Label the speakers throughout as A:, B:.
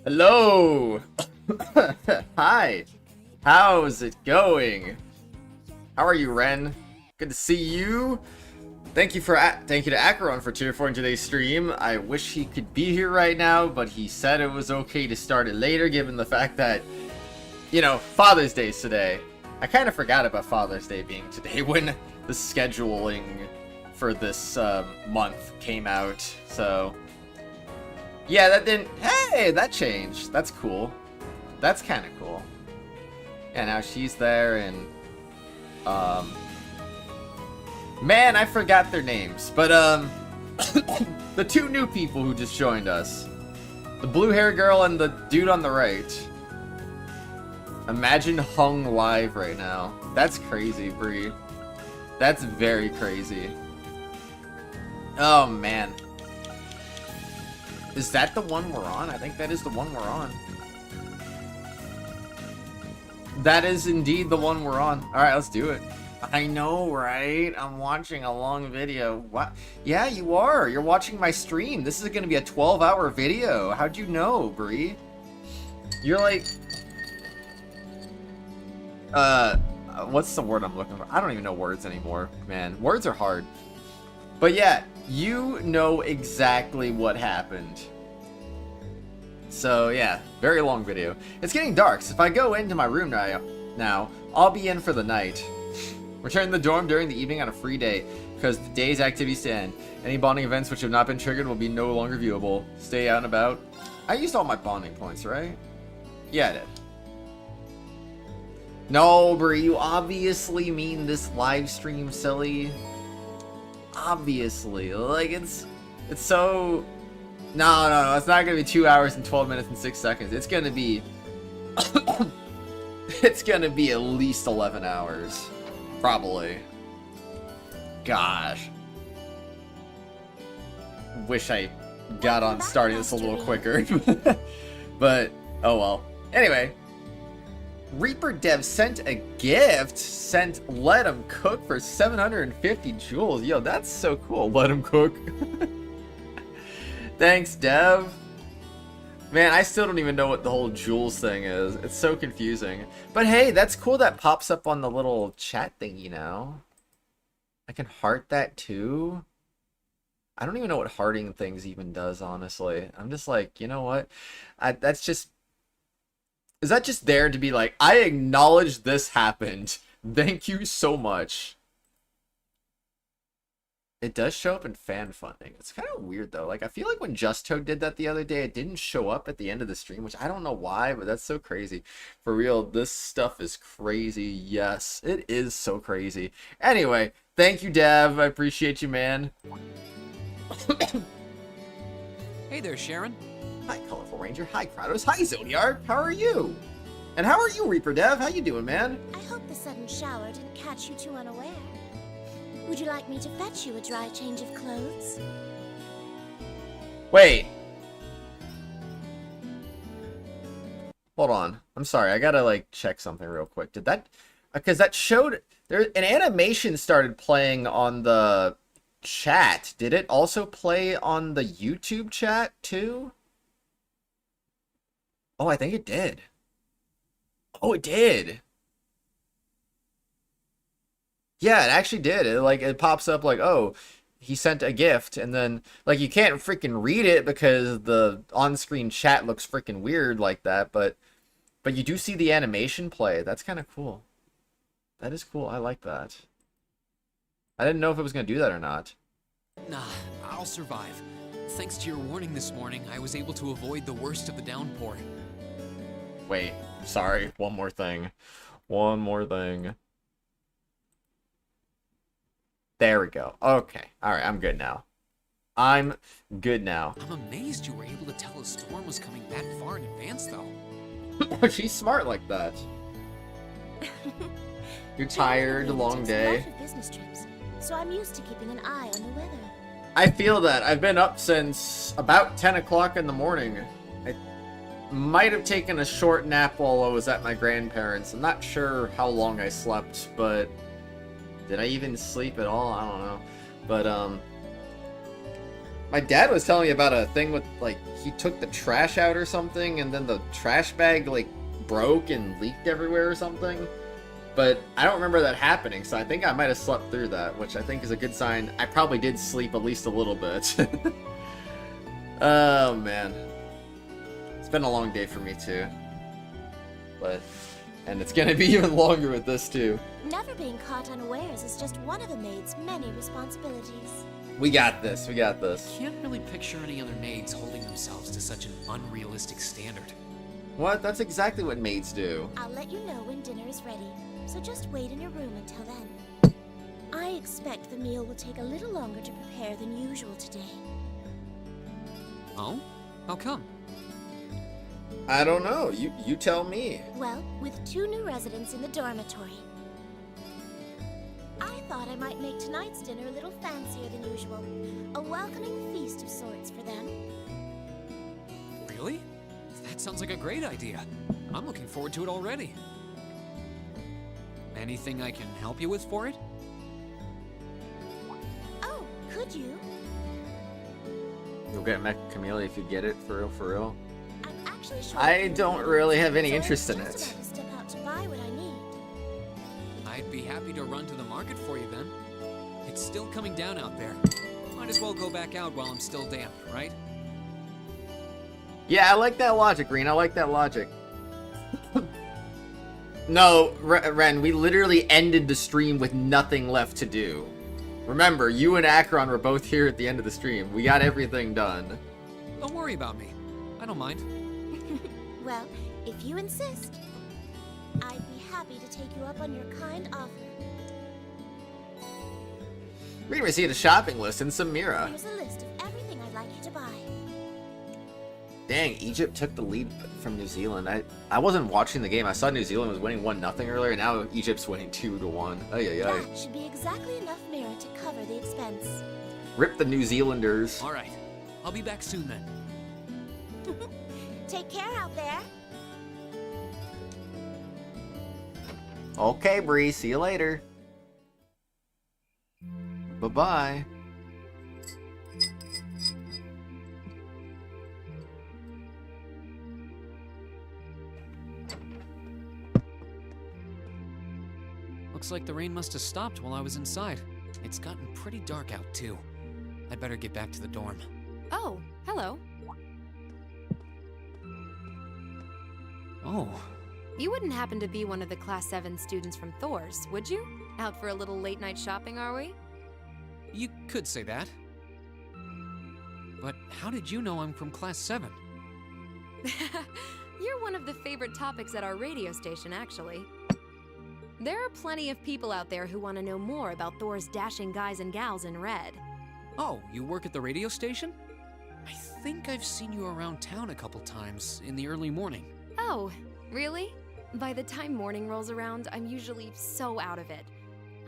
A: Hello! Hi! How's it going? How are you, Ren? Good to see you. Thank you to Acheron for tier 4 in today's stream. I wish he could be here right now, but he said it was okay to start it later given the fact that, you know, Father's Day is today. I kind of forgot about Father's Day being today when the scheduling for this month came out, so... Yeah, that didn't... Hey, that changed. That's cool. That's kind of cool. Yeah, now she's there, and... Man, I forgot their names. But, the two new people who just joined us. The blue-haired girl and the dude on the right. Imagine Hung live right now. That's crazy, Bree. That's very crazy. Oh, man. Is that the one we're on? I think that is the one we're on. That is indeed the one we're on. Alright, let's do it. I know, right? I'm watching a long video. What? Yeah, you are. You're watching my stream. This is going to be a 12-hour video. How'd you know, Bree? You're like... what's the word I'm looking for? I don't even know words anymore, man. Words are hard. But yeah, you know exactly what happened. So yeah, very long video. It's getting dark, so if I go into my room now, I'll be in for the night. Return to the dorm during the evening on a free day, because the day's activities to end. Any bonding events which have not been triggered will be no longer viewable. Stay out and about. I used all my bonding points, right? Yeah, I did. No, Brie, you obviously mean this live stream, silly. Obviously, like it's so... No, it's not gonna be 2 hours and 12 minutes and 6 seconds. It's gonna be... it's gonna be at least 11 hours. Probably. Gosh. Wish I got on starting this a little quicker. But, oh well. Anyway. Reaper Dev sent a gift. Let him cook for 750 jewels. Yo, that's so cool. Let him cook. Thanks, Dev. Man, I still don't even know what the whole jewels thing is. It's so confusing. But hey, that's cool that pops up on the little chat thing, you know? I can heart that too. I don't even know what hearting things even does, honestly. I'm just like, you know what? That's just... Is that just there to be like, I acknowledge this happened. Thank you so much. It does show up in fan funding. It's kind of weird though. Like, I feel like when Justo did that the other day, it didn't show up at the end of the stream, which I don't know why, but that's so crazy. For real, this stuff is crazy. Yes, it is so crazy. Anyway, thank you, Dev. I appreciate you, man.
B: Hey there, Sharon.
A: Hi, Colorful Ranger. Hi, Kratos. Hi, Zodiark. How are you? And how are you, Reaper Dev? How you doing, man?
C: I hope the sudden shower didn't catch you too unaware. Would you like me to fetch you a dry change of clothes?
A: Wait. Hold on. I'm sorry. I gotta, like, check something real quick. Did that... Because that showed... There, an animation started playing on the chat. Did it also play on the YouTube chat, too? Oh, I think it did. Oh, it did. Yeah, it actually did. It pops up like, oh, he sent a gift, and then like you can't freaking read it because the on-screen chat looks freaking weird like that, but you do see the animation play. That's kind of cool. That is cool. I like that. I didn't know if it was going to do that or not.
B: Nah, I'll survive. Thanks to your warning this morning, I was able to avoid the worst of the downpour.
A: Wait, sorry. One more thing. One more thing. There we go. Okay. Alright, I'm good now. I'm good now.
B: I'm amazed you were able to tell a storm was coming that far in advance, though.
A: She's smart like that. You're tired, long day.
C: Business trips, so I'm used to keeping an eye on the weather.
A: I feel that. I've been up since about 10 o'clock in the morning. I might have taken a short nap while I was at my grandparents'. I'm not sure how long I slept, but... Did I even sleep at all? I don't know. But, My dad was telling me about a thing with, like, he took the trash out or something, and then the trash bag, like, broke and leaked everywhere or something. But I don't remember that happening, so I think I might have slept through that, which I think is a good sign. I probably did sleep at least a little bit. Oh, man. It's been a long day for me, too. And it's gonna be even longer with this, too.
C: Never being caught unawares is just one of the maid's many responsibilities.
A: We got this, we got this.
B: Can't really picture any other maids holding themselves to such an unrealistic standard.
A: What? That's exactly what maids do.
C: I'll let you know when dinner is ready, so just wait in your room until then. I expect the meal will take a little longer to prepare than usual today.
B: Oh? How come?
A: I don't know. You tell me.
C: Well, with 2 new residents in the dormitory. I thought I might make tonight's dinner a little fancier than usual. A welcoming feast of sorts for them.
B: Really? That sounds like a great idea. I'm looking forward to it already. Anything I can help you with for it?
C: Oh, could you?
A: You'll get Mech Camellia if you get it, for real.
C: I'm actually sure
A: I don't really have any
C: so
A: interest in
C: just
A: it.
C: about to step out to buy what I need.
B: I'd be happy to run to the market for you then. It's still coming down out there. Might as well go back out while I'm still damp, right?
A: Yeah, I like that logic, Green. I like that logic. No, Ren, we literally ended the stream with nothing left to do. Remember, you and Akron were both here at the end of the stream. We got everything done.
B: Don't worry about me. I don't mind.
C: Well, if you insist, I'd be happy to take you up on your kind offer.
A: We received a shopping list in Samira.
C: Here's a list of everything I'd like you to buy.
A: Dang, Egypt took the lead from New Zealand. I wasn't watching the game. I saw New Zealand was winning 1-0 earlier, and now Egypt's winning 2-1. Ay.
C: That should be exactly enough mirror to cover the expense.
A: Rip the New Zealanders.
B: All right. I'll be back soon then.
C: Take care out there.
A: Okay, Bree. See you later. Bye-bye.
B: Looks like the rain must have stopped while I was inside. It's gotten pretty dark out too. I'd better get back to the dorm.
D: Oh, hello.
B: Oh,
D: You wouldn't happen to be one of the Class 7 students from Thor's, would you? Out for a little late-night shopping, are we?
B: you could say that. But how did you know I'm from Class 7?
D: You're one of the favorite topics at our radio station, actually. There are plenty of people out there who want to know more about Thor's dashing guys and gals in red.
B: Oh, you work at the radio station? I think I've seen you around town a couple times in the early morning.
D: Oh, really? By the time morning rolls around, I'm usually so out of it.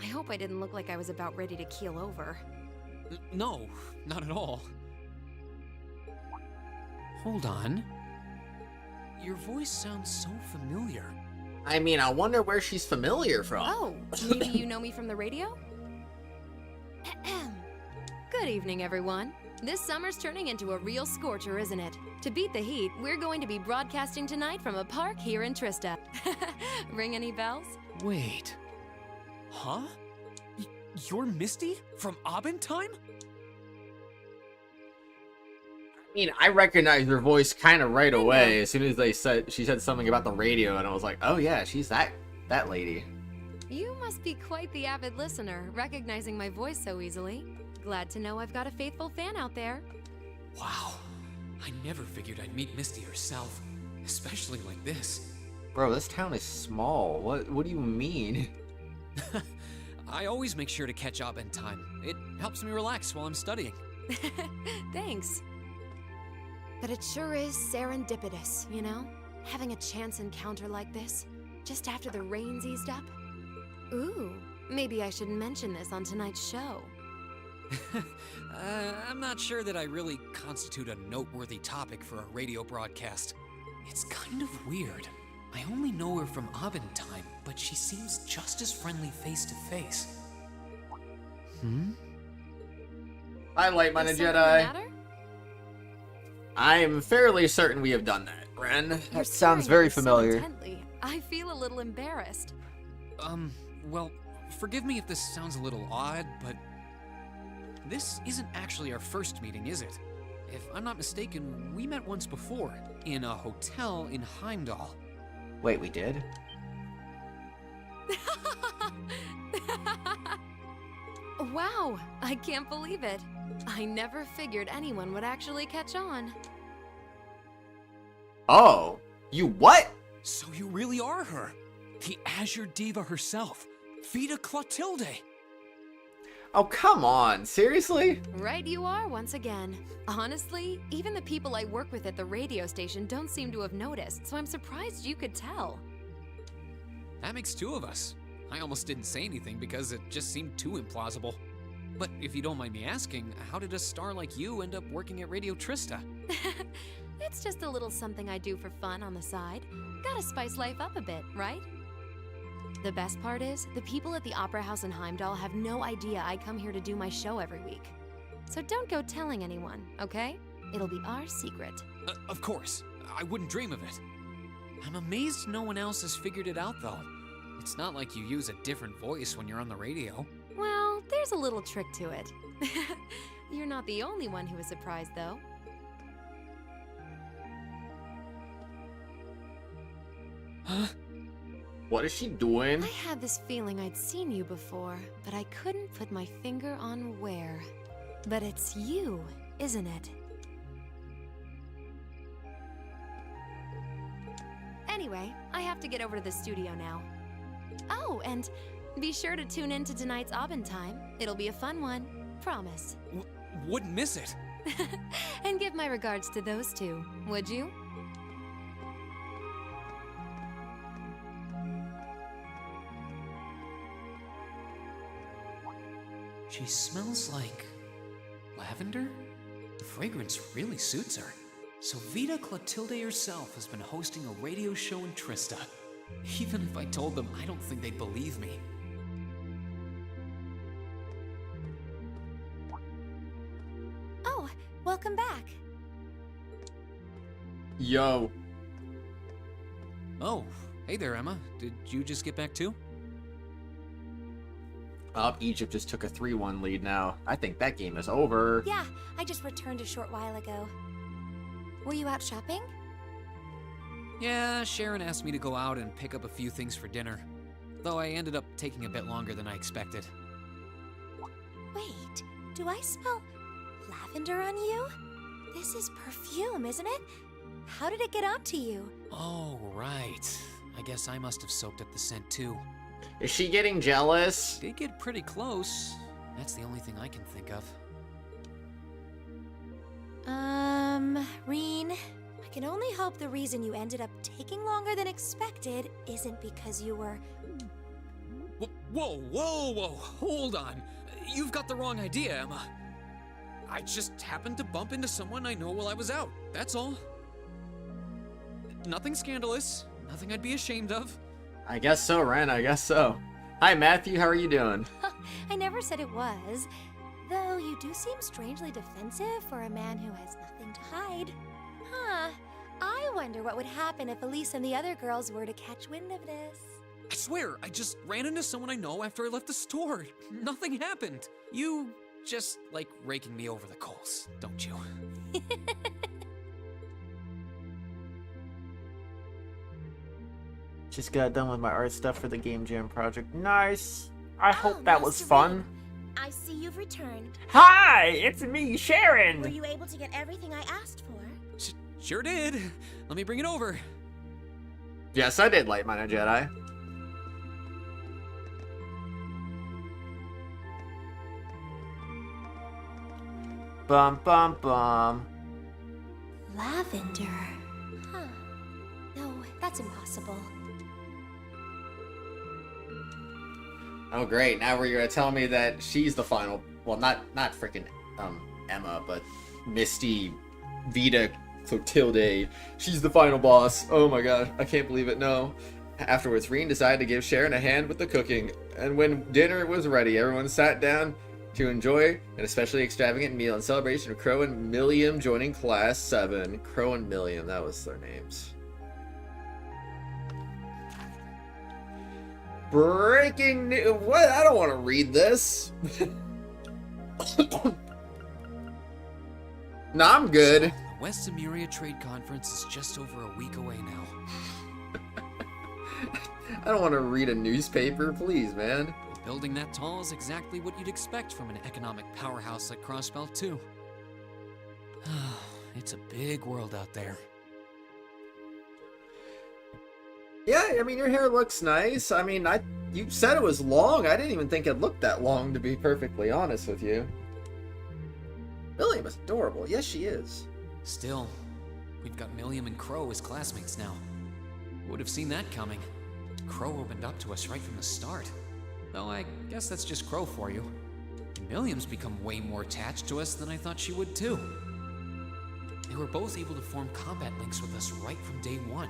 D: I hope I didn't look like I was about ready to keel over.
B: No, not at all. Hold on. Your voice sounds so familiar.
A: I mean, I wonder where she's familiar from.
D: Oh, maybe you know me from the radio? Good evening, everyone. This summer's turning into a real scorcher, isn't it? To beat the heat, we're going to be broadcasting tonight from a park here in Trista. Ring any bells?
B: Wait. Huh? You're Misty? From Abentime?
A: I mean, I recognized her voice kind of right
D: I know.
A: away as soon as she said something about the radio, and I was like, oh yeah, she's that lady.
D: You must be quite the avid listener, recognizing my voice so easily. Glad to know I've got a faithful fan out there.
B: Wow. I never figured I'd meet Misty herself, especially like this.
A: Bro, this town is small. What do you mean?
B: I always make sure to catch Abentime. It helps me relax while I'm studying.
D: Thanks. But it sure is serendipitous, you know? Having a chance encounter like this, just after the rain's eased up. Ooh, maybe I should mention this on tonight's show.
B: I'm not sure that I really constitute a noteworthy topic for a radio broadcast. It's kind of weird. I only know her from Abentime, but she seems just as friendly face to face.
A: Hi, Light Minded
D: Is something the
A: Jedi.
D: matter?
A: I'm fairly certain we have done that, Ren.
D: You're
A: That sounds very
D: staring at me so
A: familiar.
D: intently. I feel a little embarrassed.
B: Well, forgive me if this sounds a little odd, but this isn't actually our first meeting, is it? If I'm not mistaken, we met once before, in a hotel in Heimdall.
A: Wait, we did?
D: Wow, I can't believe it. I never figured anyone would actually catch on.
A: Oh, you what?
B: So you really are her, the Azure Diva herself, Vita Clotilde.
A: Oh, come on, seriously?
D: Right you are once again. Honestly, even the people I work with at the radio station don't seem to have noticed, so I'm surprised you could tell.
B: That makes two of us. I almost didn't say anything because it just seemed too implausible. But if you don't mind me asking, how did a star like you end up working at Radio Trista?
D: It's just a little something I do for fun on the side. Gotta spice life up a bit, right? The best part is, the people at the Opera House in Heimdall have no idea I come here to do my show every week. So don't go telling anyone, okay? It'll be our secret.
B: Of course. I wouldn't dream of it. I'm amazed no one else has figured it out, though. It's not like you use a different voice when you're on the radio.
D: Well, there's a little trick to it. You're not the only one who is surprised, though.
B: Huh?
A: What is she doing?
D: I had this feeling I'd seen you before, but I couldn't put my finger on where. But it's you, isn't it? Anyway, I have to get over to the studio now. Oh, and be sure to tune in to tonight's Abend time. It'll be a fun one. Promise.
B: Wouldn't miss it.
D: And give my regards to those two, would you?
B: She smells like lavender? The fragrance really suits her. So Vita Clotilde herself has been hosting a radio show in Trista. Even if I told them, I don't think they'd believe me.
C: Oh, welcome back.
A: Yo.
B: Oh, hey there, Emma. Did you just get back too?
A: Egypt just took a 3-1 lead now. I think that game is over.
C: Yeah, I just returned a short while ago. Were you out shopping?
B: Yeah, Sharon asked me to go out and pick up a few things for dinner. Though I ended up taking a bit longer than I expected.
C: Wait, do I smell lavender on you? This is perfume, isn't it? How did it get onto you?
B: Oh, right. I guess I must have soaked up the scent too.
A: Is she getting jealous?
B: Did get pretty close. That's the only thing I can think of.
C: Reen, I can only hope the reason you ended up taking longer than expected isn't because you were...
B: Whoa, hold on. You've got the wrong idea, Emma. I just happened to bump into someone I know while I was out, that's all. Nothing scandalous, nothing I'd be ashamed of.
A: I guess so, Ren, I guess so. Hi, Matthew, how are you doing?
C: I never said it was. Though you do seem strangely defensive for a man who has nothing to hide. Huh. I wonder what would happen if Elise and the other girls were to catch wind of this.
B: I swear, I just ran into someone I know after I left the store. Nothing happened. You just like raking me over the coals, don't you?
A: Just got done with my art stuff for the Game Jam project. Nice. I hope
C: Oh,
A: that was
C: Master
A: fun.
C: Reen, I see you've returned.
A: Hi, it's me,
C: Were
A: Sharon.
C: you able to get everything I asked for?
B: Sure did. Let me bring it over.
A: Yes, I did light mine a Jedi. Bum bum bum.
C: Lavender. Huh. No, that's impossible.
A: Oh great, now you're gonna tell me that she's the final, well not freaking Emma, but Misty Vita Clotilde. She's the final boss. Oh my god, I can't believe it, no. Afterwards, Reen decided to give Sharon a hand with the cooking, and when dinner was ready, everyone sat down to enjoy an especially extravagant meal in celebration of Crow and Milliam joining Class 7. Crow and Milliam, that was their names. Breaking news. What? I don't want to read this. No, I'm good.
B: So, the West Emuria Trade Conference is just over a week away now.
A: I don't want to read a newspaper, please, man.
B: A building that tall is exactly what you'd expect from an economic powerhouse like Crossbelt 2. It's a big world out there.
A: Yeah, I mean, your hair looks nice. I mean, you said it was long. I didn't even think it looked that long, to be perfectly honest with you. Milliam is adorable. Yes, she is.
B: Still, we've got Milliam and Crow as classmates now. Would have seen that coming. Crow opened up to us right from the start. Though I guess that's just Crow for you. Milliam's become way more attached to us than I thought she would too. They were both able to form combat links with us right from day one.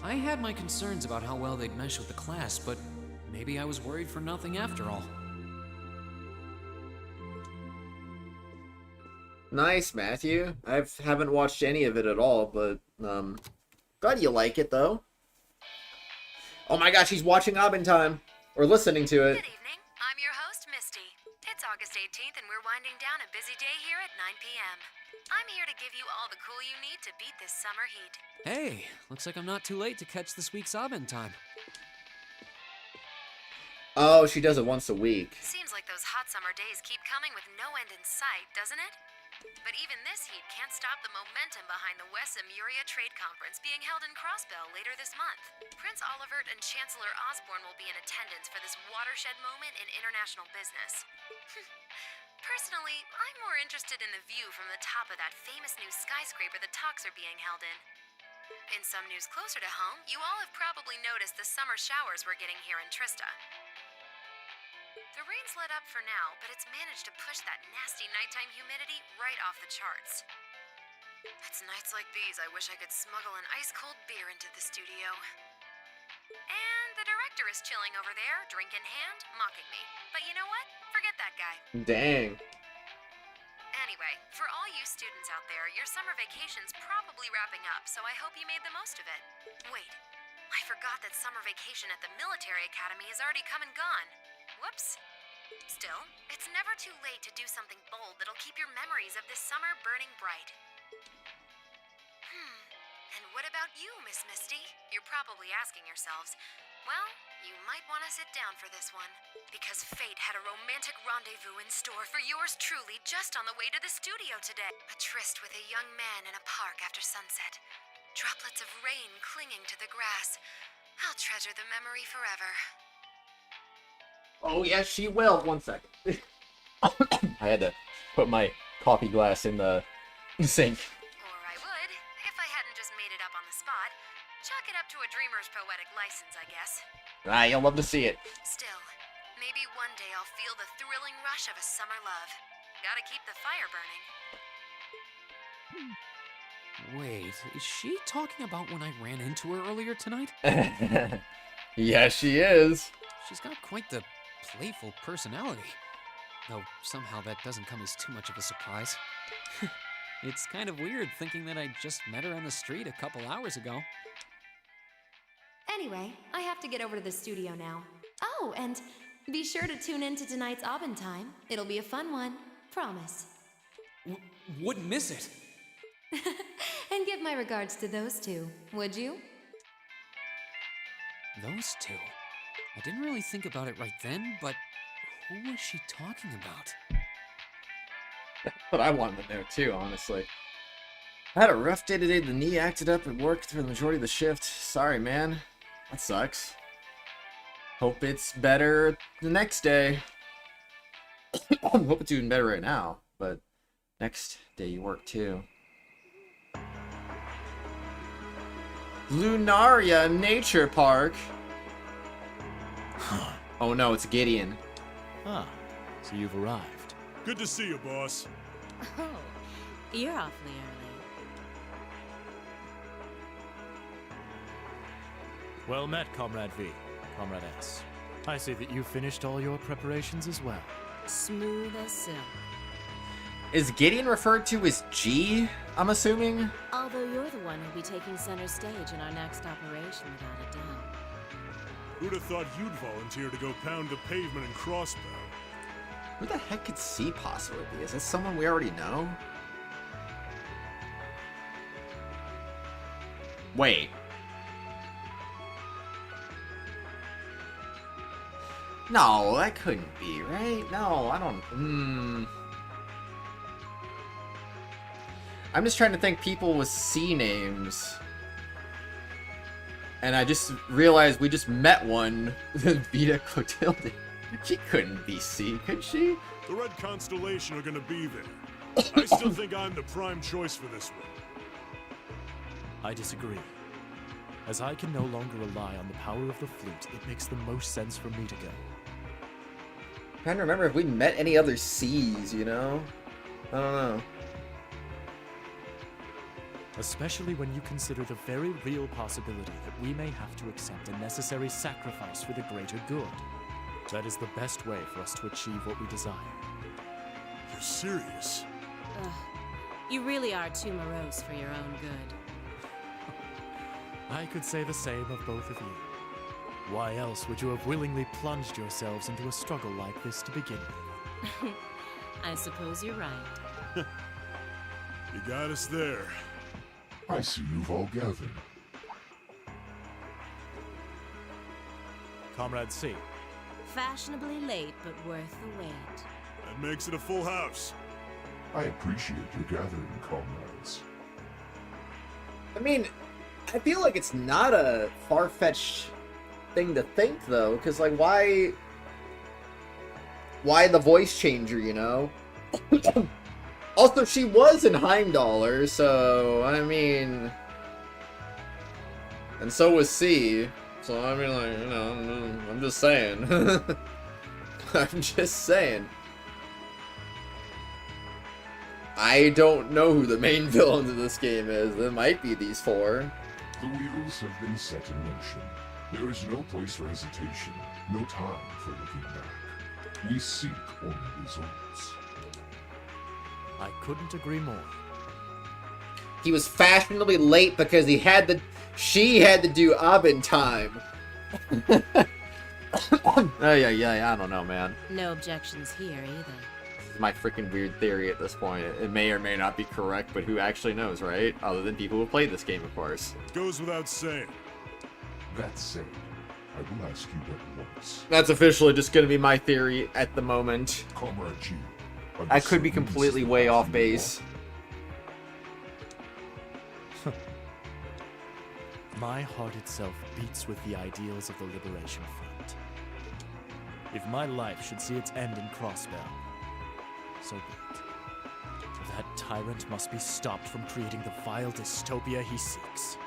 B: I had my concerns about how well they'd mesh with the class, but maybe I was worried for nothing after all.
A: Nice, Matthew. I haven't watched any of it at all, but glad you like it though. Oh my gosh, he's watching Abin Time or listening to it.
E: Good evening. I'm your host, Misty. It's August 18th and we're winding down a busy day here at 9 p.m. I'm here to give you all the cool you need to beat this summer heat.
B: Hey, looks like I'm not too late to catch this week's Abin Time.
A: Oh, she does it once a week.
E: Seems like those hot summer days keep coming with no end in sight, doesn't it? But even this heat can't stop the momentum behind the West Emuria Trade Conference being held in Crossbell later this month. Prince Olivert and Chancellor Osborne will be in attendance for this watershed moment in international business. Personally, I'm more interested in the view from the top of that famous new skyscraper the talks are being held in. In some news closer to home, you all have probably noticed the summer showers we're getting here in Trista. The rain's let up for now, but it's managed to push that nasty nighttime humidity right off the charts. It's nights like these I wish I could smuggle an ice-cold beer into the studio. And the director is chilling over there, drink in hand, mocking me. But you know what? Forget that guy.
A: Dang.
E: Anyway, for all you students out there, your summer vacation's probably wrapping up, so I hope you made the most of it. Wait, I forgot that summer vacation at the military academy has already come and gone. Whoops. Still, it's never too late to do something bold that'll keep your memories of this summer burning bright. And what about you, Miss Misty? You're probably asking yourselves, well, you might want to sit down for this one. Because fate had a romantic rendezvous in store for yours truly just on the way to the studio today. A tryst with a young man in a park after sunset. Droplets of rain clinging to the grass. I'll treasure the memory forever.
A: Oh, yes, she will. 1 second. I had to put my coffee glass in the sink.
E: Or I would, if I hadn't just made it up on the spot. Chalk it up to a dreamer's poetic license, I guess.
A: Ah, you'll love to see it.
E: Still, maybe one day I'll feel the thrilling rush of a summer love. Gotta keep the fire burning.
B: Wait, is she talking about when I ran into her earlier tonight?
A: Yes, she is.
B: She's got quite the playful personality. Though somehow that doesn't come as too much of a surprise. It's kind of weird thinking that I just met her on the street a couple hours ago.
D: Anyway, I have to get over to the studio now. Oh, and be sure to tune in to tonight's Abin Time. It'll be a fun one. Promise.
B: Wouldn't miss it.
D: And give my regards to those two, would you?
B: Those two? I didn't really think about it right then, but who was she talking about?
A: That's what I wanted to know too, honestly. I had a rough day today. The knee acted up at work for the majority of the shift. Sorry, man. That sucks. Hope it's better the next day. I hope it's even better right now, but next day you work too. Lunaria Nature Park.
F: Huh.
A: Oh no, it's Gideon.
F: Ah, so you've arrived.
G: Good to see you, boss.
H: Oh, you're awfully early.
F: Well met, Comrade V. Comrade S. I see that you finished all your preparations as well.
H: Smooth as silk.
A: Is Gideon referred to as G, I'm assuming?
H: Although you're the one who'll be taking center stage in our next operation, without a doubt.
G: Who'd have thought you'd volunteer to go pound the pavement and crossbow?
A: Who the heck could C possibly be? Is this someone we already know? Wait. No, that couldn't be, right? No, I don't... I'm just trying to think people with C names. And I just realized we just met one, Vita Clotilde. She couldn't be C, could she?
G: The Red Constellation are gonna be there. I still think I'm the prime choice for this one.
F: I disagree. As I can no longer rely on the power of the flute, it makes the most sense for me to go.
A: I'm trying to remember if we met any other C's, you know? I don't know.
F: Especially when you consider the very real possibility that we may have to accept a necessary sacrifice for the greater good. That is the best way for us to achieve what we desire.
G: You're serious?
H: Ugh. You really are too morose for your own good.
F: I could say the same of both of you. Why else would you have willingly plunged yourselves into a struggle like this to begin with?
H: I suppose you're right.
G: You got us there.
I: I see you've all gathered.
F: Comrade C.
H: Fashionably late, but worth the wait.
G: That makes it a full house.
I: I appreciate your gathering, comrades.
A: I mean, I feel like it's not a far-fetched thing to think, though, because, like, why the voice changer, you know? Also, she was in Heimdallr, so, I mean... And so was C, so, I mean, like, you know, I'm just saying. I'm just saying. I don't know who the main villains of this game is. There might be these four.
I: The wheels have been set in motion. There is no place for hesitation, no time for looking back. We seek only results.
F: I couldn't agree more.
A: He was fashionably late because she had to do Abin time. Oh yeah, I don't know, man.
H: No objections here either.
A: This is my freaking weird theory at this point. It may or may not be correct, but who actually knows, right? Other than people who played this game, of course.
G: Goes without saying.
I: That said, I will ask you at once.
A: That's officially just gonna be my theory at the moment.
I: Comrade G, are you
A: I could be
I: certain this is
A: completely
I: the
A: way
I: path
A: off
I: you
A: base.
F: My heart itself beats with the ideals of the Liberation Front. If my life should see its end in Crossbell, so be it. That tyrant must be stopped from creating the vile dystopia he seeks.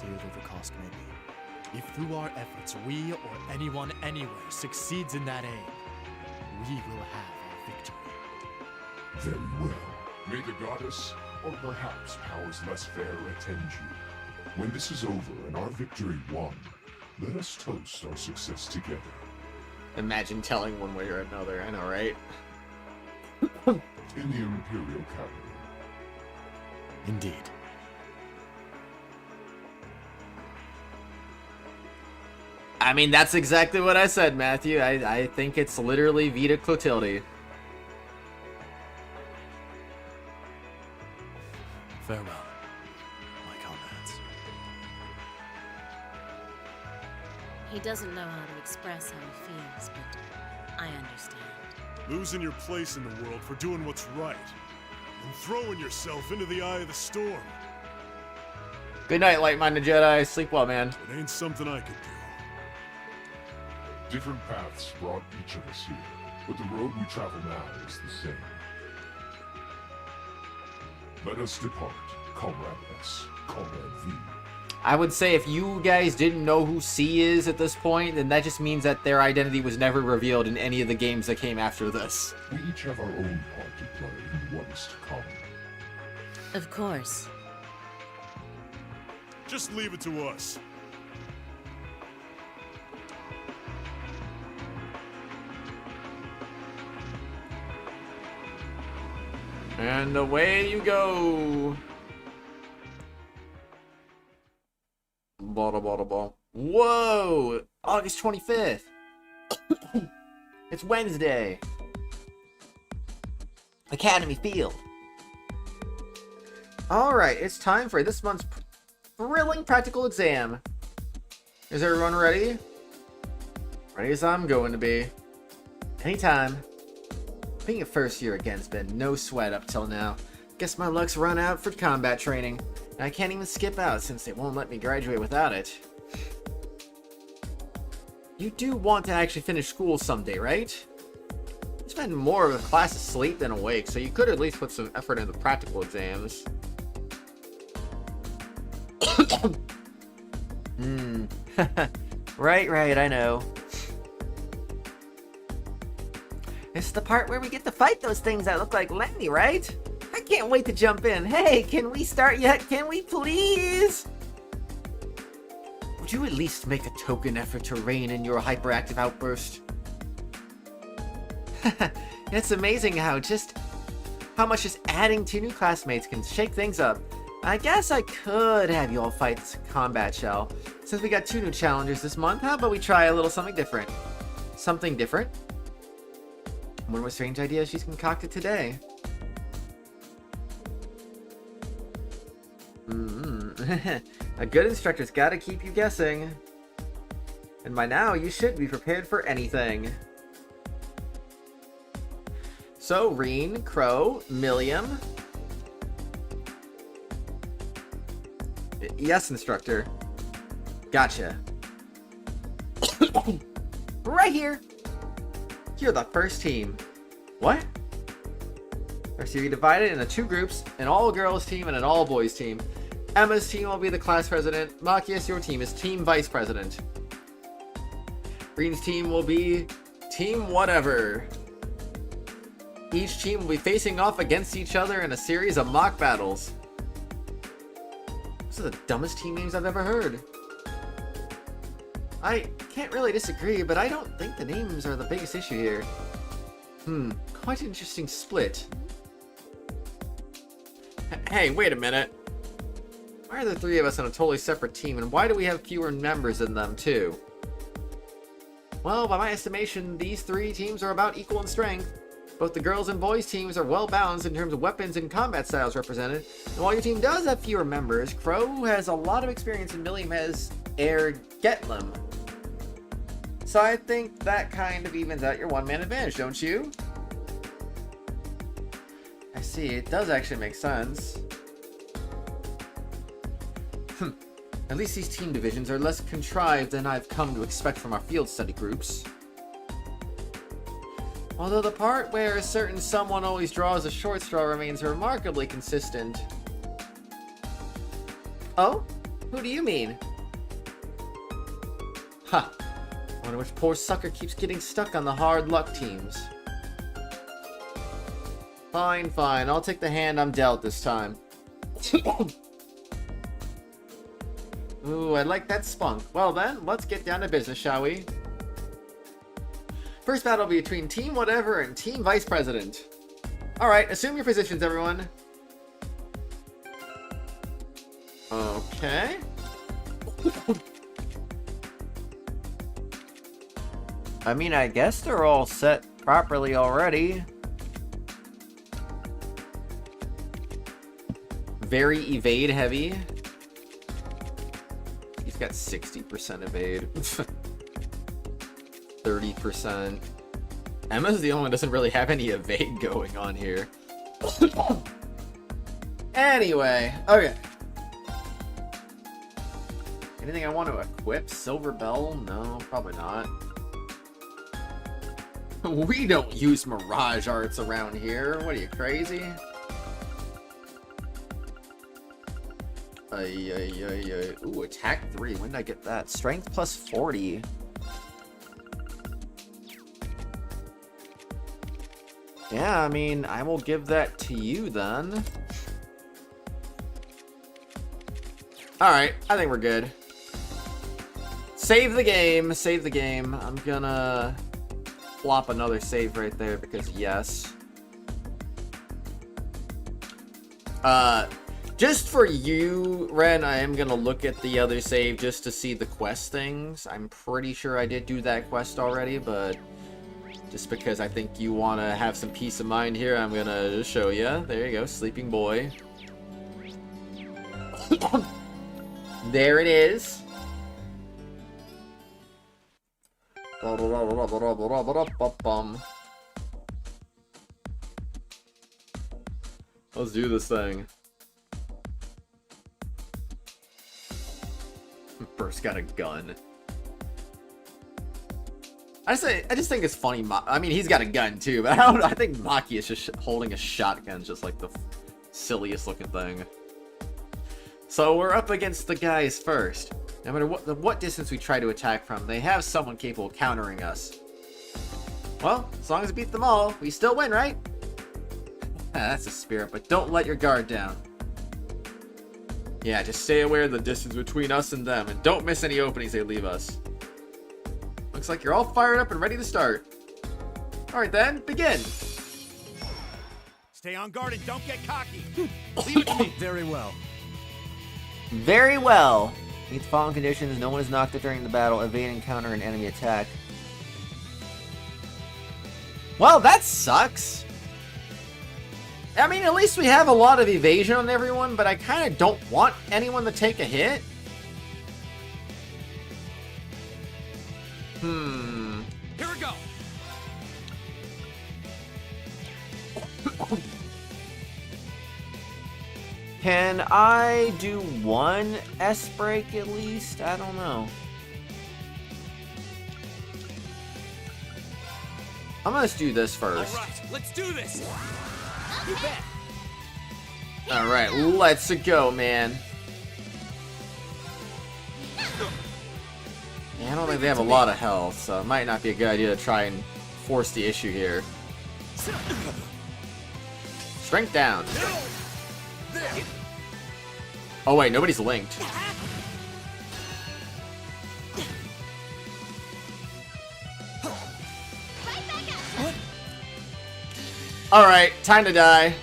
F: Dear though the cost may be, if through our efforts we or anyone anywhere succeeds in that aim, we will have our victory.
I: Very well. May the goddess, or perhaps powers less fair, attend you. When this is over and our victory won, let us toast our success together.
A: Imagine telling one way or another, I know, right?
I: In the Imperial capital.
F: Indeed.
A: I mean, that's exactly what I said, Matthew. I think it's literally Vita Clotilde.
F: Farewell, my comrades.
H: He doesn't know how to express how he feels, but I understand.
G: Losing your place in the world for doing what's right. And throwing yourself into the eye of the storm.
A: Good night, light-minded Jedi. Sleep well, man.
G: It ain't something I could do.
I: Different paths brought each of us here, but the road we travel now is the same. Let us depart, Comrade S, Comrade V.
A: I would say if you guys didn't know who C is at this point, then that just means that their identity was never revealed in any of the games that came after this.
I: We each have our own part to play in what is to come.
H: Of course.
G: Just leave it to us.
A: And away you go. Blah, blah, blah. Whoa! August 25th. It's Wednesday. Academy Field. Alright, it's time for this month's thrilling practical exam. Is everyone ready? Ready as I'm going to be. Anytime. Being a first year again's been no sweat up till now. Guess my luck's run out for combat training. And I can't even skip out since they won't let me graduate without it. You do want to actually finish school someday, right? You spend more of the class asleep than awake, so you could at least put some effort into practical exams. Right, I know. This is the part where we get to fight those things that look like Lenny, right? I can't wait to jump in. Hey, can we start yet? Can we please? Would you at least make a token effort to rein in your hyperactive outburst? It's amazing how much just adding 2 new classmates can shake things up. I guess I could have you all fight this combat shell. Since we got 2 new challengers this month, how about we try a little something different? Something different? I wonder what strange idea she's concocted today. A good instructor's gotta keep you guessing. And by now, you should be prepared for anything. So, Reen, Crow, Milliam. Yes, instructor. Gotcha. Right here. You're the first team. What? First, you'll be divided into 2 groups, an all-girls team and an all-boys team. Emma's team will be the class president. Machias, your team is team vice president. Green's team will be team whatever. Each team will be facing off against each other in a series of mock battles. Those are the dumbest team names I've ever heard. I can't really disagree, but I don't think the names are the biggest issue here. Quite an interesting split. Hey, wait a minute. Why are the 3 of us on a totally separate team, and why do we have fewer members than them, too? Well, by my estimation, these 3 teams are about equal in strength. Both the girls and boys teams are well balanced in terms of weapons and combat styles represented. And while your team does have fewer members, Crow has a lot of experience and Milliam has Air Getlem. So I think that kind of evens out your one-man advantage, don't you? I see, it does actually make sense. At least these team divisions are less contrived than I've come to expect from our field study groups. Although the part where a certain someone always draws a short straw remains remarkably consistent. Oh? Who do you mean? Huh. Wonder which poor sucker keeps getting stuck on the hard luck teams. Fine. I'll take the hand I'm dealt this time. Ooh, I like that spunk. Well then, let's get down to business, shall we? First battle will be between Team Whatever and Team Vice President. Alright, assume your positions, everyone. Okay. I mean, I guess they're all set properly already. Very evade heavy. He's got 60% evade. 30%. Emma's the only one who doesn't really have any evade going on here. Anyway, okay. Anything I want to equip? Silver Bell? No, probably not. We don't use Mirage Arts around here. What are you, crazy? Ooh, attack 3. When did I get that? Strength plus 40. Yeah, I mean, I will give that to you then. Alright, I think we're good. Save the game, save the game. I'm gonna flop another save right there because yes. Just for you, Ren, I am gonna look at the other save just to see the quest things. I'm pretty sure I did do that quest already, but just because I think you want to have some peace of mind here, I'm gonna show you. There you go, sleeping boy. There it is. Let's do this thing. Burst got a gun. I just think it's funny. I mean, he's got a gun too, but I think Maki is just holding a shotgun, just like the silliest looking thing. So we're up against the guys first. No matter what distance we try to attack from, they have someone capable of countering us. Well, as long as we beat them all, we still win, right? That's a spirit, but don't let your guard down. Yeah, just stay aware of the distance between us and them, and don't miss any openings they leave us. Looks like you're all fired up and ready to start. Alright then, begin!
J: Stay on guard and don't get cocky!
F: Leave it to me. Very well.
A: Very well. Meet the following conditions. No one is knocked out during the battle. Evade and counter an enemy attack. Well, that sucks. I mean, at least we have a lot of evasion on everyone, but I kind of don't want anyone to take a hit.
J: Here we go!
A: Can I do one S-break at least? I don't know. I'm gonna do this first.
J: Alright, let's do this! You bet!
A: Alright, let's go, man. Yeah, I don't think they have a lot of health, so it might not be a good idea to try and force the issue here. Strength down. Oh wait, nobody's linked. Alright, time to die.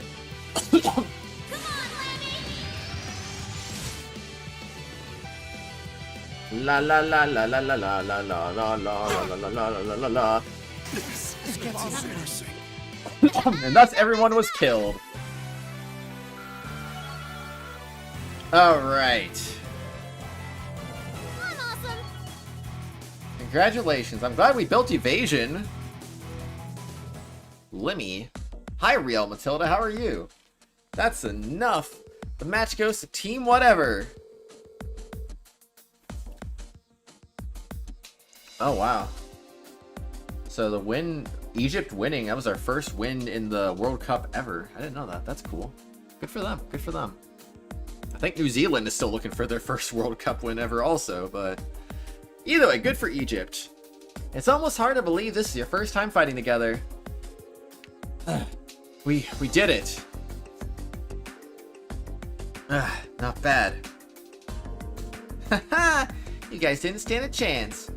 A: La la la la la la la la la la la la la la la la. And thus everyone was killed. Alright.
C: I'm awesome.
A: Congratulations. I'm glad we built evasion. Limmy. Hi, Real Matilda. How are you? That's enough. The match goes to Team Whatever. Oh, wow. So the win, Egypt winning, that was our first win in the World Cup ever. I didn't know that. That's cool. Good for them. Good for them. I think New Zealand is still looking for their first World Cup win ever also, but either way, good for Egypt. It's almost hard to believe this is your first time fighting together. We did it. Not bad. Haha, you guys didn't stand a chance.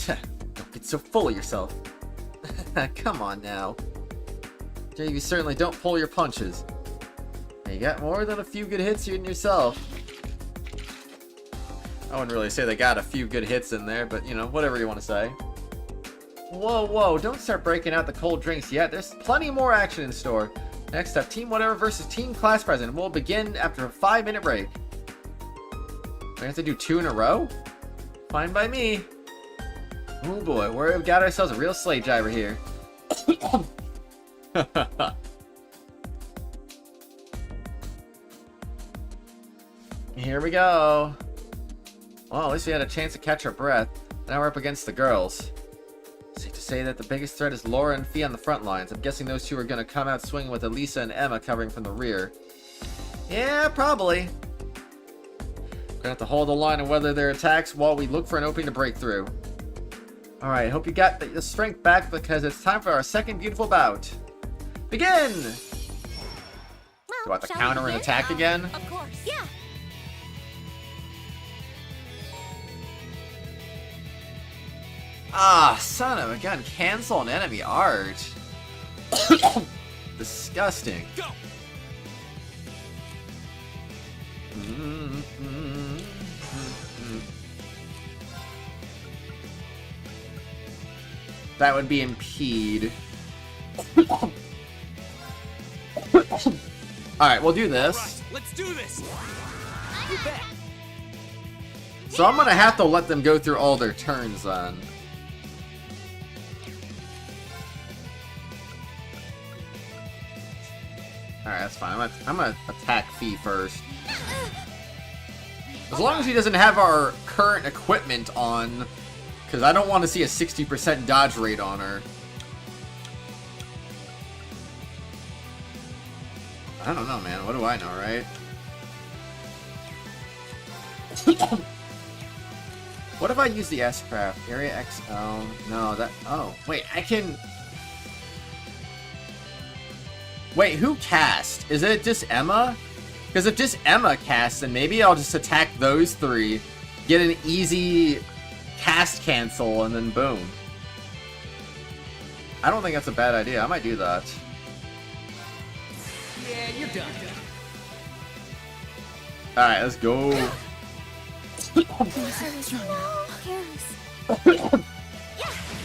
A: Don't get so full of yourself. Come on now. You certainly don't pull your punches. You got more than a few good hits in yourself. I wouldn't really say they got a few good hits in there, but you know, whatever you want to say. Whoa, whoa, don't start breaking out the cold drinks yet. There's plenty more action in store. Next up, Team Whatever versus Team Class President. We'll begin after a 5-minute break. We have to do 2 in a row? Fine by me. Oh boy, we've got ourselves a real slave driver here. Here we go. Well, at least we had a chance to catch our breath. Now we're up against the girls. Safe to say that the biggest threat is Laura and Fee on the front lines. I'm guessing those two are going to come out swinging with Elisa and Emma covering from the rear. Yeah, probably. Gonna have to hold the line and weather their attacks while we look for an opening to break through. Alright, hope you got the strength back because it's time for our second beautiful bout. Begin! Do I have to counter and attack again?
C: Of course. Yeah.
A: Ah, son of a gun. Cancel an enemy art. Disgusting.
J: Go!
A: That would be impede. Alright, we'll do this.
J: Right, let's do this. You bet.
A: So I'm gonna have to let them go through all their turns then. Alright, that's fine. I'm gonna attack Fee first. As long as he doesn't have our current equipment on, because I don't want to see a 60% dodge rate on her. I don't know, man. What do I know, right? What if I use the S-Craft? Area XL? No, that... Oh, wait, I can... Wait, who cast? Is it just Emma? Because if just Emma casts, then maybe I'll just attack those three, get an easy cast cancel, and then boom. I don't think that's a bad idea. I might do that.
J: Yeah, you're done.
A: Alright, let's go.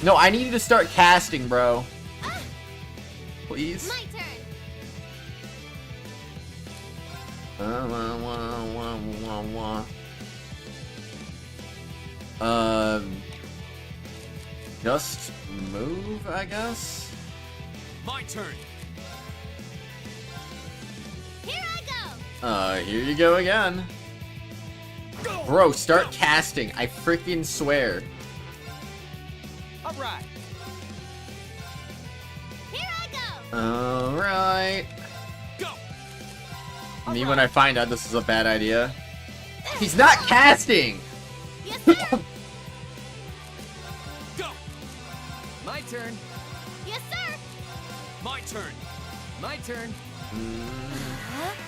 A: No, I need you to start casting, bro. Please.
C: My turn.
A: Just move, I guess.
J: My turn.
C: Here I go.
A: Here you go again. Bro, start casting. I freaking swear.
J: All right.
C: Here I go.
A: Alright.
J: Go.
A: Me when I find out this is a bad idea. He's not casting!
C: Yes, sir.
J: Go. My turn.
C: Yes, sir.
J: My turn. My turn.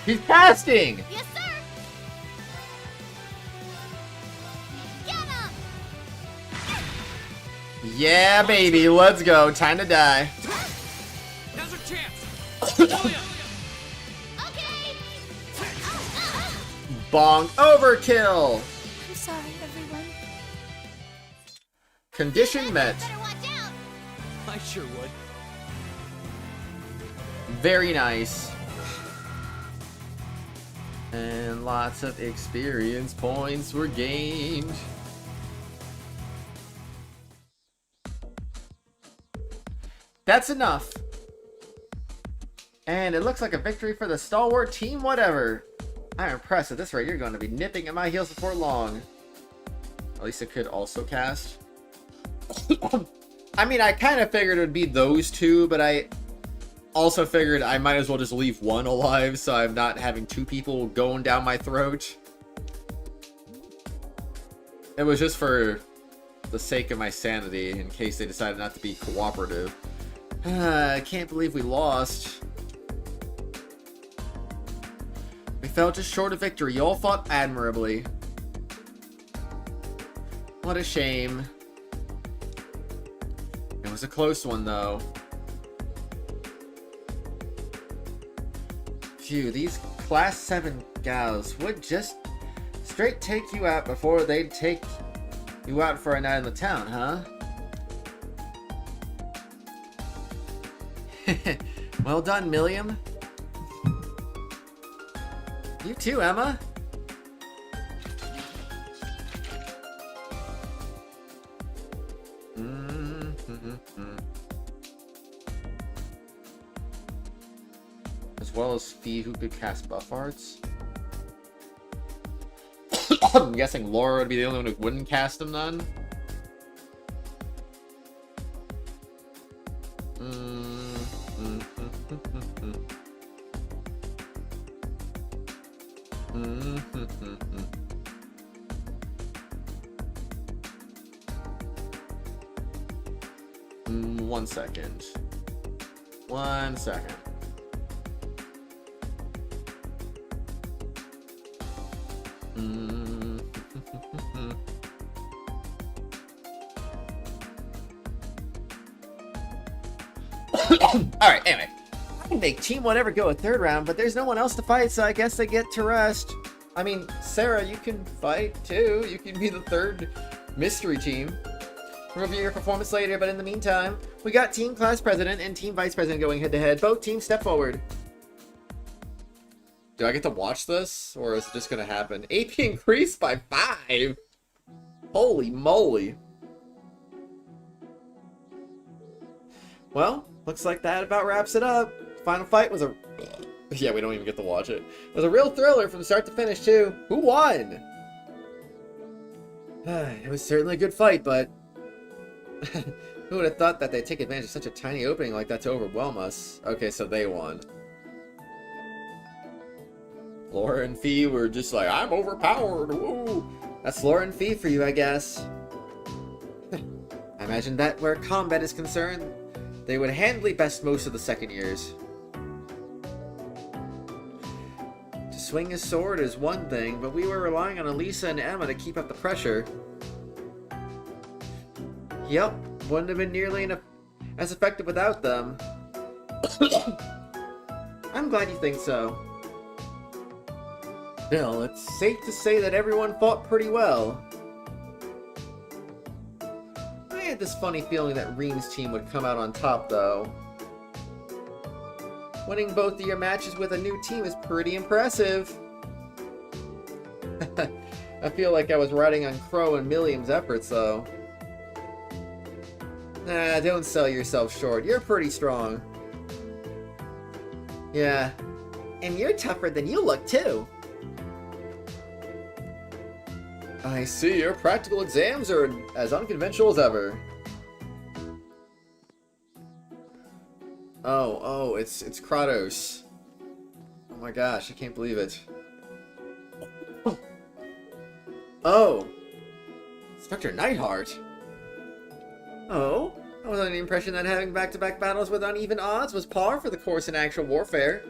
A: He's casting!
C: Yes, sir. Get him.
A: Yeah, baby, let's go. Time to die.
J: Now's our chance. Julia.
C: Okay.
A: Bonk overkill!
C: I'm sorry, everyone.
A: Condition met.
C: Better watch out.
J: I sure would.
A: Very nice. And lots of experience points were gained. That's enough. And it looks like a victory for the stalwart team, whatever. I'm impressed. At this rate, you're going to be nipping at my heels before long. At least it could also cast. I mean, I kind of figured it would be those two, but I also figured I might as well just leave one alive so I'm not having two people going down my throat. It was just for the sake of my sanity in case they decided not to be cooperative. I can't believe we lost. We fell just short of victory. You all fought admirably. What a shame. It was a close one, though. Phew, these Class 7 gals would just straight take you out before they'd take you out for a night in the town, huh? Well done, Milliam. You too, Emma. As well as Fee, who could cast buff arts. I'm guessing Laura would be the only one who wouldn't cast them then. One second. 1 second. Alright, anyway. I can make Team Whatever go a third round, but there's no one else to fight, so I guess they get to rest. I mean, Sarah, you can fight too. You can be the third mystery team. We'll review your performance later, but in the meantime, we got Team Class President and Team Vice President going head-to-head. Both teams step forward. Do I get to watch this, or is it just going to happen? AP increased by 5! Holy moly. Well, looks like that about wraps it up. Final fight was a... Yeah, we don't even get to watch it. It was a real thriller from start to finish, too. Who won? It was certainly a good fight, but... Who would have thought that they'd take advantage of such a tiny opening like that to overwhelm us? Okay, so they won. Laura and Fee were just like, I'm overpowered, woo! That's Laura and Fee for you, I guess. I imagine that where combat is concerned, they would handily best most of the second years. To swing his sword is one thing, but we were relying on Elisa and Emma to keep up the pressure. Yep, wouldn't have been nearly as effective without them. I'm glad you think so. Bill, it's safe to say that everyone fought pretty well. I had this funny feeling that Reem's team would come out on top, though. Winning both of your matches with a new team is pretty impressive. I feel like I was riding on Crow and Milliam's efforts, though. Nah, don't sell yourself short. You're pretty strong. Yeah. And you're tougher than you look, too. I see, your practical exams are as unconventional as ever. Oh, it's Kratos. Oh my gosh, I can't believe it. Oh! Instructor Neidhart! Oh, I was under the impression that having back-to-back battles with uneven odds was par for the course in actual warfare.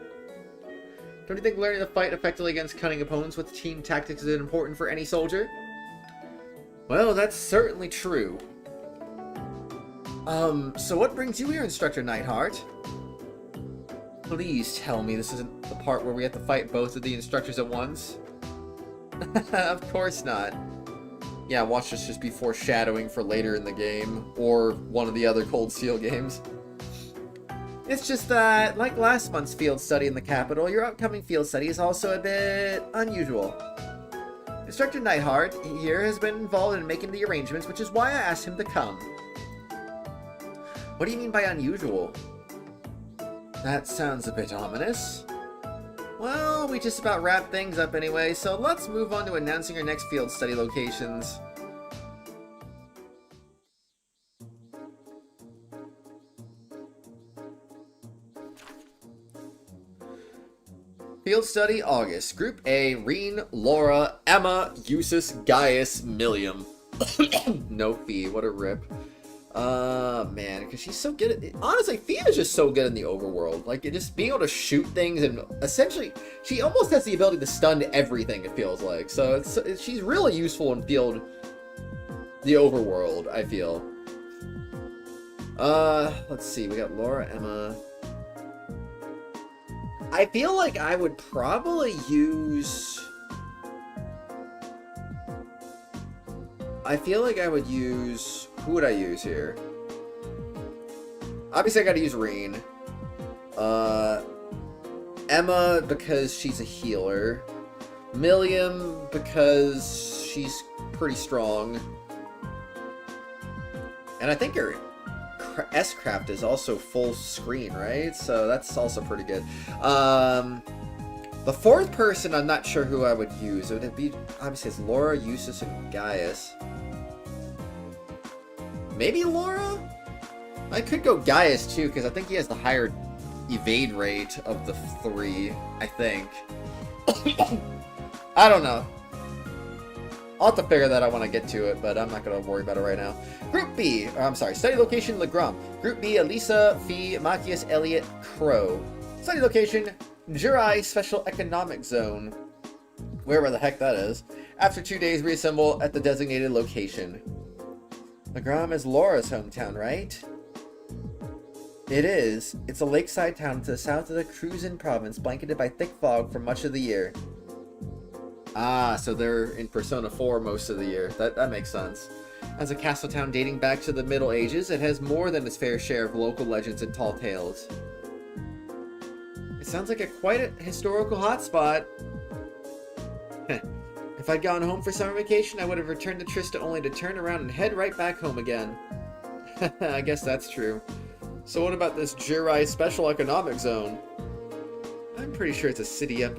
A: Don't you think learning to fight effectively against cunning opponents with team tactics is important for any soldier? Well, that's certainly true. So what brings you here, Instructor Neidhart? Please tell me this isn't the part where we have to fight both of the instructors at once? Of course not. Yeah, watch this just be foreshadowing for later in the game, or one of the other Cold Steel games. It's just that, like last month's field study in the capital, your upcoming field study is also a bit unusual. Instructor Neidhart here has been involved in making the arrangements, which is why I asked him to come. What do you mean by unusual? That sounds a bit ominous. Well, we just about wrapped things up anyway, so let's move on to announcing our next field study locations. Field study August. Group A, Reen, Laura, Emma, Eustace, Gaius, Milliam. No Fee, what a rip. Man, because she's so good at it. Honestly, Fia's just so good in the overworld. Like, just being able to shoot things, and essentially, she almost has the ability to stun everything, it feels like. So, she's really useful in the overworld, I feel. Let's see, we got Laura, Emma. I feel like I would probably use... Who would I use here? Obviously, I gotta use Reen. Emma, because she's a healer. Milliam, because she's pretty strong. And I think her S-Craft is also full screen, right? So that's also pretty good. The fourth person, I'm not sure who I would use. It would be, obviously, it's Laura, Eustace, and Gaius. Maybe Laura? I could go Gaius too, because I think he has the higher evade rate of the three, I think. I don't know. I'll have to figure that out when I get to it, but I'm not going to worry about it right now. Group B, or I'm sorry, study location Legram. Group B, Elisa, Fee, Machias, Elliot, Crow. Study location, Jurai Special Economic Zone. Wherever the heck that is. After 2 days, reassemble at the designated location. Legram is Laura's hometown, right? It is. It's a lakeside town to the south of the Cruzan province, blanketed by thick fog for much of the year. Ah, so they're in Persona 4 most of the year. That makes sense. As a castle town dating back to the Middle Ages, it has more than its fair share of local legends and tall tales. It sounds like quite a historical hotspot. If I'd gone home for summer vacation, I would have returned to Trista only to turn around and head right back home again. I guess that's true. So what about this Jirai Special Economic Zone? I'm pretty sure it's a city up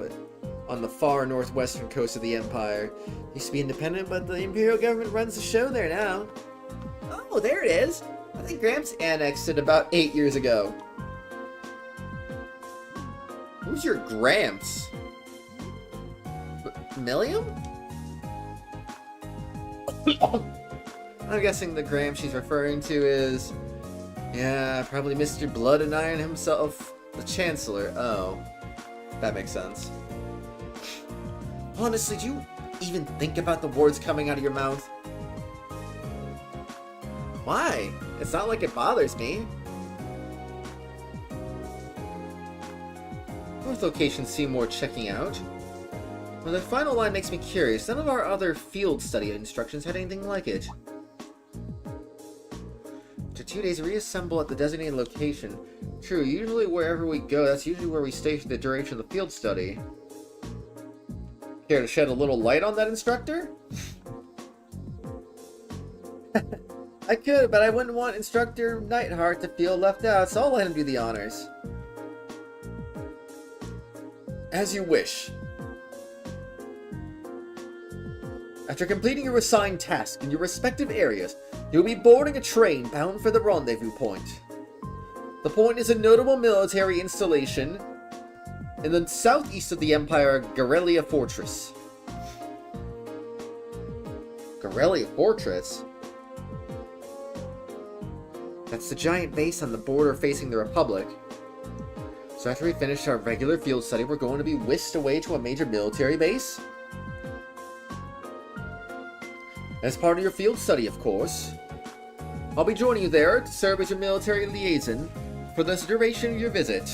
A: on the far northwestern coast of the Empire. Used to be independent, but the Imperial government runs the show there now. Oh, there it is! I think Gramps annexed it about 8 years ago. Who's your Gramps? Milliam? I'm guessing the Gramps she's referring to is... yeah, probably Mr. Blood and Iron himself, the Chancellor. Oh, that makes sense. Honestly, do you even think about the words coming out of your mouth? Why? It's not like it bothers me. Both locations seem worth checking out. Well, the final line makes me curious. None of our other field study instructions had anything like it. After 2 days, reassemble at the designated location. True, usually wherever we go, that's usually where we stay for the duration of the field study. Care to shed a little light on that, instructor? I could, but I wouldn't want Instructor Nightheart to feel left out, so I'll let him do the honors. As you wish. After completing your assigned task in your respective areas, you'll be boarding a train bound for the rendezvous point. The point is a notable military installation in the southeast of the Empire, Garelia Fortress. Garelia Fortress? That's the giant base on the border facing the Republic. So after we finish our regular field study, we're going to be whisked away to a major military base? As part of your field study, of course. I'll be joining you there to serve as your military liaison for the duration of your visit.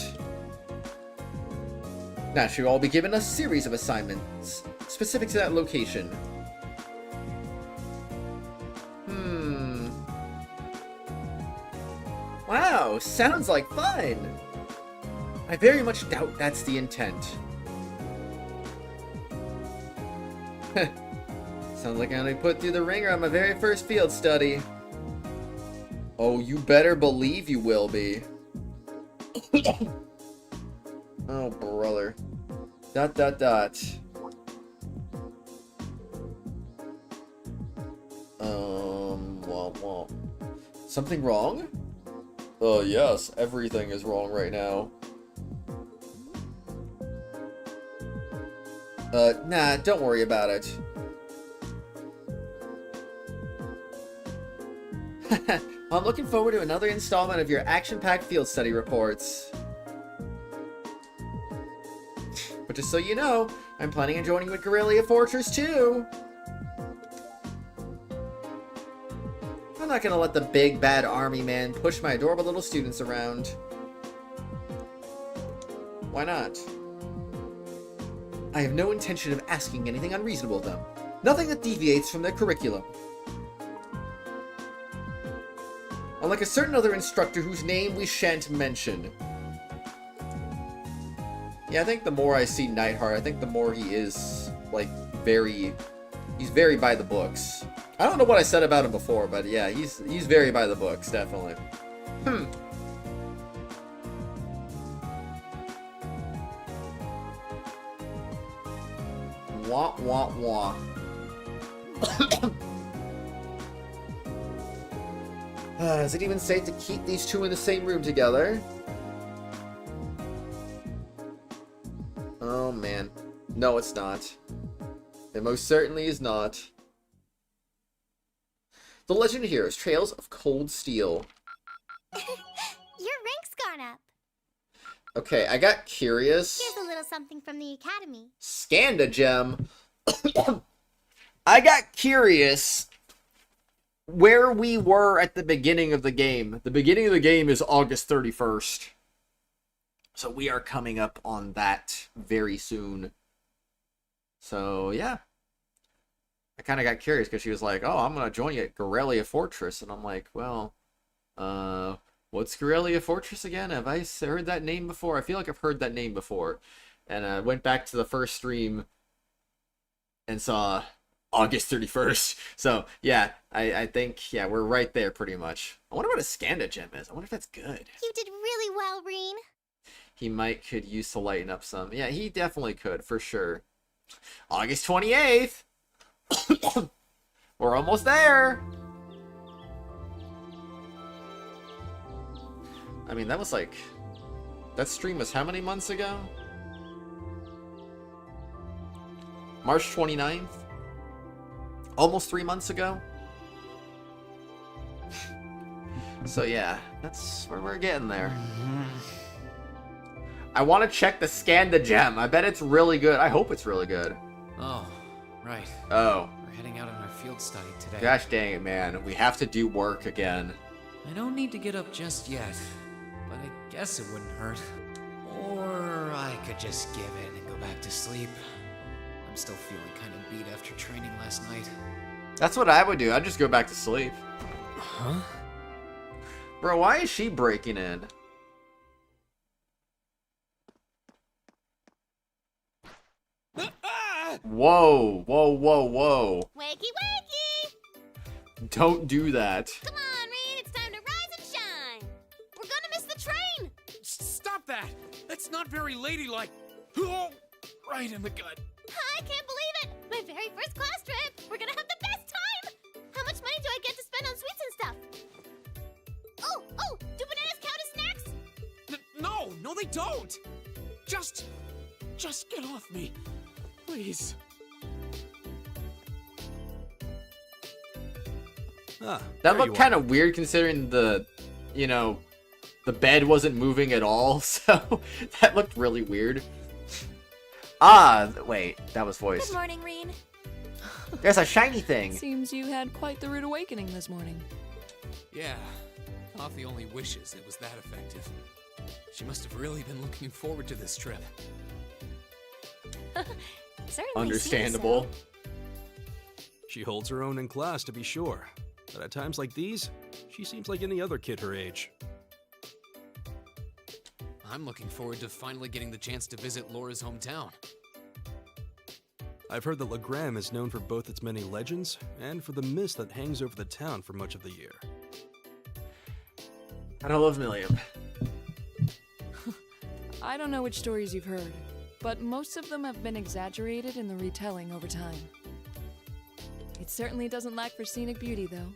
A: Naturally, I'll be given a series of assignments specific to that location. Wow, sounds like fun! I very much doubt that's the intent. Sounds like I'm gonna be put through the ringer on my very first field study. Oh, you better believe you will be. Oh, brother. ... Womp. Something wrong? Yes, everything is wrong right now. Nah, don't worry about it. I'm looking forward to another installment of your action-packed field study reports. But just so you know, I'm planning on joining with Garelia Fortress too. I'm not gonna let the big bad army man push my adorable little students around. Why not? I have no intention of asking anything unreasonable of them. Nothing that deviates from their curriculum. Unlike a certain other instructor whose name we shan't mention. Yeah, I think the more I see Nightheart, I think the more he is, like, he's very by the books. I don't know what I said about him before, but yeah, he's very by the books, definitely. Wah, wah, wah. Is it even safe to keep these two in the same room together? Oh, man. No, it's not. It most certainly is not. The Legend of Heroes, Trails of Cold Steel.
C: Your rank's gone up.
A: Okay, I got curious.
C: Here's a little something from the Academy.
A: Scanda gem. I got curious where we were at the beginning of the game. The beginning of the game is August 31st. So we are coming up on that very soon. So, yeah. I kind of got curious because she was like, oh, I'm going to join you at Guerrilla Fortress. And I'm like, well, what's Guerrilla Fortress again? Have I heard that name before? I feel like I've heard that name before. And I went back to the first stream and saw August 31st. So, yeah, I think, yeah, we're right there pretty much. I wonder what a Skanda gem is. I wonder if that's good.
C: You did really well, Reen.
A: He could use to lighten up some. Yeah, he definitely could, for sure. August 28th! We're almost there! I mean, that was like... That stream was how many months ago? March 29th? Almost 3 months ago? So yeah, that's where we're getting there. I want to check the Skanda gem. I bet it's really good. I hope it's really good.
B: Oh, right.
A: Oh.
B: We're heading out on our field study today.
A: Gosh dang it, man. We have to do work again.
B: I don't need to get up just yet, but I guess it wouldn't hurt. Or I could just give in and go back to sleep. I'm still feeling kind of beat after training last night.
A: That's what I would do. I'd just go back to sleep.
B: Huh?
A: Bro, why is she breaking in? Whoa, whoa, whoa, whoa.
C: Wakey, wakey!
A: Don't do that.
C: Come on, Reen, it's time to rise and shine. We're gonna miss the train.
J: Stop that! That's not very ladylike. Oh, right in the gut.
C: I can't believe it. My very first class trip. We're gonna have the best time. How much money do I get to spend on sweets and stuff? Oh, do bananas count as snacks?
J: No, they don't. Just get off me, please.
A: That looked kind of weird considering the, you know, the bed wasn't moving at all, so that looked really weird. Ah, wait, that was voice.
C: Good morning, Reen.
A: There's a shiny thing.
K: Seems you had quite the rude awakening this morning.
B: Yeah, Coffee only wishes it was that effective. She must have really been looking forward to this trip.
C: Certainly
A: Understandable.
C: seems so.
L: She holds her own in class, to be sure. But at times like these, she seems like any other kid her age.
B: I'm looking forward to finally getting the chance to visit Laura's hometown.
L: I've heard that Legram is known for both its many legends and for the mist that hangs over the town for much of the year.
A: I don't love Milliam.
K: I don't know which stories you've heard, but most of them have been exaggerated in the retelling over time. It certainly doesn't lack for scenic beauty, though.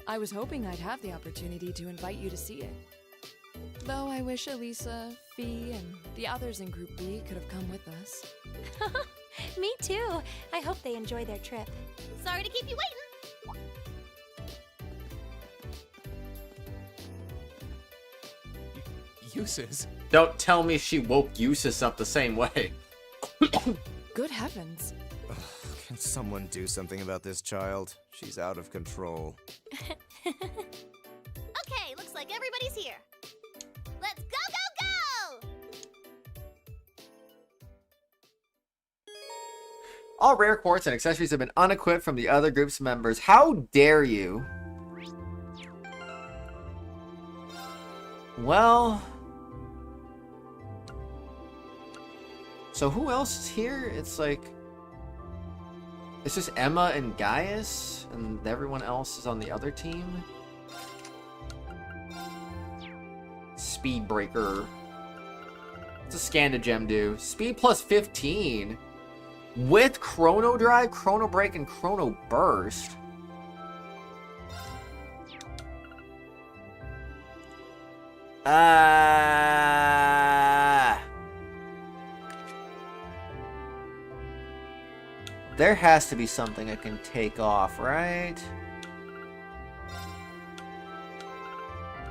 K: I was hoping I'd have the opportunity to invite you to see it. Though I wish Elisa, Fee, and the others in Group B could have come with us.
C: Me too. I hope they enjoy their trip. Sorry to keep you waiting.
B: Uses?
A: Don't tell me she woke Eustace up the same way.
K: Good heavens.
M: Can someone do something about this child? She's out of control.
C: Okay, looks like everybody's here. Let's go, go, go!
A: All rare quartz and accessories have been unequipped from the other group's members. How dare you? Well... So who else is here? It's like... It's just Emma and Gaius, and everyone else is on the other team. Speed Breaker. What's a Skanda Gem do? Speed plus 15. With Chrono Drive, Chrono Break, and Chrono Burst. There has to be something I can take off, right?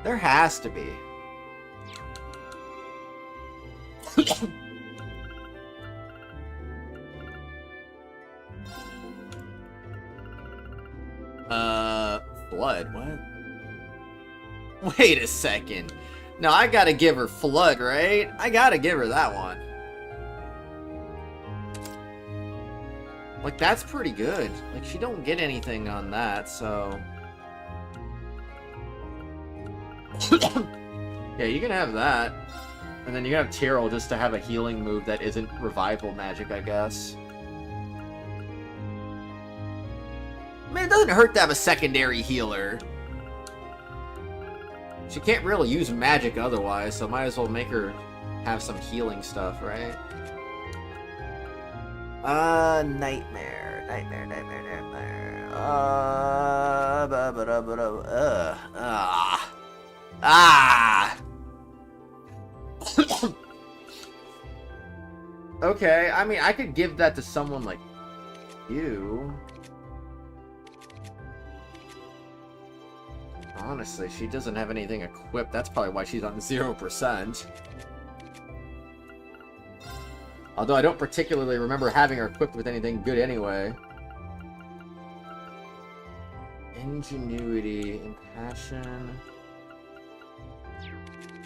A: There has to be. Flood, what? Wait a second. No, I gotta give her Flood, right? I gotta give her that one. Like, that's pretty good. Like, she don't get anything on that, so... Yeah, you can have that. And then you can have Tyrell just to have a healing move that isn't revival magic, I guess. I mean, it doesn't hurt to have a secondary healer. She can't really use magic otherwise, so might as well make her have some healing stuff, right? Nightmare. Okay, I mean, I could give that to someone like you. Honestly, she doesn't have anything equipped. That's probably why she's on 0%. Although I don't particularly remember having her equipped with anything good anyway. Ingenuity and passion.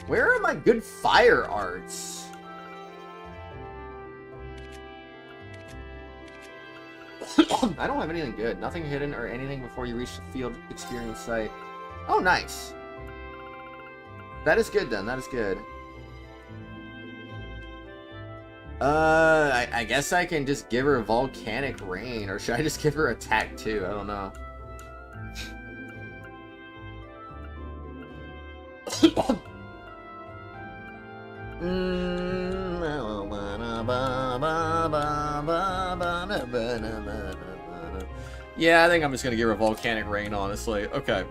A: Where are my good fire arts? I don't have anything good. Nothing hidden or anything before you reach the field experience site. Oh, nice. That is good, then. That is good. I guess I can just give her volcanic rain, or should I just give her attack too? I don't know. Yeah, I think I'm just gonna give her volcanic rain, honestly. Okay.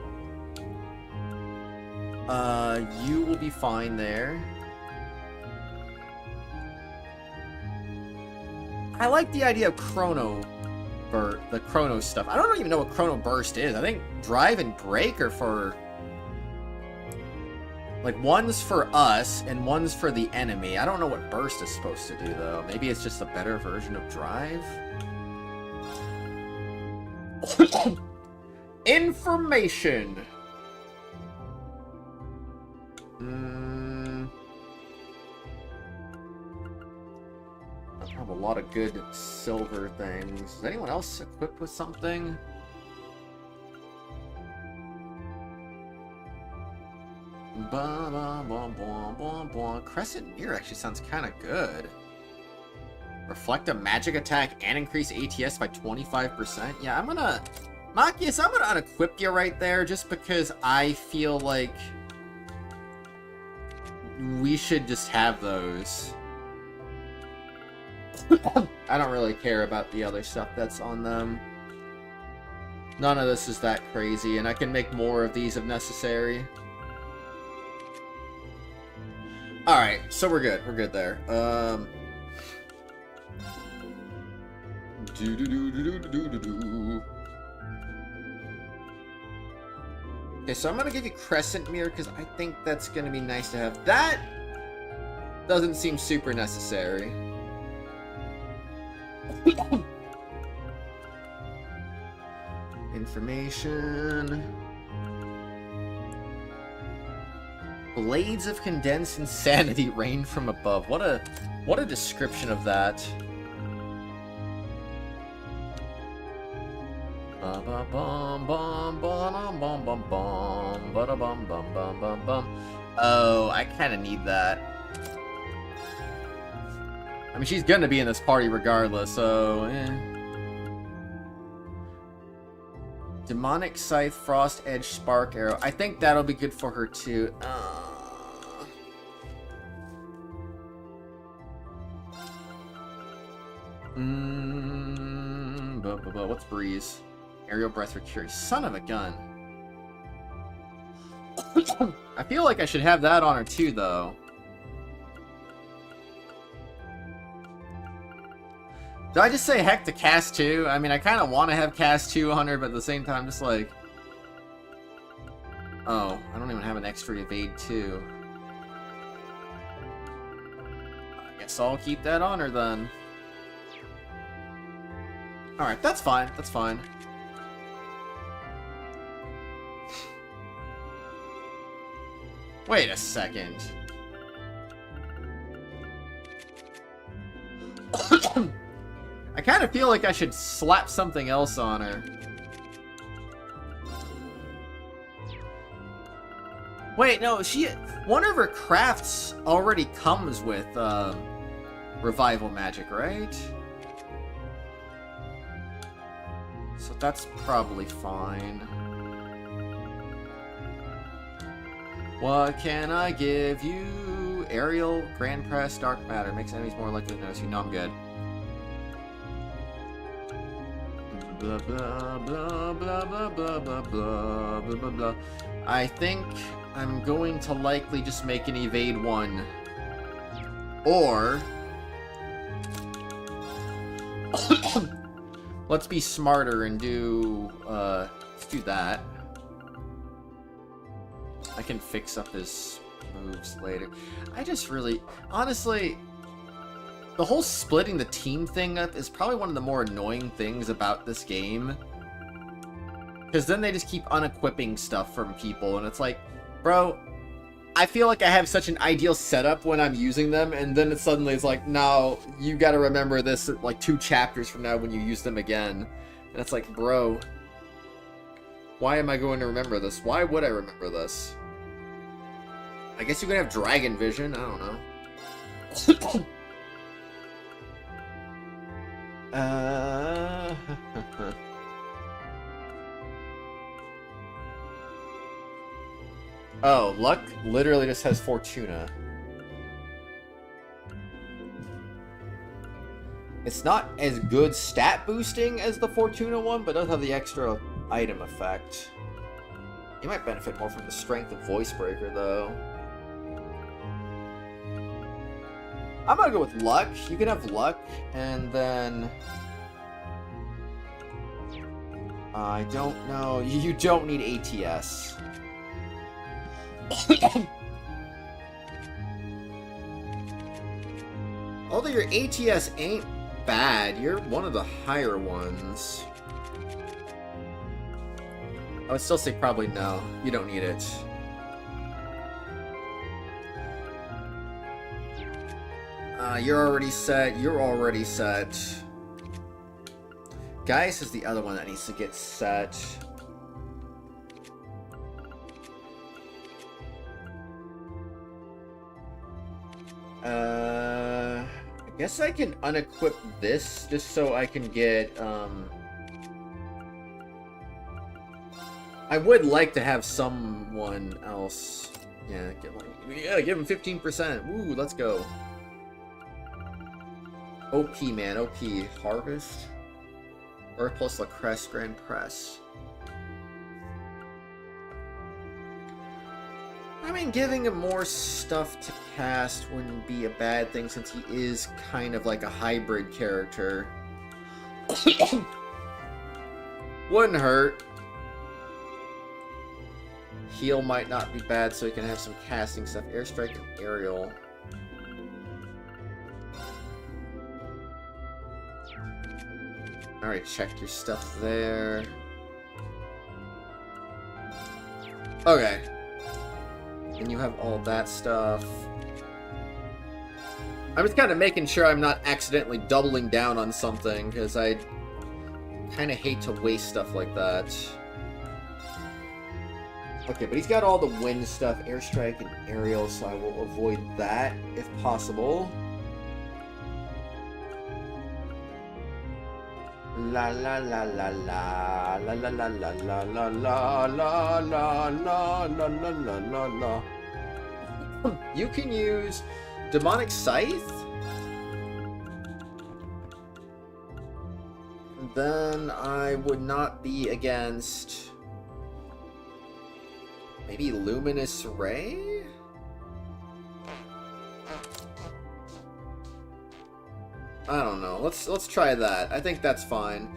A: You will be fine there. I like the idea of the Chrono stuff. I don't even know what Chrono Burst is. I think Drive and Break are for... Like, one's for us, and one's for the enemy. I don't know what Burst is supposed to do, though. Maybe it's just a better version of Drive? Information! I have a lot of good silver things. Is anyone else equipped with something? Crescent Mirror actually sounds kind of good. Reflect a magic attack and increase ATS by 25%. Yeah, I'm gonna... Machias, I'm gonna unequip you right there just because I feel like we should just have those. I don't really care about the other stuff that's on them. None of this is that crazy, and I can make more of these if necessary. Alright, so we're good. We're good there. Okay, so I'm gonna give you Crescent Mirror because I think that's gonna be nice to have. That doesn't seem super necessary. Information. Blades of Condensed Insanity rain from above. What a description of that. Oh, I kind of need that. I mean, she's gonna be in this party regardless, so... Demonic Scythe, Frost Edge, Spark Arrow. I think that'll be good for her too. What's Breeze? Aerial Breath for Cure. Son of a gun. I feel like I should have that on her too, though. Did I just say heck to Cast 2? I mean, I kind of want to have Cast 2 on her, but at the same time, just like... Oh, I don't even have an extra Evade 2. I guess I'll keep that on her then. Alright, that's fine. That's fine. Wait a second. I kind of feel like I should slap something else on her. Wait, no, one of her crafts already comes with, revival magic, right? So that's probably fine. What can I give you? Aerial, Grand Press, Dark Matter. Makes enemies more likely to notice you. No, I'm good. Blah, blah, blah, blah, blah, blah, blah, blah, blah, blah. I think I'm going to likely just make an evade 1. Or... let's be smarter and do... let's do that. I can fix up his moves later. I just really... honestly... the whole splitting the team thing up is probably one of the more annoying things about this game. Because then they just keep unequipping stuff from people, and it's like, bro, I feel like I have such an ideal setup when I'm using them, and then it's like, no, you gotta remember this like 2 chapters from now when you use them again. And it's like, bro, why am I going to remember this? Why would I remember this? I guess you could have Dragon Vision, I don't know. Oh, luck literally just has Fortuna. It's not as good stat boosting as the Fortuna one, but does have the extra item effect. You might benefit more from the strength of Voice Breaker, though. I'm gonna go with luck. You can have luck, and then... I don't know. You don't need ATS. Although your ATS ain't bad, you're one of the higher ones. I would still say probably no. You don't need it. You're already set. You're already set. Gaius is the other one that needs to get set. I guess I can unequip this just so I can get, I would like to have someone else. Yeah, give him 15%. Woo, let's go. OP, man, OP. Harvest. Earth plus Lacrest Grand Press. I mean, giving him more stuff to cast wouldn't be a bad thing since he is kind of like a hybrid character. Wouldn't hurt. Heal might not be bad, so he can have some casting stuff. Airstrike and Aerial. Alright, check your stuff there. Okay. And you have all that stuff. I'm just kind of making sure I'm not accidentally doubling down on something, because I kind of hate to waste stuff like that. Okay, but he's got all the wind stuff, airstrike and aerial, so I will avoid that if possible. La la la la la la la la la la la la la la la la la la. You can use Demonic Scythe. Then I would not be against maybe Luminous Ray? I don't know. Let's try that. I think that's fine.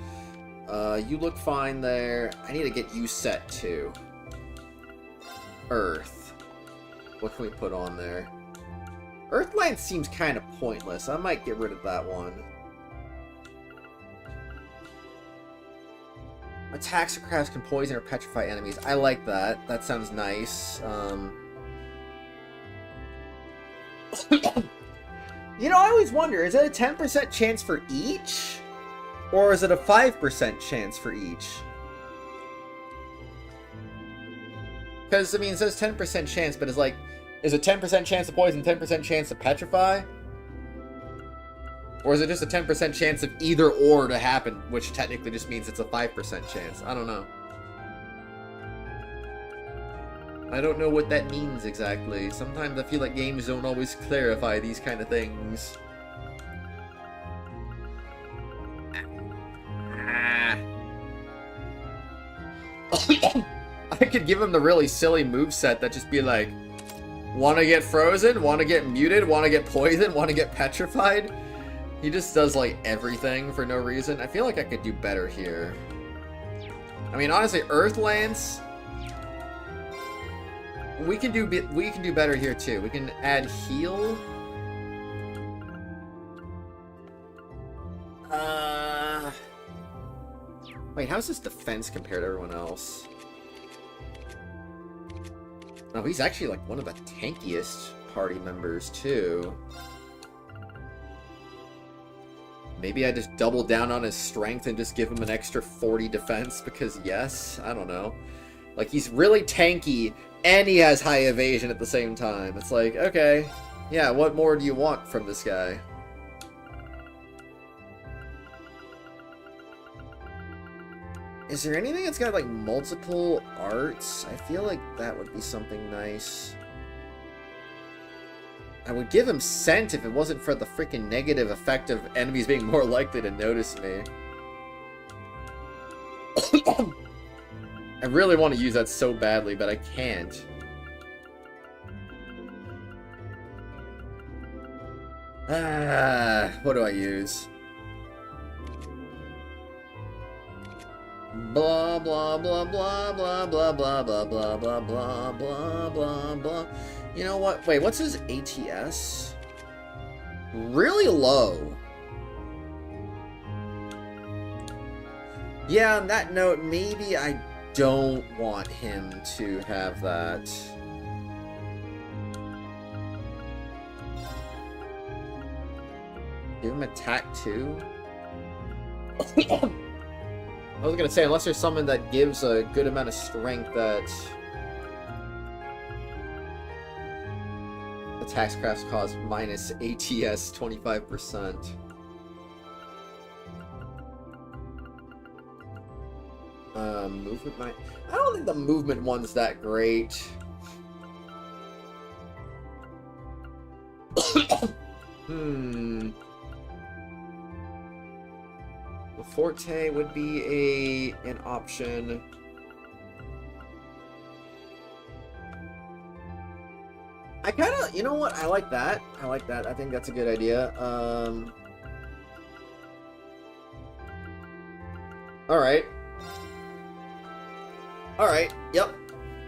A: You look fine there. I need to get you set too. Earth. What can we put on there? Earthland seems kind of pointless. I might get rid of that one. Attacks or crafts can poison or petrify enemies. I like that. That sounds nice. You know, I always wonder, is it a 10% chance for each? Or is it a 5% chance for each? Because, I mean, it says 10% chance, but it's like, is it 10% chance to poison, 10% chance to petrify? Or is it just a 10% chance of either or to happen, which technically just means it's a 5% chance? I don't know. I don't know what that means exactly. Sometimes I feel like games don't always clarify these kind of things. I could give him the really silly moveset that just be like, wanna get frozen, wanna get muted, wanna get poisoned, wanna get petrified. He just does like everything for no reason. I feel like I could do better here. I mean, honestly, Earth Lance, we can do better here too. We can add heal. Wait, how's his defense compared to everyone else? Oh, he's actually like one of the tankiest party members too. Maybe I just double down on his strength and just give him an extra 40 defense because yes, I don't know. Like, he's really tanky and he has high evasion at the same time. It's like, okay, yeah, what more do you want from this guy? Is there anything that's got like multiple arts? I feel like that would be something nice. I would give him Scent if it wasn't for the freaking negative effect of enemies being more likely to notice me. I really want to use that so badly, but I can't. What do I use? Blah blah blah blah blah blah blah blah blah blah blah blah blah blah. You know what? Wait, what's his ATS? Really low. Yeah, on that note, maybe I don't want him to have that. Give him attack 2. I was gonna say, unless there's someone that gives a good amount of strength that attacks crafts cause minus ATS 25%. Movement might. I don't think the movement one's that great. The Forte would be an option. I kind of, you know what? I like that. I like that. I think that's a good idea. All right. All right. Yep.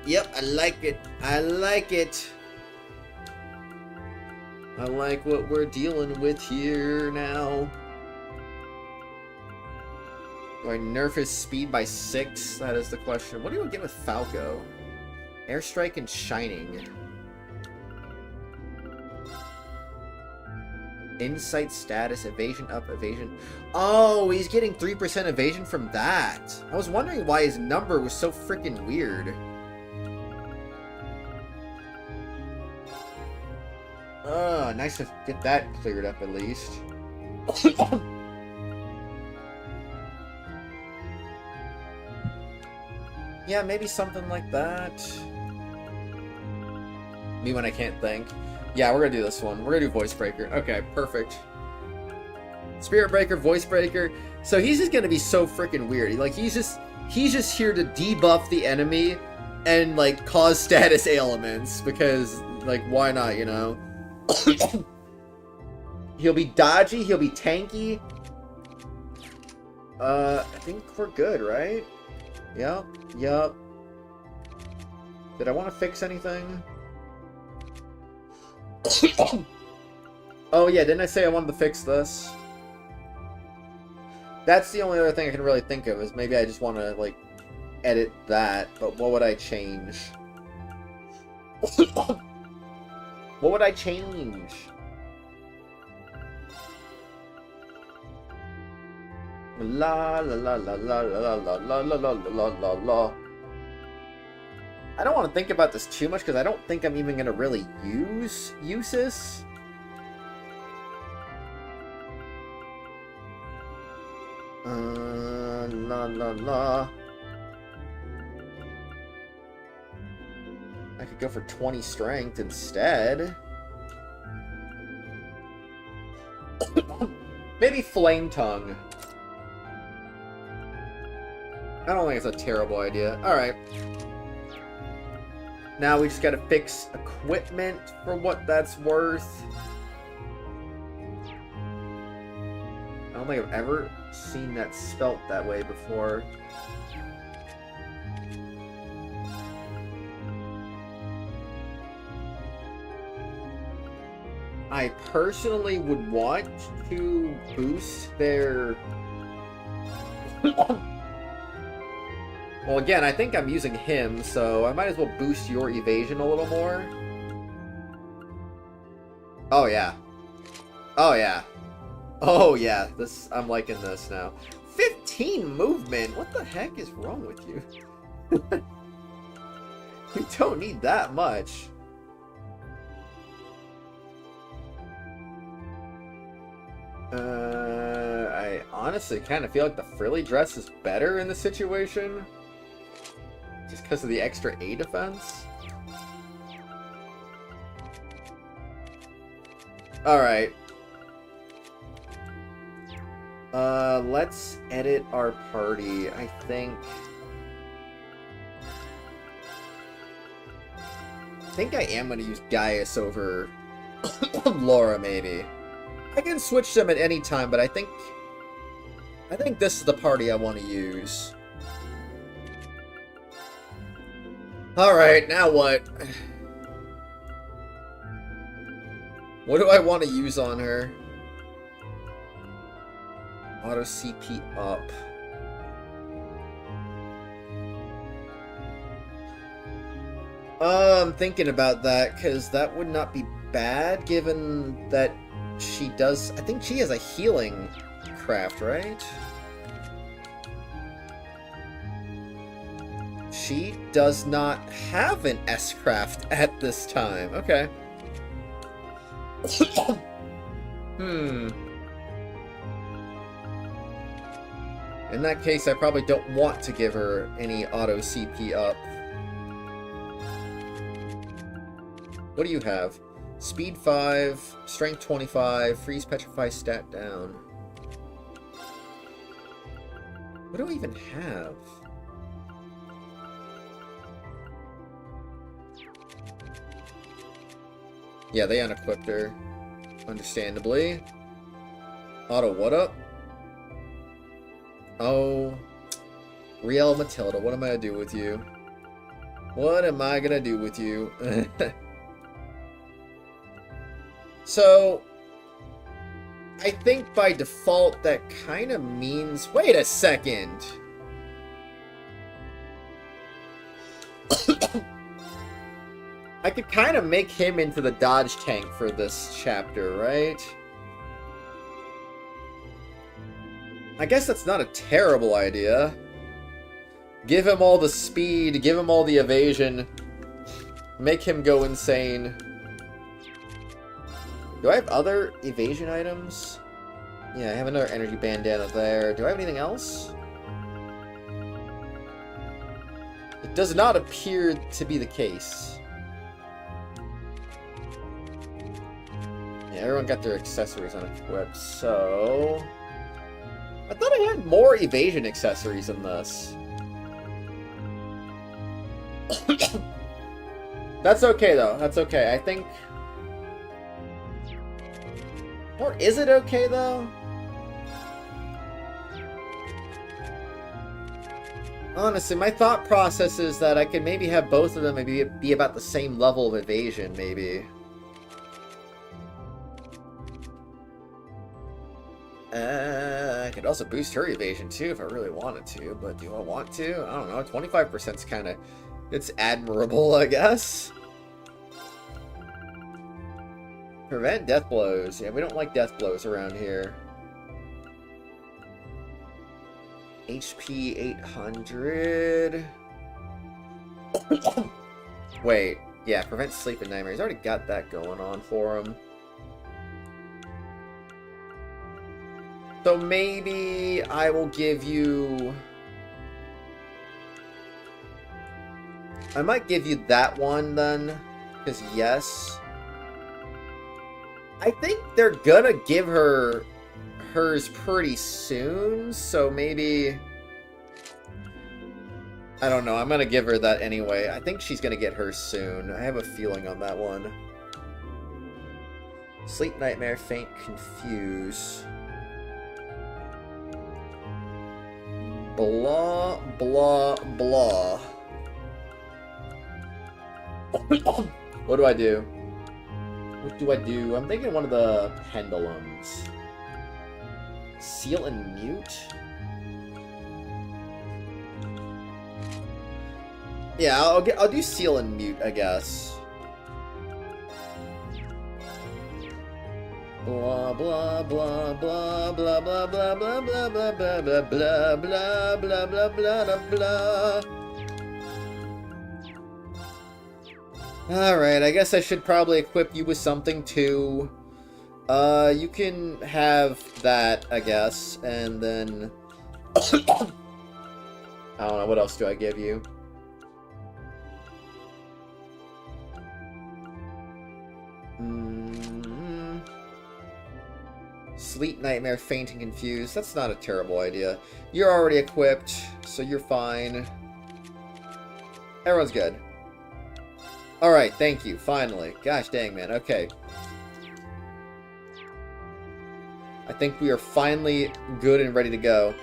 A: Yep. I like it. I like it. I like what we're dealing with here now. Do I nerf his speed by 6? That is the question. What do you get with Falco? Airstrike and Shining. Insight status, evasion up, evasion. Oh, he's getting 3% evasion from that. I was wondering why his number was so freaking weird. Nice to get that cleared up at least. Yeah, maybe something like that. Me when I can't think. Yeah, we're gonna do this one. We're gonna do Voice Breaker. Okay, perfect. Spirit Breaker, Voice Breaker. So he's just gonna be so freaking weird. Like, he's just here to debuff the enemy and like cause status ailments because, like, why not, you know? He'll be dodgy, he'll be tanky. I think we're good, right? Yep, yep. Did I want to fix anything? Oh yeah, didn't I say I wanted to fix this? That's the only other thing I can really think of, is maybe I just want to, like, edit that, but what would I change? What would I change? La la la la la la la la la la la la la. I don't want to think about this too much because I don't think I'm even gonna really use this. La la la. I could go for 20 strength instead. Maybe Flame Tongue. I don't think it's a terrible idea. Alright. Now we just gotta fix equipment for what that's worth. I don't think I've ever seen that spelt that way before. I personally would want to boost their... Well, again, I think I'm using him, so I might as well boost your evasion a little more. Oh, yeah. Oh, yeah. Oh, yeah. I'm liking this now. 15 movement? What the heck is wrong with you? You don't need that much. I honestly kind of feel like the frilly dress is better in the situation. Just because of the extra A defense. Alright. Let's edit our party. I think I am going to use Gaius over Laura, maybe. I can switch them at any time, but I think this is the party I want to use. Alright, now what? What do I want to use on her? Auto CP up. I'm thinking about that, because that would not be bad, given that she does... I think she has a healing craft, right? She does not have an S-craft at this time. Okay. In that case, I probably don't want to give her any auto CP up. What do you have? Speed 5, Strength 25, Freeze Petrify stat down. What do I even have? Yeah, they unequipped her. Understandably. Auto what up? Oh. Riel Matilda, what am I gonna do with you? What am I gonna do with you? So, I think by default that kind of means... Wait a second! I could kind of make him into the dodge tank for this chapter, right? I guess that's not a terrible idea. Give him all the speed, give him all the evasion. Make him go insane. Do I have other evasion items? Yeah, I have another energy bandana there. Do I have anything else? It does not appear to be the case. Yeah, everyone got their accessories unequipped, so... I thought I had more evasion accessories in this. That's okay, though. That's okay. I think... Or is it okay, though? Honestly, my thought process is that I could maybe have both of them maybe be about the same level of evasion, maybe. I could also boost her evasion, too, if I really wanted to. But do I want to? I don't know. 25%'s kind of... It's admirable, I guess. Prevent death blows. Yeah, we don't like death blows around here. HP 800. Wait, yeah, prevent sleep and nightmares. He's already got that going on for him. So maybe I will give you... I might give you that one then, because yes. I think they're gonna give her hers pretty soon, so maybe... I don't know, I'm gonna give her that anyway. I think she's gonna get hers soon. I have a feeling on that one. Sleep, nightmare, faint, confuse. Blah, blah, blah. What do I do? What do I do? I'm thinking one of the pendulums. Seal and mute? Yeah, I'll do seal and mute, I guess. Blah blah blah blah blah blah blah blah blah blah blah blah blah blah blah blah blah blah. Alright, I guess I should probably equip you with something too. You can have that, I guess, and then... I don't know, what else do I give you? Sleep, nightmare, fainting, confused. That's not a terrible idea. You're already equipped, so you're fine. Everyone's good. Alright, thank you, finally. Gosh dang, man, okay. I think we are finally good and ready to go.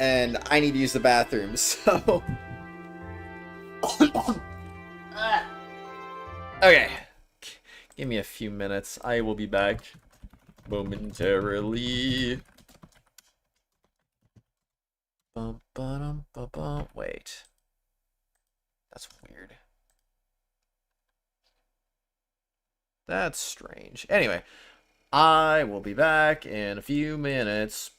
A: And I need to use the bathroom, so... Okay. Give me a few minutes. I will be back momentarily. Wait. That's weird. That's strange. Anyway, I will be back in a few minutes.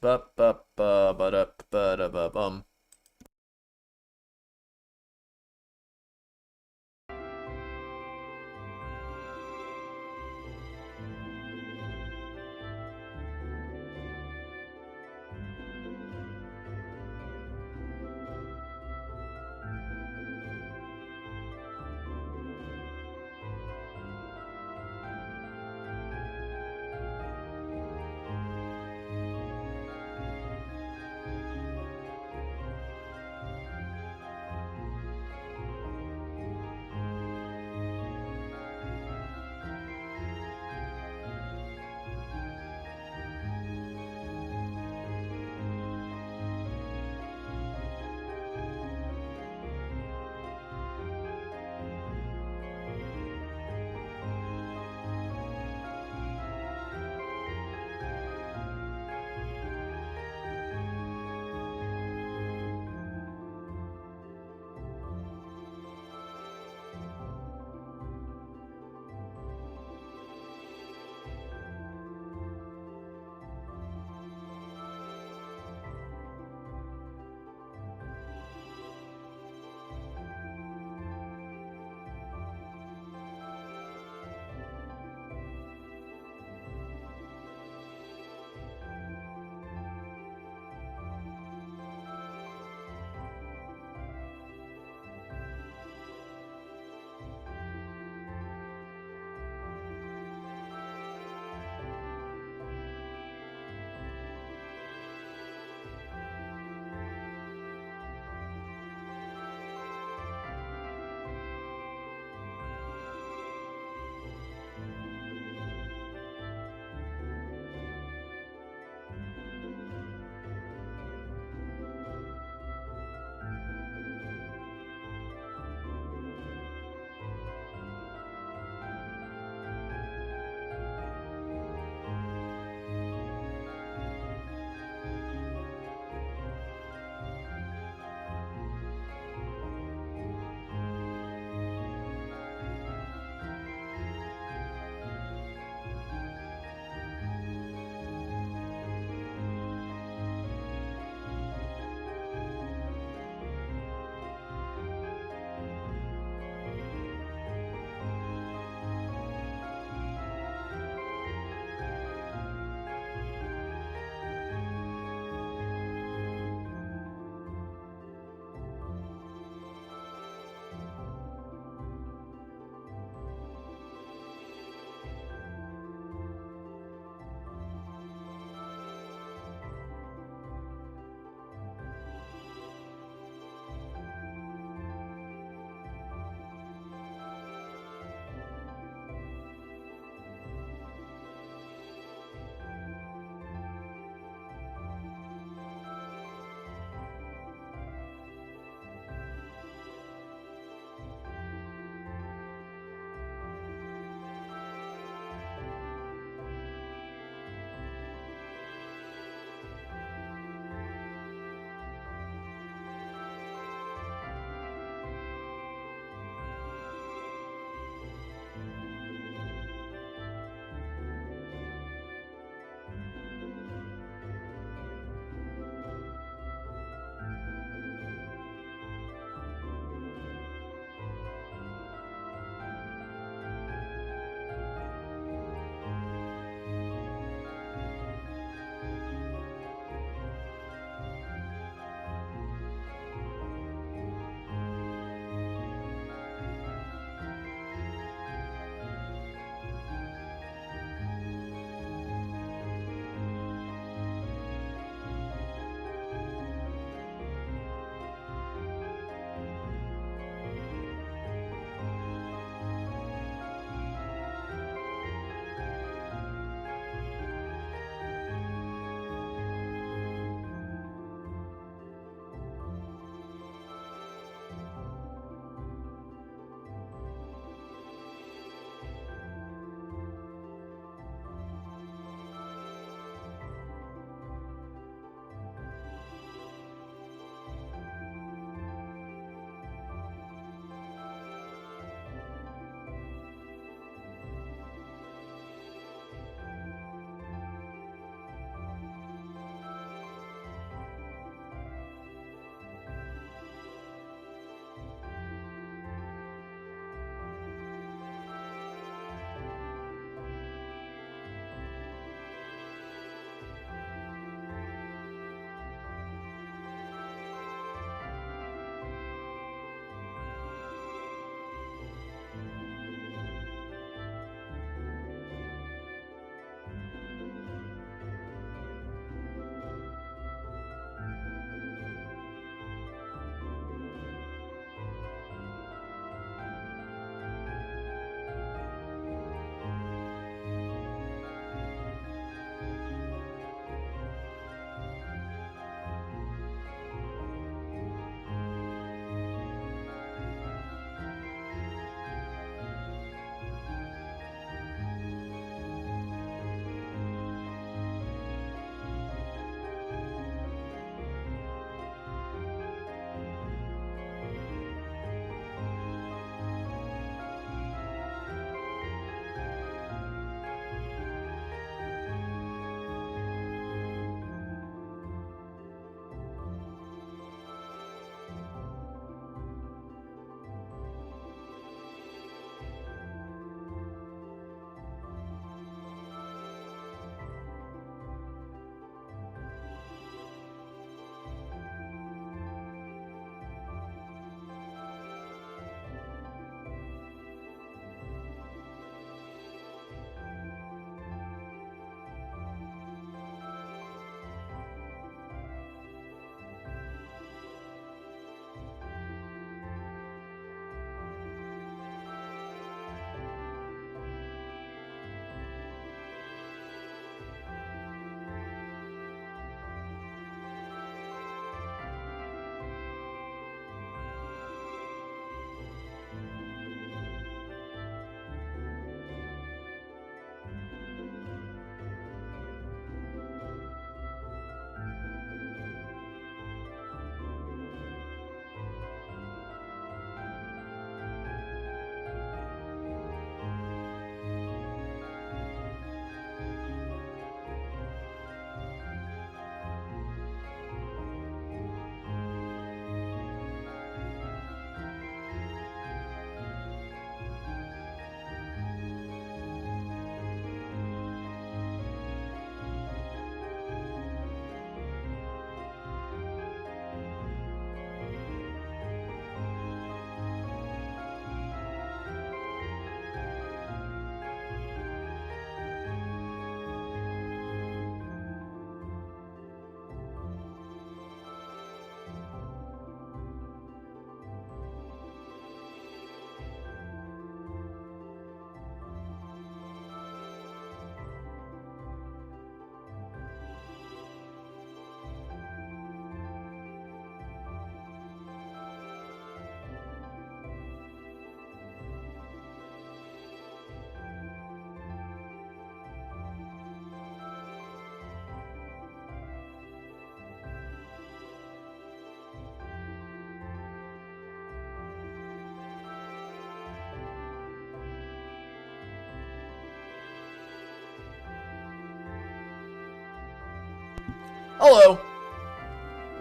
A: Hello!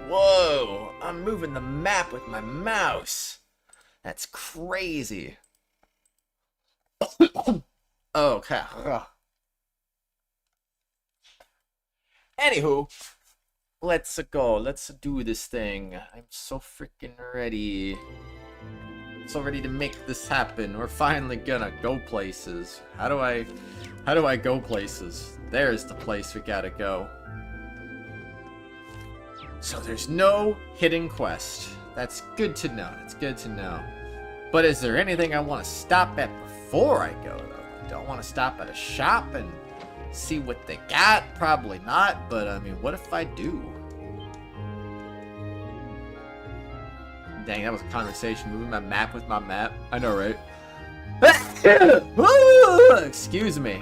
A: Whoa! I'm moving the map with my mouse. That's crazy. Okay. Anywho, let's go. Let's do this thing. I'm so freaking ready. So ready to make this happen. We're finally gonna go places. How do I go places? There's the place we gotta go. So there's no hidden quest. That's good to know. That's good to know. But is there anything I want to stop at before I go, though? I don't want to stop at a shop and see what they got. Probably not, but I mean, what if I do? Dang, that was a conversation. Moving my map with my map. I know, right? Excuse me.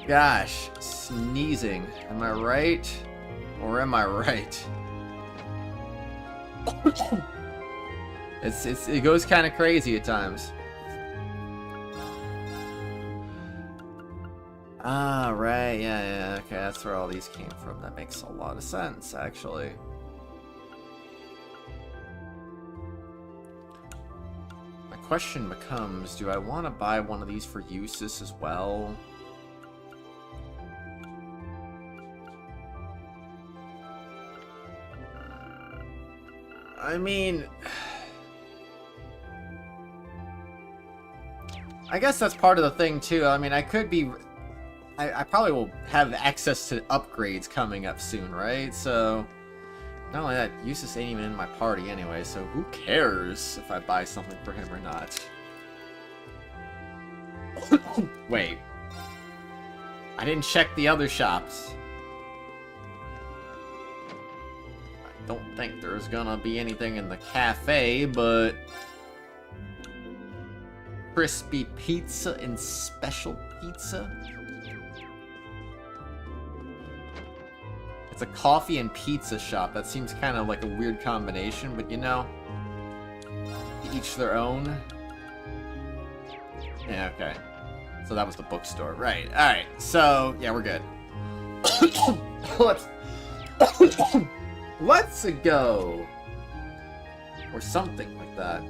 A: Gosh, sneezing. Am I right? Or am I right? It goes kind of crazy at times. Ah, right, yeah, okay, that's where all these came from. That makes a lot of sense, actually. My question becomes, do I want to buy one of these for uses as well? I mean, I guess that's part of the thing too. I mean, I could be, I probably will have access to upgrades coming up soon, right? So, not only that, Eustace ain't even in my party anyway, so who cares if I buy something for him or not? Wait. I didn't check the other shops. I don't think there's gonna be anything in the cafe, but... Crispy pizza and special pizza? It's a coffee and pizza shop. That seems kind of like a weird combination, but you know, each their own. Yeah, okay. So that was the bookstore. Right, alright. So, yeah, we're good. Let's go! Or something like that.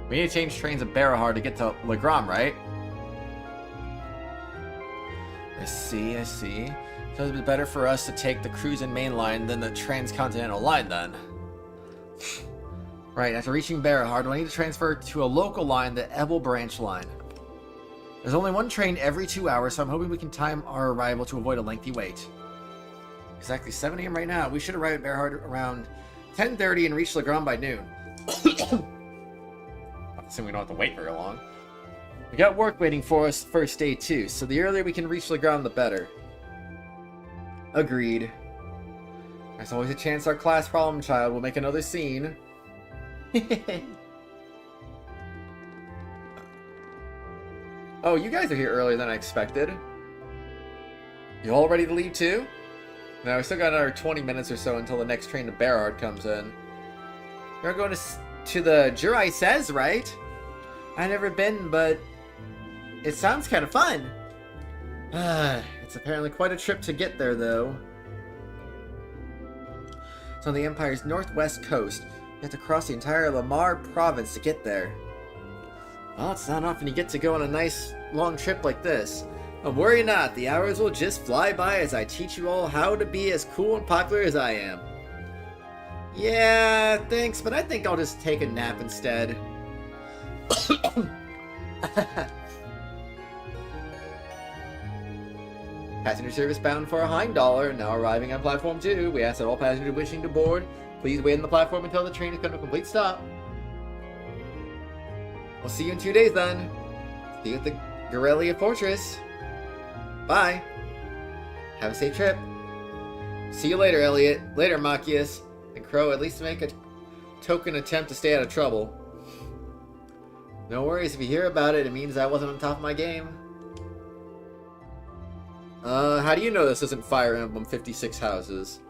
A: We need to change trains at Barahar to get to Legram, right? I see, I see. So it'd be better for us to take the cruise and main line than the transcontinental line, then. Right, after reaching Barahar, do I need to transfer to a local line, the Ebel branch line? There's only one train every 2 hours, so I'm hoping we can time our arrival to avoid a lengthy wait. Exactly 7 AM right now. We should arrive at Barahar around 10:30 and reach Legram by noon. So we don't have to wait very long. We got work waiting for us first day too, so the earlier we can reach Legram, the better. Agreed. There's always a chance our class problem child will make another scene. Oh, you guys are here earlier than I expected. You all ready to leave too? Now we still got another 20 minutes or so until the next train to Barard comes in. You're going to the Jurai Says, right? I've never been, but it sounds kind of fun. It's apparently quite a trip to get there, though. It's on the Empire's northwest coast. You have to cross the entire Lamar province to get there. Well, it's not often you get to go on a nice, long trip like this. But worry not, the hours will just fly by as I teach you all how to be as cool and popular as I am. Yeah, thanks, but I think I'll just take a nap instead. Passenger service bound for $100, now arriving on platform 2. We ask that all passengers wishing to board, please wait on the platform until the train has come to a complete stop. We'll see you in 2 days then. See you at the Gorelia Fortress. Bye. Have a safe trip. See you later, Elliot. Later, Machias. And Crow, at least make a token attempt to stay out of trouble. No worries, if you hear about it, it means I wasn't on top of my game. How do you know this isn't Fire Emblem 56 Houses?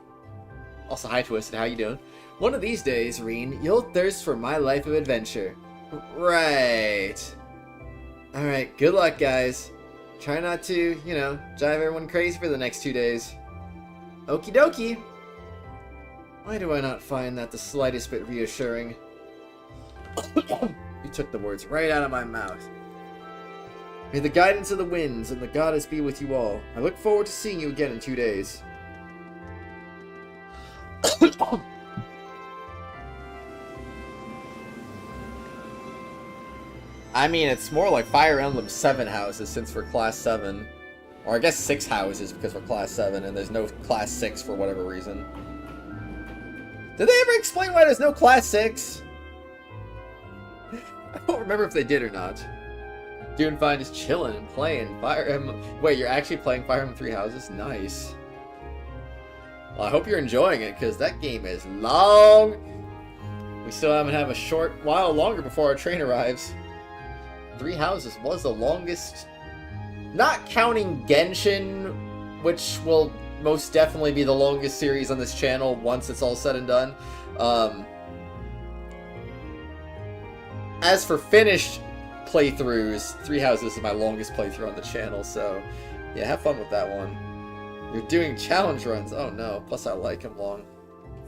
A: Also, hi Twisted, how you doing? One of these days, Reen, you'll thirst for my life of adventure. Right. Alright, good luck, guys. Try not to, you know, drive everyone crazy for the next 2 days. Okie dokie. Why do I not find that the slightest bit reassuring? You took the words right out of my mouth. May the guidance of the winds and the goddess be with you all. I look forward to seeing you again in 2 days. I mean, it's more like Fire Emblem 7 houses since we're Class 7. Or I guess 6 houses because we're Class 7 and there's no Class 6 for whatever reason. Did they ever explain why there's no Class 6? I don't remember if they did or not. Doing fine, just chilling and playing Fire Emblem. Wait, you're actually playing Fire Emblem 3 Houses? Nice. Well, I hope you're enjoying it, because that game is long. We still haven't had a short while longer before our train arrives. 3 Houses was the longest, not counting Genshin, which will most definitely be the longest series on this channel once it's all said and done. As for finished playthroughs, 3 Houses is my longest playthrough on the channel, so yeah, have fun with that one. You're doing challenge runs. Oh no, plus I like him long.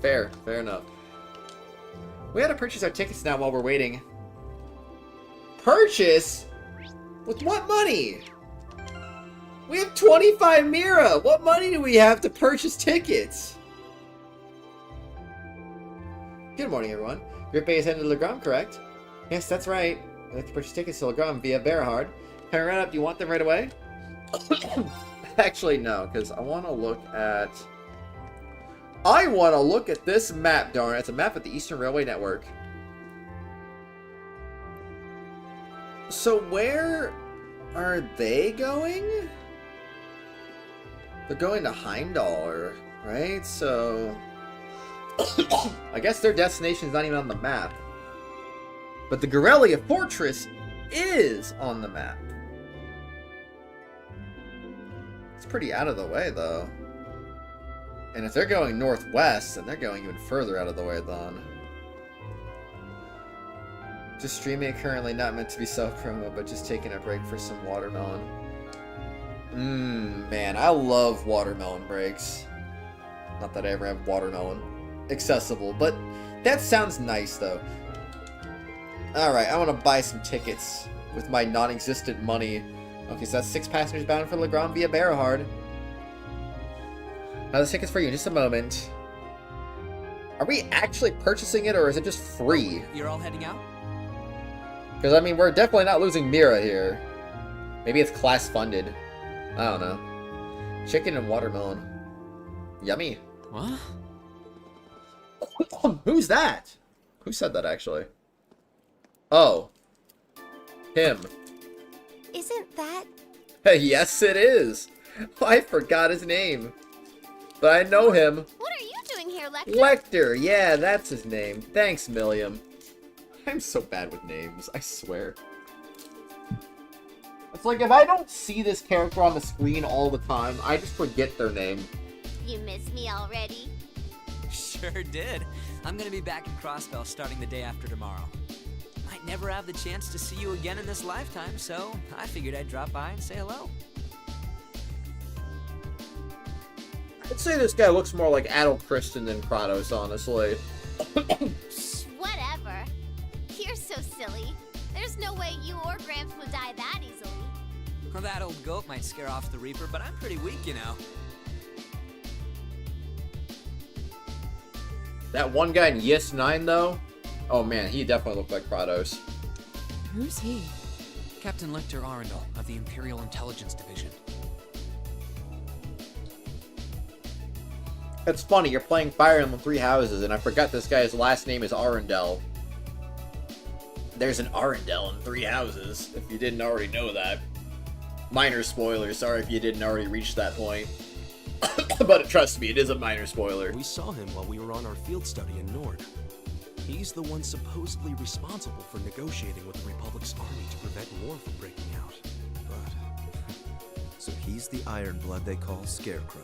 A: Fair enough. We gotta purchase our tickets now while we're waiting. Purchase? With what money? We have 25 Mira! What money do we have to purchase tickets? Good morning, everyone. You're paying attention to Legram, correct? Yes, that's right. I'd like to purchase tickets to Legram via Berahard. Can I run up? Do you want them right away? Actually, no, because I want to look at... this map, darn it. It's a map of the Eastern Railway Network. So where are they going? They're going to Heimdall, right? So... I guess their destination's not even on the map. But the Gorelia Fortress is on the map. It's pretty out of the way, though. And if they're going northwest, then they're going even further out of the way, then. Just streaming it currently, not meant to be self-promo, but just taking a break for some watermelon. Man, I love watermelon breaks. Not that I ever have watermelon accessible, but that sounds nice, though. Alright, I want to buy some tickets with my non-existent money. Okay, so that's 6 passengers bound for Legram via Berahard. Now the ticket's for you in just a moment. Are we actually purchasing it, or is it just free?
B: You're all heading out?
A: Because, I mean, we're definitely not losing Mira here. Maybe it's class funded. I don't know. Chicken and watermelon. Yummy.
B: What?
A: Who's that? Who said that, actually? Oh. Him.
C: Isn't that...
A: Yes, it is. I forgot his name. But I know him.
C: What are you doing here, Lecter?
A: Lecter, yeah, that's his name. Thanks, Milliam. I'm so bad with names, I swear. It's like, if I don't see this character on the screen all the time, I just forget their name.
C: You miss me already?
B: Sure did. I'm gonna be back in Crossbell starting the day after tomorrow. Might never have the chance to see you again in this lifetime, so I figured I'd drop by and say hello.
A: I'd say this guy looks more like adult Kristen than Kratos, honestly.
C: Whatever. You're so silly. There's no way you or Gramps would die that easily.
B: Well, that old goat might scare off the Reaper, but I'm pretty weak, you know.
A: That one guy in Yes 9, though? Oh man, he definitely looked like Kratos.
K: Who's he?
B: Captain Lecter Arundel of the Imperial Intelligence Division.
A: It's funny, you're playing Fire Emblem 3 Houses, and I forgot this guy's last name is Arundel. There's an Arundel in 3 Houses, if you didn't already know that. Minor spoiler, sorry if you didn't already reach that point. But trust me, it is a minor spoiler.
L: We saw him while we were on our field study in Nord. He's the one supposedly responsible for negotiating with the Republic's army to prevent war from breaking out. But...
M: So he's the Ironblood they call Scarecrow.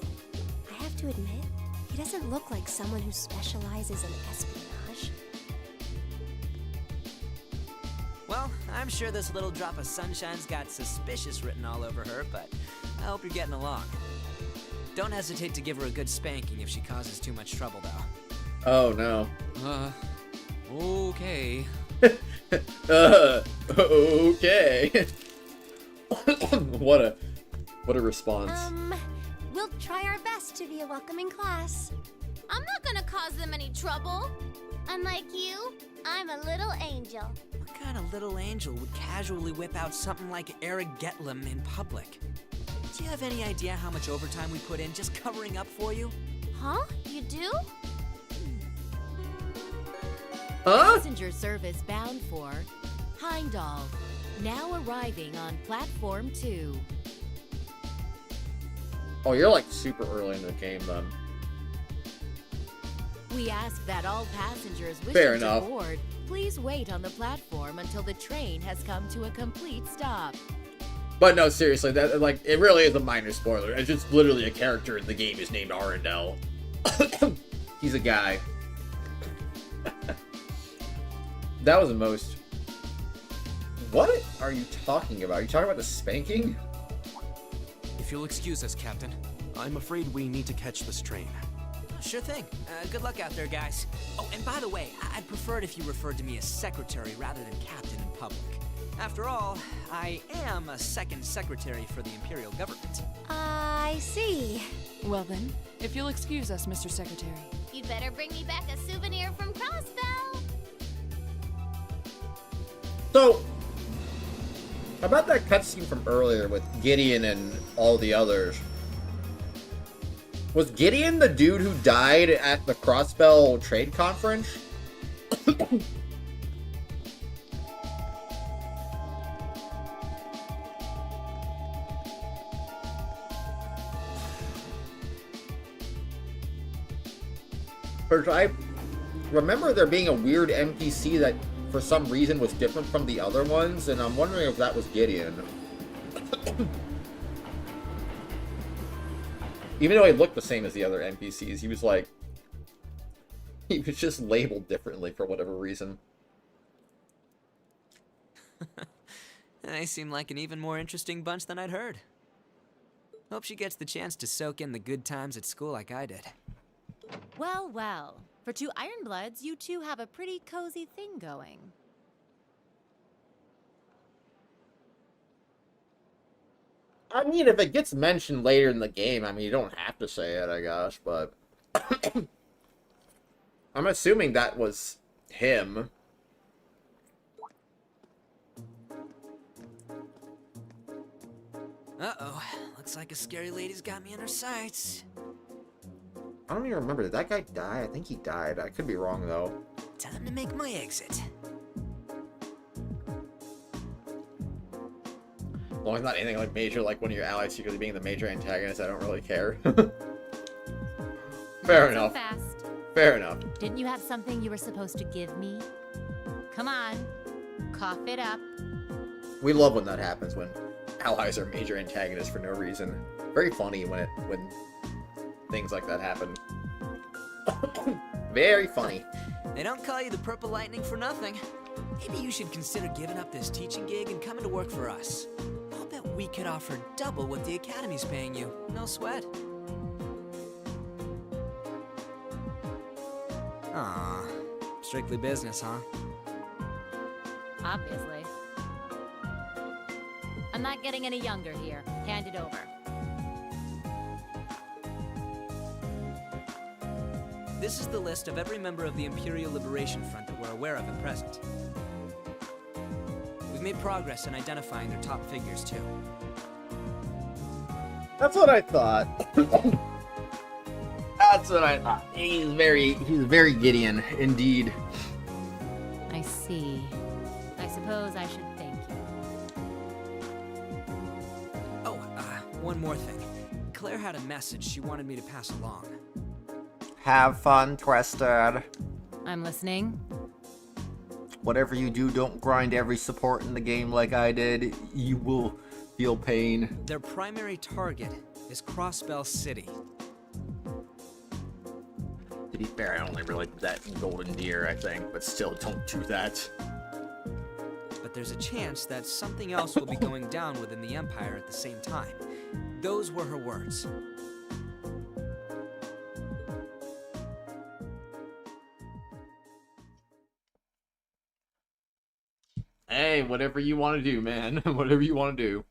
C: I have to admit, he doesn't look like someone who specializes in espionage.
N: I'm sure this little drop of sunshine's got suspicious written all over her, but I hope you're getting along. Don't hesitate to give her a good spanking if she causes too much trouble, though.
A: Oh, no.
B: Okay.
A: Okay. What a response.
C: We'll try our best to be a welcoming class.
O: I'm not gonna cause them any trouble. Unlike you, I'm a little angel.
N: What kind of little angel would casually whip out something like Eric Getlem in public? Do you have any idea how much overtime we put in just covering up for you?
O: Huh? You do?
H: Passenger service bound for Heimdall, now arriving on platform 2.
A: Oh, you're like super early in the game then.
H: We ask that all passengers
A: Fair
H: wishing to
A: enough.
H: board please wait on the platform until the train has come to a complete stop.
A: But no, seriously, that like it really is a minor spoiler. It's just literally a character in the game is named Arendelle. He's a guy. That was the most. What are you talking about? Are you talking about the spanking?
B: If you'll excuse us, Captain.
L: I'm afraid we need to catch this train.
N: Sure thing. Good luck out there, guys. Oh, and by the way, I'd prefer it if you referred to me as secretary rather than captain in public. After all, I am a second secretary for the Imperial government.
C: I see.
K: Well then, if you'll excuse us, Mr. Secretary.
O: You'd better bring me back a souvenir from Crossbell.
A: So, about that cutscene from earlier with Gideon and all the others. Was Gideon the dude who died at the Crossbell trade conference? Because I remember there being a weird NPC that for some reason was different from the other ones, and I'm wondering if that was Gideon. Even though he looked the same as the other NPCs, he was like... He was just labeled differently for whatever reason.
N: They seem like an even more interesting bunch than I'd heard. Hope she gets the chance to soak in the good times at school like I did.
H: Well, well. For 2 Ironbloods, you two have a pretty cozy thing going.
A: I mean, if it gets mentioned later in the game, I mean, you don't have to say it, I guess, but... I'm assuming that was him.
N: Uh-oh. Looks like a scary lady's got me in her sights.
A: I don't even remember. Did that guy die? I think he died. I could be wrong, though.
N: Time to make my exit.
A: As long as not anything like major, like one of your allies secretly being the major antagonist, I don't really care. Fair
H: Not
A: enough.
H: So fast.
A: Fair enough.
H: Didn't you have something you were supposed to give me? Come on. Cough it up.
A: We love when that happens, when allies are major antagonists for no reason. Very funny when things like that happen. Very funny.
N: They don't call you the Purple Lightning for nothing. Maybe you should consider giving up this teaching gig and coming to work for us. I'll bet we could offer double what the Academy's paying you. No sweat. Aw, strictly business, huh?
H: Obviously. I'm not getting any younger here. Hand it over.
N: This is the list of every member of the Imperial Liberation Front that we're aware of at present. We've made progress in identifying their top figures, too.
A: That's what I thought. That's what I thought. He's very Gideon, indeed.
H: I see. I suppose I should thank you.
N: Oh, one more thing. Claire had a message she wanted me to pass along.
A: Have fun, Twisted.
H: I'm listening.
A: Whatever you do, don't grind every support in the game like I did. You will feel pain.
N: Their primary target is Crossbell City.
A: To be fair, I only really did that Golden Deer, I think, but still, don't do that.
N: but there's a chance that something else will be going down within the Empire at the same time. Those were her words.
A: Hey, whatever you want to do, man. Whatever you want to do.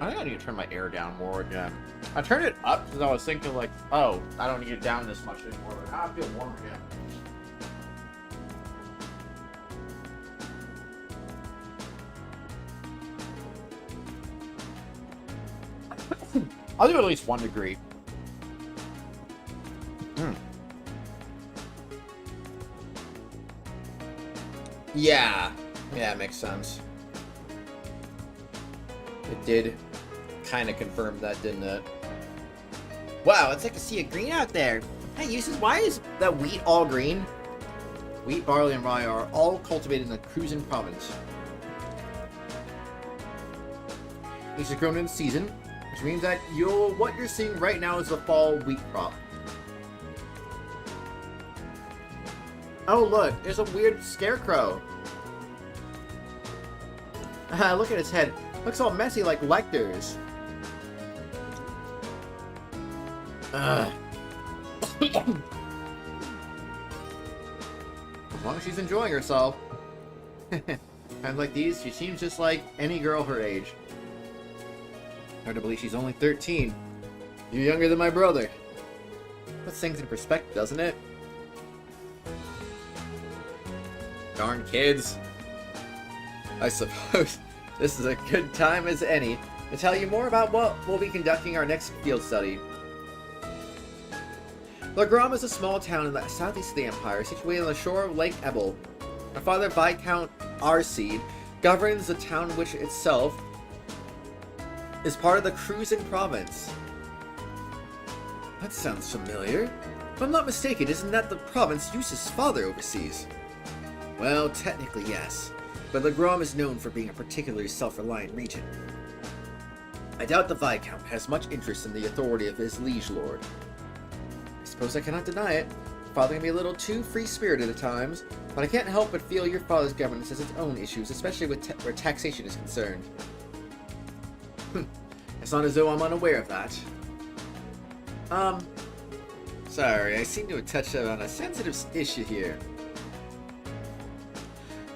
A: I think I need to turn my air down more again. I turned it up because I was thinking like, oh, I don't need it down this much anymore, but now I feel warm again. I'll do at least 1 degree. Yeah, makes sense. It did kind of confirm that, didn't it? Wow, it's like a sea of green out there. Hey, Eustace, why is the wheat all green? Wheat, barley, and rye are all cultivated in the Cruising Province. Each is grown in season, which means that what you're seeing right now is the fall wheat crop. Oh look, there's a weird scarecrow. Look at his head. Looks all messy like Lecter's. As long as she's enjoying herself. Times like these, she seems just like any girl her age. Hard to believe she's only 13. You're younger than my brother. Puts things in perspective, doesn't it? Darn kids. I suppose this is a good time as any to tell you more about what we'll be conducting our next field study. Legram is a small town in the southeast of the Empire, situated on the shore of Lake Ebel. My father, Viscount Xseed, governs the town which itself is part of the Cruising Province. That sounds familiar. If I'm not mistaken, isn't that the province Eustace's father oversees? Well, technically yes, but Legram is known for being a particularly self-reliant region. I doubt the Viscount has much interest in the authority of his liege lord. I suppose I cannot deny it. Father can be a little too free-spirited at times, but I can't help but feel your father's governance has its own issues, especially where taxation is concerned. It's not as though I'm unaware of that. Sorry, I seem to have touched on a sensitive issue here.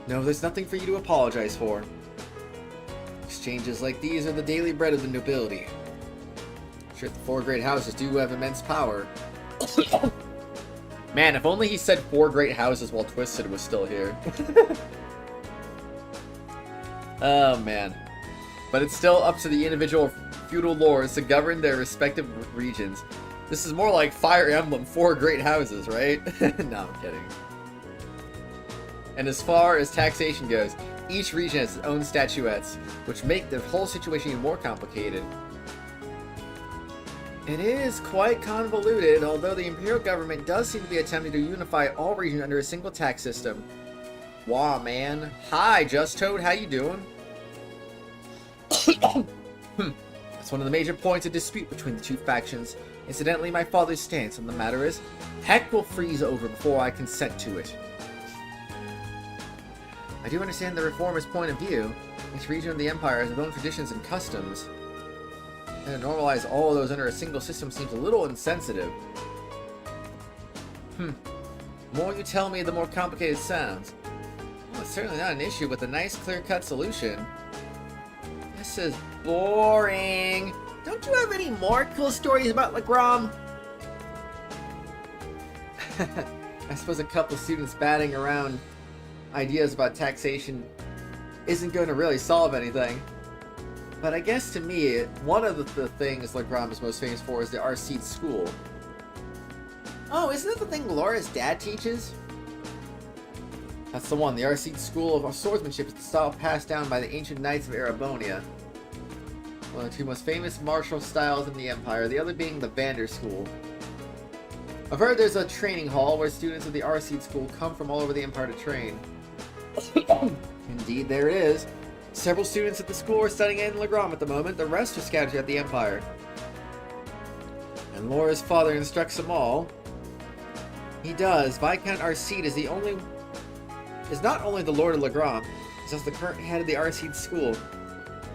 A: No, there's nothing for you to apologize for. Exchanges like these are the daily bread of the nobility. Sure, the 4 great houses do have immense power. Man, if only he said 4 great houses while Twisted was still here. Oh, man. But it's still up to the individual feudal lords to govern their respective regions. This is more like Fire Emblem 4 great houses, right? No, I'm kidding. And as far as taxation goes, each region has its own statuettes, which make the whole situation even more complicated. It is quite convoluted, although the Imperial government does seem to be attempting to unify all regions under a single tax system. Wow, man. Hi, Just Toad, how you doing? That's one of the major points of dispute between the two factions. Incidentally, my father's stance on the matter is, heck will freeze over before I consent to it. I do understand the reformist point of view. Each region of the Empire has its own traditions and customs. And to normalize all of those under a single system seems a little insensitive. The more you tell me, the more complicated it sounds. Well, it's certainly not an issue with a nice clear-cut solution. This is boring. Don't you have any more cool stories about Legram? I suppose a couple students batting around ideas about taxation isn't going to really solve anything. But I guess to me, one of the things Legram is most famous for is the Xseed School. Oh, isn't that the thing Laura's dad teaches? That's the one. The Xseed School of Swordsmanship is the style passed down by the ancient knights of Erebonia. One of the 2 most famous martial styles in the Empire, the other being the Vander School. I've heard there's a training hall where students of the Xseed School come from all over the Empire to train. Indeed, there is. Several students at the school are studying in Legram at the moment, the rest are scattered throughout the Empire. And Laura's father instructs them all. He does. Viscount Xseed is not only the Lord of Legram, he's also the current head of the Xseed school.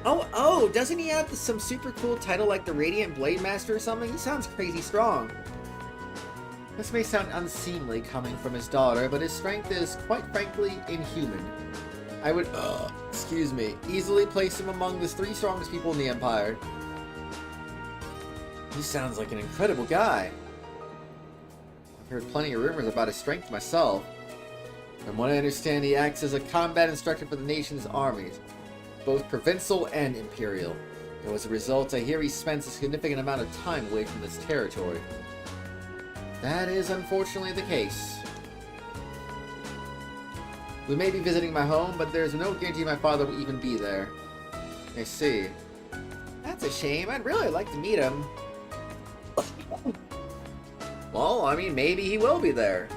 A: Oh, doesn't he have some super cool title like the Radiant Blade Master or something? He sounds crazy strong. This may sound unseemly coming from his daughter, but his strength is, quite frankly, inhuman. I would, easily place him among the 3 strongest people in the Empire. He sounds like an incredible guy. I've heard plenty of rumors about his strength myself. From what I understand, he acts as a combat instructor for the nation's armies, both provincial and imperial. And as a result, I hear he spends a significant amount of time away from this territory. That is unfortunately the case. We may be visiting my home, but there's no guarantee my father will even be there. I see. That's a shame. I'd really like to meet him. Well, I mean, maybe he will be there.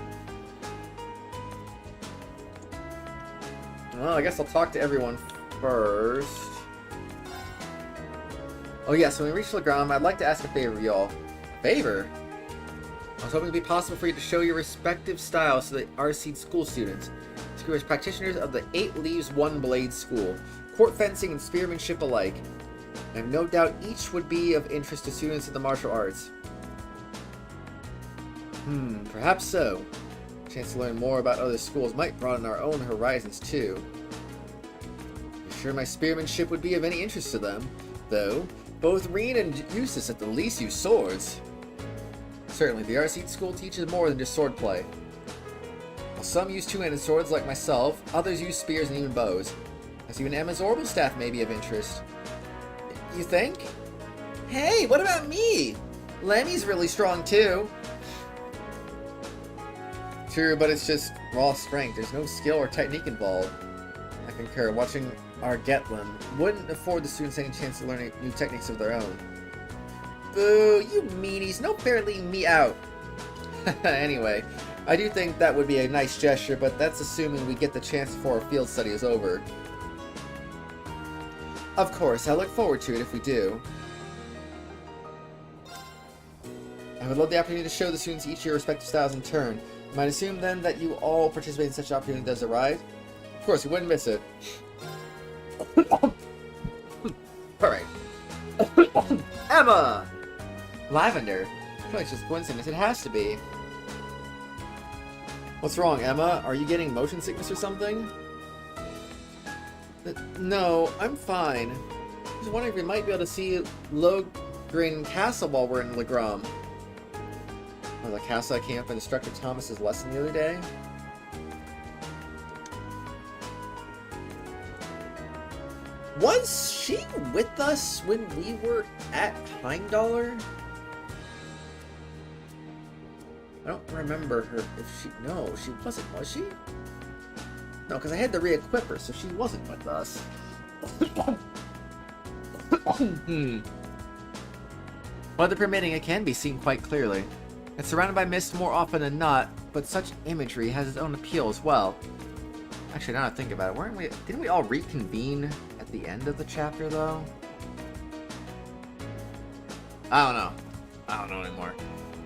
A: Well, I guess I'll talk to everyone first. Oh yes, when we reach Legram, I'd like to ask a favor of y'all. A favor? I was hoping it'd be possible for you to show your respective styles to the Xseed school students. School as practitioners of the 8 Leaves 1 Blade School, court fencing and spearmanship alike. I have no doubt each would be of interest to students of the martial arts. Perhaps so. A chance to learn more about other schools might broaden our own horizons too. I'm sure my spearmanship would be of any interest to them, though. Both Reen and Eustace at the least use swords. Certainly, the Xseed school teaches more than just swordplay. While some use 2-handed swords like myself, others use spears and even bows. As even Emma's orbital staff may be of interest. You think? Hey, what about me? Lemmy's really strong too. True, but it's just raw strength. There's no skill or technique involved. I concur. Watching our Getlin wouldn't afford the students any chance to learn new techniques of their own. Boo, you meanies. No fair leaving me out. Anyway, I do think that would be a nice gesture, but that's assuming we get the chance before our field study is over. Of course, I look forward to it if we do. I would love the opportunity to show the students each your respective styles in turn. I might assume then that you all participate in such an opportunity does arise. Of course, you wouldn't miss it. Alright. Emma! Lavender. I feel like it's just coincidence. It has to be. What's wrong, Emma? Are you getting motion sickness or something? No, I'm fine. I was wondering if we might be able to see Logrin Castle while we're in Legram. Oh, the castle I came up in Instructor Thomas's lesson the other day. Was she with us when we were at Heimdallr? I don't remember her if she... No, she wasn't, was she? No, because I had to re-equip her, so she wasn't with us. Weather permitting, it can be seen quite clearly. It's surrounded by mist more often than not, but such imagery has its own appeal as well. Actually, now that I think about it, didn't we all reconvene at the end of the chapter, though? I don't know anymore.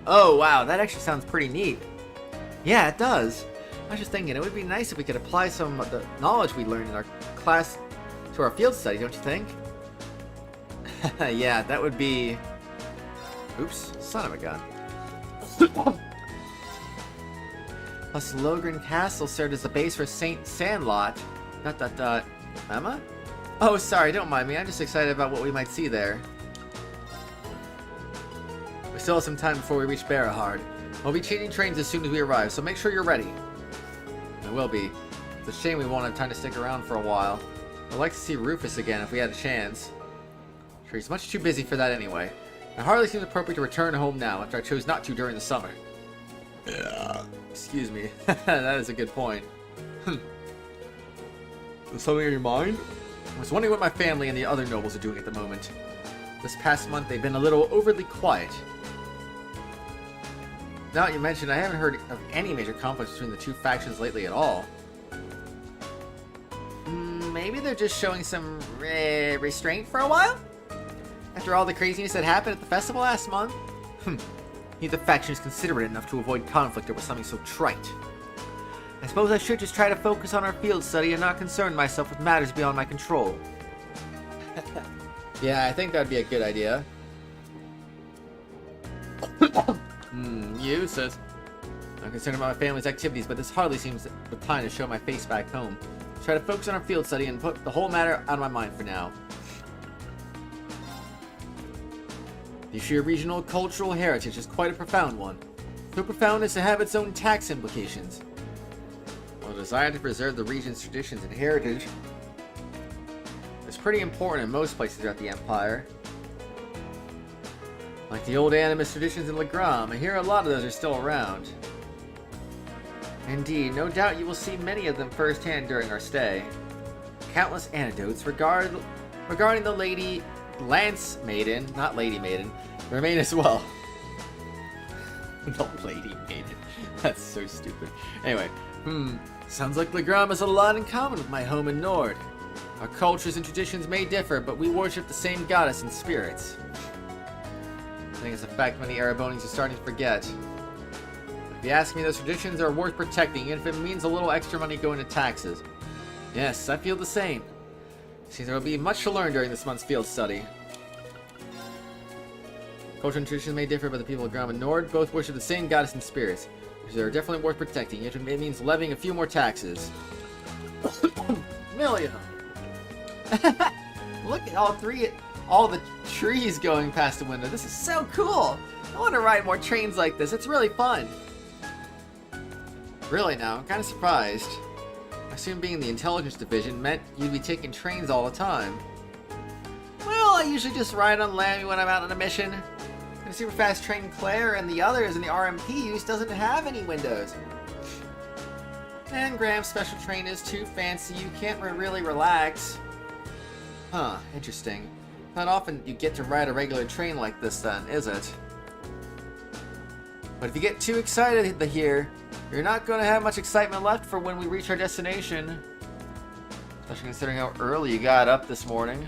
A: Oh, wow, that actually sounds pretty neat. Yeah, it does. I was just thinking, it would be nice if we could apply some of the knowledge we learned in our class to our field study, don't you think? Yeah, that would be... Oops, son of a gun. Plus, Logrin Castle served as the base for St. Sandlot. ... Emma? Oh, sorry, don't mind me. I'm just excited about what we might see there. We still have some time before we reach Barahard. We'll be changing trains as soon as we arrive, so make sure you're ready. I will be. It's a shame we won't have time to stick around for a while. I'd like to see Rufus again if we had a chance. Sure, he's much too busy for that anyway. It hardly seems appropriate to return home now, after I chose not to during the summer. Excuse me. That is a good point. Is something on your mind? I was wondering what my family and the other nobles are doing at the moment. This past month, they've been a little overly quiet. Now that you mention, I haven't heard of any major conflicts between the two factions lately at all. Maybe they're just showing some restraint for a while? After all the craziness that happened at the festival last month? Neither faction is considerate enough to avoid conflict over something so trite. I suppose I should just try to focus on our field study and not concern myself with matters beyond my control. Yeah, I think that'd be a good idea. You, sis. I'm concerned about my family's activities, but this hardly seems the time to show my face back home. Try to focus on our field study and put the whole matter out of my mind for now. The issue of regional cultural heritage is quite a profound one. So profound as to have its own tax implications. While the desire to preserve the region's traditions and heritage is pretty important in most places throughout the Empire. Like the old animist traditions in Legram, I hear a lot of those are still around. Indeed, no doubt you will see many of them firsthand during our stay. Countless anecdotes regarding the Lady Lance Maiden, not Lady Maiden, remain as well. The Lady Maiden. That's so stupid. Anyway, sounds like Legram has a lot in common with my home in Nord. Our cultures and traditions may differ, but we worship the same goddess and spirits. I think it's a fact many Arabonians are starting to forget. If you ask me, those traditions are worth protecting, even if it means a little extra money going to taxes. Yes, I feel the same. Seems there will be much to learn during this month's field study. Culture and tradition may differ, but the people of Gram and Nord both worship the same goddess and spirits, which are definitely worth protecting, even if it means levying a few more taxes. Amelia! Look at all the trees going past the window. This is so cool! I want to ride more trains like this. It's really fun. Really now, I'm kind of surprised. I assume being in the intelligence division meant you'd be taking trains all the time. Well, I usually just ride on Lammy when I'm out on a mission. The super fast train Claire and the others in the RMP use doesn't have any windows. And Graham's special train is too fancy, you can't really relax. Huh, interesting. Not often you get to ride a regular train like this then, is it? But if you get too excited here, you're not going to have much excitement left for when we reach our destination. Especially considering how early you got up this morning.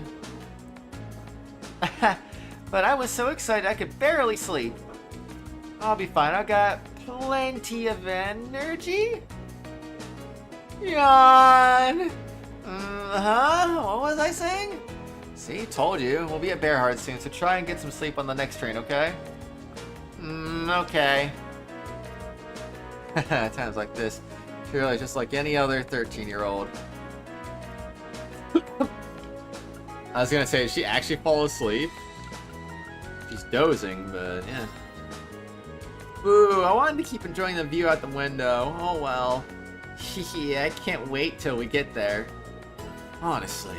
A: But I was so excited I could barely sleep. I'll be fine, I got plenty of energy. Yawn! What was I saying? See, told you. We'll be at Bearheart soon, so try and get some sleep on the next train, okay? Okay. Times like this, Shirley's just like any other 13-year-old. I was gonna say, did she actually fall asleep? She's dozing, but yeah. Ooh, I wanted to keep enjoying the view out the window. Oh well. I can't wait till we get there. Honestly.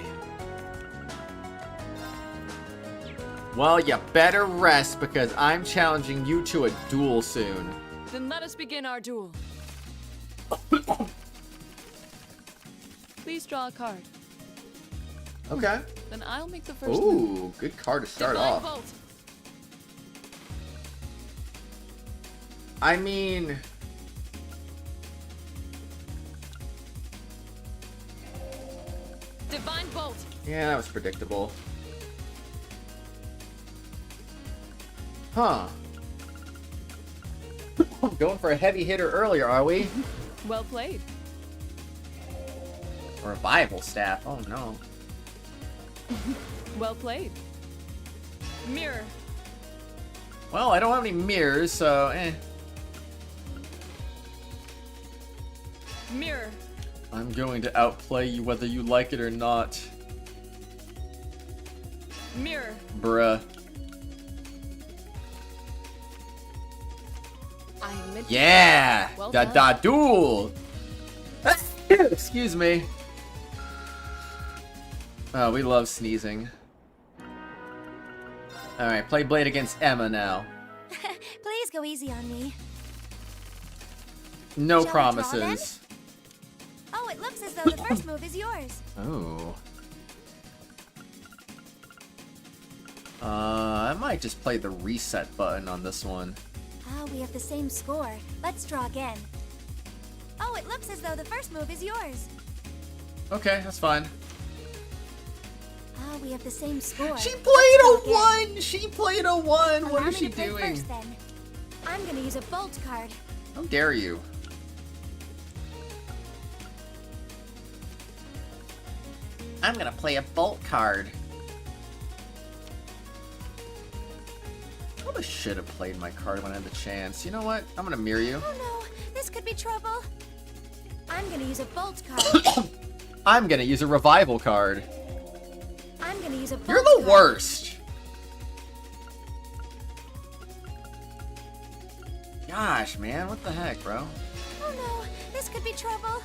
A: Well, you better rest because I'm challenging you to a duel soon.
K: Then let us begin our duel. Please draw a card.
A: Okay.
K: Then I'll make the first move.
A: Ooh, good card to start
K: Divine
A: off.
K: Bolt.
A: I mean...
K: Divine Bolt.
A: Yeah, that was predictable. Huh. Going for a heavy hitter earlier, are we?
K: Well played.
A: Revival staff. Oh no.
K: Well played. Mirror.
A: Well, I don't have any mirrors, so
K: Mirror.
A: I'm going to outplay you whether you like it or not.
K: Mirror.
A: Bruh.
K: I admit
A: Yeah!
K: Well
A: Da
K: done.
A: da duel! Excuse me. Oh, we love sneezing. Alright, play Blade against Emma now.
C: Please go easy on me.
A: No
C: Shall we draw then?
A: promises.
C: Oh, it looks as though the first move is yours.
A: Oh. I might just play the reset button on this one.
C: Oh, we have the same score. Let's draw again. Oh, it looks as though the first move is yours.
A: Okay, that's fine.
C: Oh, we have the same score.
A: She played a 1! She played a 1! What
C: Allow
A: is
C: me
A: she
C: to play
A: doing?
C: First, then. I'm gonna use a bolt card.
A: How dare you? I'm gonna play a bolt card. I probably should have played my card when I had the chance. You know what? I'm gonna mirror you.
C: Oh no, this could be trouble. I'm gonna use a bolt card.
A: I'm gonna use a revival card.
C: I'm gonna use a bolt
A: You're the
C: card.
A: worst. Gosh, man, what the heck, bro?
C: Oh no, this could be trouble.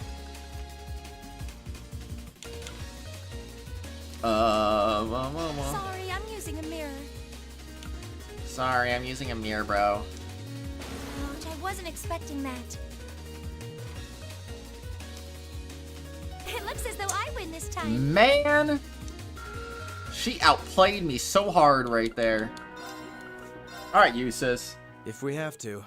C: Sorry, I'm using a mirror.
A: Sorry, I'm using a mirror, bro.
C: Ouch, I wasn't expecting that. It looks as though I win this time.
A: Man! She outplayed me so hard right there. Alright, you, sis.
L: If we have to.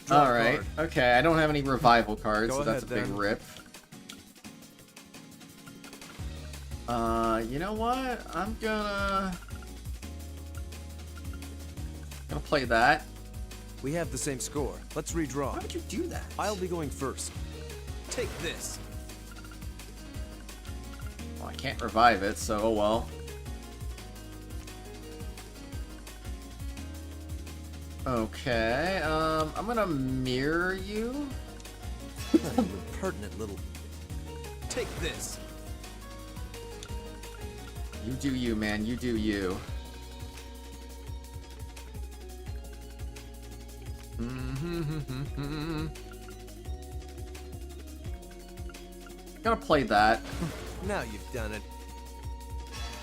A: Alright, okay, I don't have any revival cards, so that's a big rip. You know what? I'm gonna play that.
L: We have the same score. Let's redraw.
A: Why would you do that?
L: I'll be going first. Take this.
A: Well, I can't revive it, so oh well. Okay, I'm gonna mirror you.
L: Impertinent little. Take this.
A: You do you, man. You do you. Gotta play that.
L: Now you've done it.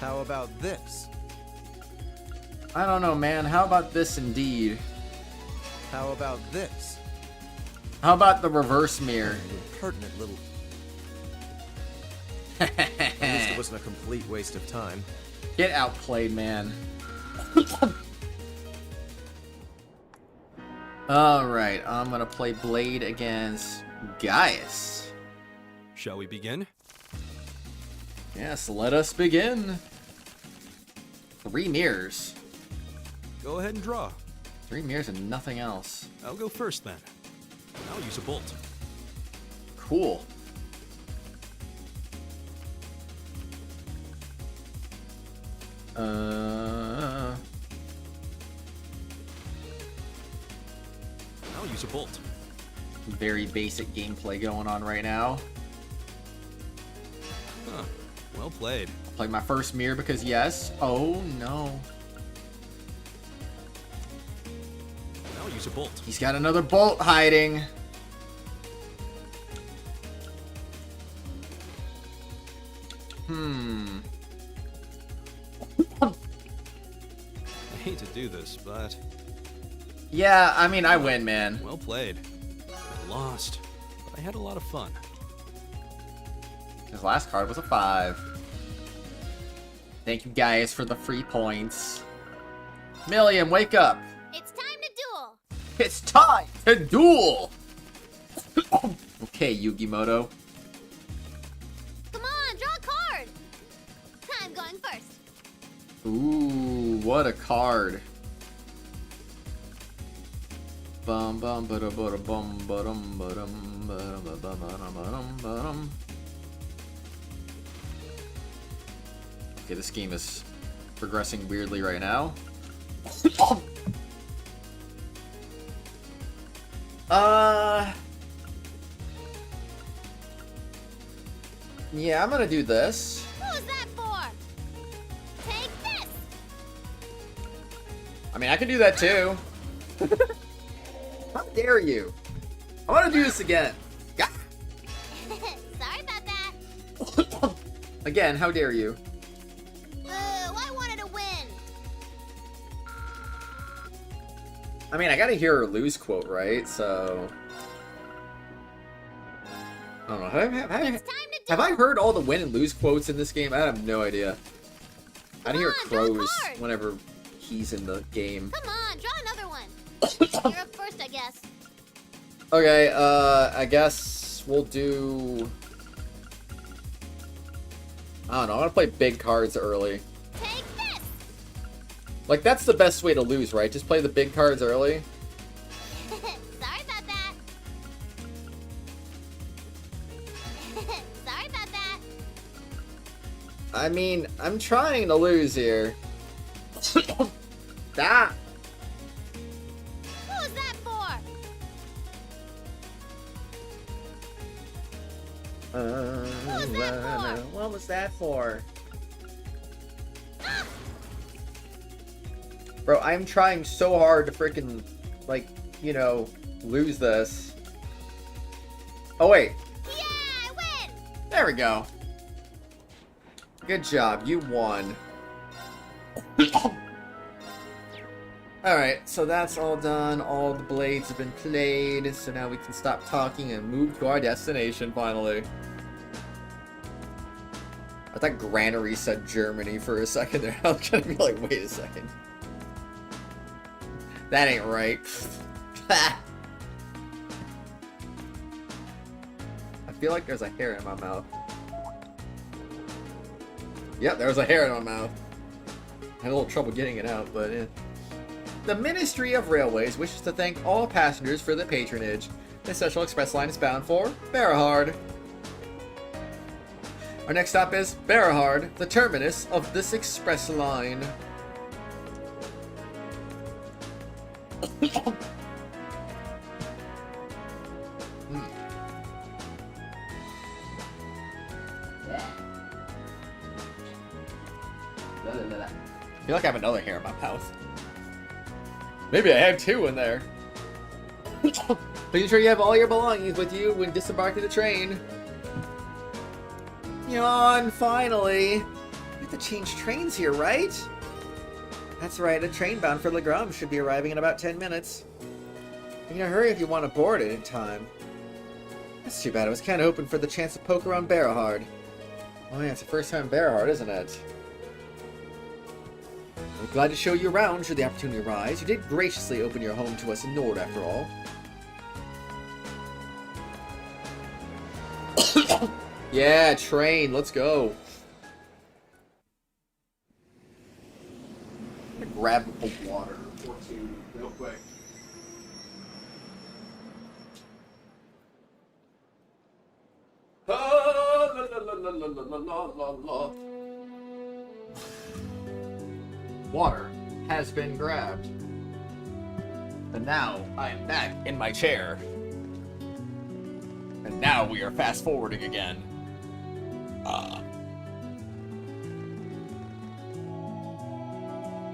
L: How about this?
A: I don't know, man. How about this indeed?
L: How about this?
A: How about the reverse mirror?
L: Impertinent little. At least it wasn't a complete waste of time.
A: Get outplayed, man. Alright, I'm gonna play Blade against Gaius.
L: Shall we begin?
A: Yes, let us begin. 3 mirrors.
L: Go ahead and draw.
A: 3 mirrors and nothing else.
L: I'll go first then. I'll use a bolt.
A: Cool.
L: I'll use a bolt.
A: Very basic gameplay going on right now.
L: Huh. Well played.
A: Play my first mirror because yes. Oh no.
L: I'll use a bolt.
A: He's got another bolt hiding.
L: I hate to do this, but...
A: Yeah, I mean, I win, man.
L: Well played. I lost, but I had a lot of fun.
A: His last card was a 5. Thank you guys for the free points. Million, wake up.
O: It's time to duel.
A: It's time to duel. Okay, Yugimoto.
O: Come on, draw a card. I'm going first.
A: Ooh, what a card. Bum bum ba da ba bum ba dum ba dum ba ba ba ba dum. Okay, this game is progressing weirdly right now. Yeah, I'm gonna do this.
O: Who's that for? Take this.
A: I mean, I can do that too. How dare you? I want to do this again.
O: Sorry about that.
A: Again, how dare you?
O: I wanted to win.
A: I mean, I gotta hear her lose quote, right? So... I don't know. Have I heard all the win and lose quotes in this game? I have no idea. I hear crows whenever he's in the game.
O: Come on, draw another one. You're up first, I guess.
A: Okay, I guess we'll do... I don't know, I want to play big cards early.
O: Take this!
A: Like, that's the best way to lose, right? Just play the big cards early.
O: Sorry about that. Sorry about that.
A: I mean, I'm trying to lose here. Ah!
O: What was that for?
A: What was that for?
O: Ah!
A: Bro, I'm trying so hard to freaking, like, you know, lose this. Oh, wait.
O: Yeah, I win!
A: There we go. Good job. You won. Alright, so that's all done. All the blades have been played. So now we can stop talking and move to our destination, finally. I thought Granary said Germany for a second there. I was gonna be like, wait a second. That ain't right. I feel like there's a hair in my mouth. Yep, there was a hair in my mouth. I had a little trouble getting it out, but eh. The Ministry of Railways wishes to thank all passengers for their patronage. This Central Express line is bound for Berahard. Our next stop is Berahard, the terminus of this express line. I feel like I have another hair in my mouth. Maybe I have two in there. Please ensure you have all your belongings with you when disembarking the train. Yawn, finally. We have to change trains here, right? That's right, a train bound for Legram should be arriving in about 10 minutes. You can hurry if you want to board it in time. That's too bad, I was kind of hoping for the chance to poke around Berahard. Oh yeah, it's the first time in Berahard, isn't it? I'm glad to show you around should the opportunity arise. You did graciously open your home to us in Nord, after all. Yeah, train, let's go. I'm gonna grab a water or two real quick. Water has been grabbed. And now I am back in my chair. And now we are fast forwarding again.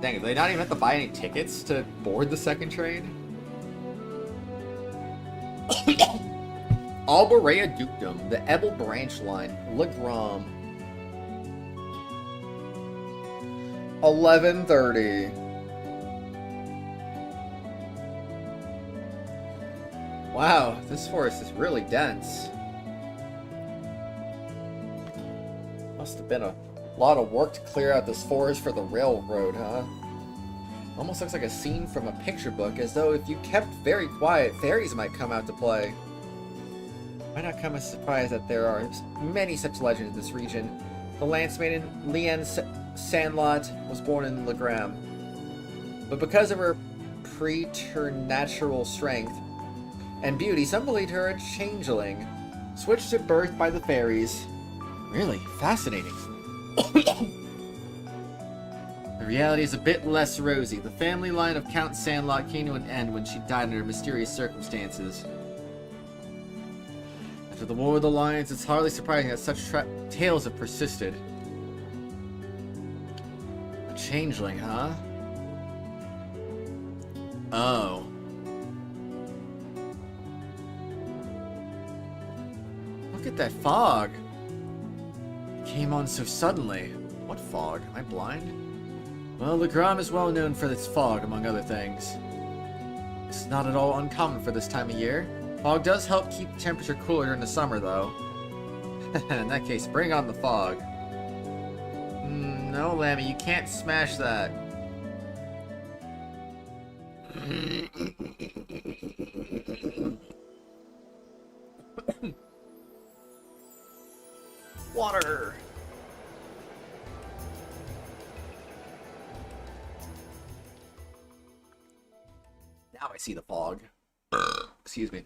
A: Dang, did they not even have to buy any tickets to board the second train? Alborea Dukedom, the Ebel branch line, Legram. 11:30. Wow, this forest is really dense. Must have been a lot of work to clear out this forest for the railroad, huh? Almost looks like a scene from a picture book, as though if you kept very quiet, fairies might come out to play. Might not come as a surprise that there are many such legends in this region. The lance maiden Lian Sandlot was born in Legram, but because of her preternatural strength and beauty, some believed her a changeling, switched at birth by the fairies. Really fascinating. The reality is a bit less rosy. The family line of Count Sandlot came to an end when she died under mysterious circumstances. After the War of the Lions, it's hardly surprising that such tales have persisted. A changeling, huh? Oh. Look at that fog. It came on so suddenly. What fog? Am I blind? Well, Legram is well known for its fog, among other things. It's not at all uncommon for this time of year. Fog does help keep the temperature cooler during the summer, though. In that case, bring on the fog. No, Lammy, you can't smash that. Now I see the fog. Excuse me.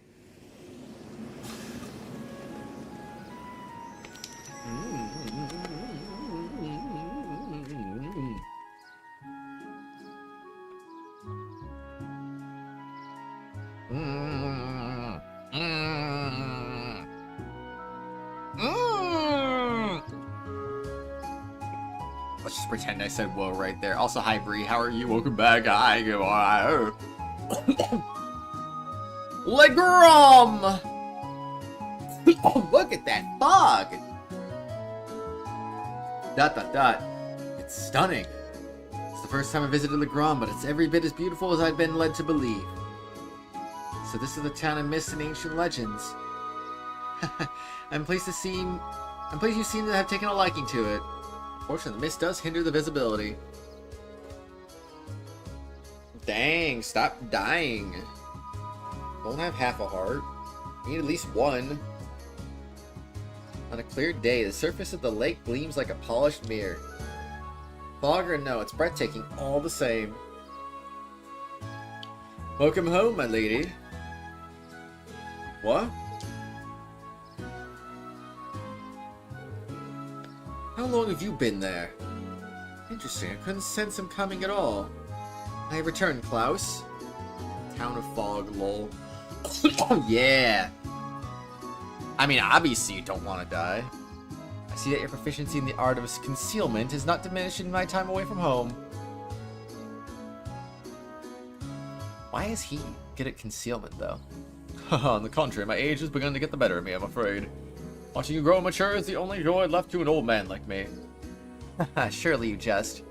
A: Let's just pretend I said whoa right there. Also, hi Bree, how are you? Welcome back. Hi, go on. Legrom! Oh, look at that fog! ... It's stunning. It's the first time I visited Legrom, but it's every bit as beautiful as I've been led to believe. So this is the town of myths and ancient legends. I'm pleased you seem to have taken a liking to it. Fortunately, the mist does hinder the visibility. Dang, stop dying. Don't have half a heart. You need at least one. On a clear day, the surface of the lake gleams like a polished mirror. Fog or no, it's breathtaking all the same. Welcome home, my lady. What? How long have you been there? Interesting, I couldn't sense him coming at all. I returned, Klaus. Town of Fog, lol. Oh, yeah. I mean, obviously you don't want to die. I see that your proficiency in the art of concealment is not diminished in my time away from home. Why is he good at concealment, though? On the contrary, my age has begun to get the better of me, I'm afraid. Watching you grow and mature is the only joy left to an old man like me. Surely you jest.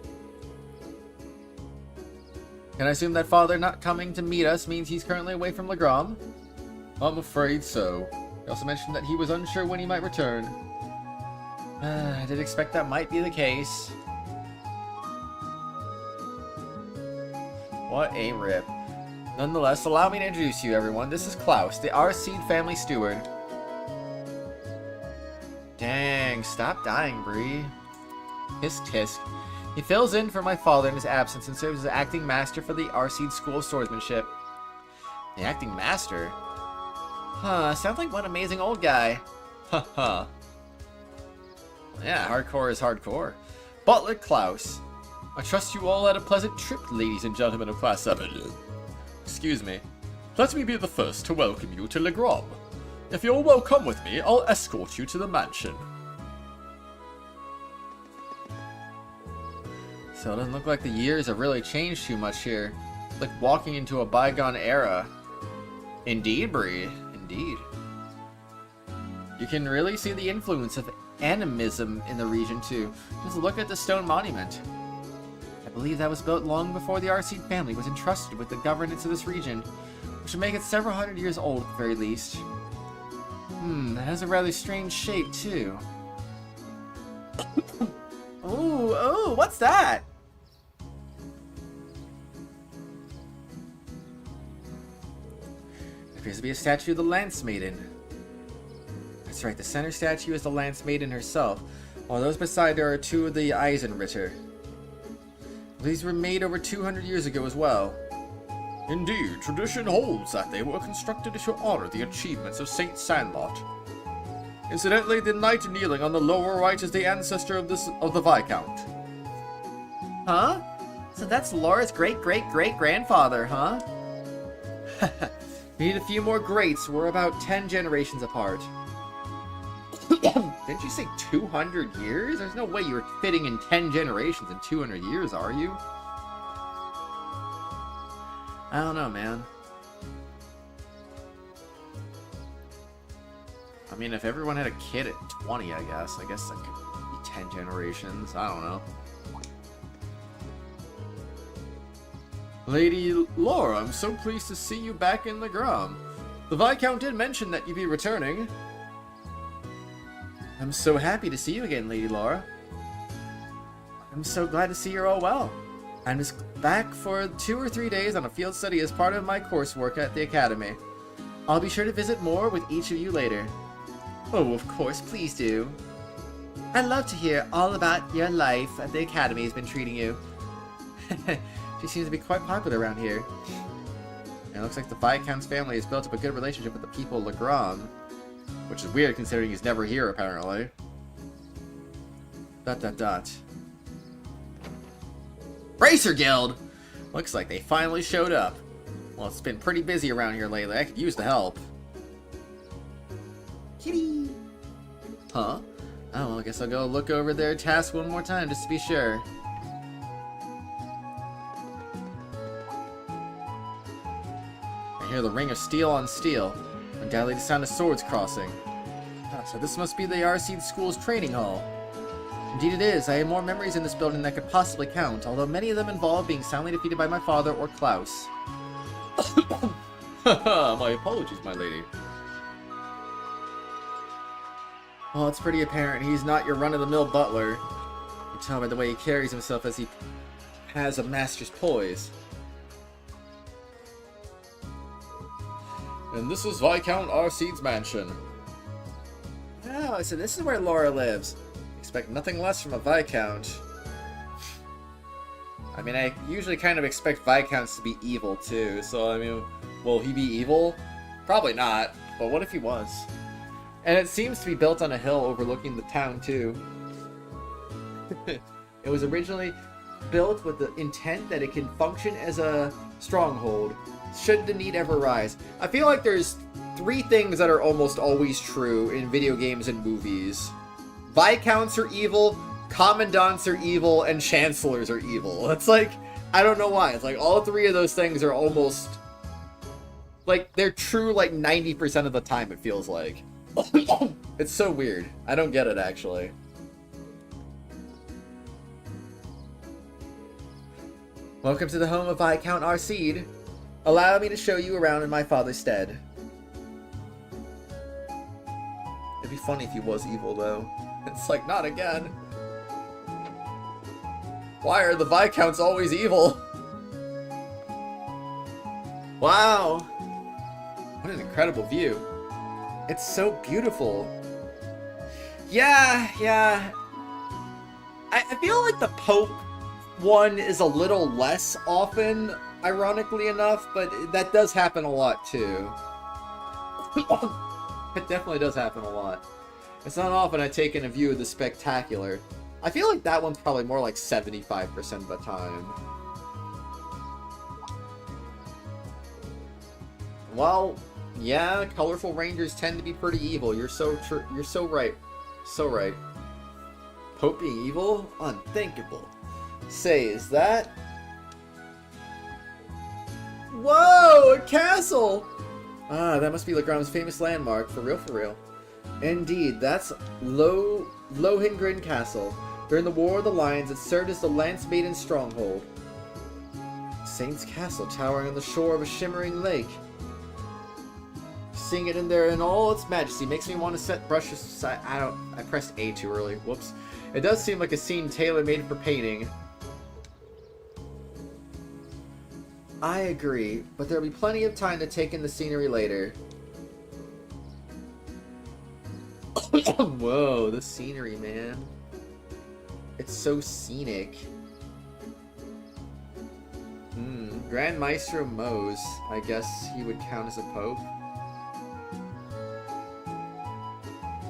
A: Can I assume that father not coming to meet us means he's currently away from Legrom? I'm afraid so. He also mentioned that he was unsure when he might return. I did expect that might be the case. What a rip. Nonetheless, allow me to introduce you, everyone. This is Klaus, the Xseed family steward. Dang, stop dying, Bree. Tisk tisk. He fills in for my father in his absence and serves as acting master for the Xseed School of Swordsmanship. The acting master? Huh, sounds like one amazing old guy. Haha. Yeah, hardcore is hardcore. Butler Klaus. I trust you all had a pleasant trip, ladies and gentlemen of Class 7. Excuse me. Let me be the first to welcome you to Legrom. If you'll well come with me, I'll escort you to the mansion. So it doesn't look like the years have really changed too much here. It's like walking into a bygone era. Indeed, Bree. Indeed. You can really see the influence of animism in the region too. Just look at the stone monument. I believe that was built long before the Xseed family was entrusted with the governance of this region, which would make it several hundred years old at the very least. It has a rather strange shape too. Ooh, what's that? It appears to be a statue of the Lance Maiden. That's right, the center statue is the Lance Maiden herself, while those beside her are two of the Eisenritter. These were made over 200 years ago as well. Indeed, tradition holds that they were constructed to honor the achievements of Saint Sandlot. Incidentally, the knight kneeling on the lower right is the ancestor of the Viscount. Huh? So that's Laura's great-great-great-grandfather, huh? We need a few more greats. We're about 10 generations apart. Didn't you say 200 years? There's no way you're fitting in 10 generations in 200 years, are you? I don't know, man. I mean, if everyone had a kid at 20, I guess that could be 10 generations. I don't know. Lady Laura, I'm so pleased to see you back in Legrom. The Viscount did mention that you'd be returning. I'm so happy to see you again, Lady Laura. I'm so glad to see you're all well. I'm just back for 2 or 3 days on a field study as part of my coursework at the Academy. I'll be sure to visit more with each of you later. Oh, of course, please do. I'd love to hear all about your life at the Academy has been treating you. She seems to be quite popular around here. And it looks like the Viscount's family has built up a good relationship with the people of Legrand, which is weird considering he's never here, apparently. ... Racer Guild! Looks like they finally showed up. Well, it's been pretty busy around here lately. I could use the help. Kitty! Huh? Oh, well, I guess I'll go look over their task one more time just to be sure. I hear the ring of steel on steel. Undoubtedly the sound of swords crossing. Ah, so this must be the Xseed School's training hall. Indeed it is. I have more memories in this building than I could possibly count, although many of them involve being soundly defeated by my father or Klaus. My apologies, my lady. Well, it's pretty apparent he's not your run-of-the-mill butler. You can tell by the way he carries himself as he has a master's poise. And this is Viscount Xseed's mansion. Oh, so this is where Laura lives. Expect nothing less from a Viscount. I mean, I usually kind of expect Viscounts to be evil, too. So, I mean, will he be evil? Probably not. But what if he was? And it seems to be built on a hill overlooking the town, too. It was originally built with the intent that it can function as a stronghold, should the need ever rise. I feel like there's 3 things that are almost always true in video games and movies. Viscounts are evil, Commandants are evil, and Chancellors are evil. It's like, I don't know why. It's like all 3 of those things are almost... like, they're true like 90% of the time, it feels like. It's so weird. I don't get it, actually. Welcome to the home of Viscount Xseed. Allow me to show you around in my father's stead. It'd be funny if he was evil, though. It's like, not again. Why are the Viscounts always evil? Wow. What an incredible view. It's so beautiful. Yeah. I feel like the Pope one is a little less often, ironically enough, but that does happen a lot too. It definitely does happen a lot. It's not often I take in a view of the spectacular. I feel like that one's probably more like 75% of the time. Well, yeah, colorful rangers tend to be pretty evil. You're so right. So right. Pope being evil? Unthinkable. Say, is that... Whoa! A castle! Ah, that must be Legrand's famous landmark. For real. Indeed, that's Lohengrin Castle. During the War of the Lions, it served as the Lance Maiden's stronghold. Saint's Castle, towering on the shore of a shimmering lake. Seeing it in there in all its majesty makes me want to set brushes aside. I pressed A too early. Whoops. It does seem like a scene tailor-made for painting. I agree, but there'll be plenty of time to take in the scenery later. Whoa, the scenery, man. It's so scenic. Grand Maestro Mose. I guess he would count as a pope.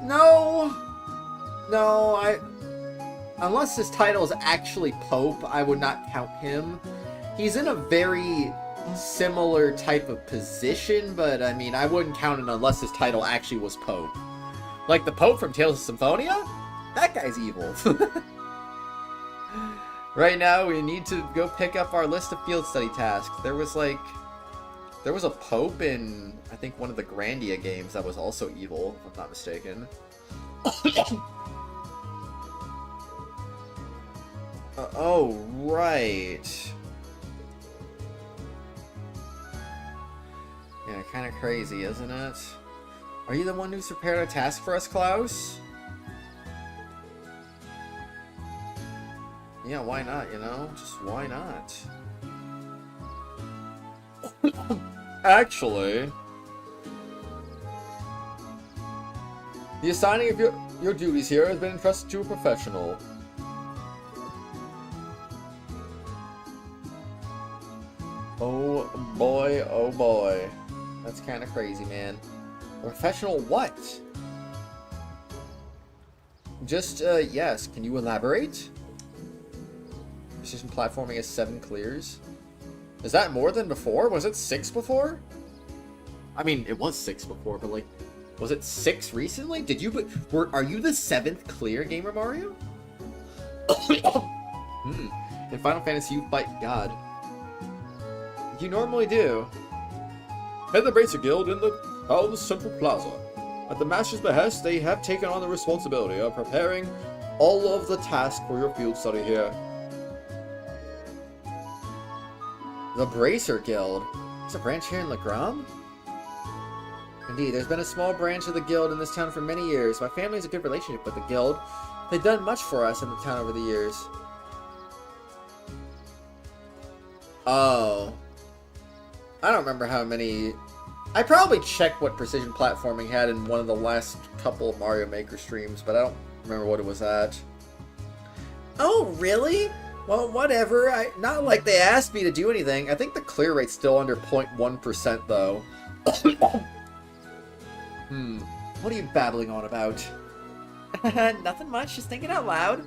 A: No, unless his title is actually Pope, I would not count him. He's in a very similar type of position, but I mean, I wouldn't count it unless his title actually was Pope. Like the Pope from Tales of Symphonia? That guy's evil. Right now, we need to go pick up our list of field study tasks. There was a Pope in, I think, one of the Grandia games that was also evil, if I'm not mistaken. Oh, right. Yeah, kind of crazy, isn't it? Are you the one who's prepared a task for us, Klaus? Yeah, why not, you know? Just why not? Actually, the assigning of your duties here has been entrusted to a professional. Oh boy, oh boy. That's kind of crazy, man. Professional what? Just, yes. Can you elaborate? Precision platforming has 7 clears. Is that more than before? Was it 6 before? I mean, it was 6 before, but like, was it 6 recently? Did you, are you the 7th clear, Gamer Mario? In Final Fantasy, you fight God. You normally do. Head of the Bracer Guild in the Palace Central Plaza. At the Master's behest, they have taken on the responsibility of preparing all of the tasks for your field study here. The Bracer Guild? There's a branch here in Legram? Indeed, there's been a small branch of the guild in this town for many years. My family has a good relationship with the guild. They've done much for us in the town over the years. Oh. I don't remember how many... I probably checked what Precision Platforming had in one of the last couple of Mario Maker streams, but I don't remember what it was at. Oh, really? Well, whatever. Not like they asked me to do anything. I think the clear rate's still under 0.1% though. What are you babbling on about? Nothing much, just thinking out loud.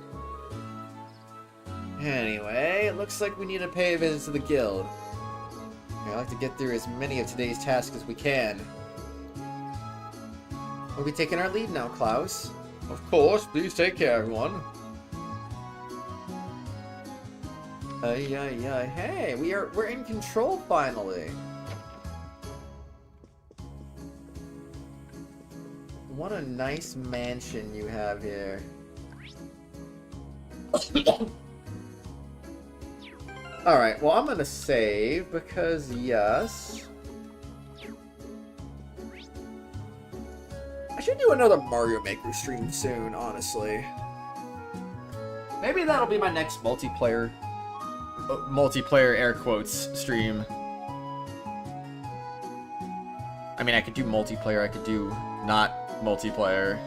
A: Anyway, it looks like we need to pay a visit to the guild. I'd like to get through as many of today's tasks as we can. We'll be taking our leave now, Klaus. Of course, please take care, everyone. Hey, we're in control finally. What a nice mansion you have here. Alright, well I'm gonna save because yes. I should do another Mario Maker stream soon, honestly. Maybe that'll be my next multiplayer air quotes stream. I mean, I could do multiplayer, I could do not multiplayer.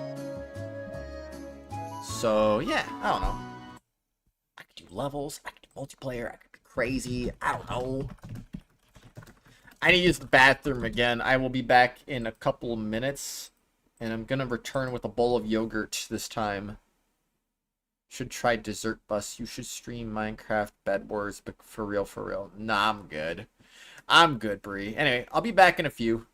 A: So, yeah, I don't know. I could do levels, I could do multiplayer, I could be crazy, I don't know. I need to use the bathroom again. I will be back in a couple of minutes, and I'm gonna return with a bowl of yogurt this time. Should try Dessert Bus. You should stream Minecraft Bed Wars, but for real, for real. Nah, I'm good. I'm good, Bree. Anyway, I'll be back in a few.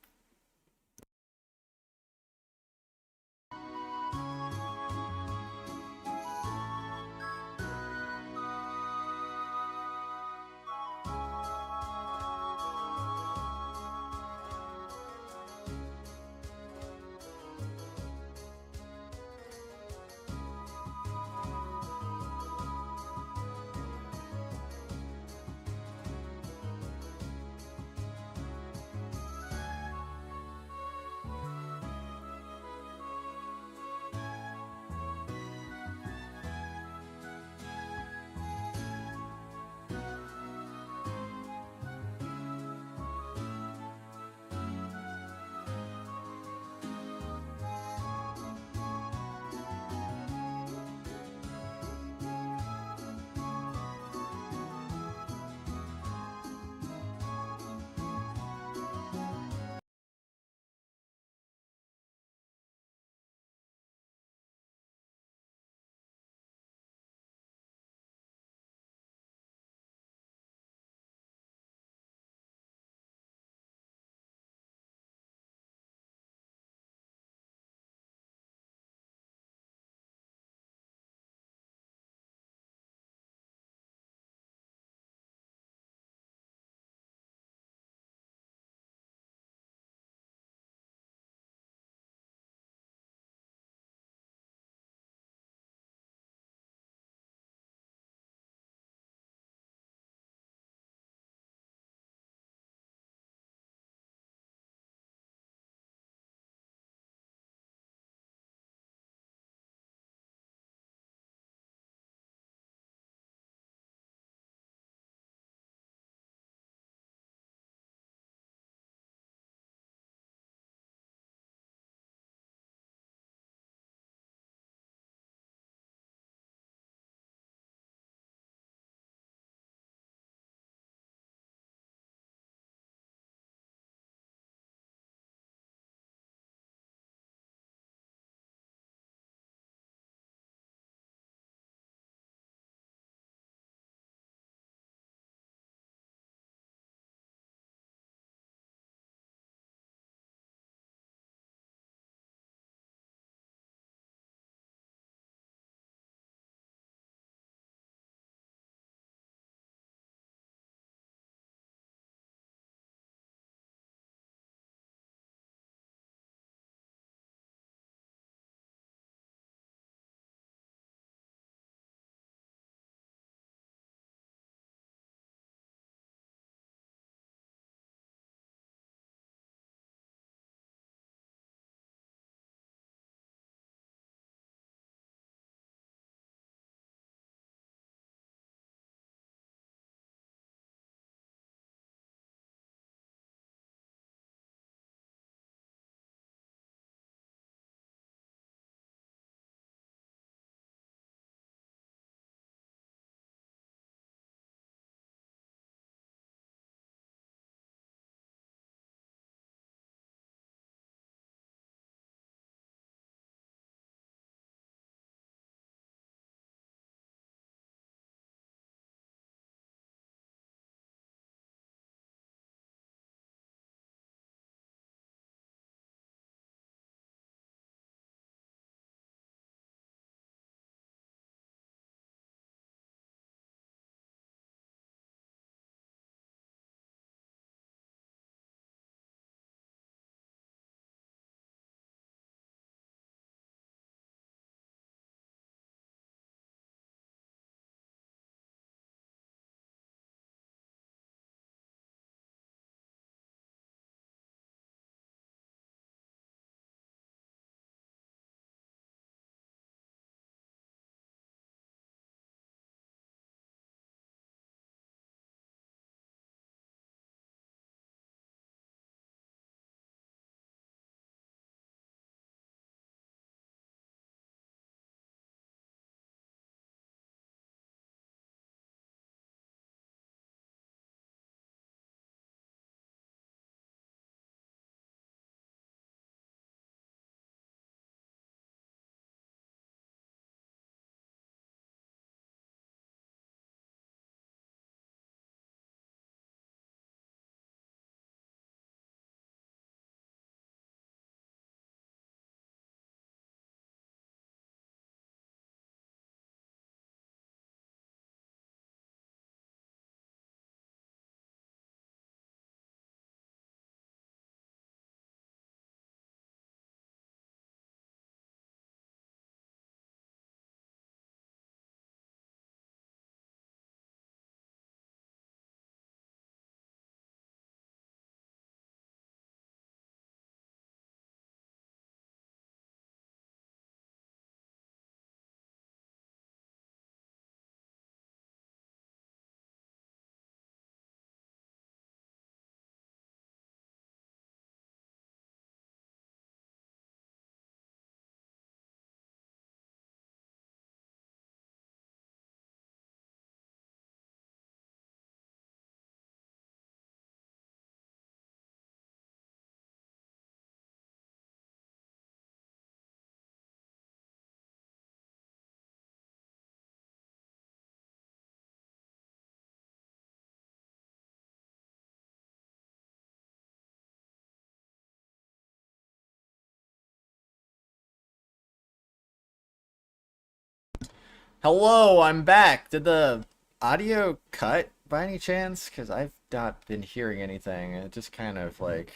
A: Hello, I'm back. Did the audio cut by any chance? Because I've not been hearing anything. It just kind of like...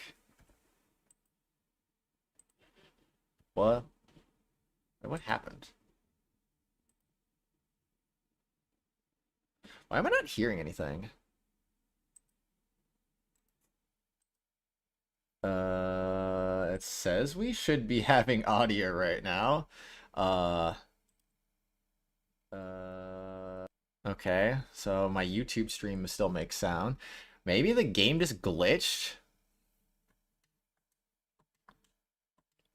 A: What? What happened? Why am I not hearing anything? It says we should be having audio right now. Okay, so my YouTube stream still makes sound. Maybe the game just glitched?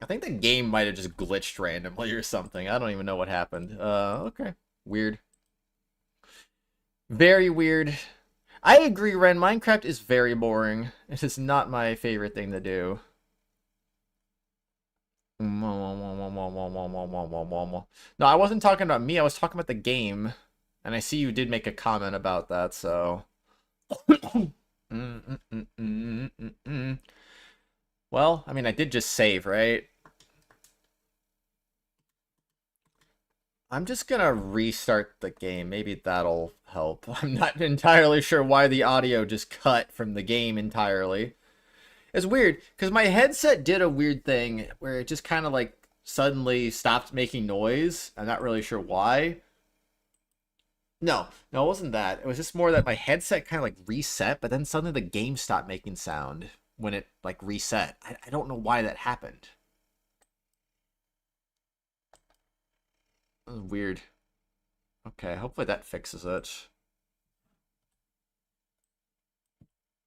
A: I think the game might have just glitched randomly or something. I don't even know what happened. Okay. Weird. Very weird. I agree, Ren. Minecraft is very boring. It is not my favorite thing to do. No, I wasn't talking about me. I was talking about the game. And I see you did make a comment about that, so... Well, I mean, I did just save, right? I'm just gonna restart the game. Maybe that'll help. I'm not entirely sure why the audio just cut from the game entirely. It's weird, because my headset did a weird thing where it just kind of like suddenly stopped making noise. I'm not really sure why. No, it wasn't that. It was just more that my headset kind of like reset, but then suddenly the game stopped making sound when it like reset. I don't know why that happened. That was weird. Okay, hopefully that fixes it.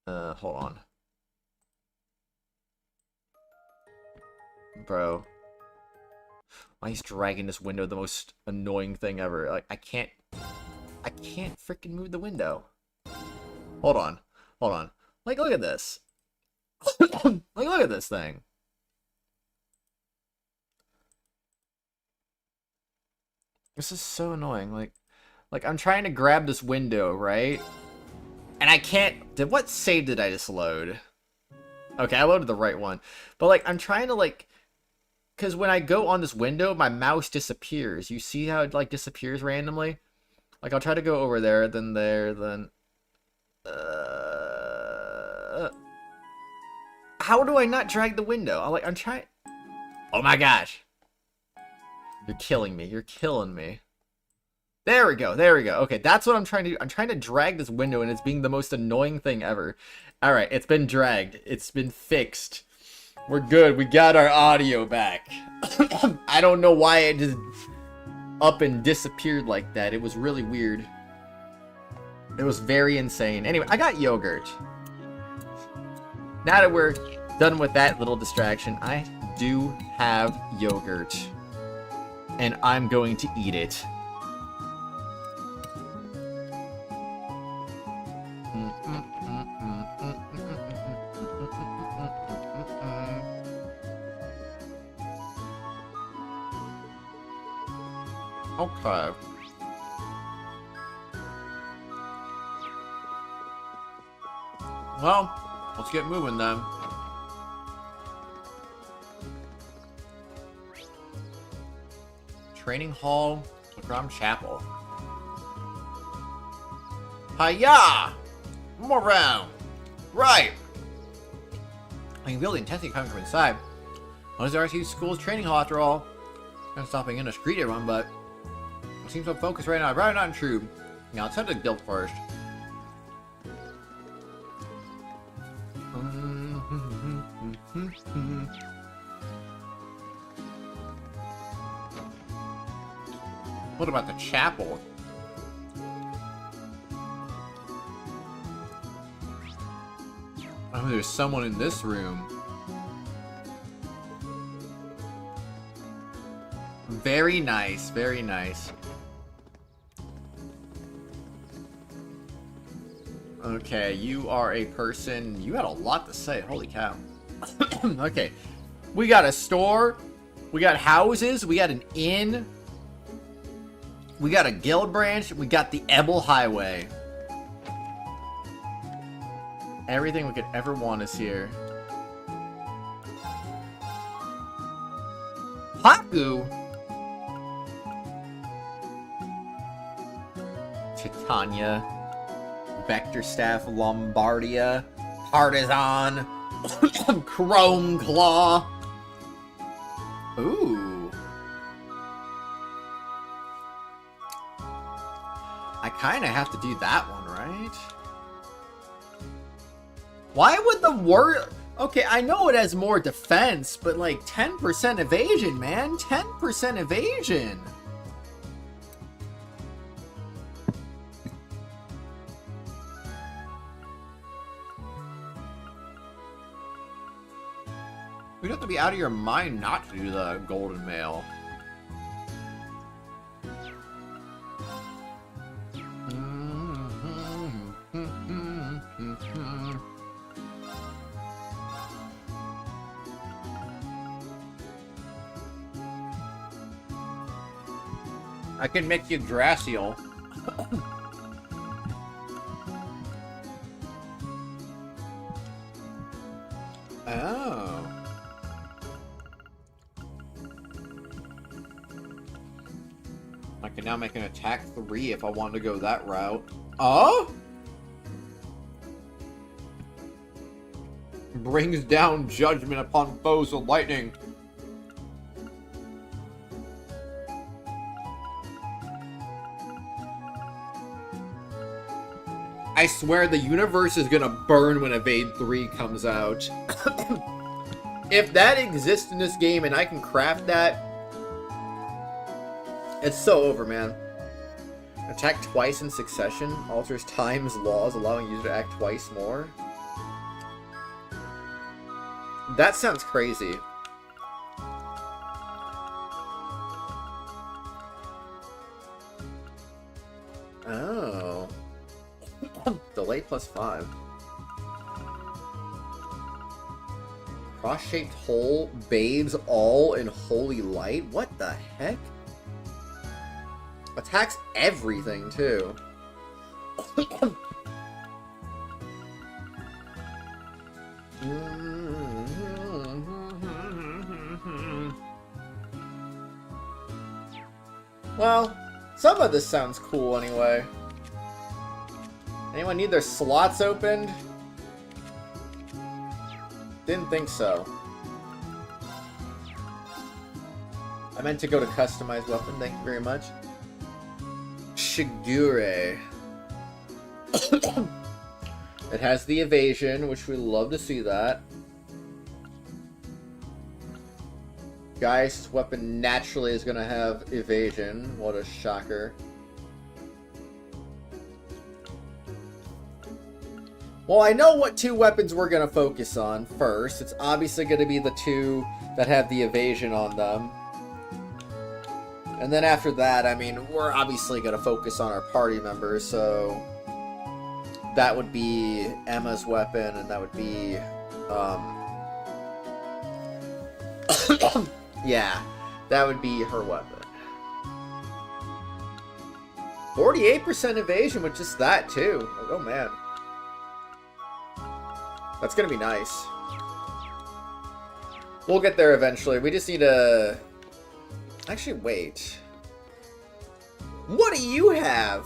A: Hold on. Bro. Why is dragging this window the most annoying thing ever? Like, I can't freaking move the window. Hold on. Hold on. Like, look at this. Like, look at this thing. This is so annoying. Like I'm trying to grab this window, right? And I can't... What save did I just load? Okay, I loaded the right one. But, like, I'm trying to, like... Because when I go on this window, my mouse disappears. You see how it, like, disappears randomly? Like, I'll try to go over there, then there, then... How do I not drag the window? I'm trying... Oh my gosh. You're killing me. You're killing me. There we go. There we go. Okay, that's what I'm trying to do. I'm trying to drag this window, and it's being the most annoying thing ever. Alright, it's been dragged. It's been fixed. We're good. We got our audio back. I don't know why it just up and disappeared like that. It was really weird. It was very insane. Anyway, I got yogurt. Now that we're done with that little distraction, I do have yogurt. And I'm going to eat it. Okay. Well, let's get moving then. Training Hall, Legrom Chapel. Hiya! More round. Right. I can feel the intensity coming from inside. What is RC School's training hall after all? I'm stopping in to greet everyone, but I seem so focused right now. I'd rather not intrude. Yeah, let's head to the guild first. What about the chapel? Oh, there's someone in this room. Very nice, very nice. Okay, you are a person. You had a lot to say. Holy cow. Okay. We got a store. We got houses. We got an inn. We got a guild branch. We got the Ebel Highway. Everything we could ever want is here. Haku? Titania, Vector Staff, Lombardia, Partisan, Chrome Claw. Ooh. I kind of have to do that one, right? Why would the war... Okay, I know it has more defense, but like 10% evasion, man. 10% evasion. You'd have to be out of your mind not to do the golden mail. I can make you Draciel. Oh. I can now make an attack 3 if I want to go that route. Oh? Brings down judgment upon foes with lightning. I swear the universe is gonna burn when Evade 3 comes out. If that exists in this game and I can craft that, it's so over, man. Attack twice in succession. Alters time's laws, allowing user to act twice more. That sounds crazy. Oh. Delay +5. Cross-shaped hole bathes all in holy light? What the heck? Attacks everything, too. Well, some of this sounds cool anyway. Anyone need their slots opened? Didn't think so. I meant to go to customized weapon, thank you very much. Shigure. It has the evasion, which we love to see that. Geist's weapon naturally is gonna have evasion. What a shocker. Well, I know what 2 weapons we're gonna focus on first. It's obviously gonna be the 2 that have the evasion on them. And then after that, I mean, we're obviously gonna focus on our party members, so... That would be Emma's weapon, and that would be, yeah, that would be her weapon. 48% evasion with just that, too. Like, oh, man. That's gonna be nice. We'll get there eventually. We just need to... Actually, wait. What do you have?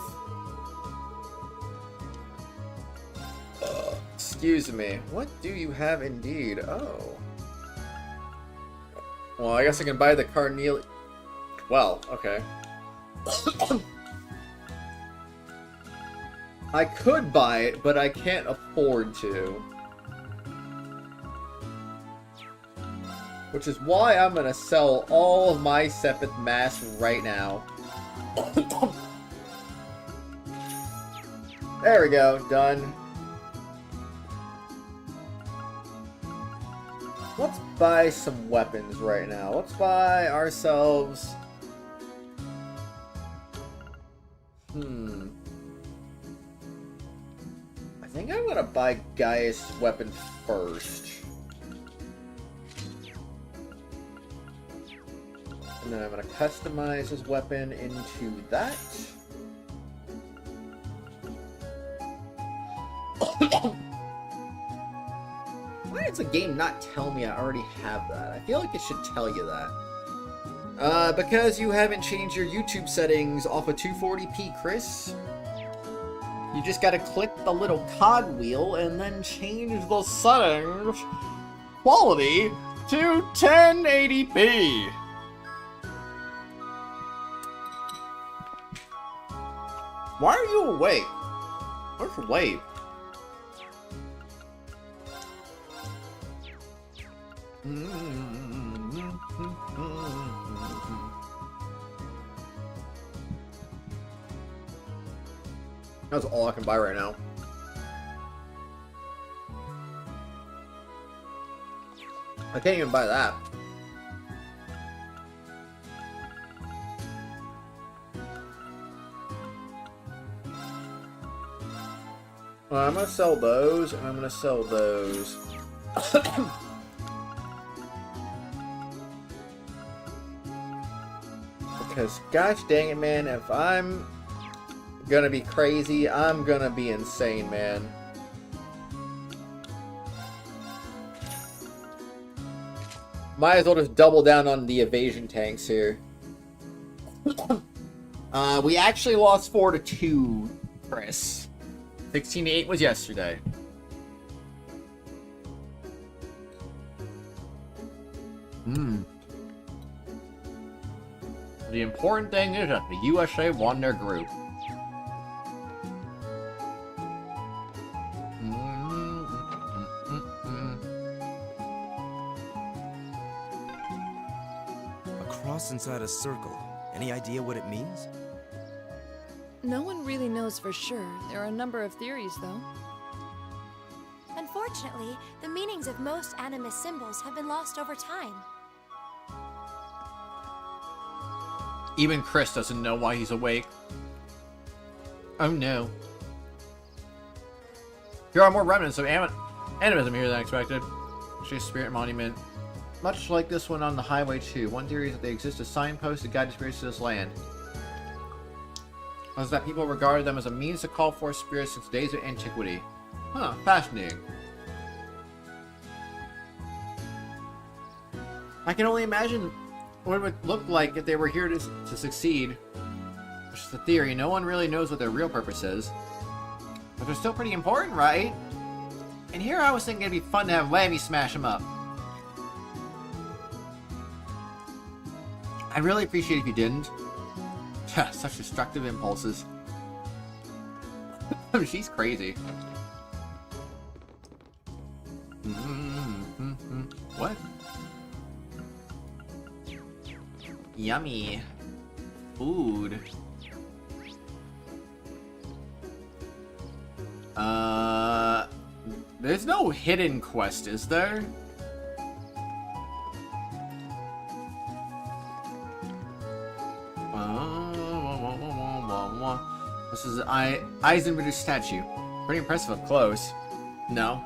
A: Excuse me. What do you have indeed? Oh. Well, I guess I can buy the Carnelian... Well, okay. I could buy it, but I can't afford to. Which is why I'm gonna sell all of my Sepith Mass right now. There we go, done. Let's buy some weapons right now. Let's buy ourselves... I think I'm gonna buy Gaius' weapon first. And then I'm gonna customize his weapon into that. Why does the game not tell me I already have that? I feel like it should tell you that. Because you haven't changed your YouTube settings off of 240p, Chris. You just gotta click the little cogwheel and then change the settings quality to 1080p. Why are you awake? Where's Wade? That's all I can buy right now. I can't even buy that. Well, I'm gonna sell those, and I'm gonna sell those. Because, gosh dang it, man, if I'm gonna be crazy, I'm gonna be insane, man. Might as well just double down on the evasion tanks here. We actually lost 4-2, Chris. 16-8 was yesterday. The important thing is that the USA won their group.
L: A cross inside a circle. Any idea what it means?
K: No one really knows for sure. There are a number of theories, though.
C: Unfortunately, the meanings of most animist symbols have been lost over time.
A: Even Chris doesn't know why he's awake. Oh no. Here are more remnants of animism here than expected. Actually, a spirit monument. Much like this one on the highway too. One theory is that they exist as signposts to guide the spirits to this land. Was that people regarded them as a means to call forth spirits since days of antiquity. Huh, fascinating. I can only imagine what it would look like if they were here to succeed. It's just a theory. No one really knows what their real purpose is. But they're still pretty important, right? And here I was thinking it'd be fun to have Lammy smash them up. I'd really appreciate it if you didn't. Such destructive impulses. She's crazy. What? Yummy. Food. There's no hidden quest, is there? This is Eisenberg's statue. Pretty impressive up close. No.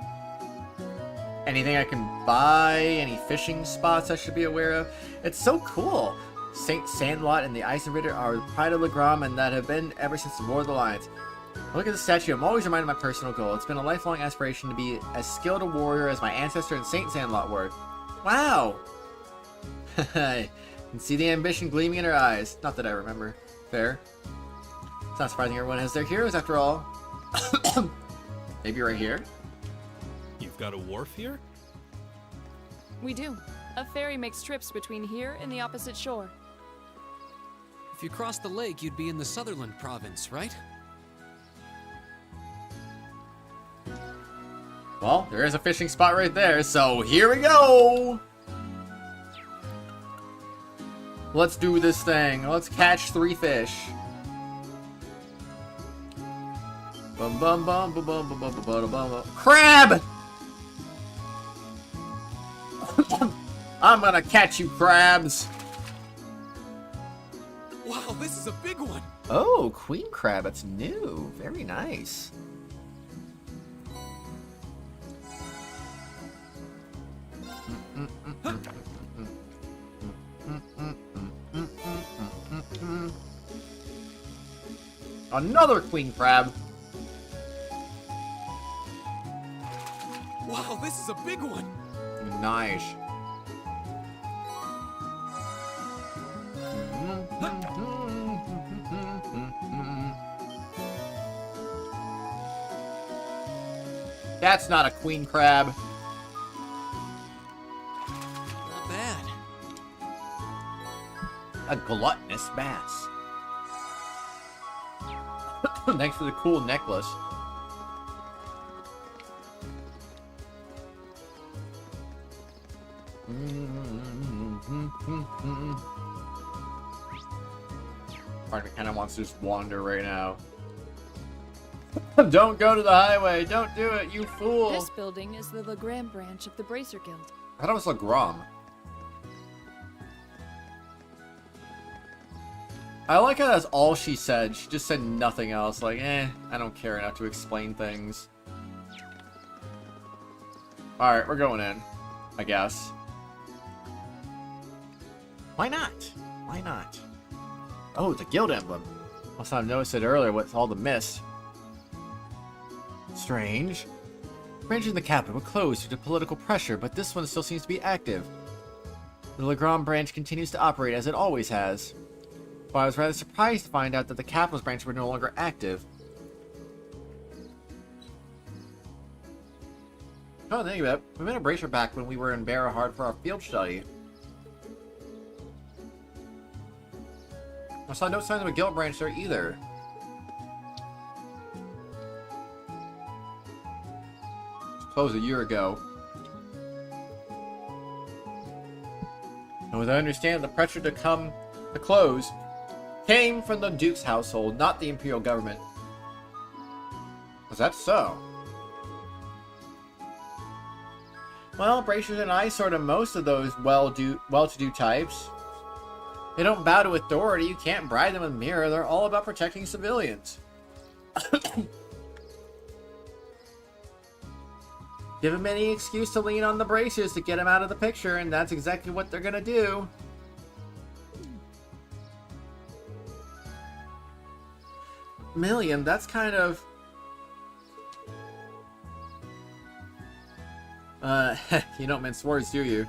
A: Anything I can buy? Any fishing spots I should be aware of? It's so cool. Saint Sandlot and the Eisenritter are the pride of Legram and that have been ever since the War of the Lions. Look at the statue. I'm always reminded of my personal goal. It's been a lifelong aspiration to be as skilled a warrior as my ancestor and Saint Sandlot were. Wow! I can see the ambition gleaming in her eyes. Not that I remember. Fair. It's not surprising everyone has their heroes after all. Maybe right here?
L: You've got a wharf here?
K: We do. A ferry makes trips between here and the opposite shore.
B: If you crossed the lake, you'd be in the Sutherland province, right?
A: Well, there is a fishing spot right there, so here we go! Let's do this thing. Let's catch 3 fish. Bum bum bum bum bum bum bum bum bum. Crab! I'm gonna catch you, crabs.
J: Wow, this is a big one.
A: Oh, queen crab. It's new. Very nice. Another queen crab.
J: Wow, this is a big one.
A: Nice. That's not a queen crab.
J: Not bad.
A: A gluttonous bass. Thanks for the cool necklace. Part of me kind of wants to just wander right now. Don't go to the highway! Don't do it, you fool!
K: This building is the Legram branch of the Bracer Guild.
A: I thought it was Legrom. I like how that's all she said. She just said nothing else. Like, I don't care enough to explain things. Alright, we're going in. I guess. Why not? Why not? Oh, the guild emblem. Must not have noticed it earlier with all the mist. Strange. Branches in the capital were closed due to political pressure, but this one still seems to be active. The Legram branch continues to operate as it always has. But I was rather surprised to find out that the capital's branch were no longer active. Oh, think about it. We met a Bracer back when we were in Barahard for our field study. I saw no signs of a guild branch there either. It was closed a year ago. And as I understand, the pressure to close came from the Duke's household, not the Imperial government. Was that so? Well, Bracers and I sort of most of those well-to-do types. They don't bow to authority, you can't bribe them with mirror, they're all about protecting civilians. Give them any excuse to lean on the Bracers to get them out of the picture, and that's exactly what they're gonna do. Million, that's kind of... you don't mince words, do you?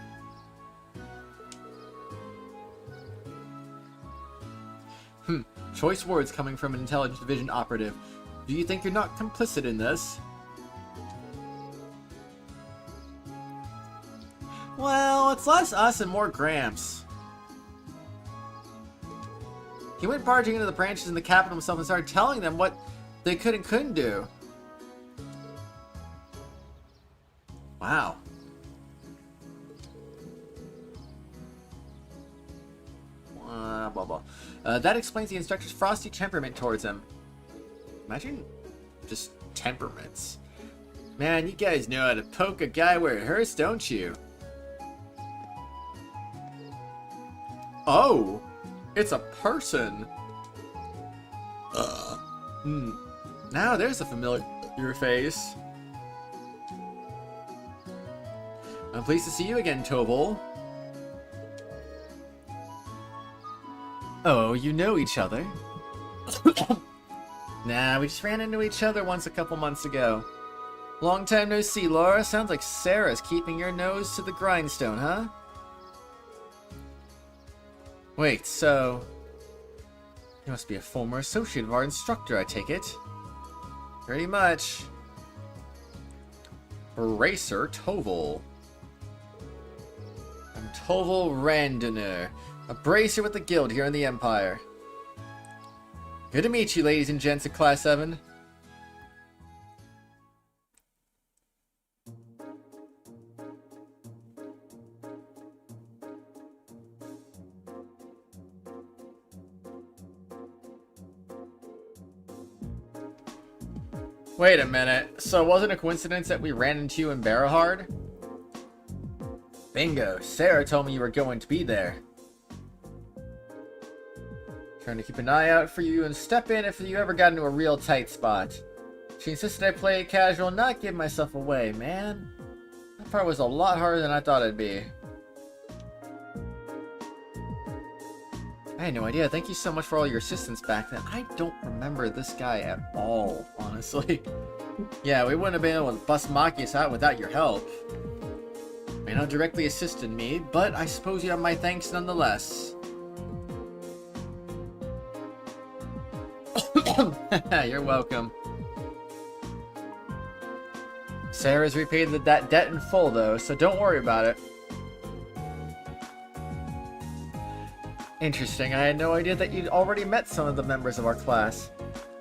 A: Choice words coming from an intelligence division operative. Do you think you're not complicit in this? Well, it's less us and more Gramps. He went barging into the branches in the capital himself and started telling them what they could and couldn't do. Wow. Blah, blah. That explains the instructor's frosty temperament towards him. Imagine just temperaments. Man, you guys know how to poke a guy where it hurts, don't you? Oh! It's a person! Now there's a familiar face. I'm pleased to see you again, Tobal. Oh, you know each other? Nah, we just ran into each other once a couple months ago. Long time no see, Laura. Sounds like Sarah's keeping your nose to the grindstone, huh? Wait, so... You must be a former associate of our instructor, I take it. Pretty much. Bracer Toval. I'm Toval Randoner, a bracer with the guild here in the Empire. Good to meet you, ladies and gents of Class 7. Wait a minute, so it wasn't a coincidence that we ran into you in Barahard? Bingo, Sarah told me you were going to be there. Trying to keep an eye out for you and step in if you ever got into a real tight spot. She insisted I play it casual, not give myself away, man. That part was a lot harder than I thought it'd be. I had no idea. Thank you so much for all your assistance back then. I don't remember this guy at all, honestly. Yeah, we wouldn't have been able to bust Machias out without your help. May not directly assisted me, but I suppose you have my thanks nonetheless. You're welcome. Sarah's repaid that debt in full, though, so don't worry about it. Interesting, I had no idea that you'd already met some of the members of our class.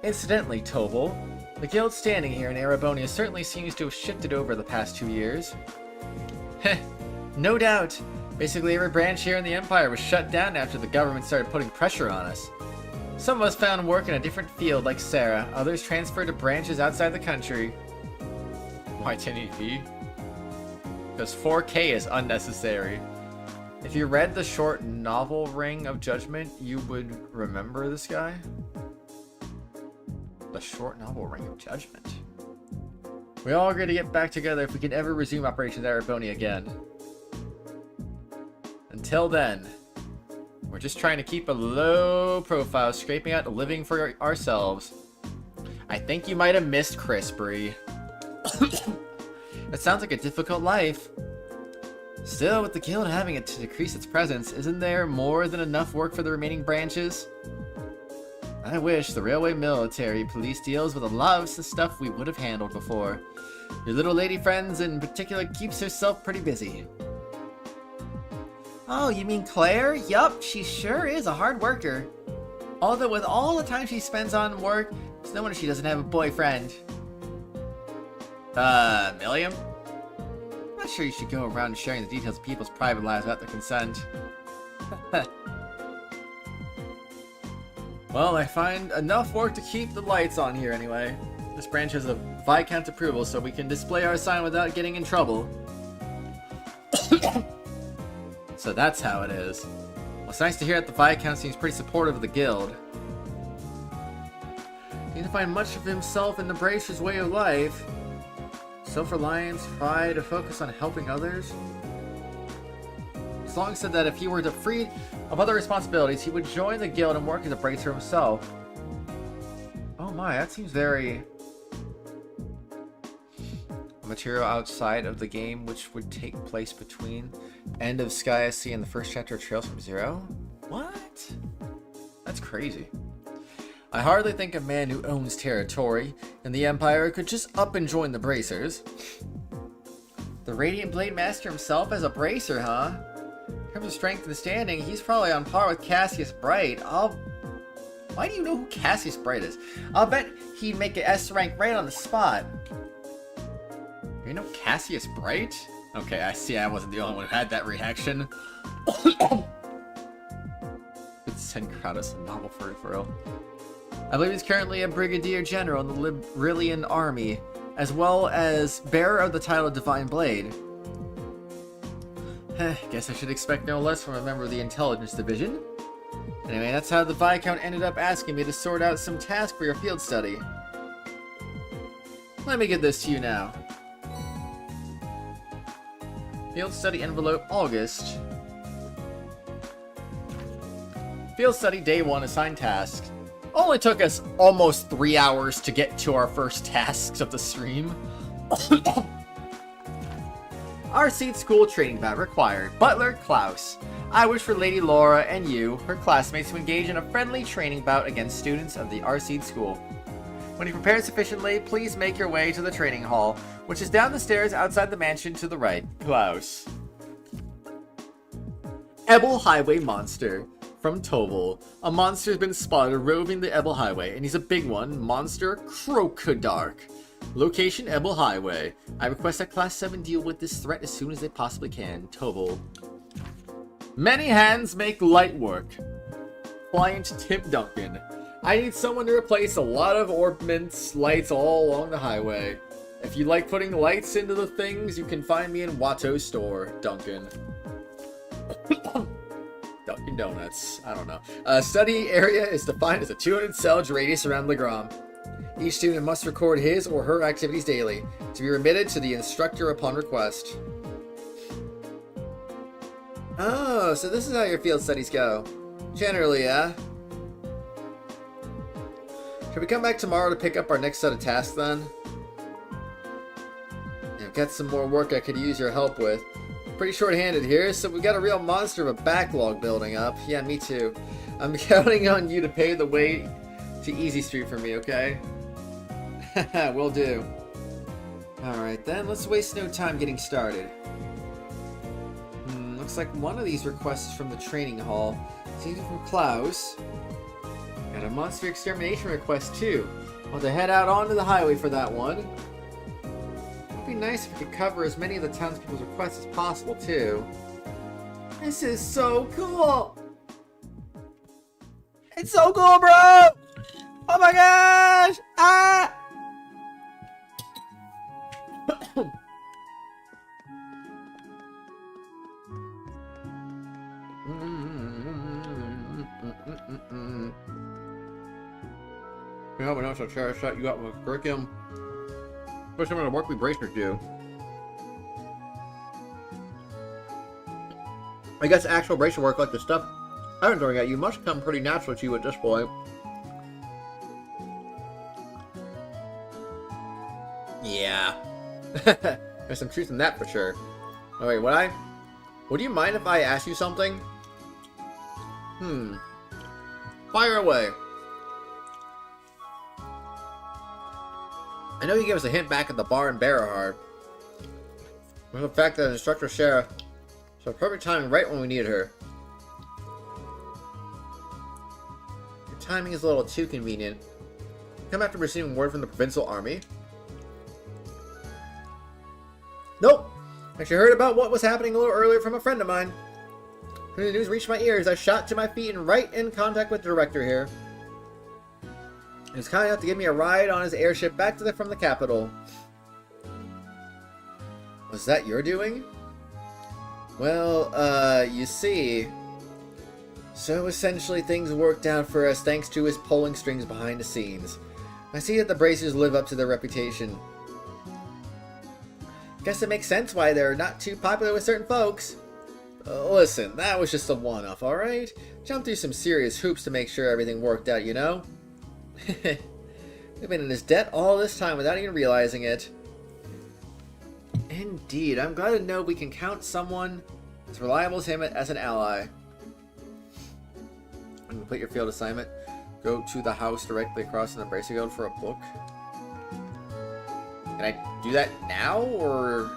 A: Incidentally, Tobal, the guild standing here in Erebonia certainly seems to have shifted over the past 2 years. Heh, no doubt. Basically every branch here in the Empire was shut down after the government started putting pressure on us. Some of us found work in a different field like Sarah, others transferred to branches outside the country. Why 1080p? Because 4K is unnecessary. If you read the short novel Ring of Judgment, you would remember this guy? The short novel Ring of Judgment. We all agree to get back together if we can ever resume Operations Erebonia again. Until then, we're just trying to keep a low profile, scraping out a living for ourselves. I think you might have missed Crispry. It sounds like a difficult life. Still, with the guild having it to decrease its presence, isn't there more than enough work for the remaining branches? I wish the railway military police deals with a lot of the stuff we would have handled before. Your little lady friends in particular keeps herself pretty busy. Oh, you mean Claire? Yup, she sure is a hard worker. Although with all the time she spends on work, it's no wonder she doesn't have a boyfriend. Milliam? I'm not sure you should go around sharing the details of people's private lives without their consent. Well, I find enough work to keep the lights on here anyway. This branch has a Viscount approval, so we can display our sign without getting in trouble. So that's how it is. Well, it's nice to hear that the Viscount seems pretty supportive of the guild. He didn't find much of himself in the Bracer's way of life. Self-reliance, pride, a focus on helping others. Long said that if he were freed of other responsibilities, he would join the guild and work as a bracer himself. Oh my, that seems very... Material outside of the game, which would take place between End of Sky SC and the first chapter of Trails from Zero? What? That's crazy. I hardly think a man who owns territory in the Empire could just up and join the Bracers. The Radiant Blade Master himself as a Bracer, huh? In terms of strength and standing, he's probably on par with Cassius Bright. Why do you know who Cassius Bright is? I'll bet he'd make an S rank right on the spot. You know Cassius Bright? Okay, I see I wasn't the only one who had that reaction. Let's send Kratos a novel for real. I believe he's currently a Brigadier General in the Librillian Army, as well as bearer of the title of Divine Blade. Guess I should expect no less from a member of the Intelligence Division. Anyway, that's how the Viscount ended up asking me to sort out some task for your field study. Let me get this to you now. Field study envelope, August. Field study, day 1, assigned task. Only took us almost 3 hours to get to our first tasks of the stream. Our Xseed School training bout required. Butler, Klaus. I wish for Lady Laura and you, her classmates, to engage in a friendly training bout against students of the Xseed School. When you prepare sufficiently, please make your way to the training hall, which is down the stairs outside the mansion to the right. Klaus. Ebel Highway Monster. From Tobal. A monster has been spotted roving the Ebel Highway, and he's a big one. Monster Krokodark. Location Ebel Highway. I request that Class 7 deal with this threat as soon as they possibly can. Tobal. Many hands make light work. Client Tim Duncan. I need someone to replace a lot of orbments lights all along the highway. If you like putting lights into the things, you can find me in Watto's store. Duncan. Dunkin' Donuts. I don't know. Study area is defined as a 200 cells radius around Legram. Each student must record his or her activities daily, to be remitted to the instructor upon request. Oh, so this is how your field studies go. Generally, yeah? Should we come back tomorrow to pick up our next set of tasks then? I've got some more work I could use your help with. Pretty short-handed here, so we got a real monster of a backlog building up. Yeah, me too. I'm counting on you to pave the way to Easy Street for me, okay? Will do. Alright then, let's waste no time getting started. Looks like one of these requests is from the training hall. Seems from Klaus. And a monster extermination request too. I'll have to head out onto the highway for that one. It'd be nice if we could cover as many of the townspeople's requests as possible too. This is so cool! It's so cool, bro! Oh my gosh! Ah! Yeah, we know so try to shut you up with curriculum. Especially when the work we bracers do. I guess actual bracer work like the stuff I've been throwing at you must come pretty natural to you at this point. Yeah. There's some truth in that for sure. Oh wait, would you mind if I ask you something? Fire away. I know you gave us a hint back at the bar in Berahard. With the fact that Instructor Shara so perfect timing right when we needed her. Your timing is a little too convenient. Come after receiving word from the Provincial Army. Nope. Actually heard about what was happening a little earlier from a friend of mine. When the news reached my ears, I shot to my feet and right in contact with the director here. He was kind enough to give me a ride on his airship back from the capital. Was that your doing? Well, you see... So essentially things worked out for us thanks to his pulling strings behind the scenes. I see that the Bracers live up to their reputation. Guess it makes sense why they're not too popular with certain folks. Listen, that was just a one-off, alright? Jumped through some serious hoops to make sure everything worked out, you know? We've been in his debt all this time without even realizing it. Indeed, I'm glad to know we can count someone as reliable as him as an ally. Complete your field assignment. Go to the house directly across from the Bracer Guild for a book. Can I do that now, or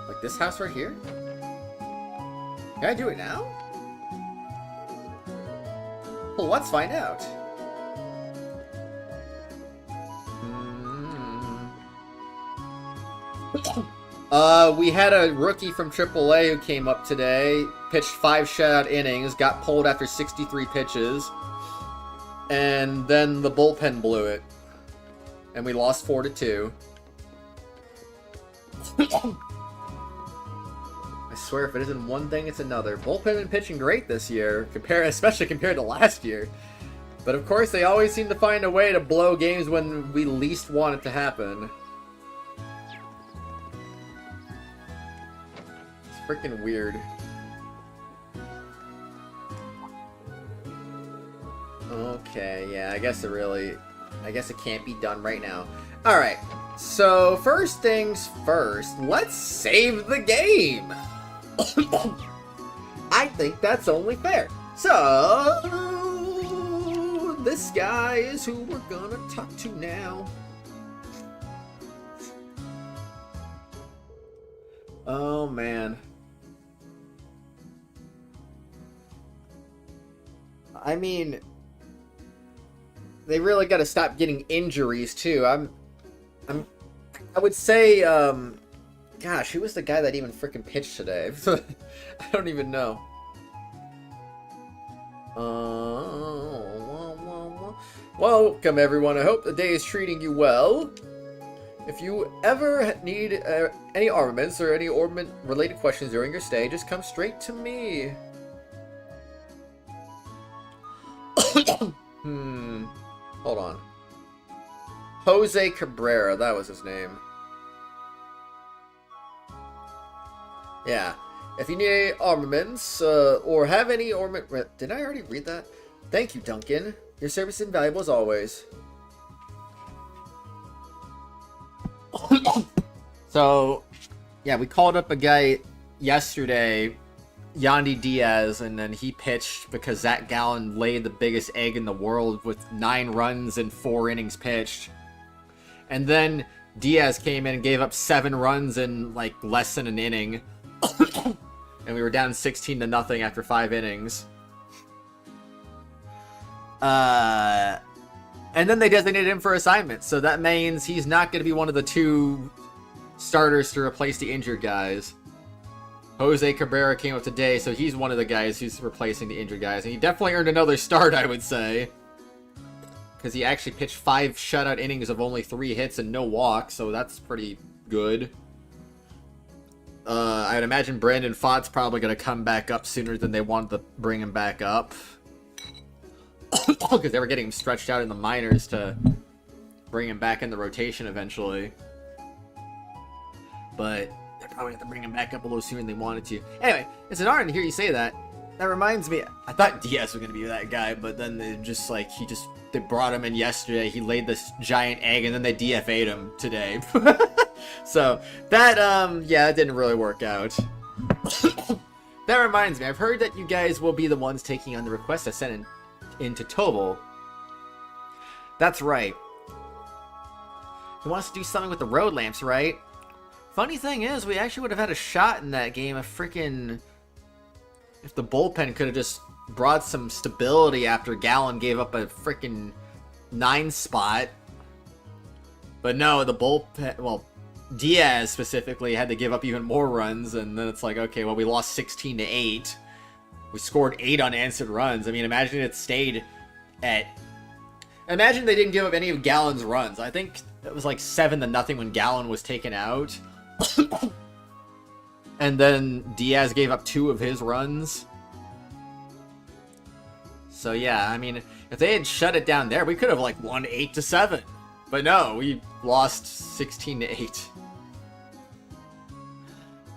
A: like this house right here? Can I do it now? Well, let's find out. We had a rookie from AAA who came up today, pitched 5 shutout innings, got pulled after 63 pitches, and then the bullpen blew it, and we lost 4-2. I swear, if it isn't one thing, it's another. Bullpen been pitching great this year, especially compared to last year. But of course, they always seem to find a way to blow games when we least want it to happen. It's freaking weird. Okay, yeah, I guess it can't be done right now. Alright, so first things first, let's save the game! I think that's only fair. So, this guy is who we're gonna talk to now. Oh man. I mean, they really gotta stop getting injuries too. I would say, gosh, who was the guy that even freaking pitched today? I don't even know. Welcome everyone, I hope the day is treating you well. If you ever need any armaments or any armament related questions during your stay, just come straight to me. Hold on. Jose Cabrera, that was his name. Yeah. If you need any armaments, or have any armament... Did I already read that? Thank you, Duncan. Your service is invaluable as always. So, yeah, we called up a guy yesterday, Yandy Diaz, and then he pitched because Zach Gallen laid the biggest egg in the world with 9 runs and 4 innings pitched. And then Diaz came in and gave up 7 runs in like less than an inning. And we were down 16-0 after 5 innings. And then they designated him for assignment, so that means he's not going to be one of the 2 starters to replace the injured guys. Jose Cabrera came up today, so he's one of the guys who's replacing the injured guys, and he definitely earned another start, I would say. Because he actually pitched 5 shutout innings of only 3 hits and no walks, so that's pretty good. I'd imagine Brandon Fogg's probably going to come back up sooner than they wanted to bring him back up. Because they were getting him stretched out in the minors to bring him back in the rotation eventually. But they're probably going to bring him back up a little sooner than they wanted to. Anyway, it's an honor to hear you say that. That reminds me, I thought Diaz was going to be that guy, but then they just, like, they brought him in yesterday, he laid this giant egg, and then they DFA'd him today. So, that, yeah, that didn't really work out. That reminds me, I've heard that you guys will be the ones taking on the request I sent into Tobal. That's right. He wants to do something with the road lamps, right? Funny thing is, we actually would have had a shot in that game if the bullpen could have just brought some stability after Gallon gave up a freaking 9 spot. But no, the bullpen, well, Diaz specifically had to give up even more runs, and then it's like, okay, well, we lost 16-8. We scored 8 unanswered runs. I mean, imagine it stayed at... Imagine they didn't give up any of Gallon's runs. I think it was like 7-0 when Gallon was taken out. And then Diaz gave up 2 of his runs. So yeah, I mean, if they had shut it down there, we could have like won 8-7. But no, we lost 16-8.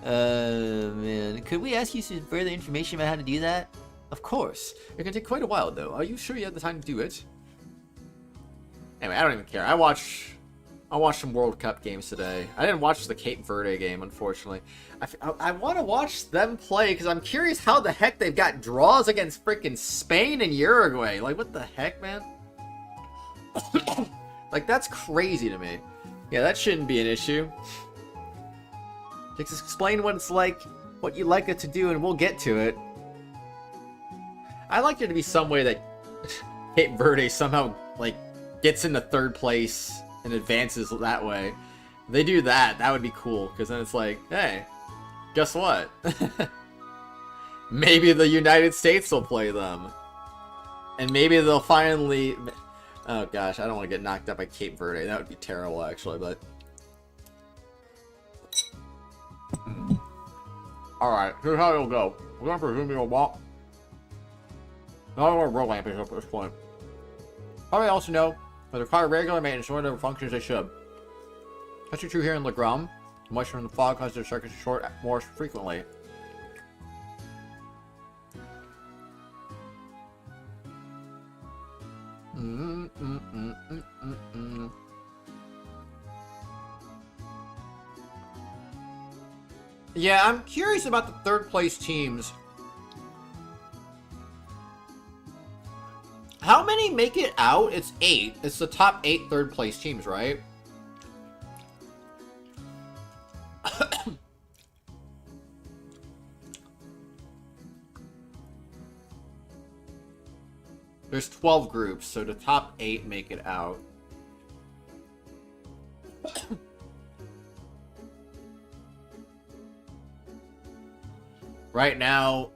A: Man. Could we ask you some further information about how to do that? Of course. It can take quite a while, though. Are you sure you have the time to do it? Anyway, I don't even care. I watched some World Cup games today. I didn't watch the Cape Verde game, unfortunately. I want to watch them play, because I'm curious how the heck they've got draws against freaking Spain and Uruguay. Like, what the heck, man? Like, that's crazy to me. Yeah, that shouldn't be an issue. Just explain what it's like, what you like it to do, and we'll get to it. I'd like there to be some way that Cape Verde somehow, like, gets into 3rd place and advances that way. If they do that, that would be cool, because then it's like, hey, guess what? Maybe the United States will play them. And maybe they'll finally... Oh gosh, I don't want to get knocked up by Cape Verde. That would be terrible, actually, but... Alright, here's how it'll go. We're going to presume you'll walk. Not a road lamp is up at this point. Probably also know that require regular maintenance in order to function as they should. That's true here in Legram. Moisture in the fog causes their circuits to short more frequently. Yeah, I'm curious about the 3rd place teams. How many make it out? It's 8. It's the top 8 3rd place teams, right? There's 12 groups, so the top 8 make it out. Right now,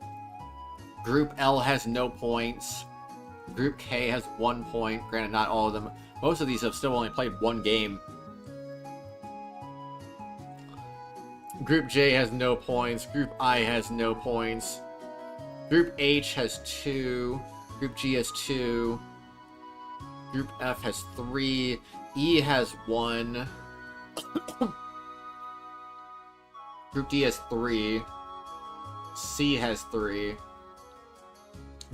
A: Group L has no points. Group K has 1 point. Granted, not all of them. Most of these have still only played 1 game. Group J has no points. Group I has no points. Group H has 2. Group G has 2. Group F has 3. E has 1. Group D has 3. C has 3.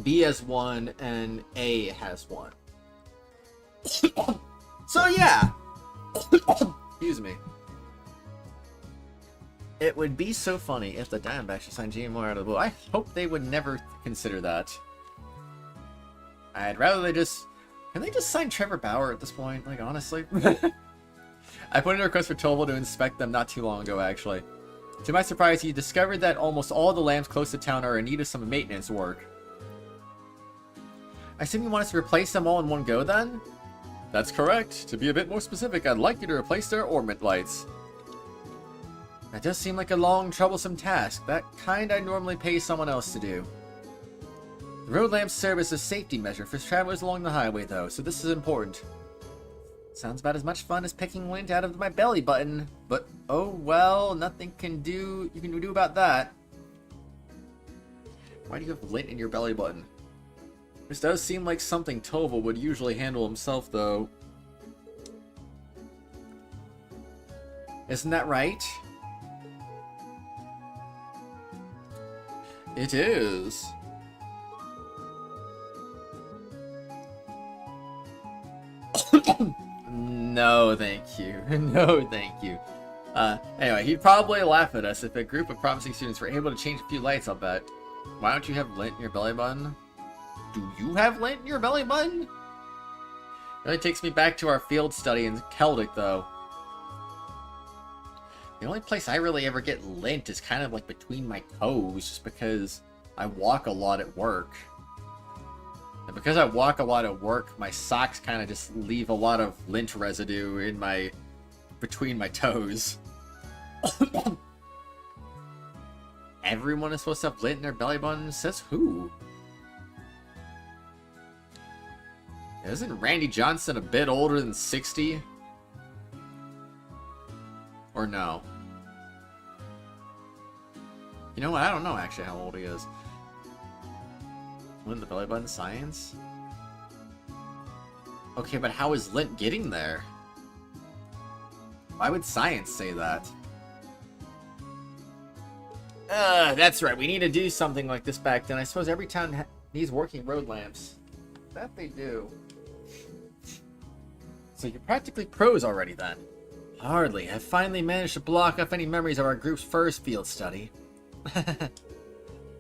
A: B has 1, and A has 1. So yeah! Excuse me. It would be so funny if the Diamondbacks should sign Jimmy Moore out of the blue. I hope they would never consider that. I'd rather they just... Can they just sign Trevor Bauer at this point? Like, honestly? I put in a request for Toval to inspect them not too long ago, actually. To my surprise, he discovered that almost all the lamps close to town are in need of some maintenance work. I assume you want us to replace them all in one go, then? That's correct. To be a bit more specific, I'd like you to replace their orbit lights. That does seem like a long, troublesome task. That kind I'd normally pay someone else to do. The road lamps serve as a safety measure for travelers along the highway, though, so this is important. Sounds about as much fun as picking lint out of my belly button, but oh well, nothing you can do about that. Why do you have lint in your belly button? This does seem like something Toval would usually handle himself, though. Isn't that right? It is. No, thank you. No, thank you. Anyway, he'd probably laugh at us if a group of promising students were able to change a few lights, I'll bet. Why don't you have lint in your belly button? Do you have lint in your belly button? It really takes me back to our field study in Celtic, though. The only place I really ever get lint is kind of like between my toes, just because I walk a lot at work. And because I walk a lot at work, my socks kind of just leave a lot of lint residue in between my toes. Everyone is supposed to have lint in their belly button? Says who? Isn't Randy Johnson a bit older than 60? Or no? You know what? I don't know actually how old he is. Lint in the belly button science? Okay, but how is lint getting there? Why would science say that? That's right. We need to do something like this back then. I suppose every town needs working road lamps. That they do. So you're practically pros already then. Hardly. I finally managed to block off any memories of our group's first field study.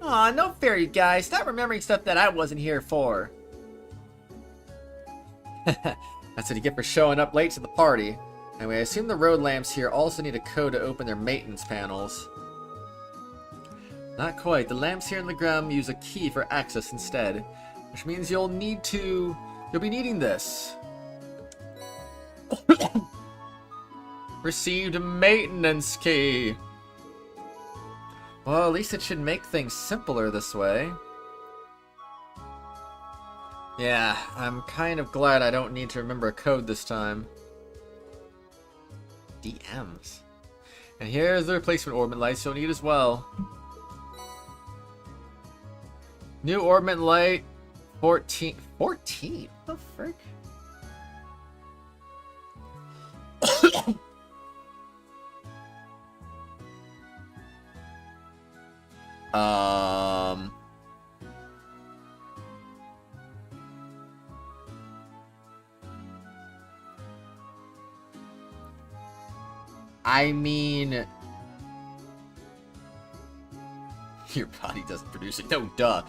A: Aw, no fair, you guys. Stop remembering stuff that I wasn't here for. That's what you get for showing up late to the party. Anyway, I assume the road lamps here also need a code to open their maintenance panels. Not quite. The lamps here in the ground use a key for access instead. Which means you'll be needing this. Received a maintenance key. Well, at least it should make things simpler this way. Yeah, I'm kind of glad I don't need to remember a code this time. DMs. And here's the replacement orbit lights you'll need as well. New orbit light 14. 14? What the frick? I mean, your body doesn't produce it. No, duh.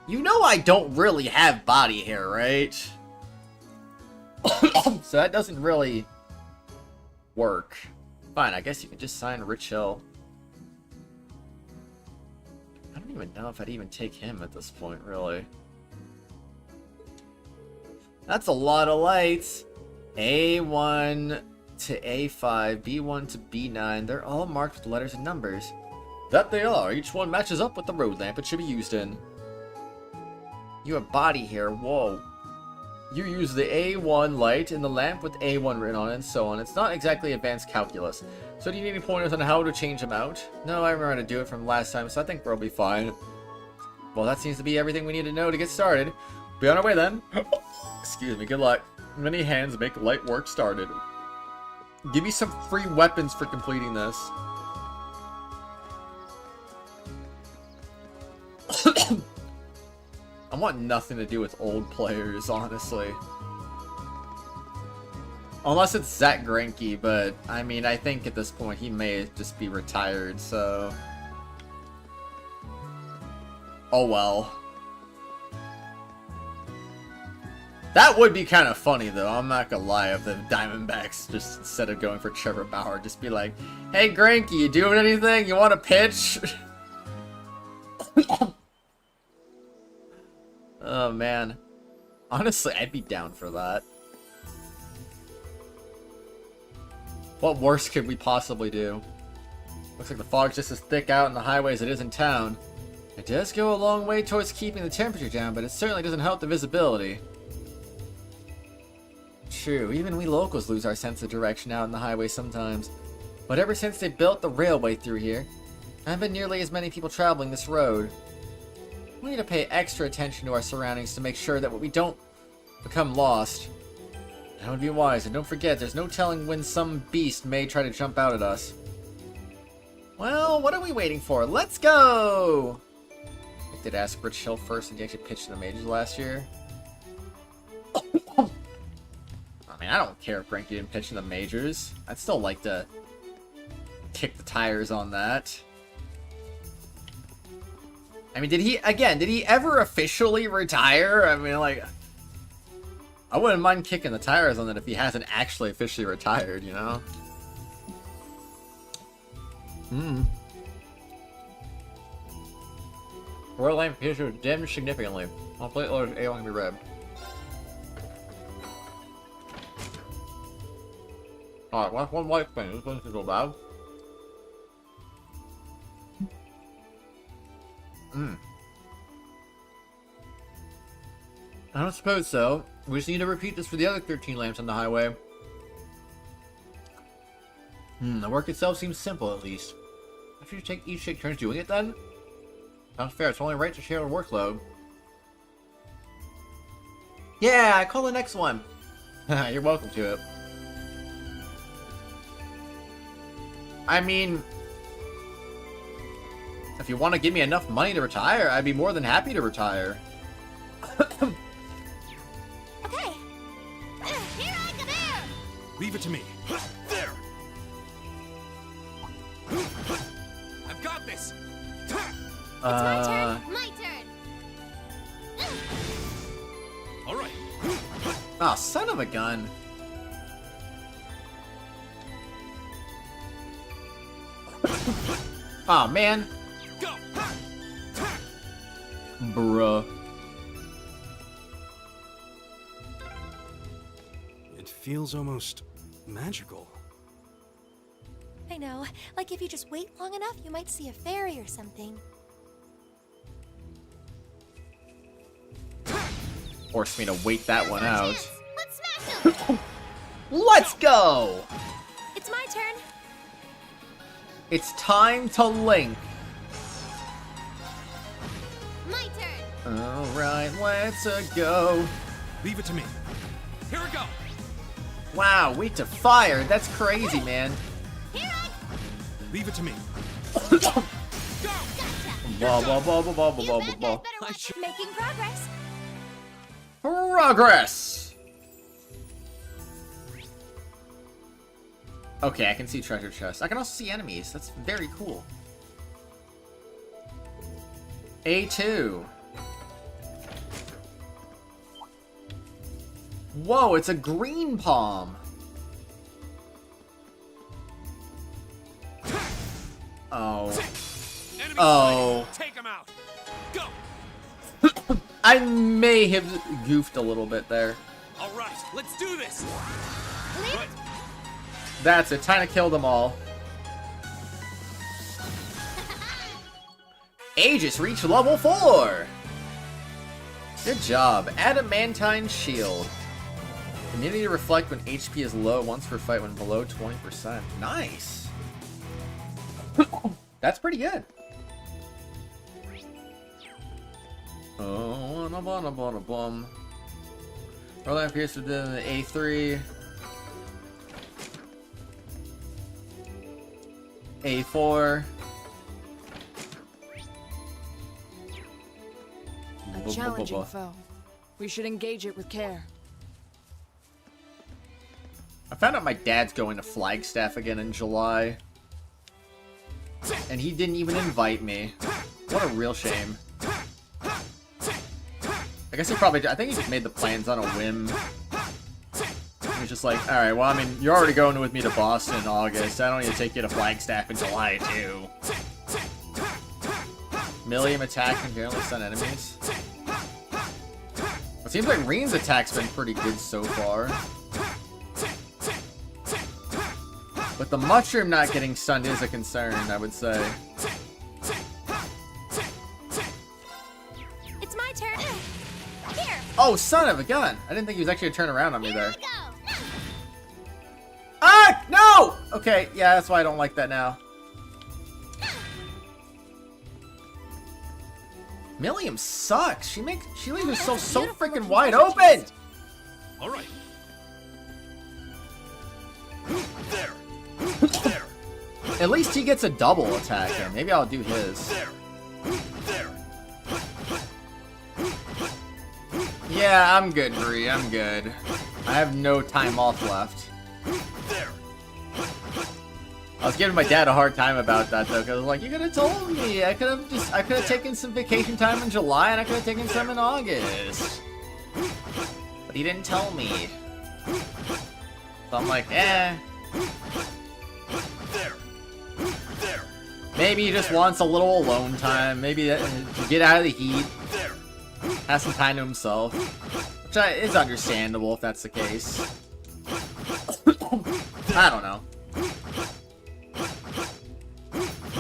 A: You know I don't really have body hair, right? So that doesn't really work. Fine, I guess you can just sign Rich Hill. I don't even know if I'd even take him at this point, really. That's a lot of lights. A1 to A5, B1 to B9. They're all marked with letters and numbers. That they are. Each one matches up with the road lamp it should be used in. You have body hair. Whoa. You use the A1 light in the lamp with A1 written on it and so on. It's not exactly advanced calculus. So do you need any pointers on how to change them out? No, I remember how to do it from last time, so I think we'll be fine. Well, that seems to be everything we need to know to get started. Be on our way then. Excuse me, good luck. Many hands make light work started. Give me some free weapons for completing this. I want nothing to do with old players, honestly. Unless it's Zach Greinke, but I mean, I think at this point he may just be retired, so... Oh well. That would be kind of funny, though. I'm not gonna lie. If the Diamondbacks, just instead of going for Trevor Bauer, just be like, "Hey, Granky, you doing anything? You want to pitch?" Oh man, honestly, I'd be down for that. What worse could we possibly do? Looks like the fog's just as thick out on the highway as it is in town. It does go a long way towards keeping the temperature down, but it certainly doesn't help the visibility. True, even we locals lose our sense of direction out on the highway sometimes. But ever since they built the railway through here, there haven't been nearly as many people traveling this road. We need to pay extra attention to our surroundings to make sure that we don't become lost. That would be wise, and don't forget, there's no telling when some beast may try to jump out at us. Well, what are we waiting for? Let's go! I did ask Rich Hill first, and he actually pitched in the majors last year. I mean, I don't care if Frankie didn't pitch in the majors. I'd still like to kick the tires on that. I mean, did he ever officially retire? I mean, like, I wouldn't mind kicking the tires on that if he hasn't actually officially retired, you know? Royal line appears to have dimmed significantly. I'll play it load A1 can be read. Alright, one white thing. This one's go bad. I don't suppose so. We just need to repeat this for the other 13 lamps on the highway. The work itself seems simple, at least. If you each take turns doing it, then? Sounds fair. It's only right to share the workload. Yeah, I call the next one. You're welcome to it. I mean, if you want to give me enough money to retire, I'd be more than happy to retire.
O: Okay. Here I come here.
J: Leave it to me. There. I've got this.
O: It's my turn. My turn.
J: All right.
A: Oh, son of a gun. Aw, oh, man.
J: Go.
A: Bruh.
L: It feels almost magical.
C: I know. Like if you just wait long enough, you might see a fairy or something.
A: Forced me to wait that one out.
O: Let's smash him.
A: Let's go!
C: It's my turn.
A: It's time to link.
O: My turn.
A: Alright, let's go.
J: Leave it to me. Here we go.
A: Wow, wait to fire. That's crazy, man.
J: Leave it to me.
O: Gotcha.
A: Blah, blah, blah, blah, blah, blah, blah, blah.
C: Making progress.
A: Progress! Okay, I can see treasure chests. I can also see enemies. That's very cool. A2. Whoa, it's a green palm. Oh.
J: Enemy
A: Oh.
J: Take him out. Go.
A: I may have goofed a little bit there.
J: All right, let's do this. Right.
A: That's it. Time to kill them all. Aegis reached level 4. Good job. Adamantine shield. Immunity to reflect when HP is low. Once per fight when below 20%. Nice. That's pretty good. Oh, bum. Roll that appears within the A3. A4.
K: A challenging foe. We should engage it with care.
A: I found out my dad's going to Flagstaff again in July. And he didn't even invite me. What a real shame. I guess he probably, I think he just made the plans on a whim. He was just like, alright, well, I mean, you're already going with me to Boston in August. I don't need to take you to Flagstaff in July, too. Millium attack and generally stun enemies. It seems like Reen's attack's been pretty good so far. But the mushroom not getting stunned is a concern, I would say.
C: It's my turn. Here.
A: Oh, son of a gun! I didn't think he was actually gonna turn around on me there. Ah! No! Okay, yeah, that's why I don't like that now. Millium sucks. She leaves herself so freaking wide open.
G: All right. There.
A: At least he gets a double attack in. Maybe I'll do his. Yeah, I'm good, Bree. I'm good. I have no time off left. I was giving my dad a hard time about that though, because I was like, you could have told me. I could have taken some vacation time in July, and I could have taken some in August. But he didn't tell me. So I'm like, eh. Maybe he just wants a little alone time. Maybe to get out of the heat. Have some time to himself. Which is understandable if that's the case. I don't know.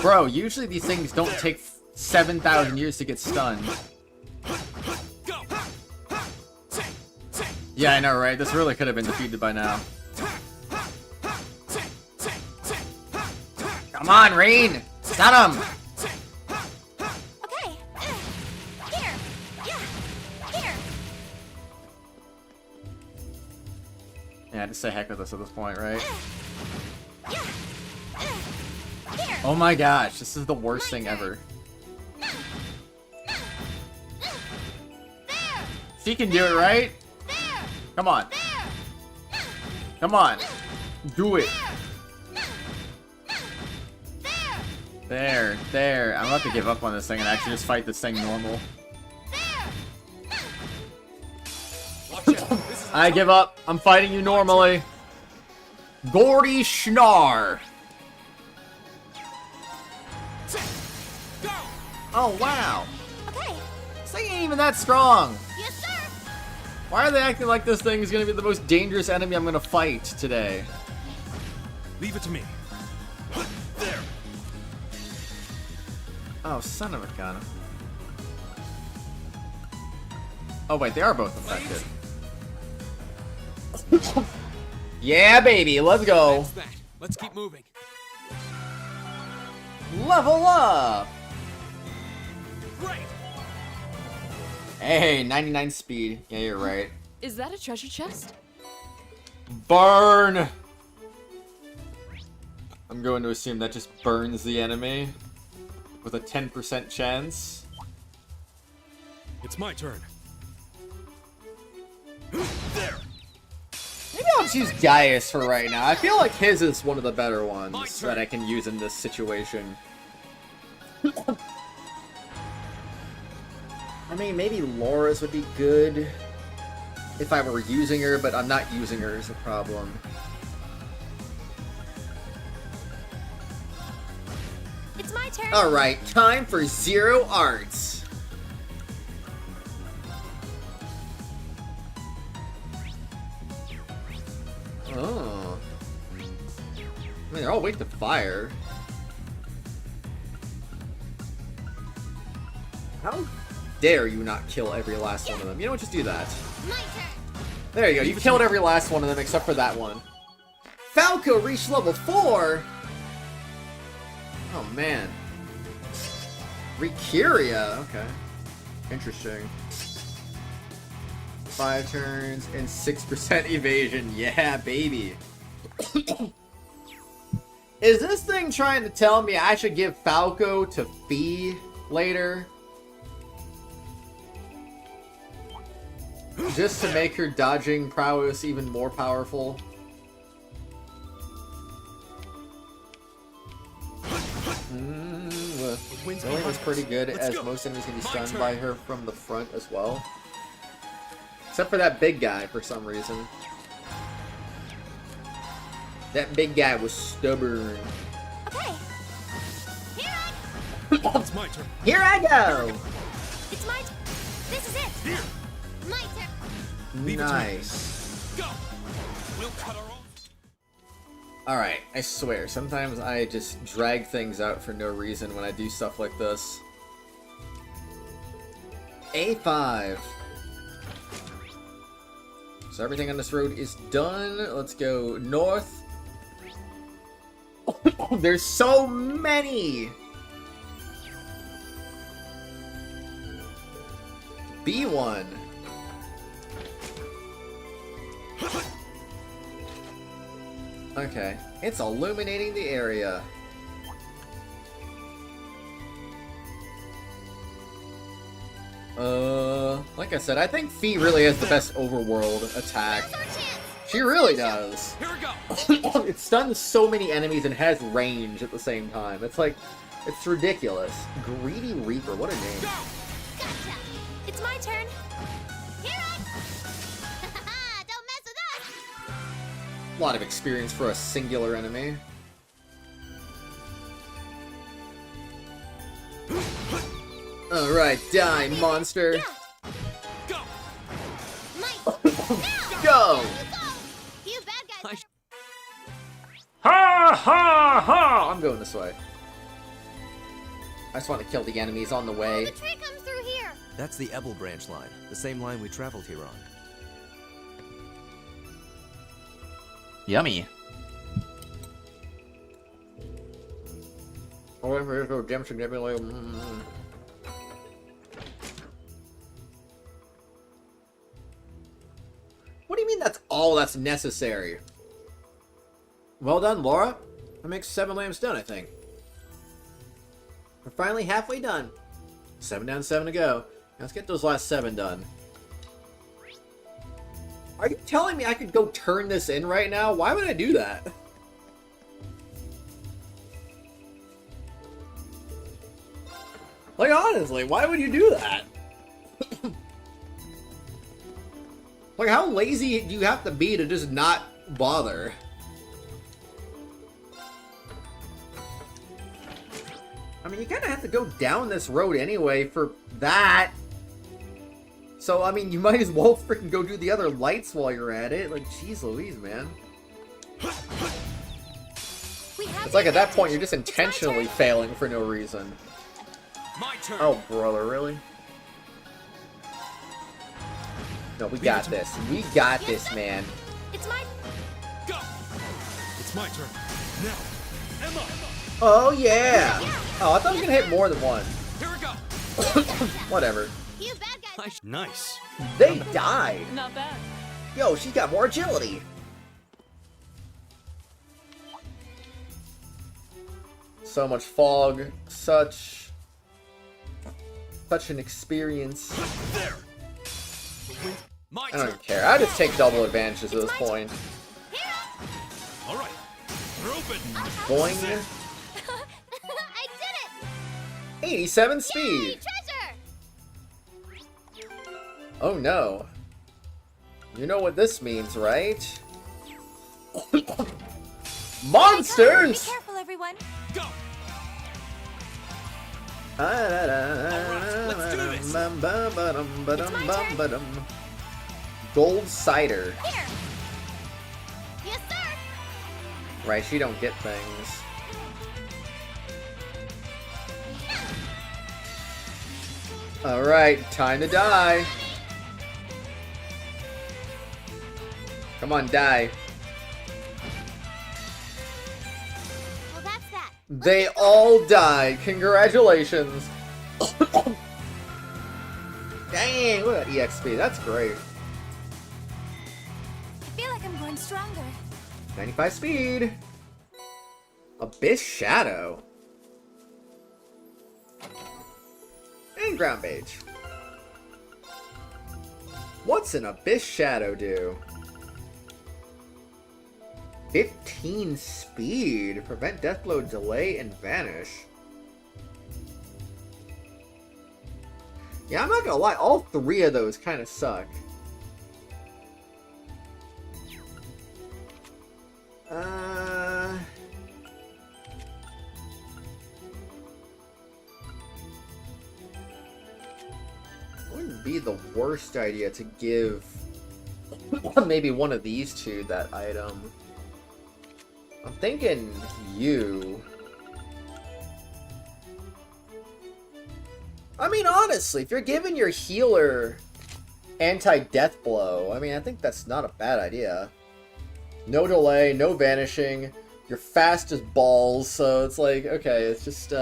A: Bro, usually these things don't take 7,000 years to get stunned. Yeah, I know, right? This really could have been defeated by now. Come on, Reen! Stun him!
C: Okay. Here. Yeah. Here.
A: Yeah, just say heck with us at this point, right?
C: Here.
A: Oh my gosh, this is the worst thing ever. She can do it, right? Come on. Come on. Do it. There. I'm about to give up on this thing and actually just fight this thing normal. I give up. I'm fighting you normally. Gordy Schnar. Oh, wow.
C: Okay.
A: This thing ain't even that strong.
C: Yes, sir.
A: Why are they acting like this thing is going to be the most dangerous enemy I'm going to fight today?
G: Leave it to me. There.
A: Oh, son of a gun. Oh, wait, they are both effective. Yeah, baby, let's go.
J: Let's keep moving.
A: Level up.
J: Great.
A: Hey, 99 speed. Yeah, you're right.
K: Is that a treasure chest?
A: Burn! I'm going to assume that just burns the enemy with a 10% chance.
G: It's my turn.
A: There. Maybe I'll just use Gaius for right now. I feel like his is one of the better ones that I can use in this situation. I mean, maybe Laura's would be good if I were using her, but I'm not using her is a problem.
C: It's my turn.
A: Alright, time for Zero Arts. Oh. I mean, they're all weak to fire. How dare you not kill every last one of them? You know what, just do that.
C: My turn.
A: There you go, you killed every last one of them except for that one. Falco reached level 4! Oh man. Rikiria, okay. Interesting. 5 turns and 6% evasion, yeah baby. Is this thing trying to tell me I should give Falco to Fee later? Just to make her dodging prowess even more powerful? Zoe was pretty good, as most enemies can be stunned by her from the front as well. Except for that big guy, for some reason. That big guy was stubborn.
O: Okay.
J: It's my turn.
A: Here I go!
O: It's my turn. This is it.
J: Here.
O: My turn.
A: Nice.
J: Go. We'll cut our own.
A: Alright, I swear, sometimes I just drag things out for no reason when I do stuff like this. A5. So everything on this road is done. Let's go north. Oh, there's so many! B1. Okay, it's illuminating the area. Like I said, I think Fee really has the best overworld attack. She really does.
J: Here we go.
A: It stuns so many enemies and has range at the same time. It's like, it's ridiculous. Greedy Reaper, what a name.
O: Gotcha. It's my turn. Here I. Don't mess with us.
A: A lot of experience for a singular enemy. Alright, die, monster.
J: Go.
A: Go!
O: You bad guys.
A: Ha ha ha! I'm going this way. I just want to kill the enemies on the way.
O: The tree comes through here.
L: That's the Ebel branch line, the same line we traveled here on.
A: Yummy. However, redemption can be like. What do you mean that's all that's necessary? Well done, Laura. That makes 7 lamps done, I think. We're finally halfway done. 7 down, 7 to go. Now let's get those last 7 done. Are you telling me I could go turn this in right now? Why would I do that? Like, honestly, why would you do that? Like, how lazy do you have to be to just not bother? I mean, you kind of have to go down this road anyway for that. So, I mean, you might as well freaking go do the other lights while you're at it. Like, jeez Louise, man. It's like at that point, you're just intentionally failing for no reason.
J: My turn.
A: Oh, brother, really? No, we got this. We got this, man.
O: It's my.
J: Go. It's my turn. Now, Emma.
A: Oh, yeah! Oh, I thought I was gonna hit more than one.
J: Here we go.
A: Whatever.
O: You bad guys.
J: Nice.
A: They died.
K: Not bad.
A: Yo, she's got more agility. So much fog. Such an experience.
J: There. My
A: I
J: turn.
A: don't care. I just take double advantages at this point.
J: All right. We're open.
A: Boing.
O: I did it.
A: 87 speed.
O: Treasure.
A: Oh no. You know what this means, right? Monsters!
O: Be careful, everyone.
J: Go.
A: Gold cider.
O: Here. Yes, sir.
A: Right, she don't get things. Alright, time to die. Come on, die.
O: Well, that's that.
A: They all died. Congratulations. Dang, look at that EXP. That's great.
O: I feel like I'm going stronger.
A: 95 speed. Abyss Shadow. And Ground Mage. What's an Abyss Shadow do? 15 speed. Prevent death blow, delay, and vanish. Yeah, I'm not gonna lie. All 3 of those kind of suck. be the worst idea to give maybe one of these two that item. I'm thinking you. I mean, honestly, if you're giving your healer anti-death blow, I mean, I think that's not a bad idea. No delay, no vanishing, you're fast as balls, so it's like, okay, it's just,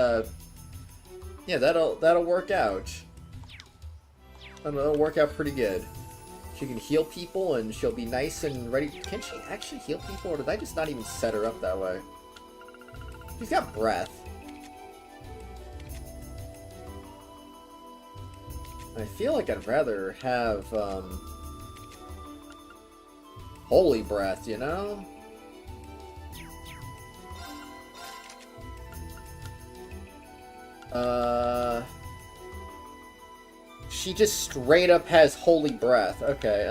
A: yeah, that'll work out. That'll work out pretty good. She can heal people, and she'll be nice and ready. Can she actually heal people, or did I just not even set her up that way? She's got breath. I feel like I'd rather have, holy breath, you know? She just straight up has holy breath. Okay,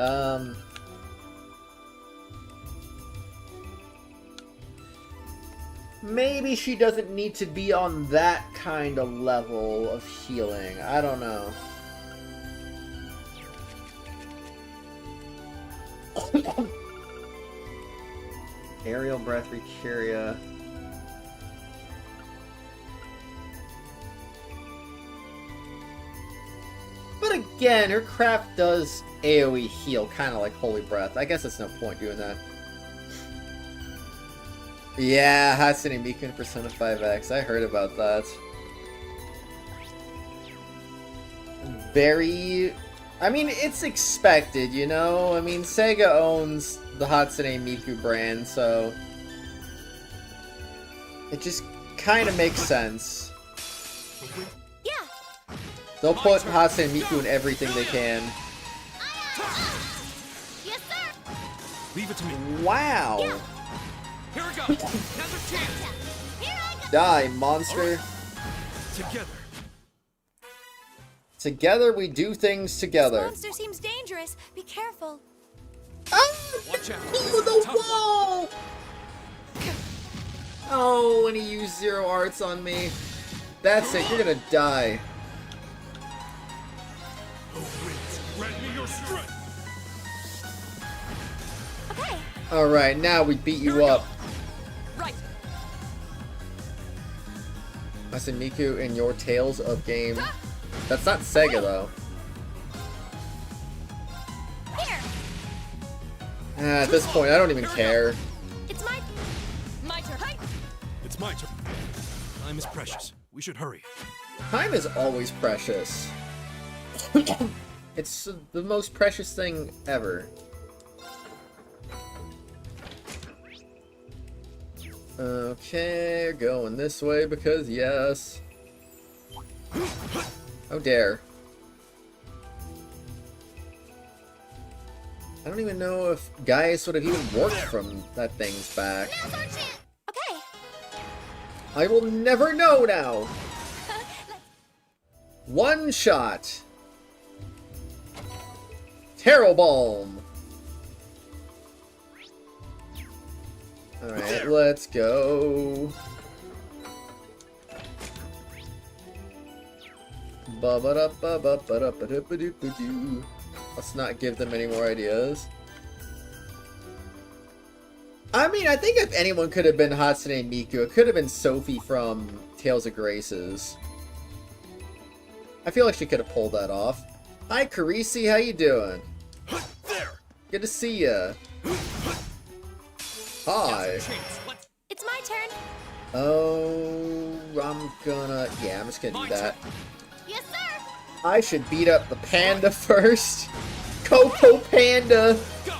A: maybe she doesn't need to be on that kind of level of healing. I don't know. Aerial breath, Recuria. But again, her craft does AoE heal, kind of like Holy Breath. I guess it's no point doing that. Yeah, Hatsune Miku in Persona 5X. I heard about that. Very... I mean, it's expected, you know? I mean, Sega owns the Hatsune Miku brand, so... it just kind of makes sense.
O: Yeah.
A: They'll put Hatsune Miku in everything they can.
O: Yes, sir.
J: Leave it to me.
A: Wow.
O: Yeah.
J: Here we go. Another chance.
O: Here I go.
A: Die, monster.
J: Right. Together.
A: Together we do things together.
C: This monster seems dangerous. Be careful.
J: Watch out.
A: The wall! Oh, when he used Zero Arts on me. That's it, you're gonna die.
J: Grant me your strength.
C: Okay.
A: Alright, now we beat you up.
K: Right.
A: Hatsune Miku in your Tales of Game. That's not Sega, though.
C: Here.
A: At this point, I don't even care.
C: It's my turn. Hi.
L: It's my turn. Time is precious. We should hurry.
A: Time is always precious. It's the most precious thing ever. Okay, going this way because yes. Oh dare. I don't even know if Gaius would have even worked from that thing's back.
O: Now's our chance.
C: Okay.
A: I will never know now. One shot. Terror Balm. Alright, let's go. Let's not give them any more ideas. I mean, I think if anyone could have been Hatsune Miku, it could have been Sophie from Tales of Graces. I feel like she could have pulled that off. Hi, Carisi, how you doing? Good to see ya. Hi.
C: It's my turn.
A: Oh, I'm just gonna do that.
O: Yes, sir.
A: I should beat up the panda first. Coco Panda.
J: Go.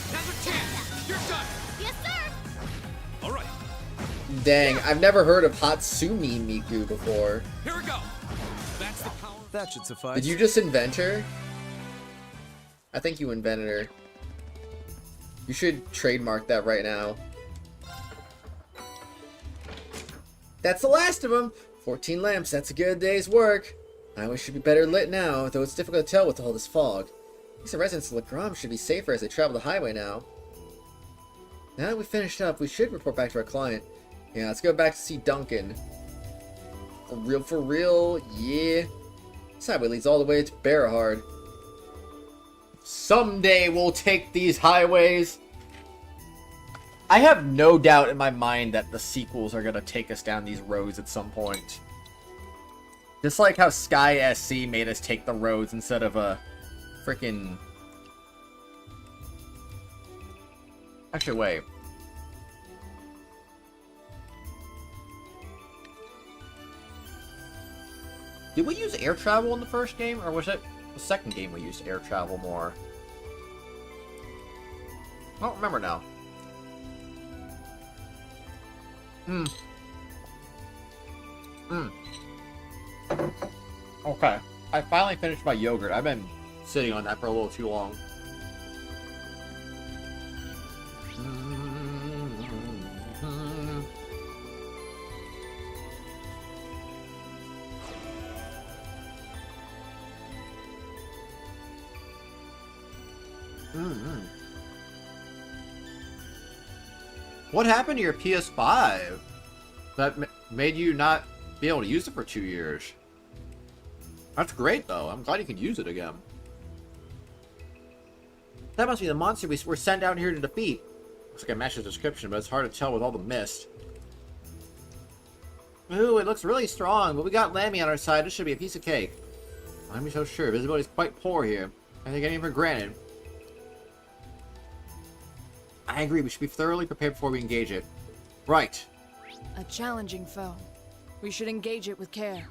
J: Another chance. You're done.
O: Yes, sir.
J: All right.
A: Dang, I've never heard of Hatsune Miku before.
J: Here we go. That's the power.
L: That should suffice.
A: Did you just invent her? I think you invented her. You should trademark that right now. That's the last of them. 14 lamps, that's a good day's work. Highway should be better lit now, though it's difficult to tell with all this fog. At least the residents of Legram should be safer as they travel the highway now. Now that we finished up, we should report back to our client. Yeah, let's go back to see Duncan. For real, yeah. This highway leads all the way to Berahard. Someday we'll take these highways. I have no doubt in my mind that the sequels are gonna take us down these roads at some point. Just like how Sky SC made us take the roads instead of a freaking... Actually, wait. Did we use air travel in the first game, or was it the second game we used air travel more? I don't remember now. Okay. I finally finished my yogurt. I've been sitting on that for a little too long. What happened to your PS5 that made you not be able to use it for 2 years? That's great, though. I'm glad you can use it again. That must be the monster we were sent down here to defeat. Looks like I matched the description, but it's hard to tell with all the mist. Ooh, it looks really strong, but we got Lammy on our side. This should be a piece of cake. I'm not so sure. Visibility is quite poor here. I think anything for granted. I agree. We should be thoroughly prepared before we engage it. Right.
K: A challenging foe. We should engage it with care.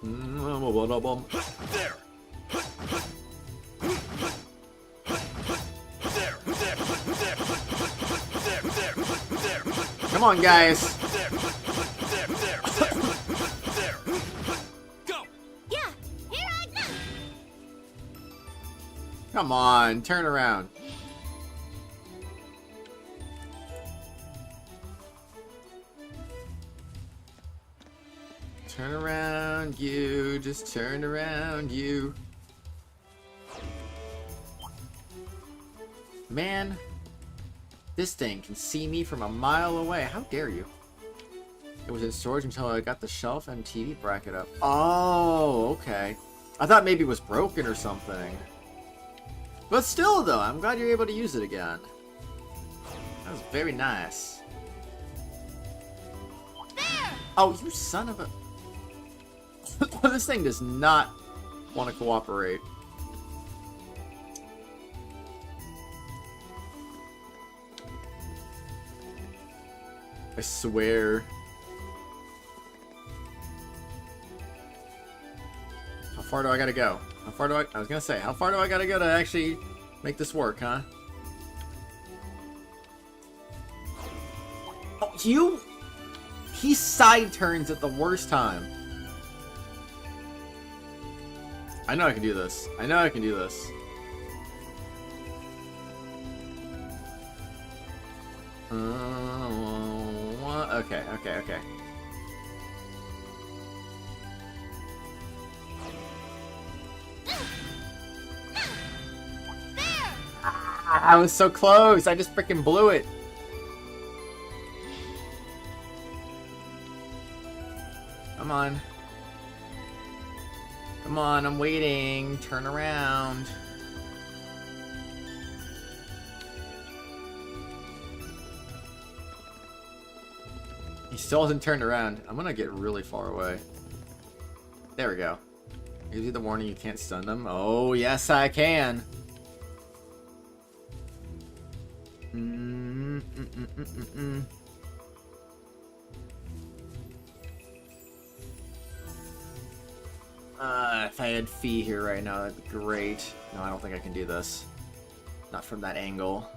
G: There.
A: Come on, guys.
G: Go.
O: Yeah, here I go.
A: Come on, turn around. Turn around, you. Just turn around, you. Man, this thing can see me from a mile away. How dare you? It was in storage until I got the shelf and TV bracket up. Oh, okay. I thought maybe it was broken or something. But still, though, I'm glad you're able to use it again. That was very nice. Oh, you son of a... This thing does not want to cooperate. I swear. How far do I gotta go? How far do I was gonna say, how far do I gotta go to actually make this work, huh? Oh, he side turns at the worst time. I know I can do this. I know I can do this. Okay. I was so close. I just freaking blew it. Come on. Come on, I'm waiting. Turn around. He still hasn't turned around. I'm gonna get really far away. There we go. Gives you the warning you can't stun them. Oh, yes, I can. If I had Fee here right now, that'd be great. No, I don't think I can do this. Not from that angle.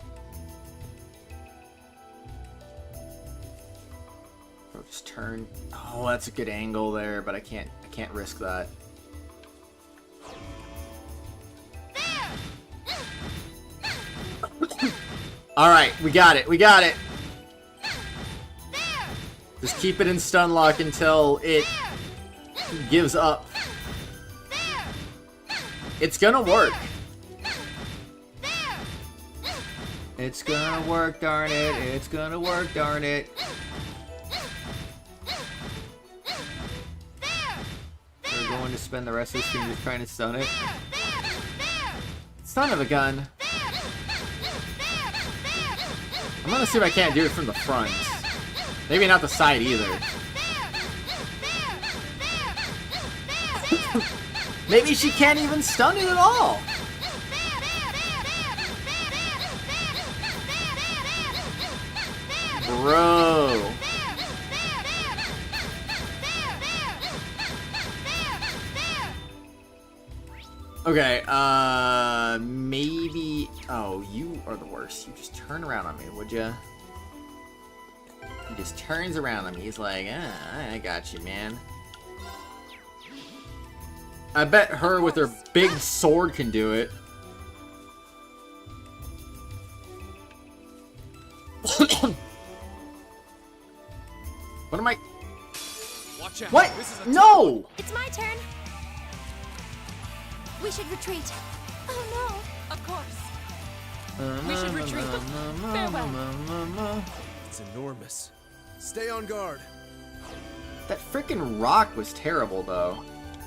A: So just turn. Oh, that's a good angle there, but I can't risk that. Alright, we got it. We got it. Just keep it in stun lock until it gives up. It's gonna work. It's gonna work, darn it. It's gonna work, darn it. going to spend the rest of the stream just trying to stun it. Son of a gun. I'm gonna see if I can't do it from the front. Maybe not the side either. Maybe she can't even stun it at all. Bro. Okay, maybe... Oh, you are the worst. You just turn around on me, would ya? He just turns around on me. He's like, I got you, man. I bet her with her big sword can do it. What am I...
J: Watch out.
A: What?
J: This is a
A: No!
C: It's my turn. We should retreat. Oh no.
H: Of course. We should retreat. Farewell.
L: It's enormous. Stay on guard.
A: That freaking rock was terrible, though.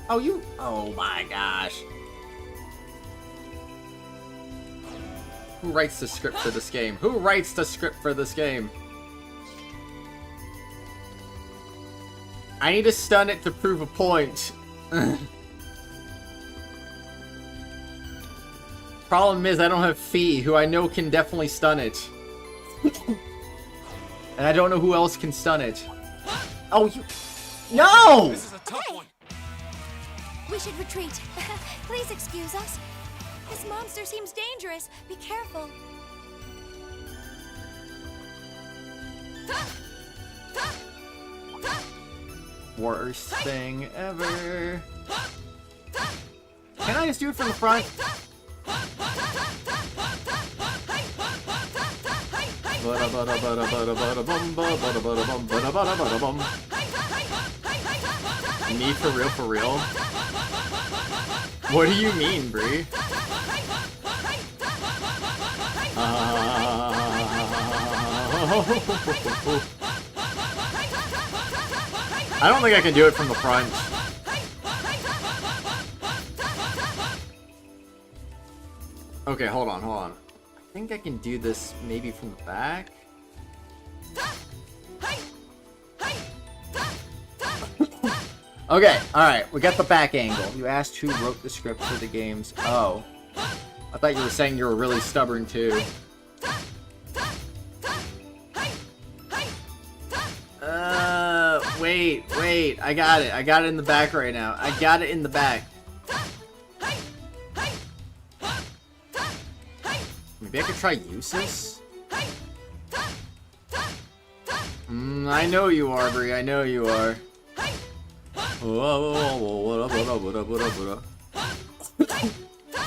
A: Oh, you... Oh my gosh. Who writes the script for this game? Who writes the script for this game? I need to stun it to prove a point. Problem is, I don't have Fee, who I know can definitely stun it. And I don't know who else can stun it. Oh, you... No!
J: This is a tough one.
C: We should retreat. Please excuse us. This monster seems dangerous. Be careful.
A: Worst thing ever. Can I just do it from the front? Me for real, for real? What do you mean, Bree? I don't think I can do it from the front. Okay, hold on, hold on. I think I can do this maybe from the back. Okay, alright, we got the back angle. You asked who wrote the script for the games. Oh. I thought you were saying you were really stubborn too. Wait. I got it. I got it in the back right now. I got it in the back. Maybe I could try Usis? I know you are, Bree. I know you are.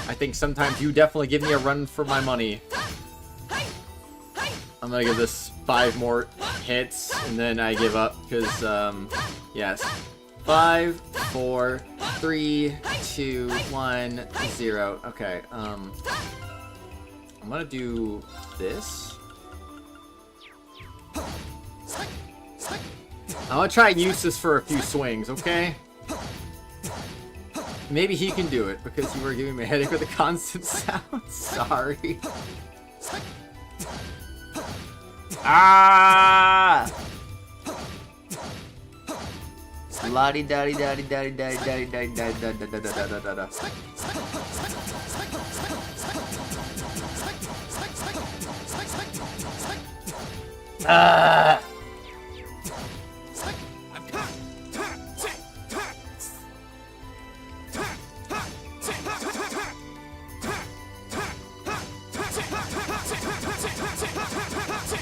A: I think sometimes you definitely give me a run for my money. I'm gonna give this 5 more hits, and then I give up, because, yes. 5, 4, 3, 2, 1, 0. Okay, I'm gonna do this. I'm gonna try Usis for a few swings, okay? Maybe he can do it, because you were giving me a headache with the constant sound. Sorry. Ah! La-di da di da di da di da di da di da di da da da da da da da da. Ah!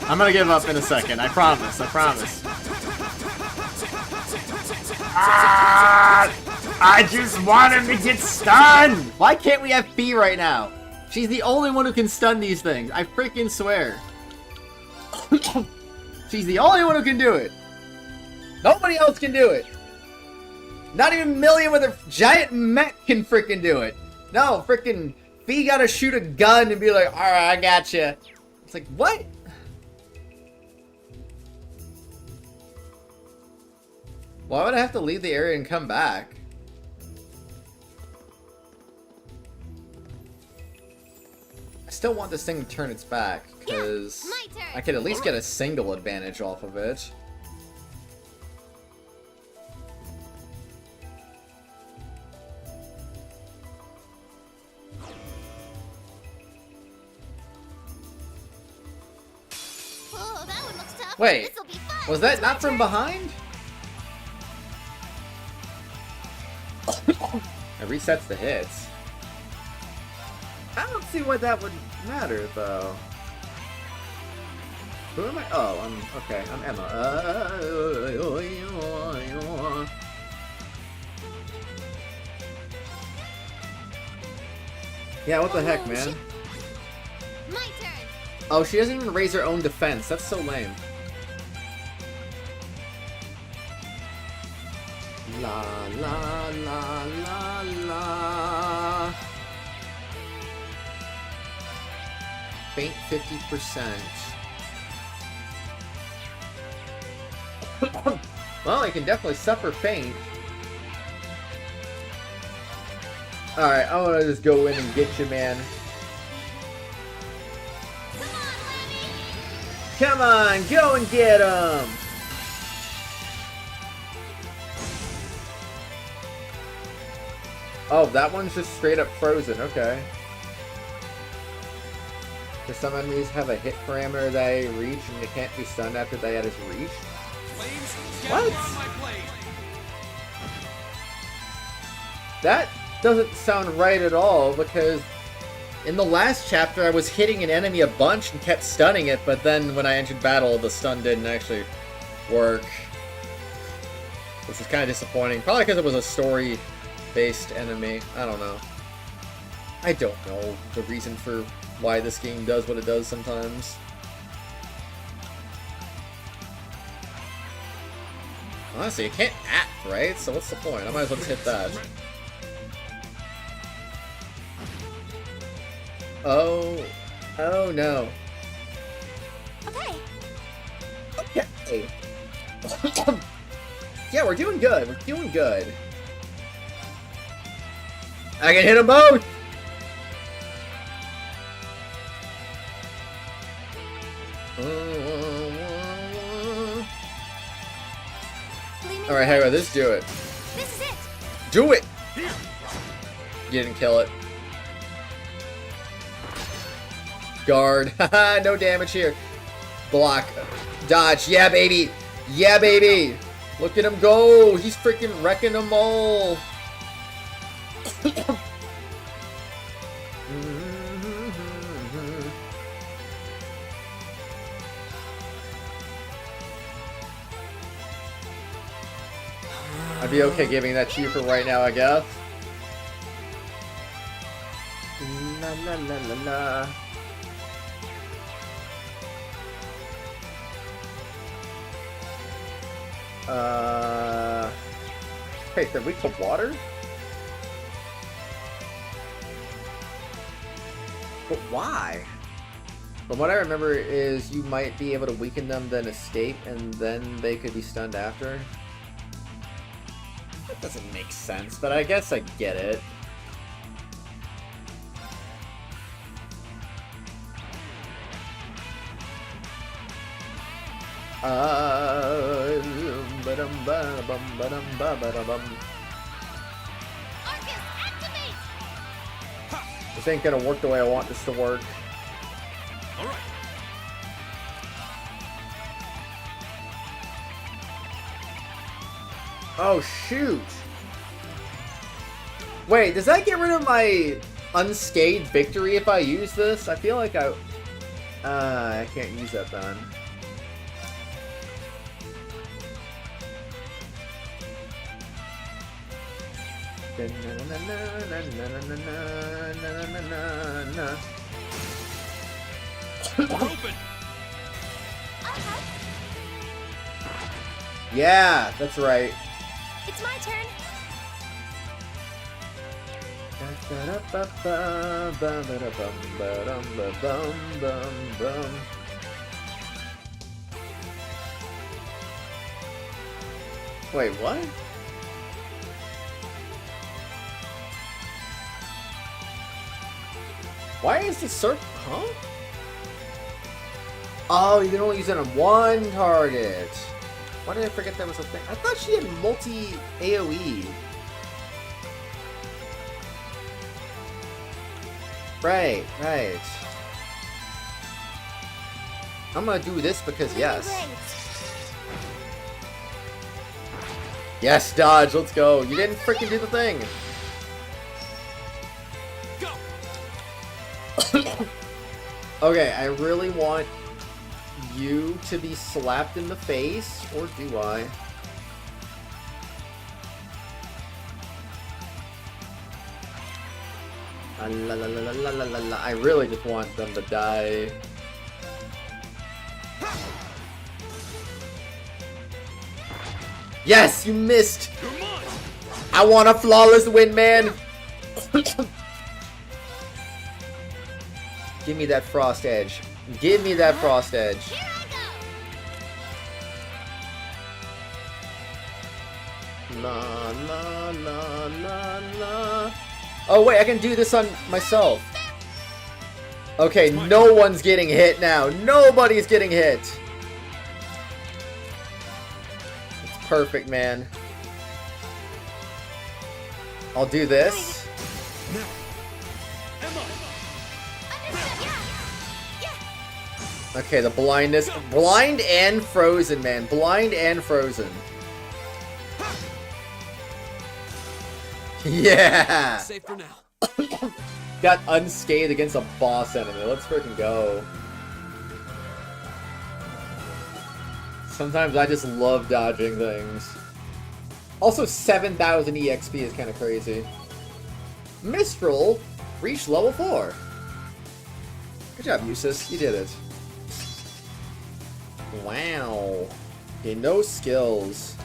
A: I'm gonna give up in a second. I promise. I promise. Ah! I just want him to get stunned! Why can't we have Fee right now? She's the only one who can stun these things. I freaking swear. She's the only one who can do it. Nobody else can do it. Not even Million with a giant mech can freaking do it. No, freaking Fee gotta shoot a gun and be like, alright, I gotcha. It's like, what? Why would I have to leave the area and come back? still want this thing to turn its back, because I could at least get a single advantage off of it.
O: Oh, that one looks tough.
A: Wait,
O: This'll be fun.
A: was that not from behind? It resets the hits. I don't see why that would matter, though. Who am I? Oh, I'm Emma. Yeah, what the heck, man?
O: My turn.
A: Oh, she doesn't even raise her own defense. That's so lame. La la la la la. Faint 50%. Well, I can definitely suffer faint. Alright, I wanna just go in and get you, man. Come on, go and get him! Oh, that one's just straight up frozen, okay. Do some enemies have a hit parameter they reach and they can't be stunned after they had his reach? What? That doesn't sound right at all, because in the last chapter I was hitting an enemy a bunch and kept stunning it, but then when I entered battle the stun didn't actually work. Which is kind of disappointing. Probably because it was a story-based enemy. I don't know. I don't know the reason for why this game does what it does sometimes. Honestly, it can't act, right? So what's the point? I might as well just hit that. Oh. Oh no.
O: Okay.
A: Okay. Yeah, we're doing good. We're doing good. I can hit them both! Alright, how about this? Do it.
O: This is it.
A: Do it! You didn't kill it. Guard. Haha, no damage here. Block. Dodge. Yeah, baby. Yeah, baby. Look at him go. He's freaking wrecking them all. I'd be okay giving that to you for right now, I guess. La la la la la. Hey, they're weak to water? But why? From what I remember is you might be able to weaken them, then escape, and then they could be stunned after. That doesn't make sense, but I guess I get it. This ain't gonna work the way I want this to work.
J: Alright.
A: Oh shoot! Wait, does that get rid of my unscathed victory if I use this? I feel like I can't use that then. Yeah, that's right.
O: It's my turn.
A: Wait, what? Why is the circle? Huh? Oh, you can only use it on one target. Why did I forget that was a thing? I thought she had multi AoE. Right, right. I'm gonna do this because yes. Yes, dodge, let's go. You didn't freaking do the thing. Okay, I really want you to be slapped in the face, or do I? La la la la la la la la. I really just want them to die. Yes, you missed! I want a flawless win, man! Give me that frost edge. Give me that frost edge. La la la la la. Oh wait, I can do this on myself. Okay, no one's getting hit now. Nobody's getting hit. It's perfect, man. I'll do this. Okay, the blindness. Blind and frozen, man. Blind and frozen. Yeah!
L: Safe for now.
A: Got unscathed against a boss enemy. Let's freaking go. Sometimes I just love dodging things. Also, 7,000 EXP is kind of crazy. Mistral reached level 4. Good job, Eustace. You did it. Wow. Okay, no skills.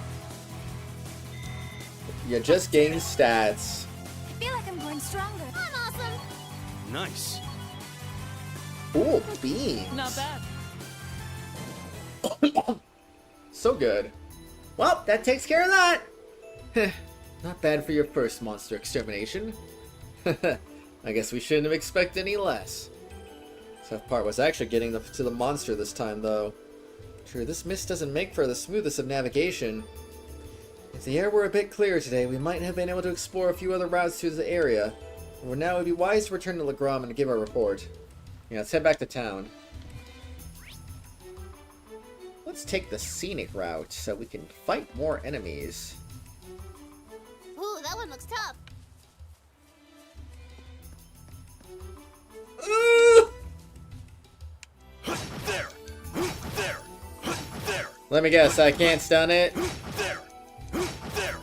A: You just gain stats.
C: I feel like I'm going stronger. I'm awesome.
L: Nice.
A: Ooh, beams.
K: Not
A: bad. So good. Well, that takes care of that. Not bad for your first monster extermination. I guess we shouldn't have expected any less. Tough part was actually getting to the monster this time, though. True, this mist doesn't make for the smoothest of navigation. If the air were a bit clearer today, we might have been able to explore a few other routes through the area. For now, it would be wise to return to Legram and give our report. Yeah, let's head back to town. Let's take the scenic route so we can fight more enemies.
O: Ooh, that one looks tough.
G: There. There. There.
A: Let me guess, I can't stun it?
G: There. There.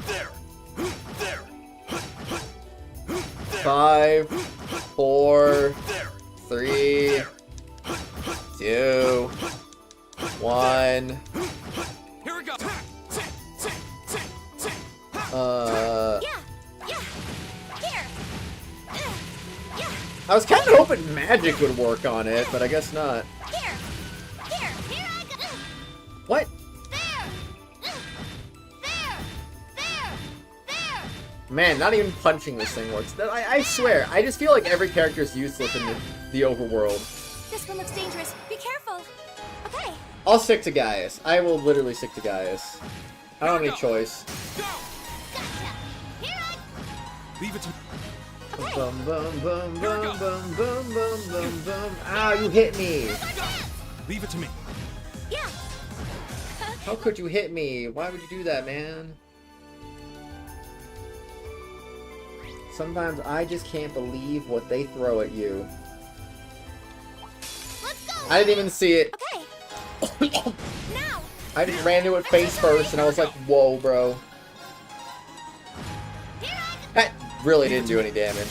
G: There. There.
A: 5, 4, 3, 2, 1.
J: Here we go.
A: I was kind of hoping magic would work on it, but I guess not.
O: Here I go.
A: What? Man, not even punching this thing works. I swear, I just feel like every character is useless in the overworld.
C: This one looks dangerous. Be careful. Okay.
A: I'll stick to Gaius. I will literally stick to Gaius. I don't have any choice.
L: Leave it to me.
A: Bum bum bum bum bum bum bum bum bum. Ow, you hit me!
L: Leave it to me.
C: Yeah.
A: How could you hit me? Why would you do that, man? Sometimes I just can't believe what they throw at you.
O: Let's go.
A: I didn't even see it.
O: Okay. Now.
A: I just ran to it face first and I was like, whoa, bro. That really didn't do any damage.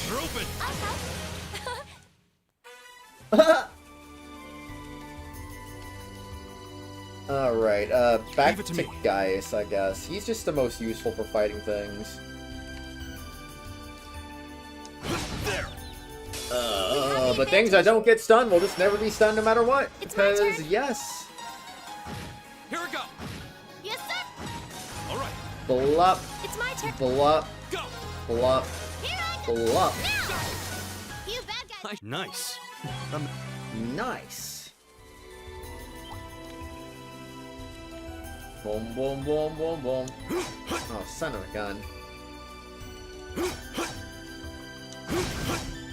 A: Alright, back to Gaius, I guess. He's just the most useful for fighting things. But things that don't get stunned will just never be stunned no matter what. Because, yes.
J: Here we go.
O: Yes, sir.
J: All right.
A: Blup.
C: It's my turn.
A: Blup.
J: Go.
A: Blup.
O: Here I
A: Flop.
O: You bad guys.
L: Nice.
A: Nice. Boom, boom, boom, boom, boom. Oh, son of a gun.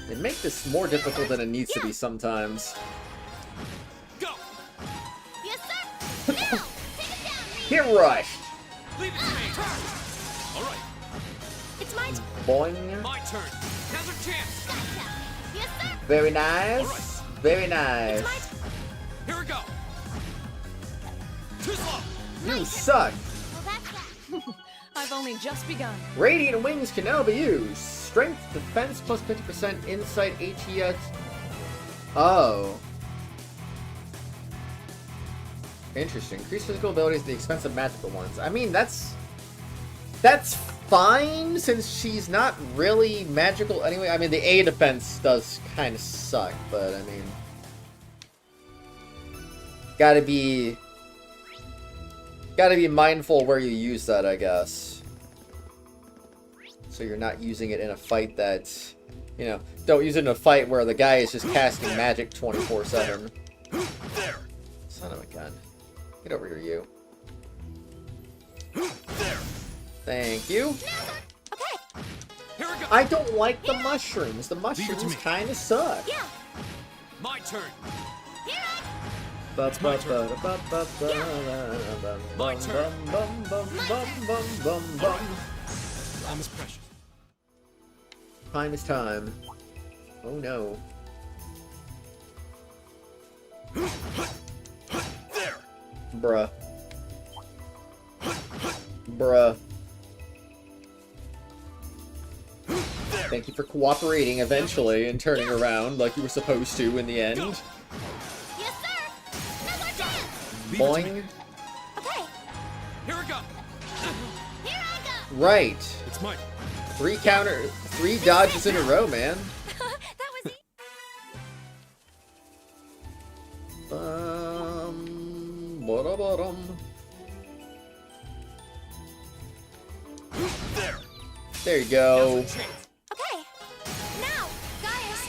A: They make this more difficult than it needs to be sometimes.
J: Go.
O: Yes, sir. Now, take it down, me.
A: Get rushed.
J: Leave it to me. All right.
C: It's my turn.
A: Boing.
J: My turn. Now's our chance.
O: Gotcha. Yes, sir.
A: Very nice.
J: All right.
A: Very nice.
C: It's my turn.
J: Here we go. Too slow.
A: You suck.
O: Well, that's that.
K: I've only just begun.
A: Radiant wings can now be used. Strength, defense plus 50%, insight, ATS. Oh. Interesting. Increase physical abilities at the expense of magical ones. I mean, that's fine since she's not really magical anyway. I mean, the A defense does kind of suck, but I mean, gotta be mindful where you use that, I guess. So you're not using it in a fight that, you know, don't use it in a fight where the guy is just casting magic 24/7.
J: There.
A: Son of a gun. Get over here, you.
J: There.
A: Thank you.
C: Okay.
J: Here we go.
A: I don't like the mushrooms. The mushrooms kind of suck.
C: Yeah.
J: My turn.
O: Here I
A: That's
J: my turn. My turn.
L: Time is precious.
A: Time is time. Oh no.
J: There.
A: Bruh. Bruh. Thank you for cooperating eventually and turning around like you were supposed to in the end.
O: Yes, sir. Now's our chance.
A: Boing.
C: Okay.
J: Here we go.
O: Here I go.
A: Right.
J: It's mine.
A: 3 dodges in a row, man.
C: That was easy.
A: Ba-da-ba-dum.
J: There.
A: There you go.
J: Now's our chance.
C: Okay. Now, Gaius.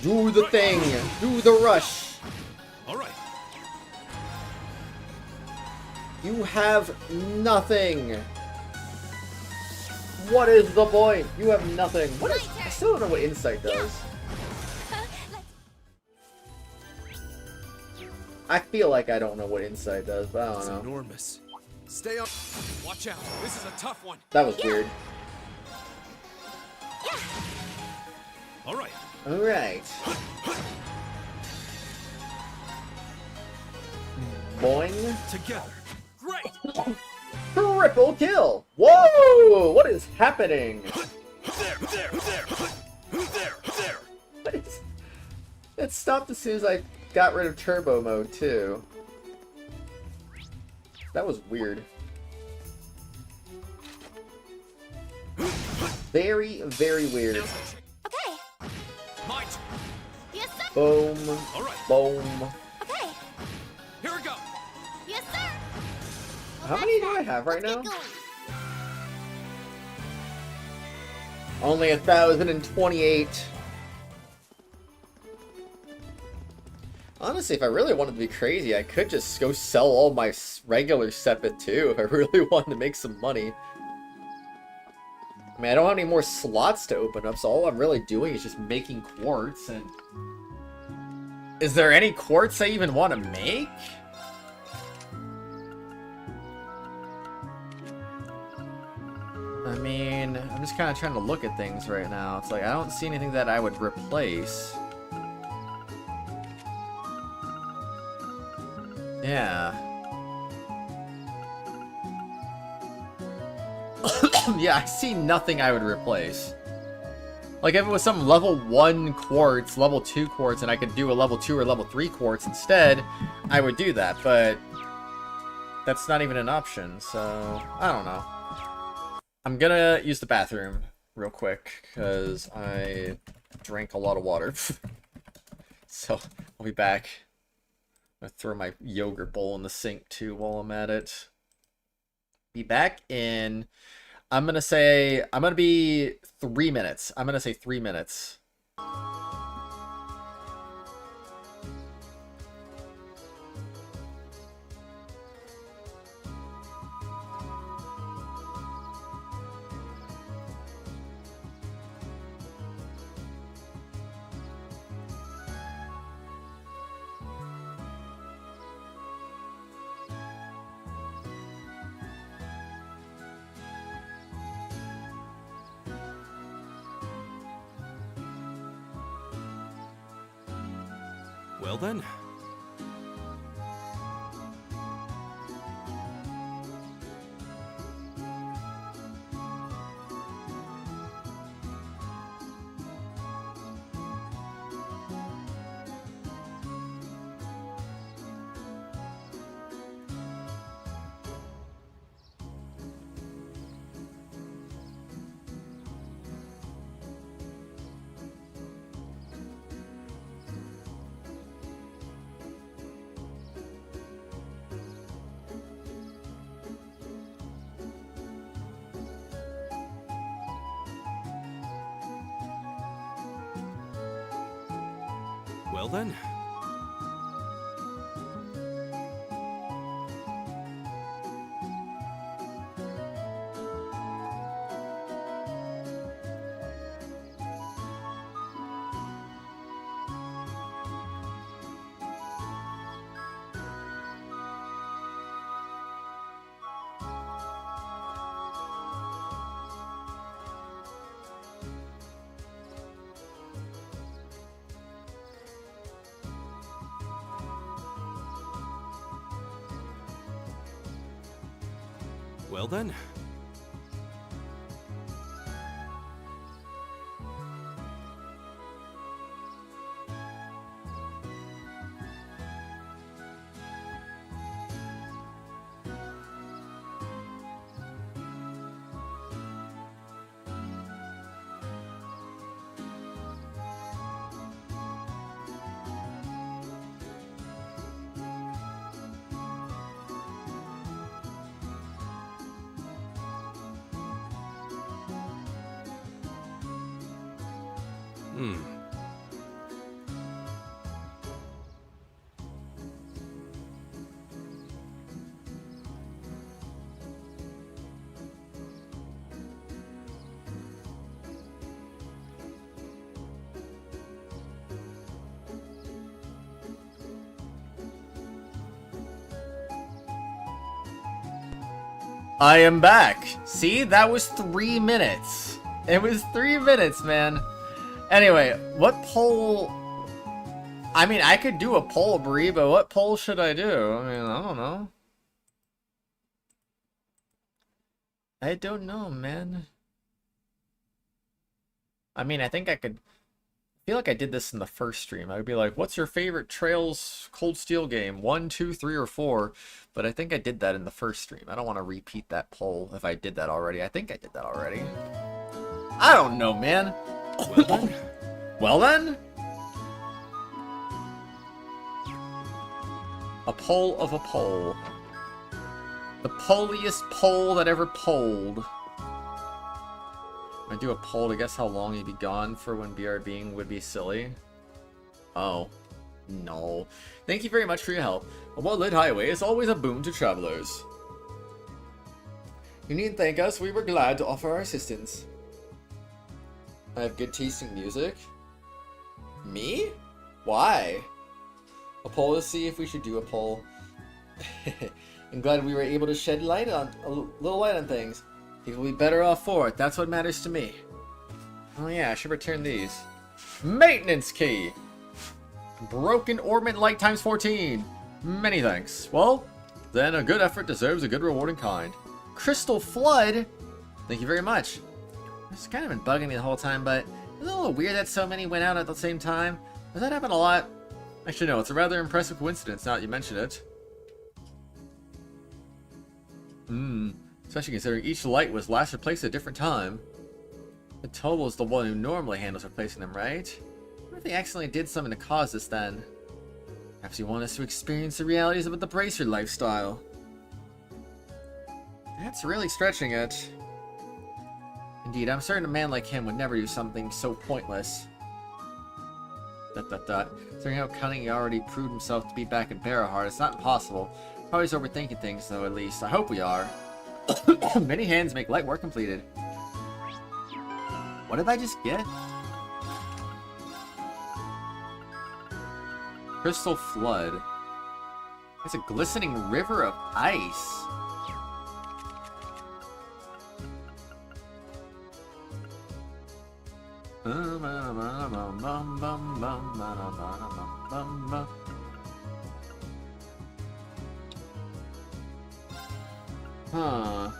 A: Do the thing. Do the rush.
J: All right.
A: You have nothing. What is the point? You have nothing. What is? I still don't know what insight does. I feel like I don't know what insight does, but I
L: It's
A: don't know.
L: enormous. Stay on.
J: Watch out. This is a tough one.
A: That was weird.
J: All right.
A: All right. Boing.
J: Together. Great.
A: Triple kill. Whoa! What is happening?
J: There.
A: What is... It stopped as soon as I got rid of turbo mode too. That was weird. Very, very weird.
C: Okay.
J: My turn.
O: Yes, sir.
A: Boom.
J: All right.
A: Boom.
C: Okay.
J: Here we go.
O: Yes, sir. Well,
A: How many
O: that's
A: do I
O: that.
A: have right
O: Let's
A: now?
O: get going.
A: Only 1,028. Honestly, if I really wanted to be crazy, I could just go sell all my regular Sepet too if I really wanted to make some money. I mean, I don't have any more slots to open up, so all I'm really doing is just making quartz, and... Is there any quartz I even want to make? I mean, I'm just kind of trying to look at things right now. It's like, I don't see anything that I would replace. Yeah. Yeah, I see nothing I would replace. Like, if it was some level 1 quartz, level 2 quartz, and I could do a level 2 or level 3 quartz instead, I would do that, but that's not even an option, so I don't know. I'm gonna use the bathroom real quick, because I drank a lot of water. So, I'll be back. I'm gonna throw my yogurt bowl in the sink, too, while I'm at it. Be back in I'm gonna be 3 minutes. I'm gonna say 3 minutes.
L: Well then. Well then. Well then.
A: I am back. See, that was 3 minutes. It was 3 minutes, man. Anyway, what poll? I mean, I could do a poll, Bree, but what poll should I do? I mean, I don't know. I don't know, man. I mean, I think I could. I feel like I did this in the first stream. I would be like, what's your favorite Trails Cold Steel game? 1, 2, 3, or 4? But I think I did that in the first stream. I don't want to repeat that poll if I did that already. I think I did that already. I don't know, man.
L: Well then.
A: Well then? A poll of a poll. The polliest poll that ever polled. I do a poll to guess how long you'd be gone for when BRBing would be silly. Oh. No. Thank you very much for your help. A well-lit highway is always a boon to travelers. You needn't thank us. We were glad to offer our assistance. I have good taste in music. Me? Why? A poll to see if we should do a poll. I'm glad we were able to shed light on a little light on things. People will be better off for it. That's what matters to me. Oh yeah, I should return these. Maintenance key. Broken ornament light times 14. Many thanks. Well, then a good effort deserves a good reward in kind. Crystal Flood. Thank you very much. It's kind of been bugging me the whole time, but it's a little weird that so many went out at the same time. Does that happen a lot? Actually, no. It's a rather impressive coincidence now that you mention it. Especially considering each light was last replaced at a different time. The Total is the one who normally handles replacing them, right? I wonder if they accidentally did something to cause this then. Perhaps you want us to experience the realities of the Bracer lifestyle. That's really stretching it. Indeed, I'm certain a man like him would never do something so pointless. ... Considering how cunning he already proved himself to be back in Barrowheart, it's not impossible. Probably he's overthinking things, though, at least. I hope we are. Many hands make light work completed. What did I just get? Crystal Flood. It's a glistening river of ice. Huh.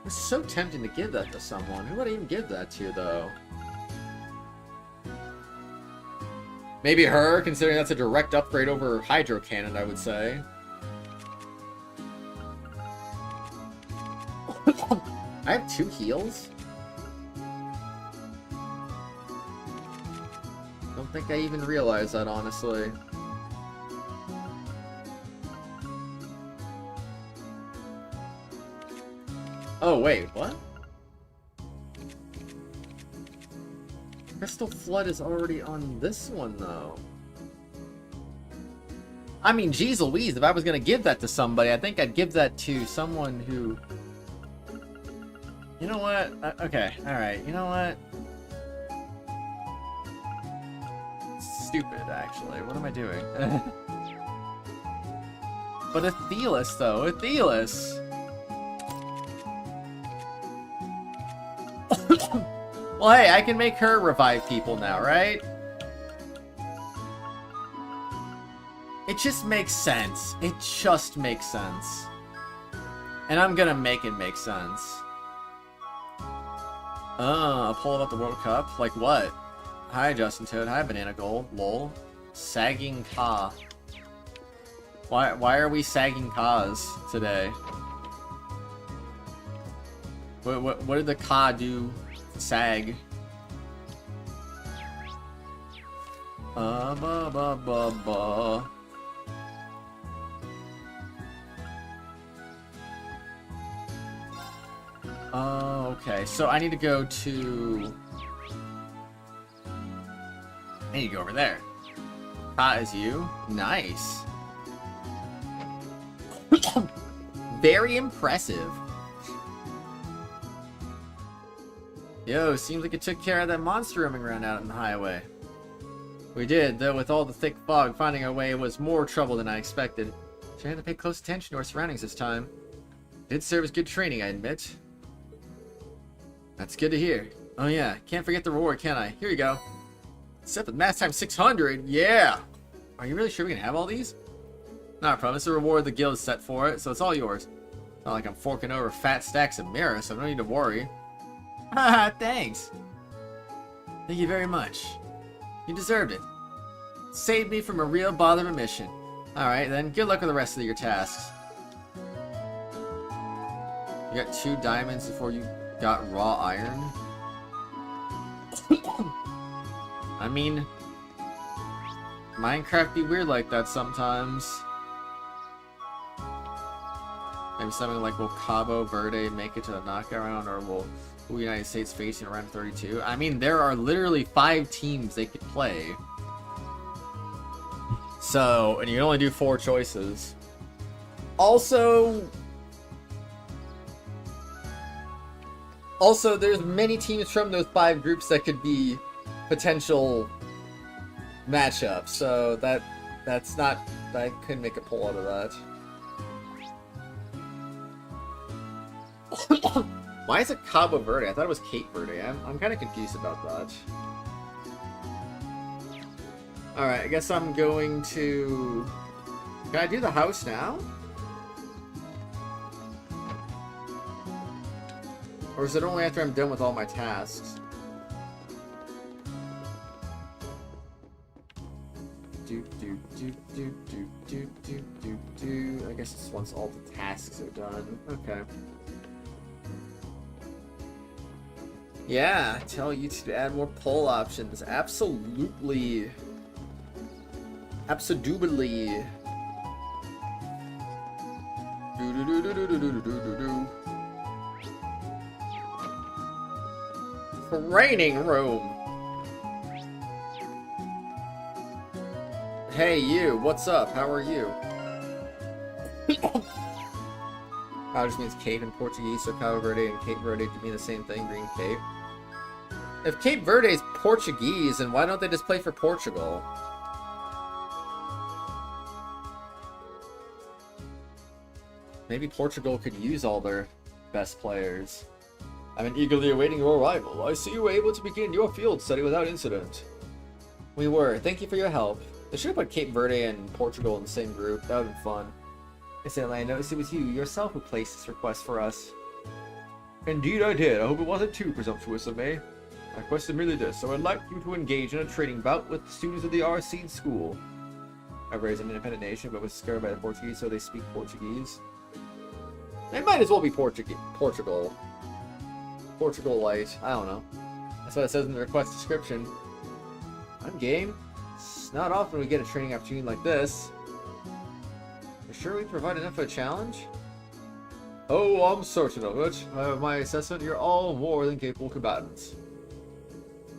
A: It's so tempting to give that to someone. Who would I even give that to, though? Maybe her, considering that's a direct upgrade over Hydro Cannon, I would say. I have 2 heals? Don't think I even realized that, honestly. Oh, wait, what? Crystal Flood is already on this one, though. I mean, geez Louise, if I was gonna give that to somebody, I think I'd give that to someone who... You know what? Okay, alright, you know what? Stupid, actually. What am I doing? But Athelis, though. Athelis! Well, hey, I can make her revive people now, right? It just makes sense. It just makes sense. And I'm gonna make it make sense. A poll about the World Cup? Like what? Hi, Justin Toad. Hi, Banana Gold. Lol. Sagging Ka. Why are we sagging Kas today? What did the Ka do? Sag. Okay, so I need to go to... I need to go over there. Ka is you? Nice. Very impressive. Yo, seems like it took care of that monster roaming around out on the highway. We did, though with all the thick fog, finding our way was more trouble than I expected. So I had to pay close attention to our surroundings this time. It did serve as good training, I admit. That's good to hear. Oh yeah, can't forget the reward, can I? Here you go. Set the mass time 600, yeah! Are you really sure we can have all these? Not a problem, it's a reward the guild set for it, so it's all yours. Not like I'm forking over fat stacks of mirrors, so no need to worry. Haha, thanks. Thank you very much. You deserved it. Saved me from a real bother of a mission. Alright then, good luck with the rest of your tasks. You got 2 diamonds before you got raw iron? I mean, Minecraft be weird like that sometimes. Maybe something like, will Cabo Verde make it to the knockout round, or will the United States face in round 32? I mean, there are literally 5 teams they could play. So, and you can only do 4 choices. Also, there's many teams from those 5 groups that could be potential matchups. So that's not, I couldn't make a pull out of that. Why is it Cabo Verde? I thought it was Cape Verde. I'm kind of confused about that. Alright, I guess I'm going to... Can I do the house now? Or is it only after I'm done with all my tasks? I guess it's once all the tasks are done. Okay. Yeah, tell YouTube to add more poll options. Absolutely. Absolutely. Training room. Hey you, what's up? How are you? How just means Cape in Portuguese, so Cabo Verde and Cape Verde could mean the same thing, Green Cape. If Cape Verde is Portuguese, then why don't they just play for Portugal? Maybe Portugal could use all their best players. I've been eagerly awaiting your arrival. I see you were able to begin your field study without incident. We were. Thank you for your help. They should have put Cape Verde and Portugal in the same group. That would have been fun. Incidentally, I noticed it was you yourself who placed this request for us. Indeed I did. I hope it wasn't too presumptuous of me. My request is merely this. I would like you to engage in a training bout with the students of the Xseed School. Xseed is an independent nation, but was scared by the Portuguese, so they speak Portuguese. They might as well be Portugal. Portugal Light. I don't know. That's what it says in the request description. I'm game. It's not often we get a training opportunity like this. You're sure we provide enough of a challenge? Oh, I'm certain of it. My assessment, you're all more than capable combatants.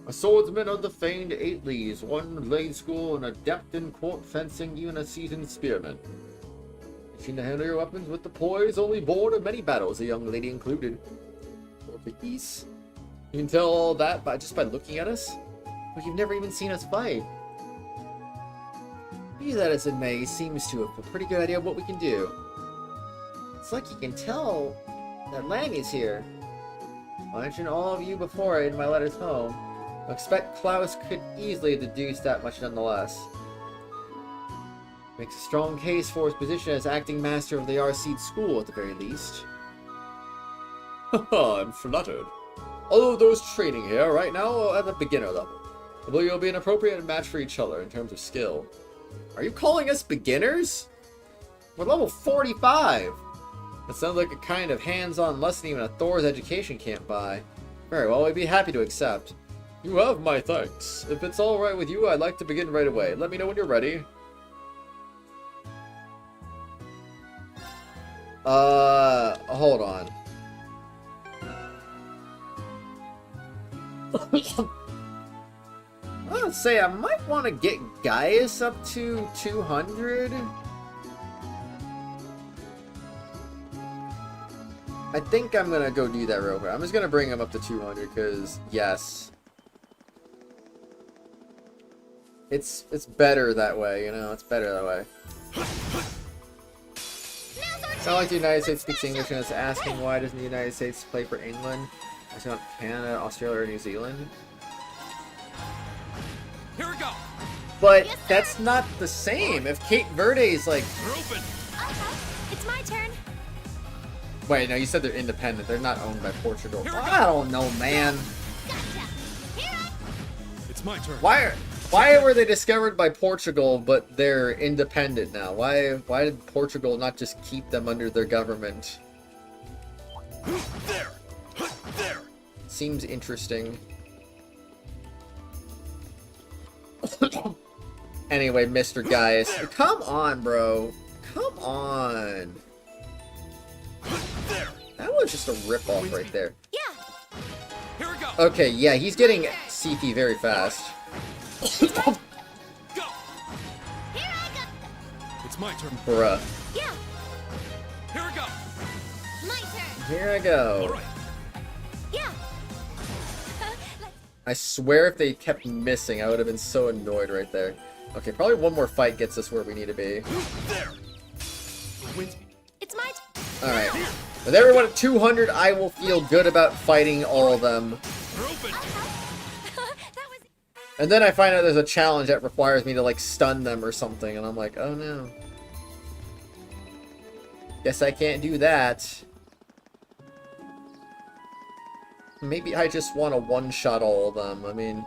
A: A swordsman of the famed 8 leagues, 1 blade school, an adept in court fencing, even a seasoned spearman. You seem to handle your weapons with the poise only born of many battles, a young lady included. Portuguese? You can tell all that just by looking at us? But you've never even seen us fight. Be that as it may, he seems to have a pretty good idea of what we can do. It's like you can tell that Lanny's here. I mentioned all of you before in my letters home. I expect Klaus could easily deduce that much nonetheless. Makes a strong case for his position as acting master of the Xseed School at the very least. Haha, I'm flattered. All of those training here right now are at the beginner level. Although you'll be an appropriate match for each other in terms of skill. Are you calling us beginners? We're level 45! That sounds like a kind of hands-on lesson even a Thor's education can't buy. Very well, we'd be happy to accept. You have my thanks. If it's alright with you, I'd like to begin right away. Let me know when you're ready. Hold on. I would say I might want to get Gaius up to 200. I think I'm gonna go do that real quick. I'm just gonna bring him up to 200 because yes, it's better that way. You know, it's better that way. It's not like the United States speaks English and it's asking why doesn't the United States play for England? It's not Canada, Australia, or New Zealand.
J: Here we go.
A: But that's not the same. If Cape Verde is like...
C: It's my turn.
A: Wait, no, you said they're independent. They're not owned by Portugal. I don't know, man.
G: It's my turn.
A: Why were they discovered by Portugal, but they're independent now? Why did Portugal not just keep them under their government?
G: There.
A: Seems interesting. Anyway, Mr. Gaius. Come on, bro. Come on. That was just a ripoff right there.
C: Yeah.
J: Here we go.
A: Okay, yeah, he's getting CP very fast.
J: Go.
C: Here I go.
G: It's my turn.
A: Bruh.
C: Yeah.
J: Here we go.
O: My turn.
A: Here I go.
J: All right.
C: Yeah.
A: I swear if they kept missing, I would have been so annoyed right there. Okay, probably one more fight gets us where we need to be.
G: There.
C: It's my turn.
A: Alright. With everyone at 200, I will feel good about fighting all of them. And then I find out there's a challenge that requires me to, like, stun them or something, and I'm like, oh no. Guess I can't do that. Maybe I just want to one-shot all of them. I mean,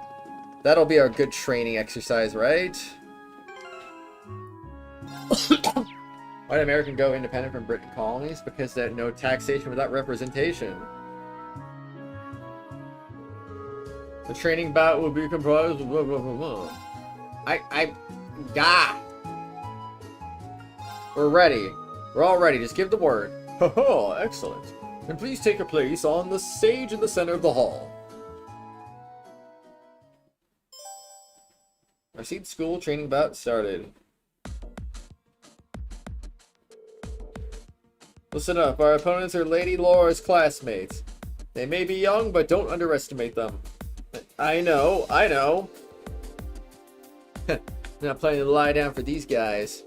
A: that'll be our good training exercise, right? Why did America go independent from Britain colonies? Because there's no taxation without representation. The training bout will be comprised of blah, blah, blah, blah. We're ready. We're all ready. Just give the word. Haha, excellent. And please take your place on the stage in the center of the hall. Xseed School training bout started. Listen up. Our opponents are Lady Laura's classmates. They may be young, but don't underestimate them. I know. Not planning to lie down for these guys.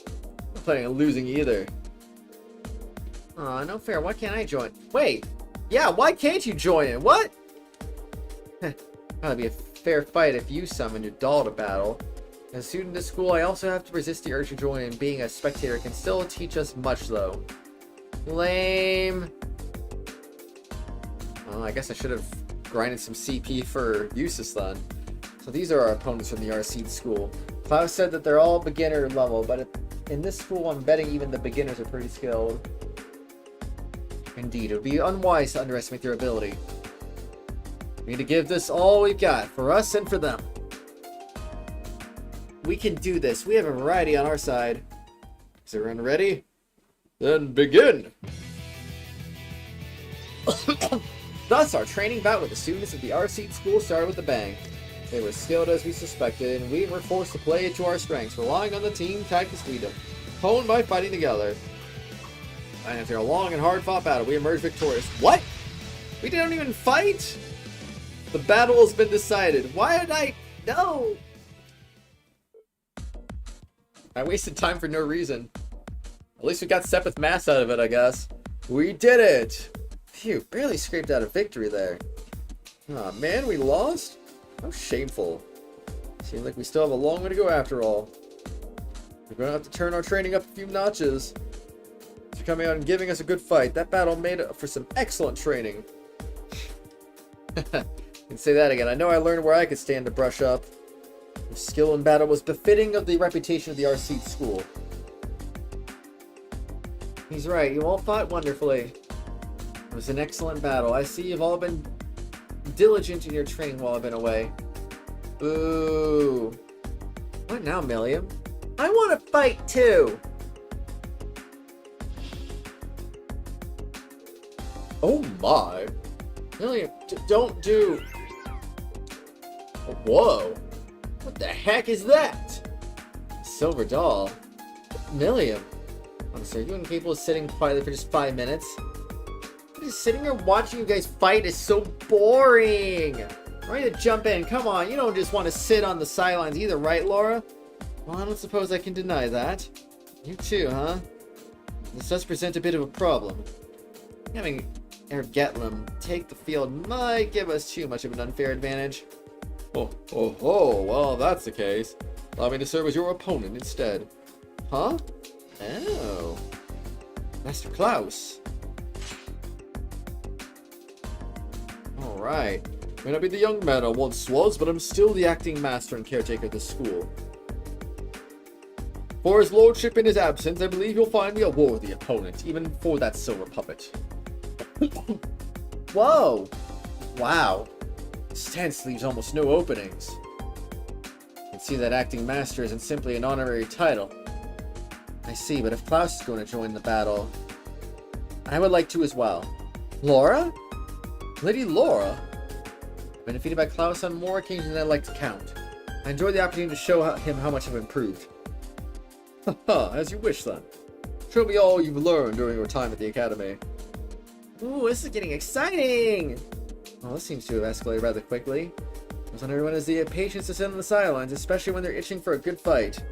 A: Not planning on losing either. Aw, no fair. Why can't I join? Wait. Yeah, why can't you join in? What? That'll be a fair fight if you summon your doll to battle. As a student at school, I also have to resist the urge to join in. Being a spectator can still teach us much, though. Lame. Well, I guess I should have grinded some CP for Eustace then. So these are our opponents from the Xseed School. Klaus said that they're all beginner level, but in this school I'm betting even the beginners are pretty skilled. Indeed, it would be unwise to underestimate their ability. We need to give this all we've got, for us and for them. We can do this. We have a variety on our side. Is everyone ready? Then begin! Thus, our training bout with the students at the Xseed School started with a bang. They were skilled as we suspected, and we were forced to play to our strengths, relying on the team tactics freedom, honed by fighting together. And after a long and hard-fought battle, we emerged victorious. What? We didn't even fight? The battle has been decided. Why did I... No! I wasted time for no reason. At least we got Sepith Mass out of it, I guess. We did it! Phew, barely scraped out a victory there. Aw, man, we lost? How shameful. Seems like we still have a long way to go after all. We're gonna have to turn our training up a few notches. For coming out and giving us a good fight. That battle made for some excellent training. Can say that again. I know I learned where I could stand to brush up. Your skill in battle was befitting of the reputation of the Xseed School. He's right. You all fought wonderfully. It was an excellent battle. I see you've all been diligent in your training while I've been away. Ooh. What now, Milliam? I want to fight too! Oh my! Milliam, don't do... Whoa! What the heck is that? Silver doll? Milliam? Honestly, are you incapable of sitting quietly for just 5 minutes? Just sitting here watching you guys fight is so boring! I'm ready to jump in. Come on, you don't just want to sit on the sidelines either, right, Laura? Well, I don't suppose I can deny that. You too, huh? This does present a bit of a problem. Having Ergetlum take the field might give us too much of an unfair advantage. Oh, well, if that's the case, allow me to serve as your opponent instead. Huh? Oh. Master Klaus. Alright. May not be the young man I once was, but I'm still the acting master and caretaker of this school. For his lordship in his absence, I believe you'll find me a worthy opponent, even for that silver puppet. Whoa! Wow. This stance leaves almost no openings. You can see that acting master isn't simply an honorary title. I see, but if Klaus is going to join the battle, I would like to as well. Laura? Lady Laura? I've been defeated by Klaus on more occasions than I'd like to count. I enjoyed the opportunity to show him how much I've improved. Haha, as you wish then. Show me all you've learned during your time at the academy. Ooh, this is getting exciting! Well, this seems to have escalated rather quickly. Not everyone has the patience to sit on the sidelines, especially when they're itching for a good fight.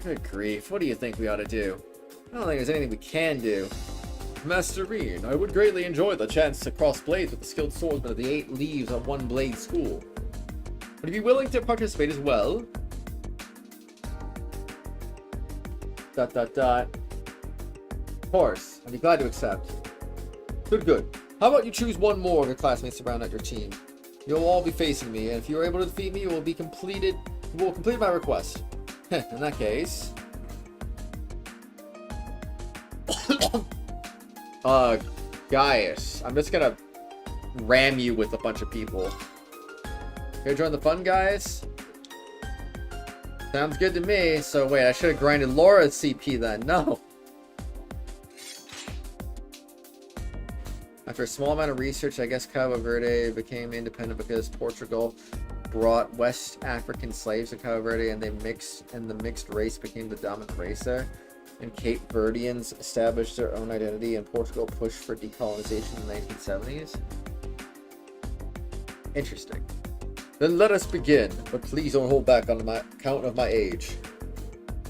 A: Good grief, what do you think we ought to do? I don't think there's anything we can do. Master Reen, I would greatly enjoy the chance to cross blades with the skilled swordsman of the 8 Leaves of One Blade School. Would you be willing to participate as well? ... Of course, I'd be glad to accept. Good. How about you choose one more of your classmates to round out your team? You'll all be facing me, and if you are able to defeat me, you will complete my request. In that case... Gaius, I'm just gonna ram you with a bunch of people. Here, join the fun, guys? Sounds good to me. So wait, I should have grinded Laura's CP then. No. After a small amount of research, I guess Cabo Verde became independent because Portugal brought West African slaves to Cabo Verde, and the mixed race became the dominant race there. And Cape Verdeans established their own identity, and Portugal pushed for decolonization in the 1970s. Interesting. Then let us begin, but please don't hold back on my account of my age.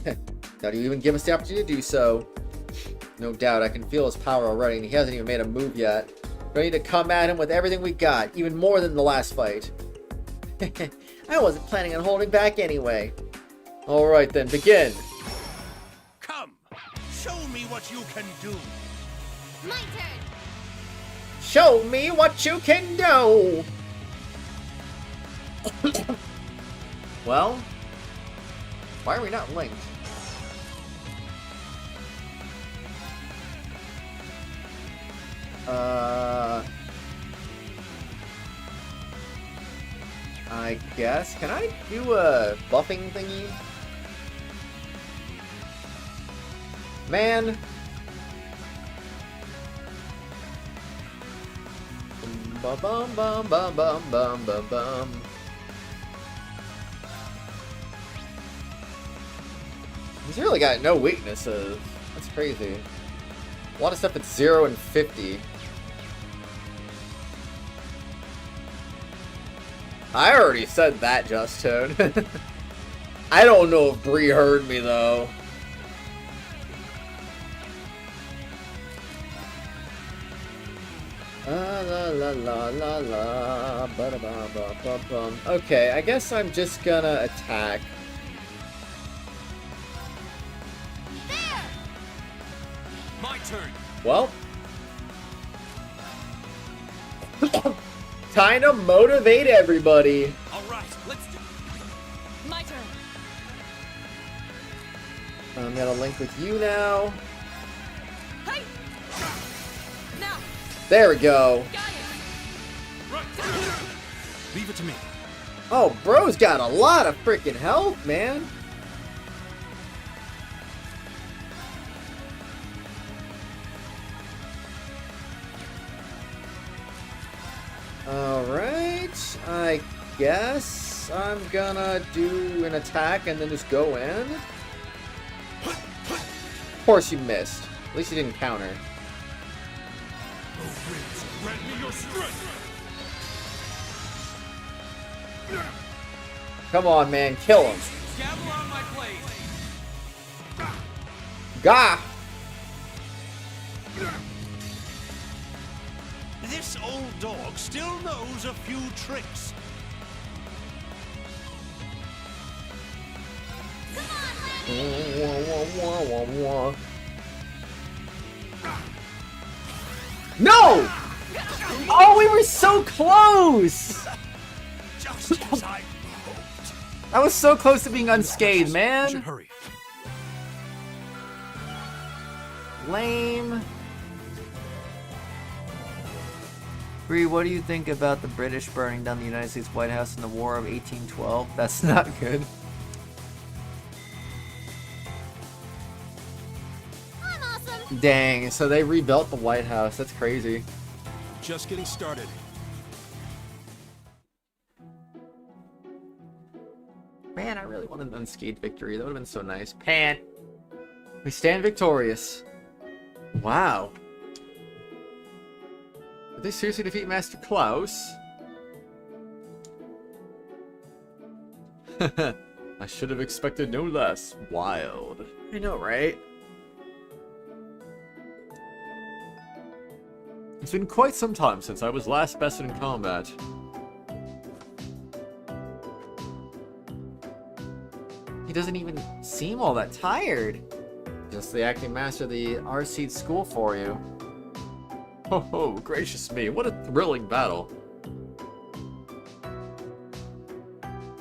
A: Now do you even give us the opportunity to do so? No doubt, I can feel his power already, and he hasn't even made a move yet. We need to come at him with everything we got, even more than the last fight. I wasn't planning on holding back anyway. Alright then, begin!
J: Come! Show me what you can do!
O: My turn!
A: Show me what you can do! Well, why are we not linked? I guess. Can I do a buffing thingy? Man. Bum bum bum bum bum bum bum bum. He's really got no weaknesses. That's crazy. A lot of stuff at 0 and 50. I already said that, Justin. I don't know if Bree heard me, though. La la la la la. Ba-da-ba-ba-ba-bum. Okay, I guess I'm just gonna attack.
J: There! My turn.
A: Well. Time to motivate everybody.
J: Alright, let's do it.
K: My turn.
A: I'm gonna link with you now.
K: Hey! Now.
A: There we go.
K: Got it.
J: Right. Leave it to me.
A: Oh, bro's got a lot of freaking health, man. Alright, I guess I'm gonna do an attack and then just go in. Of course you missed. At least you didn't counter.
J: Grant me your strength.
A: Come on, man, kill him.
J: Gavel on my blade.
A: Gah!
J: This old dog still knows a few tricks.
A: No! Oh, we were so close!
J: Just as I hoped.
A: I was so close to being unscathed, man.
J: Should hurry.
A: Lame. Bree, what do you think about the British burning down the United States White House in the War of 1812? That's not good.
O: I'm awesome!
A: Dang, so they rebuilt the White House. That's crazy.
J: Just getting started.
A: Man, I really wanted an unscathed victory. That would have been so nice. Pan! We stand victorious. Wow. Did they seriously defeat Master Klaus? I should have expected no less. Wild. I know, right? It's been quite some time since I was last bested in combat. He doesn't even seem all that tired. Just the acting master of the Xseed school for you. Ho ho, gracious me, what a thrilling battle.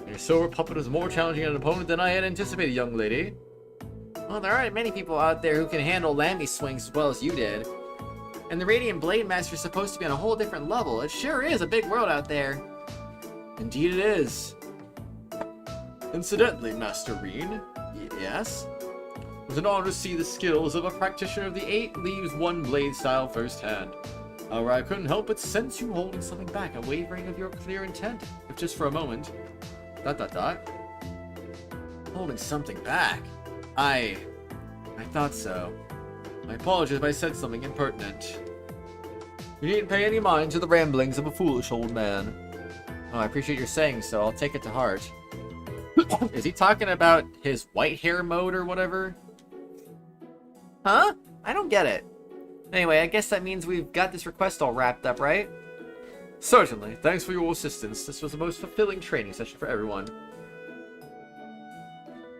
A: Your silver puppet was more challenging an opponent than I had anticipated, young lady. Well, there aren't many people out there who can handle Lambie swings as well as you did. And the Radiant Blade Master is supposed to be on a whole different level. It sure is a big world out there. Indeed it is. Incidentally, Master Reen. Yes? It was an honor to see the skills of a practitioner of the 8 Leaves 1 Blade style firsthand. Or I couldn't help but sense you holding something back, a wavering of your clear intent, if just for a moment. ... Holding something back? I thought so. My apologies if I said something impertinent. You needn't pay any mind to the ramblings of a foolish old man. Oh, I appreciate your saying so. I'll take it to heart. Is he talking about his white hair mode or whatever? Huh? I don't get it. Anyway, I guess that means we've got this request all wrapped up, right? Certainly. Thanks for your assistance. This was the most fulfilling training session for everyone.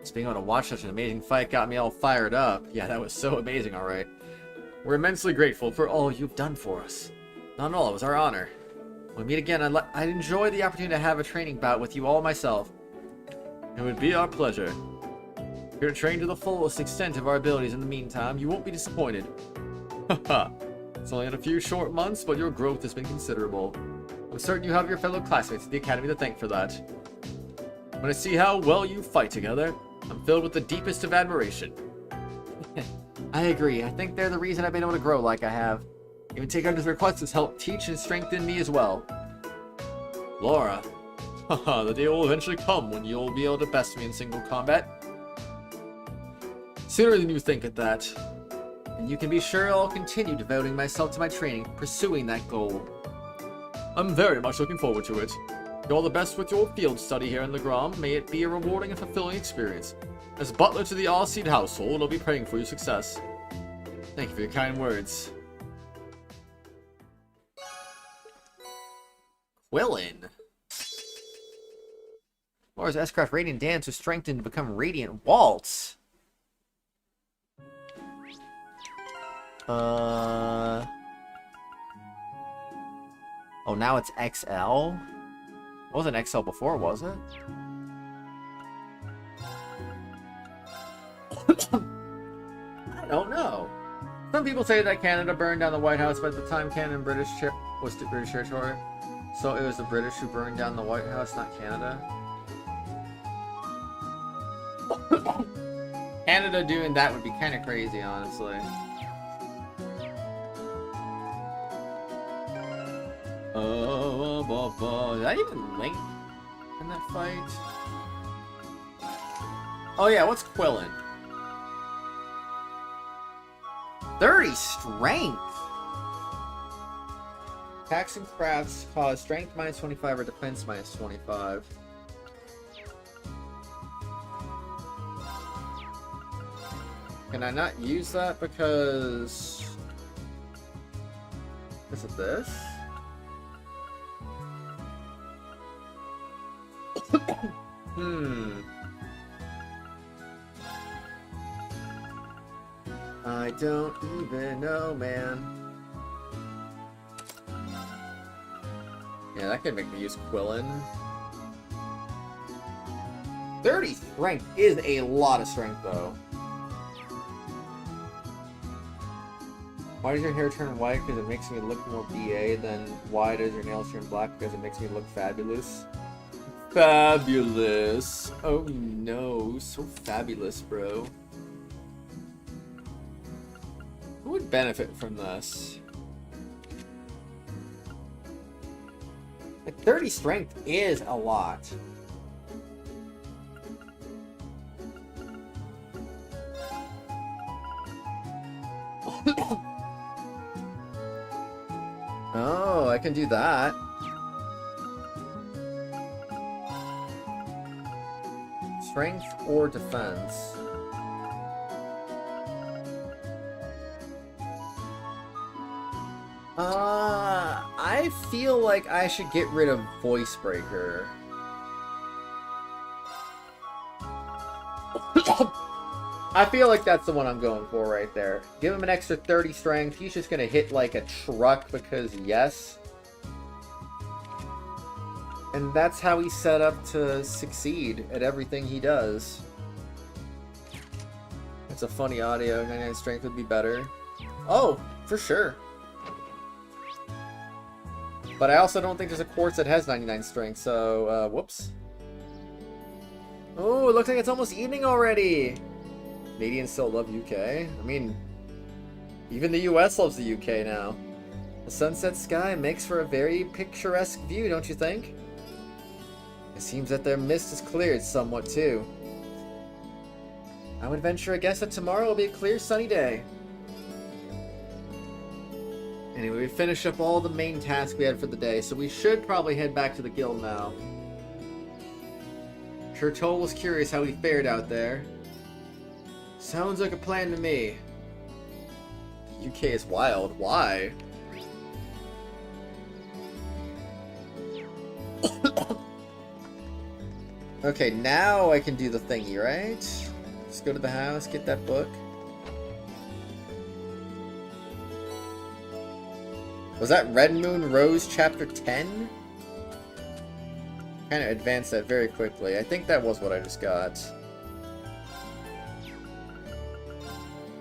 A: Just being able to watch such an amazing fight got me all fired up. Yeah, that was so amazing, alright. We're immensely grateful for all you've done for us. Not all, it was our honor. When we meet again, I'd enjoy the opportunity to have a training bout with you all myself. It would be our pleasure. If you're trained to the fullest extent of our abilities in the meantime, you won't be disappointed. Haha. It's only in a few short months, but your growth has been considerable. I'm certain you have your fellow classmates at the Academy to thank for that. When I see how well you fight together, I'm filled with the deepest of admiration. I agree. I think they're the reason I've been able to grow like I have. Even taking under their requests has helped teach and strengthen me as well. Laura. Haha, the day will eventually come when you'll be able to best me in single combat. Sooner than you think at that. And you can be sure I'll continue devoting myself to my training, pursuing that goal. I'm very much looking forward to it. All the best with your field study here in the Grom. May it be a rewarding and fulfilling experience. As butler to the Xseed household, I'll be praying for your success. Thank you for your kind words. Quillin. Laura's S-Craft Radiant Dance was strengthened to become Radiant Waltz. Oh, now it's XL? It wasn't XL before, was it? I don't know. Some people say that Canada burned down the White House, but at the time Canada was the British territory. So it was the British who burned down the White House, not Canada. Canada doing that would be kind of crazy, honestly. Did I even link in that fight? Oh yeah, what's Quillin? 30 strength! Attacks and crafts cause strength minus 25 or defense minus 25. Can I not use that because... Is it this? I don't even know, man. Yeah, that could make me use Quillin. 30 strength is a lot of strength, though. Why does your hair turn white? Because it makes me look more BA. Then why does your nails turn black? Because it makes me look fabulous. Fabulous. Oh no, so fabulous, bro. Who would benefit from this? Like 30 strength is a lot. Oh, I can do that. Strength or defense? I feel like I should get rid of Voice Breaker. I feel like that's the one I'm going for right there. Give him an extra 30 strength. He's just gonna hit like a truck because yes. And that's how he's set up to succeed at everything he does. It's a funny audio. 99 strength would be better. Oh, for sure. But I also don't think there's a quartz that has 99 strength, so, whoops. Oh, it looks like it's almost evening already! Canadians still love UK. I mean, even the US loves the UK now. The sunset sky makes for a very picturesque view, don't you think? It seems that their mist has cleared somewhat too. I would venture a guess that tomorrow will be a clear sunny day. Anyway, we finished up all the main tasks we had for the day, so we should probably head back to the guild now. Sure Toll was curious how we fared out there. Sounds like a plan to me. The UK is wild. Why? Okay, now I can do the thingy, right? Just go to the house, get that book. Was that Red Moon Rose Chapter 10? Kind of advanced that very quickly. I think that was what I just got.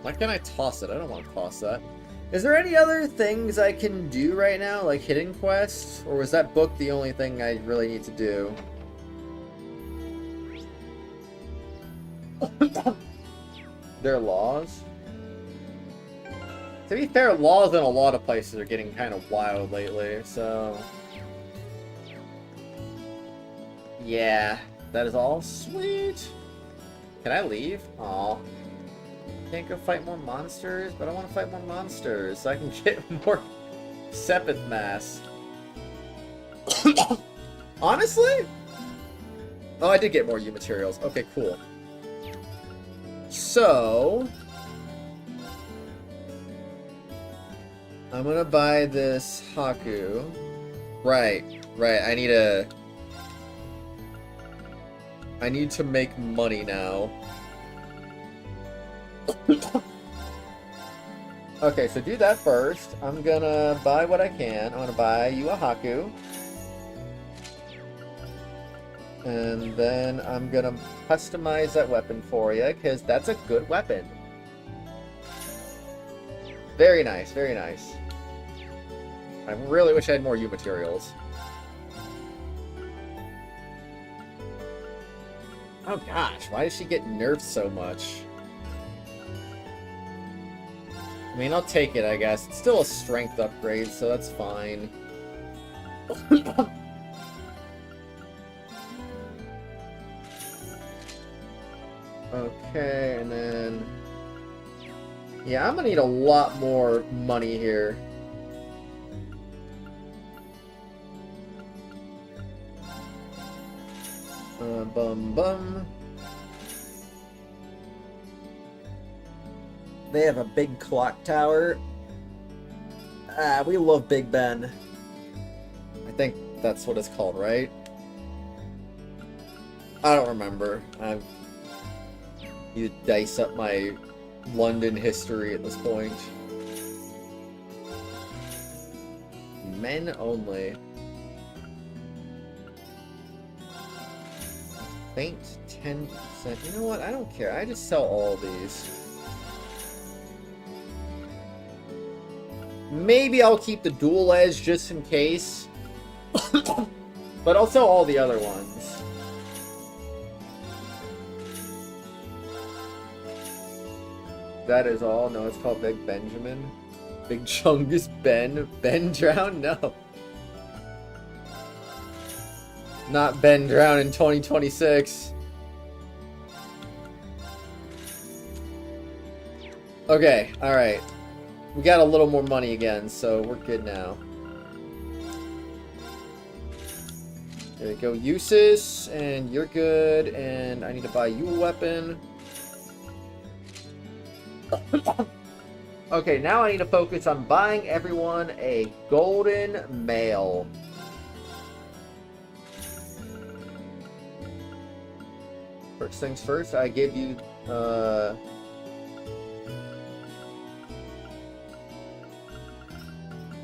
A: Why can't I toss it? I don't want to toss that. Is there any other things I can do right now, like hidden quests? Or was that book the only thing I really need to do? There are laws? To be fair, laws in a lot of places are getting kind of wild lately, so... Yeah, that is all. Sweet! Can I leave? Aw. Can't go fight more monsters, but I want to fight more monsters so I can get more Sepith Mass. Honestly? Oh, I did get more U materials. Okay, cool. So... I'm gonna buy this Haku. Right. I need to make money now. Okay, so do that first. I'm gonna buy what I can. I'm gonna buy you a Haku. And then I'm gonna customize that weapon for you, because that's a good weapon. Very nice, very nice. I really wish I had more U materials. Oh gosh, why does she get nerfed so much? I mean, I'll take it, I guess. It's still a strength upgrade, so that's fine. Okay, and then... Yeah, I'm gonna need a lot more money here. Bum. They have a big clock tower. Ah, we love Big Ben. I think that's what it's called, right? I don't remember. I need to dice up my London history at this point. Men only. Faint 10%. You know what? I don't care. I just sell all these. Maybe I'll keep the dual edge just in case. But I'll sell all the other ones. That is all? No, it's called Big Benjamin. Big Chungus Ben. Ben Drown? No. Not Ben Drown in 2026. Okay, alright. We got a little more money again, so we're good now. There we go, uses, and you're good, and I need to buy you a weapon. Okay, now I need to focus on buying everyone a golden mail. First things first, I give you,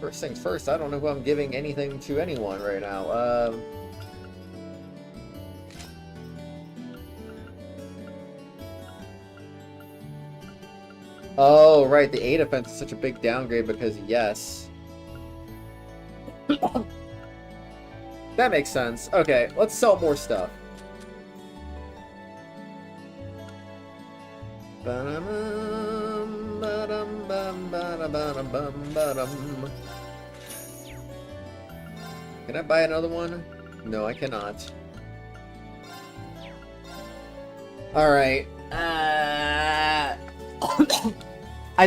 A: First things first, I don't know who I'm giving anything to anyone right now. Oh, right, the A defense is such a big downgrade because yes. That makes sense. Okay, let's sell more stuff. Can I buy another one? No, I cannot. Alright. I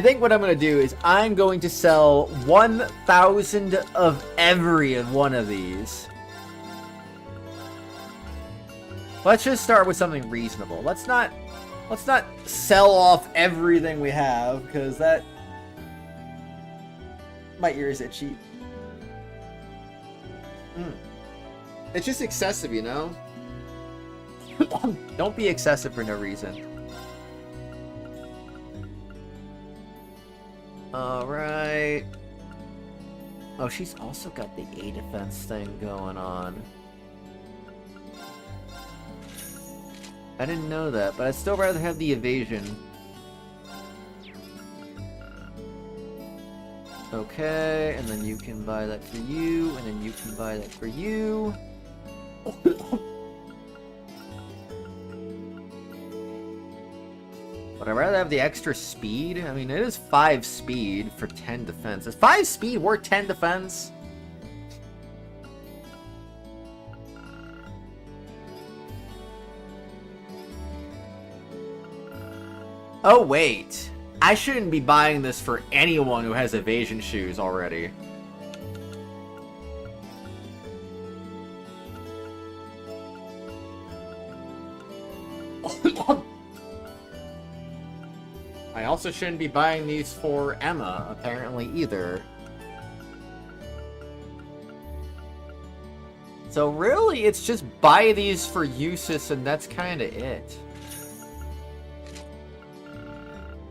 A: think what I'm going to do is I'm going to sell 1,000 of every one of these. Let's just start with something reasonable. Let's not sell off everything we have, because that... My ear is itchy. It's just excessive, you know? Don't be excessive for no reason. Alright. Oh, she's also got the A defense thing going on. I didn't know that, but I'd still rather have the evasion. Okay, and then you can buy that for you, and then you can buy that for you. But I'd rather have the extra speed. I mean, it is 5 speed for 10 defense. Is 5 speed worth 10 defense? Oh, wait. I shouldn't be buying this for anyone who has evasion shoes already. I also shouldn't be buying these for Emma, apparently, either. So really, it's just buy these for Eustace, and that's kind of it.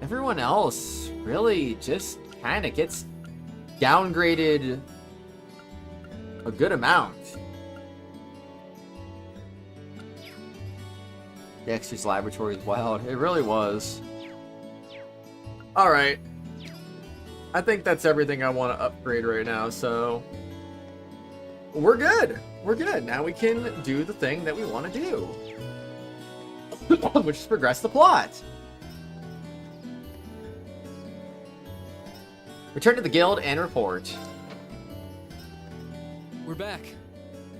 A: Everyone else really just kind of gets downgraded a good amount. Dexter's Laboratory is wild. It really was. Alright. I think that's everything I want to upgrade right now, so... We're good! We're good. Now we can do the thing that we want to do. Which is progress the plot. Return to the guild and report.
B: We're back.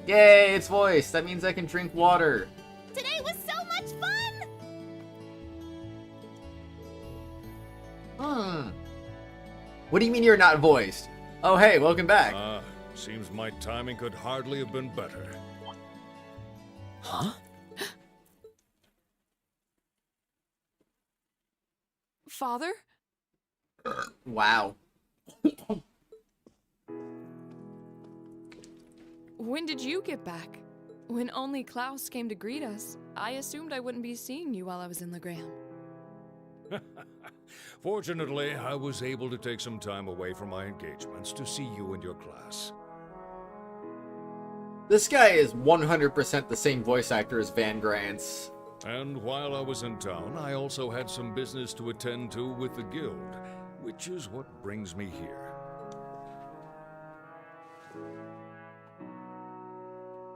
A: Yay, it's voiced. That means I can drink water.
O: Today was so much fun!
A: What do you mean you're not voiced? Oh, hey, welcome back.
G: Seems my timing could hardly have been better.
B: Huh?
K: Father?
A: Wow.
K: When did you get back? When only Klaus came to greet us, I assumed I wouldn't be seeing you while I was in Legram.
G: Fortunately, I was able to take some time away from my engagements to see you and your class.
A: This guy is 100% the same voice actor as Van Grants.
G: And while I was in town, I also had some business to attend to with the guild, which is what brings me here.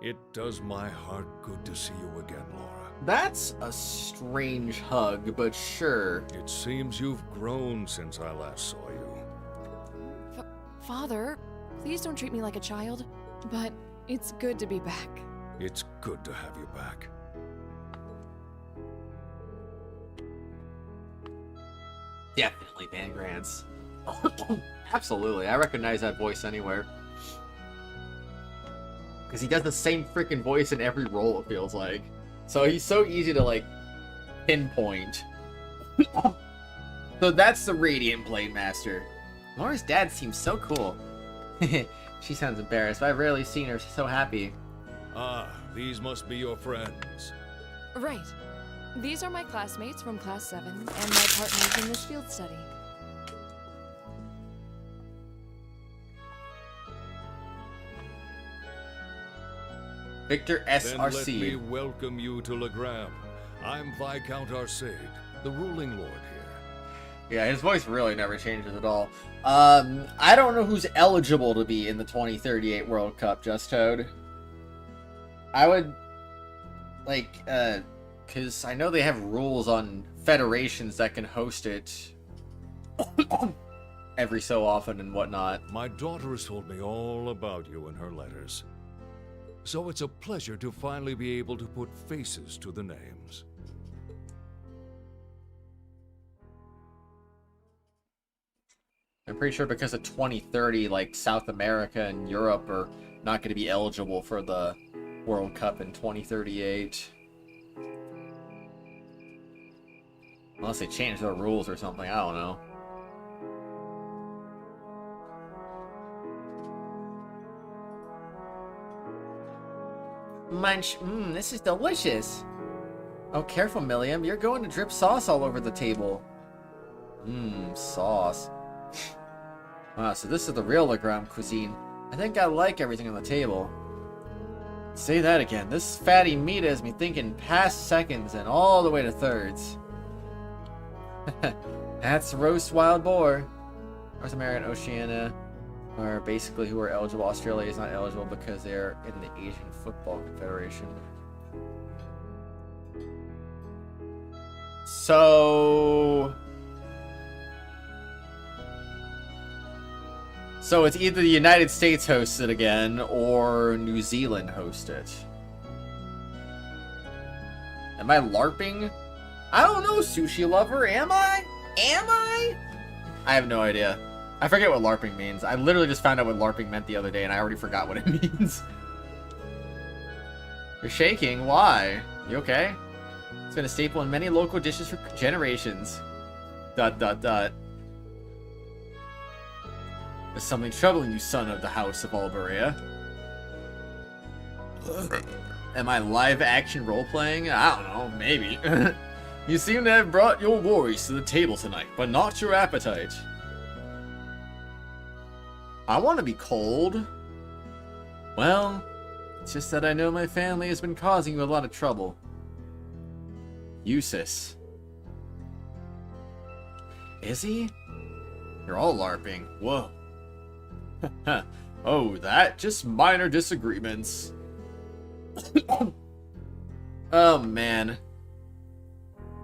G: It does my heart good to see you again, Laura.
A: That's a strange hug, but sure.
G: It seems you've grown since I last saw you.
K: Father, please don't treat me like a child, but it's good to be back.
G: It's good to have you back.
A: Definitely Van Grants. Absolutely, I recognize that voice anywhere. Because he does the same freaking voice in every role, it feels like. So he's so easy to, like, pinpoint. So that's the Radiant Blade Master. Laura's dad seems so cool. She sounds embarrassed, but I've rarely seen her so happy.
G: Ah, these must be your friends.
K: Right. These are my classmates from Class 7 and my partners in this field study.
A: Victor S.
G: Then let me
A: Xseed.
G: welcome you to Legram. I'm Viscount Xseed, the ruling lord here.
A: Yeah, his voice really never changes at all. I don't know who's eligible to be in the 2038 World Cup, Just Toad. I would, like, because I know they have rules on federations that can host it every so often and whatnot.
G: My daughter has told me all about you in her letters. so it's a pleasure to finally be able to put faces to the names.
A: I'm pretty sure because of 2030, like, South America and Europe are not going to be eligible for the World Cup in 2038. Unless they change their rules or something, I don't know. Munch, this is delicious. Oh, careful, Milliam, you're going to drip sauce all over the table. Sauce. Wow, so this is the real Legram cuisine. I think I like everything on the table. Say that again. This fatty meat has me thinking past seconds and all the way to thirds. That's roast wild boar. North America and Oceania are basically who are eligible. Australia is not eligible because they're in the Asian Football Confederation. So it's either the United States hosts it again, or New Zealand hosts it. Am I LARPing? I don't know, sushi lover. Am I? I have no idea. I forget what LARPing means. I literally just found out what LARPing meant the other day, and I already forgot what it means. You're shaking. Why? You okay? It's been a staple in many local dishes for generations. ... There's something troubling you, son of the House of Alberia. Am I live-action role-playing? I don't know, maybe. You seem to have brought your worries to the table tonight, but not your appetite. I want to be cold. Well, it's just that I know my family has been causing you a lot of trouble. Eustace. Is he? You're all LARPing. Whoa. Oh, that? Just minor disagreements. Oh, man.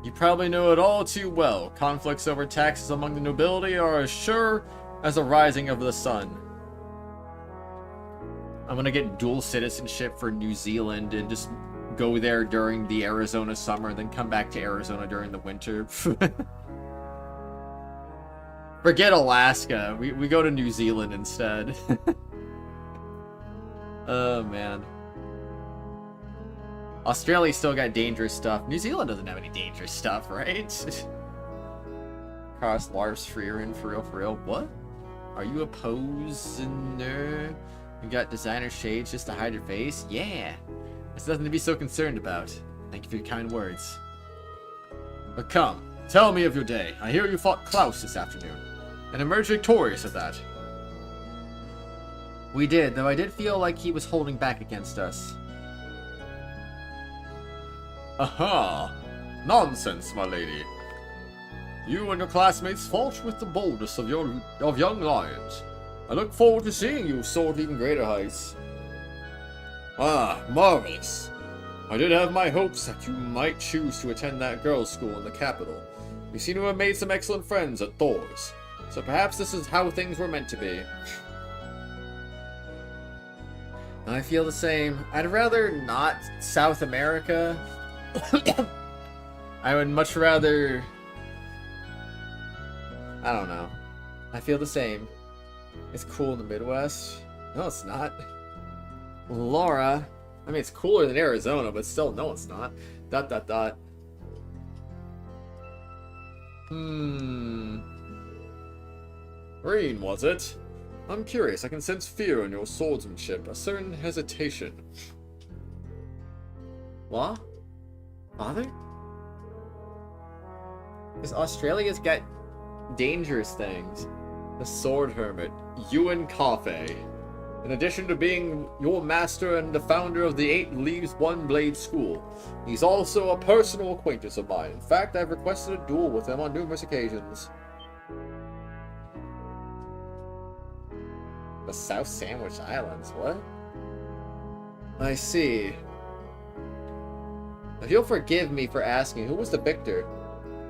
A: You probably know it all too well. Conflicts over taxes among the nobility are as sure as the rising of the sun. I'm gonna get dual citizenship for New Zealand and just go there during the Arizona summer and then come back to Arizona during the winter. Forget Alaska. We go to New Zealand instead. Oh, man. Australia still got dangerous stuff. New Zealand doesn't have any dangerous stuff, right? Cross Lars Freerin, for real. What? Are you a poser? You got designer shades just to hide your face? Yeah. There's nothing to be so concerned about. Thank you for your kind words. But come, tell me of your day. I hear you fought Klaus this afternoon, and emerged victorious at that. We did, though I did feel like he was holding back against us. Aha! Nonsense, my lady. You and your classmates fought with the boldest of young lions. I look forward to seeing you soar to even greater heights. Ah, marvelous. I did have my hopes that you might choose to attend that girls' school in the capital. You seem to have made some excellent friends at Thor's, so perhaps this is how things were meant to be. I feel the same. I'd rather not South America. I would much rather... I don't know. I feel the same. It's cool in the Midwest. No, it's not. Laura. I mean, it's cooler than Arizona, but still, no, it's not. ... Green, was it? I'm curious. I can sense fear in your swordsmanship. A certain hesitation. What? Father? Because Australia's got dangerous things. The Sword Hermit, Ewan Coffey. In addition to being your master and the founder of the 8 Leaves One Blade School, he's also a personal acquaintance of mine. In fact, I've requested a duel with him on numerous occasions. The South Sandwich Islands, what? I see. If you'll forgive me for asking, who was the victor?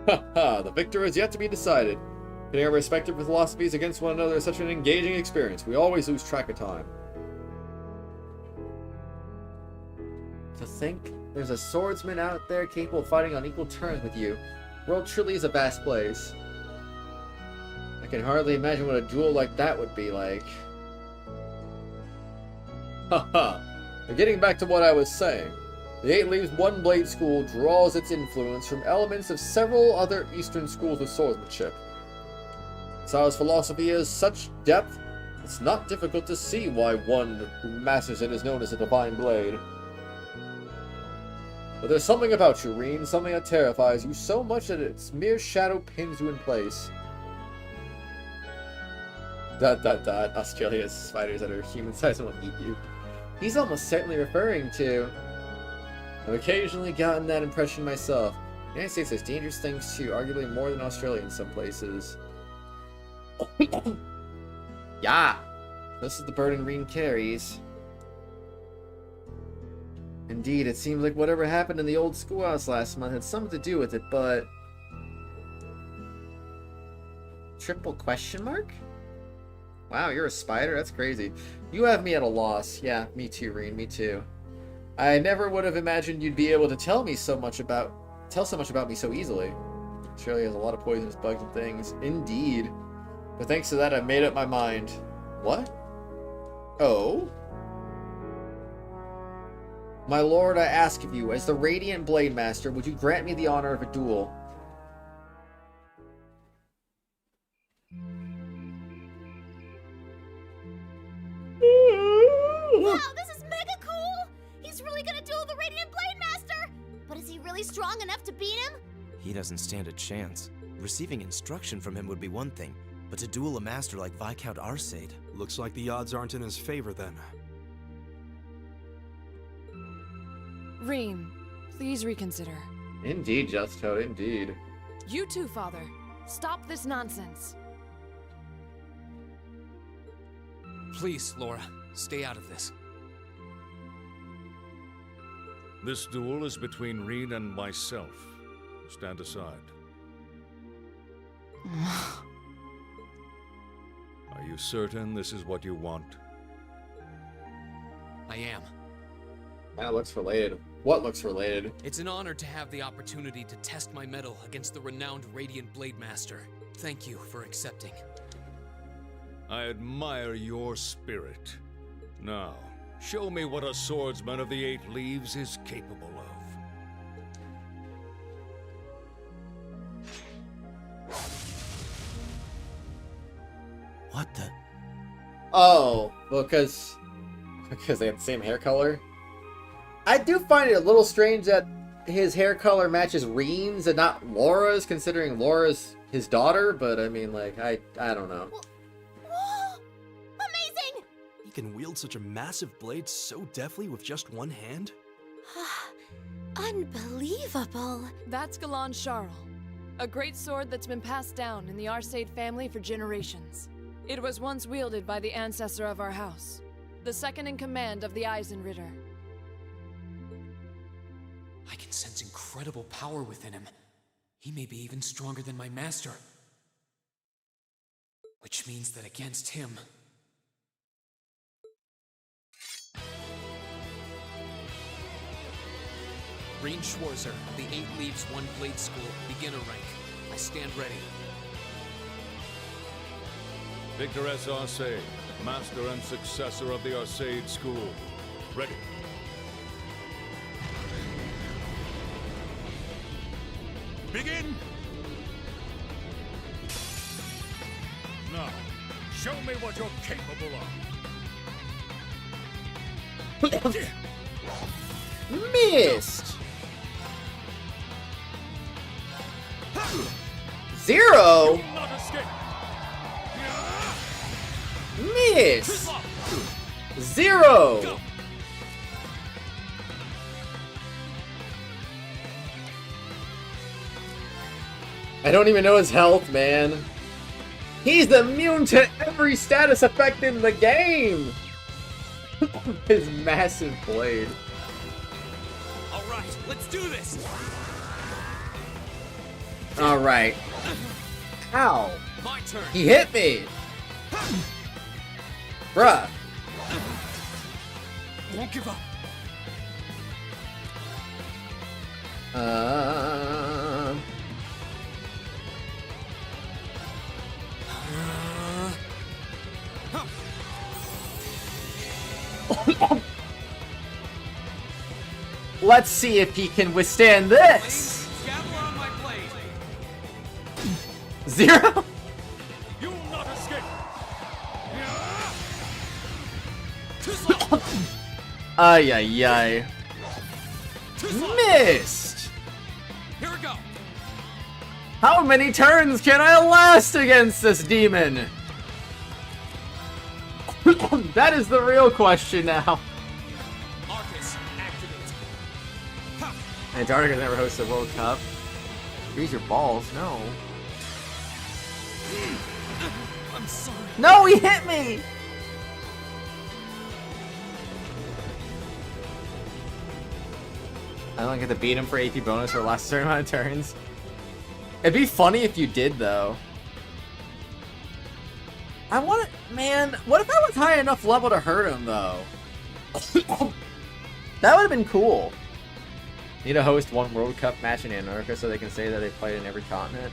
A: Haha, the victor is yet to be decided. Pitting our respective philosophies against one another is such an engaging experience. We always lose track of time. think there's a swordsman out there capable of fighting on equal terms with you. The world truly is a vast place. I can hardly imagine what a duel like that would be like. Haha. But getting back to what I was saying. The 8 Leaves One Blade School draws its influence from elements of several other Eastern schools of swordsmanship. Sao's philosophy has such depth, it's not difficult to see why one who masters it is known as a divine blade. But there's something about you, Reen, something that terrifies you so much that its mere shadow pins you in place. ... Australia's spiders that are human-sized and will eat you. He's almost certainly referring to... I've occasionally gotten that impression myself. The United States has dangerous things too, arguably more than Australia in some places. Yeah! This is the burden Reen carries. Indeed, it seems like whatever happened in the old schoolhouse last month had something to do with it, but... Triple question mark? Wow, you're a spider? That's crazy. You have me at a loss. Yeah, me too, Reen, me too. I never would have imagined you'd be able to tell so much about me so easily. Australia has a lot of poisonous bugs and things. Indeed. But thanks to that, I've made up my mind. What? Oh? My lord, I ask of you, as the Radiant Blade Master, would you grant me the honor of a duel?
O: Wow, this is mega cool! He's really gonna duel the Radiant Blade Master! But is he really strong enough to beat him?
M: He doesn't stand a chance. Receiving instruction from him would be one thing, but to duel a master like Viscount Xseed...
L: Looks like the odds aren't in his favor then.
K: Reem, please reconsider.
A: Indeed, Just Toad, indeed.
K: You too, Father. Stop this nonsense.
J: Please, Laura, stay out of this.
G: This duel is between Reen and myself. Stand aside. Are you certain this is what you want?
J: I am.
A: That looks related. What looks related?
J: It's an honor to have the opportunity to test my mettle against the renowned Radiant Blade Master. Thank you for accepting.
G: I admire your spirit. Now, show me what a swordsman of the 8 Leaves is capable of.
M: What the?
A: Oh, because they have the same hair color? I do find it a little strange that his hair color matches Reen's and not Laura's, considering Laura's his daughter, but I mean, like, I don't know.
O: Whoa! Amazing!
L: He can wield such a massive blade so deftly with just one hand?
C: Unbelievable.
K: That's Galan Charles, a great sword that's been passed down in the Xseed family for generations. It was once wielded by the ancestor of our house, the second in command of the Eisenritter.
B: I can sense incredible power within him. He may be even stronger than my master. Which means that against him...
J: Reen Schwarzer, the 8 Leaves One Blade School, beginner rank. I stand ready.
G: Victor S. Xseed, master and successor of the Xseed School. Ready. Begin! Now, show me what you're capable of.
A: Missed! 0?
G: Not escape.
A: Miss! 0! I don't even know his health, man. He's immune to every status effect in the game! His massive blade.
J: Alright, let's do this!
A: Alright. Ow!
J: My turn!
A: He hit me! Bruh.
J: Won't give up.
A: Let's see if he can withstand this. Zero?
G: You will not escape.
A: Ay ay ay. Missed.
J: Here we go.
A: How many turns can I last against this demon? That is the real question now.
J: Arcus, activate.
A: Antarctica never hosted a World Cup. Use your balls, no.
J: I'm sorry.
A: No, he hit me! I don't get to beat him for AP bonus for the last certain amount of turns. It'd be funny if you did, though. I want it, man. What if I was high enough level to hurt him, though? That would have been cool. Need to host one World Cup match in Antarctica so they can say that they played in every continent.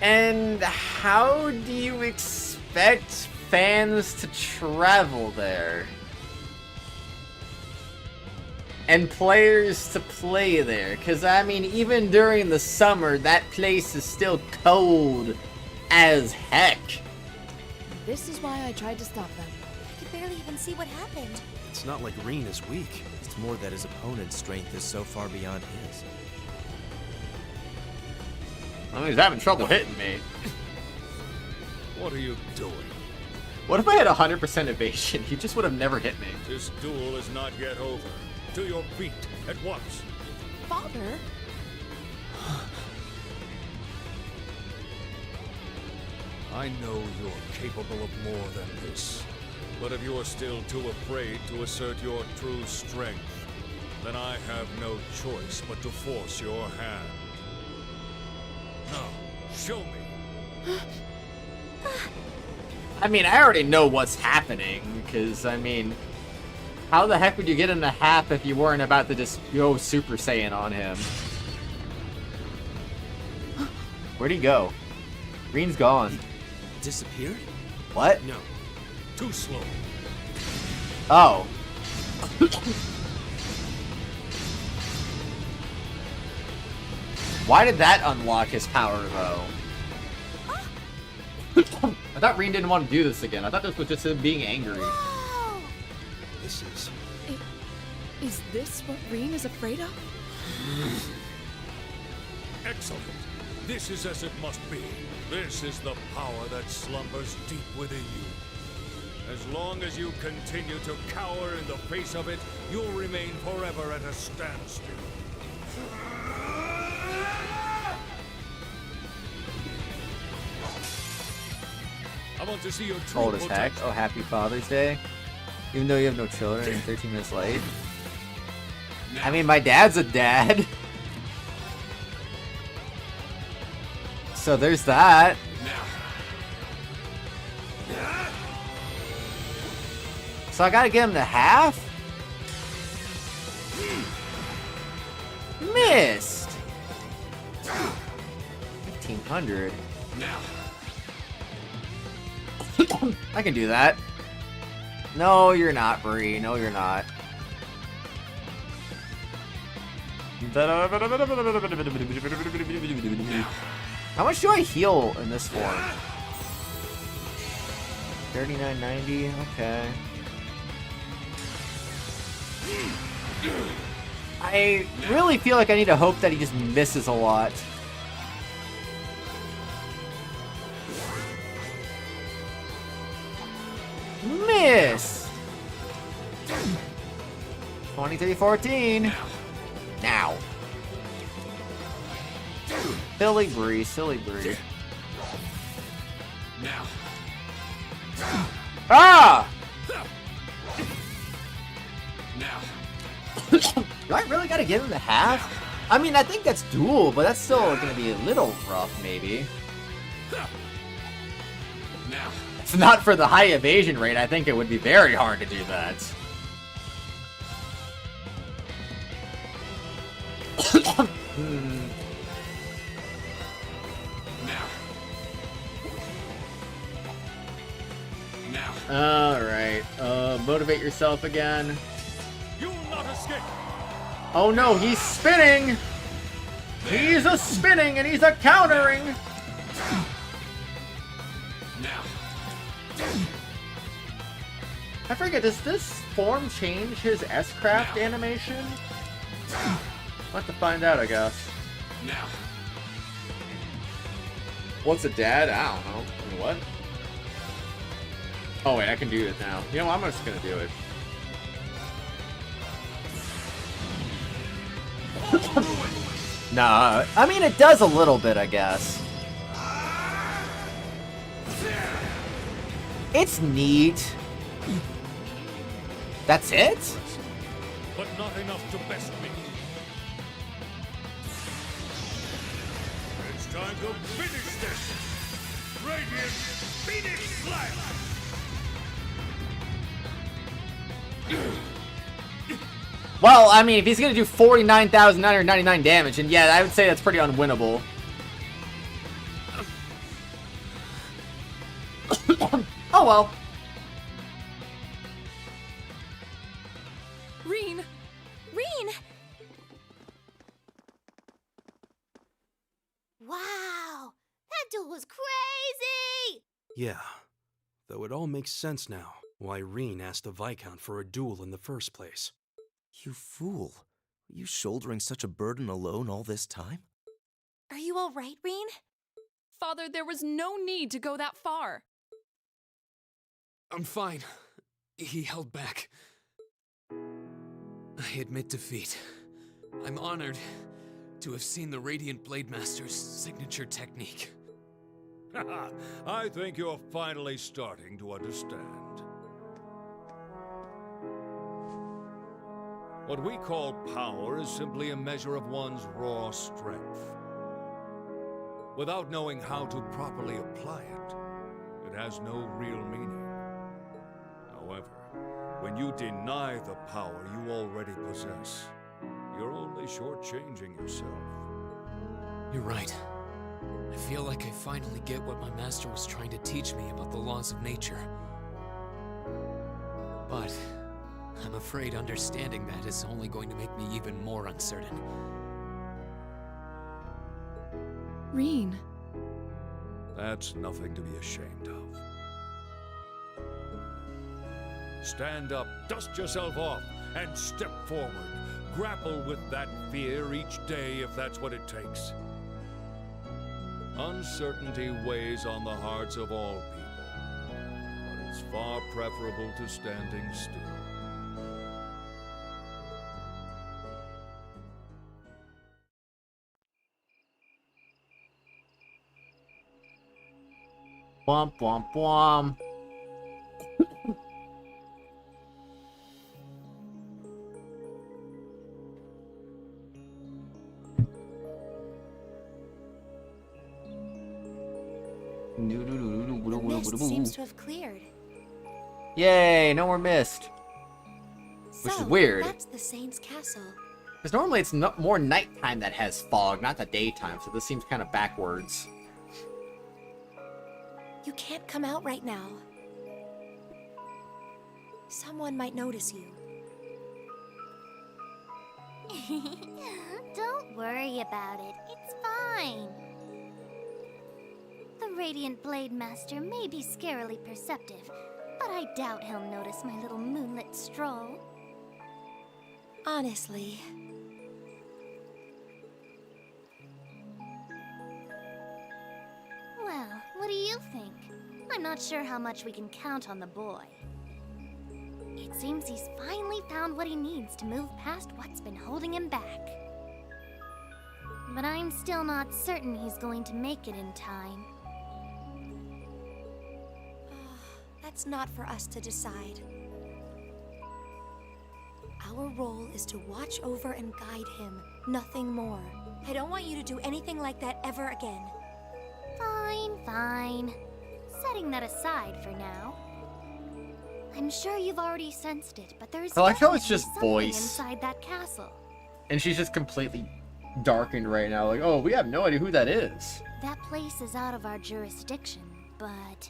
A: And how do you expect fans to travel there? And players to play there? Because, I mean, even during the summer, that place is still cold as heck.
K: This is why I tried to stop them.
C: I could barely even see what happened.
M: It's not like Reen is weak. It's more that his opponent's strength is so far beyond his.
A: I mean, he's having trouble hitting me.
G: What are you doing?
A: What if I had 100% evasion? He just would have never hit me.
G: This duel is not yet over. To your feet at once.
K: Father?
G: I know you're capable of more than this. But if you are still too afraid to assert your true strength, then I have no choice but to force your hand. Now, show me.
A: I mean, I already know what's happening, because, I mean, how the heck would you get in a half if you weren't about to just go Super Saiyan on him? Where'd he go? Green's gone.
M: Disappeared?
A: What?
G: No. Too slow.
A: Oh. Why did that unlock his power, though? I thought Reen didn't want to do this again. I thought this was just him being angry.
M: This is...
K: Is this what Reen is afraid of?
G: Excellent. This is as it must be. This is the power that slumbers deep within you. As long as you continue to cower in the face of it, you'll remain forever at a standstill. I want to see your true
A: Old as heck.
G: potential.
A: Oh, happy Father's Day. Even though you have no children and 13 minutes late. I mean, my dad's a dad. So there's that. So I gotta get him to half? Missed! 1500. I can do that. No, you're not, Bree. No, you're not. How much do I heal in this form? 3990. Okay. I really feel like I need to hope that he just misses a lot. Miss! 2314. Now. Silly Bree, silly Bree.
J: Now.
A: Ah!
J: Now.
A: Do I really gotta give him the half? I mean, I think that's dual, but that's still gonna be a little rough, maybe.
J: Now.
A: If not for the high evasion rate, I think it would be very hard to do that. Alright, motivate yourself again.
G: You will not escape!
A: Oh no, he's spinning! He's a spinning and he's a countering!
J: Now.
A: I forget, does this form change his S-Craft animation? We'll have to find out, I guess.
J: Now.
A: What's a dad? I don't know. What? Oh wait, I can do it now. You know, I'm just gonna do it.
P: Nah, I mean, it does a little bit, I guess. It's neat. That's it?
G: But not enough to best me. It's time to finish this! Radiant Phoenix Slash!
P: Well, I mean, if he's gonna do 49,999 damage, and yeah, I would say that's pretty unwinnable. Oh well.
K: Reen!
C: Reen! Wow! That duel was crazy!
L: Yeah, though it all makes sense now why Reen asked the Viscount for a duel in the first place.
M: You fool. Were you shouldering such a burden alone all this time?
C: Are you alright, Reen?
K: Father, there was no need to go that far.
J: I'm fine. He held back. I admit defeat. I'm honored to have seen the Radiant Blademaster's signature technique.
G: I think you're finally starting to understand. What we call power is simply a measure of one's raw strength. Without knowing how to properly apply it, it has no real meaning. However, when you deny the power you already possess, you're only shortchanging yourself.
J: You're right. I feel like I finally get what my master was trying to teach me about the laws of nature. But I'm afraid understanding that is only going to make me even more uncertain.
K: Reen.
G: That's nothing to be ashamed of. Stand up, dust yourself off, and step forward. Grapple with that fear each day if that's what it takes. Uncertainty weighs on the hearts of all people, but it's far preferable to standing still.
P: Womp womp womp.
C: The mist seems to have cleared.
P: Yay, no more mist. Which is weird.
C: That's the Saint's castle.
A: Because normally it's more nighttime that has fog, not the daytime, so this seems kind of backwards.
C: You can't come out right now. Someone might notice you.
O: Don't worry about it. It's fine. The Radiant Blade Master may be scarily perceptive, but I doubt he'll notice my little moonlit stroll.
C: Honestly.
O: Well, what do you think? I'm not sure how much we can count on the boy. It seems he's finally found what he needs to move past what's been holding him back. But I'm still not certain he's going to make it in time.
C: That's not for us to decide. Our role is to watch over and guide him, nothing more. I don't want you to do anything like that ever again.
O: Fine, fine. Setting that aside for now. I'm sure you've already sensed it, but there's
A: I like how it's
O: definitely
A: just
O: something
A: voice.
O: inside that castle.
A: And she's just completely darkened right now. Like, oh, we have no idea who that is.
O: That place is out of our jurisdiction, but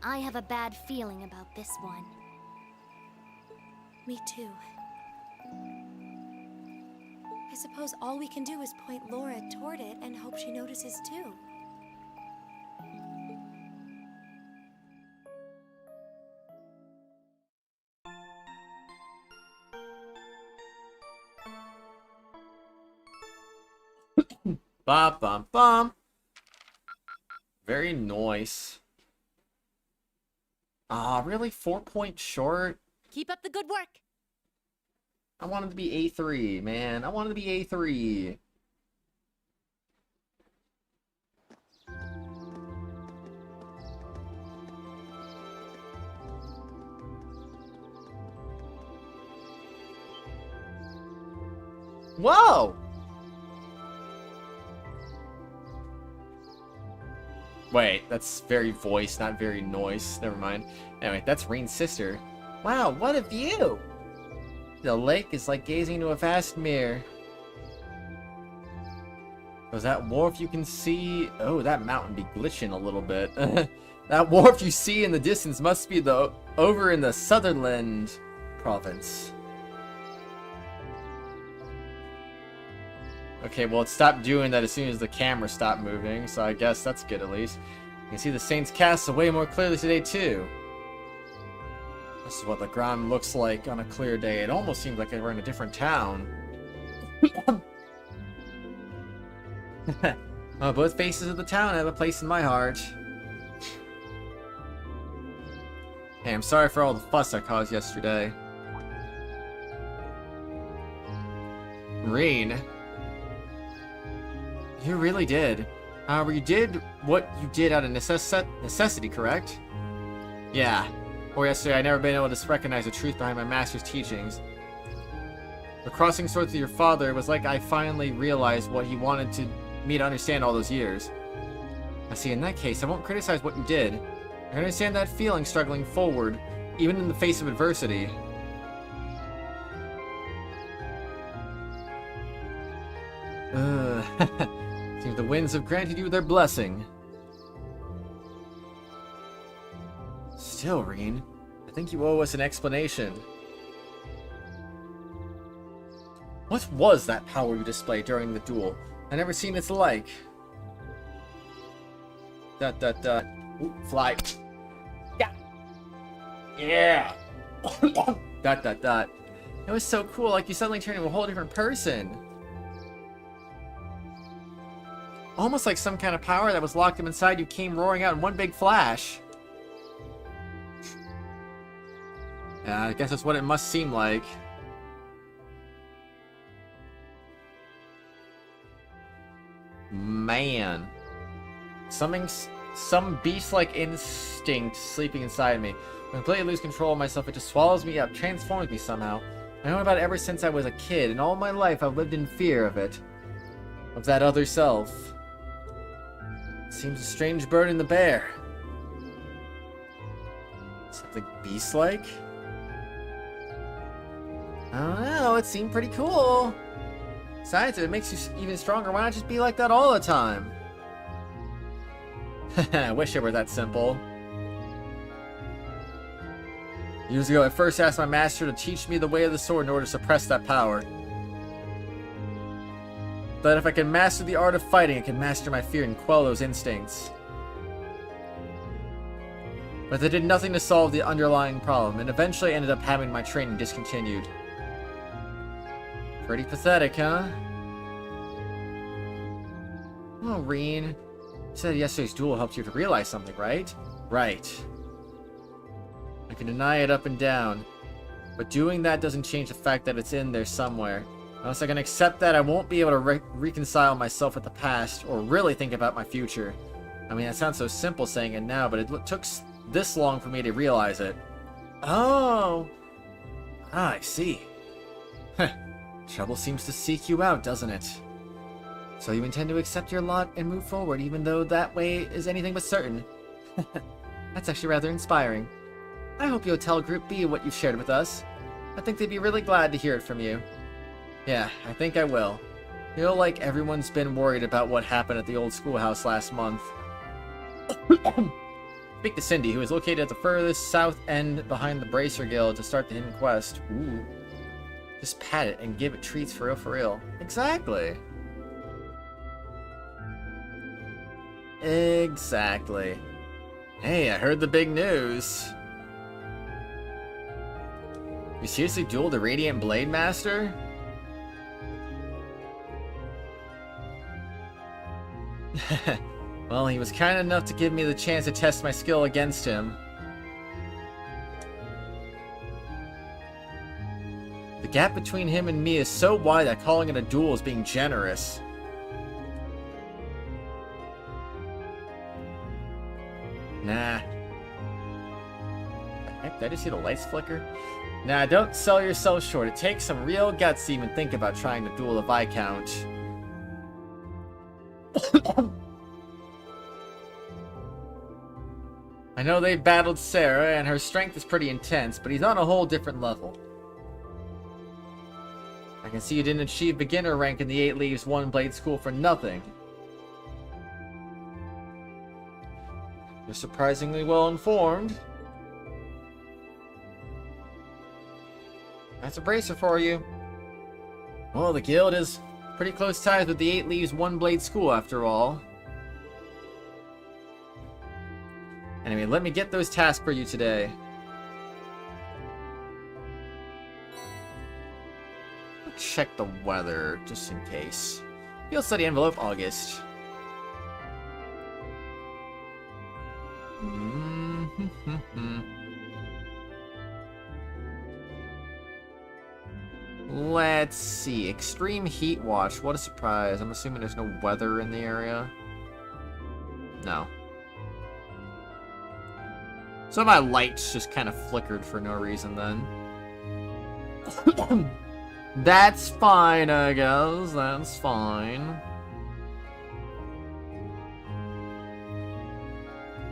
O: I have a bad feeling about this one.
C: Me too. I suppose all we can do is point Laura toward it and hope she notices too.
P: Bum bum bum. Very nice. Ah, really? 4 points short?
H: Keep up the good work.
P: I wanted to be A3, man. I wanted to be A3. Whoa! Wait, that's very voice, not very noise. Never mind. Anyway, that's Reen's sister. Wow, what a view! The lake is like gazing into a vast mirror. Was that wharf you can see? Oh, that mountain be glitching a little bit. That wharf you see in the distance must be over in the Sutherland province. Okay, well, it stopped doing that as soon as the camera stopped moving, so I guess that's good at least. You can see the Saints' Castle way more clearly today, too. This is what the ground looks like on a clear day. It almost seems like we're in a different town. Oh, both faces of the town have a place in my heart. Hey, I'm sorry for all the fuss I caused yesterday. Reen. You really did. However, you did what you did out of necessity, correct? Yeah. Or yesterday, I'd never been able to recognize the truth behind my master's teachings. The crossing swords with your father was like I finally realized what he wanted me to understand all those years. I see, in that case, I won't criticize what you did. I understand that feeling struggling forward, even in the face of adversity. Seems the winds have granted you their blessing. Still, Reen, I think you owe us an explanation. What was that power you displayed during the duel? I've never seen its like. Ooh, fly. Yeah. Yeah. It was so cool, like you suddenly turned into a whole different person. Almost like some kind of power that was locked up inside you came roaring out in one big flash. Yeah, I guess that's what it must seem like. Man. Some beast-like instinct sleeping inside me. When I completely lose control of myself, it just swallows me up, transforms me somehow. I know about it ever since I was a kid, and all my life I've lived in fear of it. Of that other self. Seems a strange burden to bear. Something beast-like? I don't know, it seemed pretty cool. Besides, if it makes you even stronger, why not just be like that all the time? I wish it were that simple. Years ago, I first asked my master to teach me the way of the sword in order to suppress that power. That if I could master the art of fighting, I could master my fear and quell those instincts. But they did nothing to solve the underlying problem, and eventually I ended up having my training discontinued. Pretty pathetic, huh? Oh, Reen. You said yesterday's duel helped you to realize something, right? Right. I can deny it up and down, but doing that doesn't change the fact that it's in there somewhere. Unless I can accept that, I won't be able to reconcile myself with the past, or really think about my future. I mean, that sounds so simple saying it now, but it took this long for me to realize it. Oh! Ah, I see. Heh. Trouble seems to seek you out, doesn't it? So you intend to accept your lot and move forward, even though that way is anything but certain. That's actually rather inspiring. I hope you'll tell Group B what you've shared with us. I think they'd be really glad to hear it from you. Yeah, I think I will. Feel like everyone's been worried about what happened at the old schoolhouse last month. Speak to Cindy, who is located at the furthest south end behind the Bracer Guild, to start the hidden quest. Ooh. Just pat it and give it treats for real, for real. Exactly. Exactly. Hey, I heard the big news. You seriously dueled the Radiant Blade Master? Well, he was kind enough to give me the chance to test my skill against him. The gap between him and me is so wide that calling it a duel is being generous. Nah. Heck, did I just see the lights flicker? Nah, don't sell yourself short. It takes some real guts to even think about trying to duel a Viscount. I know they battled Sarah, and her strength is pretty intense, but he's on a whole different level. I can see you didn't achieve beginner rank in the 8 Leaves 1 Blade School for nothing. You're surprisingly well informed. That's a bracer for you. Well, the guild is pretty close ties with the 8 Leaves 1 Blade School after all. Anyway, let me get those tasks for you today. Check the weather, just in case. Field study envelope, August. Let's see. Extreme heat watch. What a surprise. I'm assuming there's no weather in the area. No. So my lights just kind of flickered for no reason then. That's fine, I guess. That's fine.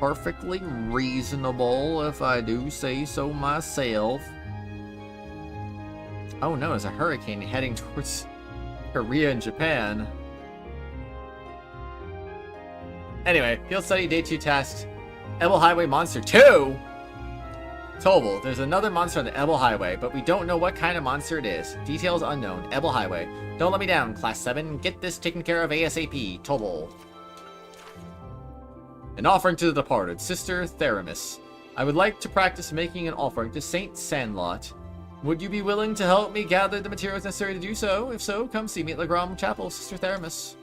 P: Perfectly reasonable, if I do say so myself. Oh no, there's a hurricane heading towards Korea and Japan. Anyway, field study, day 2 tasks. Ebel Highway Monster 2? Tobel, there's another monster on the Ebel Highway, but we don't know what kind of monster it is. Details unknown. Ebel Highway. Don't let me down, Class 7. Get this taken care of ASAP. Tobel. An offering to the departed. Sister Theramis. I would like to practice making an offering to Saint Sandlot. Would you be willing to help me gather the materials necessary to do so? If so, come see me at Legram Chapel, Sister Theramis.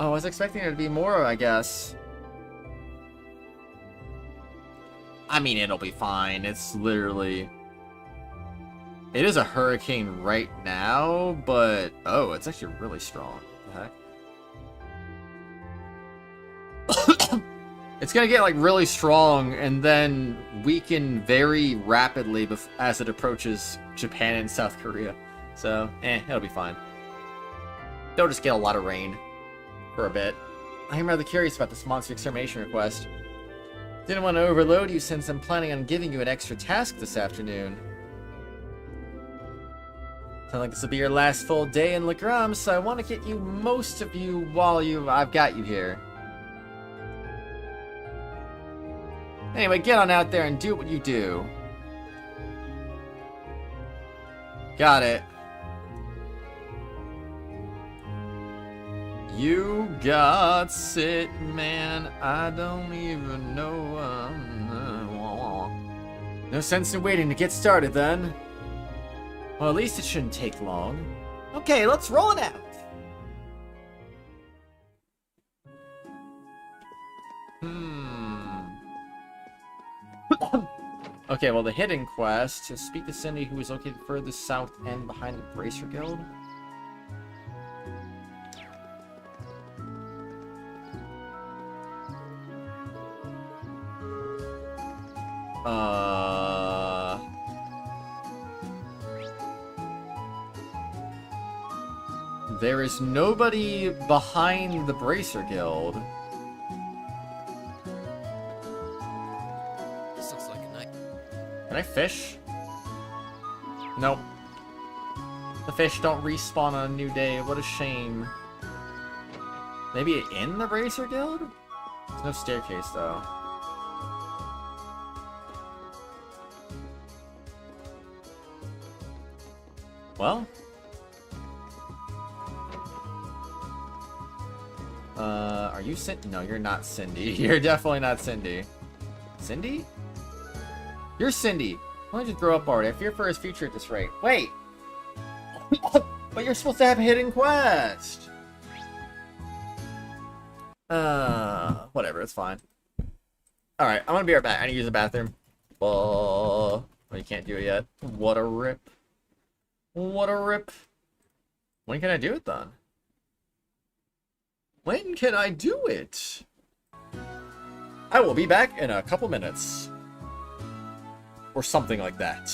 P: Oh, I was expecting there to be more, I guess. I mean, it'll be fine. It's literally... It is a hurricane right now, but... Oh, it's actually really strong. What the heck? It's gonna get, like, really strong and then weaken very rapidly as it approaches Japan and South Korea. So, it'll be fine. They'll just get a lot of rain for a bit. I'm rather curious about this monster extermination request. Didn't want to overload you since I'm planning on giving you an extra task this afternoon. Sounds like this will be your last full day in Legram, so I want to get you most of you while I've got you here. Anyway, get on out there and do what you do. Got it. You got it, man. I don't even know. No sense in waiting to get started, then. Well, at least it shouldn't take long. Okay, let's roll it out. Okay, well, the hidden quest is speak to Cindy, who is located furthest south end behind the Bracer Guild. There is nobody behind the Bracer Guild.
J: This looks like a night.
P: Can I fish? Nope. The fish don't respawn on a new day. What a shame. Maybe in the Bracer Guild? There's no staircase, though. Well. Are you Cindy? No, you're not Cindy. You're definitely not Cindy. Cindy? You're Cindy. Why don't you grow up already? I fear for his future at this rate. Wait! But you're supposed to have a hidden quest! Whatever, it's fine. Alright, I'm gonna be right back. I need to use the bathroom. Oh, you can't do it yet. What a rip. What a rip. When can I do it, then? When can I do it? I will be back in a couple minutes. Or something like that.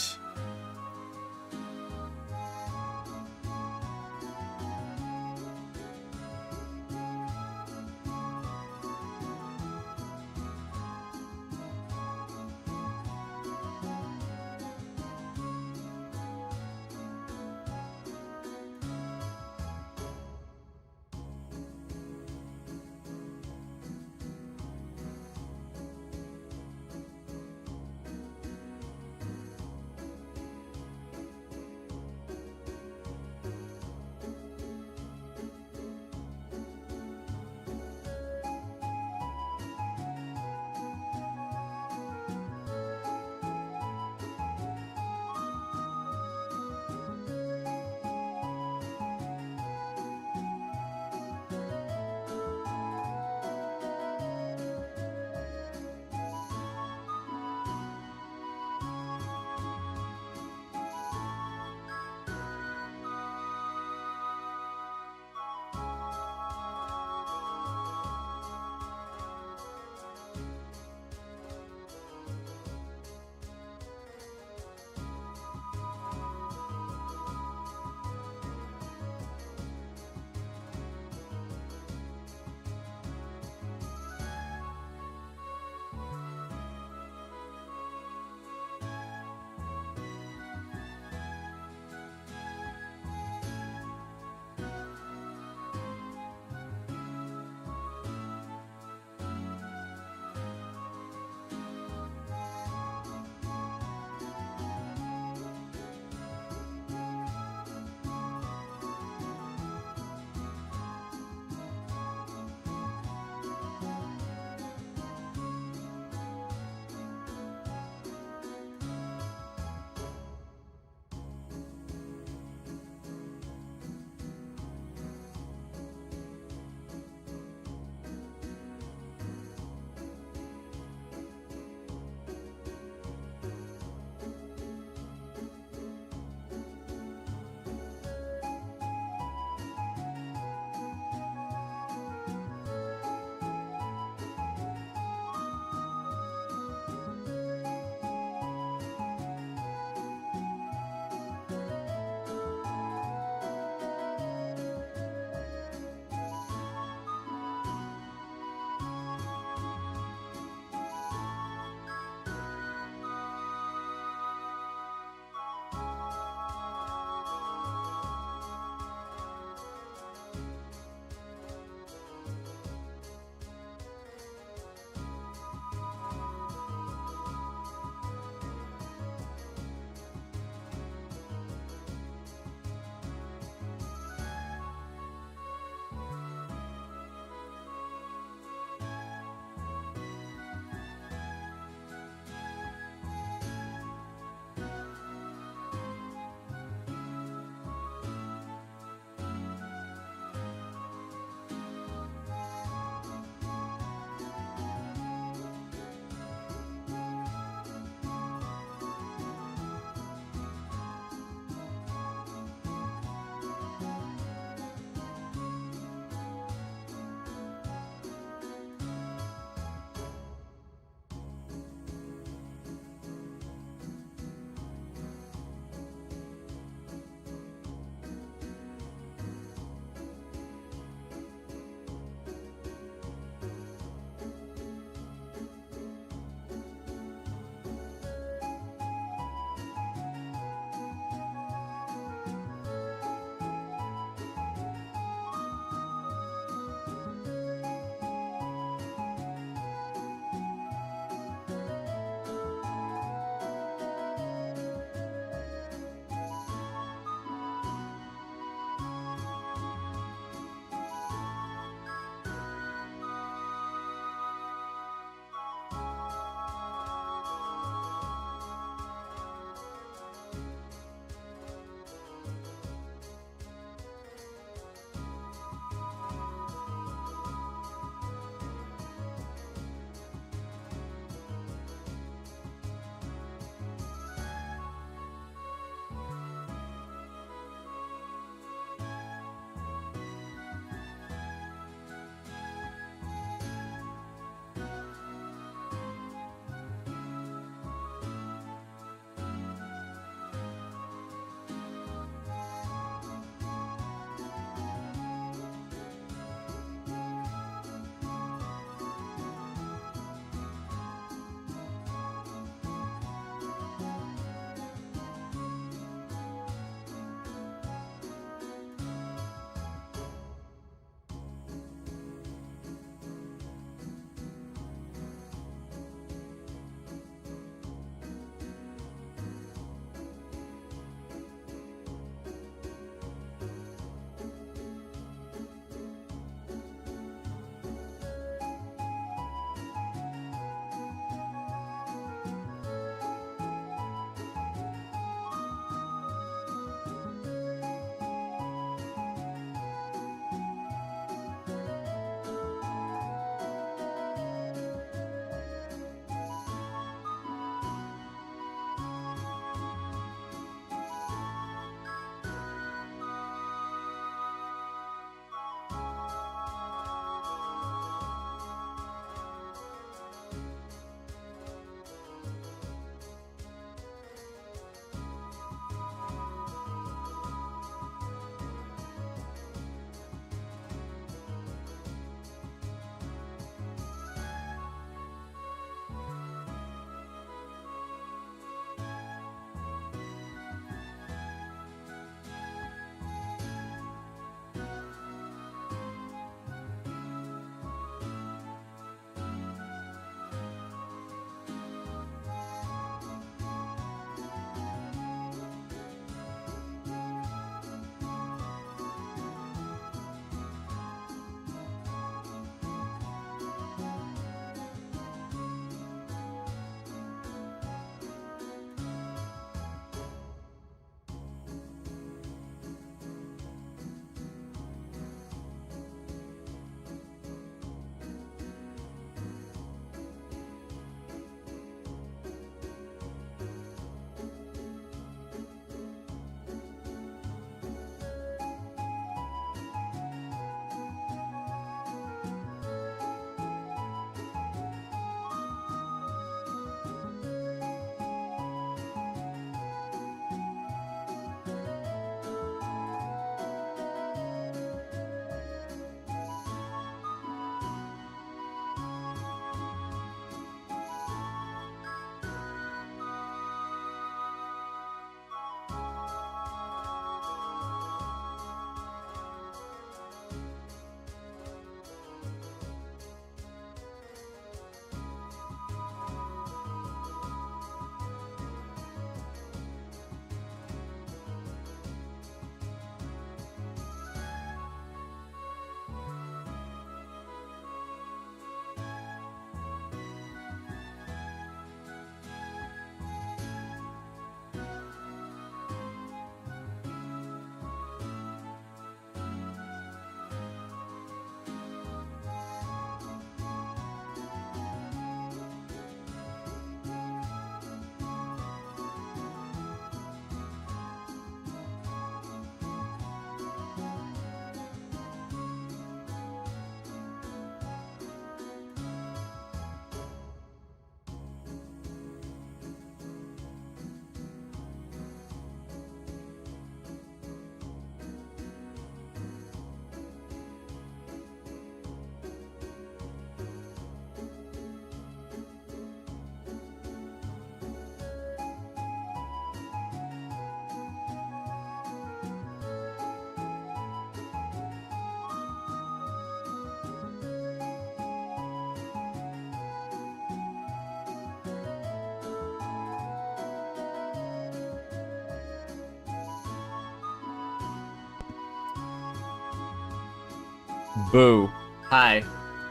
P: Boo. Hi.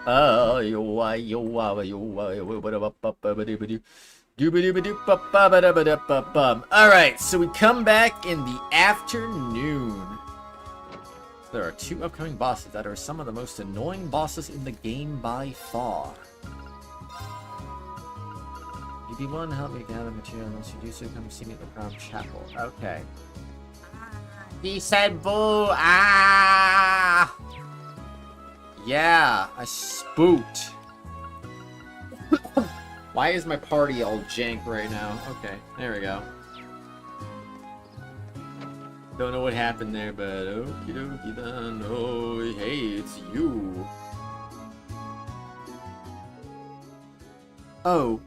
P: Alright, so we come back in the afternoon. There are 2 upcoming bosses that are some of the most annoying bosses in the game by far. You'd be willing to help me gather material unless you do so, come see me at the Crown Chapel. Okay. He said boo! Ah! Yeah, I spooked. Why is my party all jank right now? Okay, there we go. Don't know what happened there, but okie dokie then. Oh, hey, it's you. Oh.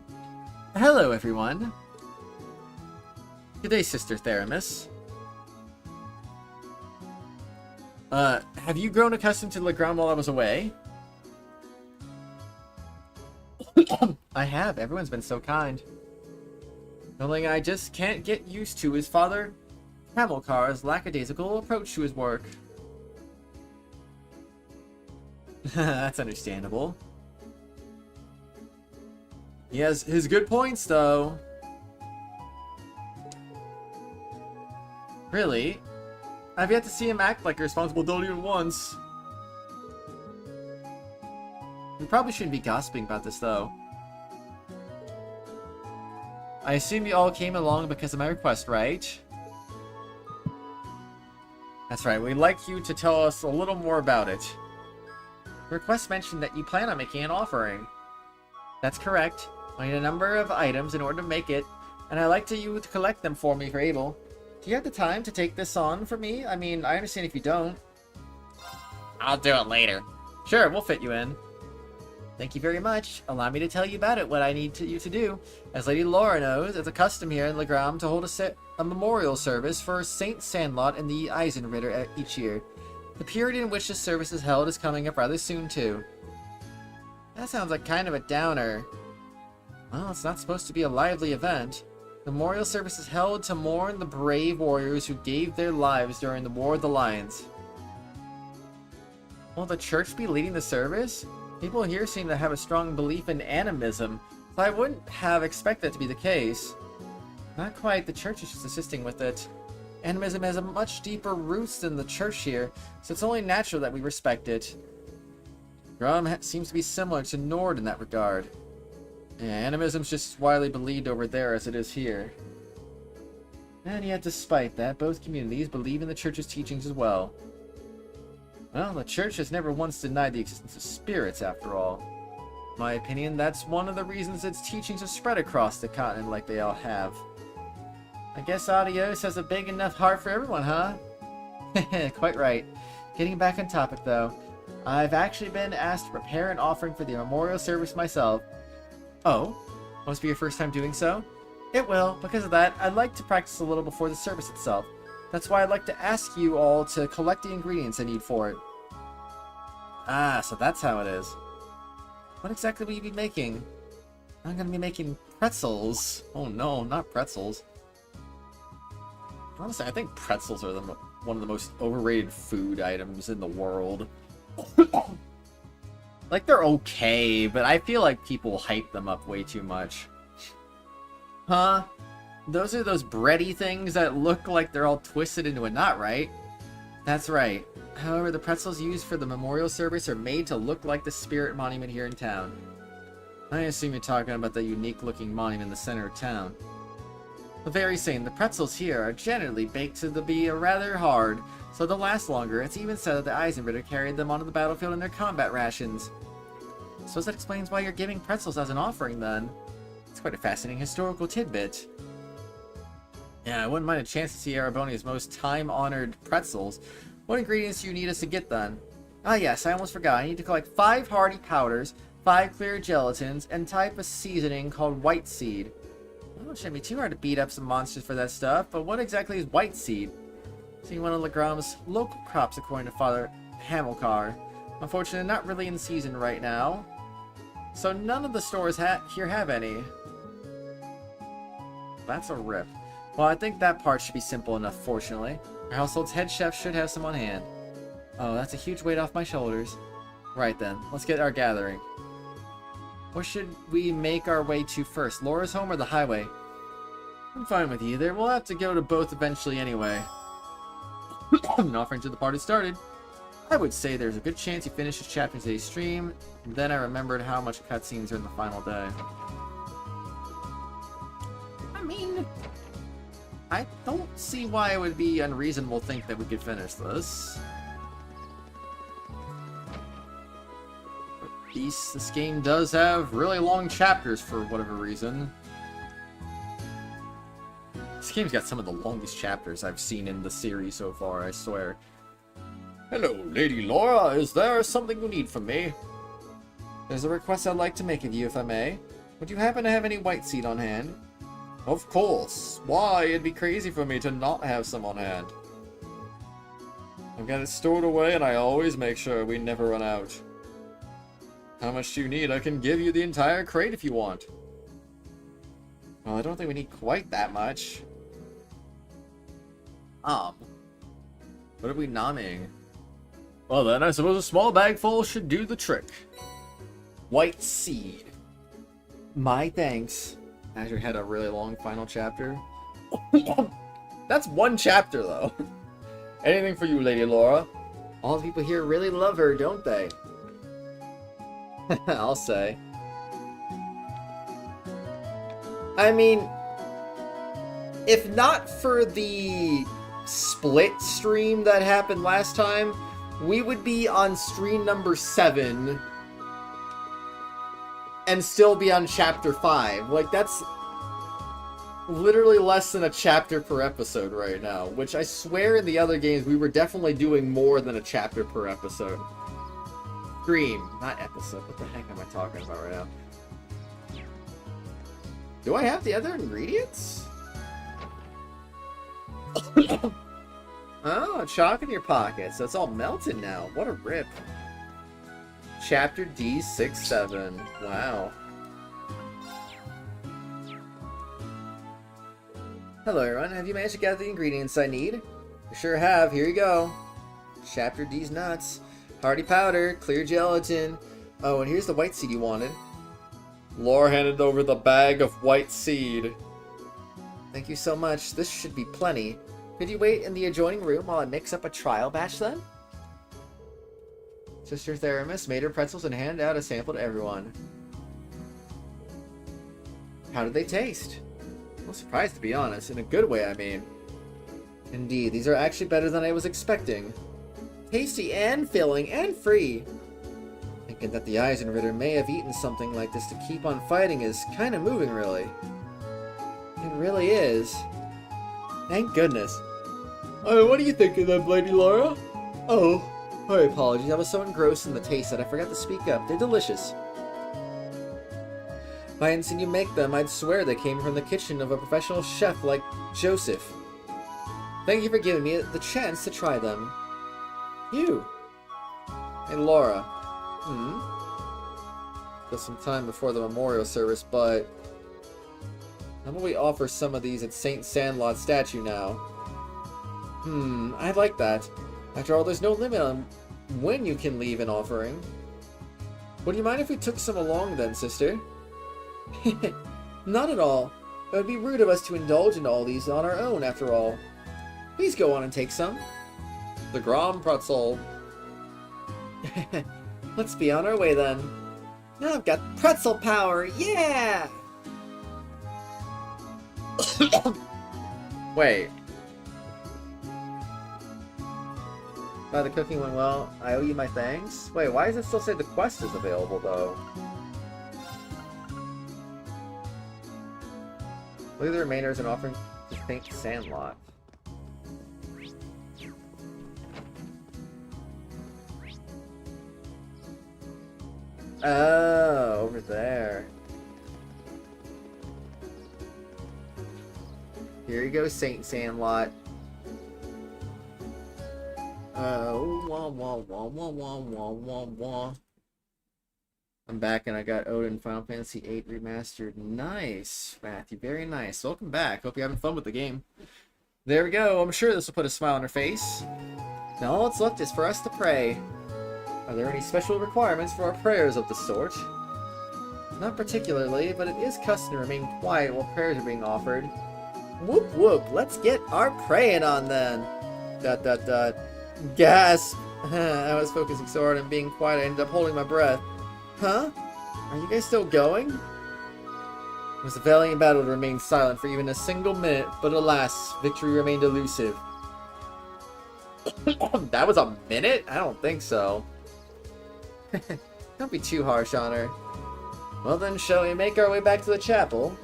P: Hello, everyone. Good day, Sister Theramis. Have you grown accustomed to Legram while I was away? I have. Everyone's been so kind. The only thing I just can't get used to is Father Hamilcar's lackadaisical approach to his work. That's understandable. He has his good points, though. Really? I've yet to see him act like a responsible adult even once. We probably shouldn't be gossiping about this, though. I assume you all came along because of my request, right? That's right, we'd like you to tell us a little more about it. The request mentioned that you plan on making an offering. That's correct. I need a number of items in order to make it, and I'd like you to collect them for me if you're able. Do you have the time to take this on for me? I mean, I understand if you don't. I'll do it later. Sure, we'll fit you in. Thank you very much. Allow me to tell you about it, what I need you to do. As Lady Laura knows, it's a custom here in Legram to hold a memorial service for Saint Sandlot and the Eisenritter each year. The period in which this service is held is coming up rather soon, too. That sounds like kind of a downer. Well, it's not supposed to be a lively event. The memorial service is held to mourn the brave warriors who gave their lives during the War of the Lions. Will the church be leading the service? People here seem to have a strong belief in animism, so I wouldn't have expected that to be the case. Not quite, the church is just assisting with it. Animism has a much deeper roots than the church here, so it's only natural that we respect it. Grum seems to be similar to Nord in that regard. Yeah, animism's just as widely believed over there as it is here. And yet, despite that, both communities believe in the church's teachings as well. Well, the church has never once denied the existence of spirits, after all. In my opinion, that's one of the reasons its teachings have spread across the continent like they all have. I guess Adios has a big enough heart for everyone, huh? Quite right. Getting back on topic, though, I've actually been asked to prepare an offering for the memorial service myself. Oh? Must be your first time doing so? It will. Because of that, I'd like to practice a little before the service itself. That's why I'd like to ask you all to collect the ingredients I need for it. Ah, so that's how it is. What exactly will you be making? I'm gonna be making pretzels. Oh no, not pretzels. Honestly, I think pretzels are one of the most overrated food items in the world. Like, they're okay, but I feel like people hype them up way too much. Huh? Those are those bready things that look like they're all twisted into a knot, right? That's right. However, the pretzels used for the memorial service are made to look like the spirit monument here in town. I assume you're talking about the unique-looking monument in the center of town. The very same, the pretzels here are generally baked to be rather hard, so they'll last longer. It's even said that the Eisenritter carried them onto the battlefield in their combat rations. So that explains why you're giving pretzels as an offering, then. It's quite a fascinating historical tidbit. Yeah, I wouldn't mind a chance to see Erebonia's most time-honored pretzels. What ingredients do you need us to get, then? Ah yes, I almost forgot. I need to collect 5 hardy powders, 5 clear gelatins, and type of seasoning called white seed. Well, it shouldn't be too hard to beat up some monsters for that stuff, but what exactly is white seed? Seeing one of Legram's local crops, according to Father Hamilcar. Unfortunately, not really in season right now. So none of the stores here have any. That's a rip. Well, I think that part should be simple enough, fortunately. Our household's head chef should have some on hand. Oh, that's a huge weight off my shoulders. Right then, let's get our gathering. Where should we make our way to first? Laura's home or the highway? I'm fine with either. We'll have to go to both eventually anyway. An offering to the party started. I would say there's a good chance he finishes chapter today's stream. Then I remembered how much cutscenes are in the final day. I mean, I don't see why it would be unreasonable to think that we could finish this. This game does have really long chapters for whatever reason. This game's got some of the longest chapters I've seen in the series so far, I swear. Hello, Lady Laura. Is there something you need from me? There's a request I'd like to make of you, if I may. Would you happen to have any white seed on hand? Of course. Why, it'd be crazy for me to not have some on hand. I've got it stored away, and I always make sure we never run out. How much do you need? I can give you the entire crate if you want. Well, I don't think we need quite that much. What are we nomming? Well then, I suppose a small bag full should do the trick. White seed. My thanks. Azure had a really long final chapter. That's one chapter, though. Anything for you, Lady Laura. All the people here really love her, don't they? I'll say. I mean, if not for the split stream that happened last time, we would be on stream number 7 and still be on chapter 5. Like, that's literally less than a chapter per episode right now, which I swear in the other games we were definitely doing more than a chapter per episode. Stream, not episode. What the heck am I talking about right now? Do I have the other ingredients? Oh, chalk in your pocket, so it's all melted now. What a rip. Chapter D67. Wow. Hello everyone, have you managed to gather the ingredients I need? You sure have, here you go. Chapter D's nuts. Hardy powder, clear gelatin. Oh, and here's the white seed you wanted. Laura handed over the bag of white seed. Thank you so much. This should be plenty. Could you wait in the adjoining room while I mix up a trial batch then? Sister Theramis made her pretzels and handed out a sample to everyone. How did they taste? I'm surprised, to be honest. In a good way, I mean. Indeed, these are actually better than I was expecting. Tasty and filling and free. Thinking that the Eisenritter may have eaten something like this to keep on fighting is kind of moving, really. It really is. Thank goodness. What do you think of them, Lady Laura? Oh, my apologies. I was so engrossed in the taste that I forgot to speak up. They're delicious. If I hadn't seen you make them, I'd swear they came from the kitchen of a professional chef like Joseph. Thank you for giving me the chance to try them. You. Hey, Laura. Still some time before the memorial service, but how about we offer some of these at St. Sandlot's statue now? I'd like that. After all, there's no limit on when you can leave an offering. Would you mind if we took some along then, sister? Not at all. It would be rude of us to indulge in all these on our own, after all. Please go on and take some. The Grom pretzel. Let's be on our way then. Now I've got pretzel power, yeah! Wait. The cooking went well. I owe you my thanks. Wait, why does it still say the quest is available, though? Look at the remainders and offering to St. Sandlot. Oh, over there. Here you go, St. Sandlot. Wah, wah, wah, wah, wah, wah, wah, wah. I'm back and I got Odin Final Fantasy VIII Remastered. Nice, Matthew. Very nice. Welcome back. Hope you're having fun with the game. There we go. I'm sure this will put a smile on her face. Now all that's left is for us to pray. Are there any special requirements for our prayers of the sort? Not particularly, but it is custom to remain quiet while prayers are being offered. Whoop whoop, let's get our praying on then. ... Gasp! I was focusing so hard on being quiet I ended up holding my breath. Huh? Are you guys still going? It was a valiant battle to remain silent for even a single minute, but alas, victory remained elusive. That was a minute? I don't think so. Don't be too harsh on her. Well then, shall we make our way back to the chapel?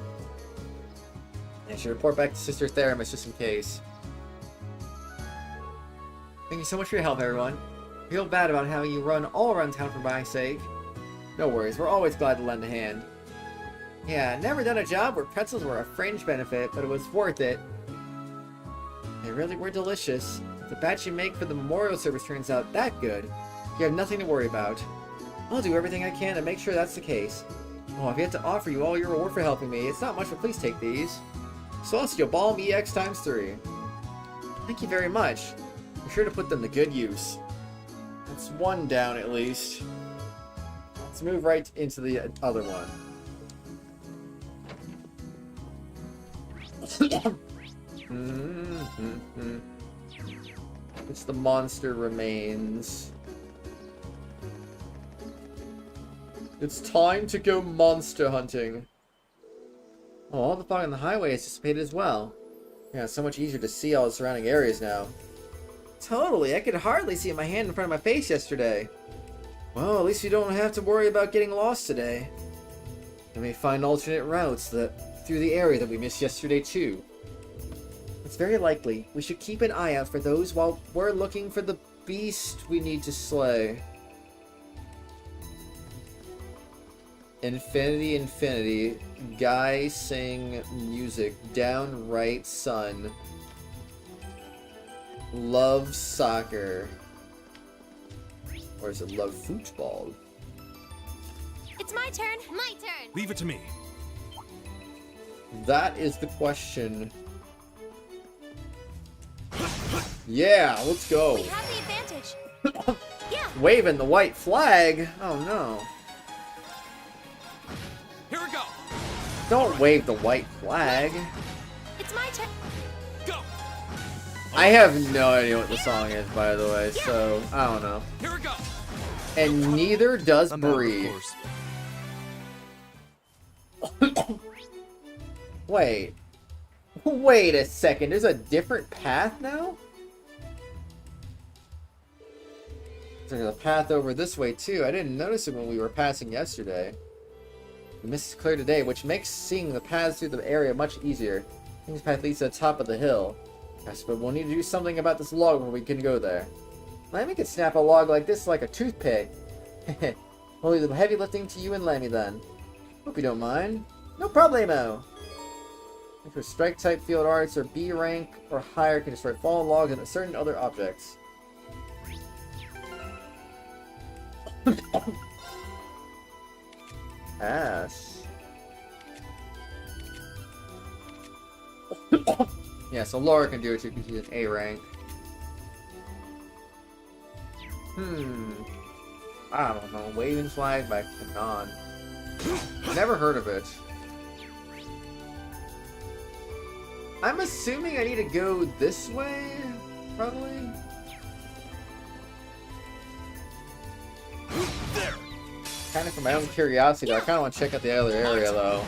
P: I should report back to Sister Theramis just in case. Thank you so much for your help, everyone. I feel bad about having you run all around town for my sake. No worries, we're always glad to lend a hand. Yeah, never done a job where pretzels were a fringe benefit, but it was worth it. They really were delicious. If the batch you make for the memorial service turns out that good, you have nothing to worry about. I'll do everything I can to make sure that's the case. Oh, I've yet to offer you all your reward for helping me. It's not much, but please take these. Celestial Balm EX times 3. Thank you very much. Be sure to put them to good use. That's one down at least. Let's move right into the other one. It's the monster remains. It's time to go monster hunting. Oh, all the fog on the highway is dissipated as well. Yeah, it's so much easier to see all the surrounding areas now. Totally, I could hardly see my hand in front of my face yesterday. Well, at least you don't have to worry about getting lost today. We may find alternate routes through the area that we missed yesterday too. It's very likely. We should keep an eye out for those while we're looking for the beast we need to slay. Infinity, infinity. Guy sing music. Downright sun. Love soccer. Or is it love football?
C: It's my turn. My turn.
L: Leave it to me.
P: That is the question. Yeah, let's go.
C: We have the advantage. Yeah.
P: Waving the white flag. Oh no.
L: Here we go.
P: Don't wave the white flag.
C: It's my turn.
L: Go.
P: I have no idea what the song is, by the way, so I don't know.
L: Here we go.
P: And neither does Bree. Wait. Wait a second, there's a different path now? There's a path over this way too. I didn't notice it when we were passing yesterday. The mist is clear today, which makes seeing the paths through the area much easier. I think this path leads to the top of the hill. Yes, but we'll need to do something about this log when we can go there. Lammy could snap a log like this like a toothpick. We'll leave the heavy lifting to you and Lammy then. Hope you don't mind. No problemo. For strike type field arts or B rank or higher can destroy fallen logs and certain other objects. Ass. Yeah, so Laura can do it too because she's an A rank. I don't know. Waving flag by Kanon. Never heard of it. I'm assuming I need to go this way, probably.
L: There.
P: Kind of for my own curiosity, though. I kind of want to check out the other area, though.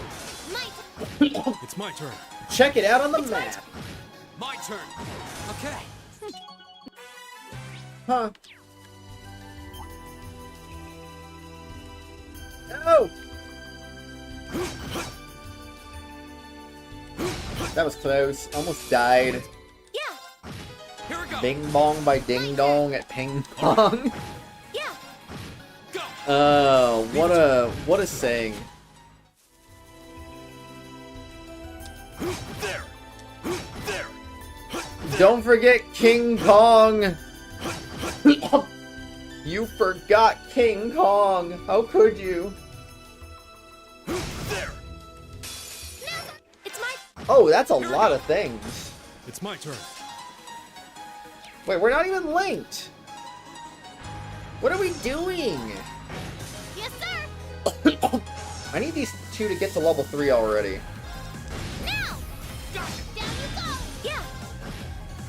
L: It's my turn.
P: Check it out on the map.
L: My turn. Okay.
P: Huh. No! That was close. Almost died.
C: Yeah.
L: Here we go.
P: Bing bong by ding dong at ping pong.
C: Yeah.
P: Oh, what a saying.
L: There. There.
P: Don't forget King Kong. You forgot King Kong. How could you?
L: There.
C: It's my.
P: Oh, that's a lot of things.
L: It's my turn.
P: Wait, we're not even linked. What are we doing?
O: Yes, sir.
P: I need these two to get to level 3 already.
O: Now. Down you go. Yeah.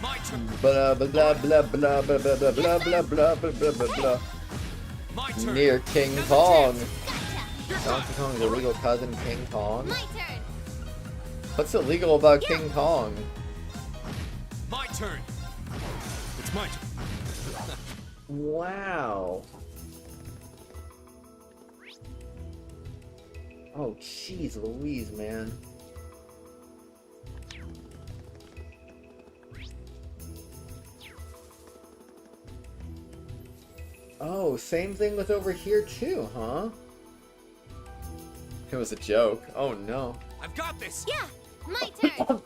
J: My turn.
P: Blah blah blah blah blah blah blah blah blah blah blah blah blah blah blah.
J: My turn.
P: Near King
J: Another
P: Kong.
J: chance.
P: Donkey Kong's illegal cousin King Kong.
O: My turn.
P: What's illegal about King Kong?
J: My turn. It's my turn.
P: Wow. Oh, jeez Louise, man. Oh, same thing with over here too, huh? It was a joke. Oh no.
J: I've got this.
O: Yeah. My turn.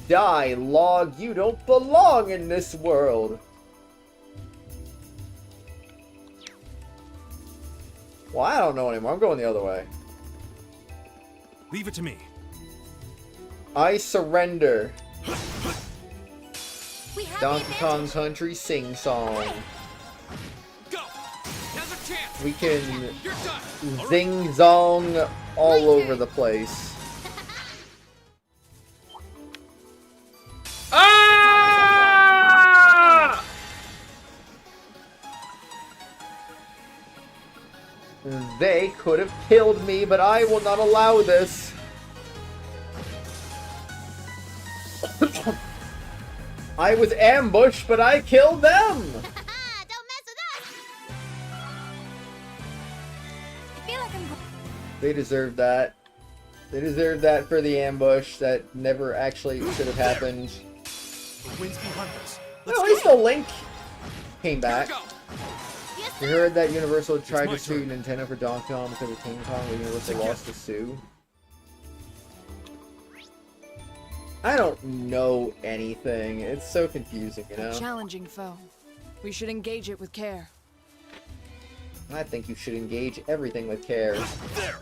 P: Die, log. You don't belong in this world. Well, I don't know anymore. I'm going the other way.
F: Leave it to me.
P: I surrender.
O: We have
P: Donkey Kong Country sing song.
J: Go. Now's a chance.
P: We can
J: You're done.
P: zing zong all over the place. Ah! They could have killed me, but I will not allow this. I was ambushed, but I killed them.
O: Don't mess with us. I feel like I'm.
P: They deserve that. They deserve that for the ambush that never actually should have happened.
F: The wind's behind us.
P: Well, at least the Link came back.
J: Here we go.
O: Yes,
P: You
O: sir.
P: heard that Universal tried
F: my
P: to sue
F: turn.
P: Nintendo for Donkey Kong because of King Kong, but Universal lost to sue? I don't know anything. It's so confusing, you know?
K: Challenging foe. We should engage it with care.
P: I think you should engage everything with care.
F: There.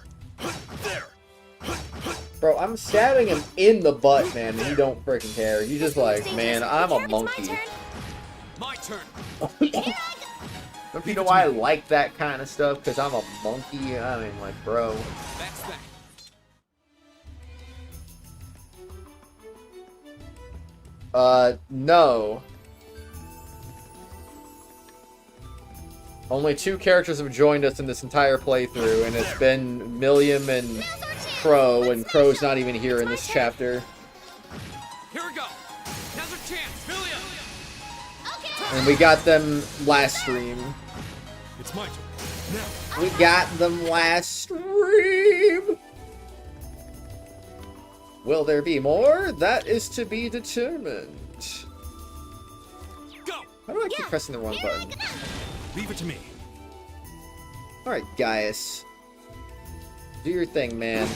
F: There.
P: Bro, I'm stabbing him in the butt, man, and you don't freaking care. You just like, man, I'm a
O: It's
P: monkey.
J: My turn.
P: Don't you know why I like that kind of stuff? Because I'm a monkey? I mean, like, bro.
J: That's that.
P: No. Only 2 characters have joined us in this entire playthrough, and it's been Milliam and Crow, and Crow's not even here in this chapter.
J: Here we go. Now's a chance. Million.
P: And we got them last stream.
F: It's my turn. Now.
P: We got them last stream! Will there be more? That is to be determined.
J: Go.
P: How do I keep pressing the wrong button?
F: Leave it to me.
P: Alright, Gaius. Do your thing, man.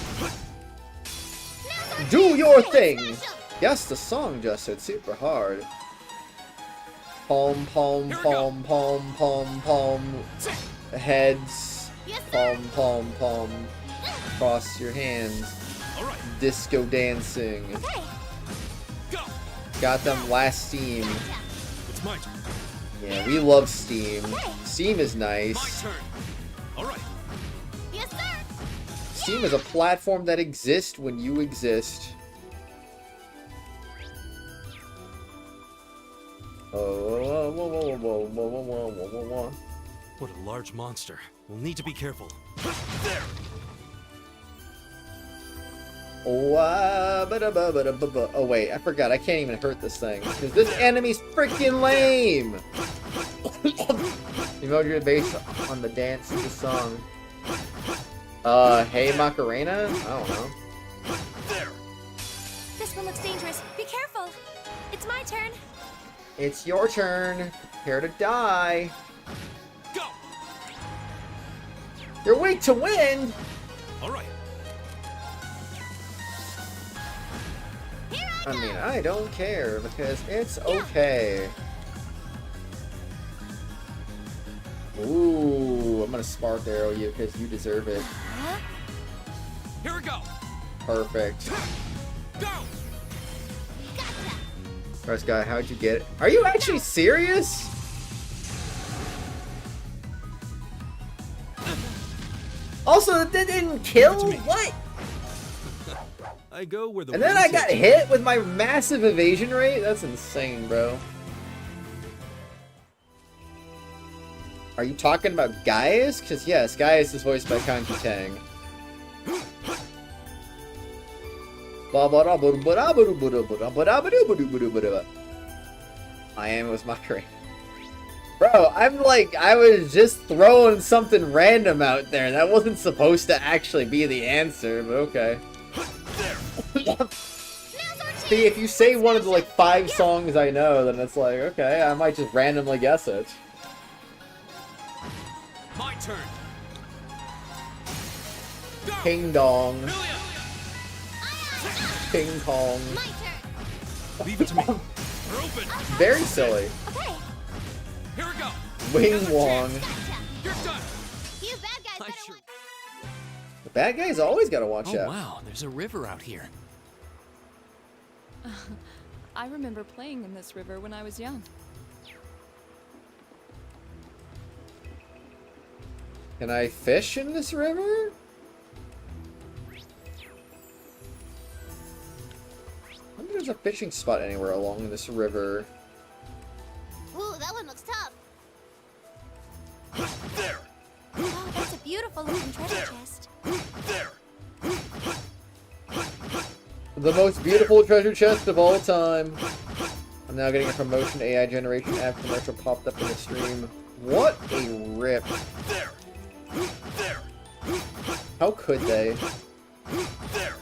P: Do your thing! Yes, the song just hit super hard. Palm, palm, palm, palm, palm, palm. Heads. Palm, palm, palm. Cross your hands.
J: Alright.
P: Disco dancing.
O: Okay.
J: Go.
P: Got them last Steam.
F: It's my turn.
P: Yeah, we love Steam. Steam is
J: My
P: nice.
J: turn. Alright.
O: Yes, sir.
P: Steam is a platform that exists when you exist. Oh, whoa, whoa, whoa, whoa, whoa, whoa, whoa, whoa, whoa.
F: What a large monster. We'll need to be careful. There.
P: Oh, wait, I forgot. I can't even hurt this thing. Because this enemy's freaking lame! Emoji based on the dance of the song. Hey Macarena? I don't know.
F: There.
C: This one looks dangerous. Be careful. It's my turn.
P: It's your turn. Prepare to die.
J: Go.
P: You're weak to wind!
F: Alright.
P: I mean, I don't care, because it's okay. Ooh, I'm gonna spark arrow you, because you deserve it.
J: Here we go.
P: Perfect.
J: Go.
P: First guy, how'd you get it? Are you actually serious? Also, that didn't kill? What?
L: I go where the
P: And then
L: wind
P: I got
L: takes me.
P: hit with my massive evasion rate? That's insane, bro. Are you talking about Gaius? Because yes, Gaius is voiced by Kanji Tang. I am was mockery. Bro, I'm like, I was just throwing something random out there. That wasn't supposed to actually be the answer, but okay. See, if you say one of the like 5 songs I know, then it's like, okay, I might just randomly guess it.
J: My turn.
P: King Dong. King Kong.
L: Leave it to me.
P: Very silly.
O: Okay.
J: Here we go.
P: Wing Wong.
J: You're done.
O: You bad guys better watch.
P: The bad guys always gotta watch
B: Oh
P: out.
B: wow, there's a river out here.
K: I remember playing in this river when I was young.
P: Can I fish in this river? I wonder if there's a fishing spot anywhere along this river.
O: Ooh, that one looks tough.
G: There.
C: Oh, that's a beautiful looking treasure chest.
G: There.
P: The most beautiful treasure chest of all time. I'm now getting a promotion AI generation app commercial popped up in the stream. What a rip.
G: There. There.
P: How could they?
G: There.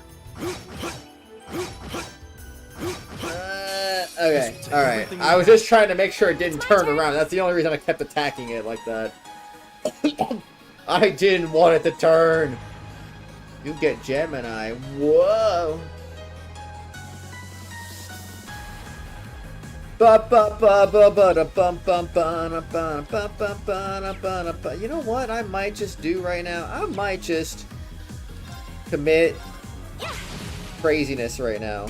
P: Okay, alright. I was just trying to make sure it didn't turn around. That's the only reason I kept attacking it like that. I didn't want it to turn. You get Gemini. Whoa. You know what I might just do right now? I might just commit craziness right now.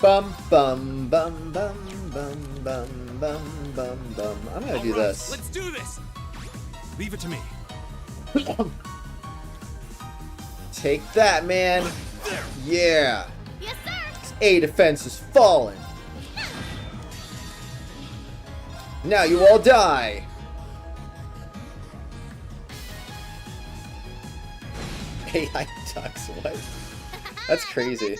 P: Bum bum bum bum bum bum bum bum bum. I'm gonna do this.
J: Let's do this.
L: Leave it to me.
P: Take that, man. Yeah.
O: Yes, sir.
P: This A defense is fallen. Now you all die. AI ducks, what? That's crazy.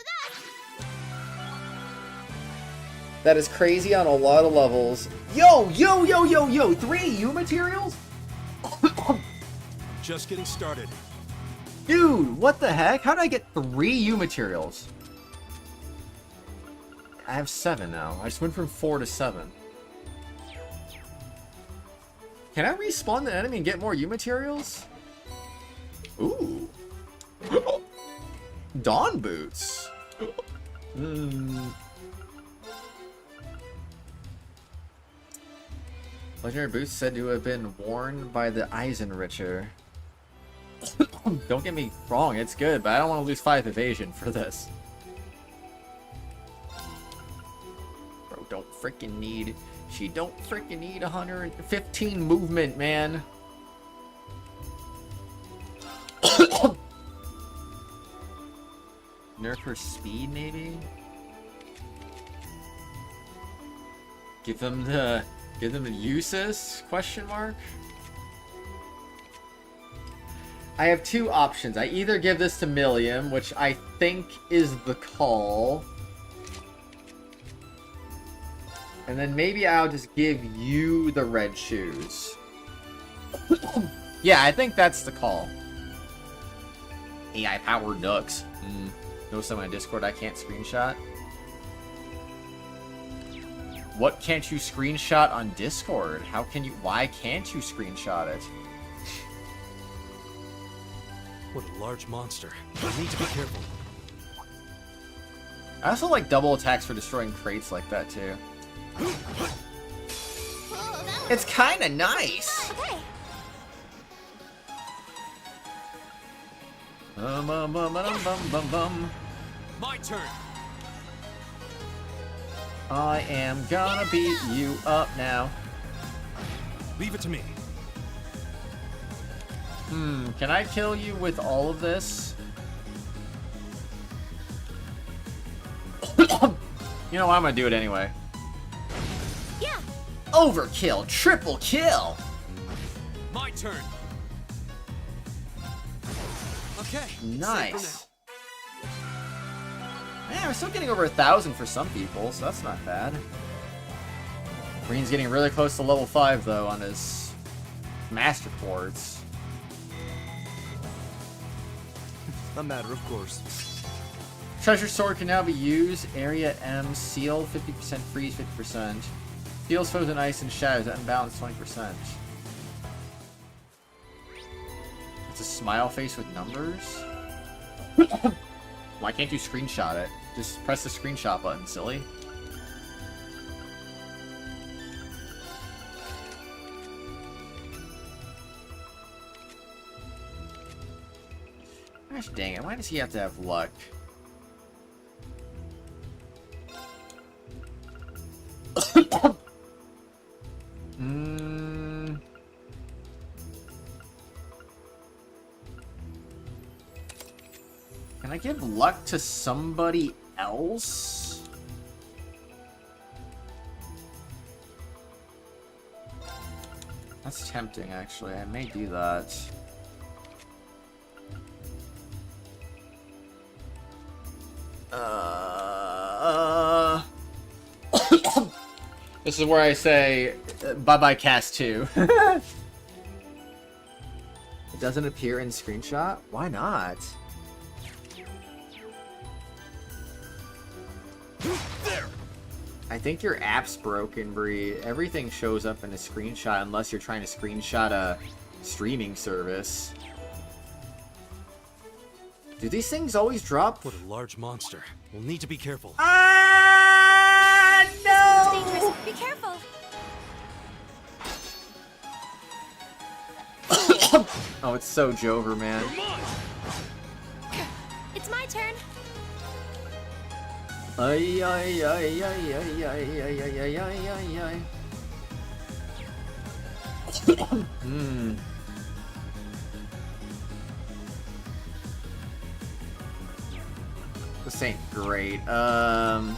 P: That is crazy on a lot of levels. Yo, 3 U materials?
L: Just getting started.
P: Dude, what the heck? How did I get 3 U materials? I have 7 now. I just went from 4 to 7. Can I respawn the enemy and get more U materials? Ooh. Dawn boots. Legendary boots said to have been worn by the Eisenricher. Don't get me wrong, it's good, but I don't want to lose 5 evasion for this. Bro, don't freaking need... She don't freaking need 115 movement, man. Nerf her speed, maybe? Give them the uses? Question mark? I have 2 options. I either give this to Milliam, which I think is the call. And then maybe I'll just give you the red shoes. Yeah, I think that's the call. AI powered ducks. Know someone in Discord I can't screenshot? What can't you screenshot on Discord? How can you... Why can't you screenshot it?
L: What a large monster. I need to be careful.
P: I also like double attacks for destroying crates like that too. It's kinda nice!
O: Okay.
J: My turn.
P: I am gonna beat you up now.
L: Leave it to me.
P: Can I kill you with all of this? You know what? I'm gonna do it anyway.
C: Yeah.
P: Overkill, triple kill.
J: My turn. Okay.
P: Nice. Man, we're still getting over 1,000 for some people, so that's not bad. Green's getting really close to level 5 though on his master quartz.
L: A matter of course.
P: Treasure sword can now be used. Area M seal 50%, freeze 50%. Heals foes in ice and shadows, unbalanced 20%. It's a smile face with numbers. Why can't you screenshot it? Just press the screenshot button, silly. Gosh dang it, why does he have to have luck? Can I give luck to somebody else? That's tempting, actually. I may do that. This is where I say, bye-bye cast 2. It doesn't appear in screenshot? Why not? I think your app's broken, Bree. Everything shows up in a screenshot unless you're trying to screenshot a streaming service. Do these things always drop?
L: What a large monster. We'll need to be careful.
P: Ah, no!
C: It's dangerous. Be careful.
P: Oh, it's so Jover, man.
C: It's my turn.
P: Ay, ay, ay, ay, ay, ay, ay, ay, ay, ay, ay. This ain't great. I'm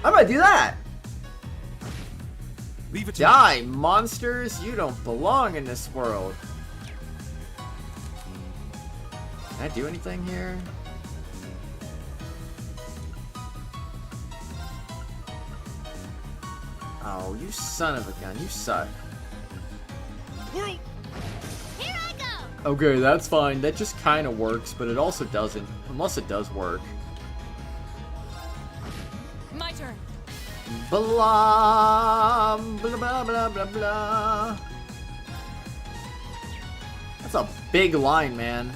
P: gonna do that.
L: Leave it to
P: Die, monsters! You don't belong in this world. Can I do anything here? Oh, you son of a gun! You suck.
C: Here I go.
P: Okay, that's fine. That just kind of works, but it also doesn't. Unless it does work.
K: My turn.
P: Blah, blah, blah, blah, blah, blah. That's a big line, man.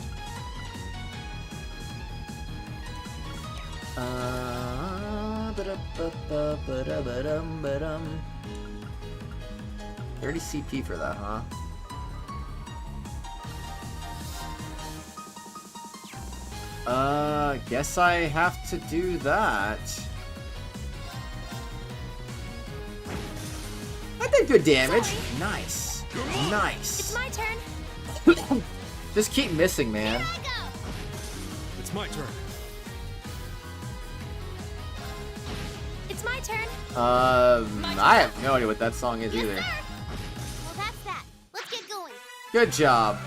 P: 30 CP for that, huh? Guess I have to do that. I did good damage.
C: Sorry.
P: Nice. Nice.
C: It's my turn.
P: Just keep missing, man.
C: Here I go.
L: It's my turn.
C: It's my turn.
P: I have no idea what that song is either.
C: Well, that's that. Let's get going.
P: Good job.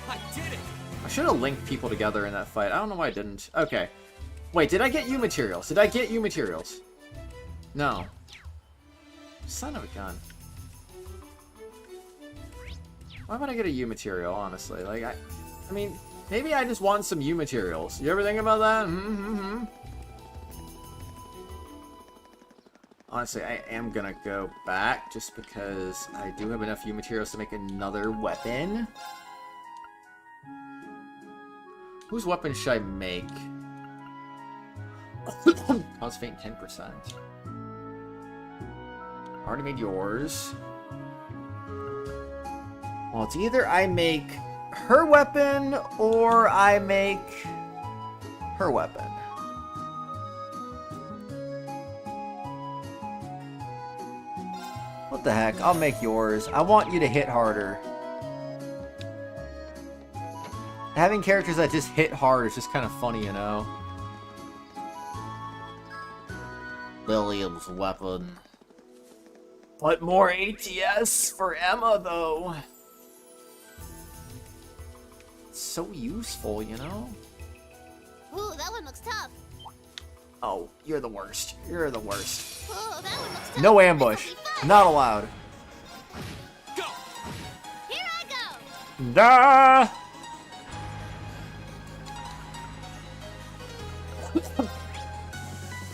J: I did it.
P: I should have linked people together in that fight. I don't know why I didn't. Okay. Wait, did I get you materials? Did I get you materials? No. Son of a gun. Why would I get a U material, honestly? Like, I mean, maybe I just want some U materials. You ever think about that? Honestly, I am gonna go back just because I do have enough U materials to make another weapon. Whose weapon should I make? Cause faint 10%. Already made yours. Well, it's either I make her weapon or I make her weapon. What the heck? I'll make yours. I want you to hit harder. Having characters that just hit hard is just kind of funny, you know? William's weapon. But more ATS for Emma, though. It's so useful, you know?
O: Ooh, that one looks tough.
P: Oh, you're the worst. You're the worst.
O: Ooh, that one looks tough.
P: No ambush. Not allowed.
O: Here I go.
P: Da!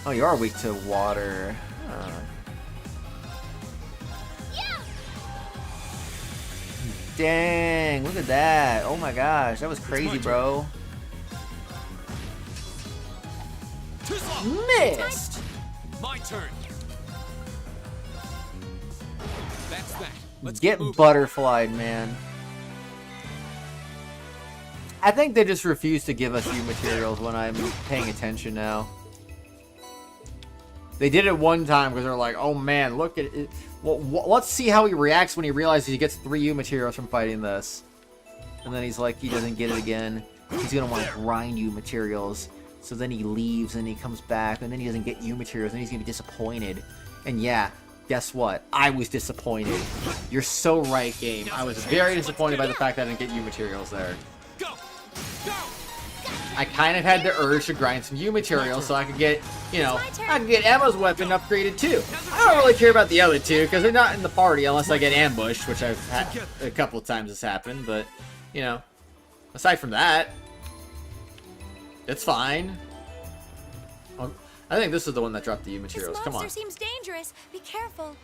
P: Oh, you are weak to water. Huh.
O: Yeah.
P: Dang, look at that. Oh my gosh, that was crazy, bro. Missed!
J: My turn. That's that. Let's
P: Get butterflied, man. I think they just refuse to give us new materials when I'm paying attention now. They did it one time because they're like, oh man, look at it. Well, let's see how he reacts when he realizes he gets 3 U materials from fighting this. And then he's like, he doesn't get it again. He's going to want to grind U materials. So then he leaves and he comes back and then he doesn't get U materials and he's going to be disappointed. And yeah, guess what? I was disappointed. You're so right, game. I was very disappointed by the fact that I didn't get U materials there. I kind of had the urge to grind some U materials so I could get, you know, I could get Emma's weapon upgraded too. I don't really care about the other two because they're not in the party unless I get ambushed, which I've had a couple of times has happened, but, you know, aside from that, it's fine. I think this is the one that dropped the U materials. Come on.
C: This monster seems dangerous. Be careful.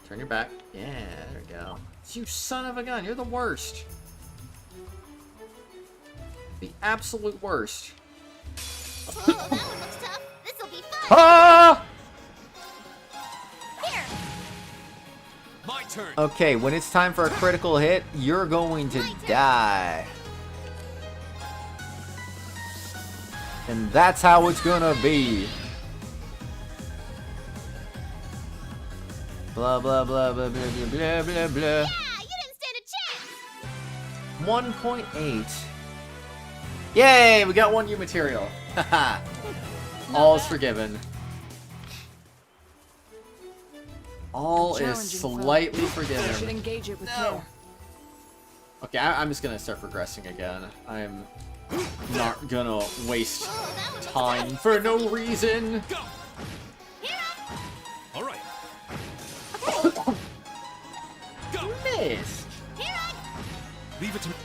P: Turn your back. Yeah, there we go. You son of a gun. You're the worst. The absolute worst.
O: Oh, that one looks tough. This'll be fun.
P: Ah!
O: Here.
J: My turn.
P: Okay, when it's time for a critical hit, you're going to die. And that's how it's gonna be. Blah blah blah blah blah blah blah blah blah.
O: Yeah, you didn't stand a chance.
P: 1.8. Yay, we got 1 U material. Haha. All is forgiven. All is slightly
K: You should
P: forgiven.
K: engage it with care.
P: Okay, I'm just gonna start progressing again. I'm not gonna waste time for no reason.
J: All right.
P: Missed.
J: Leave it to me.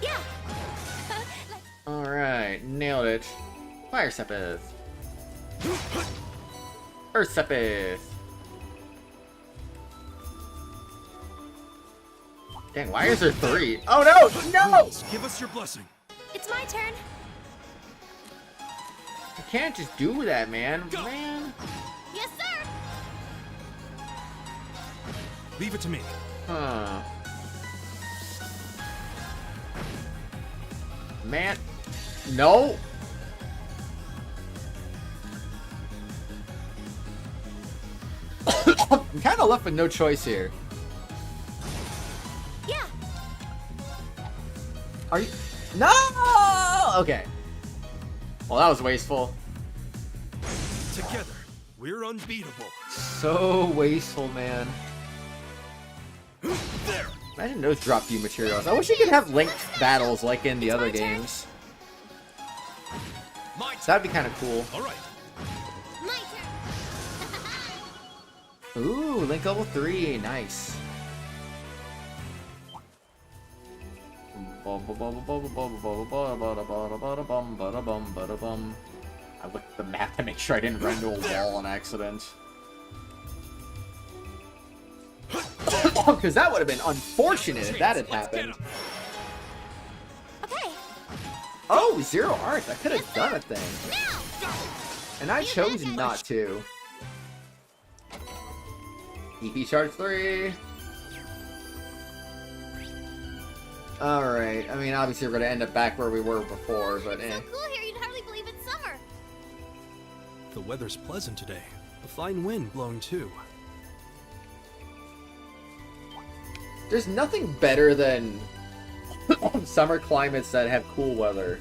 O: Yeah.
P: Alright, nailed it. Fire Sepith. Earth Sepith. Dang, why is there 3? Oh no! No!
G: Give us your blessing.
C: It's my turn.
P: You can't just do that, man. Man.
O: Yes, sir.
G: Leave it to me.
P: Huh. Man. No. I'm kind of left with no choice here.
C: Yeah.
P: Are you? No! Okay. Well, that was wasteful.
G: Together, we're unbeatable.
P: So wasteful, man.
G: There.
P: Imagine those drop you materials. I wish you could have linked battles like in the other games. That'd be kind of cool.
G: All right.
O: My turn.
P: Ooh, Link level 3. Nice. I looked at the map to make sure I didn't run into a wall on accident. Because that would have been unfortunate if that had happened.
C: Okay.
P: Oh, 0 Arts. I could have done a thing. And I chose not to. EP charge 3. Alright, I mean, obviously we're gonna end up back where we were before, but eh.
O: So cool here, you'd hardly believe it's summer.
L: The weather's pleasant today. A fine wind blowing too.
P: There's nothing better than summer climates that have cool weather.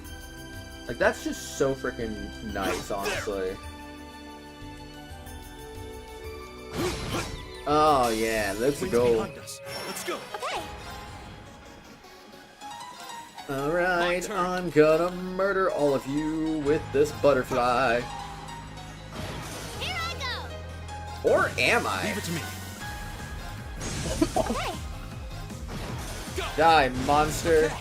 P: Like, that's just so freaking nice, honestly. Oh, yeah, let's go.
L: Let's go.
O: Okay.
P: Alright, I'm gonna murder all of you with this butterfly.
O: Here I go.
P: Or am I?
L: Leave it to me.
O: Okay.
P: Die, monster.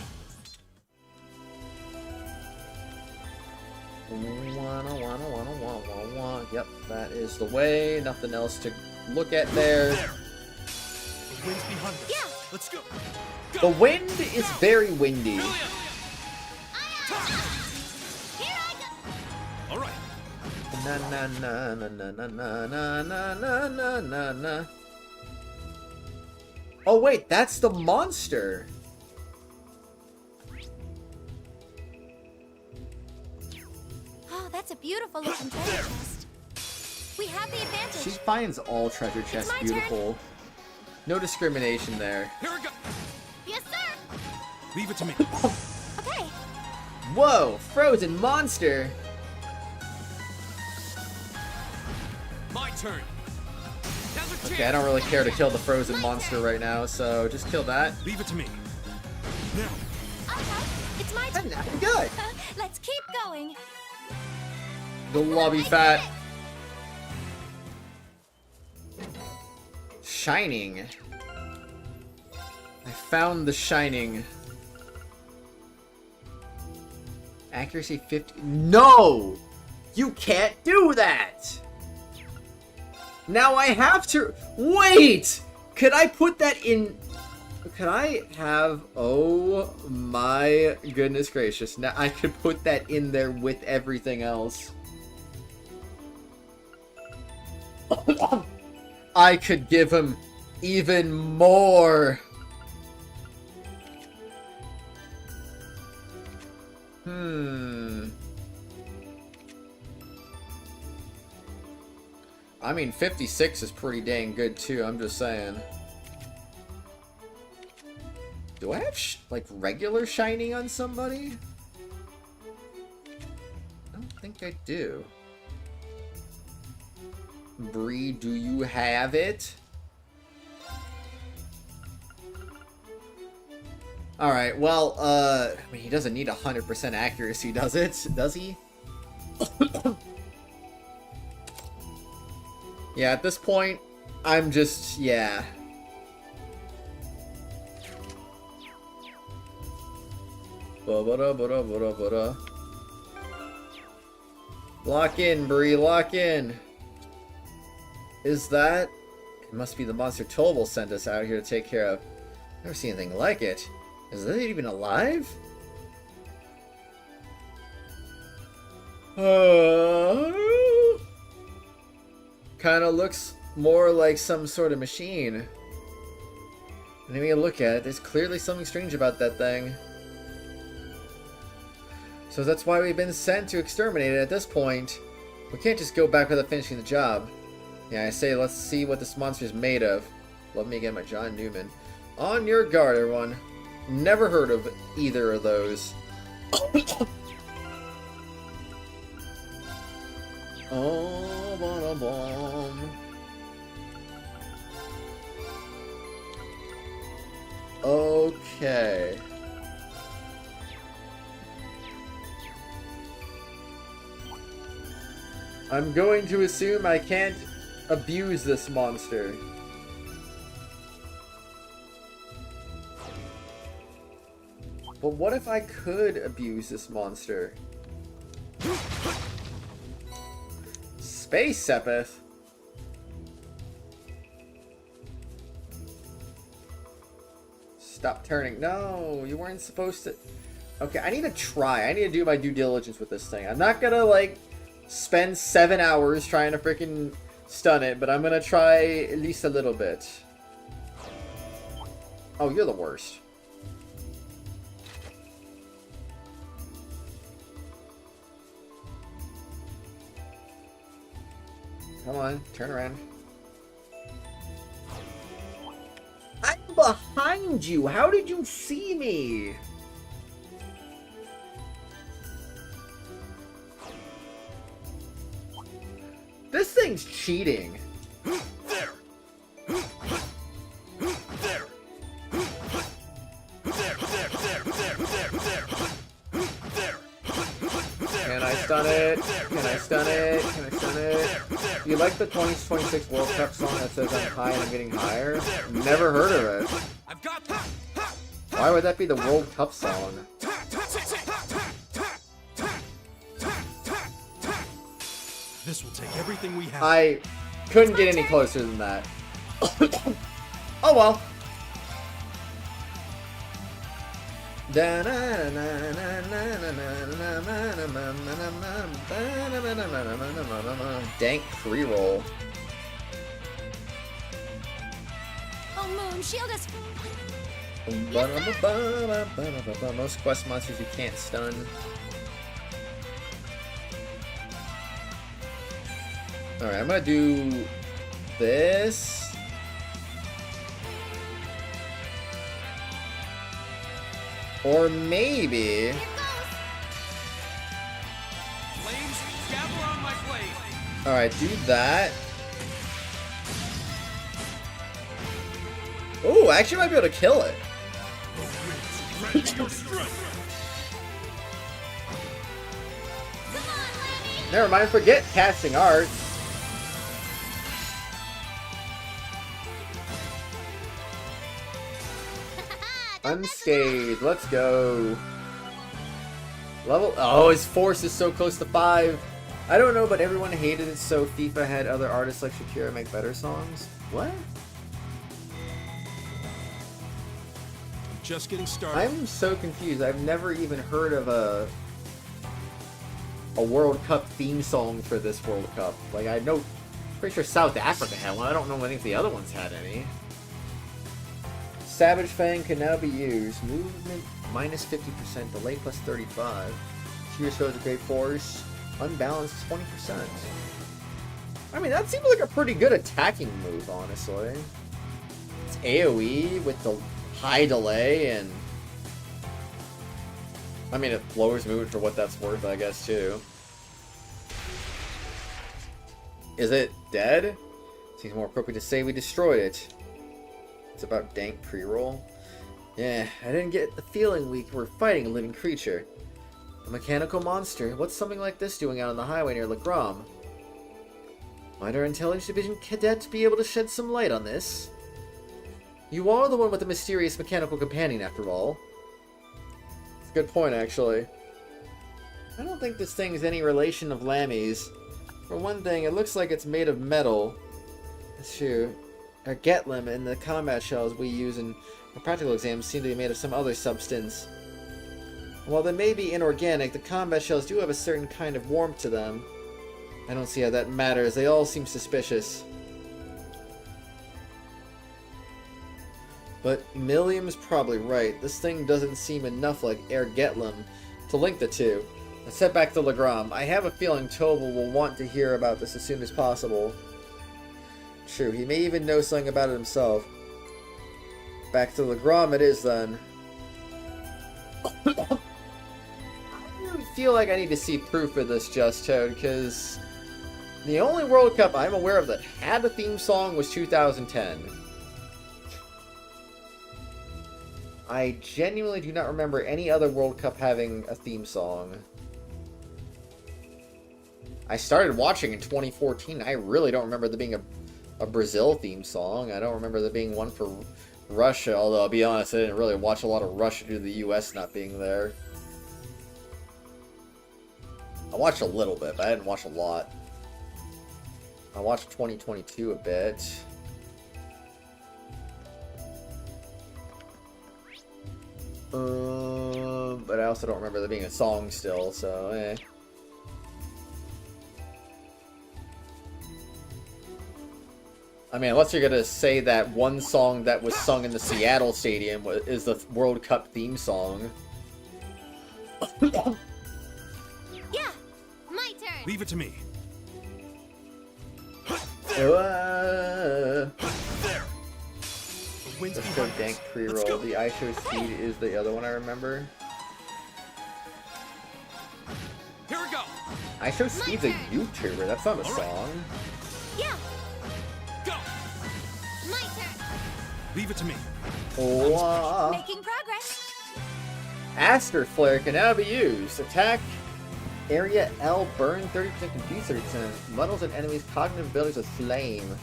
P: Yep, that is the way. Nothing else to look at there.
L: The wind's behind us.
O: Yeah.
L: Let's go.
P: The wind is very windy.
O: Here I go.
L: All right.
P: Na na na na na na na na na na na na. Oh wait, that's the monster.
C: Oh, that's a beautiful looking treasure chest. We have the advantage.
P: She finds all treasure chests
C: my
P: beautiful. No discrimination there.
L: Here we go.
O: Yes, sir.
L: Leave it to me.
C: Okay.
P: Whoa, frozen monster.
J: My turn. Now's our chance.
P: Okay, I don't really care to kill the frozen monster right now, so just kill that.
L: Leave it to me. Now.
C: Okay. It's my turn.
P: Good.
C: Let's keep going.
P: The lobby fat. Shining. I found the shining. Accuracy 50. No! You can't do that! Now I have to. Wait! Could I put that in. Could I have. Oh my goodness gracious. Now I could put that in there with everything else. I could give him even more. I mean, 56 is pretty dang good too, I'm just saying. Do I have, like, regular shining on somebody? I don't think I do. Bree, do you have it? Alright, well, I mean, he doesn't need 100% accuracy, does it? Does he? Yeah, at this point, I'm just, yeah. Ba-ba-da-ba-da-ba-da-ba-da. Lock in, Bree, lock in. Is that? It must be the monster Tolbel sent us out here to take care of. Never seen anything like it. Is it even alive? Kinda looks more like some sort of machine. And if you look at it, there's clearly something strange about that thing. So that's why we've been sent to exterminate it at this point. We can't just go back without finishing the job. Yeah, I say let's see what this monster is made of. Love me again by John Newman. On your guard, everyone. Never heard of either of those. Oh, ba-da-bum. Okay. I'm going to assume I can't abuse this monster. But what if I could abuse this monster? Space Sepith? Stop turning. No, you weren't supposed to. Okay, I need to try. I need to do my due diligence with this thing. I'm not gonna, like, spend 7 hours trying to freaking stun it, but I'm gonna try at least a little bit. Oh, you're the worst. Come on, turn around. I'm behind you! How did you see me? This thing's cheating.
G: There!
P: Can I stun it? Can I stun it? Can I stun it? Do you like the 2026 World Cup song that says I'm high and I'm getting higher? Never heard of it. Why would that be the World Cup song?
L: This will take everything we have.
P: I couldn't get any closer than that. Oh well. Dank pre-roll.
C: Oh, Moon, shield us.
P: Most quest monsters you can't stun. Alright, I'm gonna do this. Or maybe... Alright, do that. Oh, I actually might be able to kill it. Never mind, forget casting arts. Unscathed, let's go. Level, oh, his force is so close to 5. I don't know, but everyone hated it, so FIFA had other artists like Shakira make better songs. What?
L: Just getting started.
P: I'm so confused. I've never even heard of a World Cup theme song for this World Cup. Like, I know, pretty sure South Africa had one. I don't know if the other ones had any. Savage Fang can now be used. Movement minus 50%. Delay plus 35. Sheer shows a great force. Unbalanced 20%. I mean, that seems like a pretty good attacking move, honestly. It's AoE with the high delay and... I mean, it lowers movement for what that's worth, I guess, too. Is it dead? Seems more appropriate to say we destroyed it. It's about dank pre-roll. Yeah, I didn't get the feeling we were fighting a living creature. A mechanical monster? What's something like this doing out on the highway near Legram? Might our intelligence division cadet be able to shed some light on this? You are the one with the mysterious mechanical companion, after all. It's a good point, actually. I don't think this thing is any relation of Lammy's. For one thing, it looks like it's made of metal. That's true. Our Getlim and the combat shells we use in our practical exams seem to be made of some other substance. While they may be inorganic, the combat shells do have a certain kind of warmth to them. I don't see how that matters. They all seem suspicious. But Milliam's probably right. This thing doesn't seem enough like Air Getlim to link the two. Let's head back to Legram. I have a feeling Tobal will want to hear about this as soon as possible. True, he may even know something about it himself. Back to Legram it is then. I don't feel like I need to see proof of this, Just Toad, because the only World Cup I'm aware of that had a theme song was 2010. I genuinely do not remember any other World Cup having a theme song. I started watching in 2014. I really don't remember there being a Brazil theme song. I don't remember there being one for Russia, although I'll be honest, I didn't really watch a lot of Russia due to the US not being there. I watched a little bit, but I didn't watch a lot. I watched 2022 a bit. But I also don't remember there being a song still, so eh. I mean, unless you're gonna say that one song that was sung in the Seattle Stadium is the World Cup theme song.
O: Yeah, my turn.
L: Leave it to me.
P: Let's go dank pre-roll. The I Show Speed is the other one I remember.
J: Here we go.
P: I Show Speed's a YouTuber. That's not a song.
O: Yeah.
J: Go.
O: My turn.
L: Leave it to me.
P: Oh,
O: Making progress.
P: Aster Flare can now be used. Attack area L, burn 30%, confuse 30%. Muddles an enemy's cognitive abilities with flame.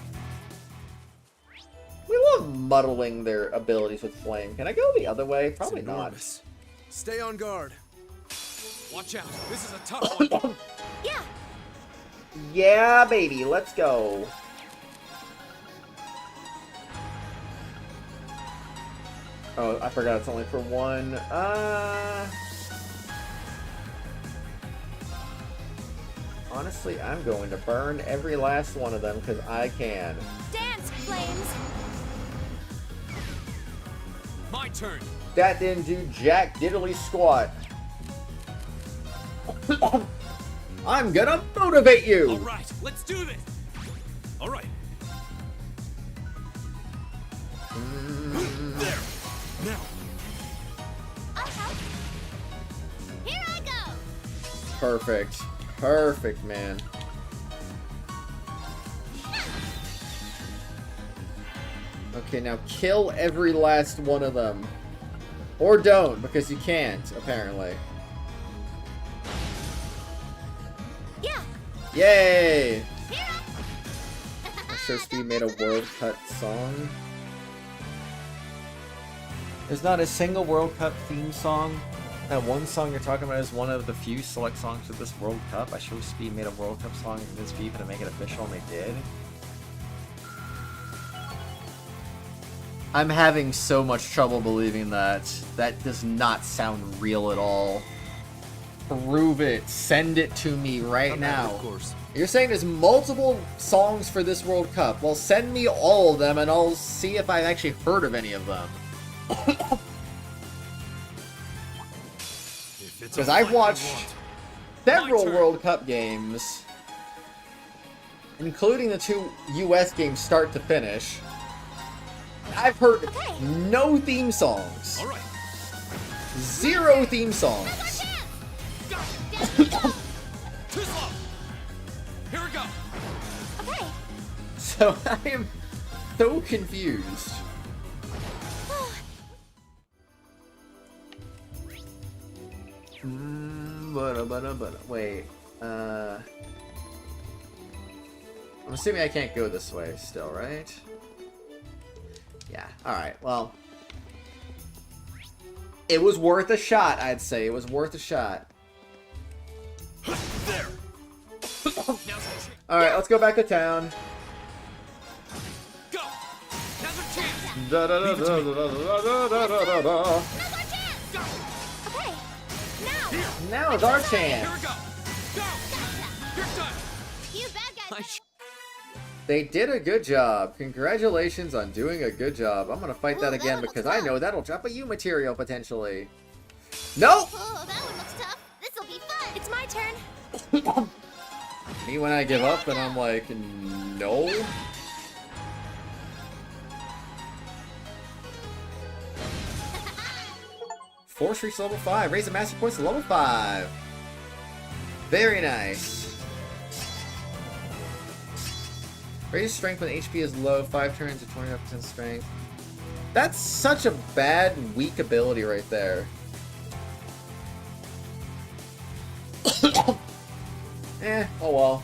P: We love muddling their abilities with flame. Can I go the other way? Probably not.
L: Stay on guard.
J: Watch out. This is a tough one.
O: Yeah.
P: Yeah, baby. Let's go. Oh, I forgot it's only for one. Honestly, I'm going to burn every last one of them because I can.
O: Dance, flames.
J: My turn.
P: That didn't do jack diddly squat. I'm gonna motivate you.
J: All right, let's do this. All right.
L: There. Now.
O: Here I go.
P: Perfect. Perfect, man. Okay, now kill every last one of them. Or don't, because you can't, apparently.
O: Yeah.
P: Yay! Show Speed made a World Cup song. There's not a single World Cup theme song. That one song you're talking about is one of the few select songs of this World Cup. I Show Speed made a World Cup song in this FIFA to make it official, and they did. I'm having so much trouble believing that. That does not sound real at all. Prove it. Send it to me right now.
L: Of course.
P: You're saying there's multiple songs for this World Cup. Well, send me all of them and I'll see if I've actually heard of any of them. Because I've watched several World Cup games, including the 2 US games start to finish. I've heard no theme songs.
J: All right.
P: 0 theme songs.
J: Too slow. Here we go.
O: Okay.
P: So I am so confused. Wait. I'm assuming I can't go this way still, right? Yeah, alright, well. It was worth a shot, I'd say. It was worth a shot.
J: There.
P: Alright, let's go back to town.
J: Go. Now's our chance.
P: Da da da da da da da da da.
O: Okay. Now.
P: Now is our
J: Here we
P: chance.
J: go. Go. You're done.
O: You bad guys.
P: They did a good job. Congratulations on doing a good job. I'm gonna fight that again because I know that'll drop a U material potentially. Nope!
O: Oh, that one looks tough. This'll be fun. It's my turn.
P: Me when I give up and I'm like, no. Force reach level 5. Raise the master points to level 5. Very nice. Raise strength when HP is low. 5 turns to 25% strength. That's such a bad, weak ability right there. Oh well.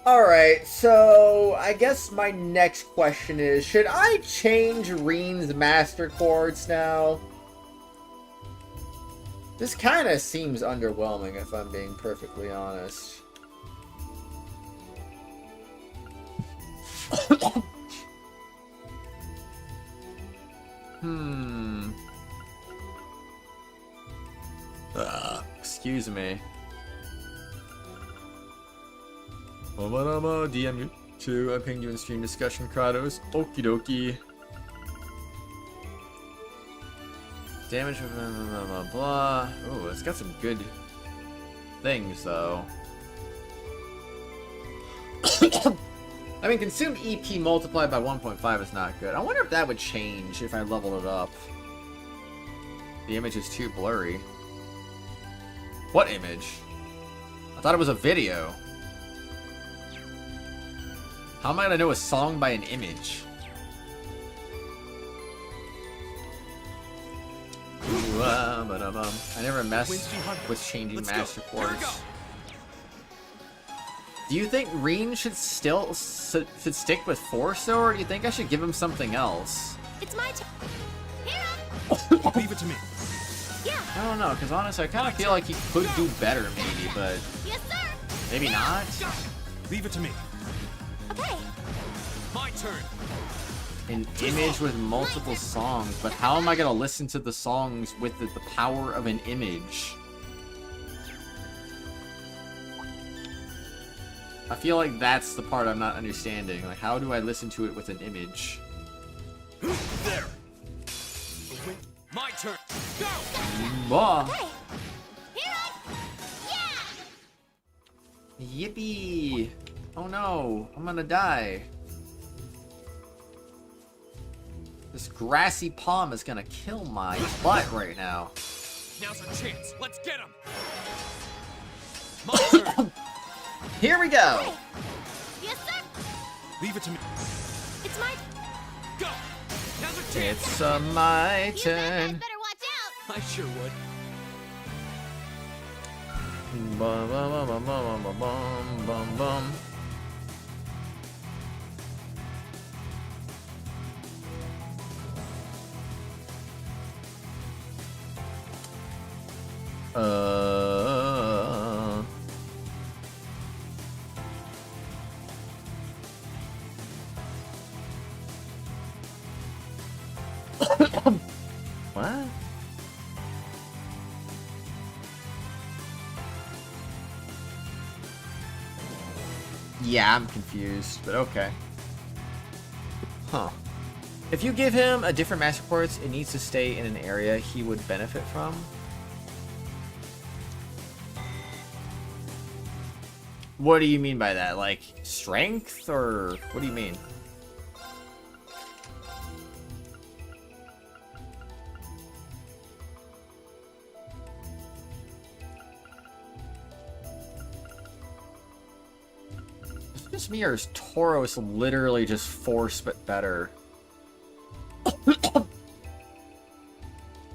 P: Alright, so I guess my next question is, should I change Reen's master chords now? This kind of seems underwhelming if I'm being perfectly honest. Excuse me. DM you too. I pinged you in stream discussion, Kratos. Okie dokie. Damage, blah, blah, blah, blah. Oh, it's got some good things, though. I mean, consumed EP multiplied by 1.5 is not good. I wonder if that would change if I leveled it up. The image is too blurry. What image? I thought it was a video. How am I gonna know a song by an image? Ooh, I never messed with changing master chords. Do you think Reen should stick with Force, though, or do you think I should give him something else?
C: It's my turn.
L: Leave it to me.
C: Yeah.
P: I don't know, because honestly, I kind of feel like he could do better, maybe, but
C: Yes, sir.
P: maybe not.
L: Leave it to me.
C: Okay.
J: My turn.
P: An image with multiple songs, but how am I gonna listen to the songs with the power of an image? I feel like that's the part I'm not understanding. Like, how do I listen to it with an image?
J: There. My turn. Go.
C: Hey. Here I. Yeah.
P: Yippee! Oh no, I'm gonna die. This grassy palm is gonna kill my butt right now.
J: Now's our chance. Let's get him. My turn.
P: Here we go.
C: Yes, sir.
L: Leave it to me.
C: It's my.
J: Go. Now's our chance.
P: It's my turn.
C: Better watch out.
J: I sure would.
P: Bum, bum, bum, bum, bum, bum, bum, bum, bum. What? Yeah, I'm confused, but okay. Huh. If you give him a different master quartz, it needs to stay in an area he would benefit from. What do you mean by that? Like, strength, or what do you mean? Is it just me, or is Tauros literally just Force but better?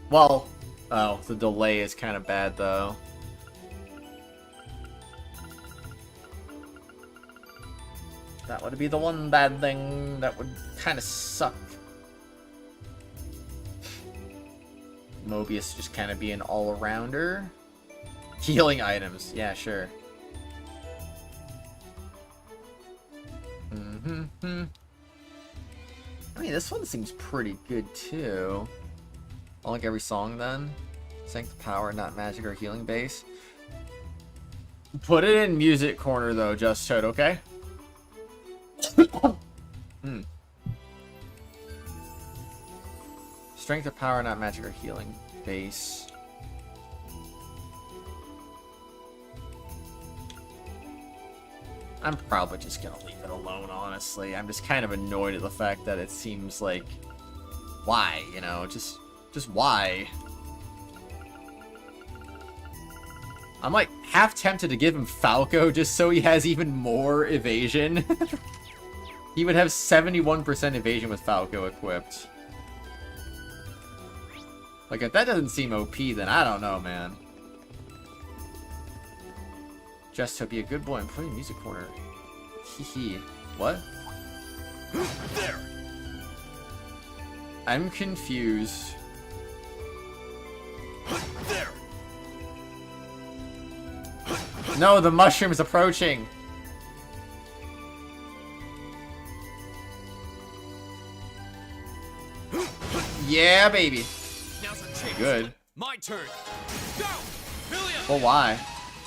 P: Well, oh, the delay is kind of bad though. That would be the one bad thing that would kind of suck. Mobius just kind of be an all-arounder. Healing items, yeah, sure. I mean, this one seems pretty good too. I like every song then. Strength, power, not magic or healing base. Put it in music corner though, Just Toad, okay? Strength or power, not magic or healing base. I'm probably just gonna leave it alone, honestly. I'm just kind of annoyed at the fact that it seems like... Why, you know? Just why? I'm like half tempted to give him Falco just so he has even more evasion. He would have 71% evasion with Falco equipped. Like, if that doesn't seem OP, then I don't know, man. Just to be a good boy and put in music corner. Hehe. What?
J: There.
P: I'm confused.
J: There.
P: No, the mushroom is approaching. Yeah, baby.
J: Now's our chance.
P: Good.
J: My turn. Go. Million.
P: But why?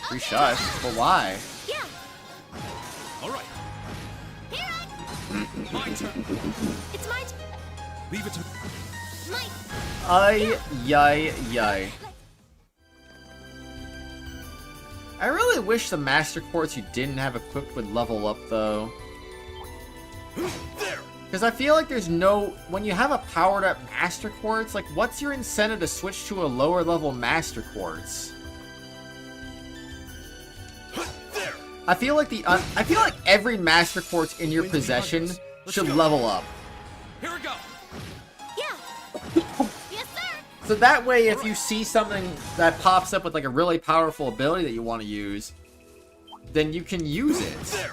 P: Free shots. But why?
C: Yeah.
J: All right.
C: Here I.
J: My turn.
C: It's my turn.
L: Leave it to me.
C: My.
P: Ay, yay, yay. I really wish the Master Quartz you didn't have equipped would level up, though. Because I feel like there's no... When you have a powered-up Master Quartz, like, what's your incentive to switch to a lower-level Master Quartz? I feel like every Master Quartz in your possession should level up.
J: Here we go.
O: Yeah. Yes, sir.
P: So that way, if you see something that pops up with like a really powerful ability that you want to use, then you can use it.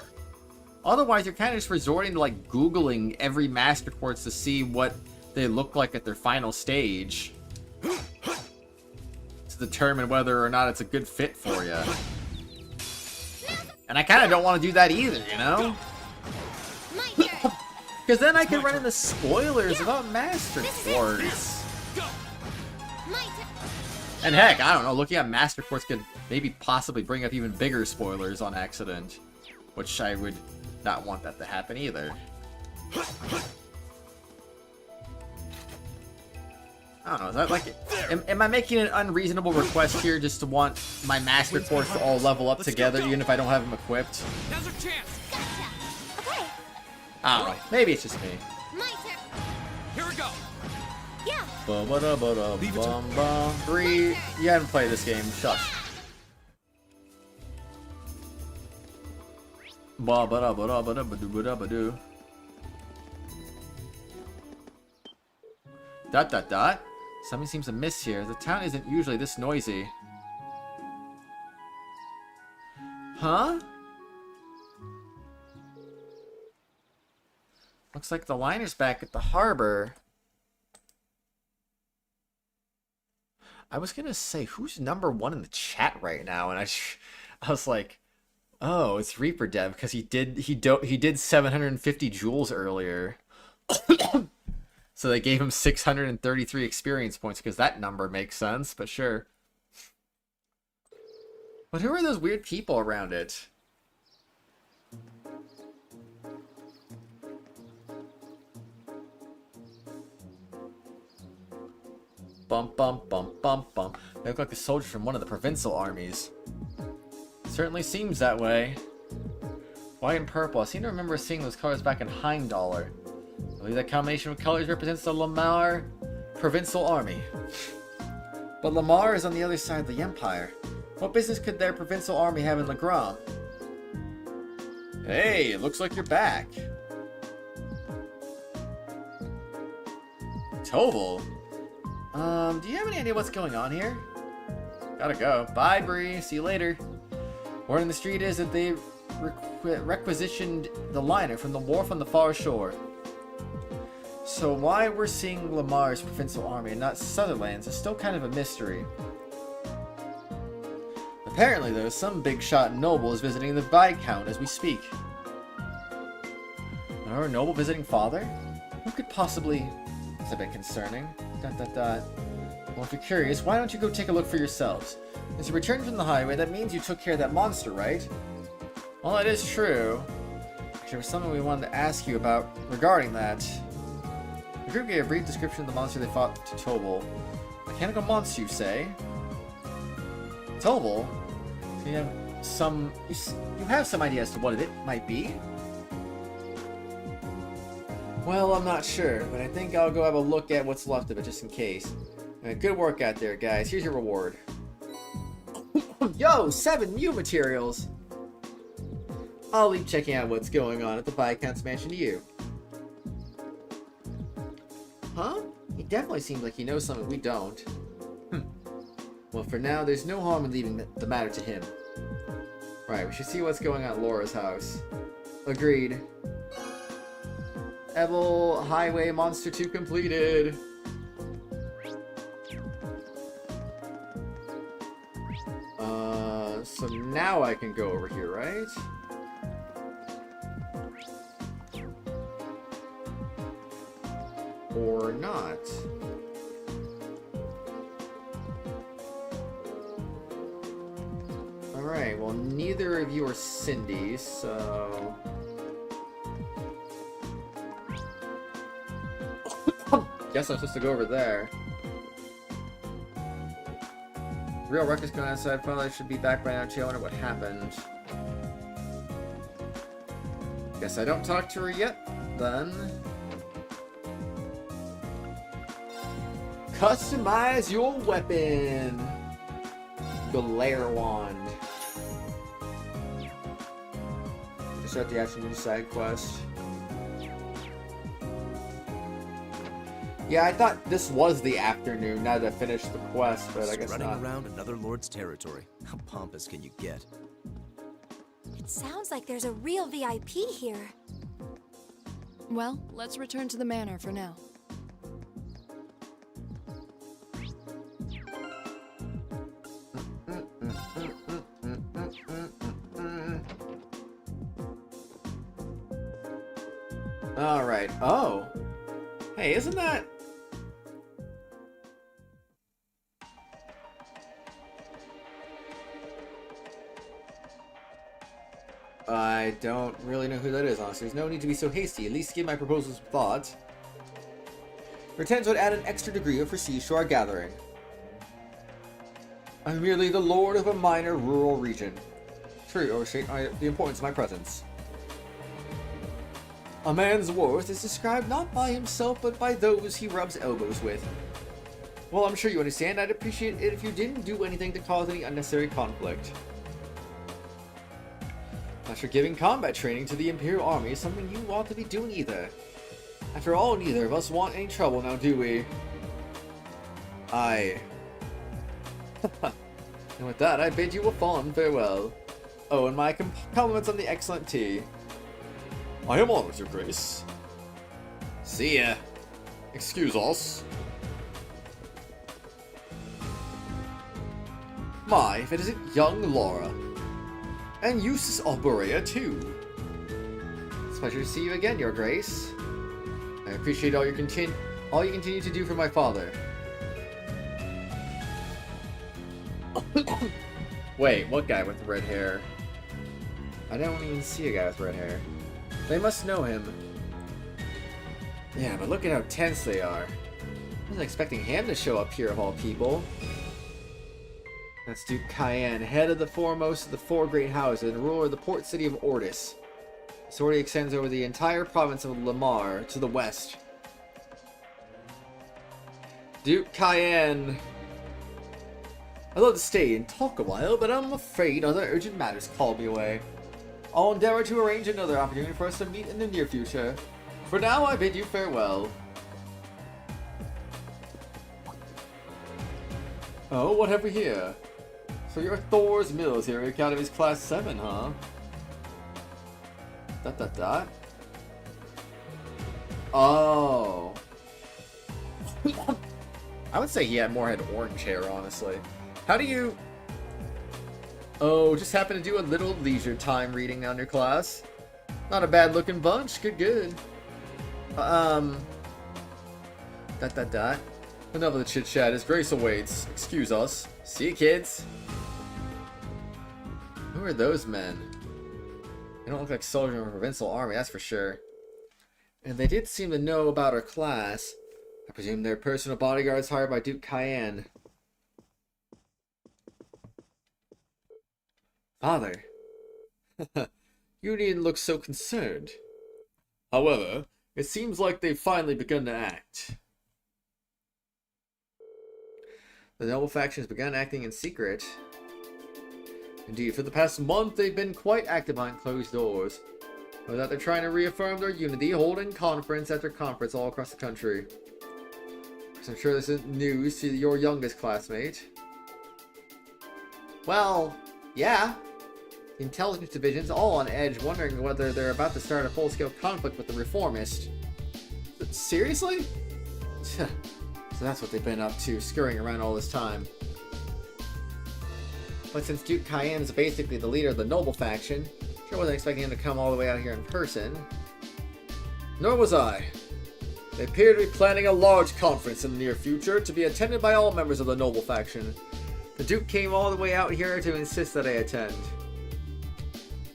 P: Otherwise, you're kind of just resorting to like Googling every Master Quartz to see what they look like at their final stage to determine whether or not it's a good fit for you. And I kind of don't want to do that either, you know? Because then I can run into spoilers about Master Quartz. And heck, I don't know, looking at Master Quartz could maybe possibly bring up even bigger spoilers on accident. Which I would not want that to happen either. I don't know, is that like... Am I making an unreasonable request here just to want my Master Quartz to all level up together even if I don't have them equipped?
J: Now's our chance.
O: Gotcha. Okay.
P: I don't know, maybe it's just me.
O: My turn.
J: Here we go.
O: Yeah.
P: Bree, you haven't played this game. Shush. Dot dot dot. Something seems amiss here. The town isn't usually this noisy. Huh? Looks like the liner's back at the harbor. I was gonna say, who's #1 in the chat right now? And I was like, oh, it's Reaper Dev because he did 750 joules earlier. So they gave him 633 experience points because that number makes sense, but sure. But who are those weird people around it? Bump, bump, bump, bump, bump. They look like the soldiers from one of the provincial armies. Certainly seems that way. White and purple. I seem to remember seeing those colors back in Heimdallr. I believe that combination of colors represents the Lamar Provincial Army. But Lamar is on the other side of the Empire. What business could their provincial army have in Legram? Hey, it looks like you're back. Toval? Do you have any idea what's going on here? Gotta go. Bye, Bree. See you later. Word in the street is that they requisitioned the liner from the wharf on the far shore. So why we're seeing Lamar's provincial army and not Sutherland's is still kind of a mystery. Apparently, though, some big shot noble is visiting the Viscount as we speak. Our noble visiting father? Who could possibly... It's a bit concerning. ... Well, if you're curious, why don't you go take a look for yourselves? As you returned from the highway, that means you took care of that monster, right? Well, that is true. There was something we wanted to ask you about regarding that. The group gave a brief description of the monster they fought to Toval. Mechanical monster, you say? Toval? So you have some idea as to what it might be? Well, I'm not sure, but I think I'll go have a look at what's left of it just in case. Good work out there, guys. Here's your reward. Yo, 7 new materials! I'll leave checking out what's going on at the Viscount's mansion to you. Huh? He definitely seems like he knows something we don't. Well, for now, there's no harm in leaving the matter to him. Right, we should see what's going on at Laura's house. Agreed. Evil Highway Monster 2 completed. So now I can go over here, right? Or not. Alright, well, neither of you are Cindy, so... Guess I'm supposed to go over there. real ruckus going outside. Father should be back by now too. I wonder what happened. Guess I don't talk to her yet, then. Customize your weapon. Glare wand. Start the afternoon side quest. Yeah, I thought this was the afternoon now that I finished the quest, but I guess
M: Running
P: not.
M: around another lord's territory. How pompous can you get?
C: It sounds like there's a real VIP here.
K: Well, let's return to the manor for now.
P: Alright. Oh. Hey, isn't that... I don't really know who that is, honestly. There's no need to be so hasty. At least give my proposals some thought. Pretends would add an extra degree of prestige to our gathering. I'm merely the lord of a minor rural region. Truly overstate the importance of my presence. A man's worth is described not by himself, but by those he rubs elbows with. Well, I'm sure you understand. I'd appreciate it if you didn't do anything to cause any unnecessary conflict. Not sure giving combat training to the Imperial Army is something you ought to be doing either. After all, neither of us want any trouble now, do we? Aye. And with that, I bid you a fond farewell. Oh, and my compliments on the excellent tea. I am honored, Your Grace. See ya. Excuse us. My, if it isn't young Laura. And Eustace Alborea, too. It's a pleasure to see you again, Your Grace. I appreciate all you continue to do for my father. Wait, what guy with red hair? I don't even see a guy with red hair. They must know him. Yeah, but look at how tense they are. I wasn't expecting him to show up here of all people. That's Duke Cayenne, head of the foremost of the four great houses and ruler of the port city of Ortis. His authority extends over the entire province of Lamar to the west. Duke Cayenne. I'd love to stay and talk a while, but I'm afraid other urgent matters call me away. I'll endeavor to arrange another opportunity for us to meet in the near future. For now, I bid you farewell. Oh, what have we here? So you're Thor's Military Academy's Class 7, huh? Oh. I would say he had orange hair, honestly. How do you... Oh, just happen to do a little leisure time reading on your class. Not a bad looking bunch. Good. Enough of the chit chat as Grace awaits. Excuse us. See you, kids. Who are those men? They don't look like soldiers of a provincial army, that's for sure. And they did seem to know about our class. I presume they're personal bodyguards hired by Duke Cayenne. Father. You needn't look so concerned. However, it seems like they've finally begun to act. The noble faction has begun acting in secret. Indeed, for the past month, they've been quite active behind closed doors. Or that they're trying to reaffirm their unity, holding conference after conference all across the country. So I'm sure this isn't news to your youngest classmate. Well, yeah. The intelligence division's all on edge, wondering whether they're about to start a full-scale conflict with the reformist. But seriously? So that's what they've been up to, scurrying around all this time. But since Duke Cayenne is basically the leader of the noble faction, sure wasn't expecting him to come all the way out here in person. Nor was I. They appear to be planning a large conference in the near future to be attended by all members of the noble faction. The Duke came all the way out here to insist that I attend.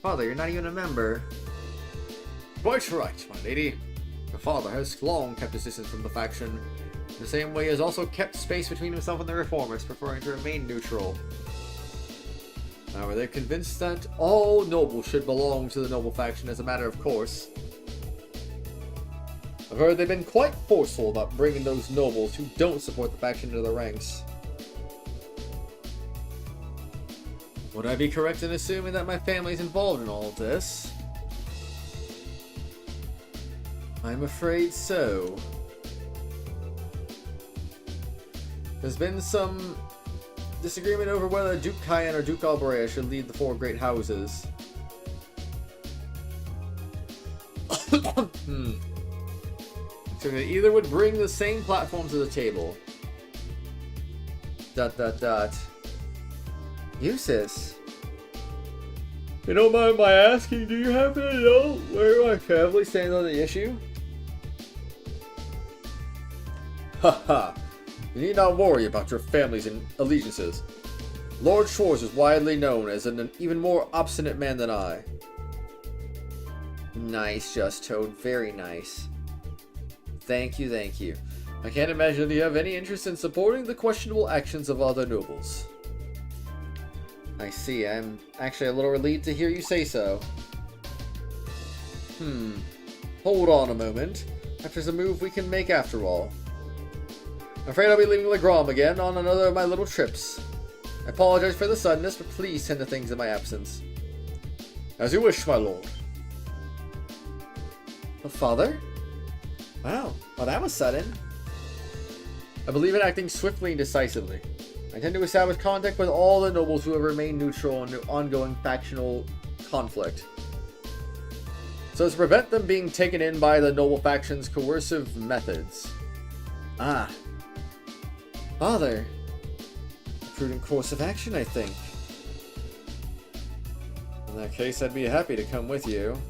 P: Father, you're not even a member. Quite right, my lady. Your father has long kept his distance from the faction. In the same way, he has also kept space between himself and the reformers, preferring to remain neutral. Now, are they convinced that all nobles should belong to the noble faction as a matter of course? I've heard they've been quite forceful about bringing those nobles who don't support the faction into the ranks. Would I be correct in assuming that my family is involved in all of this? I'm afraid so. There's been some disagreement over whether Duke Cayenne or Duke Alberea should lead the four great houses. So they either would bring the same platform to the table. ... Eustace. You don't mind my asking, do you happen to know where my family stands on the issue? Haha. You need not worry about your family's allegiances. Lord Schwartz is widely known as an even more obstinate man than I. Nice, Just Toad. Very nice. Thank you, thank you. I can't imagine that you have any interest in supporting the questionable actions of other nobles. I see. I'm actually a little relieved to hear you say so. Hold on a moment. Perhaps there's a move we can make after all. I'm afraid I'll be leaving Legram again on another of my little trips. I apologize for the suddenness, but please tend to things in my absence. As you wish, my lord. Father? Wow, well that was sudden. I believe in acting swiftly and decisively. I intend to establish contact with all the nobles who have remained neutral in the ongoing factional conflict, so as to prevent them being taken in by the noble faction's coercive methods. Ah. Father. A prudent course of action, I think. In that case, I'd be happy to come with you.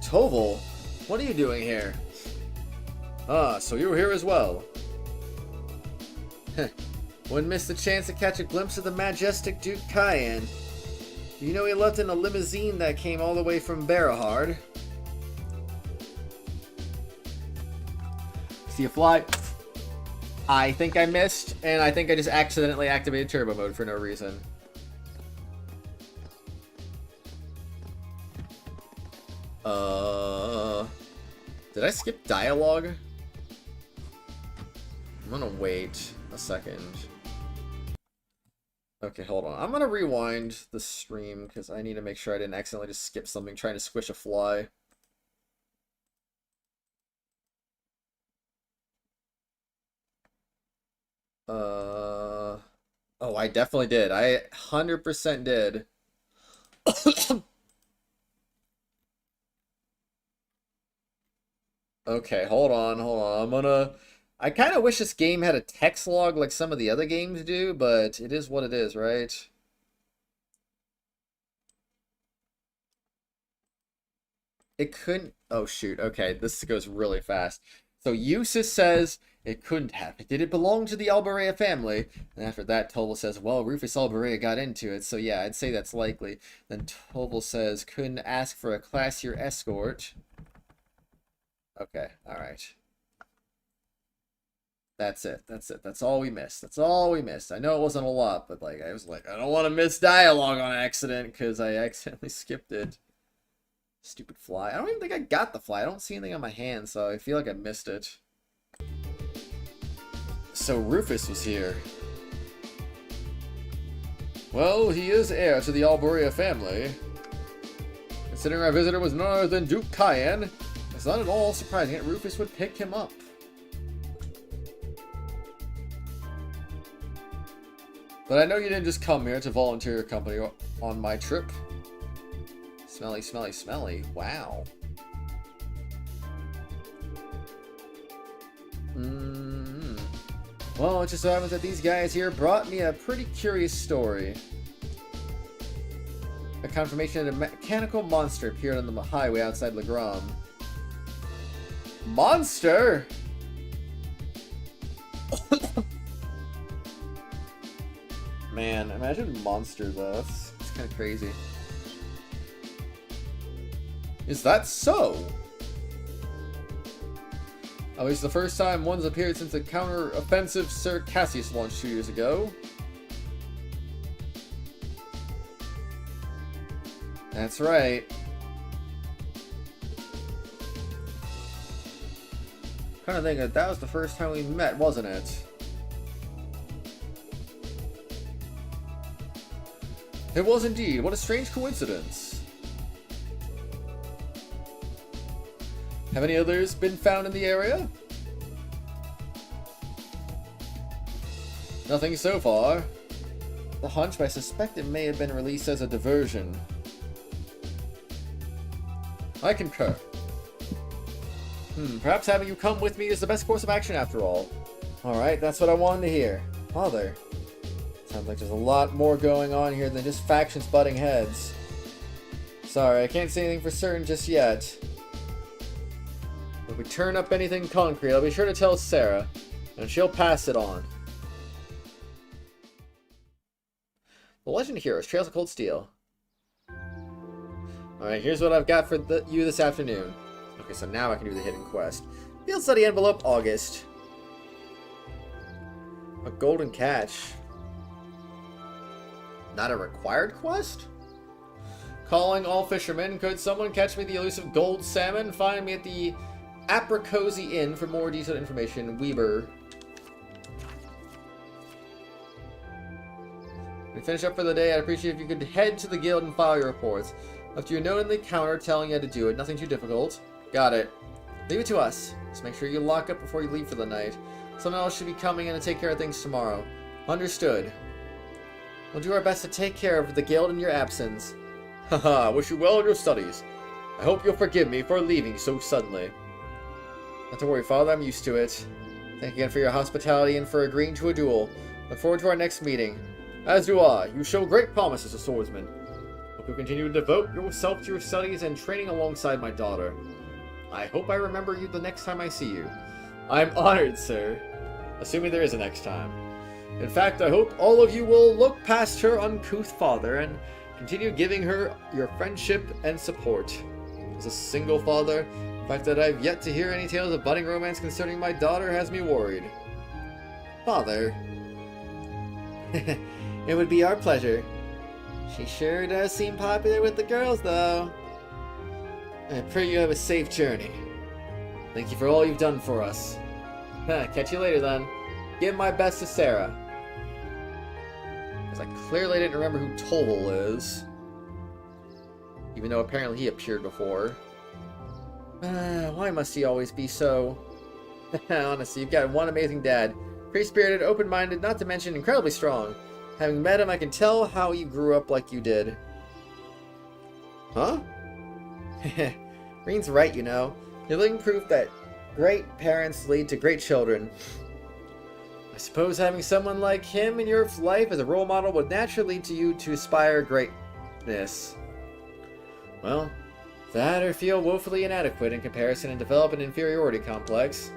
P: Toval, what are you doing here? Ah, so you were here as well. Wouldn't miss the chance to catch a glimpse of the majestic Duke Cayenne. You know he left in a limousine that came all the way from Barahard. See a fly? I think I missed, and I think I just accidentally activated turbo mode for no reason. Did I skip dialogue? I'm gonna wait a second. Okay, hold on. I'm gonna rewind the stream because I need to make sure I didn't accidentally just skip something trying to squish a fly. Oh, I definitely did. I 100% did. Okay, hold on. I kind of wish this game had a text log like some of the other games do, but it is what it is, right? It couldn't... Oh, shoot. Okay, this goes really fast. So Eustace says it couldn't have. Did it belong to the Alberea family? And after that, Toval says, well, Rufus Alberea got into it, so yeah, I'd say that's likely. Then Toval says, couldn't ask for a classier escort. Okay, alright. That's it. That's all we missed. I know it wasn't a lot, but like I was like, I don't want to miss dialogue on accident because I accidentally skipped it. Stupid fly. I don't even think I got the fly. I don't see anything on my hand, so I feel like I missed it. So Rufus was here. Well, he is heir to the Alberea family. Considering our visitor was none other than Duke Cayenne, it's not at all surprising that Rufus would pick him up. But I know you didn't just come here to volunteer your company on my trip. Smelly, smelly, smelly. Wow. Well, it just so happens that these guys here brought me a pretty curious story. A confirmation that a mechanical monster appeared on the highway outside Legram. Monster? Man, imagine monster though. It's kind of crazy.
A: Is that so? At least the first time one's appeared since the counter-offensive Sir Cassius launched 2 years ago. That's right. Kind of think that was the first time we met, wasn't it? It was indeed. What a strange coincidence. Have any others been found in the area? Nothing so far. The hunch, but I suspect it may have been released as a diversion. I concur. Perhaps having you come with me is the best course of action after all. Alright, that's what I wanted to hear. Father. Sounds like there's a lot more going on here than just factions butting heads. Sorry, I can't say anything for certain just yet. If we turn up anything concrete, I'll be sure to tell Sarah, and she'll pass it on. The Legend of Heroes, Trails of Cold Steel. Alright, here's what I've got for you this afternoon. Okay, so now I can do the hidden quest. Field study envelope, August. A golden catch. Not a required quest? Calling all fishermen. Could someone catch me the elusive gold salmon? Find me at the Apricosi Inn for more detailed information. Weber. When we finish up for the day, I'd appreciate if you could head to the guild and file your reports. After your note in the counter telling you how to do it. Nothing too difficult. Got it. Leave it to us. Just make sure you lock up before you leave for the night. Someone else should be coming in to take care of things tomorrow. Understood. We'll do our best to take care of the guild in your absence. Haha, wish you well in your studies. I hope you'll forgive me for leaving so suddenly. Not to worry, Father, I'm used to it. Thank you again for your hospitality and for agreeing to a duel. Look forward to our next meeting. As do I. You show great promise as a swordsman. Hope you'll continue to devote yourself to your studies and training alongside my daughter. I hope I remember you the next time I see you. I'm honored, sir. Assuming there is a next time. In fact, I hope all of you will look past her uncouth father and continue giving her your friendship and support. As a single father, the fact that I've yet to hear any tales of budding romance concerning my daughter has me worried. Father. It would be our pleasure. She sure does seem popular with the girls, though. I pray you have a safe journey. Thank you for all you've done for us. Catch you later, then. Give my best to Sarah. Because I clearly didn't remember who Toval is. Even though apparently he appeared before. Why must he always be so... Honestly, you've got one amazing dad. Free-spirited, open-minded, not to mention incredibly strong. Having met him, I can tell how you grew up like you did. Huh? Green's right, you know. You're living proof that great parents lead to great children. I suppose having someone like him in your life as a role model would naturally lead to you to aspire greatness. Well, that or feel woefully inadequate in comparison and develop an inferiority complex.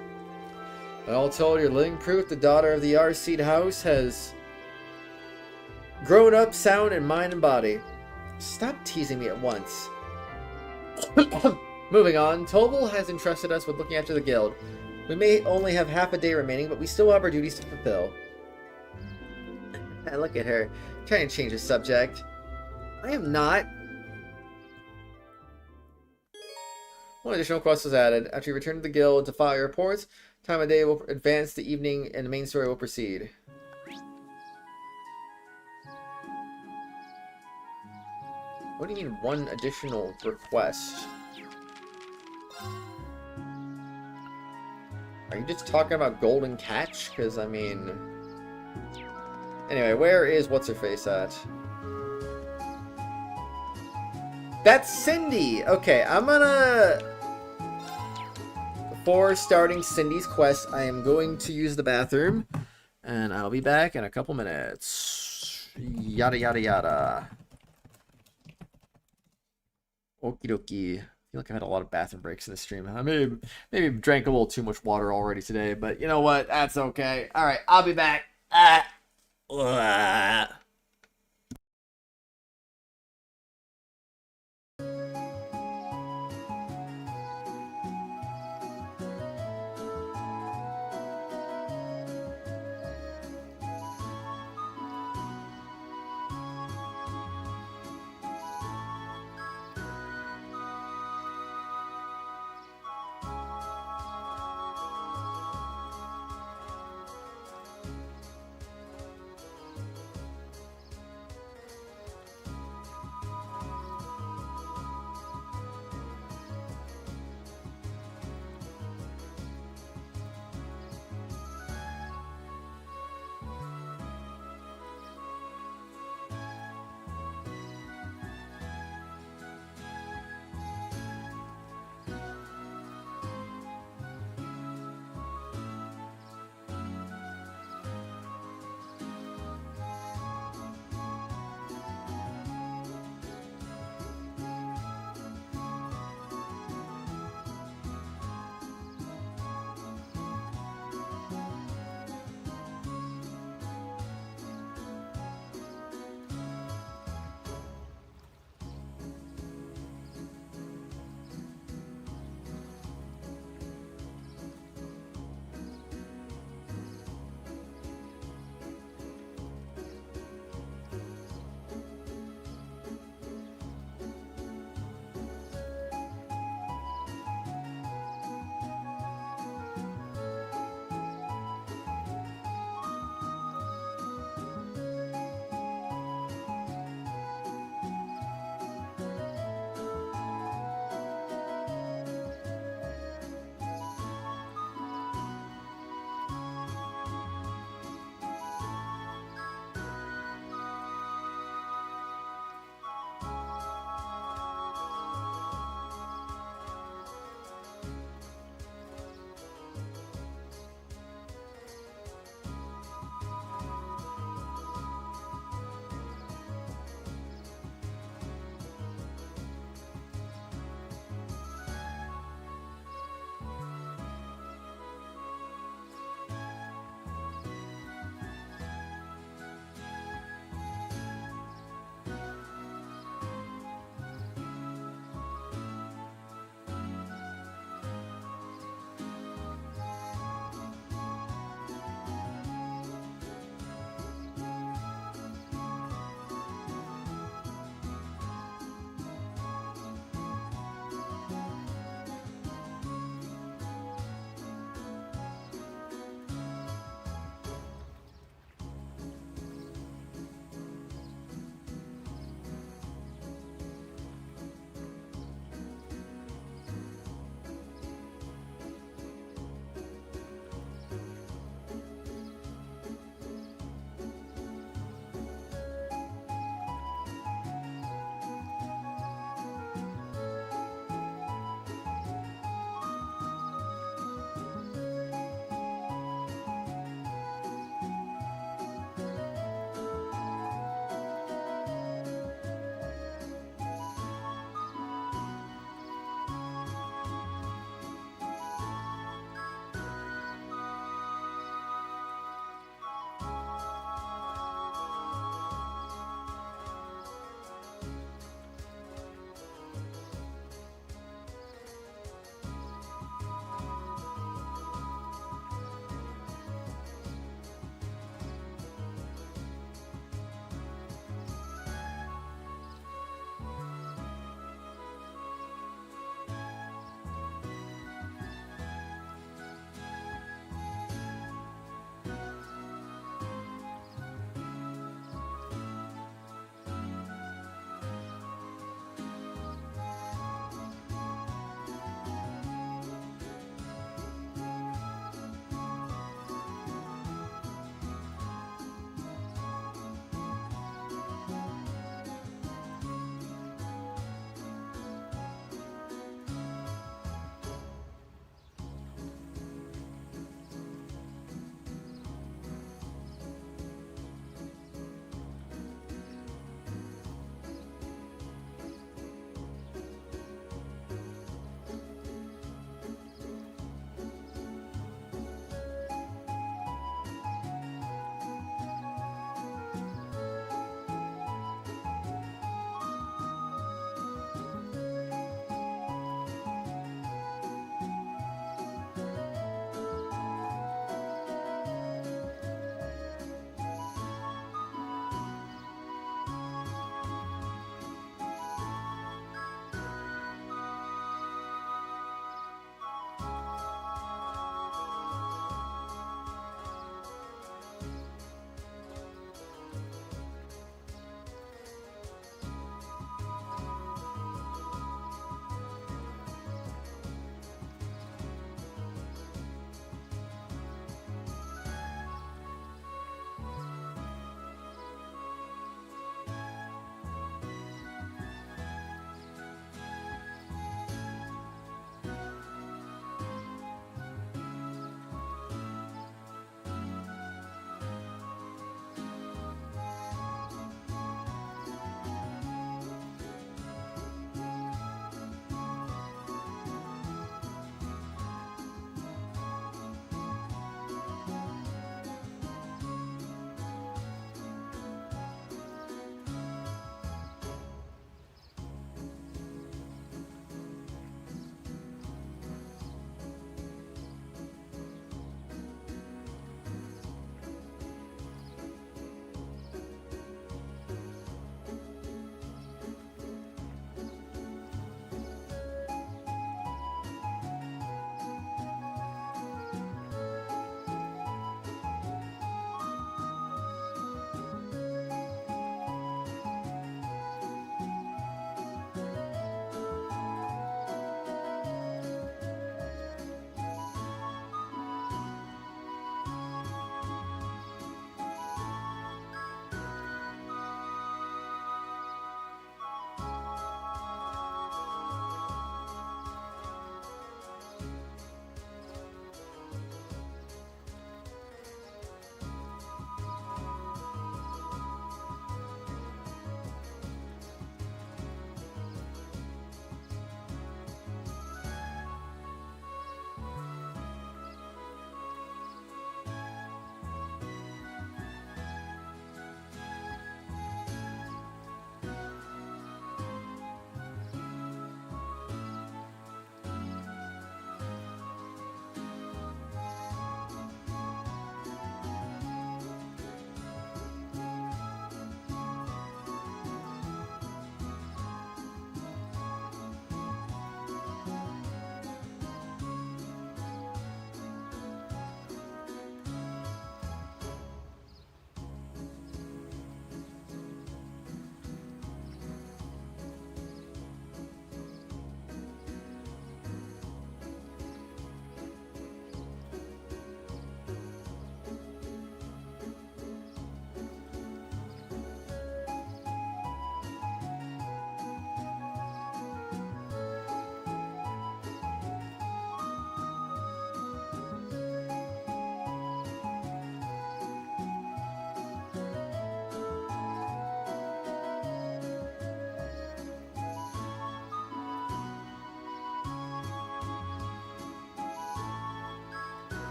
A: All told, you're living proof the daughter of the Xseed house has grown up sound in mind and body. Stop teasing me at once. Moving on, Toval has entrusted us with looking after the guild. We may only have half a day remaining, but we still have our duties to fulfill. Look at her, trying to change the subject. I am not. One additional quest was added. After you return to the guild to file your reports, time of day will advance the evening and the main story will proceed. What do you mean, one additional request? Are you just talking about Golden Catch? Because, I mean... Anyway, where is What's-Her-Face at? That's Cindy! Okay, I'm gonna... Before starting Cindy's quest, I am going to use the bathroom. And I'll be back in a couple minutes. Yada yada yada. Okie dokie. I feel like I've had a lot of bathroom breaks in this stream. I maybe drank a little too much water already today, but you know what? That's okay. Alright, I'll be back.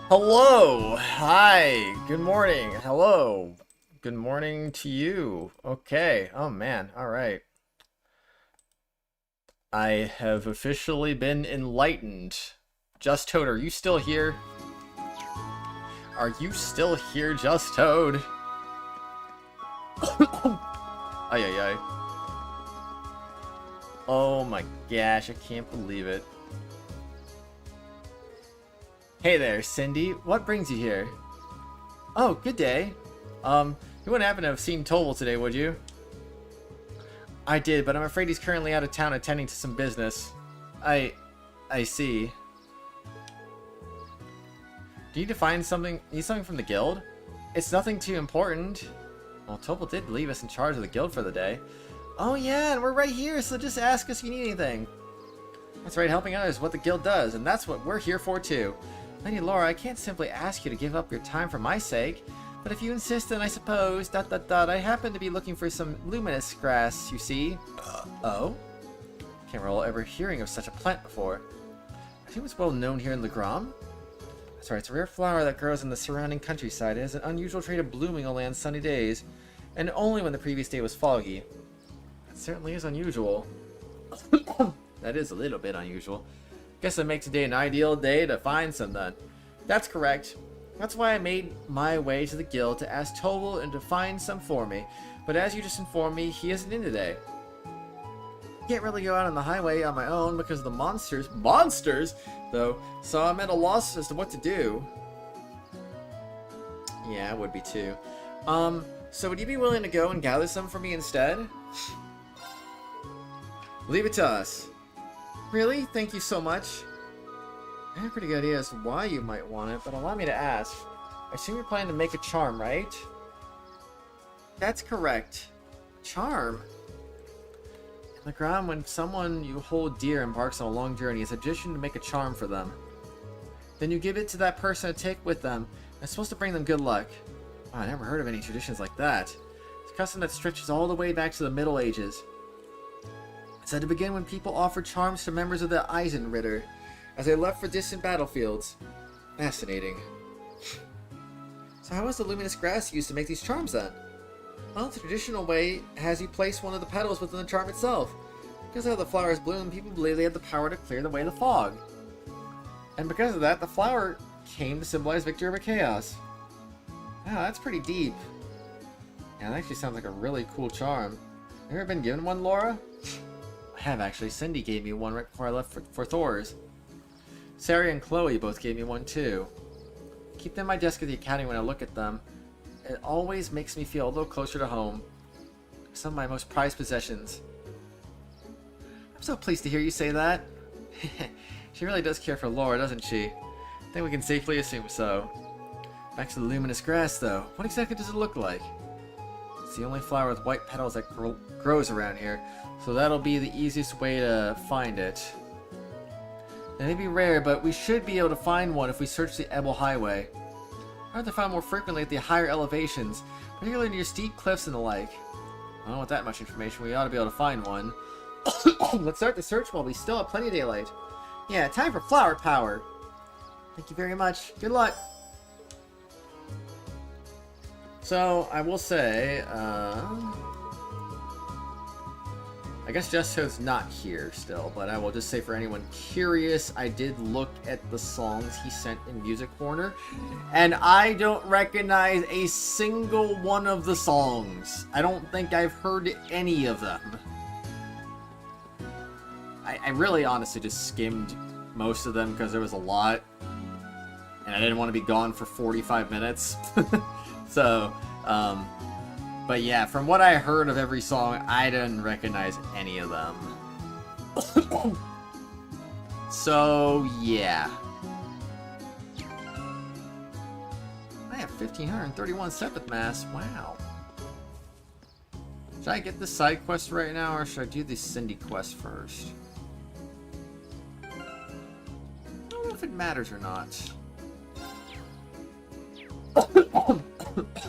P: Hello! Hi! Good morning. Hello. Good morning to you. Okay. Oh man. Alright. I have officially been enlightened. Just Toad, are you still here? Are you still here, Just Toad? Ay ay ay. Oh my gosh, I can't believe it. Hey there, Cindy. What brings you here? Oh, good day. You wouldn't happen to have seen Tobel today, would you? I did, but I'm afraid he's currently out of town attending to some business. I see. Do you need to find something? Need something from the guild? It's nothing too important. Well, Tobel did leave us in charge of the guild for the day. Oh yeah, and we're right here, so just ask us if you need anything. That's right, helping others is what the guild does, and that's what we're here for too. Lady Laura, I can't simply ask you to give up your time for my sake, but if you insist, then I suppose, ... I happen to be looking for some luminous grass, you see. Oh? Can't recall ever hearing of such a plant before. I think it's well known here in Legram. That's right, it's a rare flower that grows in the surrounding countryside. It has an unusual trait of blooming only on sunny days, and only when the previous day was foggy. That certainly is unusual. That is a little bit unusual. Guess that makes today an ideal day to find some then. That's correct. That's why I made my way to the guild to ask Tobel and to find some for me. But as you just informed me, he isn't in today. Can't really go out on the highway on my own because of the monsters. Monsters, though. So I'm at a loss as to what to do. Yeah, I would be too. So would you be willing to go and gather some for me instead? Leave it to us. Really? Thank you so much. I have a pretty good idea as to why you might want it, but allow me to ask. I assume you're planning to make a charm, right? That's correct. Charm? In the ground, when someone you hold dear embarks on a long journey, it's a tradition to make a charm for them. Then you give it to that person to take with them. It's supposed to bring them good luck. Wow, I never heard of any traditions like that. It's a custom that stretches all the way back to the Middle Ages. It said to begin when people offered charms to members of the Eisenritter as they left for distant battlefields. Fascinating. So how was the luminous grass used to make these charms then? Well, the traditional way has you place one of the petals within the charm itself. Because of how the flowers bloom, people believe they have the power to clear away the fog. And because of that, the flower came to symbolize victory over chaos. Wow, that's pretty deep. Yeah, that actually sounds like a really cool charm. Have you ever been given one, Laura? I have actually. Cindy gave me one right before I left for Thor's. Sari and Chloe both gave me one too. Keep them in my desk at the academy when I look at them. It always makes me feel a little closer to home. Some of my most prized possessions. I'm so pleased to hear you say that. She really does care for Laura, doesn't she? I think we can safely assume so. Back to the luminous grass though. What exactly does it look like? It's the only flower with white petals that grows around here, so that'll be the easiest way to find it. They may be rare, but we should be able to find one if we search the Ebel Highway. Hard to find more frequently at the higher elevations, particularly near steep cliffs and the like. I don't want that much information, we ought to be able to find one. Let's start the search while we still have plenty of daylight. Yeah, time for flower power. Thank you very much. Good luck. So, I will say, I guess Justo's not here still, but I will just say for anyone curious, I did look at the songs he sent in Music Corner, and I don't recognize a single one of the songs. I don't think I've heard any of them. I really honestly just skimmed most of them because there was a lot, and I didn't want to be gone for 45 minutes. So, but yeah, from what I heard of every song, I didn't recognize any of them. So, yeah. I have 1,531 Seventh Mass. Wow. Should I get the side quest right now, or should I do the Cindy quest first? I don't know if it matters or not.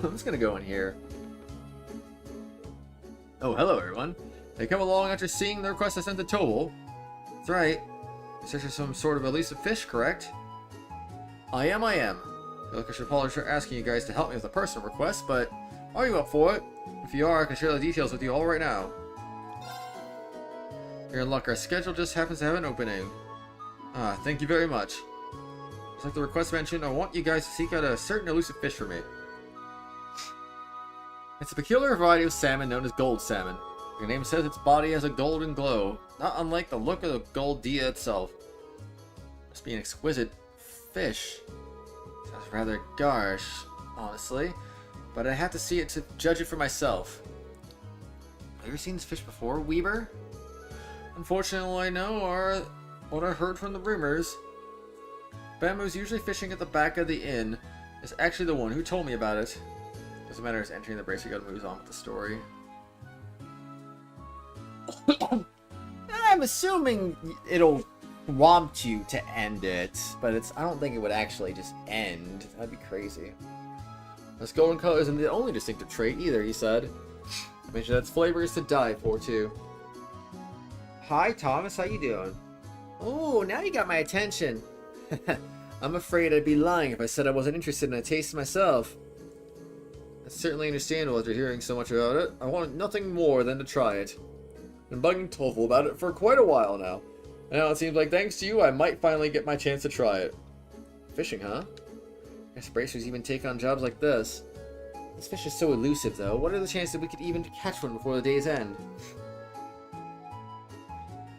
P: I'm just gonna go in here. Oh, hello everyone. They come along after seeing the request I sent to Tobel. That's right. Search for some sort of elusive fish, correct? I am.
A: I feel like I should apologize for asking you guys to help me with a personal request, but are you up for it? If you are, I can share the details with you all right now. You're in luck. Our schedule just happens to have an opening. Thank you very much. Just like the request mentioned, I want you guys to seek out a certain elusive fish for me. It's a peculiar variety of salmon known as gold salmon. Your name says its body has a golden glow, not unlike the look of the gold dia itself. Must be an exquisite fish. Sounds rather garish, honestly, but I have to see it to judge it for myself. Have you ever seen this fish before, Weaver? Unfortunately, all I know are what I heard from the rumors. Ben, who's usually fishing at the back of the inn, is actually the one who told me about it. Doesn't matter, it's entering the brace, we gotta move on with the story. I'm assuming it'll prompt you to end it, but I don't think it would actually just end. That'd be crazy. This golden color isn't the only distinctive trait either, he said. Make sure that's flavor is to die for, too. Hi, Thomas, how you doing? Oh, now you got my attention. I'm afraid I'd be lying if I said I wasn't interested in a taste myself. That's certainly understandable after hearing so much about it. I wanted nothing more than to try it. I've been bugging Tofu about it for quite a while now. Now it seems like thanks to you, I might finally get my chance to try it. Fishing, huh? I guess bracers even take on jobs like this. This fish is so elusive, though. What are the chances that we could even catch one before the day's end?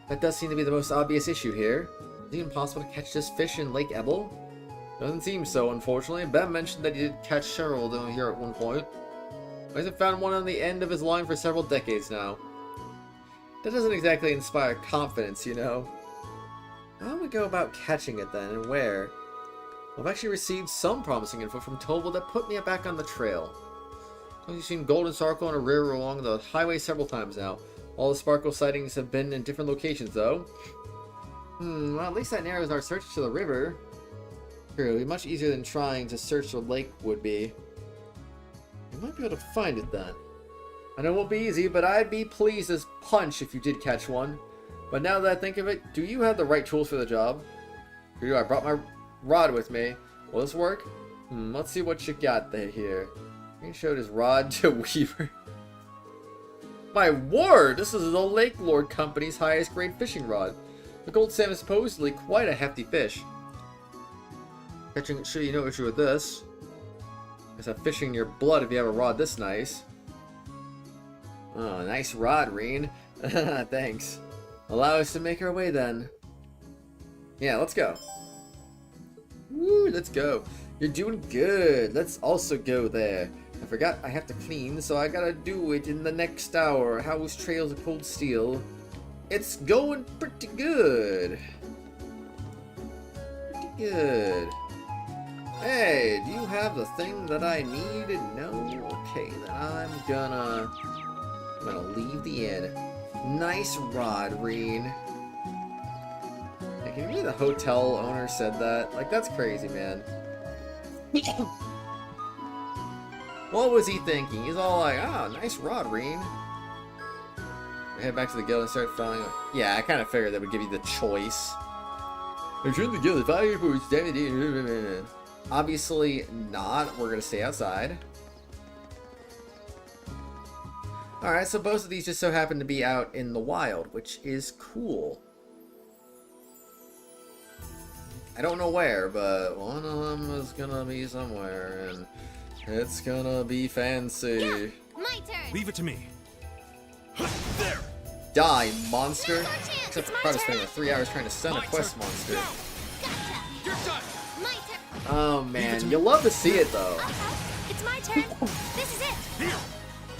A: That does seem to be the most obvious issue here. Is it even possible to catch this fish in Lake Ebel? Doesn't seem so, unfortunately. Ben mentioned that he did catch several down here at one point. He hasn't found one on the end of his line for several decades now. That doesn't exactly inspire confidence, you know. How do we go about catching it then, and where? Well, I've actually received some promising info from Toval that put me back on the trail. I've seen golden sparkle on a river along the highway several times now. All the sparkle sightings have been in different locations, though. Well, at least that narrows our search to the river. Sure, it'll be much easier than trying to search the lake would be. We might be able to find it then. I know it won't be easy, but I'd be pleased as punch if you did catch one. But now that I think of it, do you have the right tools for the job? Here, I brought my rod with me. Will this work? Let's see what you got there here. He showed his rod to Weaver. My word! This is the Lake Lord Company's highest grade fishing rod. The gold salmon is supposedly quite a hefty fish. Catching should you no issue with this. Guess I'm fishing your blood if you have a rod this nice. Oh, nice rod, Reen. Thanks. Allow us to make our way then. Yeah, let's go. Woo, let's go. You're doing good. Let's also go there. I forgot I have to clean, so I gotta do it in the next hour. How's Trails of Cold Steel? It's going pretty good. Pretty good. Hey, do you have the thing that I need? No? Okay, then I'm gonna leave the inn. Nice rod, Reen. Hey, can you believe the hotel owner said that? Like, that's crazy, man. What was he thinking? He's all like, nice rod, Reen. I head back to the guild and start filing. Yeah, I kind of figured that would give you the choice. I'm sure the guild is obviously not. We're gonna stay outside. Alright, so both of these just so happen to be out in the wild, which is cool. I don't know where, but one of them is gonna be somewhere, and it's gonna be fancy.
O: Yeah, my turn.
L: Leave it to me.
G: There.
A: Die, monster!
O: No chance.
A: Except for Kratos spending 3 hours trying to stun a quest monster.
O: Gotcha.
G: You're done.
O: My turn.
A: Oh man, you love to see it though.
O: It's my turn. This is it.
G: Here.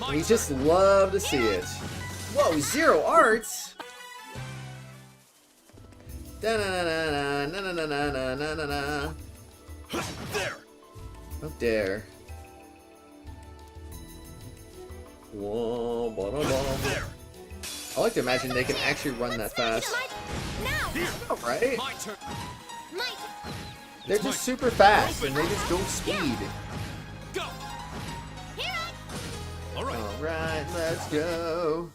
A: We just love to see it. Whoa, 0 arts! Da-na-na-na-na-na-na-na-na-na-na.
G: There.
A: How dare. Whoa,
G: There.
A: I like to imagine they can actually run that fast.
O: Now.
A: Right?
G: My turn.
O: My turn.
A: They're just super fast and they just go speed.
G: Go.
O: Here
G: All right.
A: Alright, let's go.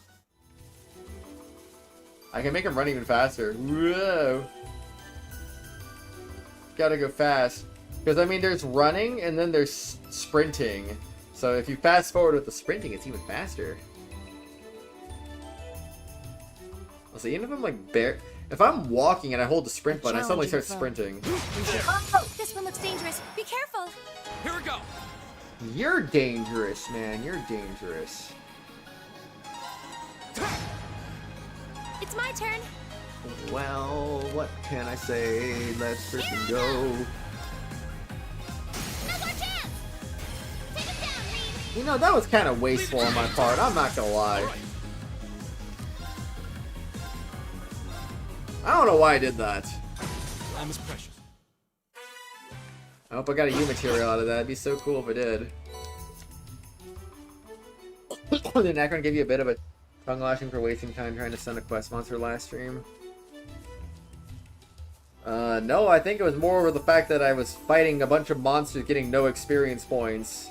A: I can make them run even faster. Whoa. Gotta go fast. Because, I mean, there's running, and then there's sprinting. So if you fast forward with the sprinting, it's even faster. So even if I'm, like, if I'm walking and I hold the sprint button, I suddenly start sprinting.
C: Oh, this one looks dangerous. Be careful.
J: Here we go.
A: You're dangerous, man. You're dangerous.
C: It's my turn.
A: Well, what can I say? Let's freaking go.
C: No more chance. Take him down, Reed.
A: You know, that was kind of wasteful on my part. I'm not gonna lie. I don't know why I did that.
F: Time is precious.
A: I hope I got a U material out of that. It'd be so cool if I did. Did Akron give you a bit of a tongue lashing for wasting time trying to send a quest monster last stream? No, I think it was more over the fact that I was fighting a bunch of monsters getting no experience points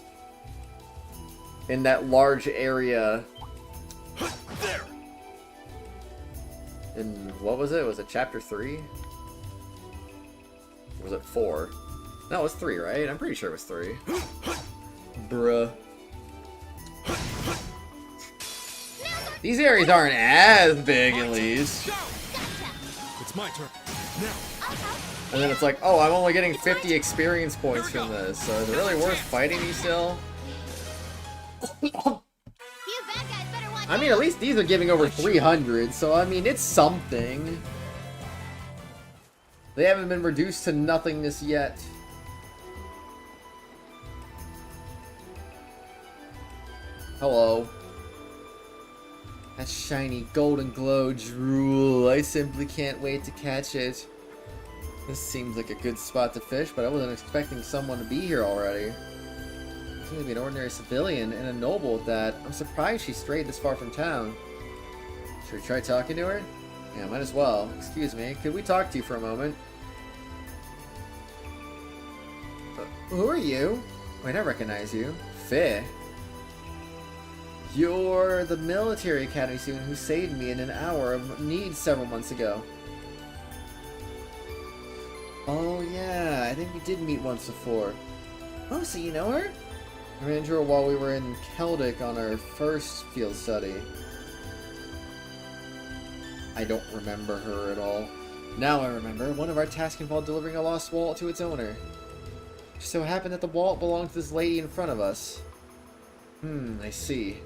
A: in that large area.
F: There.
A: In, what was it? Was it chapter 3? Or was it 4? No, it was 3, right? I'm pretty sure it was 3. Bruh. These areas aren't as big, at least.
F: It's my turn. Now.
A: And then it's like, oh, I'm only getting 50 experience points from this, so is it really worth fighting these still? I mean, at least these are giving over 300, so I mean, it's something. They haven't been reduced to nothingness yet. Hello. That shiny golden glow drool. I simply can't wait to catch it. This seems like a good spot to fish, but I wasn't expecting someone to be here already. Seems to be an ordinary civilian, and a noble at that. I'm surprised she strayed this far from town. Should we try talking to her? Yeah, might as well. Excuse me, could we talk to you for a moment? Who are you? Wait, I recognize you. Feh. You're the military academy student who saved me in an hour of need several months ago. Oh yeah, I think we did meet once before. Oh, so you know her? I ran into her while we were in Celtic on our first field study. I don't remember her at all. Now I remember. One of our tasks involved delivering a lost wallet to its owner. It just so happened that the wallet belonged to this lady in front of us. I see.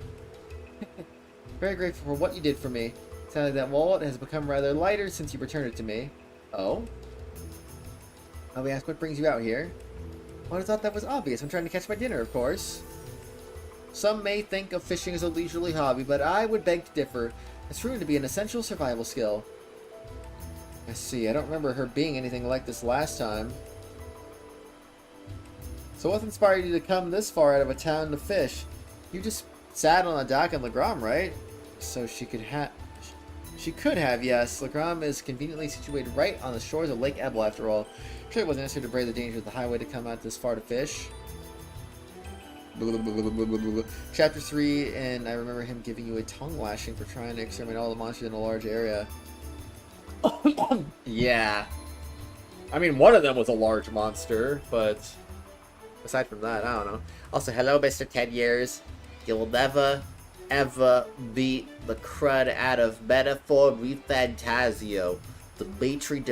A: Very grateful for what you did for me. Sadly, that wallet has become rather lighter since you returned it to me. Oh? I'll be asked what brings you out here. Well, I thought that was obvious. I'm trying to catch my dinner, of course. Some may think of fishing as a leisurely hobby, but I would beg to differ. It's proven to be an essential survival skill. I see. I don't remember her being anything like this last time. So what inspired you to come this far out of a town to fish? You just sat on a dock in Legram, right? So she could have, yes. Legram is conveniently situated right on the shores of Lake Ebel, after all. Sure, it wasn't necessary to brave the danger of the highway to come out this far to fish. Chapter 3, and I remember him giving you a tongue lashing for trying to exterminate all the monsters in a large area. Yeah. I mean, one of them was a large monster, but aside from that, I don't know. Also, hello, Mr. 10 Years. You'll never, ever beat the crud out of Metaphor Refantasio. Demetri.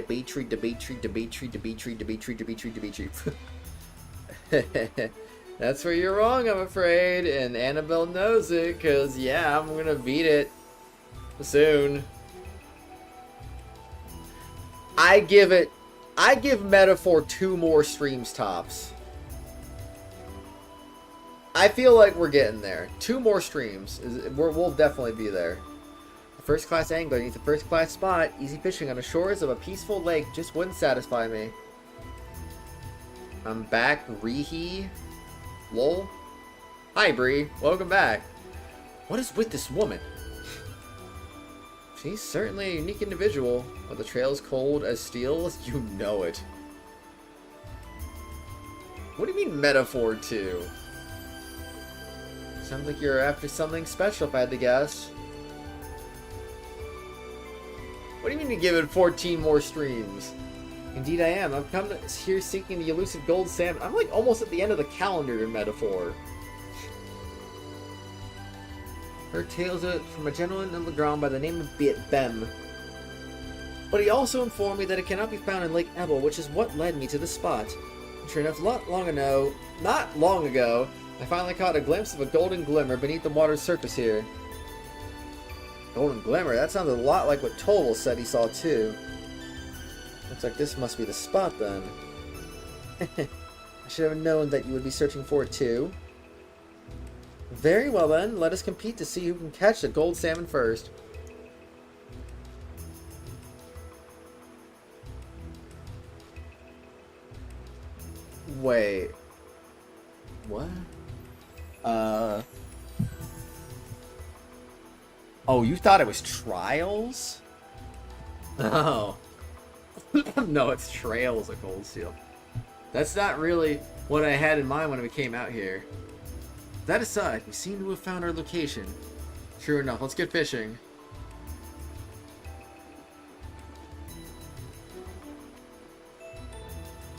A: That's where you're wrong, I'm afraid, and Annabelle knows it, because, yeah, I'm gonna beat it soon. I give Metaphor 2 more streams tops. I feel like we're getting there. 2 more streams. We'll definitely be there. A first-class angler needs a first-class spot. Easy fishing on the shores of a peaceful lake just wouldn't satisfy me. I'm back, Rihi. Lol. Hi, Bree. Welcome back. What is with this woman? She's certainly a unique individual. Are the trails cold as steel? You know it. What do you mean, Metaphor 2? Sounds like you're after something special, if I had to guess. What do you mean to give it 14 more streams?
P: Indeed I am. I've come here seeking the elusive gold salmon. I'm like almost at the end of the calendar in metaphor. Heard tales of it from a gentleman on the ground by the name of Bem. But he also informed me that it cannot be found in Lake Ebel, which is what led me to the spot. And sure enough, not long ago, I finally caught a glimpse of a golden glimmer beneath the water's surface here. Golden glimmer? That sounded a lot like what Total said he saw too. Looks like this must be the spot then. I should have known that you would be searching for it too. Very well then, let us compete to see who can catch the gold salmon first. Wait. What? Oh, you thought it was Trials? Oh. No, it's Trails of Gold Seal. That's not really what I had in mind when we came out here. That aside, we seem to have found our location. True enough, let's get fishing.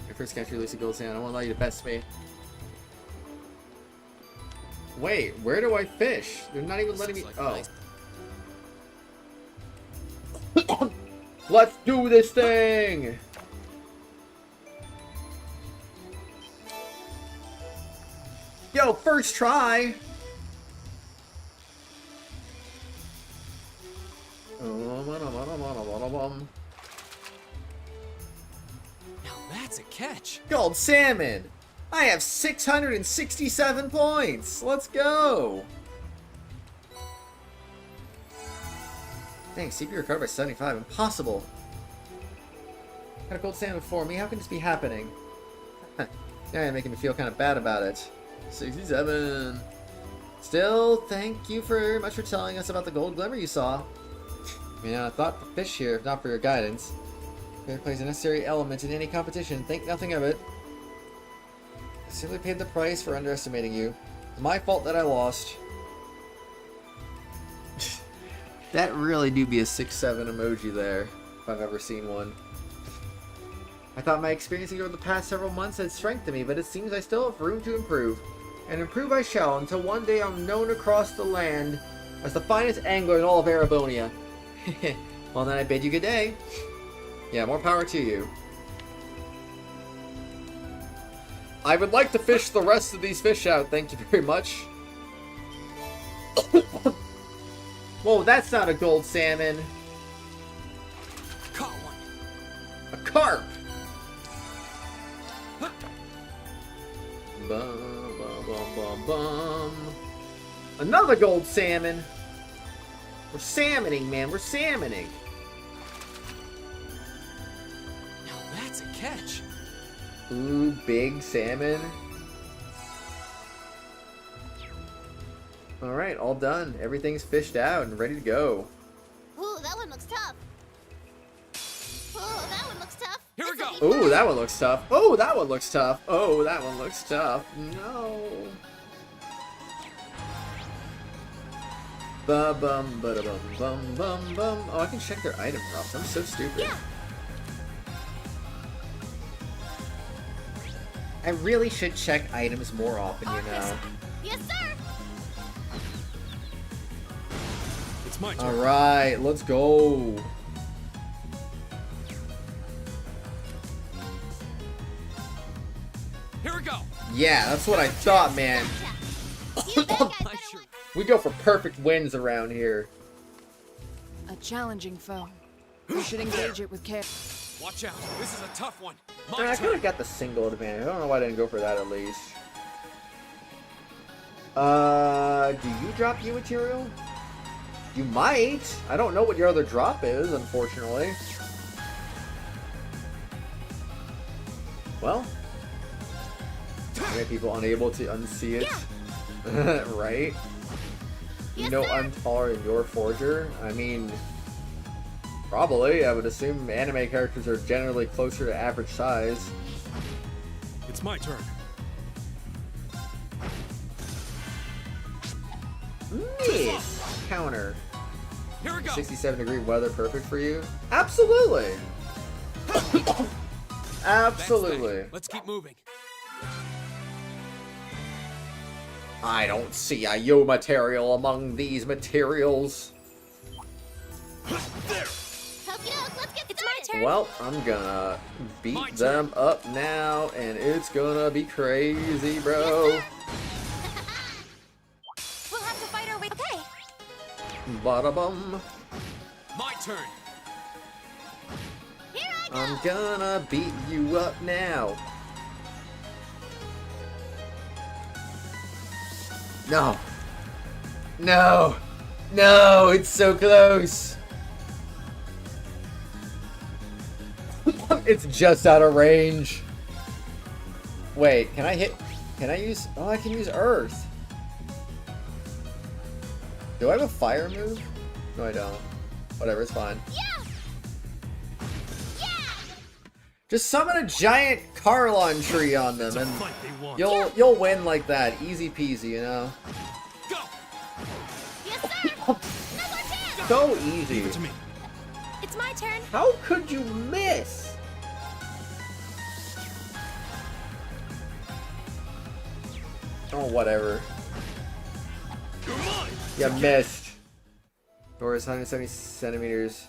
P: Your first catch release of gold salmon. I won't allow you to best me. Wait, where do I fish? They're not even letting me. Oh. Let's do this thing! Yo, first try!
N: Now that's a catch.
P: Gold salmon! I have 667 points! Let's go! Dang, CP recovered by 75. Impossible. Got a gold salmon for me. How can this be happening? Now you're making me feel kind of bad about it. 67. Still, thank you very much for telling us about the gold glimmer you saw. I thought the fish here, if not for your guidance. Fair play is a necessary element in any competition. Think nothing of it. I simply paid the price for underestimating you. It's my fault that I lost. That really do be a 6-7 emoji there, if I've ever seen one. I thought my experience over the past several months had strengthened me, but it seems I still have room to improve. And improve I shall, until one day I'm known across the land as the finest angler in all of Arabonia. Well then I bid you good day. Yeah, more power to you. I would like to fish the rest of these fish out, thank you very much. Whoa, that's not a gold salmon.
N: Caught one.
P: A carp. Bum, bum, bum, bum, bum. Another gold salmon. We're salmoning, man. We're salmoning.
N: Now that's a catch.
P: Ooh, big salmon. Alright, all done. Everything's fished out and ready to go.
O: Ooh, that one looks tough. Ooh, that one looks tough.
N: Here we go.
P: Ooh, that one looks tough. Oh, that one looks tough. Oh, that one looks tough. No. Ba-bum, ba-da-bum, bum, bum, bum. Oh, I can check their item drops. I'm so stupid.
O: Yeah.
P: I really should check items more often, you know.
O: Yes, sir.
N: It's my turn.
P: Alright, let's go.
N: Here we go.
P: Yeah, that's what I thought, man. We go for perfect wins around here.
K: A challenging foe. You should engage it with care.
N: Watch out. This is a tough one.
P: I could have got the single advantage. I don't know why I didn't go for that at least. Do you drop U material? You might. I don't know what your other drop is, unfortunately. Well. Many people unable to unsee it. Yeah. Right? You know I'm taller than your forger? I mean, probably. I would assume anime characters are generally closer to average size.
N: It's my turn.
P: Miss! Counter.
N: Here we go.
P: 67-degree weather perfect for you? Absolutely!
A: Absolutely.
J: Let's keep moving.
A: I don't see a you material among these materials.
C: It's my turn.
A: Well, I'm gonna beat them up now, and it's gonna be crazy, bro.
C: We'll have to fight our way. Okay.
A: Bada bum.
J: My turn.
A: I'm gonna beat you up now. No. No. No, it's so close. It's just out of range. Wait, can I use, oh, I can use Earth. Do I have a fire move? No, I don't. Whatever, it's fine. Just summon a giant Carlon tree on them, and you'll win like that, easy peasy, you know.
J: Go.
C: Yes, sir. Another chance.
A: So easy.
J: Leave it to me.
C: It's my turn.
A: How could you miss? Oh, whatever. You missed. Door is 170 centimeters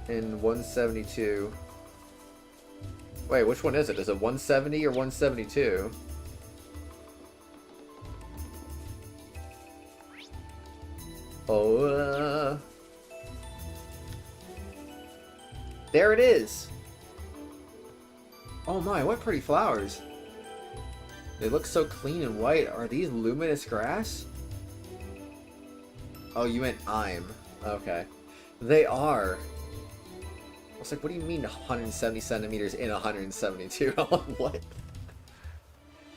A: in 172. Wait, which one is it? Is it 170 or 172? Oh, there it is. Oh my, what pretty flowers. They look so clean and white. Are these luminous grass? Oh, you meant I'm. Okay. They are. I was like, what do you mean 170 centimeters in 172? I'm like, what?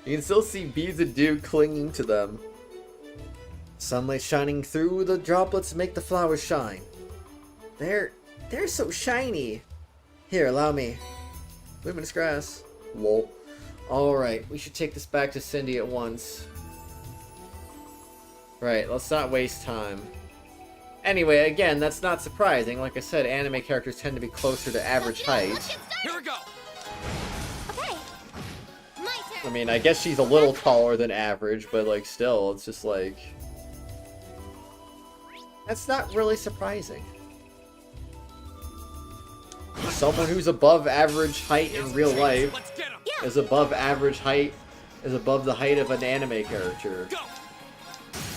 A: You can still see beads of dew clinging to them. Sunlight shining through the droplets make the flowers shine. They're so shiny. Here, allow me. Luminous grass. Lol. Alright, we should take this back to Cindy at once. Right, let's not waste time. Anyway, again, that's not surprising. Like I said, anime characters tend to be closer to average height.
J: Here we go.
C: Okay. My turn.
A: I mean, I guess she's a little taller than average, but like still, it's just like... That's not really surprising. Someone who's above average height in real life is above average height, is above the height of an anime character.
J: Go.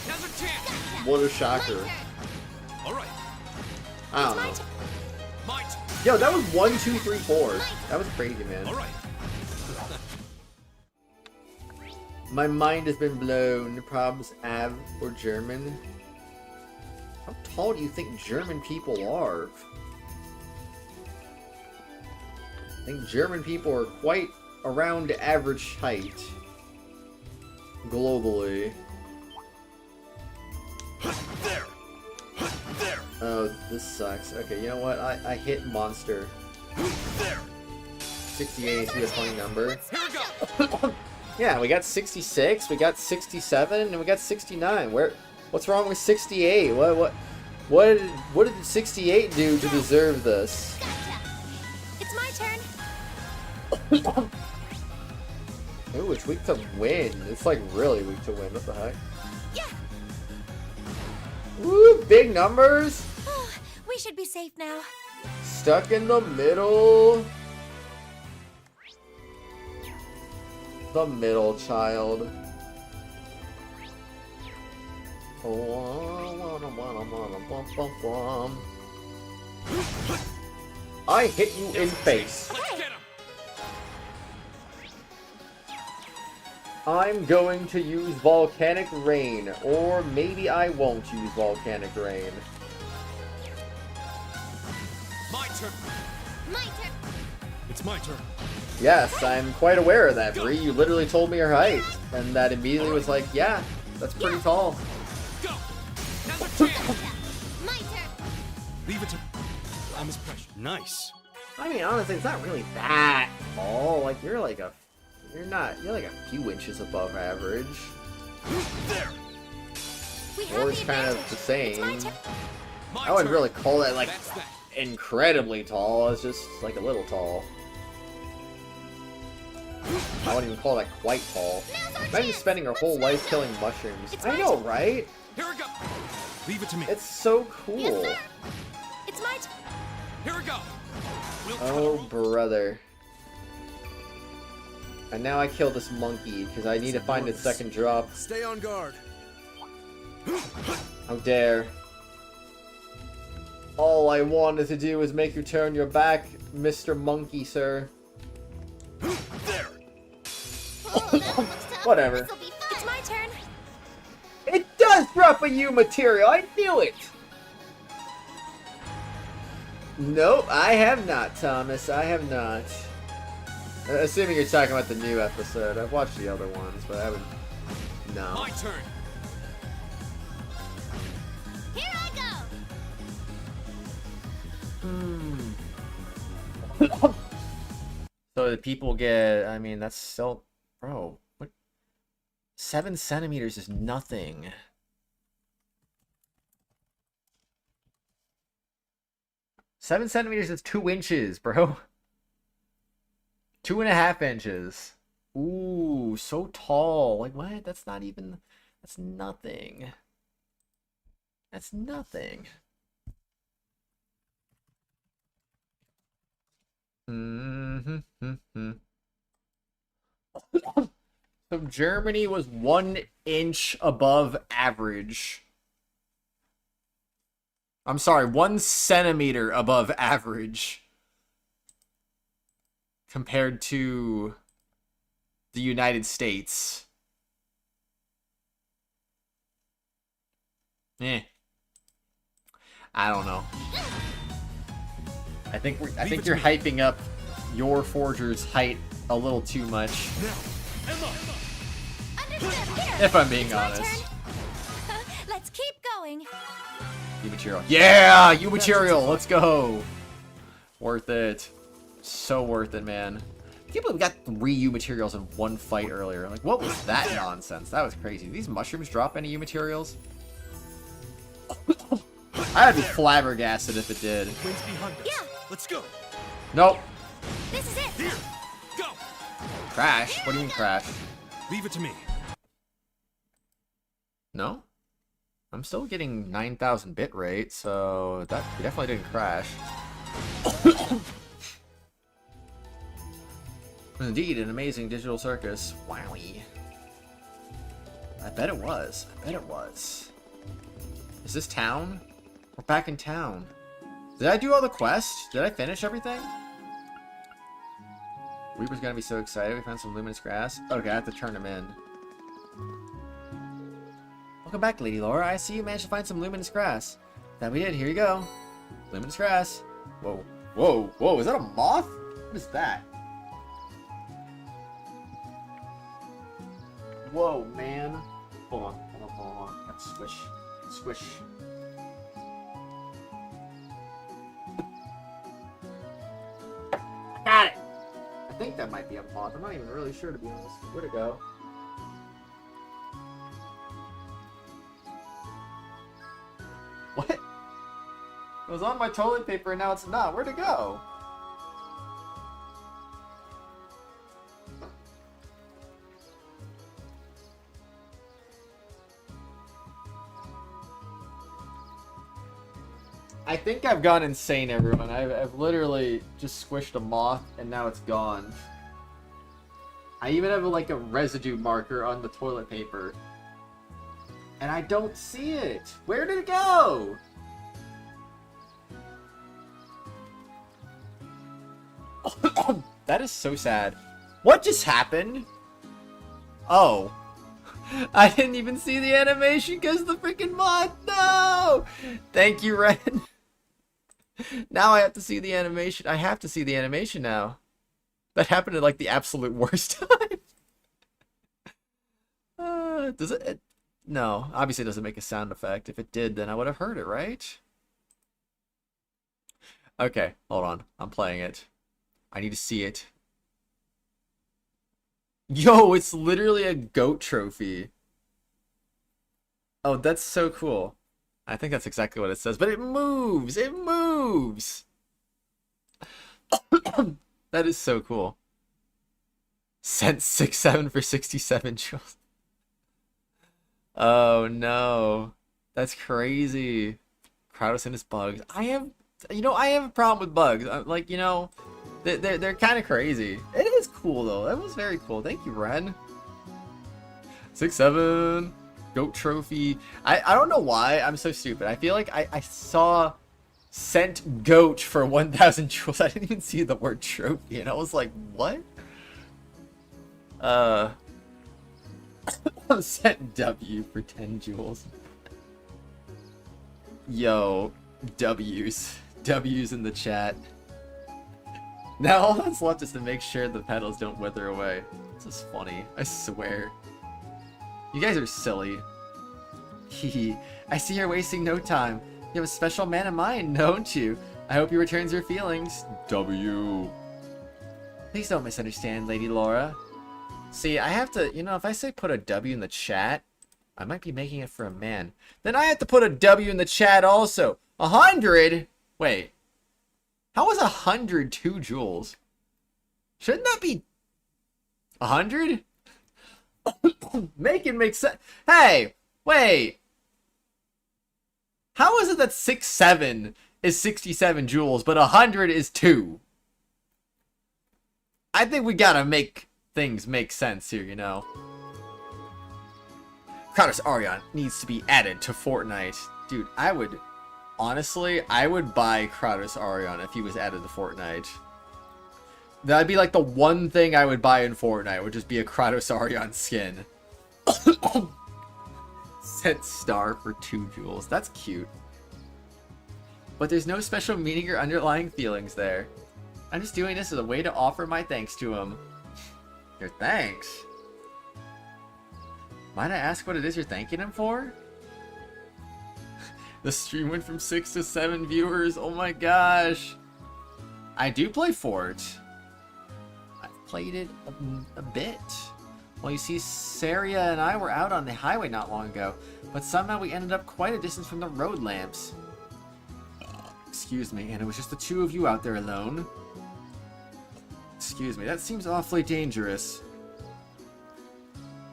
J: Now's our chance.
A: What a shocker.
J: All right.
A: I don't know.
J: My turn.
A: Yo, that was 1, 2, 3, 4. That was crazy, man.
J: All right.
A: My mind has been blown. Probs Av or German? How tall do you think German people are? I think German people are quite around average height. Globally.
G: There. There.
A: Oh, this sucks. Okay, you know what? I hit monster.
G: There.
A: 68 is a funny number.
J: Here we go.
A: Yeah, we got 66, we got 67, and we got 69. What's wrong with 68? What did 68 do to deserve this?
C: It's my turn.
A: Ooh, it's weak to win. It's like really weak to win. What the heck?
C: Yeah.
A: Woo, big numbers.
C: We should be safe now.
A: Stuck in the middle. The middle child. I hit you in face.
J: Let's get him.
A: I'm going to use volcanic rain, or maybe I won't use volcanic rain.
J: My turn.
C: My turn.
J: It's my turn.
A: Yes, I'm quite aware of that, Bree. You literally told me your height, and that immediately was like, yeah, that's pretty tall.
J: Go. Now's our chance.
C: My turn.
J: Leave it to. I'm his pressure. Nice.
A: I mean, honestly, it's not really that tall. Like, you're like a few inches above average.
G: There.
A: Or it's kind of the same.
J: My
A: I wouldn't
J: turn.
A: really call that, like,
J: That's that.
A: incredibly tall. It's just, like, a little tall.
P: I wouldn't even call that quite tall. Imagine spending your whole life killing mushrooms. I know, right?
L: Here we go. Leave it to me.
P: It's so cool.
C: Yes, it's my
L: Here we go.
P: Oh, brother. And now I kill this monkey, because I need to find its second drop.
L: Stay on guard.
P: How dare. All I wanted to do was make you turn your back, Mr. Monkey, sir.
L: There.
P: Whatever.
C: It's my turn.
P: It does drop a U material, I knew it! Nope, I have not, Thomas. I have not. Assuming you're talking about the new episode. I've watched the other ones, but I haven't... No.
L: My turn.
O: Here I go.
P: So the people get... I mean, that's still... Bro, what? 7 centimeters is nothing. Seven centimeters is 2 inches, bro. 2.5 inches. Ooh, so tall. Like, what? That's not even... That's nothing. That's nothing. So Germany was 1 inch above average. I'm sorry, 1 centimeter above average. Compared to the United States. I don't know. I think you're hyping up your forger's height a little too much. If I'm being honest.
C: Let's keep going.
P: U material. Yeah, U material. Let's go. Worth it. So worth it, man. I can't believe we got 3 U materials in 1 fight earlier. Like, what was that nonsense? That was crazy. Did these mushrooms drop any U materials? I'd be flabbergasted if it did.
L: Wind's behind us.
C: Yeah.
L: Let's go.
P: Nope.
C: This is it.
L: Here. Go.
P: Crash? What do you mean crash?
L: Leave it to me.
P: No? I'm still getting 9,000 bit rate, so that definitely didn't crash. Indeed, an amazing digital circus. Wowie. I bet it was. I bet it was. Is this town? We're back in town. Did I do all the quests? Did I finish everything? Weaver's gonna be so excited. We found some luminous grass. Okay, I have to turn him in. Welcome back, Lady Laura. I see you managed to find some luminous grass. That we did. Here you go. Luminous grass. Whoa. Whoa. Whoa. Is that a moth? What is that? Whoa, man. Hold on. Hold on. Hold on. Let's squish. Squish. Got it. I think that might be a moth. I'm not even really sure, to be honest. Where'd it go? What? It was on my toilet paper and now it's not. Where'd it go? I think I've gone insane, everyone. I've literally just squished a moth and now it's gone. I even have like a residue marker on the toilet paper. And I don't see it. Where did it go? That is so sad. What just happened? Oh. I didn't even see the animation because the freaking moth. No! Thank you, Ren. Now I have to see the animation. I have to see the animation now. That happened at like the absolute worst time. Does it? No, obviously it doesn't make a sound effect. If it did, then I would have heard it, right? Okay, hold on. I'm playing it. I need to see it. Yo, it's literally a goat trophy. Oh, that's so cool. I think that's exactly what it says, but it moves! It moves! That is so cool. Sent 6-7 for 67 jewels. Oh no. That's crazy. Kratos and his bugs. I have a problem with bugs. Like, they're kind of crazy. It is cool though. That was very cool. Thank you, Ren. 6-7. Goat trophy. I don't know why I'm so stupid. I feel like I saw sent goat for 1,000 jewels. I didn't even see the word trophy, and I was like, what? Sent W for 10 jewels. Yo, W's in the chat. Now all that's left is to make sure the petals don't wither away. This is funny, I swear. You guys are silly. Hehe. I see you're wasting no time. You have a special man in mind, don't you? I hope he returns your feelings. W. Please don't misunderstand, Lady Laura. See, I have to, if I say put a W in the chat, I might be making it for a man. Then I have to put a W in the chat also. 100? Wait. How is 100 2 jewels? Shouldn't that be 100? Make it make sense. Hey, wait. How is it that 6-7 is 67 jewels, but 100 is 2? I think we gotta make things make sense here, Kratos Arion needs to be added to Fortnite. Dude, I would buy Kratos Arion if he was added to Fortnite. That'd be like the one thing I would buy in Fortnite, would just be a Kratos Arion skin. Set star for 2 jewels. That's cute. But there's no special meaning or underlying feelings there. I'm just doing this as a way to offer my thanks to him. Your thanks? Might I ask what it is you're thanking him for? The stream went from 6 to 7 viewers. Oh my gosh. I do play Fort. I've played it a bit. Well, you see, Saria and I were out on the highway not long ago, but somehow we ended up quite a distance from the road lamps. Excuse me, and it was just the 2 of you out there alone. Excuse me, that seems awfully dangerous.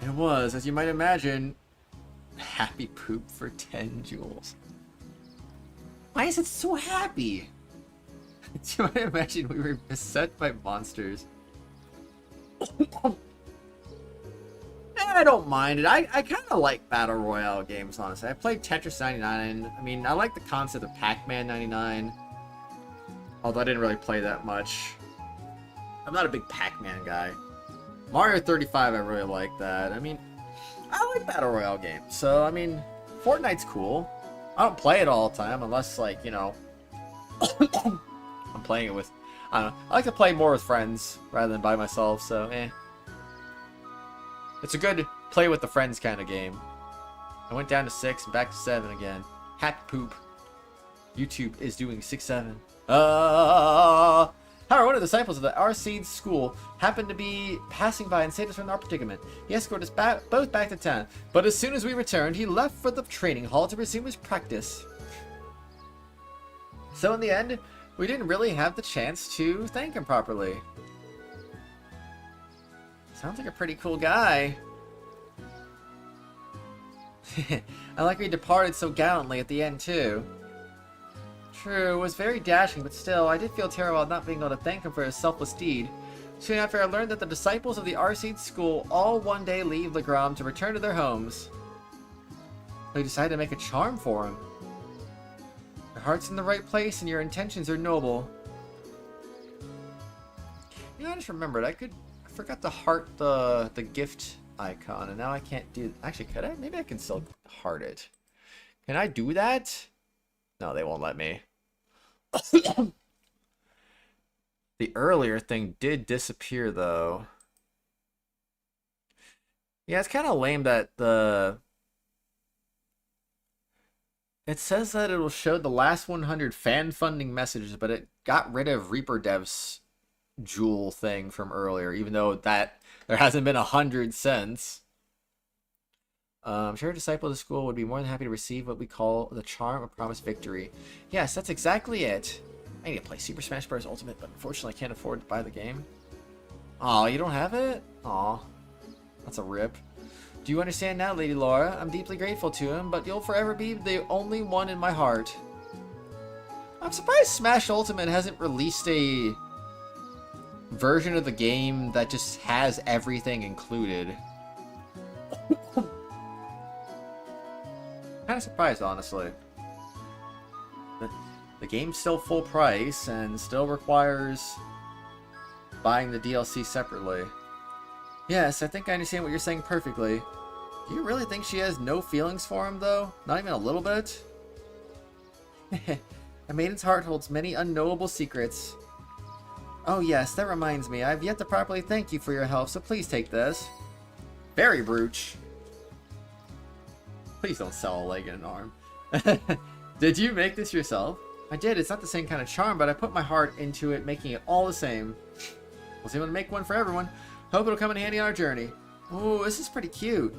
P: It was, as you might imagine, happy poop for 10 jewels. Why is it so happy? As you might imagine, we were beset by monsters. I don't mind it. I kind of like Battle Royale games, honestly. I played Tetris 99. I mean, I like the concept of Pac-Man 99. Although I didn't really play that much. I'm not a big Pac-Man guy. Mario 35, I really like that. I mean, I like Battle Royale games. So, I mean, Fortnite's cool. I don't play it all the time unless, like, I'm playing it with... I don't know. I like to play more with friends rather than by myself, so, eh. It's a good play with the friends kind of game. I went down to 6 and back to 7 again. Happy poop. YouTube is doing 6-7. However, one of the disciples of the Xseed school happened to be passing by and saved us from our predicament. He escorted us both back to town, but as soon as we returned, he left for the training hall to resume his practice. So in the end, we didn't really have the chance to thank him properly. Sounds like a pretty cool guy. I like how he departed so gallantly at the end, too. True, it was very dashing, but still, I did feel terrible not being able to thank him for his selfless deed. Soon after, I learned that the disciples of the Xseed school all one day leave Legram to return to their homes. They decided to make a charm for him. Your heart's in the right place and your intentions are noble. I just remembered, I forgot to heart the gift icon, and now I can't do... Actually, could I? Maybe I can still heart it. Can I do that? No, they won't let me. The earlier thing did disappear, though. Yeah, it's kind of lame that the... It says that it will show the last 100 fan funding messages, but it got rid of Reaper Dev's jewel thing from earlier, even though that there hasn't been 100 since. I'm sure a disciple of the school would be more than happy to receive what we call the charm of promised victory. Yes, that's exactly it. I need to play Super Smash Bros. Ultimate, but unfortunately I can't afford to buy the game. Aw, you don't have it? Aw. That's a rip. Do you understand now, Lady Laura? I'm deeply grateful to him, but you'll forever be the only one in my heart. I'm surprised Smash Ultimate hasn't released a version of the game that just has everything included. Kind of surprised, honestly. The game's still full price and still requires buying the DLC separately. Yes, I think I understand what you're saying perfectly. Do you really think she has no feelings for him, though? Not even a little bit? A maiden's heart holds many unknowable secrets. Oh yes, that reminds me. I've yet to properly thank you for your help, so please take this. Fairy brooch. Please don't sell a leg and an arm. Did you make this yourself? I did. It's not the same kind of charm, but I put my heart into it, making it all the same. We'll see when to make one for everyone. Hope it'll come in handy on our journey. Oh, this is pretty cute.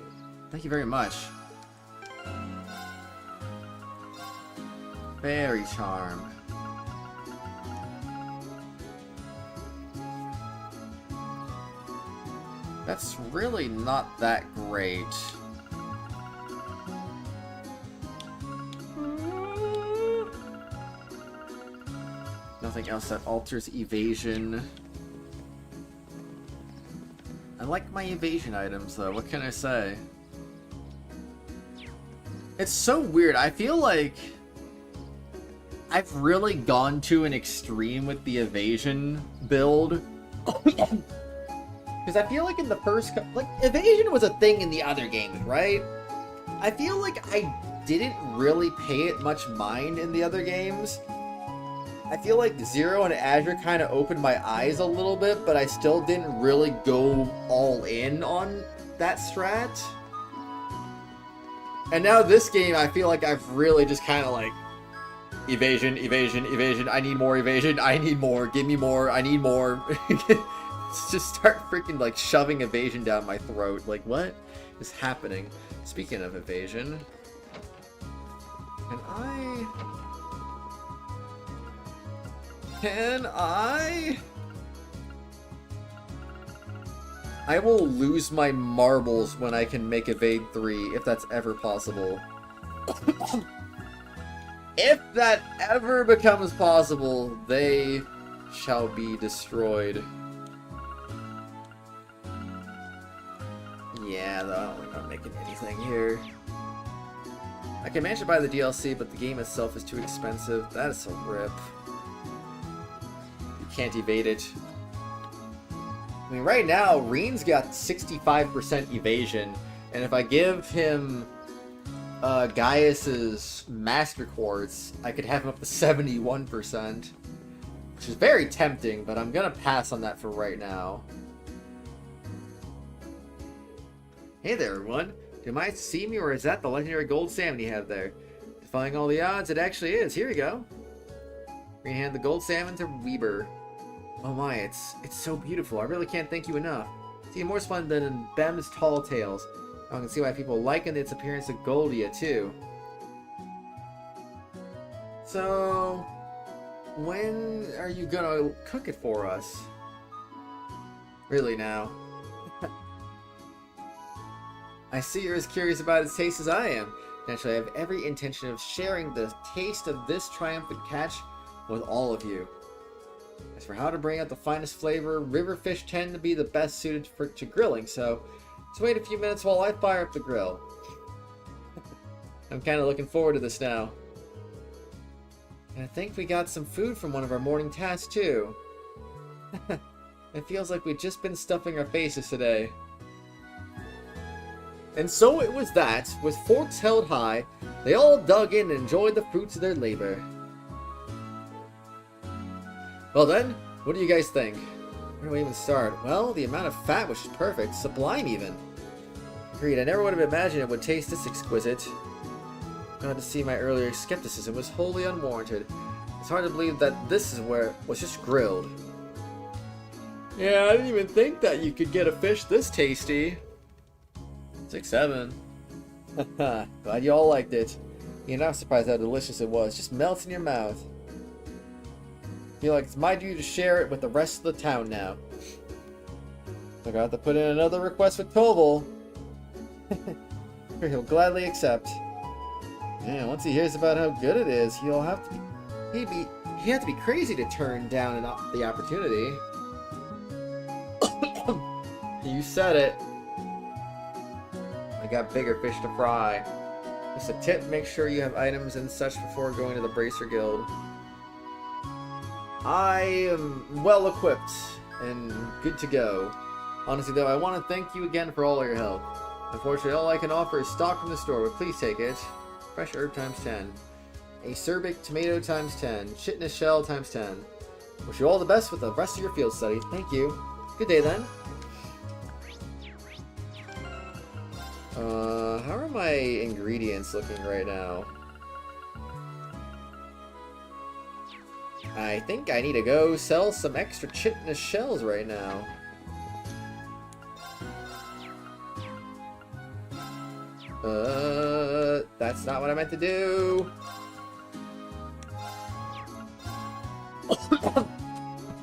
P: Thank you very much. Fairy charm. That's really not that great. Nothing else that alters evasion. I like my evasion items though, what can I say? It's so weird, I feel like I've really gone to an extreme with the evasion build. Because I feel like in the first... like, evasion was a thing in the other games, right? I feel like I didn't really pay it much mind in the other games. I feel like Zero and Azure kind of opened my eyes a little bit, but I still didn't really go all in on that strat. And now this game, I feel like I've really just kind of like... evasion, evasion, evasion, I need more evasion, I need more, give me more, I need more. Just start freaking like shoving evasion down my throat. Like, what is happening? Speaking of evasion, Can I will lose my marbles when I can make evade 3, if that's ever possible. If that ever becomes possible, they shall be destroyed. Yeah, though, I'm not making anything here. I can manage to buy the DLC, but the game itself is too expensive. That is a rip. You can't evade it. I mean, right now, Reen's got 65% evasion, and if I give him Gaius's Master Quartz, I could have him up to 71%, which is very tempting, but I'm gonna pass on that for right now. Hey there, everyone. Do you see me, or is that the legendary gold salmon you have there? Defying all the odds, it actually is. Here we go. We hand the gold salmon to Weber. Oh my, it's so beautiful. I really can't thank you enough. It's even more splendid than Bem's Tall Tales. I can see why people liken its appearance to Goldia, too. So, when are you gonna cook it for us? Really now? I see you're as curious about its taste as I am. Naturally, I have every intention of sharing the taste of this triumphant catch with all of you. As for how to bring out the finest flavor, river fish tend to be the best suited to grilling, so just wait a few minutes while I fire up the grill. I'm kind of looking forward to this now. And I think we got some food from one of our morning tasks, too. It feels like we've just been stuffing our faces today. And so it was that, with forks held high, they all dug in and enjoyed the fruits of their labor. Well then, what do you guys think? Where do we even start? Well, the amount of fat was perfect, sublime even. Agreed, I never would have imagined it would taste this exquisite. Glad to see my earlier skepticism was wholly unwarranted. It's hard to believe that this is where it was just grilled. Yeah, I didn't even think that you could get a fish this tasty. 6-7. Glad you all liked it. You're not surprised how delicious it was. Just melts in your mouth. Feel like it's my duty to share it with the rest of the town now. I got to put in another request with Tobal. He'll gladly accept. Yeah, once he hears about how good it is, he'll have to he'd have to be crazy to turn down the opportunity. You said it. I got bigger fish to fry. Just a tip, make sure you have items and such before going to the Bracer Guild. I am well equipped and good to go. Honestly though, I want to thank you again for all your help. Unfortunately, all I can offer is stock from the store, but please take it. Fresh herb times 10. Acerbic tomato times 10. Chitinous shell times 10. Wish you all the best with the rest of your field study. Thank you. Good day then. How are my ingredients looking right now? I think I need to go sell some extra chitinous shells right now. That's not what I meant to do.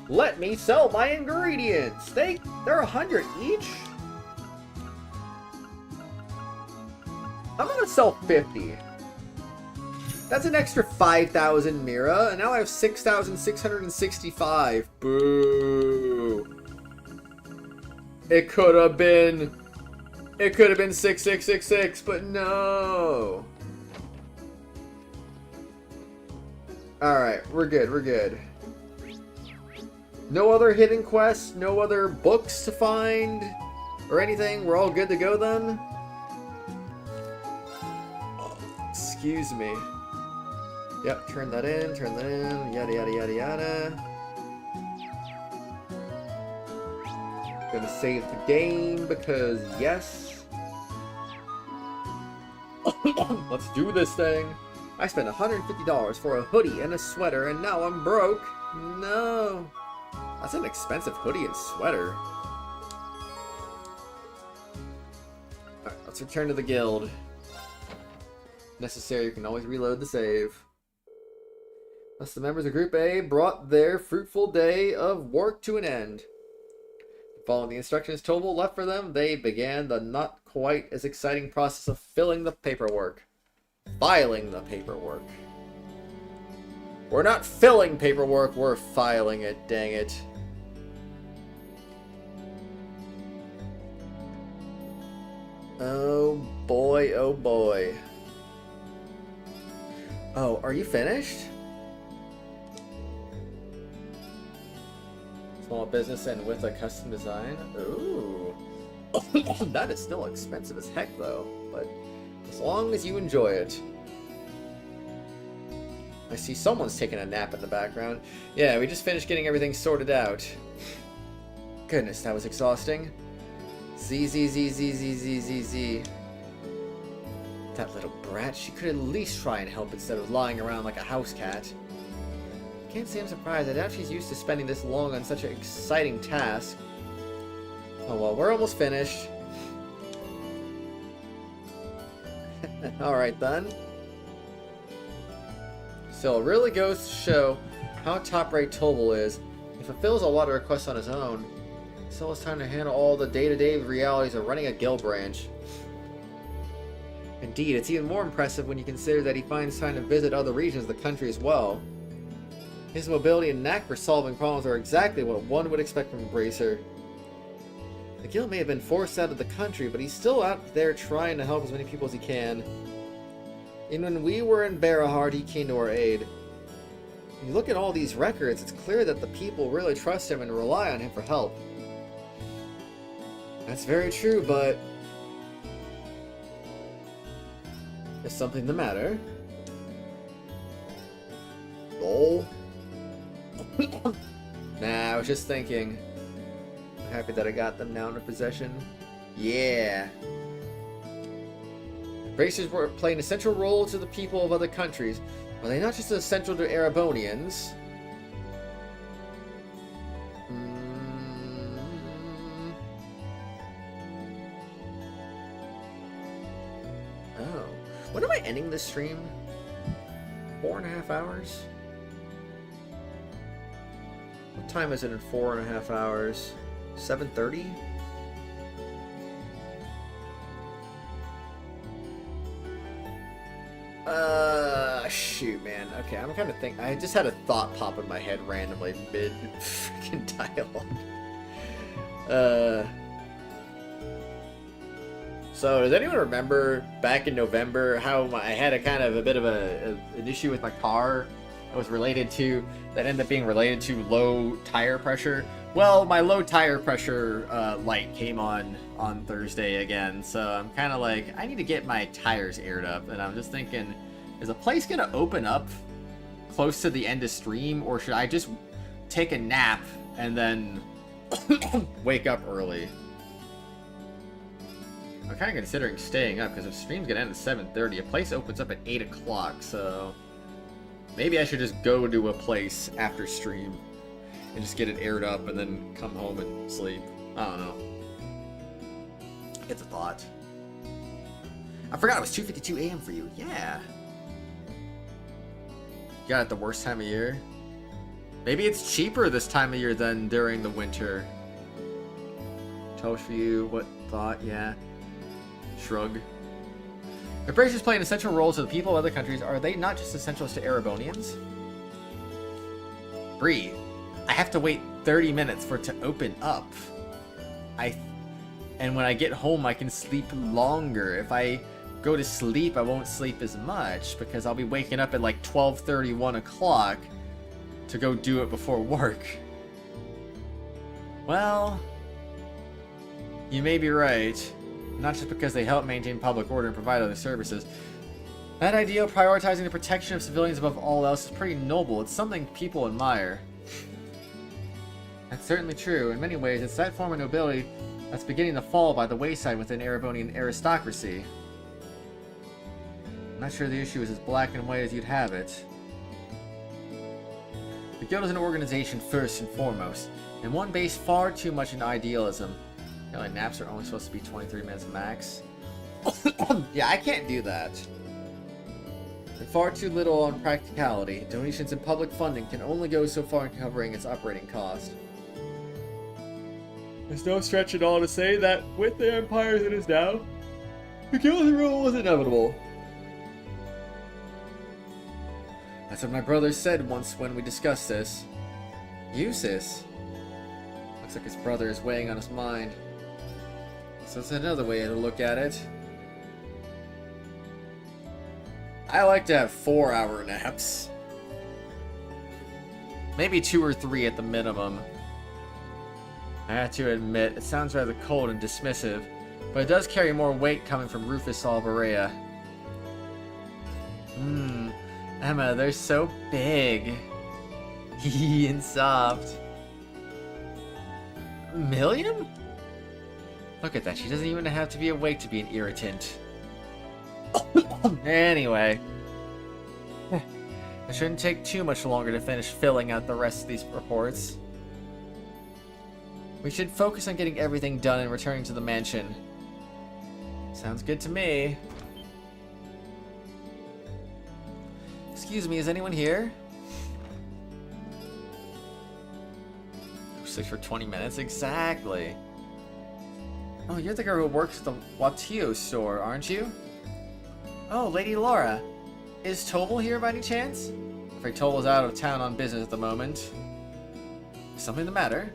P: Let me sell my ingredients. They're 100 each. I'm gonna sell 50. That's an extra 5,000 Mira, and now I have 6,665. Boo. It could have been 6666, but no. Alright, we're good. No other hidden quests, no other books to find, or anything? We're all good to go then? Excuse me. Yep, turn that in, yada yada yada yada. Gonna save the game because yes. Let's do this thing. I spent $150 for a hoodie and a sweater and now I'm broke. No. That's an expensive hoodie and sweater. Alright, let's return to the guild. Necessary, you can always reload the save. Thus the members of Group A brought their fruitful day of work to an end. Following the instructions Tobal left for them, they began the not quite as exciting process of filling the paperwork. Filing the paperwork. We're not filling paperwork, we're filing it, dang it. Oh boy, oh boy. Oh, are you finished? Small business and with a custom design? Ooh. That is still expensive as heck though, but as long as you enjoy it. I see someone's taking a nap in the background. Yeah, we just finished getting everything sorted out. Goodness, that was exhausting. Z. That little brat, she could at least try and help instead of lying around like a house cat. Can't say I'm surprised. I doubt she's used to spending this long on such an exciting task. Oh well, we're almost finished. Alright then. So it really goes to show how top-rate Tobal is. He fulfills a lot of requests on his own. Still has time to handle all the day-to-day realities of running a guild branch. Indeed, it's even more impressive when you consider that he finds time to visit other regions of the country as well. His mobility and knack for solving problems are exactly what one would expect from a Bracer. The guild may have been forced out of the country, but he's still out there trying to help as many people as he can. And when we were in Barahard, he came to our aid. When you look at all these records, it's clear that the people really trust him and rely on him for help. That's very true, but... is something the matter? Lol. Nah, I was just thinking. I'm happy that I got them now in possession. Yeah. Bracers were playing a central role to the people of other countries. Are they not just essential to Erebonians? Oh. When am I ending this stream? 4.5 hours? What time is it in 4.5 hours? 7:30? Shoot, man. Okay, I'm kind of thinking. I just had a thought pop in my head randomly mid freaking dialogue. So, does anyone remember back in November how I had a kind of a bit of an issue with my car that was related to, that ended up being related to low tire pressure? Well, my low tire pressure light came on Thursday again, so I'm kind of like, I need to get my tires aired up, and I'm just thinking, is a place going to open up close to the end of stream, or should I just take a nap and then wake up early? I'm kind of considering staying up, because if stream's going to end at 7:30, a place opens up at 8 o'clock, so maybe I should just go to a place after stream and just get it aired up and then come home and sleep. I don't know. It's a thought. I forgot it was 2:52 a.m. for you. Yeah. You got it the worst time of year? Maybe it's cheaper this time of year than during the winter. Toast for you. What thought? Yeah. Shrug. Embracers play an essential role to the people of other countries. Are they not just essentials to Erebonians? Breathe. I have to wait 30 minutes for it to open up. And when I get home, I can sleep longer. If I go to sleep, I won't sleep as much because I'll be waking up at like 12:30, 1 o'clock to go do it before work. Well, you may be right. Not just because they help maintain public order and provide other services. That idea of prioritizing the protection of civilians above all else is pretty noble. It's something people admire. That's certainly true. In many ways, it's that form of nobility that's beginning to fall by the wayside within Erebonian aristocracy. I'm not sure the issue is as black and white as you'd have it. The guild is an organization first and foremost, and one based far too much in idealism. You know, naps are only supposed to be 23 minutes max. Yeah, I can't do that. And far too little on practicality. Donations and public funding can only go so far in covering its operating cost. There's no stretch at all to say that, with the empire as it is now, the guild's rule was inevitable. That's what my brother said once when we discussed this. Useless. Looks like his brother is weighing on his mind. So that's another way to look at it. I like to have 4-hour naps. Maybe 2 or 3 at the minimum. I have to admit, it sounds rather cold and dismissive, but it does carry more weight coming from Rufus Alvarea. Emma, they're so big. And soft. Million? Look at that, she doesn't even have to be awake to be an irritant. Anyway. It shouldn't take too much longer to finish filling out the rest of these reports. We should focus on getting everything done and returning to the mansion. Sounds good to me. Excuse me, is anyone here? 6 for 20 minutes, exactly. Oh, you're the girl who works at the Watio store, aren't you? Oh, Lady Laura. Is Tobal here by any chance? I'm afraid Tobal's out of town on business at the moment. Is something the matter?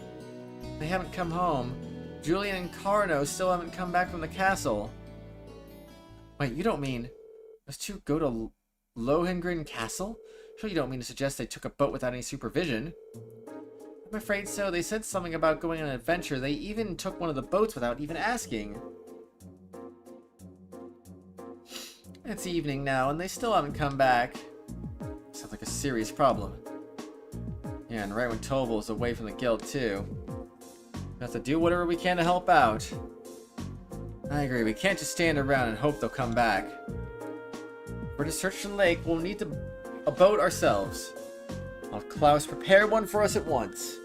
P: They haven't come home. Julian and Carno still haven't come back from the castle. Wait, you don't mean those two go to Lohengrin Castle? Sure you don't mean to suggest they took a boat without any supervision? I'm afraid so. They said something about going on an adventure. They even took one of the boats without even asking. It's evening now, and they still haven't come back. Sounds like a serious problem. Yeah, and right when Tobal's away from the guild, too. We have to do whatever we can to help out. I agree, we can't just stand around and hope they'll come back. If we're to search the lake, we'll need a boat ourselves. I'll have Klaus prepare one for us at once.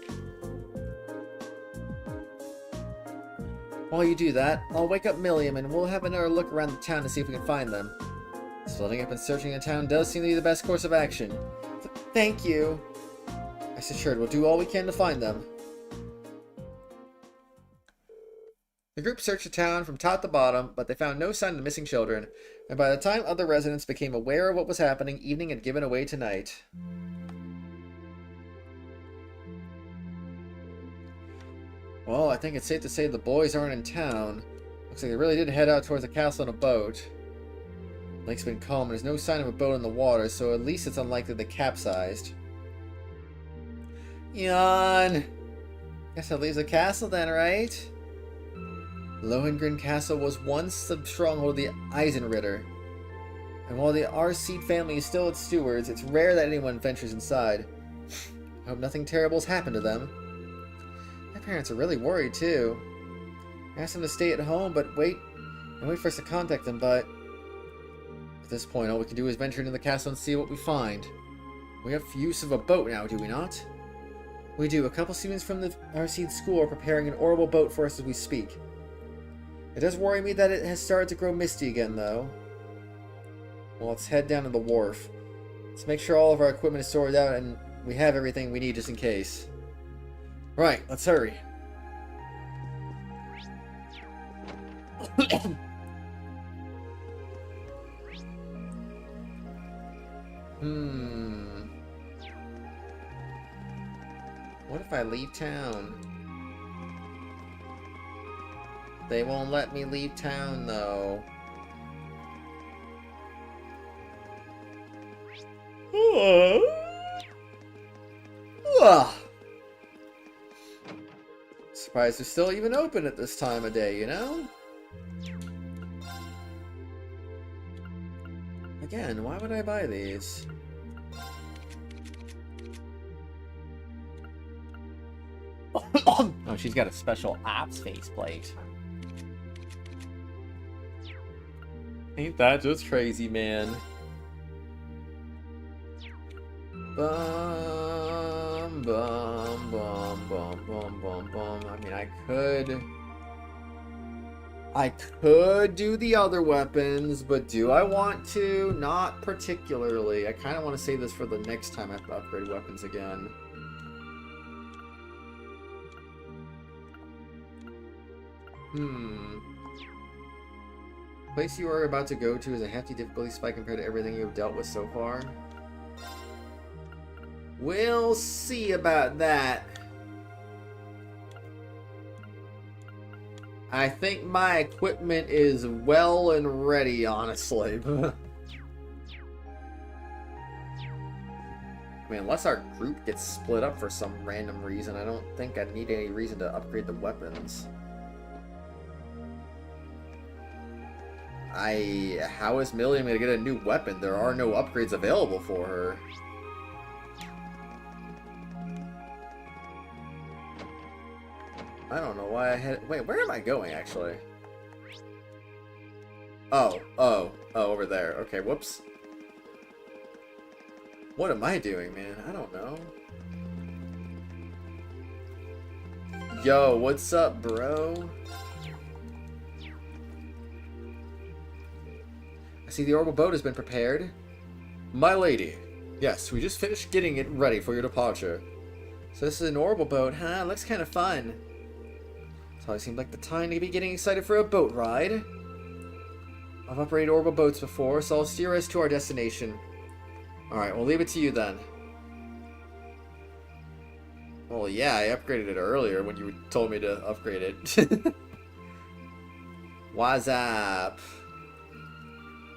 P: While you do that, I'll wake up Milliam and we'll have another look around the town to see if we can find them. Splitting up and searching the town does seem to be the best course of action. Thank you. Rest assured, we'll do all we can to find them. The group searched the town from top to bottom, but they found no sign of the missing children, and by the time other residents became aware of what was happening, evening had given away to night. Well, I think it's safe to say the boys aren't in town. Looks like they really did head out towards the castle in a boat. The lake's been calm and there's no sign of a boat in the water, so at least it's unlikely they capsized. Yawn! Guess that leaves the castle then, right? Lohengrin Castle was once the stronghold of the Eisenritter. And while the Xseed family is still its stewards, it's rare that anyone ventures inside. I hope nothing terrible's happened to them. My parents are really worried too. I asked them to stay at home, but wait for us to contact them, but at this point all we can do is venture into the castle and see what we find. We have use of a boat now, do we not? We do. A couple students from the Xseed school are preparing an orbital boat for us as we speak. It does worry me that it has started to grow misty again, though. Well, let's head down to the wharf. Let's make sure all of our equipment is sorted out and we have everything we need just in case. Right, let's hurry. What if I leave town? They won't let me leave town, though. Surprised they're still even open at this time of day, you know? Again, why would I buy these? Oh, she's got a special ops faceplate. Ain't that just crazy, man? Bum, bum, bum, bum, bum, bum, bum. I mean, I could do the other weapons, but do I want to? Not particularly. I kind of want to save this for the next time I have to upgrade weapons again. Place you are about to go to is a hefty difficulty spike compared to everything you have dealt with so far. We'll see about that. I think my equipment is well and ready, honestly. I mean, unless our group gets split up for some random reason, I don't think I'd need any reason to upgrade the weapons. How is Milliam gonna get a new weapon? There are no upgrades available for her. I don't know why I had... Wait, where am I going, actually? Oh, over there. Okay, whoops. What am I doing, man? I don't know. Yo, what's up, bro? I see the orbital boat has been prepared. My lady. Yes, we just finished getting it ready for your departure. So this is an orbital boat, huh? Looks kind of fun. Probably seemed like the time to be getting excited for a boat ride. I've operated orbital boats before, so I'll steer us to our destination. Alright, we'll leave it to you then. Well, yeah, I upgraded it earlier when you told me to upgrade it. What's up?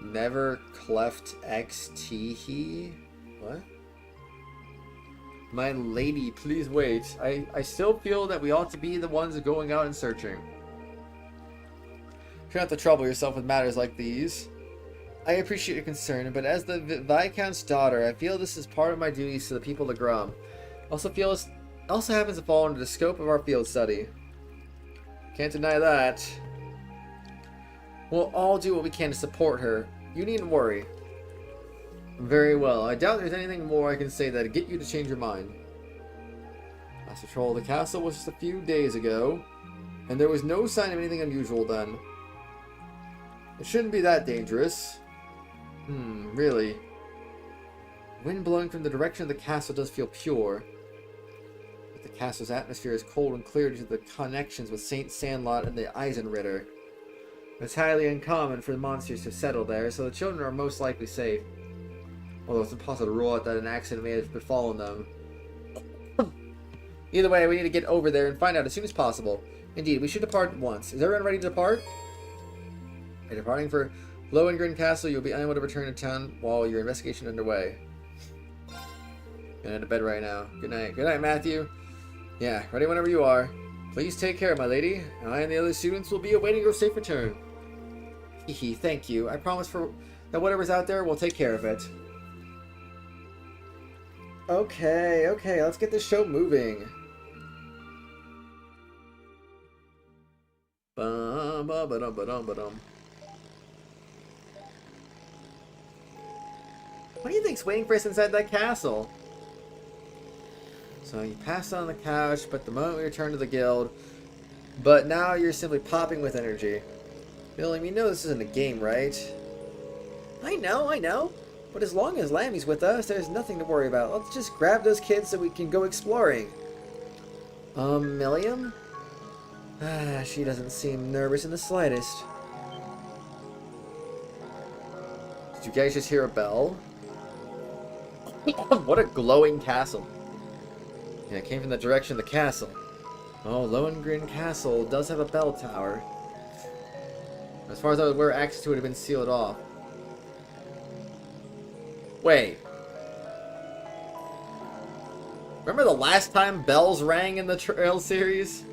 P: Never cleft XT. What? My lady, please wait. I still feel that we ought to be the ones going out and searching. You don't have to trouble yourself with matters like these. I appreciate your concern, but as the Viscount's daughter, I feel this is part of my duties to the people of Grum. Also happens to fall under the scope of our field study. Can't deny that. We'll all do what we can to support her. You needn't worry. Very well. I doubt there's anything more I can say that'd get you to change your mind. Last patrol of the castle was just a few days ago, and there was no sign of anything unusual then. It shouldn't be that dangerous. Really. Wind blowing from the direction of the castle does feel pure. But the castle's atmosphere is cold and clear due to the connections with Saint Sandlot and the Eisenritter. It's highly uncommon for the monsters to settle there, so the children are most likely safe. Although it's impossible to rule out that an accident may have befallen them. Either way, we need to get over there and find out as soon as possible. Indeed, we should depart at once. Is everyone ready to depart? Okay, departing for Lohengrin Castle, you'll be unable to return to town while your investigation is underway. Going to bed right now. Good night. Good night, Matthew. Yeah, ready whenever you are. Please take care, my lady. I and the other students will be awaiting your safe return. Hehe, thank you. I promise that whatever's out there, we'll take care of it. Okay, let's get this show moving. Ba-ba-ba-dum-ba-dum-ba-dum. What do you think's waiting for us inside that castle? So you passed on the couch, but the moment we return to the guild, but now you're simply popping with energy. William, you know this isn't a game, right? I know. But as long as Lammy's with us, there's nothing to worry about. Let's just grab those kids so we can go exploring. Milliam? She doesn't seem nervous in the slightest. Did you guys just hear a bell? What a glowing castle. Yeah, it came from the direction of the castle. Oh, Lohengrin Castle does have a bell tower. As far as I was aware, access to it had been sealed off. Wait. Remember the last time bells rang in the Trail series?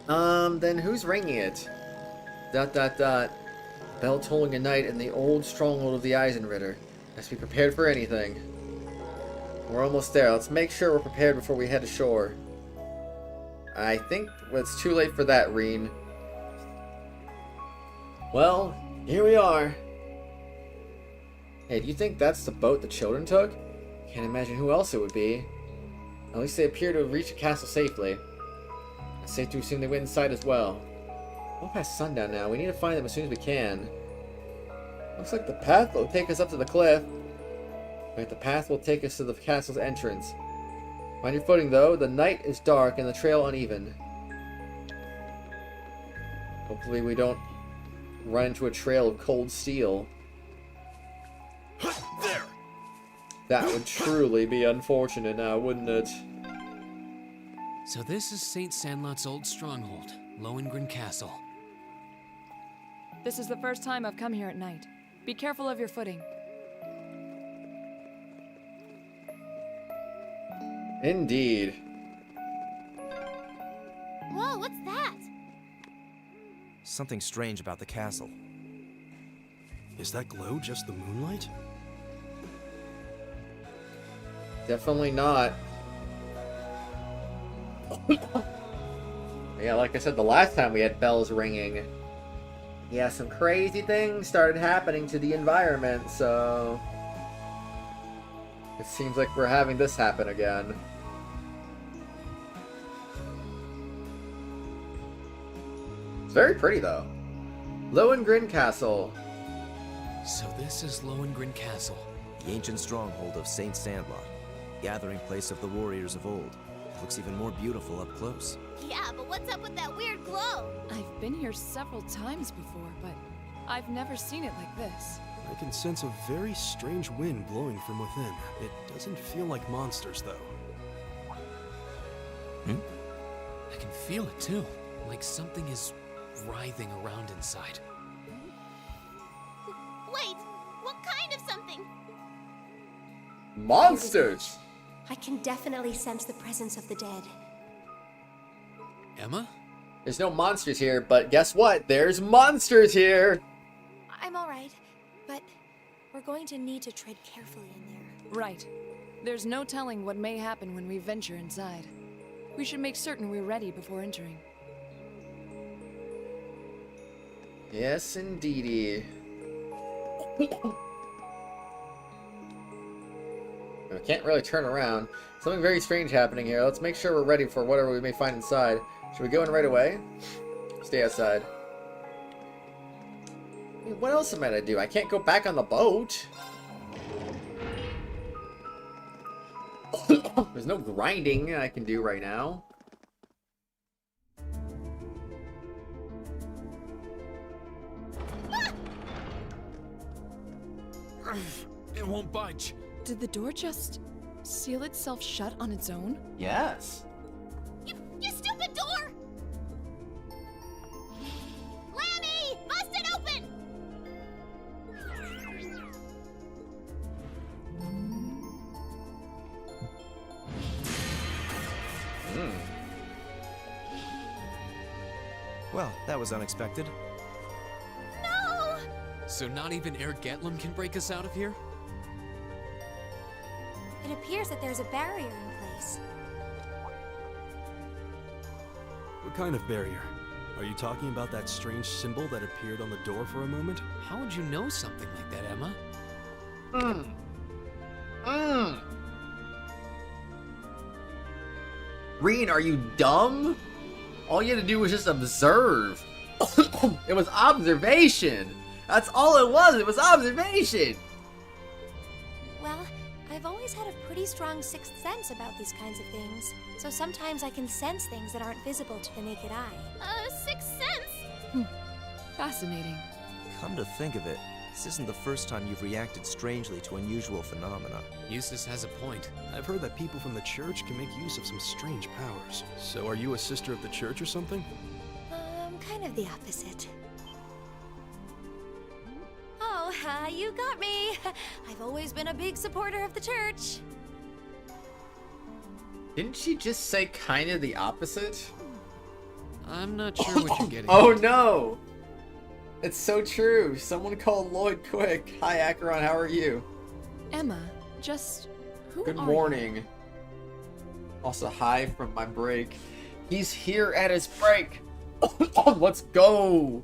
P: Then who's ringing it? ... Bell tolling a night in the old stronghold of the Eisenritter. Let's be prepared for anything. We're almost there. Let's make sure we're prepared before we head ashore. I think it's too late for that, Reen. Well, here we are. Hey, do you think that's the boat the children took? Can't imagine who else it would be. At least they appear to have reached the castle safely. It's safe to assume they went inside as well. Well past sundown now. We need to find them as soon as we can. Looks like the path will take us up to the cliff. Right, the path will take us to the castle's entrance. Mind your footing, though. The night is dark and the trail uneven. Hopefully we don't run into a trail of cold steel.
L: There.
P: That would truly be unfortunate now, wouldn't it?
J: So this is Saint Sandlot's old stronghold, Lohengrin Castle.
K: This is the first time I've come here at night. Be careful of your footing.
P: Indeed.
O: Whoa, what's that?
M: Something strange about the castle.
L: Is that glow just the moonlight?
P: Definitely not. Yeah, like I said, the last time we had bells ringing. Yeah, some crazy things started happening to the environment, so... It seems like we're having this happen again. It's very pretty, though. Lohengrin Castle.
J: So this is Lohengrin Castle.
M: The ancient stronghold of Saint Sandlot. Gathering place of the warriors of old. It looks even more beautiful up close.
O: Yeah, but what's up with that weird glow?
K: I've been here several times before, but I've never seen it like this.
L: I can sense a very strange wind blowing from within. It doesn't feel like monsters, though.
J: I can feel it too, like something is writhing around inside.
O: Wait, what kind of something?
P: Monsters!
C: I can definitely sense the presence of the dead.
J: Emma?
P: There's no monsters here, but guess what? There's monsters here!
C: I'm alright, but we're going to need to tread carefully in there.
K: Right. There's no telling what may happen when we venture inside. We should make certain we're ready before entering.
P: Yes, indeedy. I can't really turn around. Something very strange happening here. Let's make sure we're ready for whatever we may find inside. Should we go in right away? Stay outside. I mean, what else am I to do? I can't go back on the boat. There's no grinding I can do right now.
F: It won't budge.
K: Did the door just seal itself shut on its own?
P: Yes.
O: You stupid door! Lammy! Bust it open!
M: Well, that was unexpected.
O: No!
J: So not even Air Getlum can break us out of here?
C: It appears that there's a barrier in place.
L: What kind of barrier? Are you talking about that strange symbol that appeared on the door for a moment?
J: How would you know something like that, Emma?
P: Reen, are you dumb? All you had to do was just observe. It was observation. That's all it was. It was observation.
C: Well, I've always had a pretty strong sixth sense about these kinds of things. So sometimes I can sense things that aren't visible to the naked eye.
O: Sixth sense?
K: Fascinating.
M: Come to think of it, this isn't the first time you've reacted strangely to unusual phenomena.
J: Eustace has a point.
L: I've heard that people from the church can make use of some strange powers. So are you a sister of the church or something?
C: Kind of the opposite. Oh, you got me. I've always been a big supporter of the church.
P: Didn't she just say kind of the opposite?
J: I'm not sure what you're getting
P: Oh
J: at.
P: no! It's so true. Someone called Lloyd quick. Hi, Acheron. How are you?
K: Emma, just who
P: Good
K: are
P: morning. Also, hi from my break. He's here at his break. Let's go.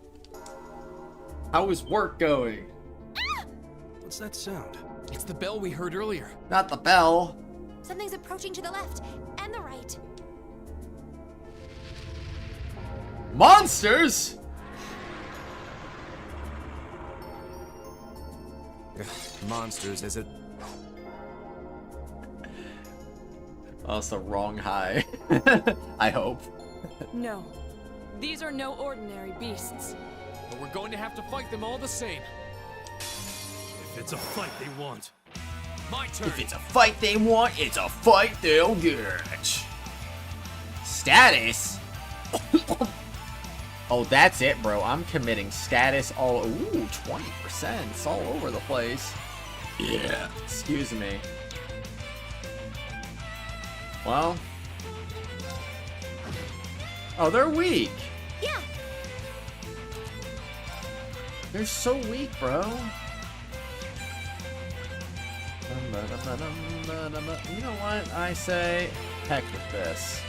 P: How is work going?
L: What's that sound?
J: It's the bell we heard earlier.
P: Not the bell.
C: Something's approaching to the left and the right.
P: Monsters?
M: Monsters, is it?
P: Also, wrong high. I hope.
K: No. These are no ordinary beasts.
J: But we're going to have to fight them all the same.
F: If it's a fight they want.
J: My turn.
P: If it's a fight they want, it's a fight they'll get. Status? Oh, that's it, bro. I'm committing status all... Ooh, 20%. It's all over the place. Yeah. Excuse me. Well... Oh, they're weak.
C: Yeah.
P: They're so weak, bro. You know what? I say, heck with this.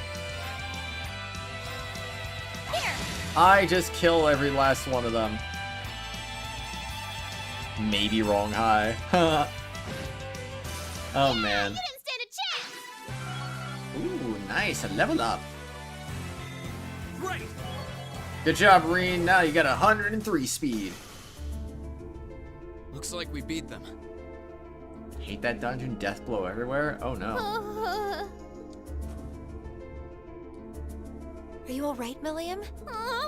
C: Here.
P: I just kill every last one of them. Maybe wrong high. Oh man.
O: You didn't stand a chance.
P: Ooh, nice. I leveled up.
J: Great.
P: Good job, Reen. Now you got 103 speed.
J: Looks like we beat them.
P: Hate that dungeon. Death blow everywhere. Oh no.
C: Are you alright, Milliam?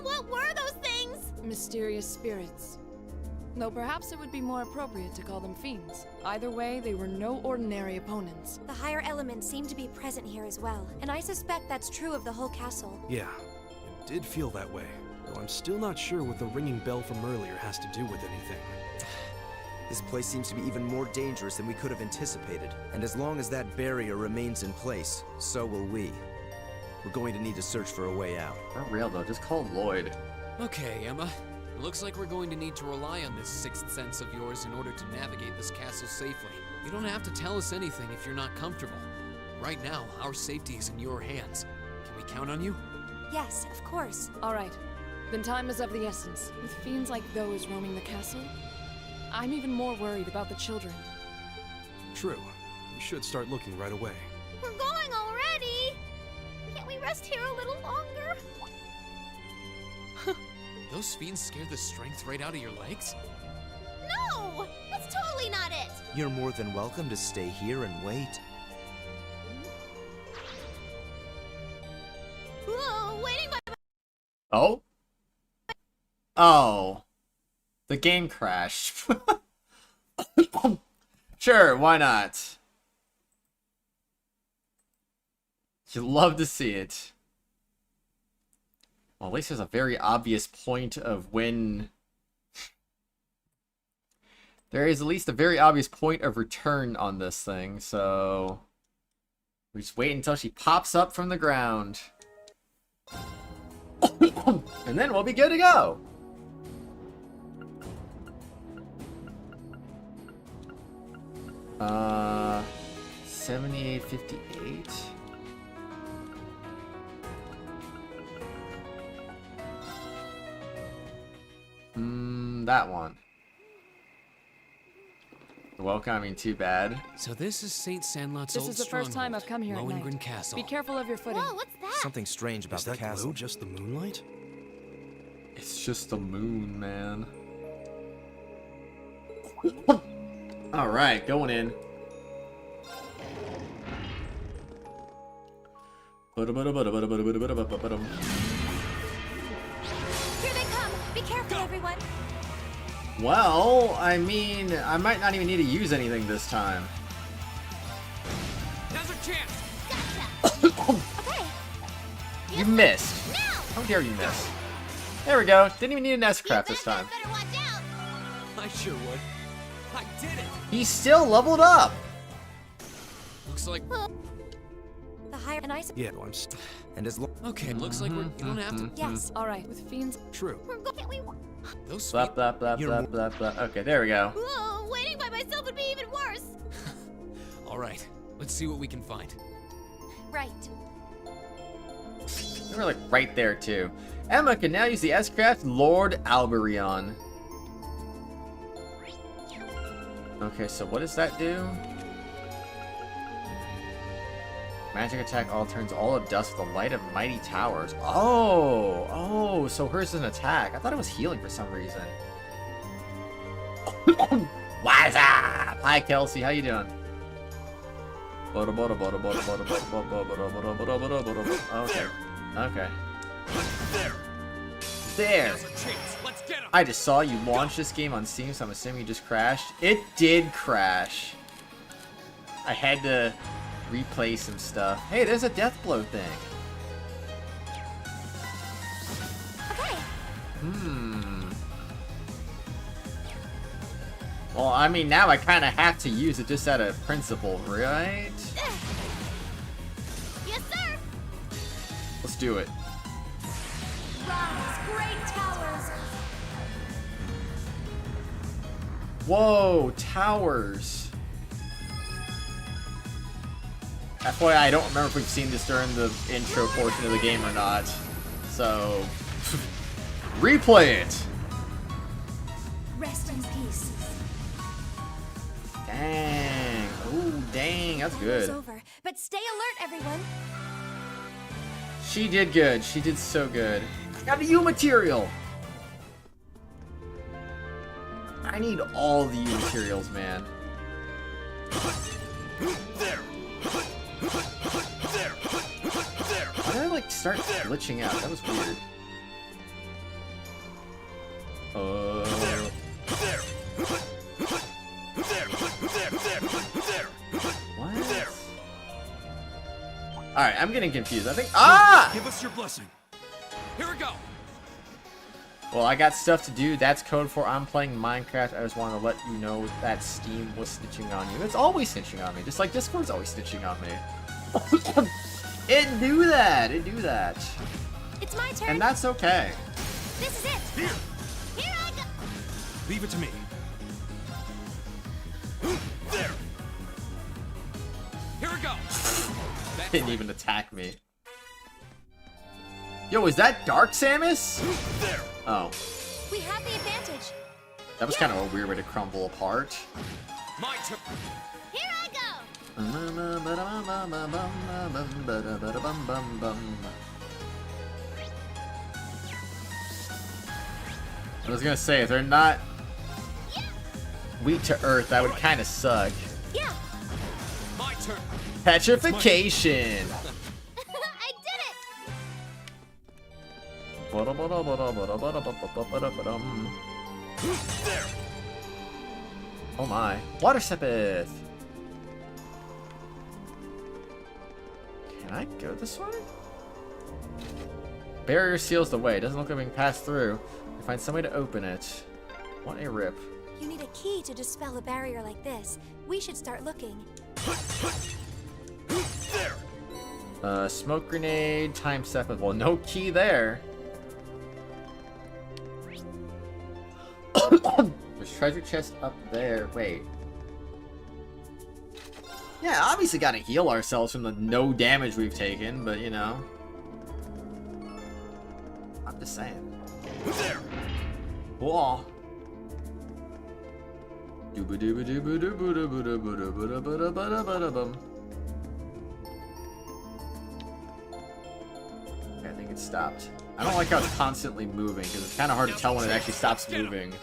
O: What were those things?
K: Mysterious spirits. Though perhaps it would be more appropriate to call them fiends. Either way, they were no ordinary opponents.
C: The higher elements seem to be present here as well, and I suspect that's true of the whole castle.
L: Yeah, it did feel that way. Though I'm still not sure what the ringing bell from earlier has to do with anything.
M: This place seems to be even more dangerous than we could have anticipated. And as long as that barrier remains in place, so will we. We're going to need to search for a way out.
P: For real though, just call Lloyd.
J: Okay, Emma. Looks like we're going to need to rely on this sixth sense of yours in order to navigate this castle safely. You don't have to tell us anything if you're not comfortable. Right now, our safety is in your hands. Can we count on you?
C: Yes, of course.
K: Alright, then time is of the essence. With fiends like those roaming the castle, I'm even more worried about the children.
L: True. We should start looking right away.
O: We're going already. Can't we rest here a little longer?
J: Those fiends scare the strength right out of your legs?
O: No! That's totally not it!
M: You're more than welcome to stay here and wait.
P: Oh? Oh. The game crashed. Sure, why not? You love to see it. Well, at least there's a very obvious point of when... There is at least a very obvious point of return on this thing, so... We just wait until she pops up from the ground. And then we'll be good to go. 7858. That one. Welcome, I mean, too bad.
J: So this is Saint Sandlot's
K: This
J: old
K: is the first time I've come here at
J: Lohengrin
K: night.
J: Castle.
K: Be careful of your footing.
O: Whoa, what's that?
M: Something strange about the castle.
L: Is that glow just the moonlight?
P: It's just the moon, man. Alright, going in.
C: Here they come! Be careful, everyone!
P: Well, I mean, I might not even need to use anything this time.
J: Now's our chance!
C: Okay.
P: You missed.
C: Now!
P: How dare you miss? There we go. Didn't even need an S-craft this time.
C: Better watch out!
J: I sure would. I did it!
P: He's still leveled up!
J: Looks like...
C: The higher and ice.
M: Yeah, I'm and as long.
J: Okay, looks like you don't have to...
K: Yes, alright. With fiends.
M: True.
J: Those
P: Blah,
J: sweet...
P: blah, blah, blah, blah, blah. Okay, there we go.
C: Whoa, waiting by myself would be even worse!
J: Alright, let's see what we can find.
C: Right.
P: We were like right there too. Emma can now use the S-craft Lord Alberion. Okay, so what does that do? Magic attack all turns all of dust with the light of mighty towers. Oh, so hers is an attack. I thought it was healing for some reason. What's up? Hi, Kelsey. How you doing? Okay. Okay. There. I just saw you launch this game on Steam, so I'm assuming you just crashed. It did crash. I had to replay some stuff. Hey, there's a death blow thing.
C: Okay.
P: Well, I mean, now I kind of have to use it just out of principle, right?
C: Yes, sir!
P: Let's do it.
C: Rise, great towers!
P: Whoa, towers. FYI, I don't remember if we've seen this during the intro portion of the game or not. So, replay it.
C: Rest in peace.
P: Dang. Oh, dang. That's good.
C: Over, but stay alert, everyone.
P: She did good. She did so good. Got a U material. I need all the U materials, man.
G: There.
P: Why did I like start glitching out? That was weird. What? Alright, I'm getting confused. I think. Ah!
L: Give us your blessing.
J: Here we go!
P: Well, I got stuff to do. That's code for I'm playing Minecraft. I just wanted to let you know that Steam was snitching on you. It's always snitching on me, just like Discord's always snitching on me. It knew that. It knew that.
C: It's my turn.
P: And that's okay.
C: This is it.
L: Here.
C: Here I go.
L: Leave it to me.
G: There.
J: Here we go!
P: Didn't even attack me. Yo, is that Dark Samus?
G: There.
P: Oh.
C: We have the advantage.
P: That was kind of a weird way to crumble apart.
J: My turn!
C: Here I go.
P: I was gonna say, if they're not weak to earth, that would kind of suck.
C: Yeah.
J: My turn!
P: Petrification!
C: I did it.
P: Oh my. Water Sepith! Can I go this way? Barrier seals the way. Doesn't look like we can pass through. We find some way to open it. What a rip.
C: You need a key to dispel a barrier like this. We should start looking.
P: Smoke grenade, time Sepith. Well, no key there. There's treasure chest up there. Wait. Yeah, obviously gotta heal ourselves from the no damage we've taken, but you know. I'm just saying. Whoa. I think it stopped. I don't like how it's constantly moving, because it's kind of hard to tell when it actually stops moving.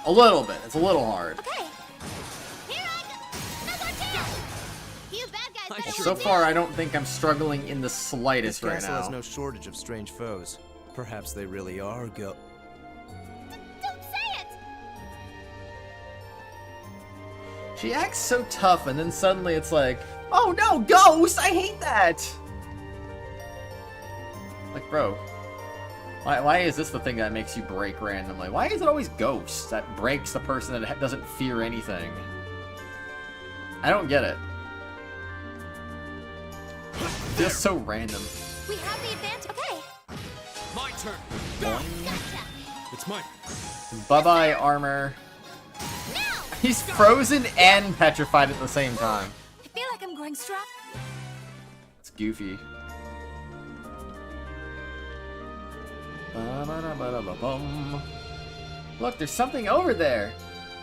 P: A little bit. It's a little hard.
O: Okay. Here I go. No more tail. You bad guys better
P: So
O: watch
P: far,
O: out.
P: I don't think I'm struggling in the slightest
M: This
P: right
M: castle
P: now.
M: has no shortage of strange foes. Perhaps they really are
O: Don't say it.
P: She acts so tough, and then suddenly it's like, oh no, ghost! I hate that! Like, bro, why is this the thing that makes you break randomly? Why is it always ghosts that breaks the person that doesn't fear anything? I don't get it. It feels so random.
C: We have the advantage. Okay.
J: My turn.
G: It's mine.
P: Bye-bye, armor. He's frozen and petrified at the same time.
C: I feel like I'm growing strong.
P: It's goofy. Ba-ba-da-ba-da-ba-bum. Look, there's something over there.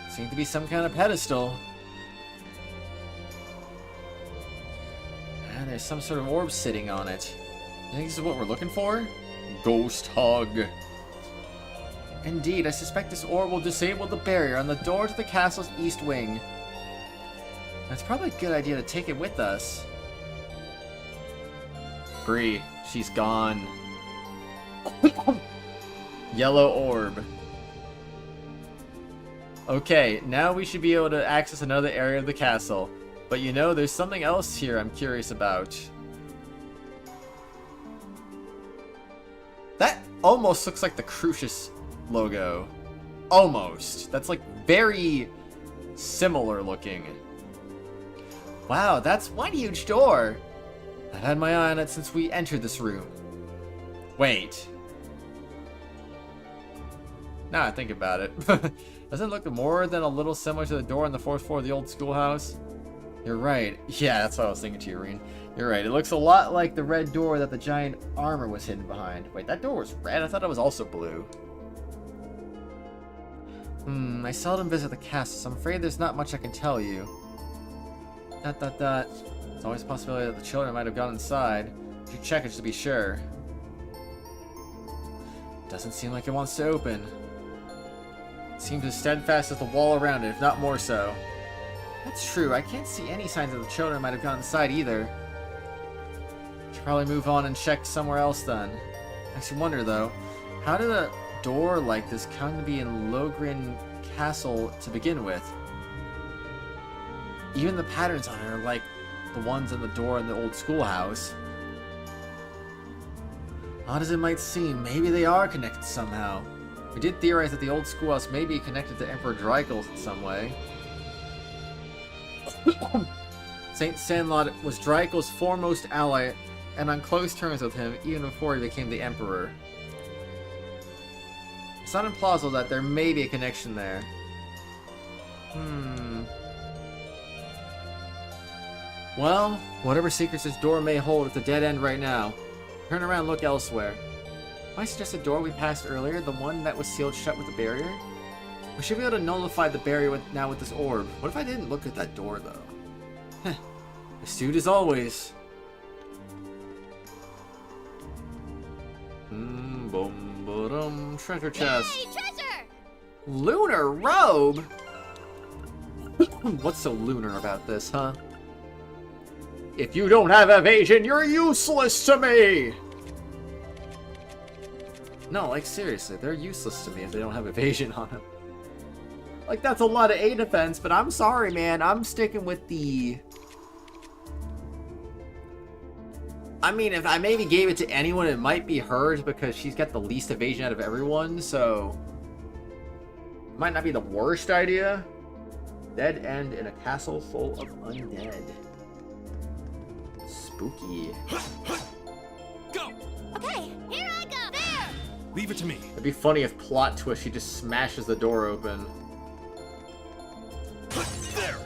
P: Seems to be some kind of pedestal. And there's some sort of orb sitting on it. I think this is what we're looking for? Ghost hug. Indeed, I suspect this orb will disable the barrier on the door to the castle's east wing. That's probably a good idea to take it with us. Bree, she's gone. Yellow orb. Okay, now we should be able to access another area of the castle. But you know, there's something else here I'm curious about. That almost looks like the Crucius logo. Almost. That's like very similar looking. Wow, that's one huge door. I've had my eye on it since we entered this room. Wait. Now I think about it. Doesn't it look more than a little similar to the door on the 4th floor of the old schoolhouse? You're right. Yeah, that's what I was thinking too, Irene. You're right. It looks a lot like the red door that the giant armor was hidden behind. Wait, that door was red? I thought it was also blue. I seldom visit the castle, so I'm afraid there's not much I can tell you. There's always a possibility that the children might have gone inside. You should check it just to be sure. Doesn't seem like it wants to open. It seems as steadfast as the wall around it, if not more so. That's true. I can't see any signs that the children might have gone inside either. Should probably move on and check somewhere else then. Makes you wonder though, how did a door like this come to be in Logren Castle to begin with? Even the patterns on it are like the ones on the door in the old schoolhouse. Odd as it might seem, maybe they are connected somehow. We did theorize that the old schoolhouse may be connected to Emperor Drykos in some way. Saint Sandlot was Drykos' foremost ally and on close terms with him even before he became the Emperor. It's not implausible that there may be a connection there. Well, whatever secrets this door may hold, it's a dead end right now. Turn around and look elsewhere. I suggest the door we passed earlier, the one that was sealed shut with a barrier? We should be able to nullify the barrier now with this orb. What if I didn't look at that door, though? Heh. Astute as always. Treasure chest.
O: Hey, treasure!
P: Lunar robe? What's so lunar about this, huh? If you don't have evasion, you're useless to me! No, like seriously, they're useless to me if they don't have evasion on them. Like that's a lot of A defense, but I'm sorry, man. I'm sticking with the... I mean, if I maybe gave it to anyone, it might be hers because she's got the least evasion out of everyone, so... It might not be the worst idea. Dead end in a castle full of undead. Spooky.
N: Go!
O: Okay, here I go! There!
F: Leave it to me.
P: It'd be funny if plot twist, she just smashes the door open.
F: There!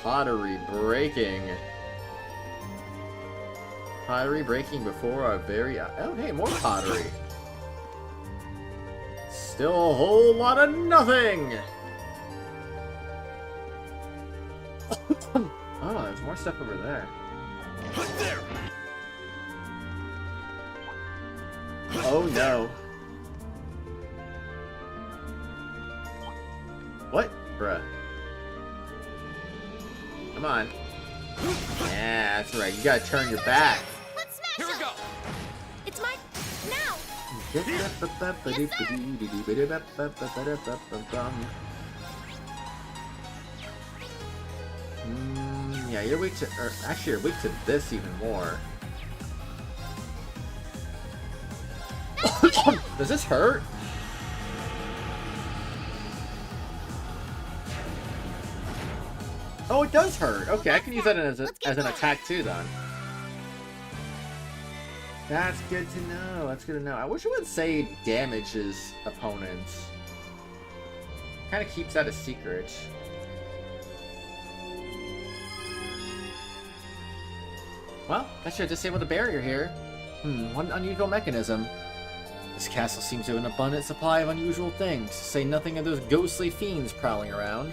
P: Pottery breaking. Pottery breaking before our very... Oh, hey, more pottery. Still a whole lot of nothing! Oh, there's more stuff over there.
F: There!
P: Oh, no. What? Bruh. Come on. Yeah, that's right. You gotta turn your back.
O: Let's smash
N: Here we
O: him!
N: go!
O: It's mine now!
P: Yeah, you're weak to... Or actually, you're weak to this even more. Does this hurt? Oh, it does hurt. Okay, I can use that as an attack too, then. That's good to know. That's good to know. I wish it would say damages opponents. Kind of keeps that a secret. Well, that should disable the barrier here. One unusual mechanism. This castle seems to have an abundant supply of unusual things, to say nothing of those ghostly fiends prowling around.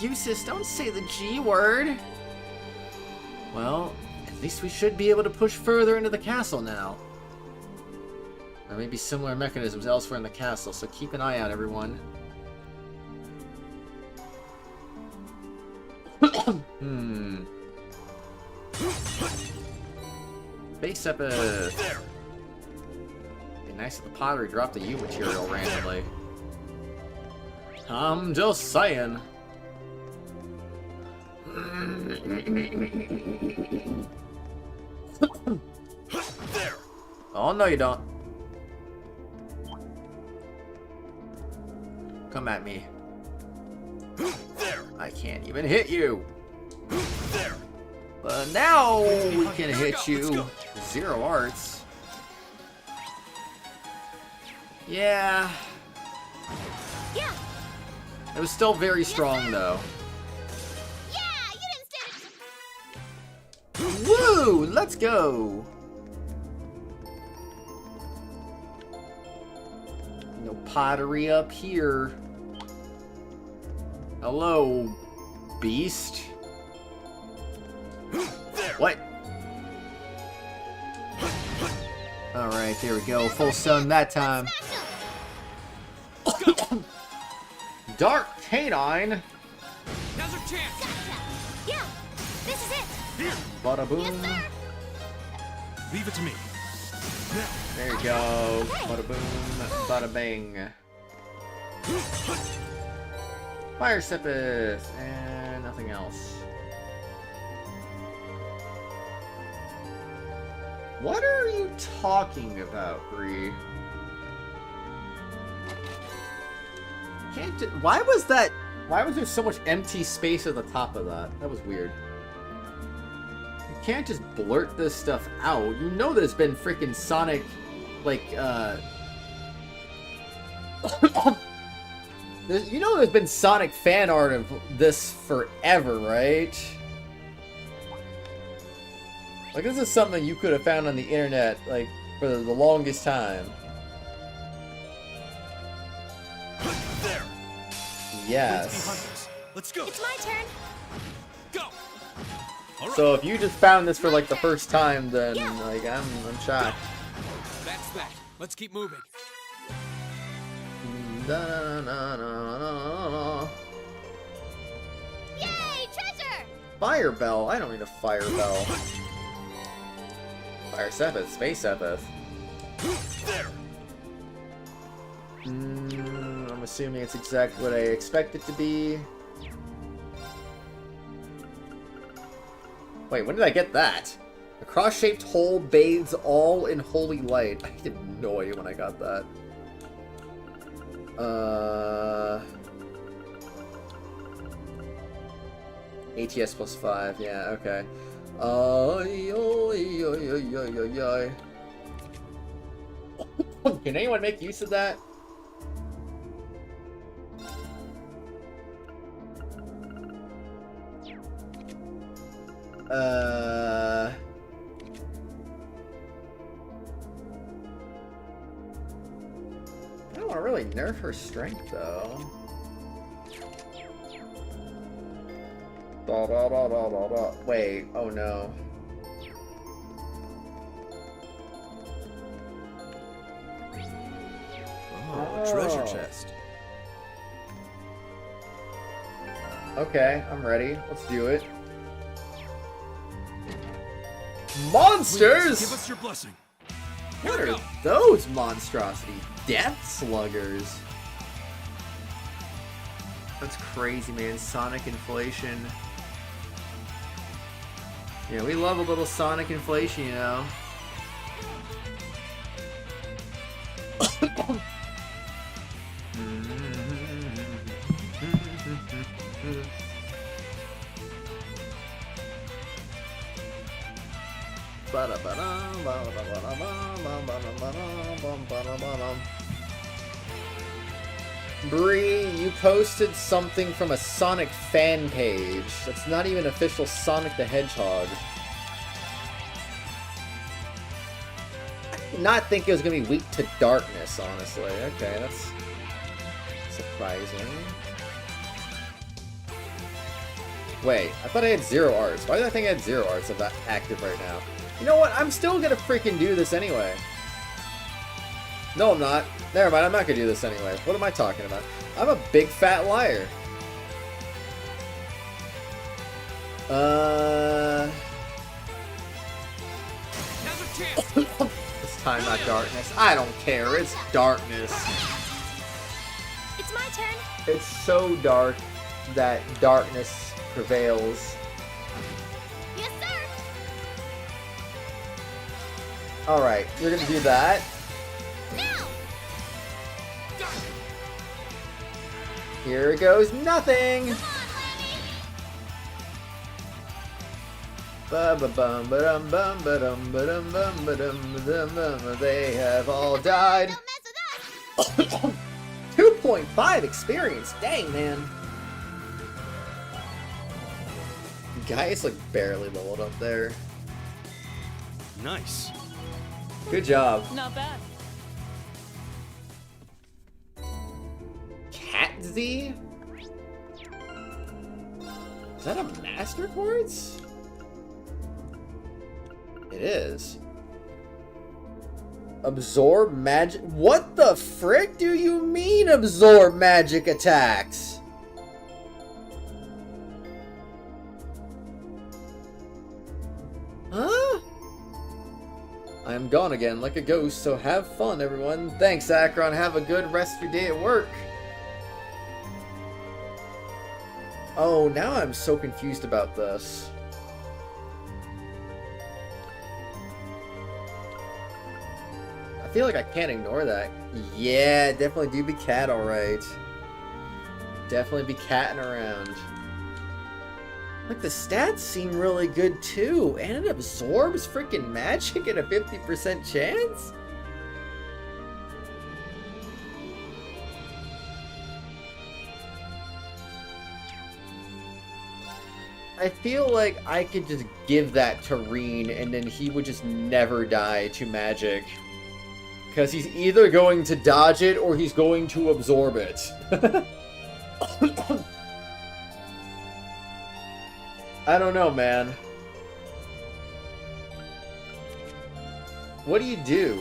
P: Eustace, don't say the G word! Well, at least we should be able to push further into the castle now. There may be similar mechanisms elsewhere in the castle, so keep an eye out, everyone. Base Epith. Be nice if the pottery dropped the U material randomly. I'm just saying.
F: There.
P: Oh, no you don't. Come at me.
F: There.
P: I can't even hit you.
F: There.
P: But now we can hit you. 0 arts. Yeah.
O: Yeah.
P: It was still very strong though.
O: Yeah, you didn't stand it.
P: Woo! Let's go. No pottery up here. Hello, beast. What? Alright, there we go. Full stun that time. Dark Canine.
N: Now's our chance!
O: Gotcha. Yeah, this is it.
F: Here.
P: Bada boom.
O: Yes, sir.
F: Leave it to me. Now.
P: There you go. Bada boom. Bada bang. Fire Sepith. And nothing else. What are you talking about, Bree? Why was that? Why was there so much empty space at the top of that? That was weird. You can't just blurt this stuff out. You know there's been freaking Sonic, like, you know there's been Sonic fan art of this forever, right? Like, this is something you could have found on the internet, like, for the longest time.
F: There.
P: Yes.
F: Let's go.
O: It's my turn.
F: Go. All right.
P: So if you just found this for, like, the first time, then, like, I'm shocked.
J: That's that. Let's keep moving.
O: Yay, treasure!
P: Fire bell. I don't need a fire bell. Fire Sepith, Space Sepith.
G: There.
P: I'm assuming it's exactly what I expect it to be. Wait, when did I get that? A cross-shaped hole bathes all in holy light. I have no idea when I got that. ATS plus 5, yeah, okay. Can anyone make use of that? I don't want to really nerf her strength, though. Wait, oh no.
M: Oh, treasure chest.
P: Okay, I'm ready. Let's do it. Monsters!
G: Please, give us your blessing.
P: What are those monstrosities? Death sluggers. That's crazy, man. Sonic inflation. Yeah, we love a little Sonic inflation, you know. Bree, you posted something from a Sonic fan page. That's not even official Sonic the Hedgehog. I did not think it was going to be weak to darkness, honestly. Okay, that's surprising. Wait, I thought I had 0 arts. Why did I think I had 0 arts of that active right now? You know what? I'm still gonna freaking do this anyway. No, I'm not. Never mind, I'm not gonna do this anyway. What am I talking about? I'm a big fat liar. This time not darkness. I don't care, it's darkness.
C: It's my turn.
P: It's so dark that darkness prevails.
C: Yes, sir.
P: Alright, you're gonna do that.
C: Now.
P: Here goes nothing! They have all died. 2.5 experience, dang man. Guy is like barely leveled up there.
L: Nice.
P: Good job.
K: Not bad.
P: Cat Z? Is that a Master Quartz? It is. Absorb magic. What the frick do you mean absorb magic attacks? Huh? I am gone again like a ghost, so have fun, everyone. Thanks, Akron. Have a good rest of your day at work. Oh, now I'm so confused about this. I feel like I can't ignore that. Yeah, definitely do be cat, alright. Definitely be catting around. Like, the stats seem really good, too. And it absorbs freaking magic at a 50% chance? I feel like I could just give that to Reen, and then he would just never die to magic. Because he's either going to dodge it, or he's going to absorb it. I don't know, man. What do you do?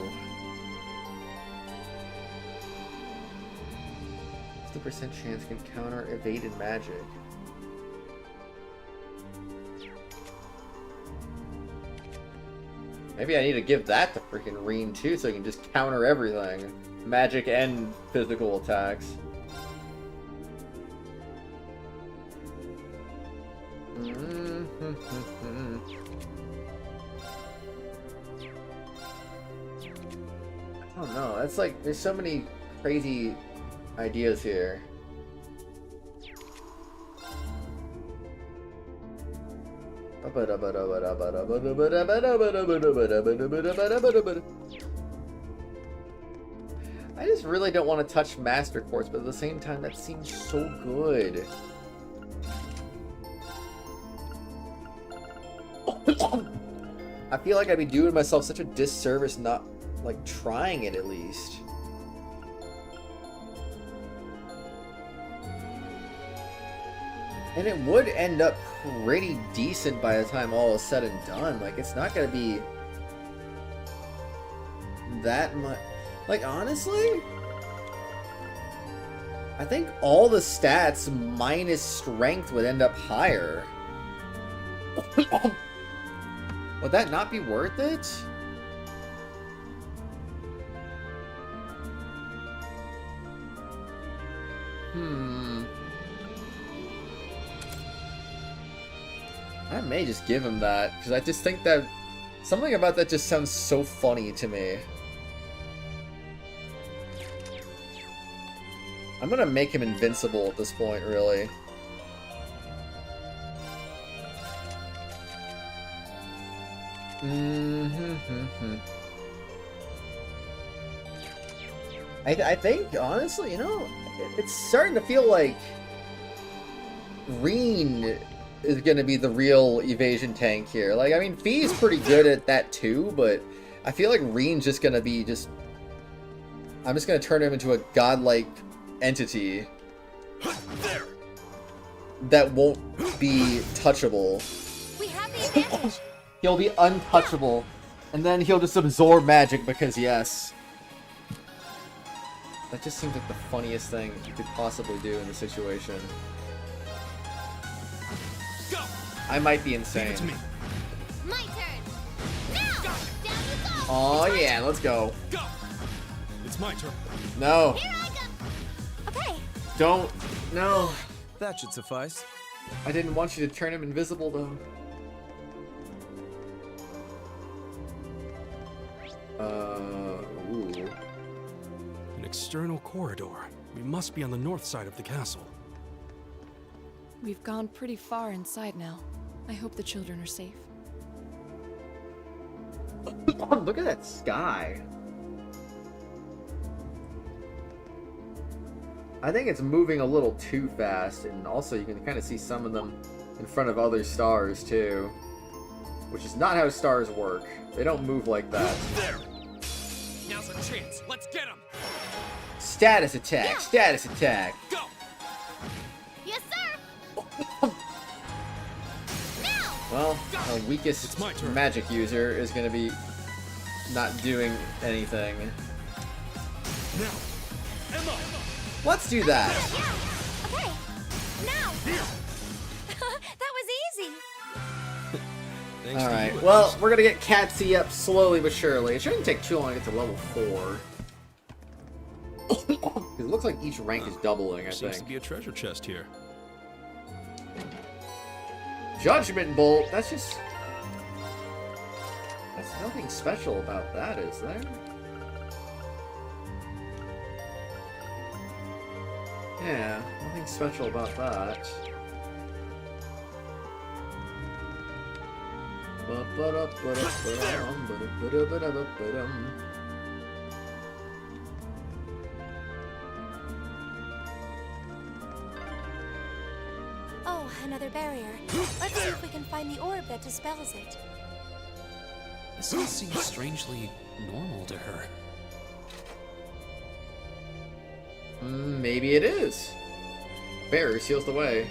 P: 50% chance can counter evaded magic.
A: Maybe I need to give that to freaking Reen too, so he can just counter everything. Magic and physical attacks. I don't know. That's like, there's so many crazy ideas here. I just really don't want to touch Master Quartz, but at the same time, that seems so good. I feel like I'd be doing myself such a disservice not, like, trying it at least. And it would end up pretty decent by the time all is said and done. Like, it's not gonna be that much. Like, honestly, I think all the stats minus strength would end up higher. Would that not be worth it? I may just give him that, because I just think that something about that just sounds so funny to me. I'm gonna make him invincible at this point, really. I think, honestly, you know, it's starting to feel like Reen is going to be the real evasion tank here. Like, I mean, Fee's pretty good at that too, but I feel like Reen's just going to be just... I'm just going to turn him into a godlike entity that won't be touchable.
C: We have the advantage.
A: He'll be untouchable, and then he'll just absorb magic because yes. That just seems like the funniest thing you could possibly do in the situation.
L: Go.
A: I might be insane.
L: Leave it to me.
O: My turn. Now. Down you go.
A: Oh yeah, let's go.
L: Go. It's my turn.
A: No.
O: Here I go. Okay.
A: Don't. No.
M: That should suffice.
A: I didn't want you to turn him invisible though. Ooh.
L: An external corridor. We must be on the north side of the castle.
K: We've gone pretty far inside now. I hope the children are safe.
A: Look at that sky. I think it's moving a little too fast, and also you can kind of see some of them in front of other stars too, which is not how stars work. They don't move like that.
L: There. Now's a chance. Let's get him.
A: Status attack. Yeah. Status attack.
L: Go.
O: Yes, sir. Now.
A: Well, our weakest magic user is going to be not doing anything.
L: Now. Emma.
A: Let's do that.
C: Yeah. Okay. Now. That was easy.
A: Alright, well, we're gonna get Catsy up slowly but surely. It shouldn't take too long to get to level 4. Because it looks like each rank is doubling, I
L: Seems to
A: think.
L: be a treasure chest here.
A: Judgment Bolt! That's just... That's nothing special about that, is there? Yeah, nothing special about that.
C: Oh, another barrier. Let's see if we can find the orb that dispels it.
B: This all seems strangely normal to her.
A: Maybe it is. Barrier seals the way.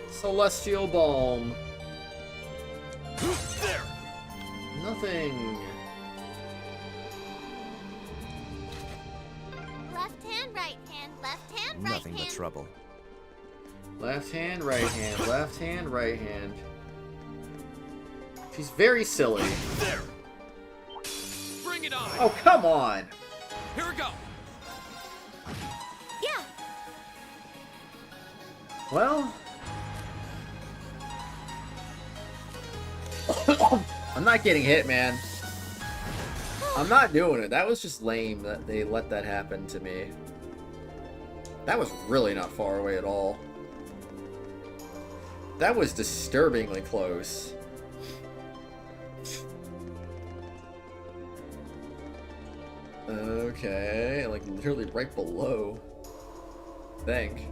A: Celestial Balm.
L: There.
A: Nothing.
O: Left hand, right hand, left hand, right
M: nothing but trouble.
P: Left hand, right hand, left hand, right hand. She's very silly.
J: There. Bring it on.
P: Oh, come on.
J: Here we go.
C: Yeah.
P: Well, I'm not getting hit, man. I'm not doing it. That was just lame that they let that happen to me. That was really not far away at all. That was disturbingly close. Okay, like literally right below. I think.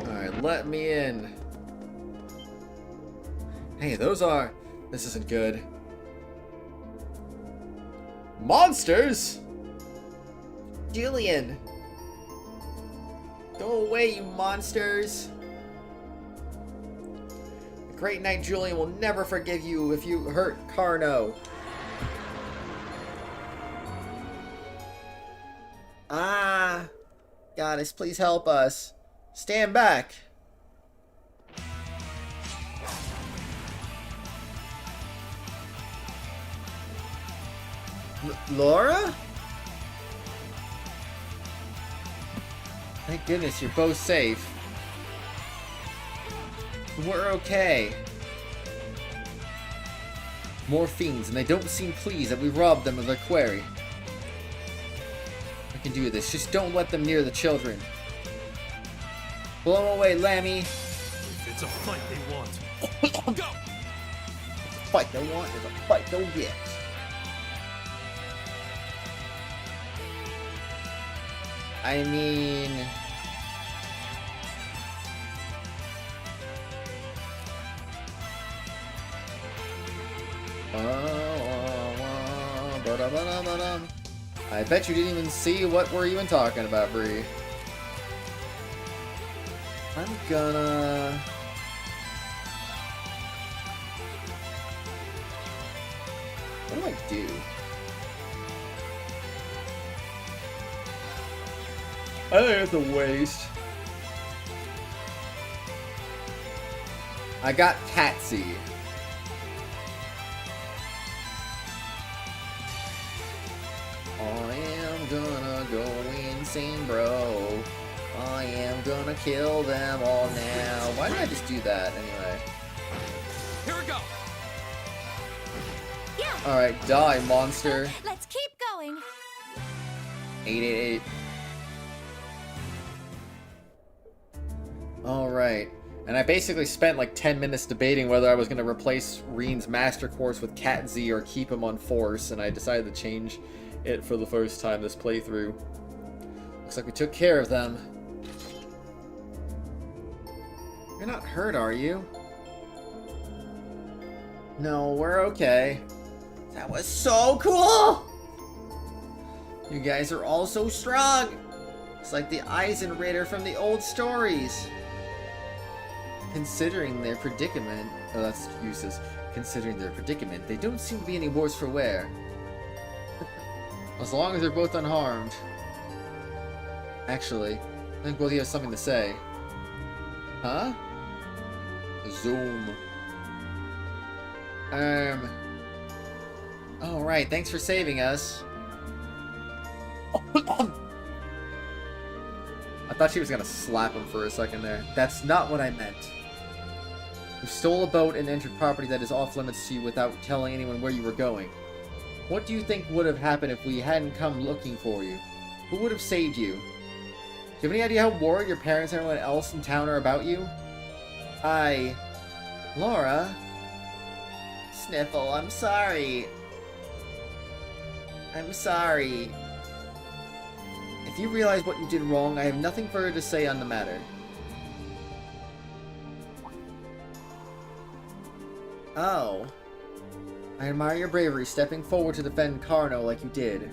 P: Alright, let me in. Hey, those are... This isn't good. Monsters? Julian! Go away, you monsters! The Great Knight Julian will never forgive you if you hurt Carno. Ah! Goddess, please help us. Stand back! Laura? Thank goodness you're both safe. We're okay. More fiends, and they don't seem pleased that we robbed them of their quarry. I can do this, just don't let them near the children. Blow 'em away, Lammy.
F: It's a fight they want.
J: Go!
P: It's a fight they want, it's a fight they'll get. I mean... I bet you didn't even see what we're even talking about, Bree. I'm gonna... What do I do? I think it's a waste. I got Patsy. I am gonna go insane, bro. I am gonna kill them all now. Why did I just do that anyway?
J: Here we go.
C: Yeah.
P: Alright, die, monster.
C: Let's keep going.
P: 888. Alright. And I basically spent like 10 minutes debating whether I was going to replace Reen's Master Course with Cat Z or keep him on Force, and I decided to change it for the first time this playthrough. Looks like we took care of them. You're not hurt, are you? No, we're okay. That was so cool! You guys are all so strong! It's like the Eisenritter from the old stories. Considering their predicament... Oh, that's useless. Considering their predicament, they don't seem to be any worse for wear. As long as they're both unharmed. Actually, I think both of you have something to say. Huh? Zoom. Alright, thanks for saving us. I thought she was gonna slap him for a second there. That's not what I meant. You stole a boat and entered property that is off limits to you without telling anyone where you were going. What do you think would have happened if we hadn't come looking for you? Who would have saved you? Do you have any idea how worried your parents and everyone else in town are about you? Laura? Sniffle, I'm sorry. I'm sorry. If you realize what you did wrong, I have nothing further to say on the matter. Oh. I admire your bravery stepping forward to defend Carno like you did.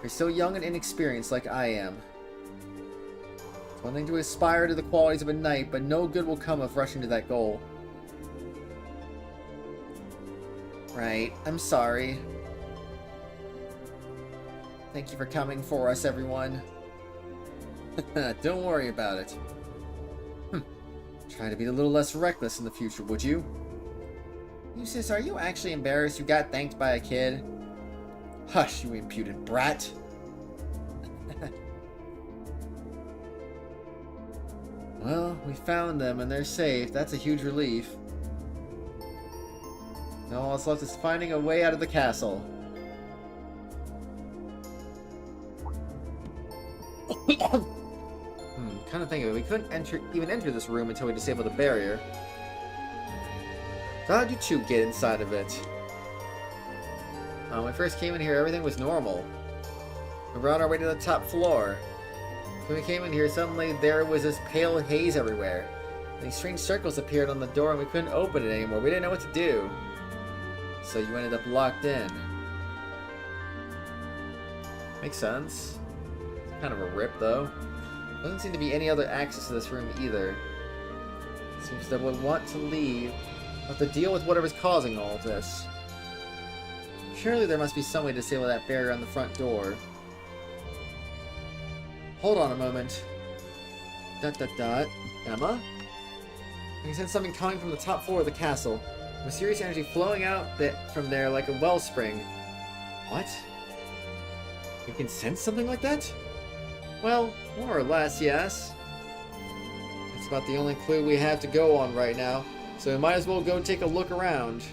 P: You're so young and inexperienced like I am. It's one thing to aspire to the qualities of a knight, but no good will come of rushing to that goal. Right, I'm sorry. Thank you for coming for us, everyone. Don't worry about it. Try to be a little less reckless in the future, would you? You sis, are you actually embarrassed you got thanked by a kid? Hush, you impudent brat. Well, we found them and they're safe. That's a huge relief. Now all that's left is finding a way out of the castle. Kind of think of it. We couldn't even enter this room until we disabled the barrier. So how'd you two get inside of it? When we first came in here, everything was normal. We were on our way to the top floor. When we came in here, suddenly there was this pale haze everywhere. And these strange circles appeared on the door and we couldn't open it anymore. We didn't know what to do. So you ended up locked in. Makes sense. It's kind of a rip, though. Doesn't seem to be any other access to this room either. Seems that we'll want to leave, but to deal with whatever's causing all of this. Surely there must be some way to disable that barrier on the front door. Hold on a moment. ... Emma? You sense something coming from the top floor of the castle. Mysterious energy flowing out from there like a wellspring. What? You can sense something like that? Well, more or less, yes. It's about the only clue we have to go on right now, so we might as well go take a look around.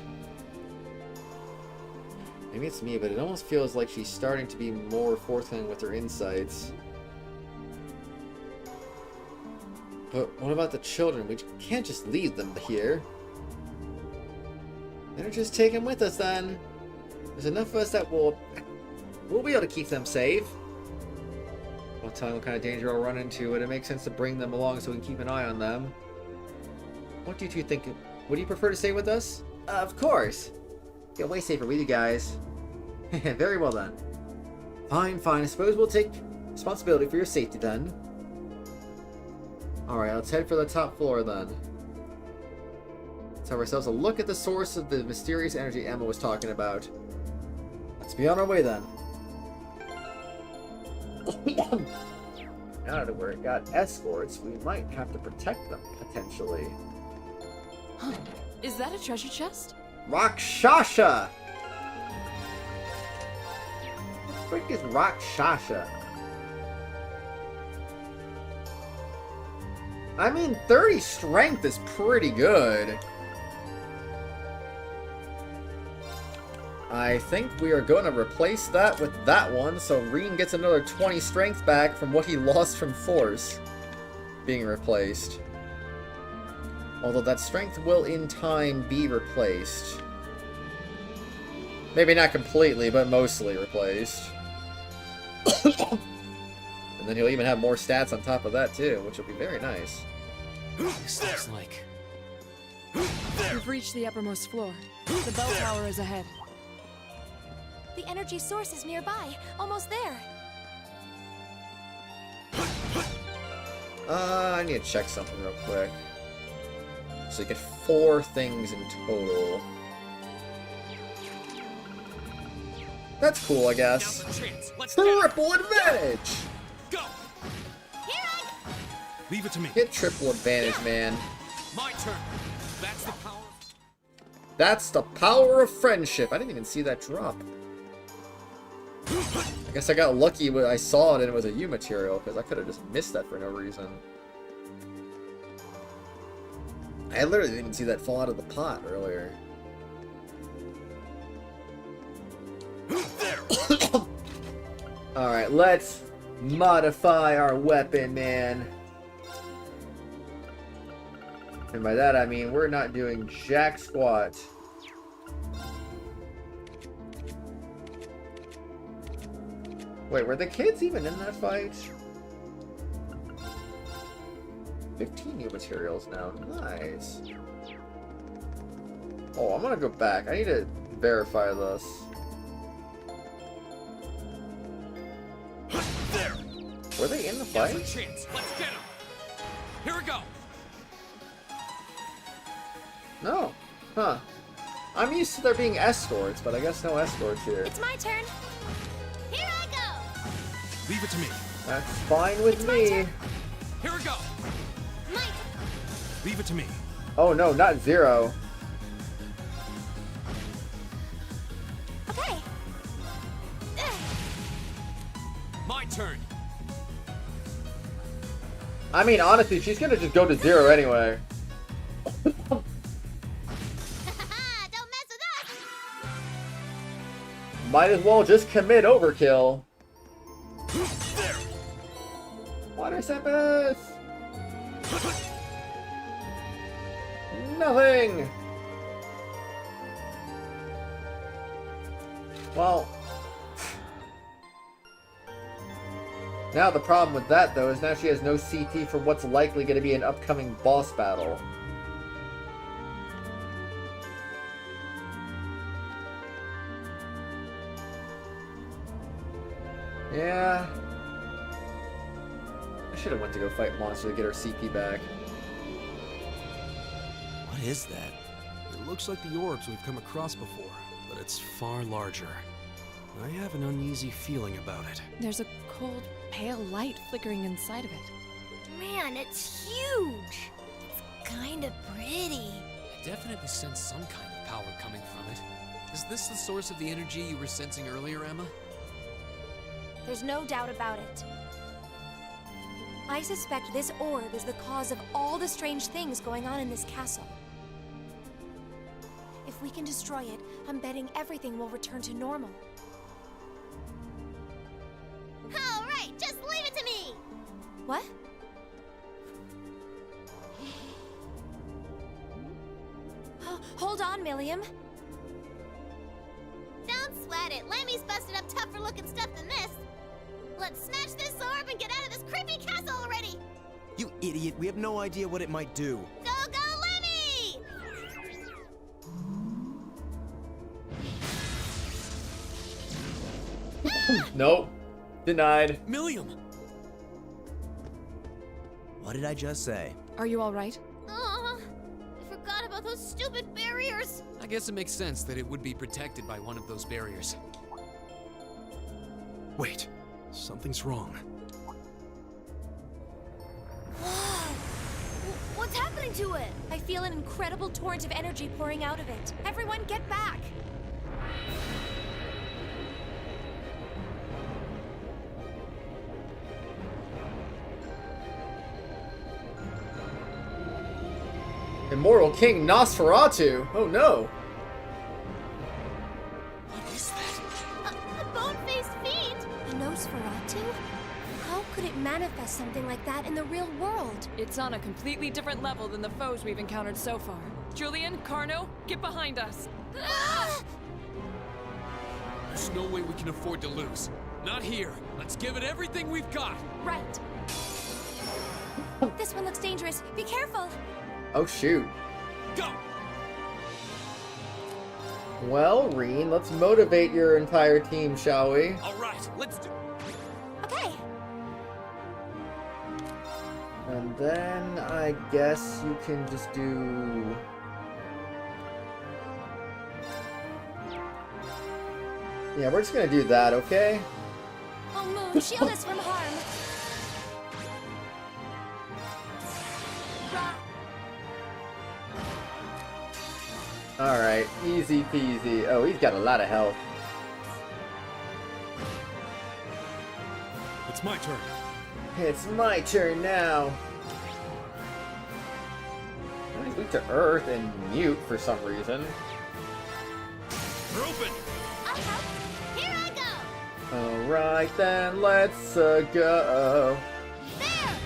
P: Maybe it's me, but it almost feels like she's starting to be more forthcoming with her insights. But what about the children? We can't just leave them here. Better just take them with us then. There's enough of us that we'll be able to keep them safe. While telling what kind of danger I'll run into, and it makes sense to bring them along so we can keep an eye on them. What do you two think? Would you prefer to stay with us? Of course. Get way safer with you guys. Very well then. Fine, fine. I suppose we'll take responsibility for your safety then. Alright, let's head for the top floor then. Let's have ourselves a look at the source of the mysterious energy Emma was talking about. Let's be on our way then. Now that we've got escorts, we might have to protect them, potentially.
K: Is that a treasure chest?
P: Rakshasha! What the frick is Rakshasha? I mean, 30 strength is pretty good. I think we are going to replace that with that one, so Reen gets another 20 strength back from what he lost from Force being replaced. Although that strength will in time be replaced. Maybe not completely, but mostly replaced. And then he'll even have more stats on top of that too, which will be very nice.
B: This looks like...
K: We've reached the uppermost floor. The bell tower is ahead.
C: The energy source is nearby, almost there.
P: I need to check something real quick. So you get 4 things in total. That's cool, I guess. Triple advantage!
N: Go!
L: Leave it to me.
P: Get triple advantage, man.
N: My turn. That's the power.
P: That's the power of friendship. I didn't even see that drop. I guess I got lucky when I saw it and it was a U material, because I could have just missed that for no reason. I literally didn't even see that fall out of the pot earlier. Alright, let's modify our weapon, man. And by that I mean we're not doing jack squat. Wait, were the kids even in that fight? 15 new materials now. Nice. Oh, I'm gonna go back. I need to verify this.
N: There.
P: Were they in the fight?
N: Let's get him. Here we go.
P: No. Huh. I'm used to there being escorts, but I guess no escorts here.
C: It's my turn. Here I go.
L: Leave it to me.
P: That's fine with me.
L: Here we go. Leave it to me.
P: Oh no, not Zero.
C: Okay.
J: My turn.
P: I mean, honestly, she's gonna just go to Zero anyway. Might as well just commit overkill. Water Sepus! Nothing! Well... Now the problem with that, though, is now she has no CT for what's likely going to be an upcoming boss battle. Yeah... I should have went to go fight Monster to get her CP back.
L: What is that? It looks like the orbs we've come across before, but it's far larger. I have an uneasy feeling about it.
K: There's a cold, pale light flickering inside of it.
O: Man, it's huge! It's kinda pretty.
J: I definitely sense some kind of power coming from it. Is this the source of the energy you were sensing earlier, Emma?
C: There's no doubt about it. I suspect this orb is the cause of all the strange things going on in this castle. If we can destroy it, I'm betting everything will return to normal.
O: Alright, just leave it to me!
C: What? Hold on, Milliam.
O: Don't sweat it. Lammy's busted up tougher looking stuff than this. Let's smash this orb and get out of this creepy castle already!
M: You idiot, we have no idea what it might do.
O: Go, Lemmy!
P: Nope. Denied.
J: Milliam!
M: What did I just say?
K: Are you alright?
O: I forgot about those stupid barriers!
J: I guess it makes sense that it would be protected by one of those barriers.
L: Wait, something's wrong.
C: Whoa! What's happening to it? I feel an incredible torrent of energy pouring out of it. Everyone get back!
P: Immortal King Nosferatu! Oh no!
J: What is that?
O: A bone-faced fiend!
C: A Nosferatu? How could it manifest something like that in the real world?
K: It's on a completely different level than the foes we've encountered so far. Julian, Carno, get behind us!
J: There's no way we can afford to lose. Not here. Let's give it everything we've got.
C: Right. This one looks dangerous. Be careful!
P: Oh shoot.
J: Go!
P: Well, Reen, let's motivate your entire team, shall we?
J: Alright, let's do
C: Okay.
P: And then I guess you can just do... Yeah, we're just gonna do that, okay?
C: Oh, Moon, shield us from harm.
P: Alright, easy peasy. Oh, he's got a lot of health.
L: It's my turn.
P: It's my turn now. He's weak to Earth and mute for some reason.
L: We're open!
O: Here I go!
P: Alright then, let's go.
O: There!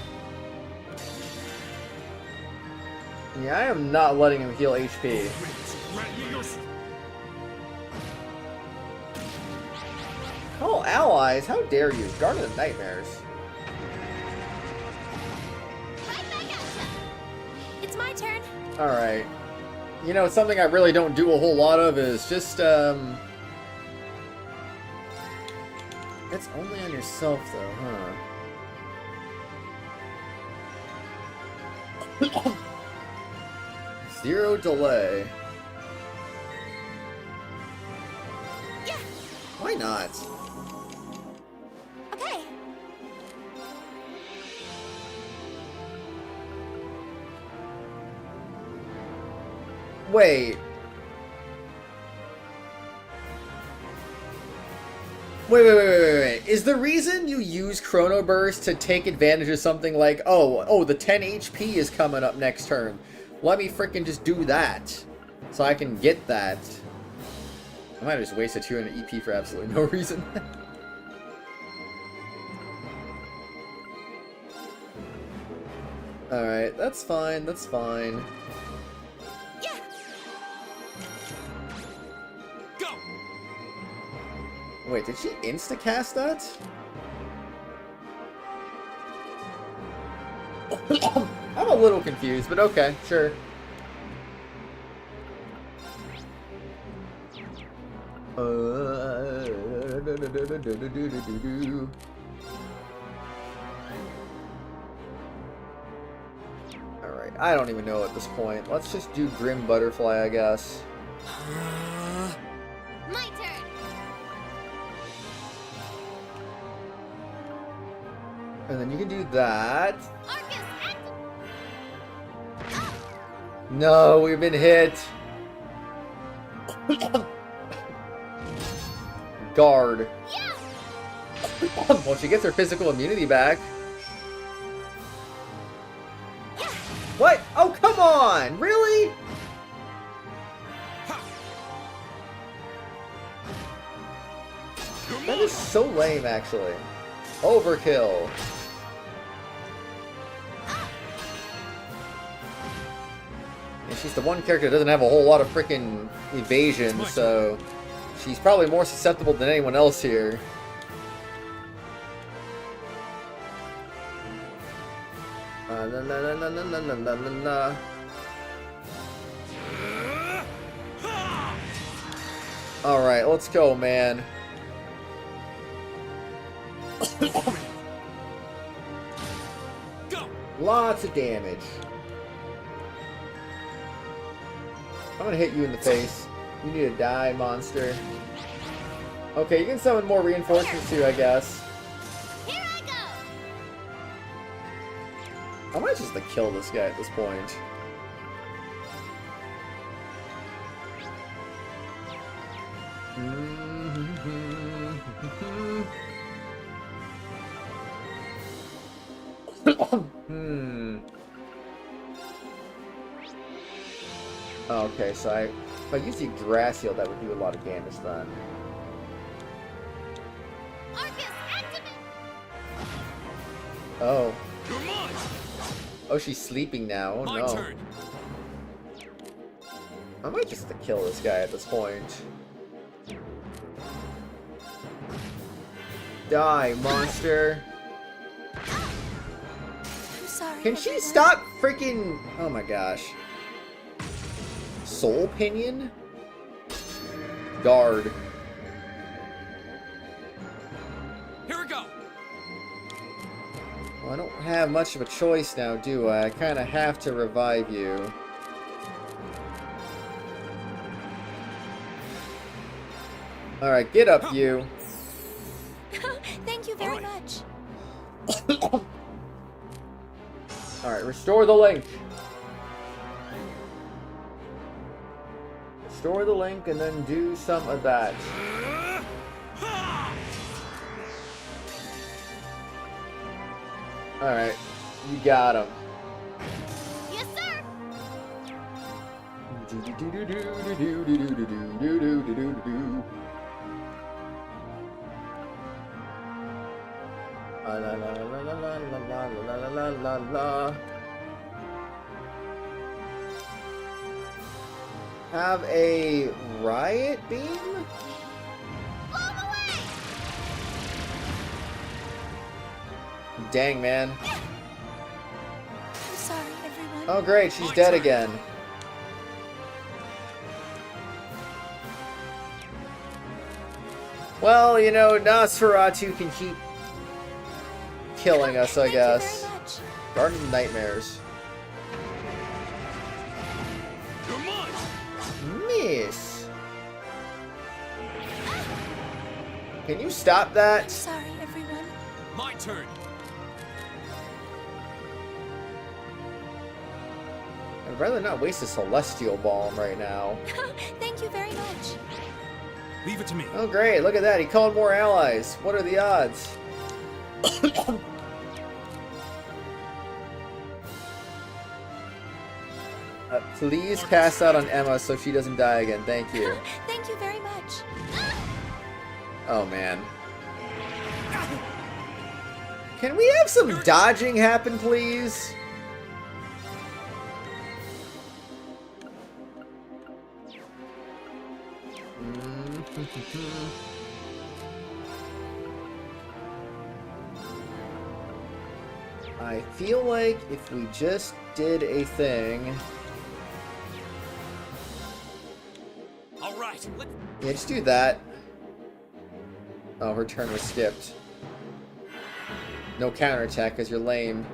P: Yeah, I am not letting him heal HP. Call allies? How dare you? Garden of Nightmares.
C: It's my turn.
P: Alright. You know, something I really don't do a whole lot of is just, It's only on yourself, though, huh? Zero delay.
C: Yeah.
P: Why not?
C: Okay.
P: Wait. Wait. Is the reason you use Chrono Burst to take advantage of something like, oh, the 10 HP is coming up next turn. Let me freaking just do that. So I can get that. I might have just wasted 200 EP for absolutely no reason. Alright, that's fine, that's fine.
N: Yeah. Go.
P: Wait, did she insta-cast that? I'm a little confused, but okay, sure. Alright, I don't even know at this point. Let's just do Grim Butterfly, I guess.
O: My turn.
P: And then you can do that. No, we've been hit. Guard. Well, she gets her physical immunity back. What? Oh, come on! Really? That is so lame, actually. Overkill. And she's the one character that doesn't have a whole lot of freaking evasion, so she's probably more susceptible than anyone else here. Alright, let's go, man. Lots of damage. I'm gonna hit you in the face. You need to die, monster. Okay, you can summon more reinforcements too, I guess.
O: Here I go.
P: I might just kill this guy at this point. Okay, so if I use the grass heal, that would do a lot of damage then. Oh. Oh, she's sleeping now. Oh no. I might just kill this guy at this point. Die, monster.
C: I'm sorry.
P: Can she stop freaking... Oh my gosh. Soul Pinion? Guard.
N: Here we go.
P: Well, I don't have much of a choice now, do I? I kind of have to revive you. Alright, get up, you.
C: Thank you very much.
P: Alright, restore the link. Restore the link and then do some of that. Alright, you got him.
O: Yes, sir.
P: La la la la la la la la la la. Have a riot beam?
O: Blow him away.
P: Dang, man.
C: I'm sorry, everyone.
P: Oh great, she's dead again. Well, you know, Nosferatu can keep killing us, I guess. Garden of Nightmares. Miss. Can you stop that?
C: I'm sorry, everyone.
N: My turn.
P: I'd rather not waste a Celestial Balm right now.
C: Thank you very much.
L: Leave it to me.
P: Oh great, look at that. He called more allies. What are the odds? Please pass out on Emma so she doesn't die again. Thank you.
C: Thank you very much.
P: Oh man. Can we have some dodging happen, please? I feel like if we just did a thing...
L: Alright,
P: Yeah, just do that. Oh, her turn was skipped. No counterattack because you're lame.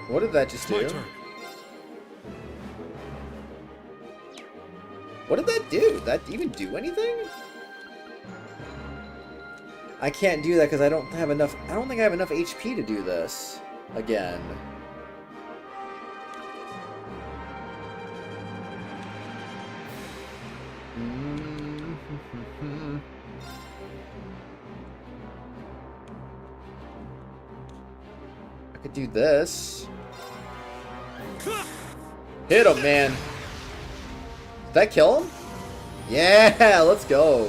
P: What did that just do? What did that do? Did that even do anything? I can't do that because I don't have enough. I don't think I have enough HP to do this again. I could do this. Hit him, man. Did that kill him? Yeah, let's go.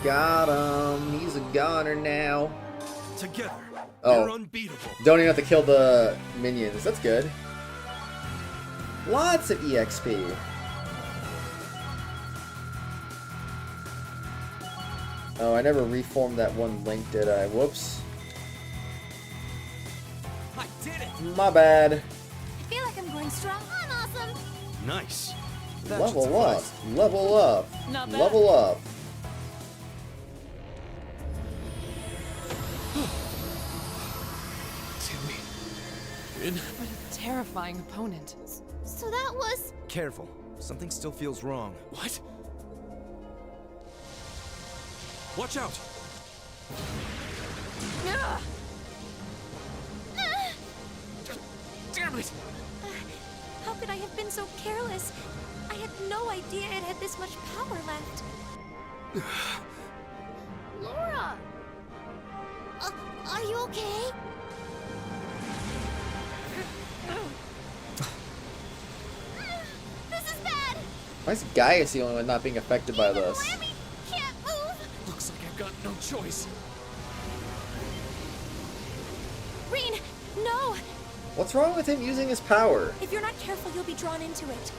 P: Got him. He's a goner now.
L: Together,
P: oh,
L: we're unbeatable.
P: Don't even have to kill the minions. That's good. Lots of EXP. Oh, I never reformed that one link, did I? Whoops.
L: I did it.
P: My bad.
C: I feel like I'm going strong. I'm awesome.
L: Nice.
P: Level up. Level up.
K: Not bad.
P: Level up.
K: What a terrifying opponent.
C: So that was...
M: Careful. Something still feels wrong.
L: What? Watch out!
C: Ugh.
L: Damn it!
C: How could I have been so careless? I had no idea it had this much power left. Laura! Are you okay? This is bad!
P: Why is Gaius the only one not being affected by this?
C: Lammy can't move!
J: Looks like I've got no choice.
C: Reen, no!
P: What's wrong with him using his power?
C: If you're not careful, you'll be drawn into it.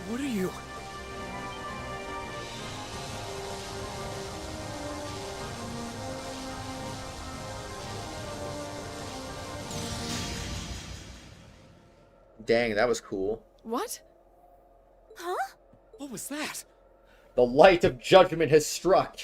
J: What are you?
P: Dang, that was cool.
K: What?
C: Huh?
J: What was that?
P: The light of judgment has struck.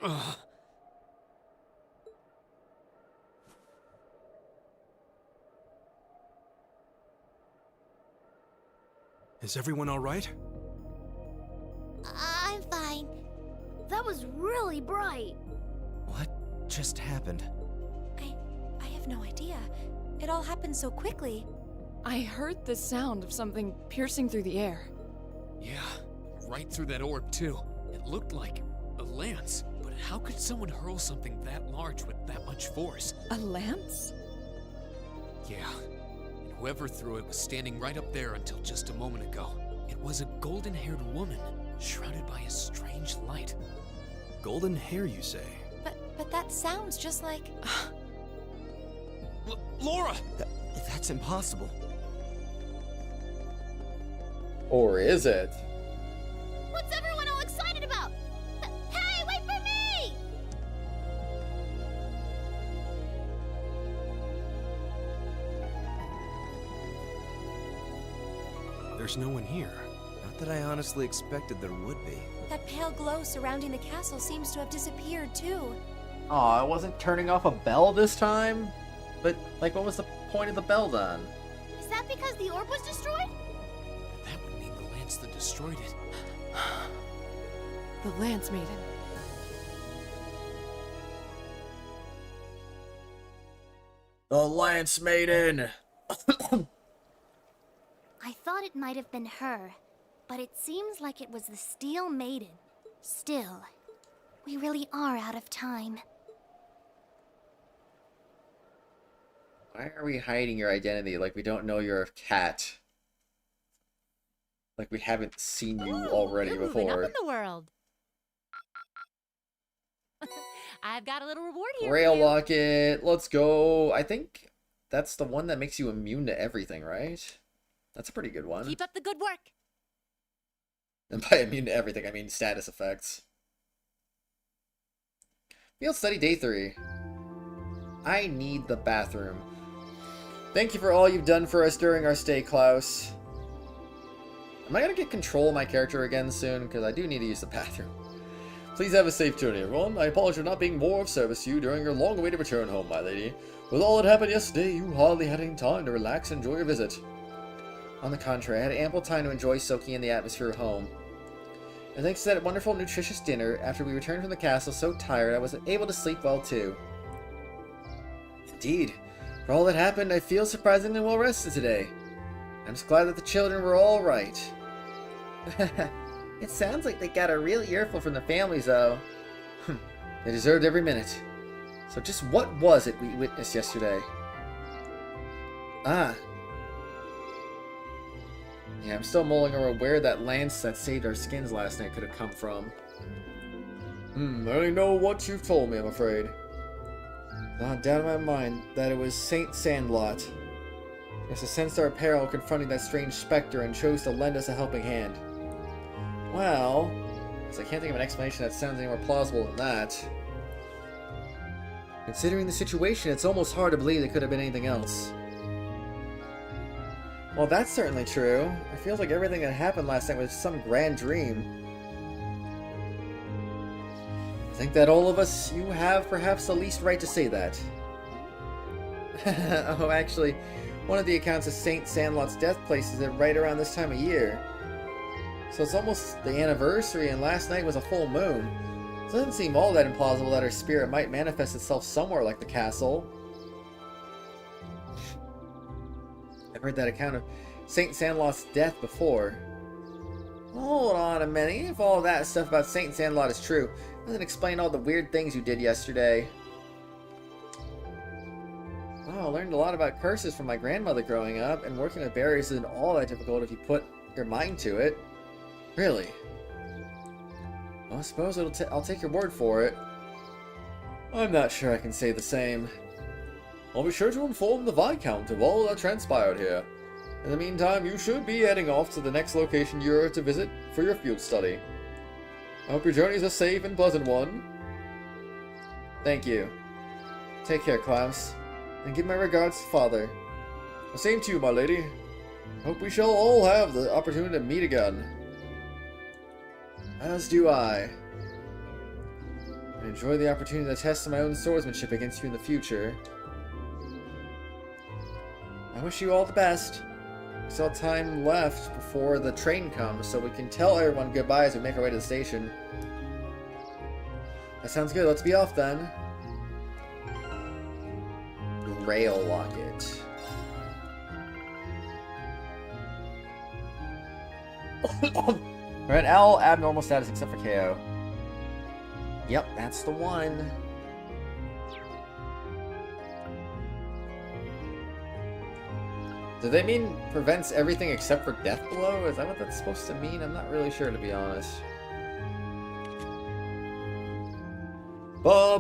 J: Ugh.
L: Is everyone alright?
O: I'm fine. That was really bright.
M: What just happened?
C: I have no idea. It all happened so quickly.
K: I heard the sound of something piercing through the air.
J: Yeah, right through that orb, too. It looked like a lance. But how could someone hurl something that large with that much force?
K: A lance?
J: Yeah. And whoever threw it was standing right up there until just a moment ago. It was a golden-haired woman, shrouded by a strange light.
L: Golden hair, you say?
C: But that sounds just like...
J: Laura!
M: That's impossible.
P: Or is it?
O: What's everyone all excited about? Hey, wait for me!
L: There's no one here.
M: Not that I honestly expected there would be.
C: That pale glow surrounding the castle seems to have disappeared too.
P: Aw, I wasn't turning off a bell this time? But, like, what was the point of the bell then?
O: Is that because the orb was destroyed?
J: That would mean the lance that destroyed it.
K: The Lance Maiden.
P: The Lance Maiden!
O: I thought it might have been her, but it seems like it was the Steel Maiden. Still, we really are out of time.
P: Why are we hiding your identity like we don't know you're a cat? Like we haven't seen you already
H: You're moving up
P: before.
H: in the world. I've got a little reward here.
P: Rail Locket, let's go. I think that's the one that makes you immune to everything, right? That's a pretty good one.
H: Keep up the good work.
P: And by immune to everything, I mean status effects. Field Study Day 3. I need the bathroom. Thank you for all you've done for us during our stay, Klaus. Am I gonna get control of my character again soon? Because I do need to use the bathroom. Please have a safe journey, everyone. I apologize for not being more of service to you during your long-awaited return home, my lady. With all that happened yesterday, you hardly had any time to relax and enjoy your visit. On the contrary, I had ample time to enjoy soaking in the atmosphere of home. And thanks to that wonderful, nutritious dinner, after we returned from the castle so tired, I was able to sleep well, too. Indeed, for all that happened, I feel surprisingly well rested today. I'm just glad that the children were all right. It sounds like they got a real earful from the families, though. They deserved every minute. So just what was it we witnessed yesterday? Ah. Yeah, I'm still mulling over where that lance that saved our skins last night could have come from. I only know what you've told me, I'm afraid. Not a doubt in my mind that it was Saint Sandlot. Yes, I sensed our peril confronting that strange specter and chose to lend us a helping hand. Well, I can't think of an explanation that sounds any more plausible than that. Considering the situation, it's almost hard to believe it could have been anything else. Well, that's certainly true. It feels like everything that happened last night was some grand dream. I think that all of us, you have perhaps the least right to say that. Oh, actually, one of the accounts of Saint Sandlot's death places it right around this time of year. So it's almost the anniversary, and last night was a full moon. So it doesn't seem all that implausible that her spirit might manifest itself somewhere like the castle. I've heard that account of Saint Sandlot's death before. Hold on a minute, if all that stuff about Saint Sandlot is true, doesn't explain all the weird things you did yesterday. Wow, I learned a lot about curses from my grandmother growing up, and working with barriers isn't all that difficult if you put your mind to it. Really? Well, I suppose I'll take your word for it. I'm not sure I can say the same. I'll be sure to inform the Viscount of all that transpired here. In the meantime, you should be heading off to the next location you're to visit for your field study. I hope your journey is a safe and pleasant one. Thank you. Take care, Klaus. And give my regards to Father. The same to you, my lady. Hope we shall all have the opportunity to meet again. As do I. I enjoy the opportunity to test my own swordsmanship against you in the future. I wish you all the best. We still have time left before the train comes, so we can tell everyone goodbye as we make our way to the station. That sounds good. Let's be off then. Rail Locket. We're at L, abnormal status except for KO. Yep, that's the one. Do they mean prevents everything except for death blow? Is that what that's supposed to mean? I'm not really sure, to be honest. Well,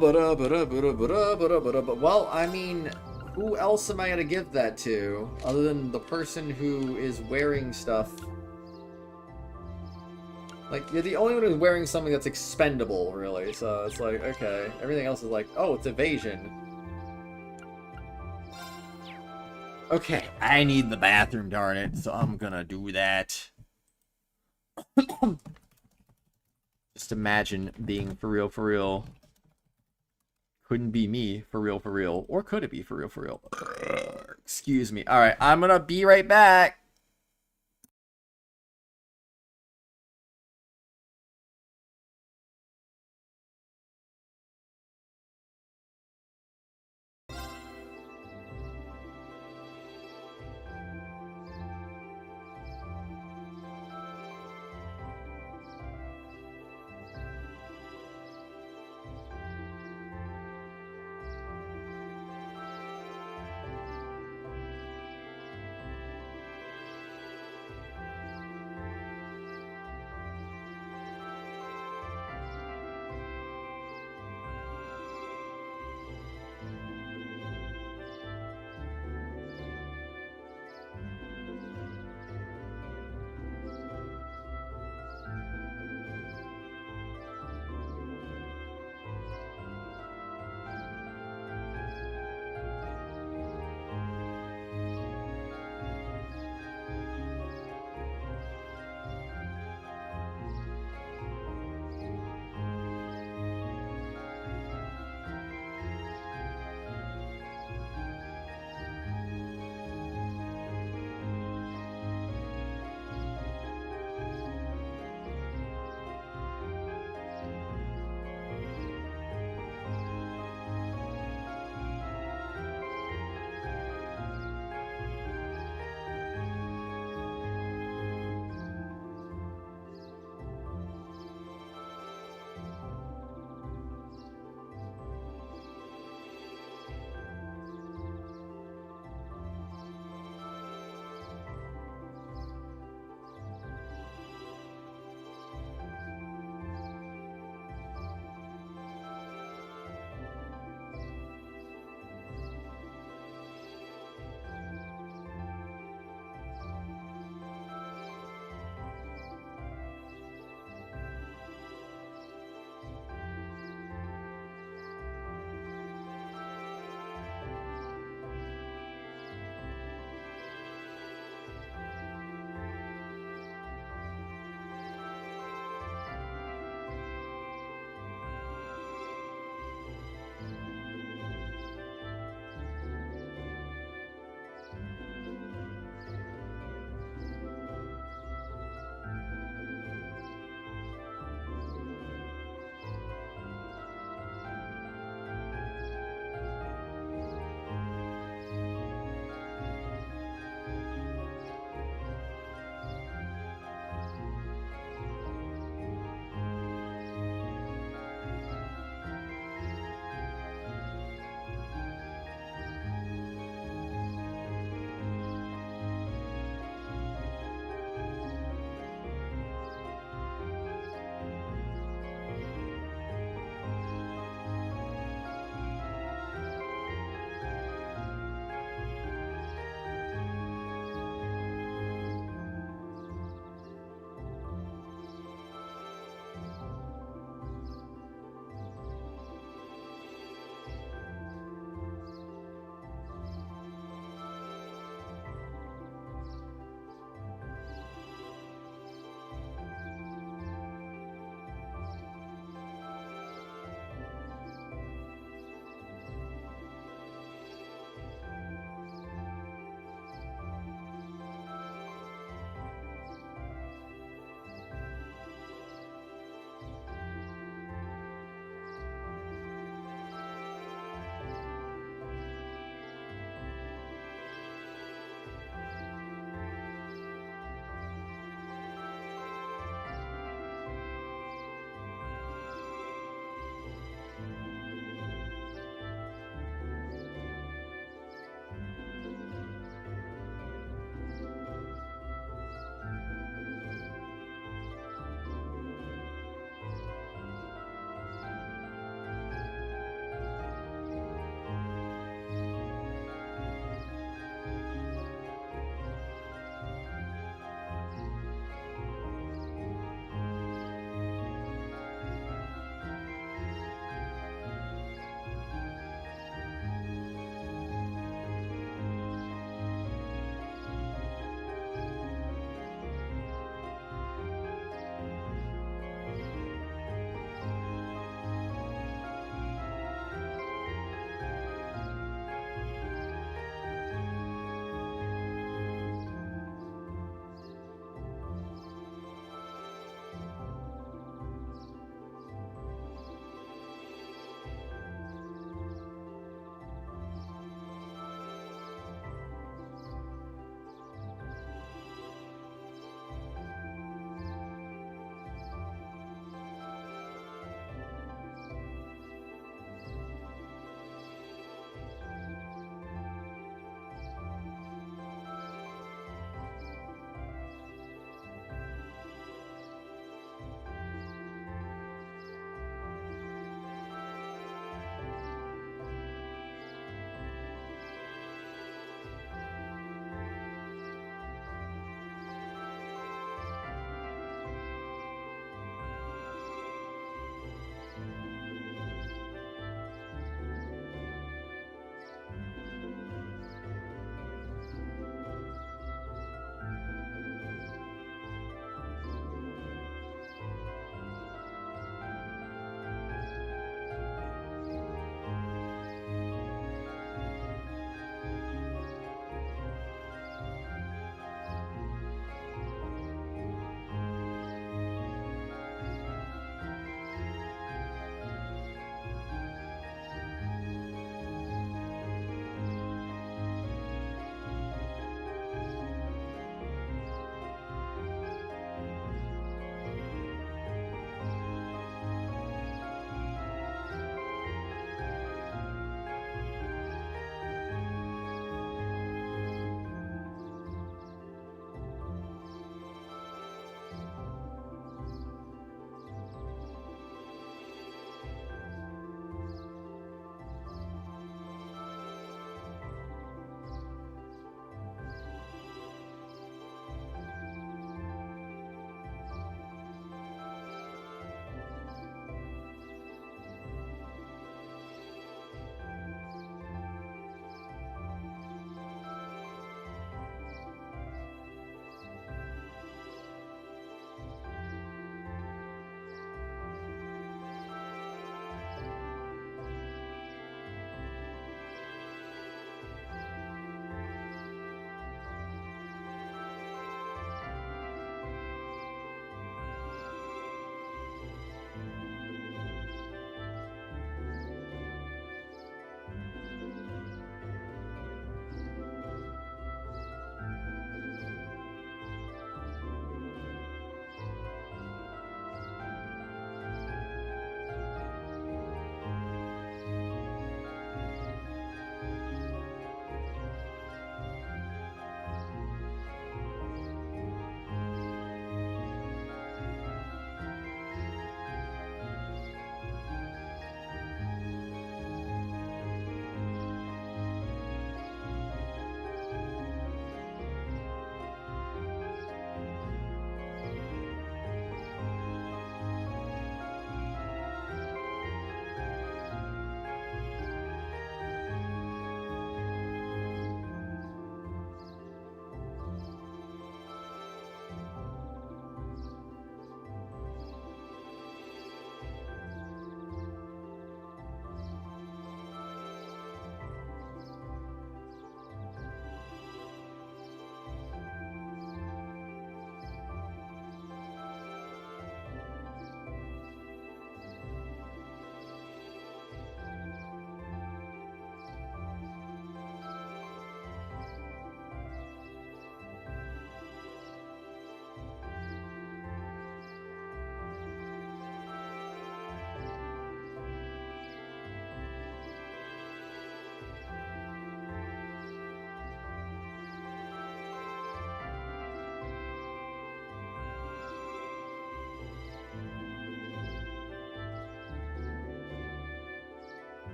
P: I mean, who else am I going to give that to? Other than the person who is wearing stuff. Like, you're the only one who's wearing something that's expendable, really. So it's like, okay. Everything else is like, oh, it's evasion. Okay, I need the bathroom, darn it, so I'm gonna do that. Just imagine being for real. Couldn't be me for real. Or could it be for real? Excuse me. Alright, I'm gonna be right back.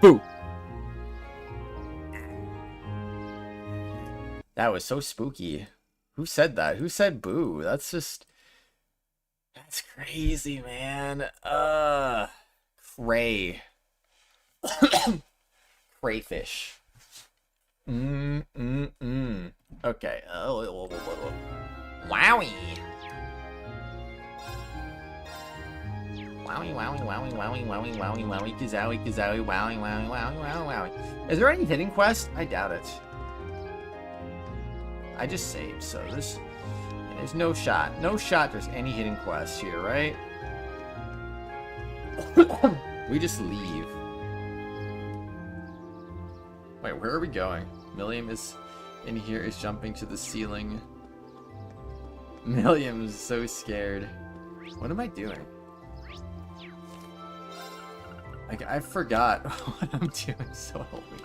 P: Boo! That was so spooky. Who said that? Who said boo? That's crazy, man. Cray. Crayfish. Okay. Wowie. Wowie, wowie, wowie, wowie, wowie, wowie, wowie, kazowie, kazowie, wowie, wowie, wowie, wowie, wowie. Is there any hidden quest? I doubt it. I just saved, so there's no shot. No shot there's any hidden quests here, right? We just leave. Wait, where are we going? Milliam is in here, is jumping to the ceiling. Milliam is so scared. What am I doing? I forgot what I'm doing, so help me.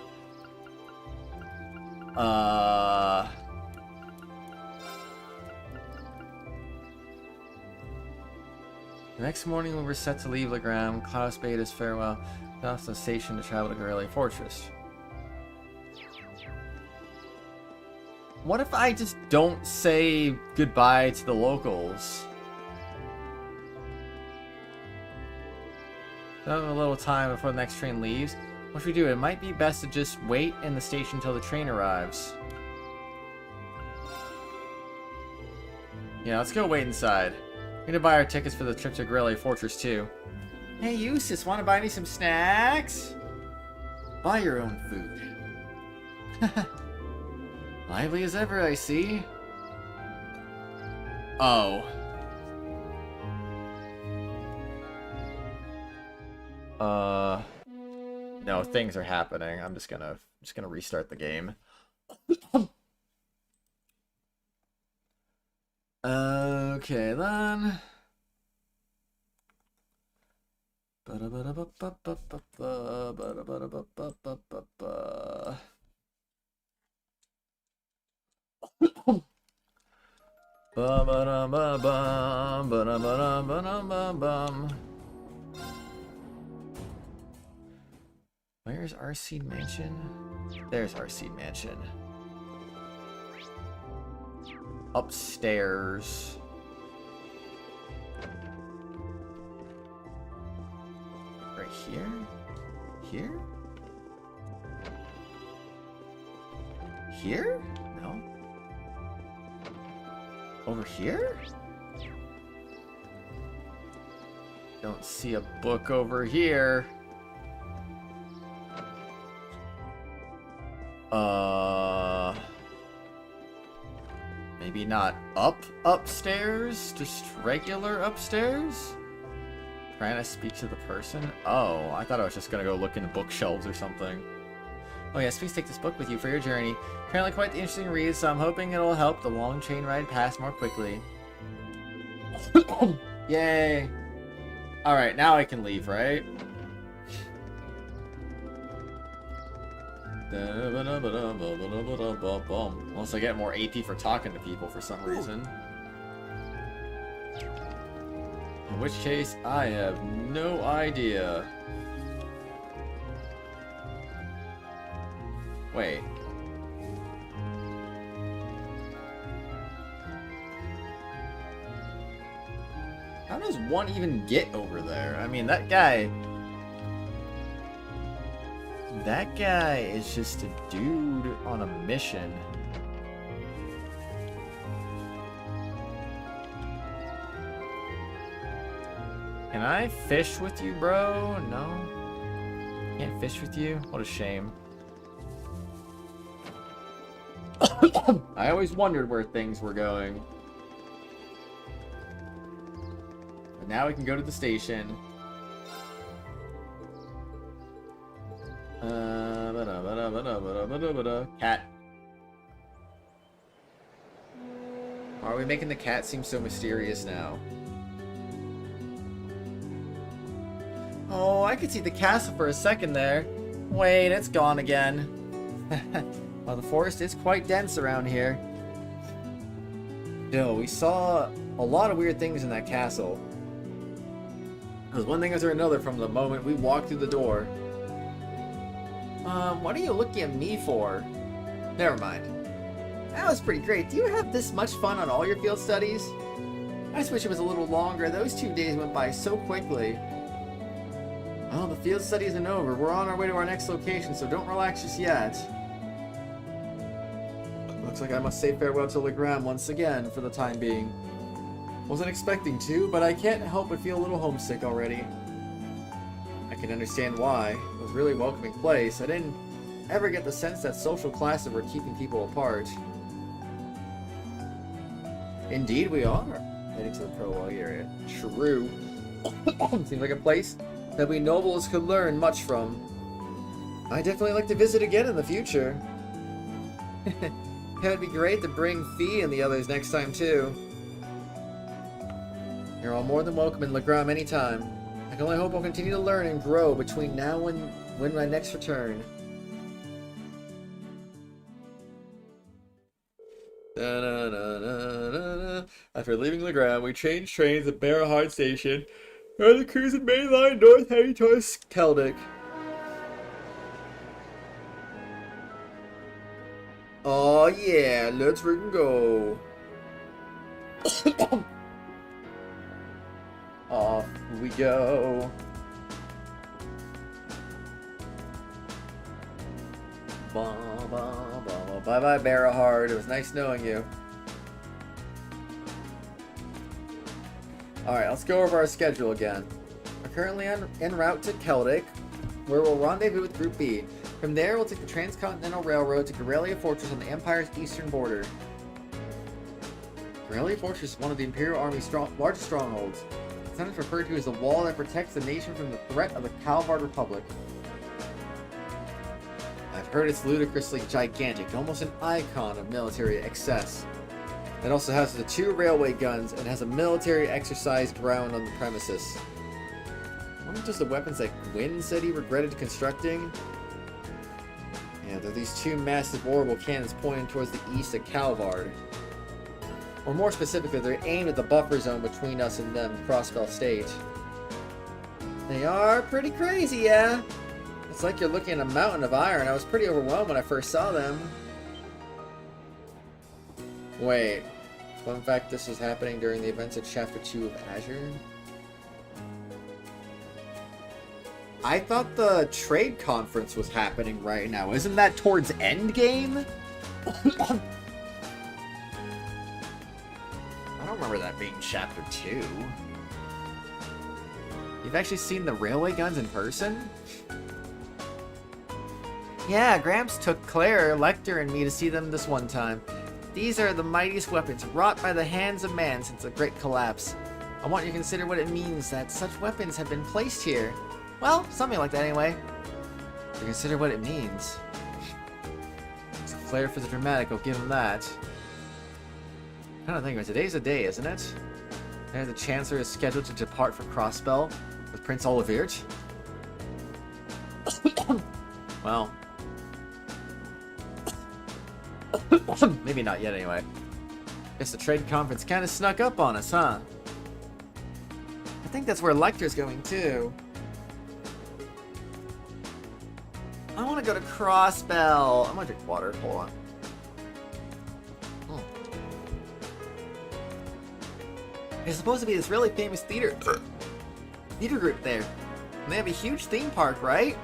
P: The next morning when we're set to leave Legram, Klaus bade us farewell off the station to travel to Gorilla Fortress. What if I just don't say goodbye to the locals? We have a little time before the next train leaves. What should we do? It might be best to just wait in the station until the train arrives. Yeah, let's go wait inside. We're gonna buy our tickets for the trip to Gorilla Fortress too. Hey Eustace, wanna buy me some snacks? Buy your own food. Lively as ever, I see. Oh. No, things are happening. I'm just gonna restart the game. Okay then. Where's Xseed Mansion? There's Xseed Mansion. Upstairs. Right here? Here? Here? No. Over here? Don't see a book over here. Maybe not upstairs? Just regular upstairs? Trying to speak to the person? Oh, I thought I was just gonna go look in the bookshelves or something. Oh yes, please take this book with you for your journey. Apparently quite the interesting read, so I'm hoping it'll help the long train ride pass more quickly. Yay! Alright, now I can leave, right? Unless I get more AP for talking to people for some reason. In which case, I have no idea. Wait. How does one even get over there? I mean, that guy is just a dude on a mission. Can I fish with you, bro? No? Can't fish with you? What a shame. I always wondered where things were going. But now we can go to the station. Cat. Are we making the cat seem so mysterious now? Oh, I could see the castle for a second there. Wait, it's gone again. Well, the forest is quite dense around here. Still, we saw a lot of weird things in that castle. It was one thing after another from the moment we walked through the door. What are you looking at me for? Never mind. That was pretty great. Do you have this much fun on all your field studies? I just wish it was a little longer. Those 2 days went by so quickly. Well, the field study isn't over. We're on our way to our next location, so don't relax just yet. Looks like I must say farewell to Legram once again for the time being. Wasn't expecting to, but I can't help but feel a little homesick already. I can understand why. It was a really welcoming place. I didn't ever get the sense that social classes were keeping people apart. Indeed we are. Heading to the Prologue area. True. Seems like a place that we nobles could learn much from. I'd definitely like to visit again in the future. It would be great to bring Fee and the others next time too. You're all more than welcome in Legram anytime. I can only hope I'll continue to learn and grow between now and when my next return. After leaving Legram, we changed trains at Barrahard Station, and the cruising main line north heading towards Keldick. Oh yeah, let's freaking go. Off we go. Bye bye, Barrahard. It was nice knowing you. Alright, let's go over our schedule again. We're currently en route to Keldick, where we'll rendezvous with Group B. From there, we'll take the Transcontinental Railroad to Guerrilla Fortress on the Empire's eastern border. Guerrilla Fortress is one of the Imperial Army's largest strongholds. It's sometimes referred to as the wall that protects the nation from the threat of the Calvard Republic. I've heard it's ludicrously gigantic, almost an icon of military excess. It also has the 2 railway guns and has a military exercise ground on the premises. Weren't just the weapons that Gwyn said he regretted constructing? Yeah, they're these 2 massive orbital cannons pointing towards the east at Calvard. Or more specifically, they're aimed at the buffer zone between us and them, Crossbell State. They are pretty crazy, yeah? It's like you're looking at a mountain of iron. I was pretty overwhelmed when I first saw them. Wait. Fun fact, this is happening during the events of Chapter 2 of Azure? I thought the trade conference was happening right now. Isn't that towards Endgame? I don't remember that being Chapter 2. You've actually seen the railway guns in person? Yeah, Gramps took Claire, Lecter, and me to see them this one time. These are the mightiest weapons wrought by the hands of man since the Great Collapse. I want you to consider what it means that such weapons have been placed here. Well, something like that anyway. To consider what it means. It's a flair for the dramatic, I'll give him that. I don't think today's a day, isn't it? The Chancellor is scheduled to depart for Crossbell with Prince Olivert. Well. Maybe not yet anyway. Guess the trade conference kind of snuck up on us, huh? I think that's where Lecter's going too. I want to go to Crossbell. I'm gonna drink water. Hold on. There's supposed to be this really famous theater group there. And they have a huge theme park, right?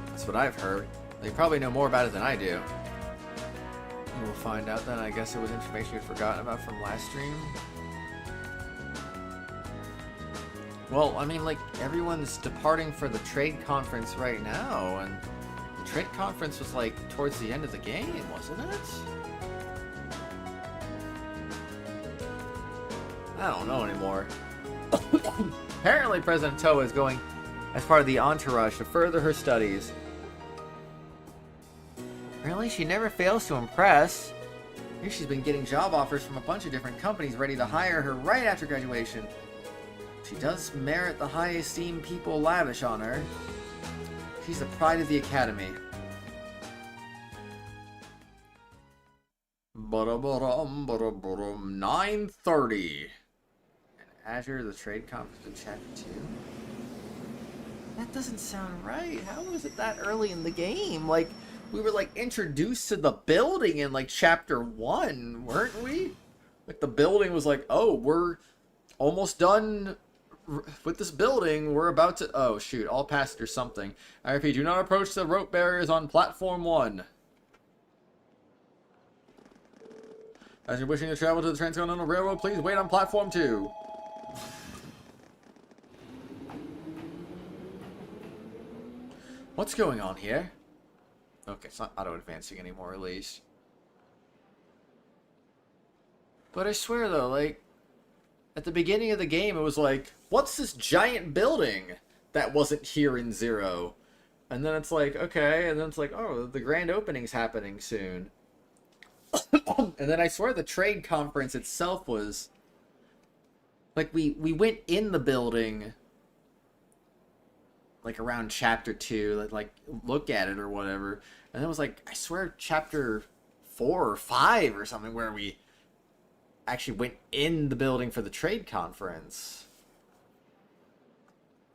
P: That's what I've heard. They probably know more about it than I do. We'll find out then. I guess it was information you'd forgotten about from last stream. Well, I mean, like, everyone's departing for the trade conference right now, and the trade conference was, like, towards the end of the game, wasn't it? I don't know anymore. Apparently, President Toa is going as part of the entourage to further her studies. Really? She never fails to impress. Here she's been getting job offers from a bunch of different companies ready to hire her right after graduation. She does merit the high esteem people lavish on her. She's the pride of the academy. 9:30. And Azure, the trade conference in Chapter 2.
A: That doesn't sound right. How was it that early in the game? Like, we were, like, introduced to the building in, like, chapter 1, weren't we? Like, the building was like, oh, we're almost done with this building. We're about to... Oh, shoot. All passed or something. I repeat, do not approach the rope barriers on platform 1. As you're wishing to travel to the Transcontinental Railroad, please wait on platform 2. What's going on here? Okay, it's not auto-advancing anymore, at least. But I swear, though, like, at the beginning of the game, it was like, what's this giant building that wasn't here in 0? And then it's like, okay, and then it's like, oh, the grand opening's happening soon. And then I swear the trade conference itself was... Like, we went in the building... like around chapter 2, like look at it or whatever, and it was like, I swear, chapter 4 or 5 or something, where we actually went in the building for the trade conference.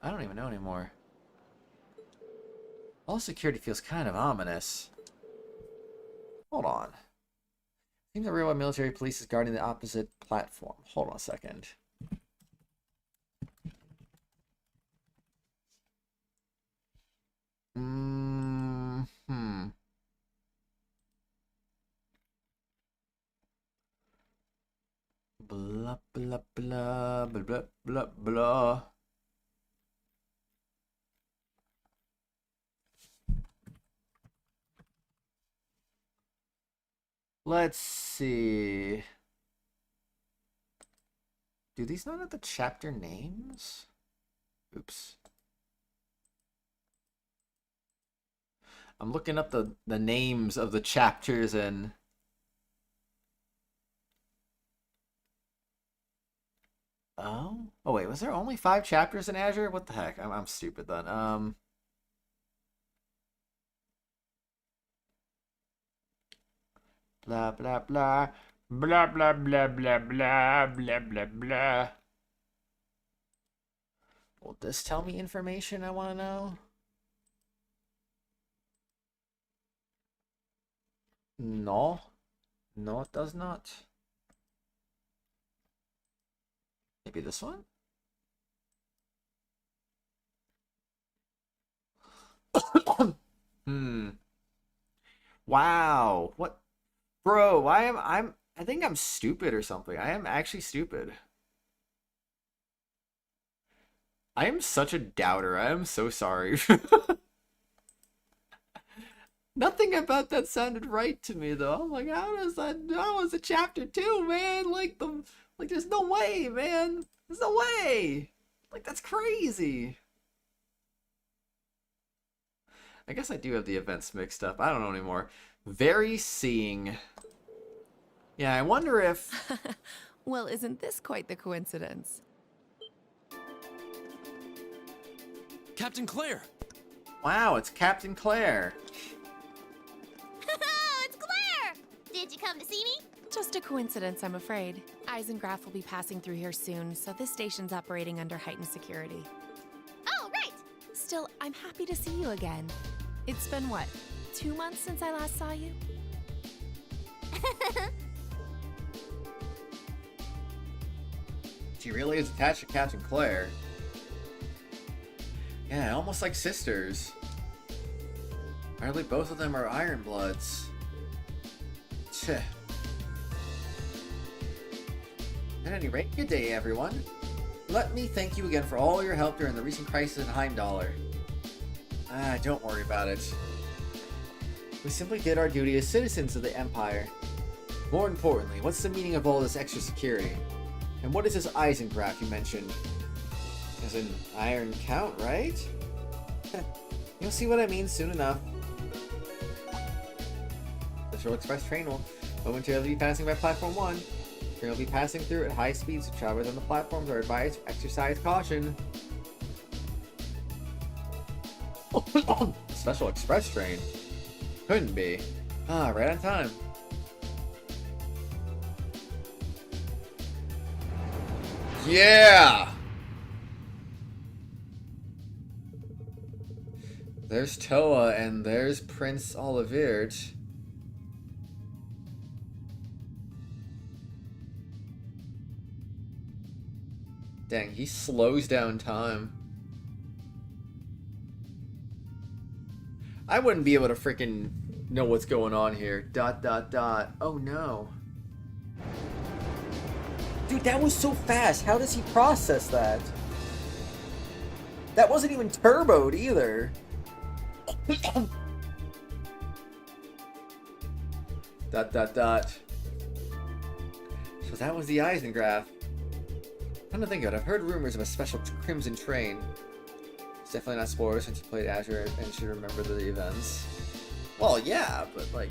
A: I don't even know anymore. All security feels kind of ominous. Hold on. Seems the railway military police is guarding the opposite platform. Hold on a second. Blah, blah, blah, blah, blah, blah, blah. Let's see. Do these not have the chapter names? Oops. I'm looking up the names of the chapters and... Oh? Oh wait, was there only 5 chapters in Azure? What the heck? I'm stupid then. Blah blah blah. Blah blah blah blah blah blah blah blah. Will this tell me information I want to know? No. No, it does not. Maybe this one? Wow. What? Bro, I think I'm stupid or something. I am actually stupid. I am such a doubter. I am so sorry. Nothing about that sounded right to me, though. I'm like, how is it chapter 2, man? Like, there's no way, man. There's no way. Like, that's crazy. I guess I do have the events mixed up. I don't know anymore. Very seeing. Yeah, I wonder if...
K: Well, isn't this quite the coincidence?
J: Captain Claire!
A: Wow, it's Captain Claire.
O: It's Claire! Did you come to see me?
D: Just a coincidence, I'm afraid. Eisengraf will be passing through here soon, so this station's operating under heightened security.
O: Oh, right!
D: Still, I'm happy to see you again. It's been, what, 2 months since I last saw you?
A: She really is attached to Captain Claire. Yeah, almost like sisters. Apparently both of them are Iron Bloods. Tch. At any rate, good day, everyone. Let me thank you again for all your help during the recent crisis in Heimdallr. Don't worry about it. We simply did our duty as citizens of the Empire. More importantly, what's the meaning of all this extra security? And what is this Eisengraf you mentioned? As an Iron Count, right? You'll see what I mean soon enough. The Short Express train will momentarily be passing by Platform 1. The train will be passing through at high speeds, so travelers on the platforms are advised to exercise caution. Special Express train? Couldn't be. Right on time. Yeah!
P: There's Toa and there's Prince Olivert. Dang, he slows down time. I wouldn't be able to freaking know what's going on here. ... Oh no. Dude, that was so fast. How does he process that? That wasn't even turboed either. ... So that was the Eisengraph. Come to think of it, I've heard rumors of a special Crimson Train. It's definitely not spoilers since you played Azure and should remember the events. Well, yeah, but like...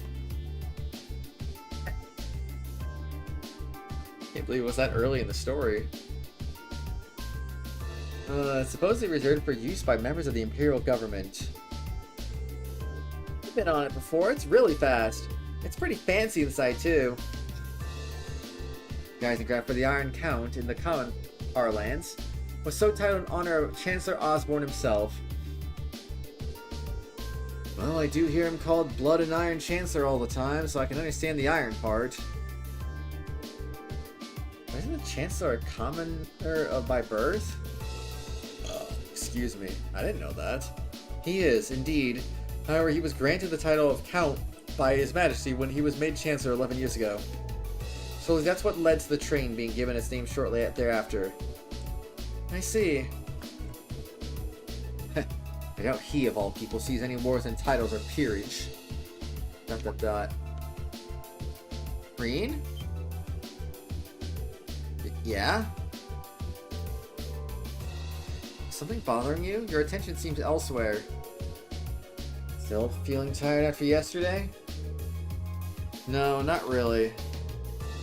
P: Can't believe it was that early in the story. It's supposedly reserved for use by members of the Imperial government. I've been on it before, it's really fast. It's pretty fancy inside too. The Eisengraph for the Iron Count in the common parlance was so titled in honor of Chancellor Osborne himself. Well, I do hear him called Blood and Iron Chancellor all the time, so I can understand the iron part. Isn't the Chancellor a commoner by birth? Excuse me, I didn't know that. He is, indeed. However, he was granted the title of Count by His Majesty when he was made Chancellor 11 years ago. So that's what led to the train being given its name shortly thereafter. I see. I doubt he, of all people, sees any more than titles or peerage. ... Green? Yeah? Something bothering you? Your attention seems elsewhere. Still feeling tired after yesterday? No, not really.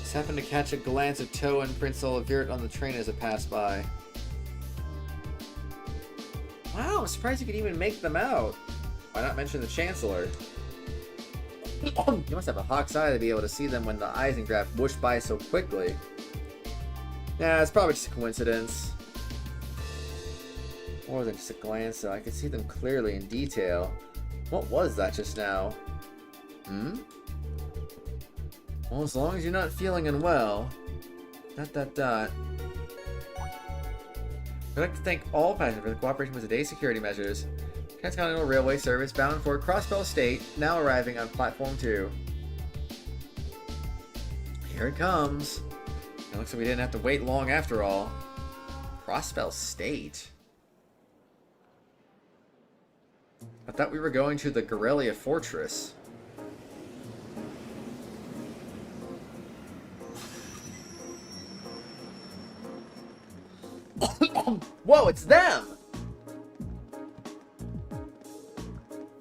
P: Just happened to catch a glance of Toa and Prince Olivert on the train as it passed by. Wow, I'm surprised you could even make them out. Why not mention the Chancellor? You must have a hawk's eye to be able to see them when the Eisengraph whooshed by so quickly. Yeah, it's probably just a coincidence. More than just a glance, though. I could see them clearly in detail. What was that just now? Hmm? Well, as long as you're not feeling unwell. ... I'd like to thank all passengers for the cooperation with today's security measures. Transcontinental Railway service bound for Crossbell State, now arriving on Platform 2. Here it comes. It looks like we didn't have to wait long after all. Crossbell State? I thought we were going to the Guerrilla Fortress. Whoa, it's them!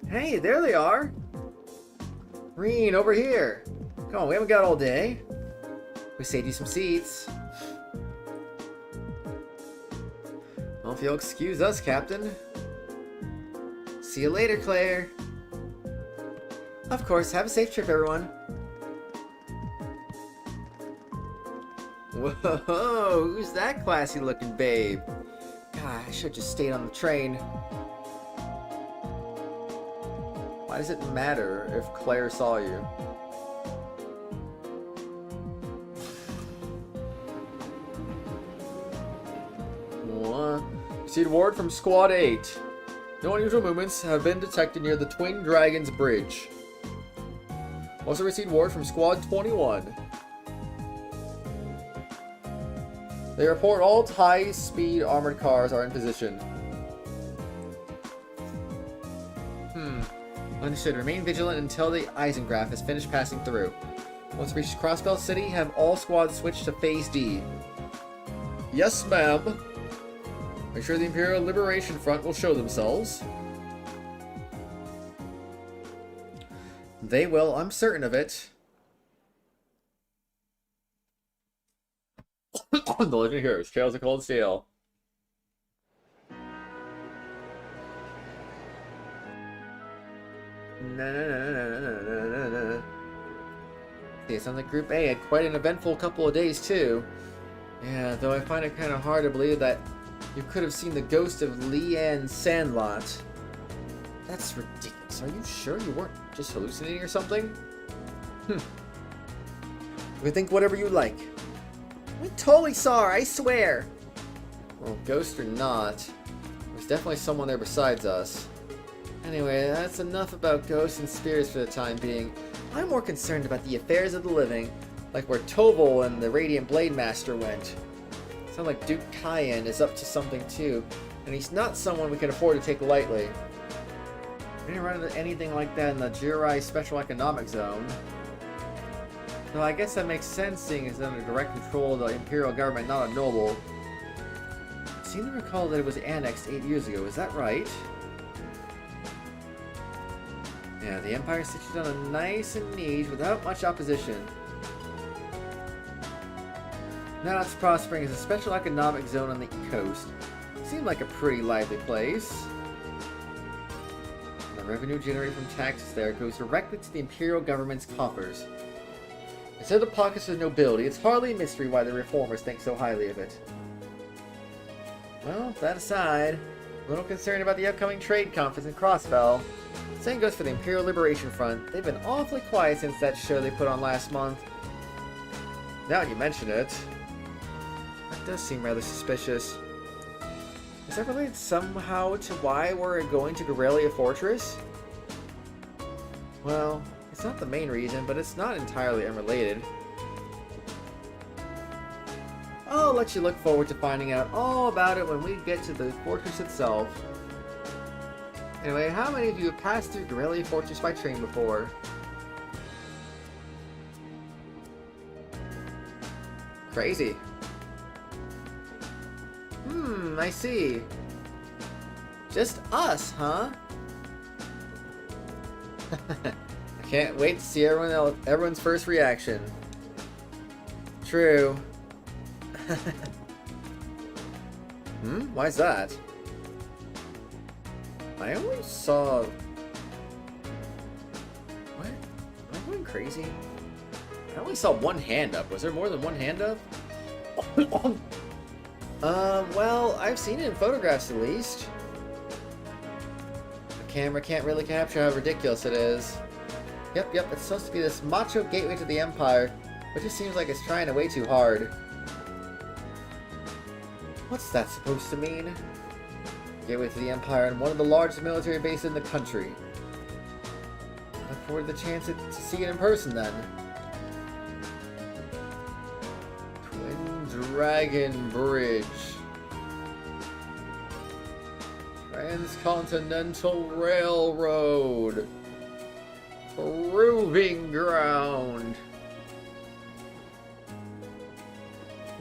P: Hey, there they are! Reen, over here! Come on, we haven't got all day. We saved you some seats. Well, if you'll excuse us, Captain. See you later, Claire. Of course, have a safe trip, everyone. Whoa, who's that classy looking babe? God, I should have just stayed on the train. Why does it matter if Claire saw you? What? Received word from Squad 8. No unusual movements have been detected near the Twin Dragons Bridge. Also received word from Squad 21. They report all high-speed armored cars are in position. Understood. Remain vigilant until the Eisengraph is finished passing through. Once it reaches Crossbell City, have all squads switch to Phase D. Yes, ma'am. Make sure the Imperial Liberation Front will show themselves. They will, I'm certain of it. The Legend of Heroes, Trails of Cold Steel. See, it sounds like Group A had quite an eventful couple of days too. Yeah, though I find it kind of hard to believe that you could have seen the ghost of Leanne Sandlot. That's ridiculous. Are you sure you weren't just hallucinating or something? You can think whatever you like. We totally saw her, I swear! Well, ghost or not, there's definitely someone there besides us. Anyway, that's enough about ghosts and spirits for the time being. I'm more concerned about the affairs of the living, like where Toval and the Radiant Blade Master went. Sounds like Duke Cayenne is up to something too, and he's not someone we can afford to take lightly. We didn't run into anything like that in the Jurai Special Economic Zone. Though I guess that makes sense, seeing it's under direct control of the Imperial government, not a noble. I seem to recall that it was annexed 8 years ago, is that right? Yeah, the Empire stitched on a nice and neat, without much opposition. Now it's prospering as a special economic zone on the coast. Seemed like a pretty lively place. And the revenue generated from taxes there goes directly to the Imperial government's coffers. Instead of the pockets of nobility, it's hardly a mystery why the reformers think so highly of it. Well, that aside, a little concerned about the upcoming trade conference in Crossbell. Same goes for the Imperial Liberation Front. They've been awfully quiet since that show they put on last month. Now you mention it, that does seem rather suspicious. Is that related somehow to why we're going to Guerrilla Fortress? Well, it's not the main reason, but it's not entirely unrelated. I'll let you look forward to finding out all about it when we get to the fortress itself. Anyway, how many of you have passed through Guerrilla Fortress by train before? Crazy. I see. Just us, huh? I can't wait to see everyone's first reaction. True. Why's that? I only saw... What? Am I going crazy? I only saw one hand up. Was there more than one hand up? Well, I've seen it in photographs at least. The camera can't really capture how ridiculous it is. Yep, it's supposed to be this macho gateway to the Empire, but it just seems like it's trying way too hard. What's that supposed to mean? Gateway to the Empire and one of the largest military bases in the country. Look forward to the chance to see it in person then. Twin Dragon Bridge. Transcontinental Railroad. Proving ground.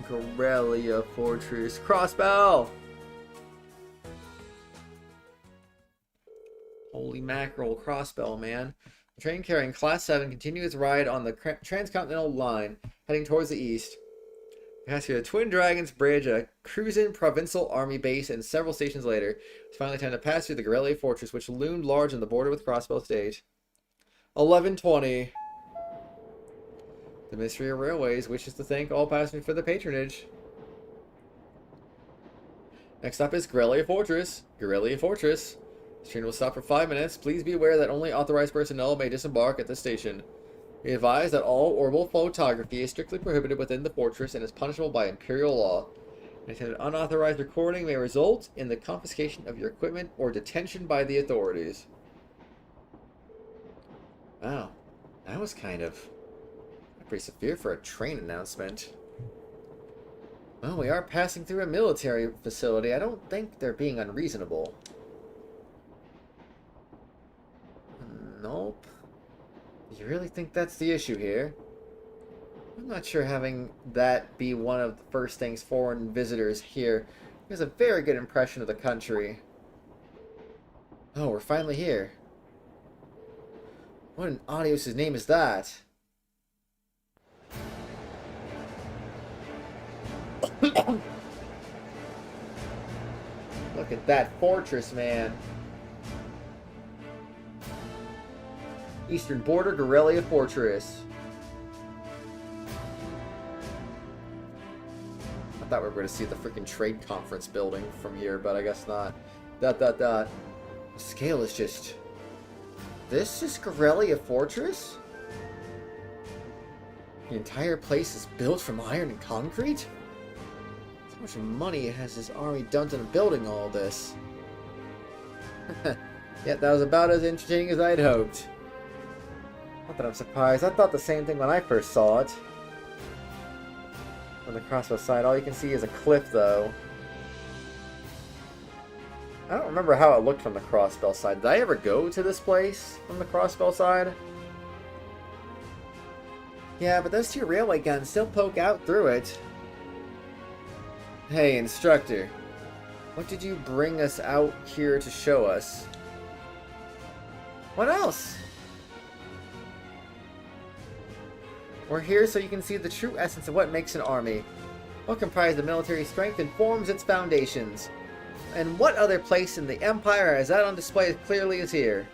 P: Guerrilla Fortress. Crossbell! Holy mackerel, Crossbell, man. The train carrying Class 7 continues its ride on the Transcontinental Line, heading towards the east. It passed through the Twin Dragons Bridge, a cruising provincial army base, and several stations later, it's finally time to pass through the Guerrilla Fortress, which loomed large on the border with Crossbell State. 11:20. The Ministry of Railways wishes to thank all passengers for the patronage. Next up is Guerrilla Fortress. Guerrilla Fortress. This train will stop for 5 minutes. Please be aware that only authorized personnel may disembark at this station. Be advised that all orbital photography is strictly prohibited within the fortress and is punishable by Imperial law. An unauthorized recording may result in the confiscation of your equipment or detention by the authorities. Wow, that was kind of pretty severe for a train announcement. Well, we are passing through a military facility. I don't think they're being unreasonable. Nope. You really think that's the issue here? I'm not sure having that be one of the first things foreign visitors hear gives a very good impression of the country. Oh, we're finally here. What in Adios' name is that? Look at that fortress, man. Eastern Border Guerrilla Fortress. I thought we were going to see the freaking trade conference building from here, but I guess not. The scale is just... This is Corellia Fortress? The entire place is built from iron and concrete? How much money has this army dumped into building all this? Yeah, that was about as entertaining as I'd hoped. Not that I'm surprised. I thought the same thing when I first saw it. On the crossbow side, all you can see is a cliff, though. I don't remember how it looked from the crossbow side. Did I ever go to this place from the crossbow side? Yeah, but those two railway guns still poke out through it. Hey, instructor. What did you bring us out here to show us? What else? We're here so you can see the true essence of what makes an army. What comprises the military strength and forms its foundations. And what other place in the Empire has that on display as clearly as here?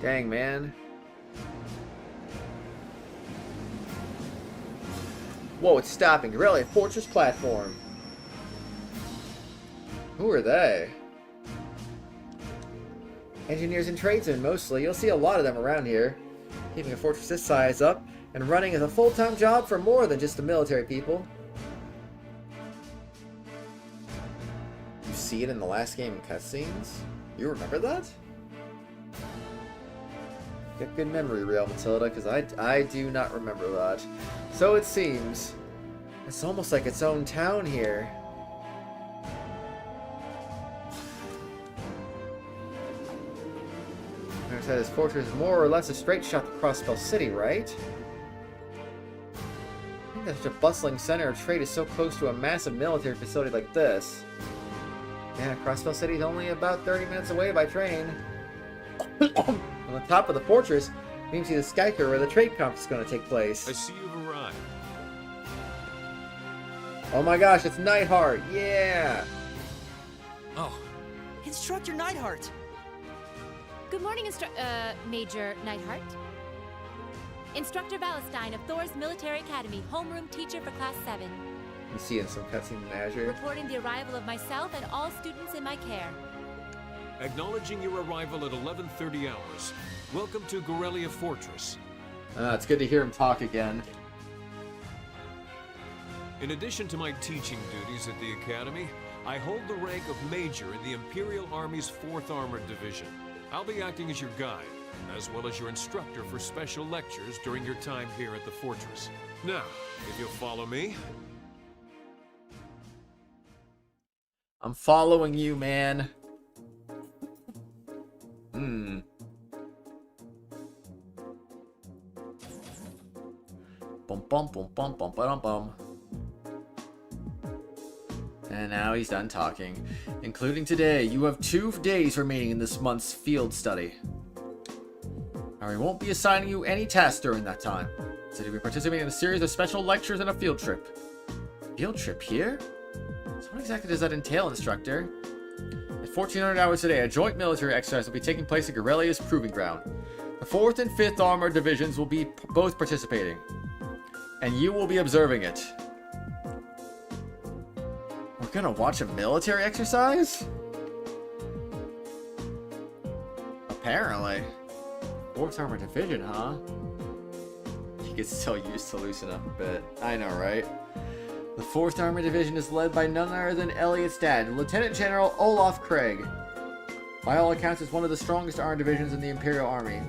P: Dang, man. Whoa, it's stopping. Really, a fortress platform. Who are they? Engineers and tradesmen, mostly. You'll see a lot of them around here. Keeping a fortress this size up and running is a full-time job for more than just the military people. You see it in the last game in cutscenes? You remember that? Get good memory, Real Matilda, because I do not remember that. So it seems. It's almost like its own town here. Notice that this fortress is more or less a straight shot to Crossbell City, right? I think that such a bustling center of trade is so close to a massive military facility like this. Yeah, Crossbell City is only about 30 minutes away by train. On the top of the fortress, you can see the skyker where the trade conference is going to take place.
G: I see you've arrived.
P: Oh my gosh, it's Neidhart! Yeah!
N: Oh. Instructor Neidhart!
Q: Good morning, Major Neidhart. Instructor Valentine of Thor's Military Academy, homeroom teacher for Class 7.
P: You see in some cutscenes in Azure.
Q: Reporting the arrival of myself and all students in my care.
G: Acknowledging your arrival at 11:30 hours. Welcome to Corellia Fortress.
P: It's good to hear him talk again.
G: In addition to my teaching duties at the Academy, I hold the rank of Major in the Imperial Army's 4th Armored Division. I'll be acting as your guide, as well as your instructor for special lectures during your time here at the fortress. Now, if you'll follow me...
P: I'm following you, man. Bum bum bum bum bum bum bum. And now he's done talking. Including today, you have 2 days remaining in this month's field study. Now, we won't be assigning you any tasks during that time. Instead, you'll be participating in a series of special lectures and a field trip. Field trip here? So what exactly does that entail, instructor? At 1400 hours today, a joint military exercise will be taking place at Corellia's Proving Ground. The 4th and 5th Armored Divisions will be both participating. And you will be observing it. We're gonna watch a military exercise? Apparently. 4th Armored Division, huh? You get so used to loosen up a bit. I know, right? The 4th Armored Division is led by none other than Elliot's dad, Lieutenant General Olaf Craig. By all accounts, it's one of the strongest armored divisions in the Imperial Army.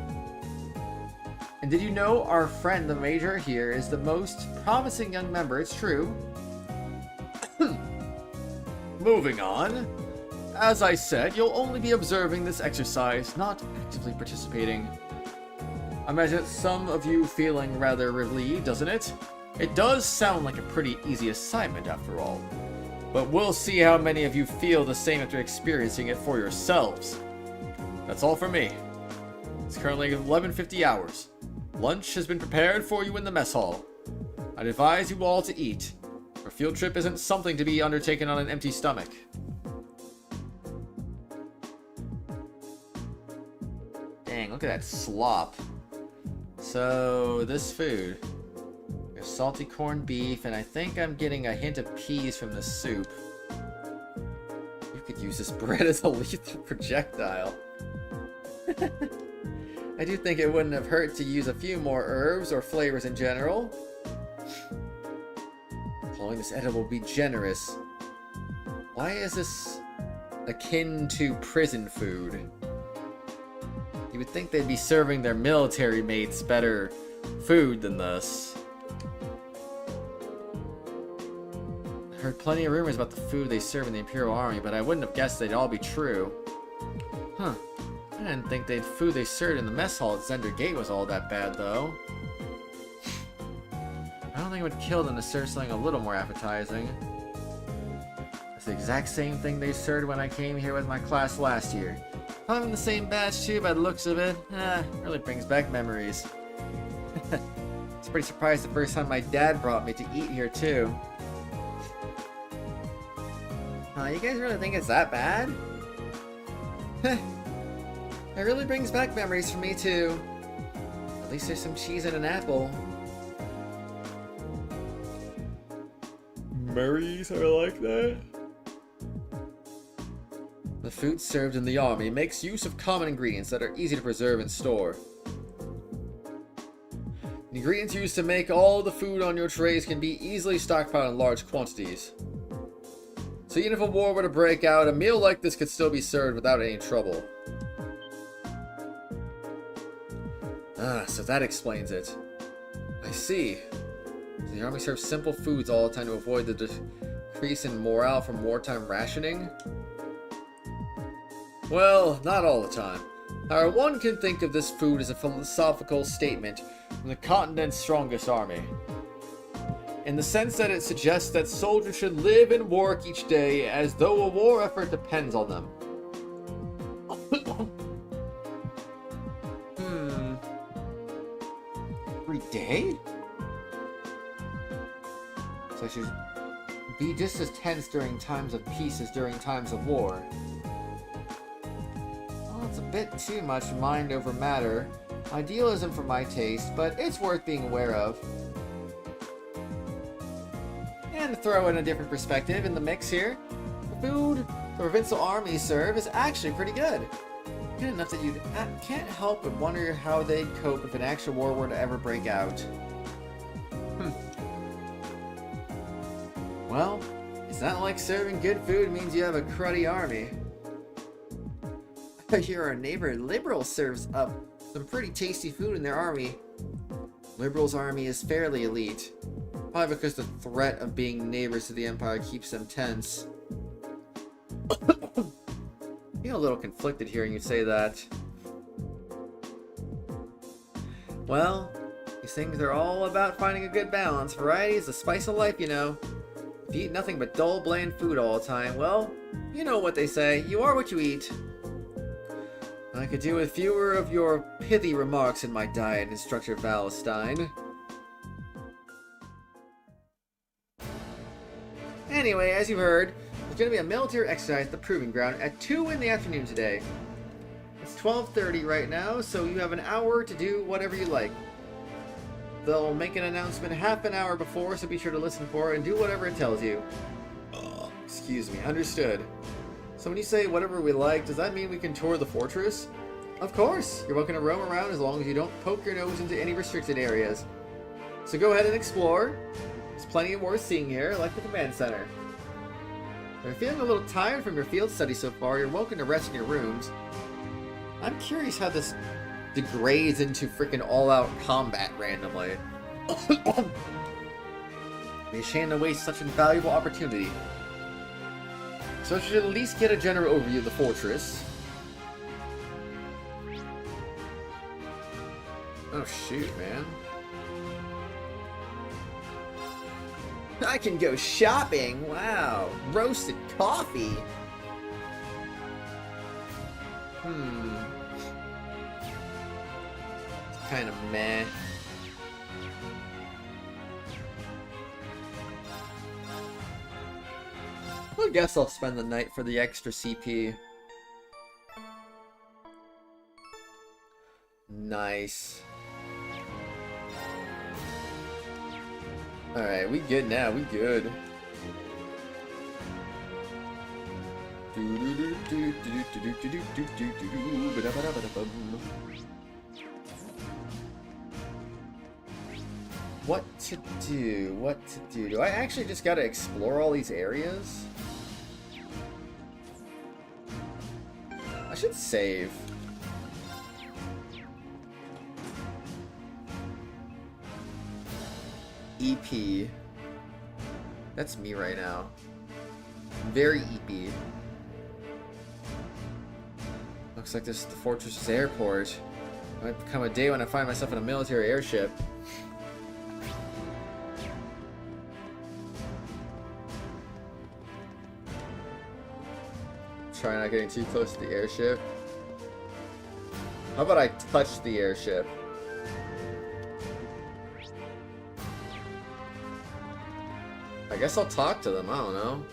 P: And did you know our friend, the Major here, is the most promising young member? It's true. Moving on. As I said, you'll only be observing this exercise, not actively participating. I imagine some of you feeling rather relieved, doesn't it? It does sound like a pretty easy assignment after all. But we'll see how many of you feel the same after experiencing it for yourselves. That's all for me. It's currently 11:50 hours. Lunch has been prepared for you in the mess hall. I'd advise you all to eat. A field trip isn't something to be undertaken on an empty stomach. Dang, look at that slop. So, this food. We have salty corned beef, and I think I'm getting a hint of peas from the soup. You could use this bread as a lethal projectile. I do think it wouldn't have hurt to use a few more herbs or flavors in general. Calling this edible will be generous. Why is this akin to prison food? You would think they'd be serving their military mates better food than this. I heard plenty of rumors about the food they serve in the Imperial Army, but I wouldn't have guessed they'd all be true. Huh. I didn't think the food they served in the mess hall at Zender Gate was all that bad, though. I don't think it would kill them to serve something a little more appetizing. It's the exact same thing they served when I came here with my class last year. I'm in the same batch too, by the looks of it. Really brings back memories. I was pretty surprised the first time my dad brought me to eat here too. You guys really think it's that bad? It really brings back memories for me too. At least there's some cheese and an apple. Memories are like that? The food served in the army makes use of common ingredients that are easy to preserve and store. The ingredients used to make all the food on your trays can be easily stockpiled in large quantities. So even if a war were to break out, a meal like this could still be served without any trouble. So that explains it. I see. So the army serves simple foods all the time to avoid the decrease in morale from wartime rationing? Well, not all the time. However, one can think of this food as a philosophical statement from the continent's strongest army. In the sense that it suggests that soldiers should live and work each day as though a war effort depends on them. Every day? So I should be just as tense during times of peace as during times of war. Well, it's a bit too much mind over matter. Idealism for my taste, but it's worth being aware of. And to throw in a different perspective in the mix here, the food the provincial armies serve is actually pretty good. Good enough that you can't help but wonder how they'd cope if an actual war were to ever break out. Well, it's not like serving good food means you have a cruddy army. I hear our neighbor Liberal serves up some pretty tasty food in their army. Liberal's army is fairly elite. Probably because the threat of being neighbors to the Empire keeps them tense. I feel a little conflicted hearing you say that. Well, these things are all about finding a good balance. Variety is the spice of life, you know. If you eat nothing but dull, bland food all the time, well, you know what they say. You are what you eat. I could do with fewer of your pithy remarks in my diet, Instructor Valestein. Anyway, as you've heard, there's going to be a military exercise at the Proving Ground at 2 in the afternoon today. It's 12:30 right now, so you have an hour to do whatever you like. They'll make an announcement half an hour before, so be sure to listen for it and do whatever it tells you. Excuse me, understood. So when you say whatever we like, does that mean we can tour the fortress? Of course! You're welcome to roam around as long as you don't poke your nose into any restricted areas. So go ahead and explore. There's plenty worth seeing here, like the command center. If you're feeling a little tired from your field study so far, you're welcome to rest in your rooms. I'm curious how this degrades into freaking all-out combat randomly. Be ashamed to waste such an invaluable opportunity. So you should at least get a general overview of the fortress. Oh shoot, man. I can go shopping! Wow! Roasted coffee! It's kind of meh. I guess I'll spend the night for the extra CP. Nice.
A: Alright, we good now, we good. What to do? What to do? Do I actually just gotta explore all these areas? I should save. EP. That's me right now. Very EP. Looks like this is the fortress's airport. It might become a day when I find myself in a military airship. Try not getting too close to the airship. How about I touch the airship? I guess I'll talk to them, I don't know.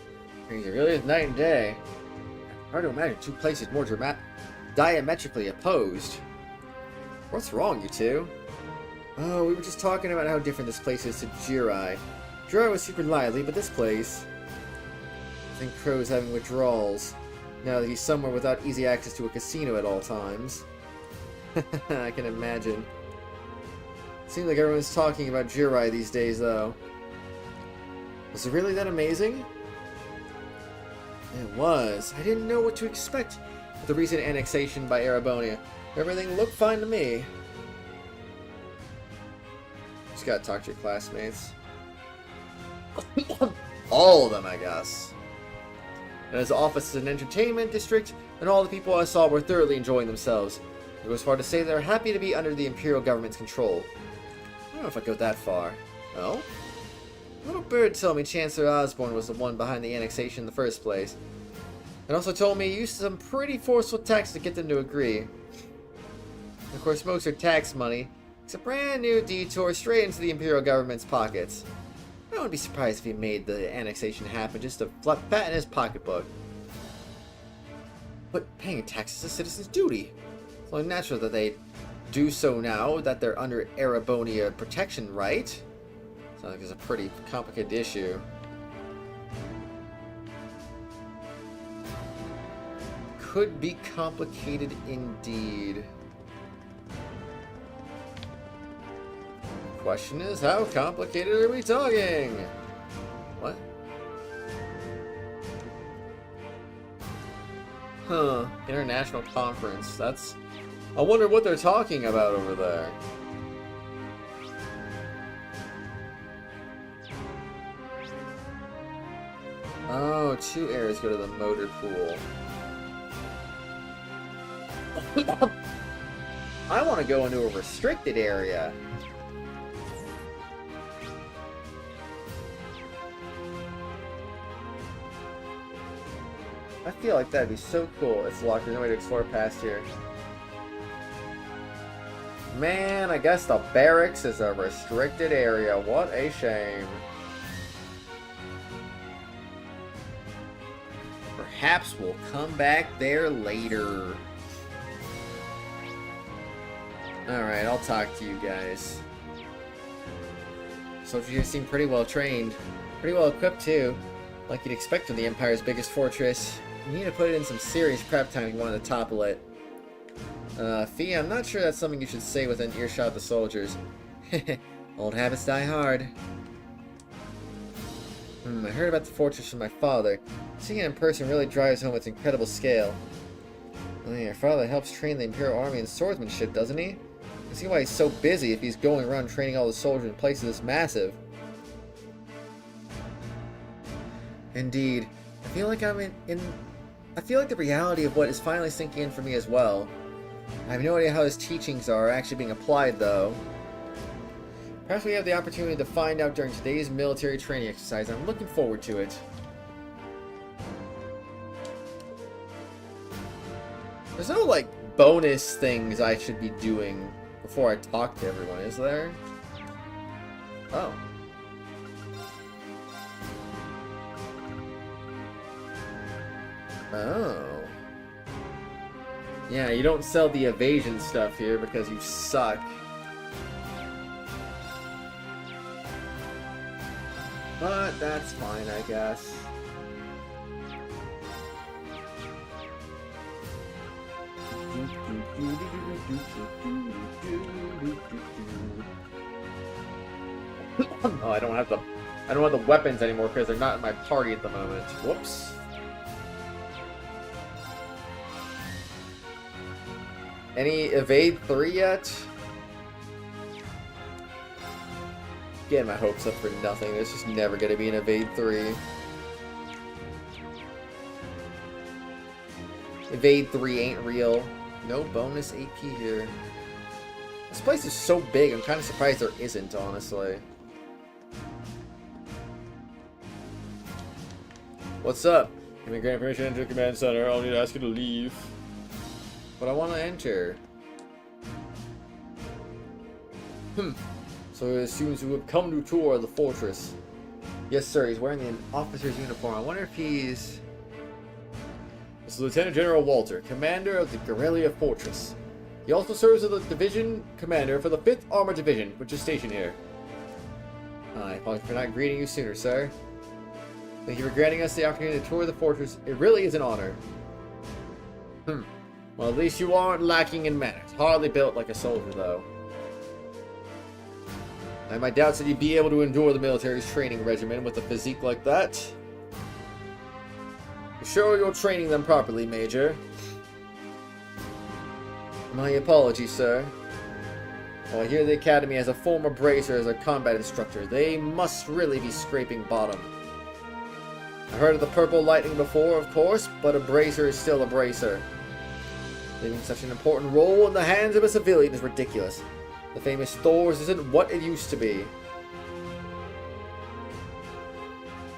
A: It really is night and day. Hard to imagine two places more diametrically opposed. What's wrong, you two? Oh, we were just talking about how different this place is to Jirai. Jirai was super lively, but this place... I think Crow's having withdrawals. Now that he's somewhere without easy access to a casino at all times. I can imagine. Seems like everyone's talking about Jirai these days, though. Was it really that amazing? It was. I didn't know what to expect with the recent annexation by Erabonia. Everything looked fine to me. Just gotta talk to your classmates. All of them, I guess. And his office is an entertainment district, and all the people I saw were thoroughly enjoying themselves. It was far to say they were happy to be under the Imperial government's control. I don't know if I'd go that far. Oh? Little bird told me Chancellor Osborne was the one behind the annexation in the first place. And also told me he used some pretty forceful tactics to get them to agree. Of course, most are tax money. It's a brand new detour straight into the Imperial government's pockets. I wouldn't be surprised if he made the annexation happen just to fatten his pocketbook. But paying taxes is a citizen's duty. It's only natural that they do so now that they're under Erabonia protection, right? Sounds like it's a pretty complicated issue. Could be complicated indeed. Question is, how complicated are we talking? What? Huh. International conference. That's... I wonder what they're talking about over there. Oh, 2 areas go to the motor pool. I want to go into a restricted area. I feel like that'd be so cool. It's locked. There's no way to explore past here. Man, I guess the barracks is a restricted area. What a shame. Perhaps we'll come back there later. Alright, I'll talk to you guys. Soldiers here seem pretty well trained. Pretty well equipped too. Like you'd expect from the Empire's biggest fortress. You need to put it in some serious prep time if you want to topple it. Fee, I'm not sure that's something you should say within earshot of the soldiers. Old habits die hard. I heard about the fortress from my father. Seeing it in person really drives home its incredible scale. Well, your father helps train the Imperial Army in swordsmanship, doesn't he? I see why he's so busy if he's going around training all the soldiers in places this massive. Indeed. I feel like I feel like the reality of what is finally sinking in for me as well. I have no idea how his teachings are actually being applied, though. Perhaps we have the opportunity to find out during today's military training exercise. I'm looking forward to it. There's no, like, bonus things I should be doing before I talk to everyone, is there? Oh. Oh. Yeah, you don't sell the evasion stuff here because you suck.
P: But that's fine, I guess. Oh, I don't have the weapons anymore because they're not in my party at the moment. Whoops. Any evade 3 yet? Getting my hopes up for nothing. It's just never gonna be an evade 3. Evade 3 ain't real. No bonus AP here. This place is so big, I'm kind of surprised there isn't, honestly. What's up? Give me grant permission to enter the command center. I'll need to ask you to leave. But I want to enter. So it assumes you have come to tour the fortress. Yes, sir. He's wearing an officer's uniform. I wonder if he's... This is Lieutenant General Walter, commander of the Guerrilla Fortress. He also serves as the division commander for the 5th Armored Division, which is stationed here. I apologize for not greeting you sooner, sir. Thank you for granting us the opportunity to tour the fortress. It really is an honor. Well, at least you aren't lacking in manners. Hardly built like a soldier, though. I have my doubts that you'd be able to endure the military's training regimen with a physique like that. Be sure you're training them properly, Major. My apologies, sir. Well, I hear the Academy has a former bracer as a combat instructor. They must really be scraping bottom. I heard of the Purple Lightning before, of course, but a bracer is still a bracer. Leaving such an important role in the hands of a civilian is ridiculous. The famous Thors isn't what it used to be.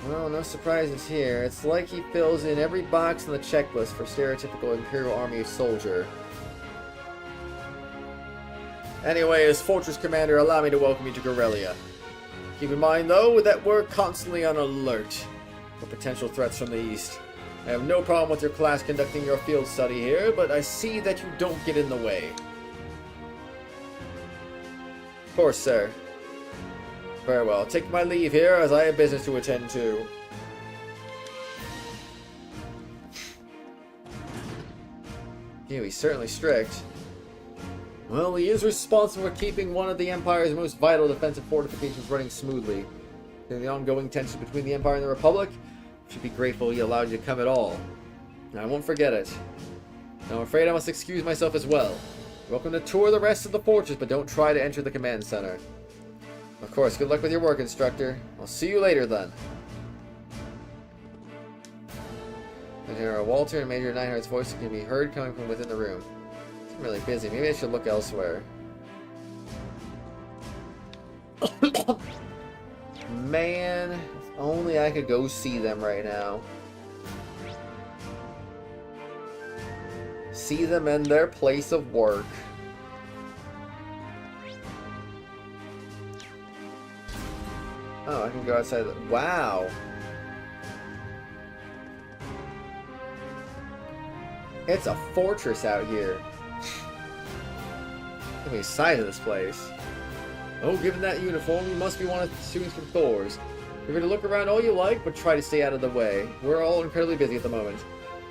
P: Well, no surprises here. It's like he fills in every box on the checklist for stereotypical Imperial Army soldier. Anyway, as Fortress Commander, allow me to welcome you to Guerrilla. Keep in mind, though, that we're constantly on alert for potential threats from the east. I have no problem with your class conducting your field study here, but I see that you don't get in the way. Of course, sir. Very well. Take my leave here, as I have business to attend to. Ew, he's certainly strict. Well, he is responsible for keeping one of the Empire's most vital defensive fortifications running smoothly. In the ongoing tension between the Empire and the Republic, I should be grateful he allowed you to come at all. I won't forget it. Now, I'm afraid I must excuse myself as well. You're welcome to tour the rest of the fortress, but don't try to enter the command center. Of course, good luck with your work, instructor. I'll see you later, then. General Walter and Major Neinhardt's voice can be heard coming from within the room. I'm really busy. Maybe I should look elsewhere. Man, if only I could go see them right now. See them in their place of work. Oh, I can go outside. Wow. It's a fortress out here. Look at the size of this place. Oh, given that uniform, you must be one of the students from Thor's. You're going to look around all you like, but try to stay out of the way. We're all incredibly busy at the moment.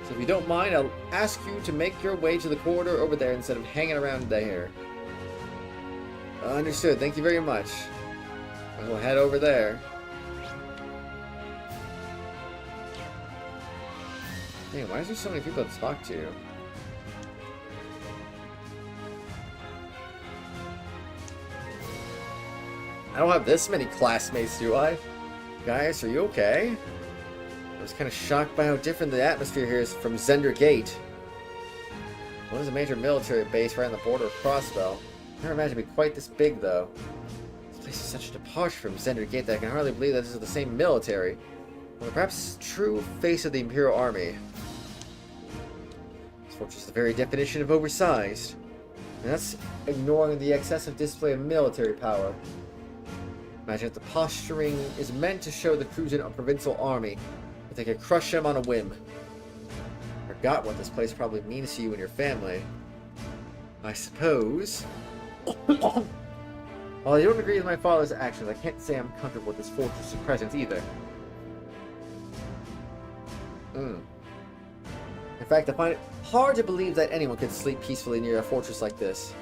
P: So if you don't mind, I'll ask you to make your way to the corridor over there instead of hanging around there. Understood. Thank you very much. I'll head over there. Dang, why is there so many people to talk to? I don't have this many classmates, do I? Guys, are you okay? I was kind of shocked by how different the atmosphere here is from Zender Gate. What is a major military base right on the border of Crossbell? I never imagined it'd be quite this big, though. This place is such a departure from Zender Gate that I can hardly believe that this is the same military. Or perhaps true face of the Imperial Army. This fortress is the very definition of oversized. And that's ignoring the excessive display of military power. Imagine if the posturing is meant to show the Kujin a provincial army, but they could crush him on a whim. Forgot what this place probably means to you and your family. I suppose. While I don't agree with my father's actions, I can't say I'm comfortable with this fortress's presence either. In fact, I find it hard to believe that anyone could sleep peacefully near a fortress like this.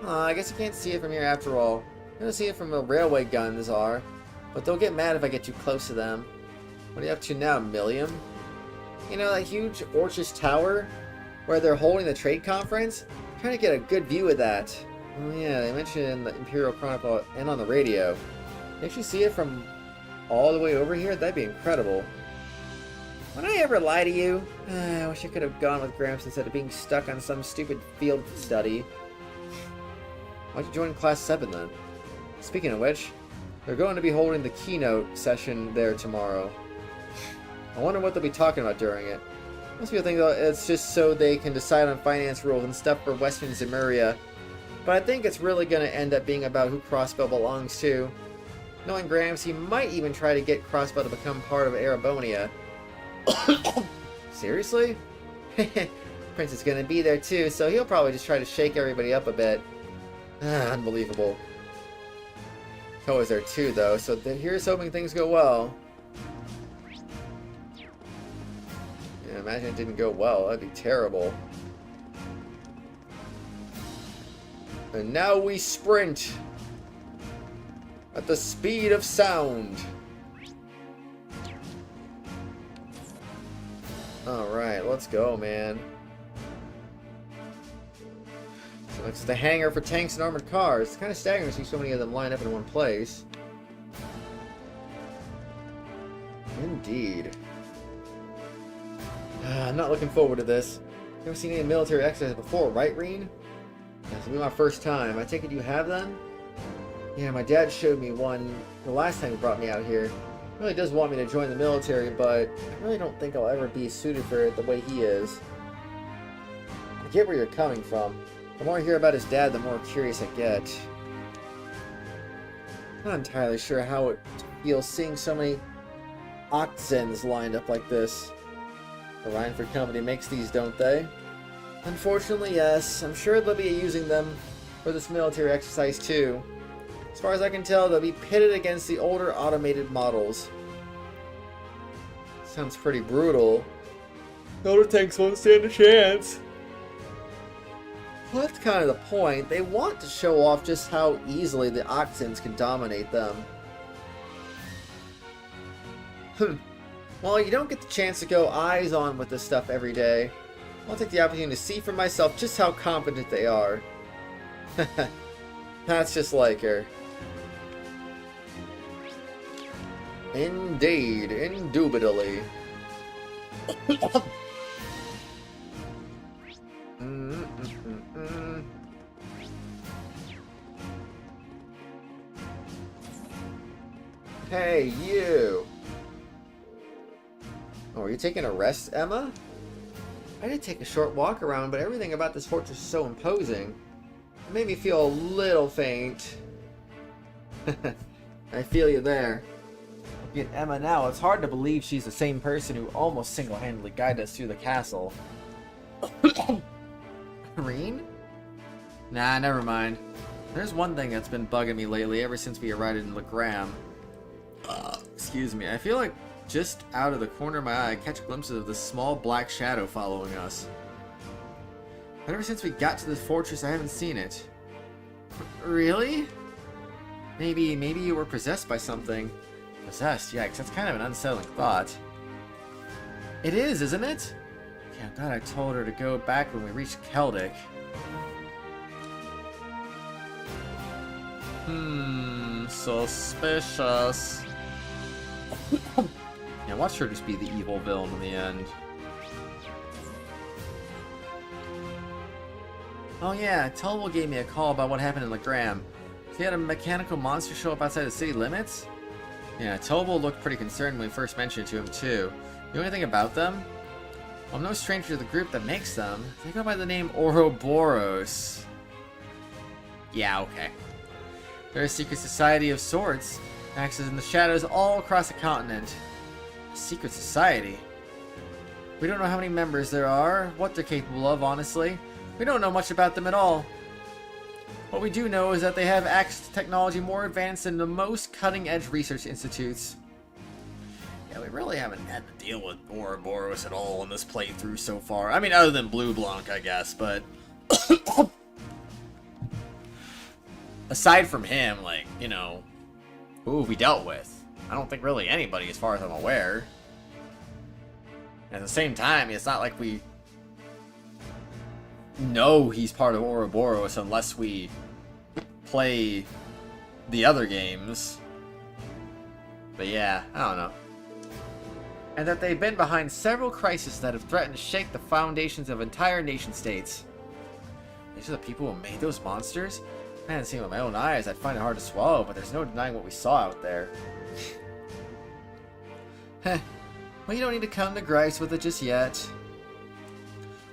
P: I guess you can't see it from here after all. You don't see it from where railway guns are, but they'll get mad if I get too close to them. What are you up to now, Milliam? You know, that huge Orchis Tower where they're holding the trade conference? I'm trying to get a good view of that. Oh yeah, they mentioned it in the Imperial Chronicle and on the radio. Can you actually see it from all the way over here? That'd be incredible. Would I ever lie to you? I wish I could have gone with Gramps instead of being stuck on some stupid field study. Why'd you join Class 7 then? Speaking of which, they're going to be holding the keynote session there tomorrow. I wonder what they'll be talking about during it. Most people think though it's just so they can decide on finance rules and stuff for Western Zemuria. But I think it's really going to end up being about who Crossbell belongs to. Knowing Gramps, he might even try to get Crossbell to become part of Erebonea. Seriously? Prince is going to be there too, so he'll probably just try to shake everybody up a bit. Unbelievable. Ko is there too, though, so here's hoping things go well. Yeah, imagine it didn't go well. That'd be terrible. And now we sprint at the speed of sound. Alright, let's go, man. So it's the hangar for tanks and armored cars. It's kind of staggering to see so many of them line up in one place. Indeed. I'm not looking forward to this. Never seen any military exercises before, right, Reen? This will be my first time. I take it you have them? Yeah, my dad showed me one the last time he brought me out here. He really does want me to join the military, but I really don't think I'll ever be suited for it the way he is. I get where you're coming from. The more I hear about his dad, the more curious I get. I'm not entirely sure how it feels seeing so many Oxens lined up like this. The Rhineford Company makes these, don't they? Unfortunately, yes. I'm sure they'll be using them for this military exercise too. As far as I can tell, they'll be pitted against the older automated models. Sounds pretty brutal. The older tanks won't stand a chance. Well, that's kind of the point. They want to show off just how easily the Oxens can dominate them. Well, you don't get the chance to go eyes on with this stuff every day. I'll take the opportunity to see for myself just how competent they are. That's just like her. Indeed, indubitably. Hey, you! Oh, are you taking a rest, Emma? I did take a short walk around, but everything about this fortress is so imposing. It made me feel a little faint. I feel you there. Looking at Emma now, it's hard to believe she's the same person who almost single-handedly guided us through the castle. Reen? Nah, never mind. There's one thing that's been bugging me lately ever since we arrived in Legram. Excuse me, I feel like just out of the corner of my eye I catch glimpses of this small black shadow following us. But ever since we got to this fortress I haven't seen it. Really? Maybe you were possessed by something. Possessed, yeah, 'cause that's kind of an unsettling thought. It is, isn't it? Yeah, I thought I told her to go back when we reached Keldic. Suspicious. Yeah, watch her just be the evil villain in the end. Oh yeah, Tulwell gave me a call about what happened in Legram. He had a mechanical monster show up outside the city limits? Yeah, Tulwell looked pretty concerned when we first mentioned it to him too. You know anything about them? Well, I'm no stranger to the group that makes them. They go by the name Ouroboros. Yeah, okay. They're a secret society of sorts. Acts in the shadows all across the continent. A secret society? We don't know how many members there are, what they're capable of, honestly. We don't know much about them at all. What we do know is that they have access to technology more advanced than the most cutting-edge research institutes. Yeah, we really haven't had to deal with Ouroboros at all in this playthrough so far. I mean, other than Blue Blanc, I guess, but... aside from him, like, you know, who have we dealt with? I don't think really anybody, as far as I'm aware. At the same time, it's not like we know he's part of Ouroboros unless we play the other games. But yeah, I don't know. And that they've been behind several crises that have threatened to shake the foundations of entire nation-states. These are the people who made those monsters? If I hadn't seen them with my own eyes, I'd find it hard to swallow, but there's no denying what we saw out there. Heh. Well, you don't need to come to grips with it just yet.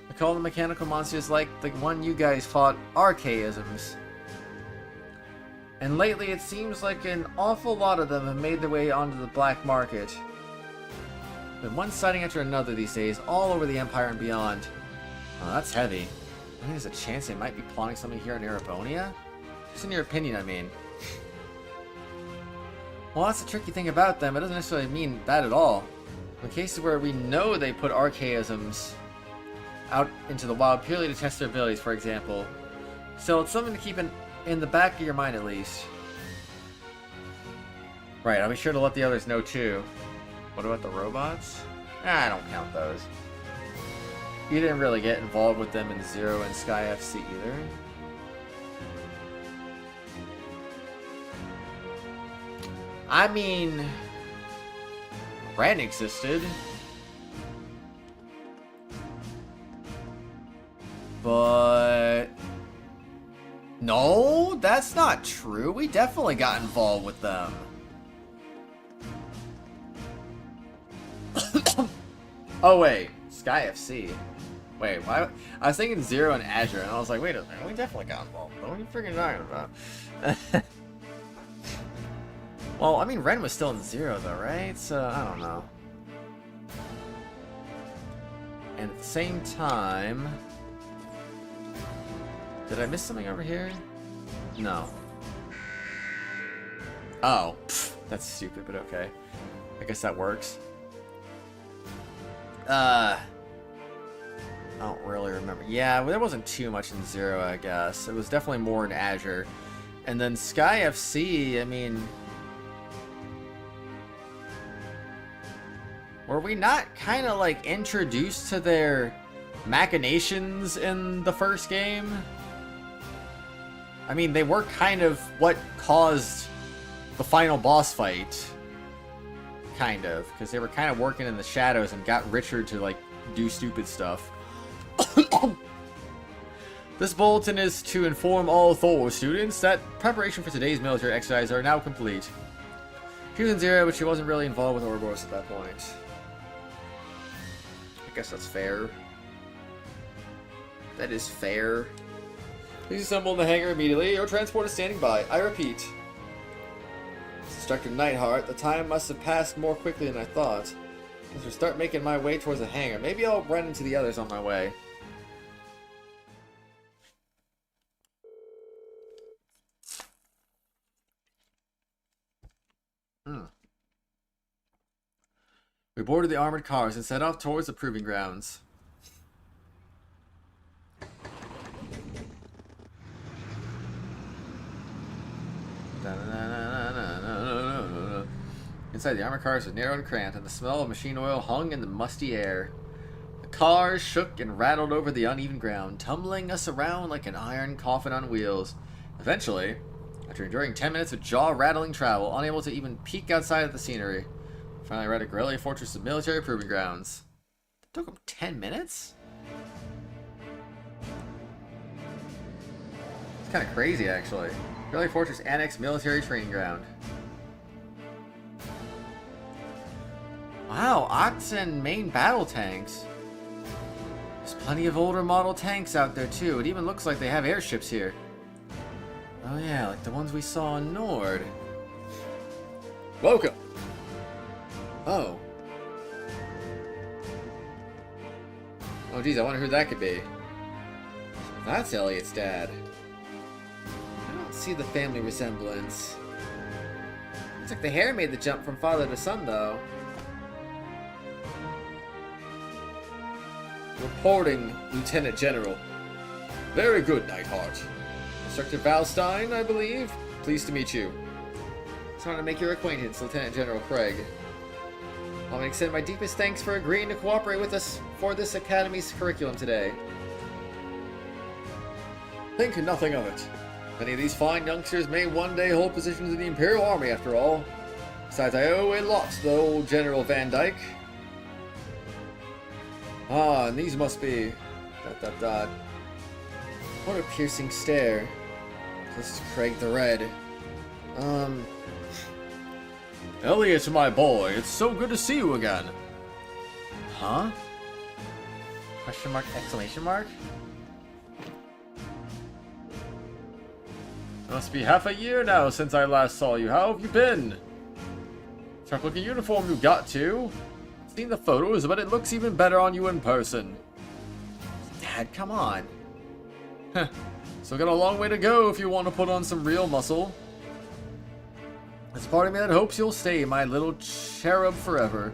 P: I call the mechanical monsters like the one you guys fought archaisms. And lately it seems like an awful lot of them have made their way onto the black market. Been one sighting after another these days, all over the Empire and beyond. Oh, that's heavy. I think there's a chance they might be plotting something here in Erebonia? Just in your opinion, I mean. Well, that's the tricky thing about them. It doesn't necessarily mean that at all. In cases where we know they put archaisms out into the wild purely to test their abilities, for example. So it's something to keep in the back of your mind at least. Right, I'll be sure to let the others know too. What about the robots? I don't count those. You didn't really get involved with them in Zero and Sky FC either. I mean, Ren existed. But no, that's not true. We definitely got involved with them. Oh wait, Sky FC. Wait, why? I was thinking Zero and Azure, and I was like, wait a minute, we definitely got involved. What are you freaking talking about? Well, I mean, Ren was still in Zero though, right? So I don't know. And at the same time, did I miss something over here? No. Oh, pff, that's stupid, but okay. I guess that works. I don't really remember. Yeah, there wasn't too much in Zero, I guess. It was definitely more in Azure. And then Sky FC, I mean... were we not kind of like introduced to their machinations in the first game? I mean, they were kind of what caused the final boss fight. Kind of, because they were kind of working in the shadows and got Richard to like do stupid stuff. This bulletin is to inform all Thor students that preparation for today's military exercises are now complete. She was in Zero, but she wasn't really involved with Ouroboros at that point. I guess that's fair. That is fair. Please assemble in the hangar immediately. Your transport is standing by. I repeat. Instructor Nightheart, the time must have passed more quickly than I thought. As we start making my way towards the hangar, maybe I'll run into the others on my way. We boarded the armored cars and set off towards the proving grounds. Inside the armored cars was narrow and cramped, and the smell of machine oil hung in the musty air. The cars shook and rattled over the uneven ground, tumbling us around like an iron coffin on wheels. Eventually, after enduring 10 minutes of jaw-rattling travel, unable to even peek outside of the scenery, we finally arrived at Guerrilla Fortress of military proving grounds. It took them 10 minutes? It's kind of crazy, actually. Guerrilla Fortress Annex Military Training Ground. Wow, Ox and main battle tanks. There's plenty of older model tanks out there too. It even looks like they have airships here. Oh yeah, like the ones we saw in Nord. Welcome! Oh. Oh geez, I wonder who that could be. That's Elliot's dad. see the family resemblance. Looks like the hair made the jump from father to son, though. Reporting, Lieutenant General. Very good, Nightheart. Instructor Valstein, I believe. Pleased to meet you. It's honor to make your acquaintance, Lieutenant General Craig. I want to extend my deepest thanks for agreeing to cooperate with us for this Academy's curriculum today. Think nothing of it. Many of these fine youngsters may one day hold positions in the Imperial Army, after all. Besides, I owe a lot to the old General Van Dyke. Ah, and these must be... ... What a piercing stare. This is Craig the Red. Elliot, my boy, it's so good to see you again. Huh? Question mark, exclamation mark? It must be half a year now since I last saw you. How have you been? Sharp looking uniform you got too. I've seen the photos, but it looks even better on you in person. Dad, come on. Heh. Still got a long way to go if you want to put on some real muscle. There's part of me that hopes you'll stay my little cherub forever.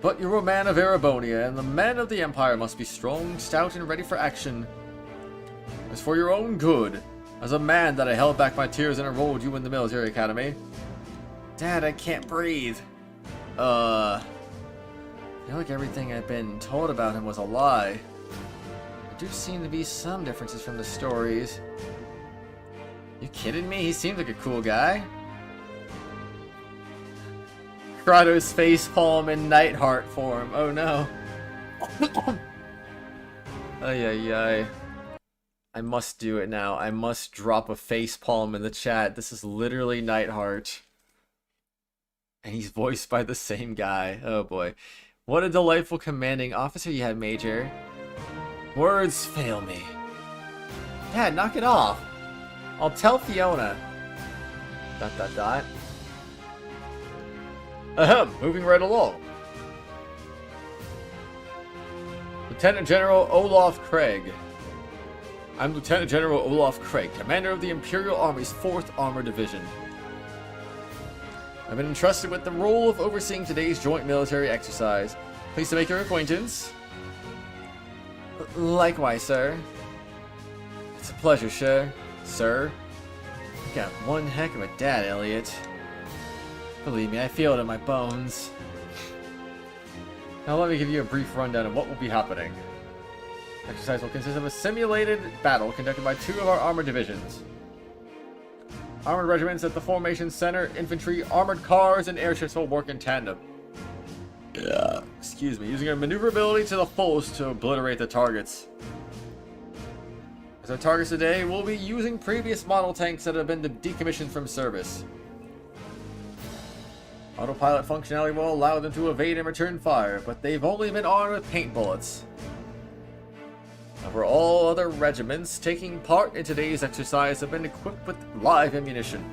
P: But you're a man of Erebonia, and the men of the Empire must be strong, stout, and ready for action. It's for your own good, as a man, that I held back my tears and enrolled you in the military academy. Dad, I can't breathe. I feel like everything I've been told about him was a lie. There do seem to be some differences from the stories. You kidding me? He seems like a cool guy. Kratos facepalm in Nightheart form. Oh no. Ay ay ay. I must do it now. I must drop a facepalm in the chat. This is literally Nightheart. And he's voiced by the same guy. Oh boy. What a delightful commanding officer you have, Major. Words fail me. Dad, knock it off. I'll tell Fiona. ... Ahem, moving right along. Lieutenant General Olaf Craig. I'm Lieutenant General Olaf Craig, commander of the Imperial Army's 4th Armored Division. I've been entrusted with the role of overseeing today's joint military exercise. Pleased to make your acquaintance. Likewise, sir. It's a pleasure, sir. You got one heck of a dad, Elliot. Believe me, I feel it in my bones. Now let me give you a brief rundown of what will be happening. Exercise will consist of a simulated battle conducted by 2 of our armored divisions. Armored regiments at the formation center, infantry, armored cars, and airships will work in tandem. Excuse me, using our maneuverability to the fullest to obliterate the targets. As our targets today, we'll be using previous model tanks that have been decommissioned from service. Autopilot functionality will allow them to evade and return fire, but they've only been armed with paint bullets. However, all other regiments taking part in today's exercise have been equipped with live ammunition. ...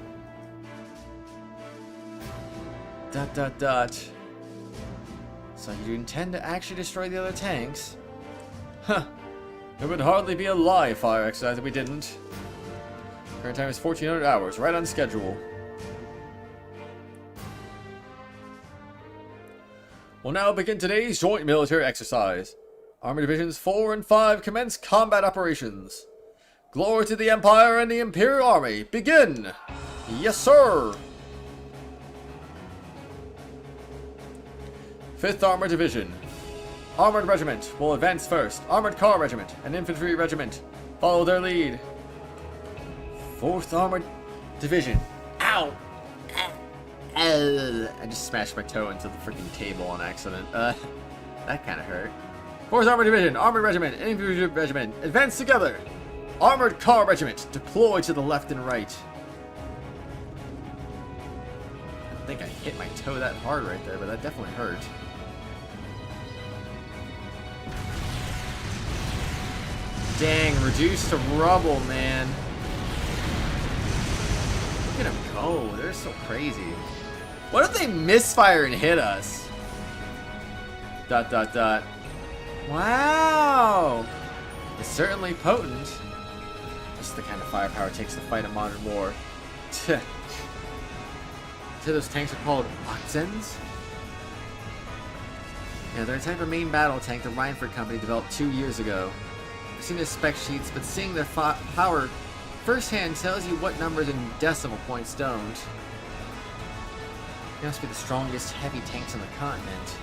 P: So you intend to actually destroy the other tanks? Huh. It would hardly be a live fire exercise if we didn't. Current time is 1400 hours, right on schedule. We'll now begin today's joint military exercise. Army Divisions 4 and 5 commence combat operations. Glory to the Empire and the Imperial Army. Begin! Yes, sir! 5th Armored Division. Armored Regiment will advance first. Armored Car Regiment and Infantry Regiment follow their lead. 4th Armored Division. Ow! I just smashed my toe into the freaking table on accident. That kind of hurt. 4th Armored Division, Armored Regiment, Infantry Regiment, advance together! Armored Car Regiment, deploy to the left and right. I don't think I hit my toe that hard right there, but that definitely hurt. Dang, reduced to rubble, man. Look at them go, they're so crazy. What if they misfire and hit us? ... Wow! It's certainly potent. Just the kind of firepower it takes to fight a modern war. So those tanks are called Oxens? Yeah, they're a type of main battle tank the Reinford Company developed 2 years ago. I've seen their spec sheets, but seeing their power firsthand tells you what numbers and decimal points don't. They must be the strongest heavy tanks on the continent.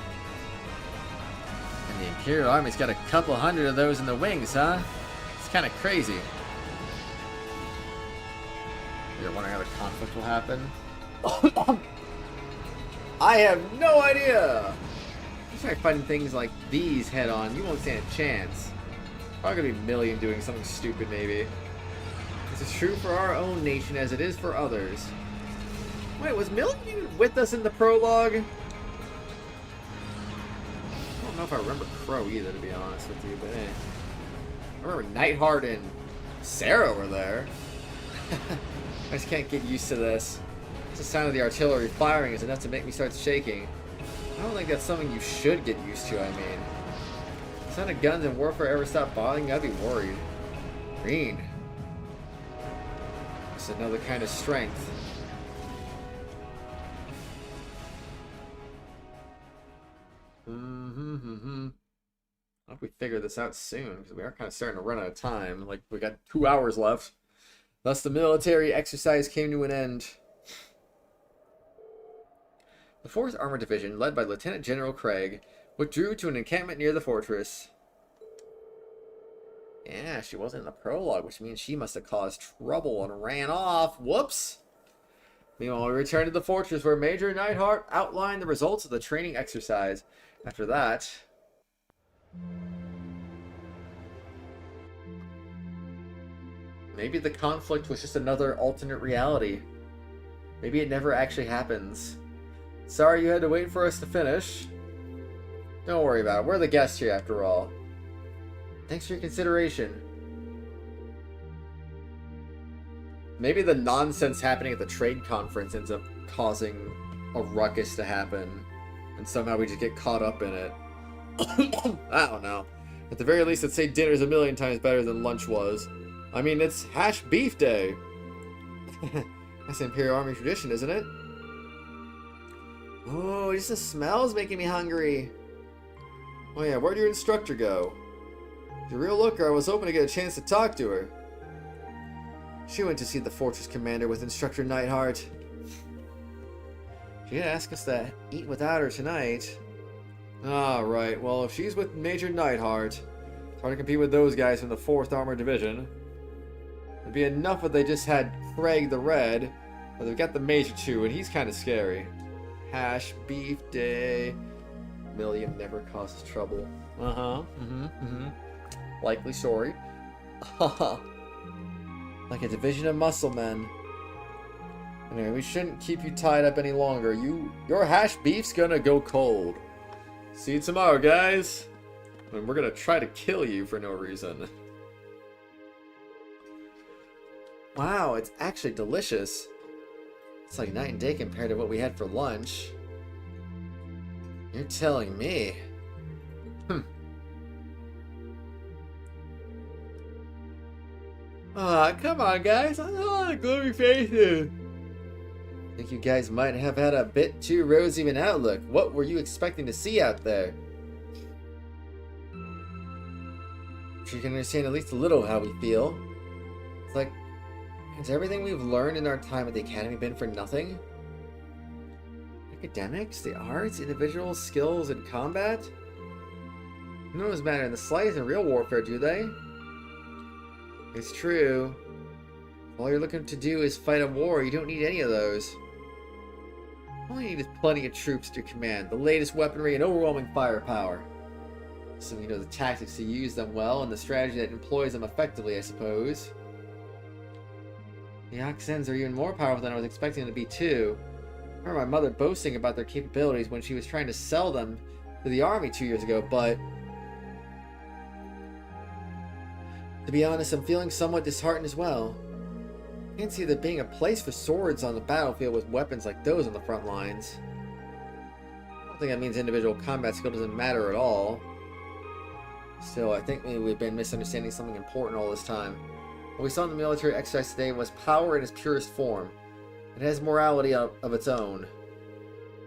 P: And the Imperial Army's got a couple hundred of those in the wings, huh? It's kind of crazy. You're wondering how the conflict will happen? I have no idea! You start fighting things like these head on, you won't stand a chance. Probably gonna be Million doing something stupid, maybe. This is true for our own nation as it is for others. Wait, was Million even with us in the prologue? I don't know if I remember Crow either, to be honest with you, but hey. I remember Nightheart and Sarah were there. I just can't get used to this. It's the sound of the artillery firing is enough to make me start shaking. I don't think that's something you should get used to, I mean. If the sound of guns and warfare ever stopped bothering me, I'd be worried. Green. It's another kind of strength. I hope we figure this out soon, because we are kind of starting to run out of time. Like, we got 2 hours left. Thus, the military exercise came to an end. The 4th Armored Division, led by Lieutenant General Craig, withdrew to an encampment near the fortress. Yeah, she wasn't in the prologue, which means she must have caused trouble and ran off. Whoops! Meanwhile, we returned to the fortress where Major Nightheart outlined the results of the training exercise. After that... maybe the conflict was just another alternate reality. Maybe it never actually happens. Sorry you had to wait for us to finish. Don't worry about it. We're the guests here after all. Thanks for your consideration. Maybe the nonsense happening at the trade conference ends up causing a ruckus to happen. And somehow we just get caught up in it. I don't know. At the very least, I'd say dinner's a million times better than lunch was. I mean, it's hash beef day. That's the Imperial Army tradition, isn't it? Oh, just the smell's making me hungry. Oh yeah, where'd your instructor go? The real looker, I was hoping to get a chance to talk to her. She went to see the fortress commander with Instructor Nightheart. She did ask us to eat without her tonight. Alright, well if she's with Major Nightheart, it's hard to compete with those guys from the 4th Armored Division. It'd be enough if they just had Craig the Red, but they've got the Major too, and he's kind of scary. Hash beef day. Million never causes trouble. Likely story. Like a division of muscle men. Anyway, we shouldn't keep you tied up any longer. Your hash beef's gonna go cold. See you tomorrow, guys. And we're gonna try to kill you for no reason. Wow, it's actually delicious. It's like night and day compared to what we had for lunch. You're telling me. Come on, guys. I don't want gloomy faces. I think you guys might have had a bit too rosy of an outlook. What were you expecting to see out there? If you can understand at least a little how we feel. It's like, has everything we've learned in our time at the Academy been for nothing? Academics, the arts, individual skills in combat? None of those matter in the slightest in real warfare, do they? It's true. All you're looking to do is fight a war. You don't need any of those. All you need is plenty of troops at your command, the latest weaponry, and overwhelming firepower. So you know the tactics to use them well, and the strategy that employs them effectively, I suppose. The Oxens are even more powerful than I was expecting them to be, too. I remember my mother boasting about their capabilities when she was trying to sell them to the army 2 years ago, but... to be honest, I'm feeling somewhat disheartened as well. I can't see there being a place for swords on the battlefield with weapons like those on the front lines. I don't think that means individual combat skill doesn't matter at all. Still, I think maybe we've been misunderstanding something important all this time. What we saw in the military exercise today was power in its purest form. It has morality of its own.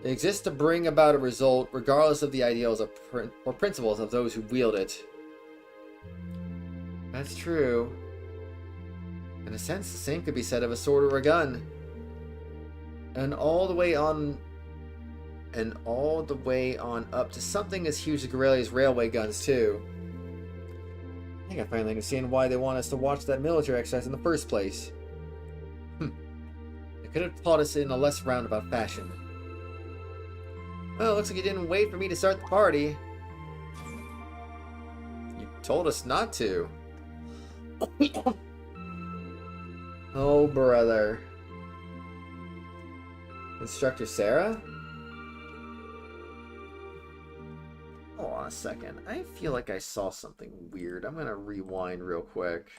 P: It exists to bring about a result regardless of the ideals or principles of those who wield it. That's true. In a sense, the same could be said of a sword or a gun. And all the way on up to something as huge as Gorelia's railway guns, too. I think I finally understand why they want us to watch that military exercise in the first place. They could have taught us in a less roundabout fashion. Well, it looks like you didn't wait for me to start the party. You told us not to. Oh, brother. Instructor Sarah? Hold on a second. I feel like I saw something weird. I'm gonna rewind real quick.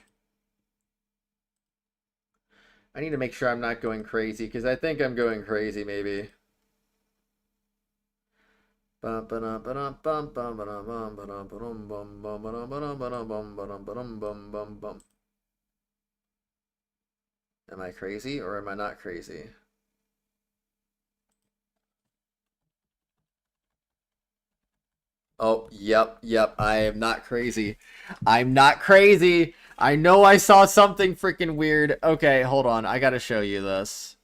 P: I need to make sure I'm not going crazy, because I think I'm going crazy, maybe. Am I crazy, or am I not crazy? Oh, yep, I am not crazy. I'm not crazy. I know I saw something freaking weird. Okay, hold on. I gotta show you this.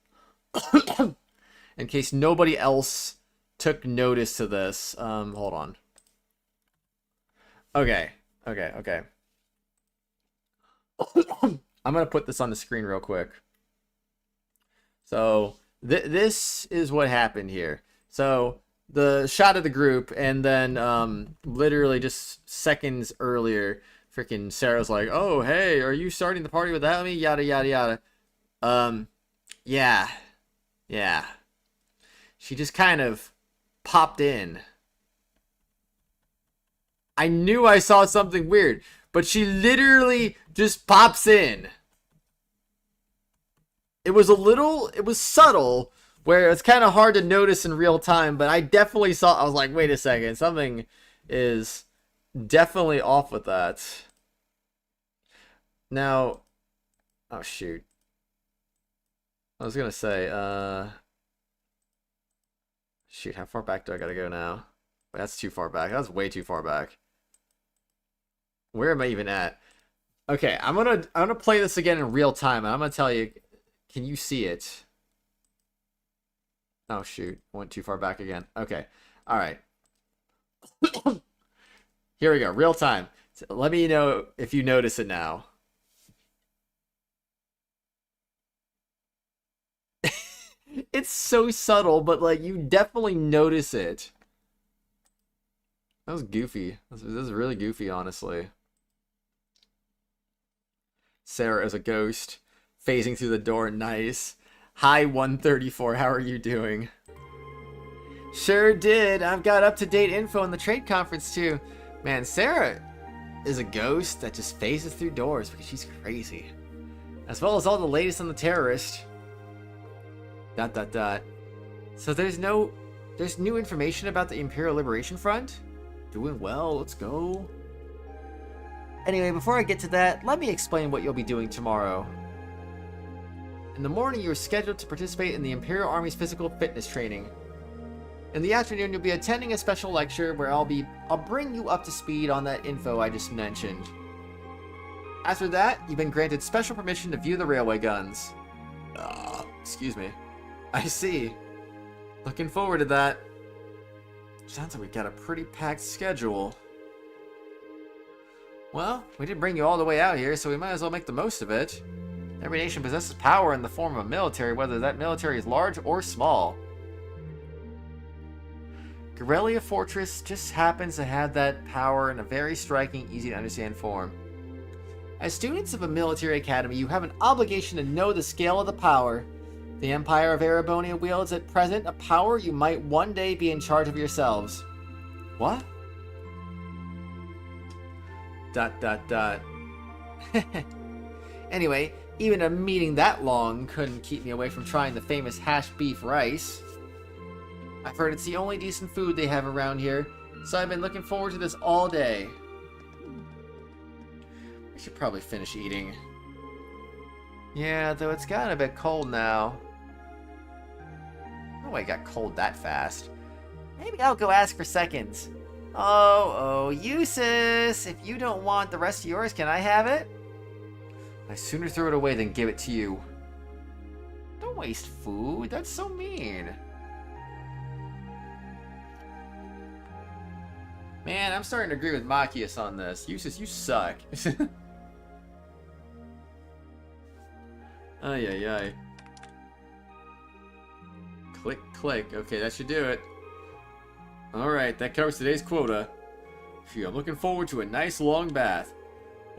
P: In case nobody else took notice to this. Hold on. Okay. I'm gonna put this on the screen real quick. So, this is what happened here. So, the shot of the group, and then literally just seconds earlier, freaking Sarah's like, "Oh, hey, are you starting the party without me?" Yada yada yada. Yeah. She just kind of popped in. I knew I saw something weird, but she literally just pops in. It was subtle, where it's kind of hard to notice in real time, but I definitely saw, I was like, wait a second, something is definitely off with that. Now, oh shoot. I was gonna say, shoot, how far back do I gotta go now? Wait, that's too far back. That's way too far back. Where am I even at? Okay, I'm gonna play this again in real time, and I'm gonna tell you, can you see it? Oh shoot, went too far back again. Okay, all right. Here we go, real time. So let me know if you notice it now. It's so subtle, but like you definitely notice it. That was goofy. This is really goofy, honestly. Sarah is a ghost, phasing through the door. Nice. Hi, 134. How are you doing? Sure did. I've got up-to-date info on the trade conference too. Man, Sarah is a ghost that just phases through doors because she's crazy. As well as all the latest on the terrorist. ... So there's new information about the Imperial Liberation Front? Doing well, let's go. Anyway, before I get to that, let me explain what you'll be doing tomorrow. In the morning, you're scheduled to participate in the Imperial Army's physical fitness training. In the afternoon, you'll be attending a special lecture where I'll bring you up to speed on that info I just mentioned. After that, you've been granted special permission to view the railway guns. Excuse me. I see. Looking forward to that. Sounds like we got a pretty packed schedule. Well, we did bring you all the way out here, so we might as well make the most of it. Every nation possesses power in the form of a military, whether that military is large or small. Gorelia Fortress just happens to have that power in a very striking, easy to understand form. As students of a military academy, you have an obligation to know the scale of the power. The Empire of Erebonia wields at present a power you might one day be in charge of yourselves. What? ... Anyway, even a meeting that long couldn't keep me away from trying the famous hashed beef rice. I've heard it's the only decent food they have around here, so I've been looking forward to this all day. We should probably finish eating.
A: Yeah, though it's gotten a bit cold now. No way it got cold that fast. Maybe I'll go ask for seconds. Oh, Eustace! If you don't want the rest of yours, can I have it? I'd sooner throw it away than give it to you. Don't waste food. That's so mean. Man, I'm starting to agree with Machias on this. Eustace, you suck. Ay, ay, ay. Click, click. Okay, that should do it. Alright, that covers today's quota. Phew, I'm looking forward to a nice long bath.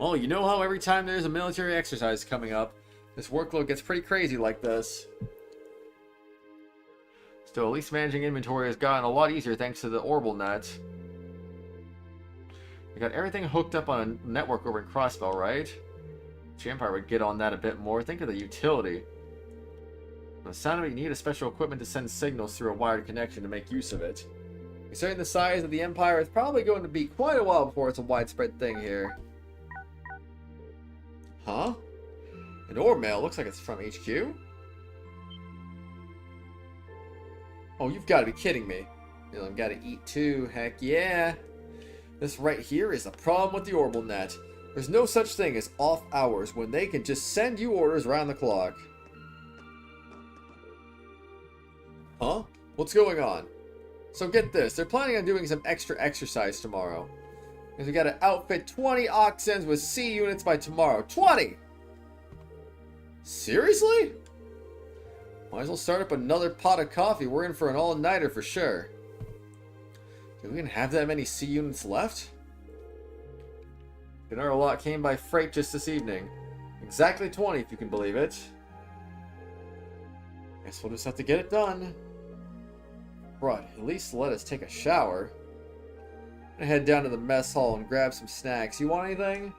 A: Well, you know how every time there's a military exercise coming up, this workload gets pretty crazy like this. Still, at least managing inventory has gotten a lot easier thanks to the Orbital net. We got everything hooked up on a network over in Crossbell, right? Empire would get on that a bit more. Think of the utility. From the sound of it, you need a special equipment to send signals through a wired connection to make use of it. Considering the size of the Empire, it's probably going to be quite a while before it's a widespread thing here. Huh? An orb mail looks like it's from HQ? Oh, you've got to be kidding me. You know, I've got to eat too. Heck yeah. This right here is the problem with the Orbital net. There's no such thing as off hours when they can just send you orders around the clock. Huh? What's going on? So get this, they're planning on doing some extra exercise tomorrow. Because we gotta outfit 20 Oxens with C units by tomorrow. 20! Seriously? Might as well start up another pot of coffee. We're in for an all-nighter for sure. Do we even have that many C units left? Another lot came by freight just this evening. Exactly 20, if you can believe it. Guess we'll just have to get it done. Right, at least let us take a shower. I'm gonna head down to the mess hall and grab some snacks. You want anything?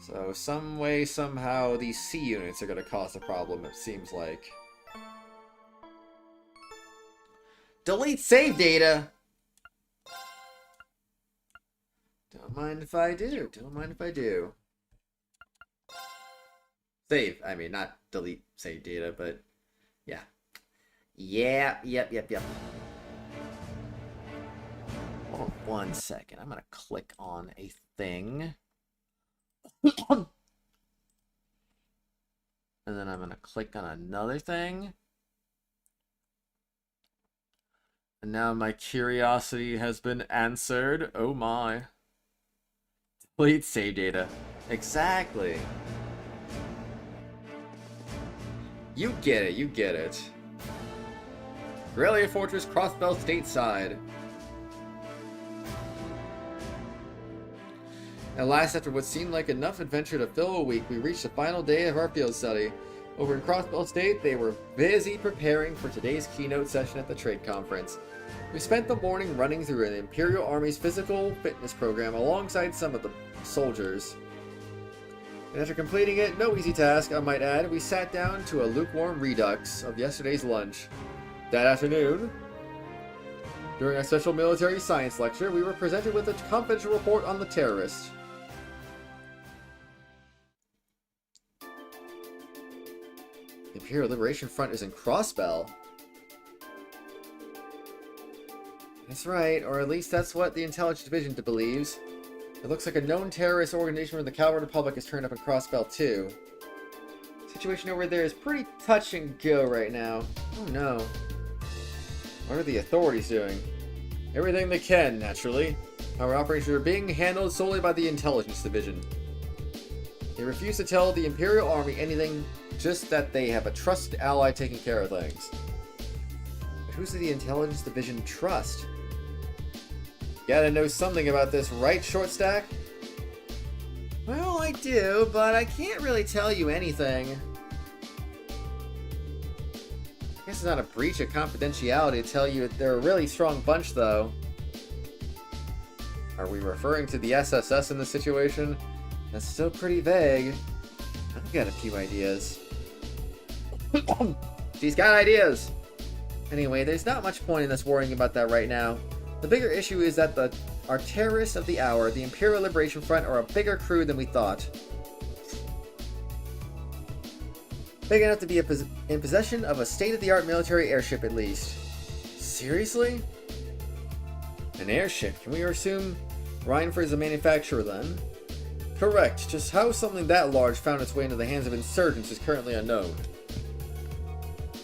A: So, some way, somehow, these C units are gonna cause a problem, it seems like. Delete save data! Don't mind if I do. Don't mind if I do. Save. I mean, not delete save data, but yeah. Yep. Hold on 1 second. I'm going to click on a thing. And then I'm going to click on another thing. And now my curiosity has been answered. Oh my. Delete save data. Exactly. You get it, you get it. Aurelia Fortress, Crossbell stateside. At last, after what seemed like enough adventure to fill a week, we reached the final day of our field study. Over in Crossbell State, they were busy preparing for today's keynote session at the trade conference. We spent the morning running through an Imperial Army's physical fitness program alongside some of the soldiers. And after completing it, no easy task, I might add, we sat down to a lukewarm redux of yesterday's lunch. That afternoon, during our special military science lecture, we were presented with a confidential report on the terrorists. The Imperial Liberation Front is in Crossbell. That's right, or at least that's what the Intelligence Division believes. It looks like a known terrorist organization from the Calvary Republic has turned up in Crossbell too. The situation over there is pretty touch and go right now. Oh no. What are the authorities doing? Everything they can, naturally. Our operations are being handled solely by the Intelligence Division. They refuse to tell the Imperial Army anything, just that they have a trusted ally taking care of things. But who's the Intelligence Division trust? Gotta know something about this, right, Short Stack? Well, I do, but I can't really tell you anything. I guess it's not a breach of confidentiality to tell you they're a really strong bunch, though. Are we referring to the SSS in this situation? That's still pretty vague. I've got a few ideas. She's got ideas! Anyway, there's not much point in us worrying about that right now. The bigger issue is that our terrorists of the hour, the Imperial Liberation Front, are a bigger crew than we thought.
P: Big enough to be in possession of a state-of-the-art military airship at least. Seriously? An airship? Can we assume Reinford is the manufacturer then? Correct. Just how something that large found its way into the hands of insurgents is currently unknown.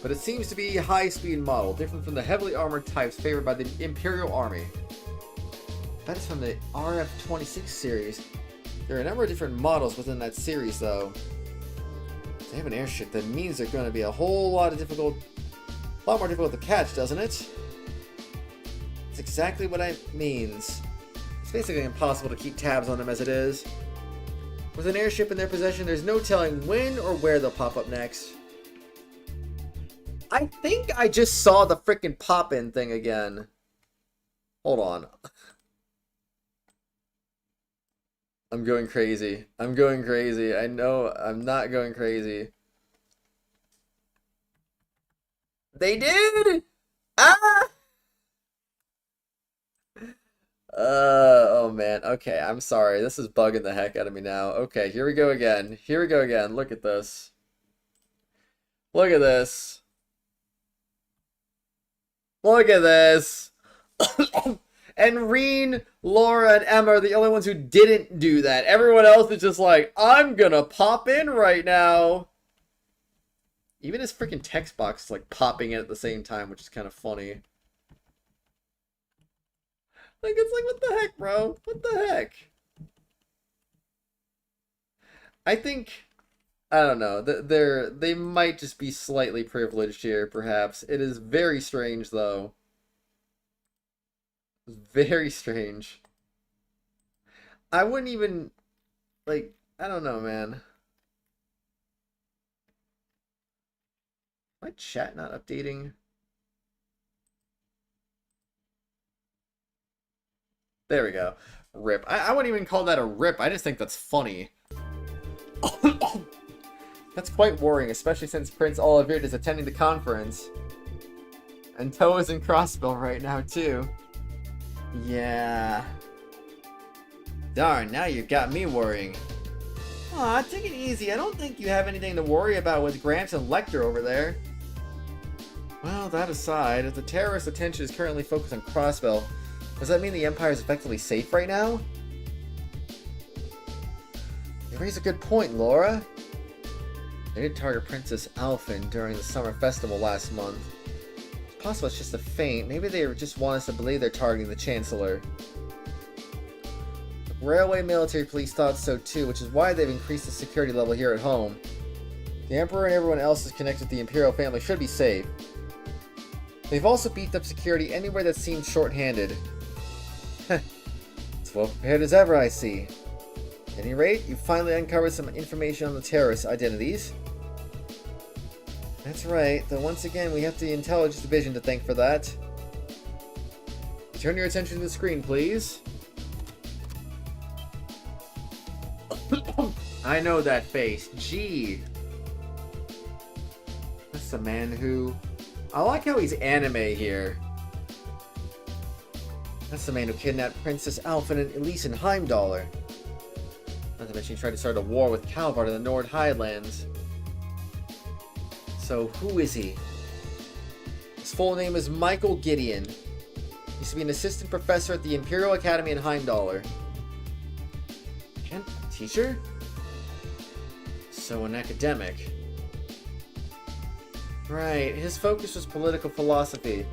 P: But it seems to be a high-speed model, different from the heavily armored types favored by the Imperial Army. That is from the RF-26 series. There are a number of different models within that series, though. If they have an airship, that means they're going to be a whole lot more difficult to catch, doesn't it? That's exactly what it means. It's basically impossible to keep tabs on them as it is. With an airship in their possession, there's no telling when or where they'll pop up next. I think I just saw the frickin' pop-in thing again. Hold on. I'm going crazy. I'm going crazy. I know I'm not going crazy. They did! Ah! Oh man. Okay, I'm sorry. This is bugging the heck out of me now. Okay, here we go again. Here we go again. Look at this. Look at this. Look at this. And Reen, Laura, and Emma are the only ones who didn't do that. Everyone else is just like, I'm gonna pop in right now. Even his freaking text box is like popping in at the same time, which is kind of funny. Like, it's like, what the heck, bro? What the heck? I think, I don't know, they might just be slightly privileged here, perhaps. It is very strange, though. Very strange. I wouldn't even, like, I don't know, man. My chat not updating? There we go. Rip. I wouldn't even call that a rip. I just think that's funny. That's quite worrying, especially since Prince Oliver is attending the conference. And Toe is in Crossbell right now, too. Yeah. Darn, now you've got me worrying. Aw, take it easy. I don't think you have anything to worry about with Gramps and Lecter over there. Well, that aside, if the terrorist attention is currently focused on Crossbell, does that mean the Empire is effectively safe right now? You raise a good point, Laura. They did target Princess Alphen during the summer festival last month. It's possible it's just a feint. Maybe they just want us to believe they're targeting the Chancellor. The Railway Military Police thought so too, which is why they've increased the security level here at home. The Emperor and everyone else is connected to the Imperial family should be safe. They've also beefed up security anywhere that seems short-handed. It's well prepared as ever, I see. At any rate, you've finally uncovered some information on the terrorist identities. That's right, though once again we have the Intelligence Division to thank for that. Turn your attention to the screen, please. I know that face. Gee. That's the man who... I like how he's anime here. That's the man who kidnapped Princess Alphen and Elise in Heimdall. Not to mention he tried to start a war with Calvard in the Nord Highlands. So, who is he? His full name is Michael Gideon. He used to be an assistant professor at the Imperial Academy in Heimdall. And a teacher? So, an academic. Right, his focus was political philosophy.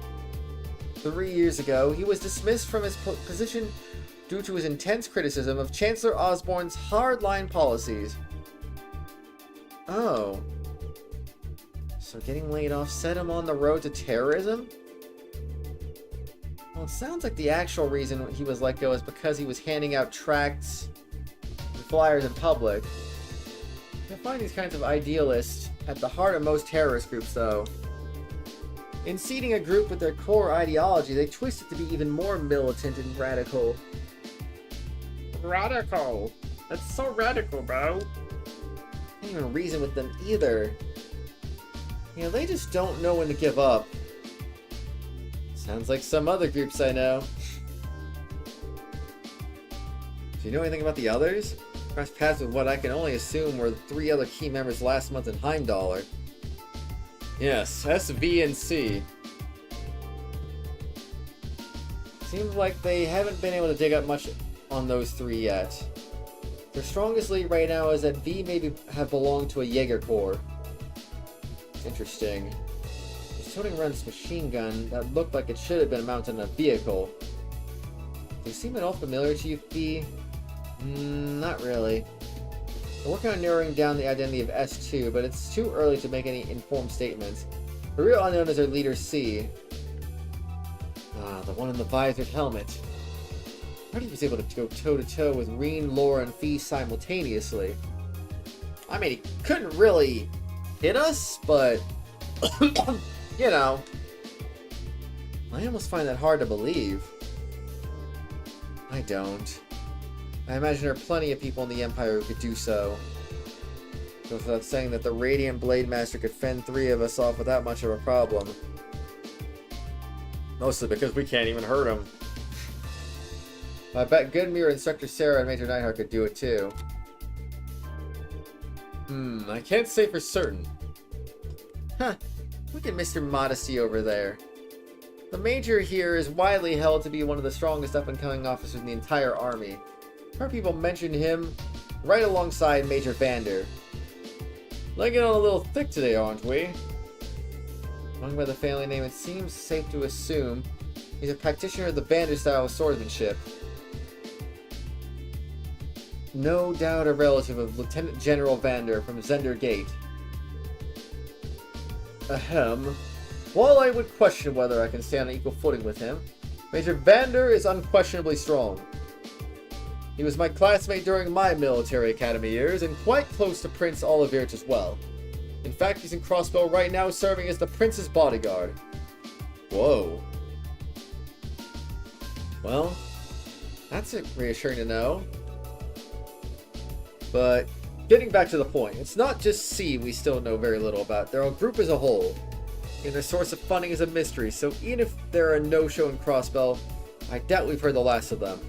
P: 3 years ago, he was dismissed from his position due to his intense criticism of Chancellor Osborne's hardline policies. Oh. So getting laid off set him on the road to terrorism? Well, it sounds like the actual reason he was let go is because he was handing out tracts and flyers in public. I find these kinds of idealists at the heart of most terrorist groups, though. In seeding a group with their core ideology, they twist it to be even more militant and radical. Radical? That's so radical, bro. Can't even reason with them either. You know, they just don't know when to give up. Sounds like some other groups I know. Do you know anything about the others? Crossed paths with what I can only assume were the 3 other key members last month in Heimdall. Yes, S, V, and C. Seems like they haven't been able to dig up much on those three yet. Their strongest lead right now is that V maybe have belonged to a Jaeger Corps. Interesting. He's toting around this machine gun that looked like it should have been mounted on a vehicle. Do they seem at all familiar to you, V? Not really. We're working on narrowing down the identity of S2, but it's too early to make any informed statements. The real unknown is our leader, C. Ah, the one in the visored helmet. I heard he was able to go toe-to-toe with Reen, Laura, and Fee simultaneously. I mean, he couldn't really hit us, but... you know... I almost find that hard to believe. I don't. I imagine there are plenty of people in the Empire who could do so. Goes without saying that the Radiant Blade Master could fend 3 of us off without much of a problem. Mostly because we can't even hurt him. I bet Goodmere, Instructor Sarah, and Major Nightheart could do it too. I can't say for certain. Huh. Look at Mr. Modesty over there. The Major here is widely held to be one of the strongest up-and-coming officers in the entire army. Our people mentioned him right alongside Major Vander. Laying it on a little thick today, aren't we? Going by the family name, it seems safe to assume he's a practitioner of the Vander style of swordsmanship. No doubt a relative of Lieutenant General Vander from Zender Gate. Ahem. While I would question whether I can stand on equal footing with him, Major Vander is unquestionably strong. He was my classmate during my military academy years, and quite close to Prince Olivert as well. In fact, he's in Crossbow right now serving as the Prince's bodyguard. Whoa. Well, that's reassuring to know. But, getting back to the point, it's not just C we still know very little about. They're a group as a whole. And their source of funding is a mystery, so even if they're a no-show in Crossbow, I doubt we've heard the last of them.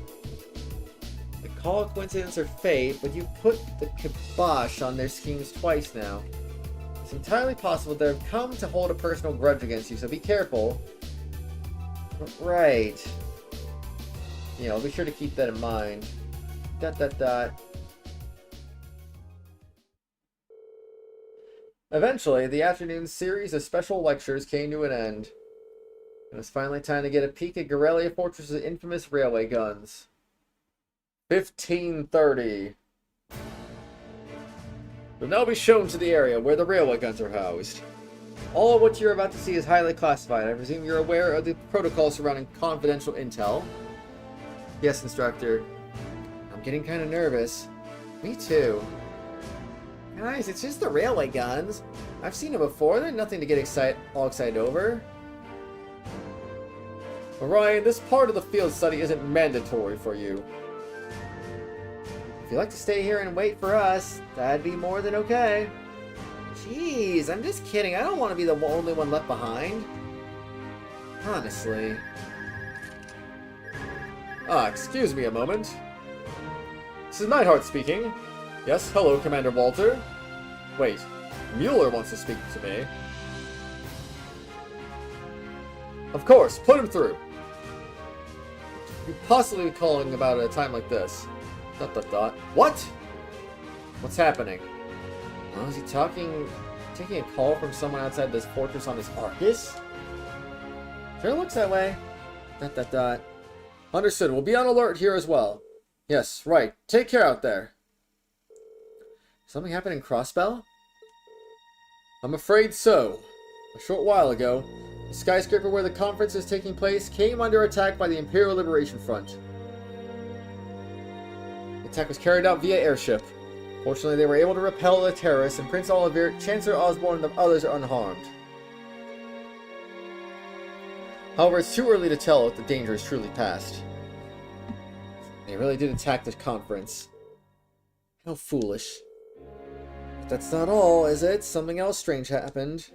P: Call it coincidence or fate, but you put the kibosh on their schemes twice now. It's entirely possible they've come to hold a personal grudge against you, so be careful. Right. Yeah, I'll be sure to keep that in mind. ... Eventually, the afternoon series of special lectures came to an end. It was finally time to get a peek at Guerrilla Fortress's infamous railway guns. 1530. We'll now be shown to the area where the railway guns are housed. All of what you're about to see is highly classified. I presume you're aware of the protocol surrounding confidential intel. Yes, Instructor. I'm getting kind of nervous. Me too. Guys, it's just the railway guns. I've seen them before. They're nothing to get all excited over. Orion, this part of the field study isn't mandatory for you. If you'd like to stay here and wait for us, that'd be more than okay. Jeez, I'm just kidding. I don't want to be the only one left behind. Honestly. Excuse me a moment. This is Nightheart speaking. Yes, hello, Commander Walter. Wait, Mueller wants to speak to me. Of course, put him through. You're possibly calling about at a time like this. ... What? What's happening? Oh, is he taking a call from someone outside this fortress on his Arcus? Sure looks that way. ... Understood. We'll be on alert here as well. Yes, right. Take care out there. Something happened in Crossbell? I'm afraid so. A short while ago, the skyscraper where the conference is taking place came under attack by the Imperial Liberation Front. The attack was carried out via airship. Fortunately, they were able to repel the terrorists, and Prince Olivert, Chancellor Osborne, and the others are unharmed. However, it's too early to tell if the danger is truly past. They really did attack the conference. How foolish. But that's not all, is it? Something else strange happened.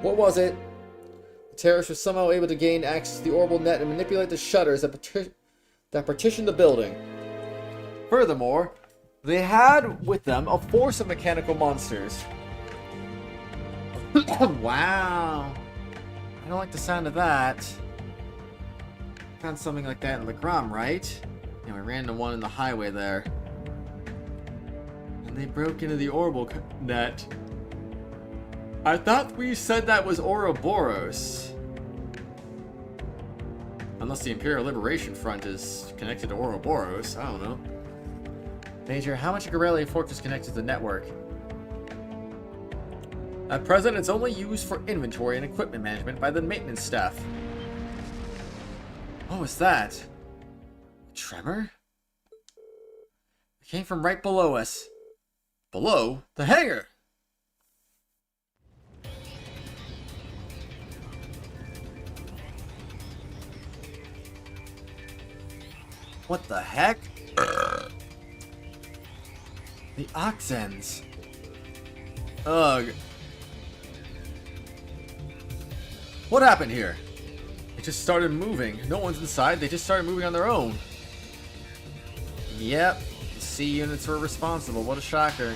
P: What was it? The terrorists were somehow able to gain access to the orbital net and manipulate the shutters that partitioned the building. Furthermore, they had with them a force of mechanical monsters. Wow. I don't like the sound of that. Found something like that in Legrom, right? Yeah, we ran into one in the highway there. And they broke into the Orbital net. I thought we said that was Ouroboros. Unless the Imperial Liberation Front is connected to Ouroboros. I don't know. Major, how much of Corellia Fortress connected to the network? At present, it's only used for inventory and equipment management by the maintenance staff. What was that? A tremor? It came from right below us. Below? The hangar! What the heck? The Oxens. Ugh. What happened here? It just started moving. No one's inside. They just started moving on their own. Yep. The C units were responsible. What a shocker.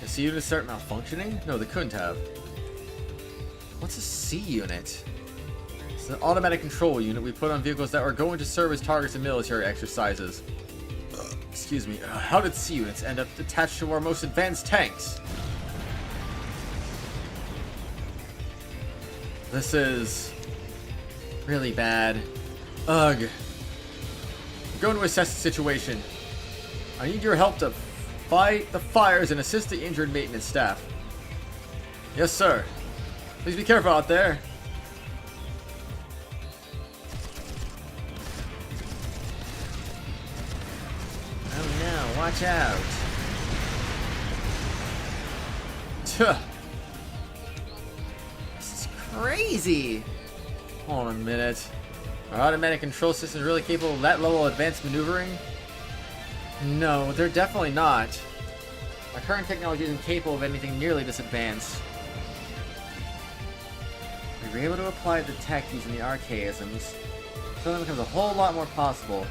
P: The C units start malfunctioning? No, they couldn't have. What's a C unit? It's an automatic control unit we put on vehicles that were going to serve as targets in military exercises. Excuse me. How did C units end up attached to our most advanced tanks? This is really bad. Ugh. I'm going to assess the situation. I need your help to fight the fires and assist the injured maintenance staff. Yes, sir. Please be careful out there. Oh no, watch out. Tuh. Crazy! Hold on a minute. Are automatic control systems really capable of that level of advanced maneuvering? No, they're definitely not. Our current technology isn't capable of anything nearly this advanced. We were able to apply the tech using the archaisms, so it becomes a whole lot more possible.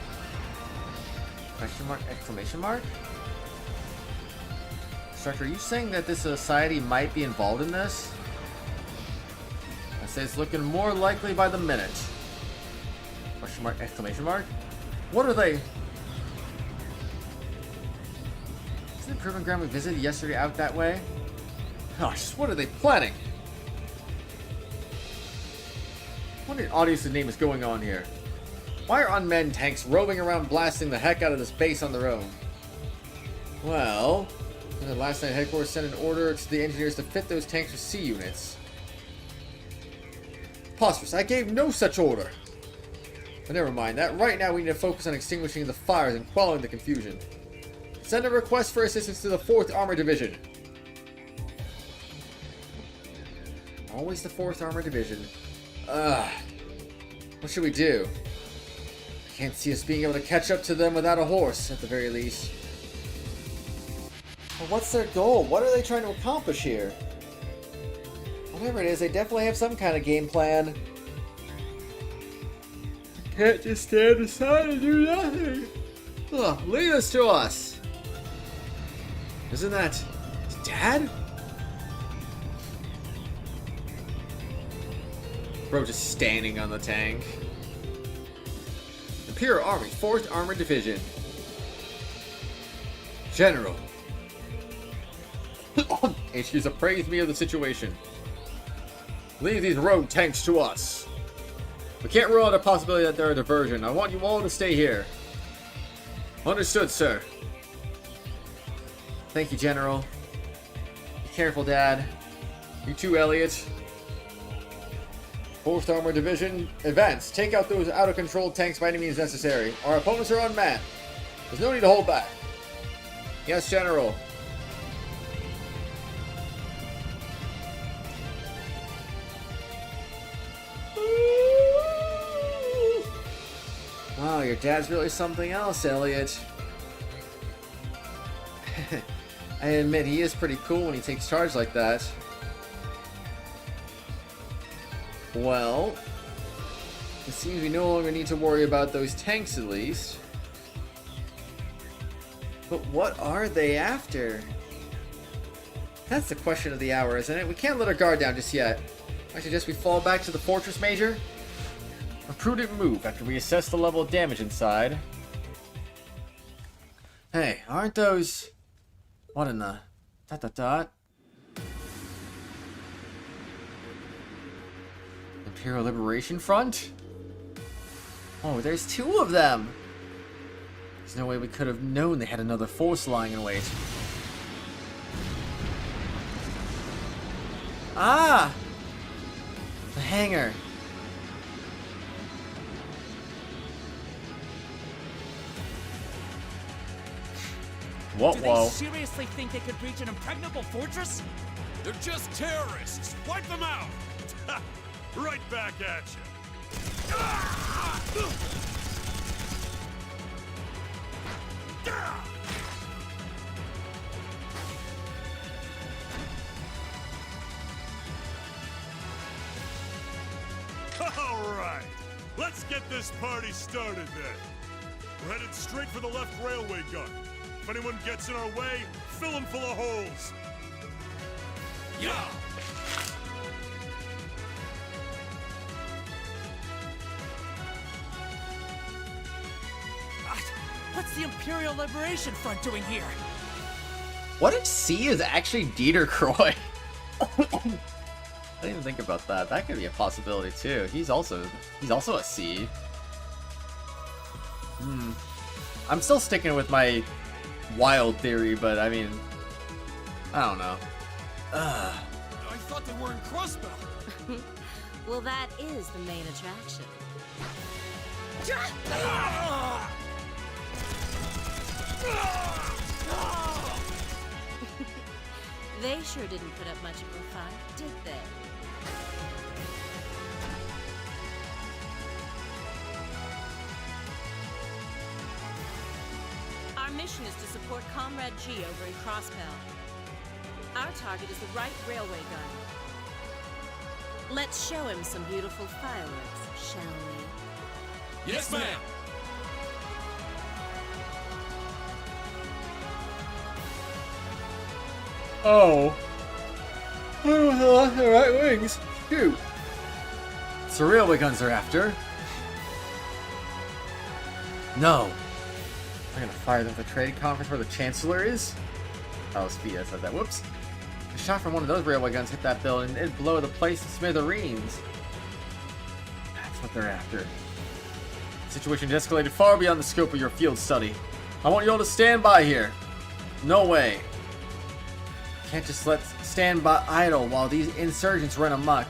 P: Question mark, exclamation mark? Instructor, are you saying that this society might be involved in this? I say it's looking more likely by the minute. Question mark, exclamation mark? What are they? Isn't the proving ground we visited yesterday out that way? Gosh, what are they planning? What an audience name is going on here? Why are unmanned tanks roving around blasting the heck out of this base on their own? Well, last night headquarters sent an order to the engineers to fit those tanks with C units. Preposterous, I gave no such order. But never mind that. Right now we need to focus on extinguishing the fires and quelling the confusion. Send a request for assistance to the 4th Armored Division. Always the 4th Armored Division. Ugh. What should we do? I can't see us being able to catch up to them without a horse, at the very least. Well, what's their goal? What are they trying to accomplish here? Whatever it is, they definitely have some kind of game plan. Can't just stand aside and do nothing. Ugh, lead us to us. Isn't that Dad? Bro just standing on the tank. Imperial Army, 4th Armored Division. General. HQ's appraised me of the situation. Leave these rogue tanks to us. We can't rule out a possibility that they're a diversion. I want you all to stay here. Understood, sir. Thank you, General. Be careful, Dad. You too, Elliot. 4th Armored Division, advance. Take out those out-of-control tanks by any means necessary. Our opponents are unmanned. There's no need to hold back. Yes, General. Wow, your dad's really something else, Elliot. I admit, he is pretty cool when he takes charge like that. Well, it seems we no longer need to worry about those tanks, at least. But what are they after? That's the question of the hour, isn't it? We can't let our guard down just yet. I suggest we fall back to the fortress, Major. A prudent move after we assess the level of damage inside. Hey, aren't those... What in the... Dot. Imperial Liberation Front? Oh, there's 2 of them! There's no way we could have known they had another force lying in wait. Ah! The hangar.
N: Do they seriously think they could breach an impregnable fortress?
G: They're just terrorists. Wipe them out. Right back at you. All right. Let's get this party started then. We're headed straight for the left railway gun. If anyone gets in our way, fill them full of holes. Yeah!
N: What's the Imperial Liberation Front doing here?
P: What if C is actually Dieter Croy? I didn't even think about that. That could be a possibility too. He's also a C. I'm still sticking with my wild theory, but I mean, I don't know.
J: I thought they were in Crossbell.
H: Well, that is the main attraction. They sure didn't put up much of a fight, did they? Our mission is to support Comrade G over in Crosspell. Our target is the right railway gun. Let's show him some beautiful fireworks, shall we?
J: Yes, ma'am.
P: Oh. The right wings. Shoot. It's the railway guns they're after. No. They're gonna fire them at the trade conference where the Chancellor is? Oh, it's Vita said that. Whoops. A shot from one of those railway guns hit that building and it'd blow the place to smithereens. That's what they're after. The situation has escalated far beyond the scope of your field study. I want you all to stand by here. No way. Can't just stand by idle while these insurgents run amok.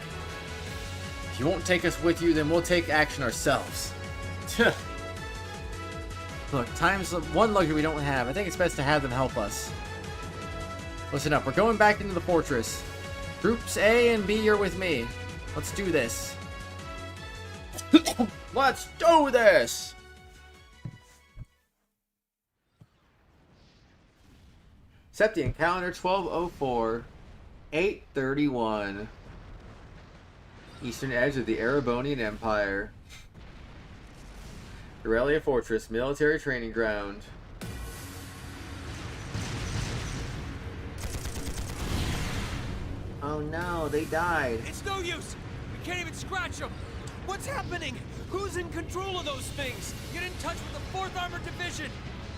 P: If you won't take us with you, then we'll take action ourselves. Look, time's one luxury we don't have. I think it's best to have them help us. Listen up, we're going back into the fortress. Groups A and B are with me. Let's do this. Let's do this! Septian calendar 1204, 831. Eastern edge of the Erebonian Empire. Aurelia Fortress, military training ground. Oh no, they died.
N: It's no use! We can't even scratch them! What's happening? Who's in control of those things? Get in touch with the 4th Armored Division!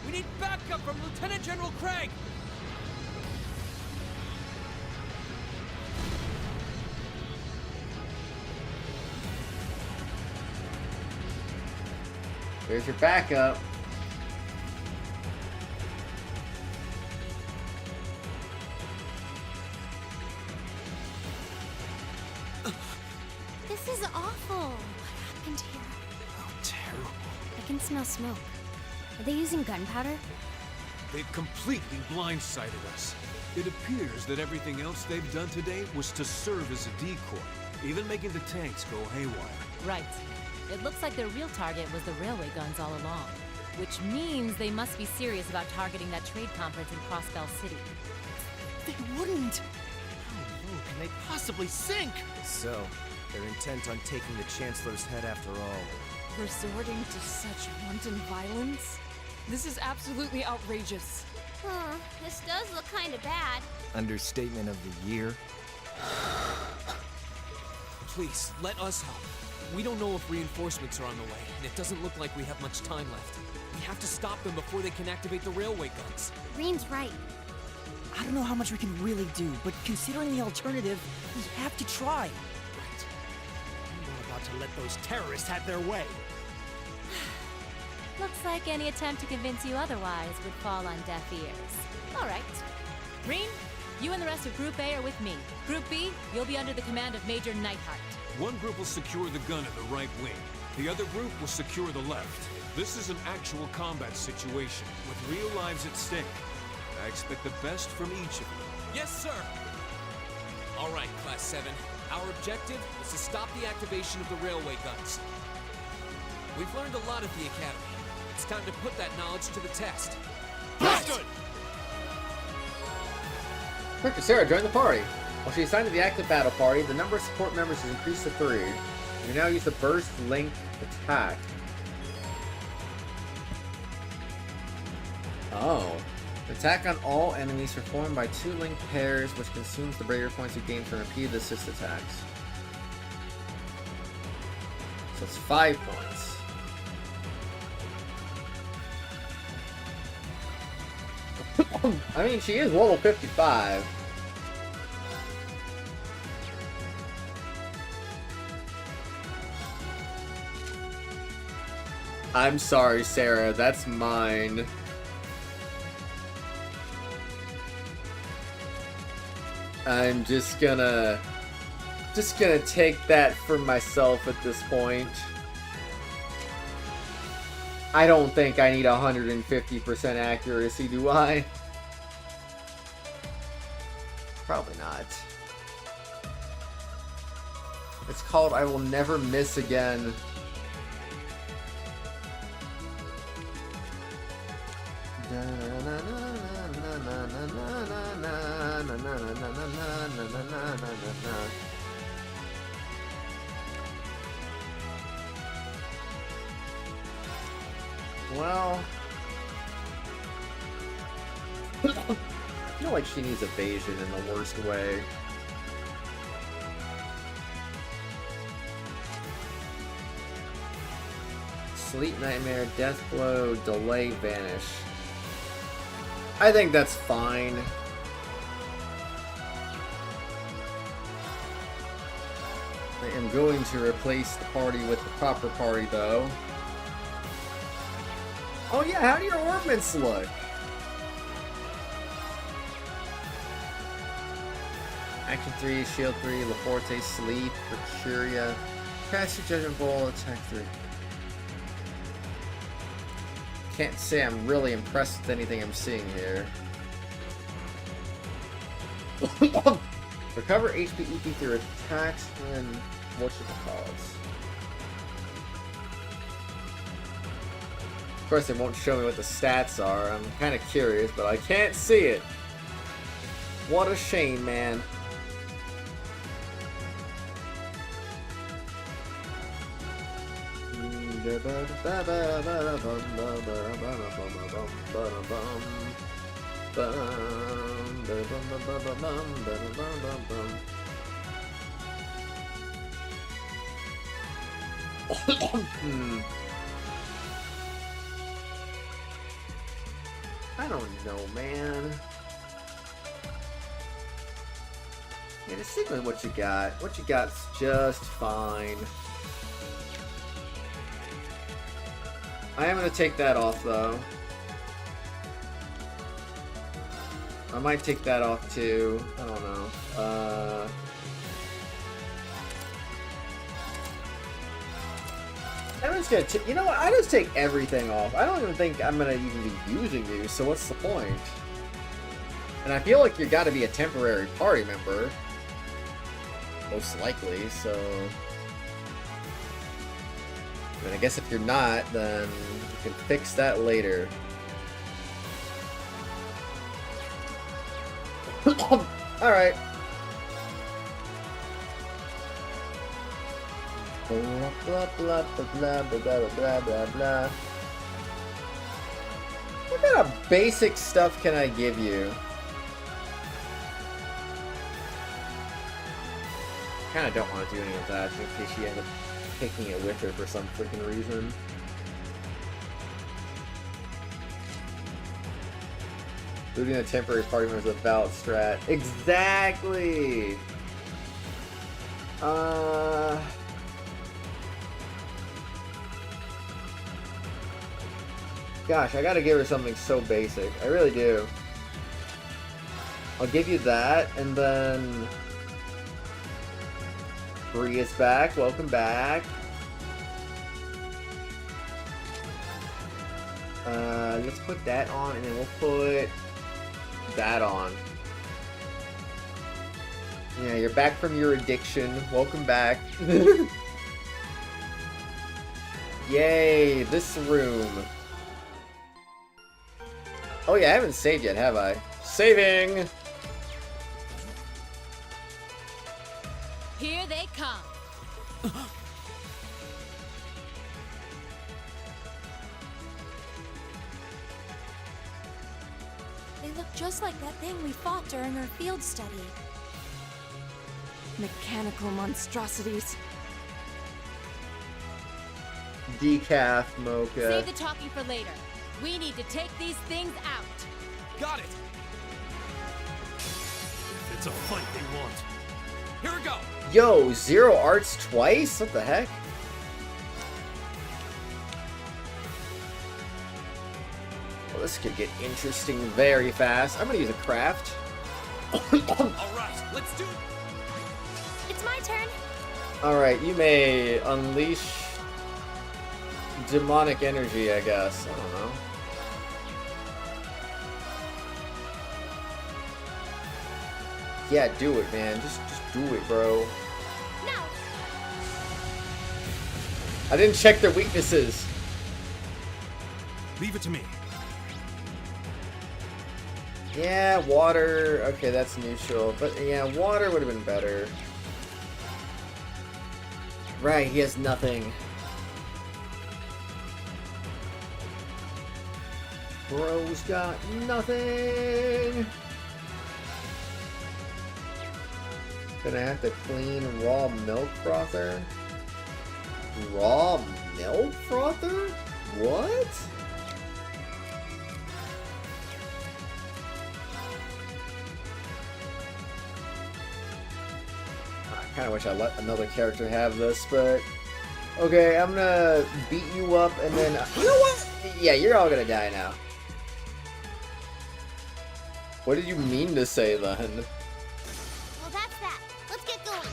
N: We need backup from Lieutenant General Craig!
P: There's your backup.
O: This is awful. What happened here?
L: Oh, terrible.
O: I can smell smoke. Are they using gunpowder?
G: They've completely blindsided us. It appears that everything else they've done today was to serve as a decoy, even making the tanks go haywire.
Q: Right. It looks like their real target was the railway guns all along, which means they must be serious about targeting that trade conference in Crossbell City.
L: They wouldn't! How low can they possibly sink? So, they're intent on taking the Chancellor's head after all.
K: Resorting to such wanton violence? This is absolutely outrageous.
O: This does look kind of bad.
M: Understatement of the year.
J: Please, let us help. We don't know if reinforcements are on the way, and it doesn't look like we have much time left. We have to stop them before they can activate the railway guns.
O: Green's right.
R: I don't know how much we can really do, but considering the alternative, we have to try.
J: Right.
R: I'm not about to let those terrorists have their way.
Q: Looks like any attempt to convince you otherwise would fall on deaf ears. All right. Green, you and the rest of Group A are with me. Group B, you'll be under the command of Major Neidhart.
G: One group will secure the gun at the right wing. The other group will secure the left. This is an actual combat situation, with real lives at stake. I expect the best from each of you.
J: Yes, sir! All right, Class 7. Our objective is to stop the activation of the railway guns. We've learned a lot at the Academy. It's time to put that knowledge to the test.
G: Understood!
P: Quick, Sarah, join the party. While she's assigned to the active battle party, the number of support members has increased to 3. You can now use the burst link attack. Oh. Attack on all enemies performed by 2 link pairs, which consumes the barrier points you gain from repeated assist attacks. So it's 5 points. I mean, she is level 55. I'm sorry, Sarah, that's mine. I'm just gonna take that for myself at this point. I don't think I need 150% accuracy, do I? Probably not. It's called I Will Never Miss Again. Well, I feel like she needs evasion in the worst way. Sleep Nightmare, Death Blow, Delay, Vanish. I think that's fine. I am going to replace the party with the proper party, though. Oh yeah, how do your ornaments look? Action 3, Shield 3, Laforte, Sleep, Mercuria, Cast your Judgment Bowl, Attack 3. Can't say I'm really impressed with anything I'm seeing here. Recover HP EP through attacks and whatchamacallits. Of course, it won't show me what the stats are. I'm kind of curious, but I can't see it. What a shame, man. I don't know, man. Yeah, just stick with what you got. What you got's just fine. I am gonna take that off, though. I might take that off, too. I don't know. I'm just gonna you know what? I just take everything off. I don't even think I'm gonna even be using you, so what's the point? And I feel like you gotta be a temporary party member. Most likely, so... And I guess if you're not, then you can fix that later. Alright. Blah blah blah blah blah blah blah blah blah. What kind of basic stuff can I give you? Kind of don't want to do any of that in case she ends up taking it with her for some freaking reason. Looting a temporary party members with valid strat. Exactly! Gosh, I gotta give her something so basic. I really do. I'll give you that, and then... Bree is back. Welcome back. Let's put that on, and then we'll put that on. Yeah, you're back from your addiction. Welcome back. Yay, this room. Oh yeah, I haven't saved yet, have I? Saving!
Q: Here they come.
C: They look just like that thing we fought during our field study.
K: Mechanical monstrosities.
P: Decaf, mocha.
Q: Save the talking for later. We need to take these things out.
L: Got it!
F: It's a fight they want.
L: Here we go!
P: Yo, Zero Arts twice? What the heck? Well, this could get interesting very fast. I'm gonna use a craft.
L: Alright, let's do it!
C: It's my turn.
P: Alright, you may unleash demonic energy, I guess. I don't know. Yeah, do it, man. Just do it, bro.
C: No.
P: I didn't check their weaknesses.
L: Leave it to me.
P: Yeah, water. Okay, that's neutral. But yeah, water would have been better. Right, he has nothing. Bro's got nothing. Gonna have to clean raw milk frother. Raw milk frother? What? I kinda wish I let another character have this, but... Okay, I'm gonna beat you up and then... You know what? Yeah, you're all gonna die now. What did you mean to say then?
O: Well, that's that. Let's get going.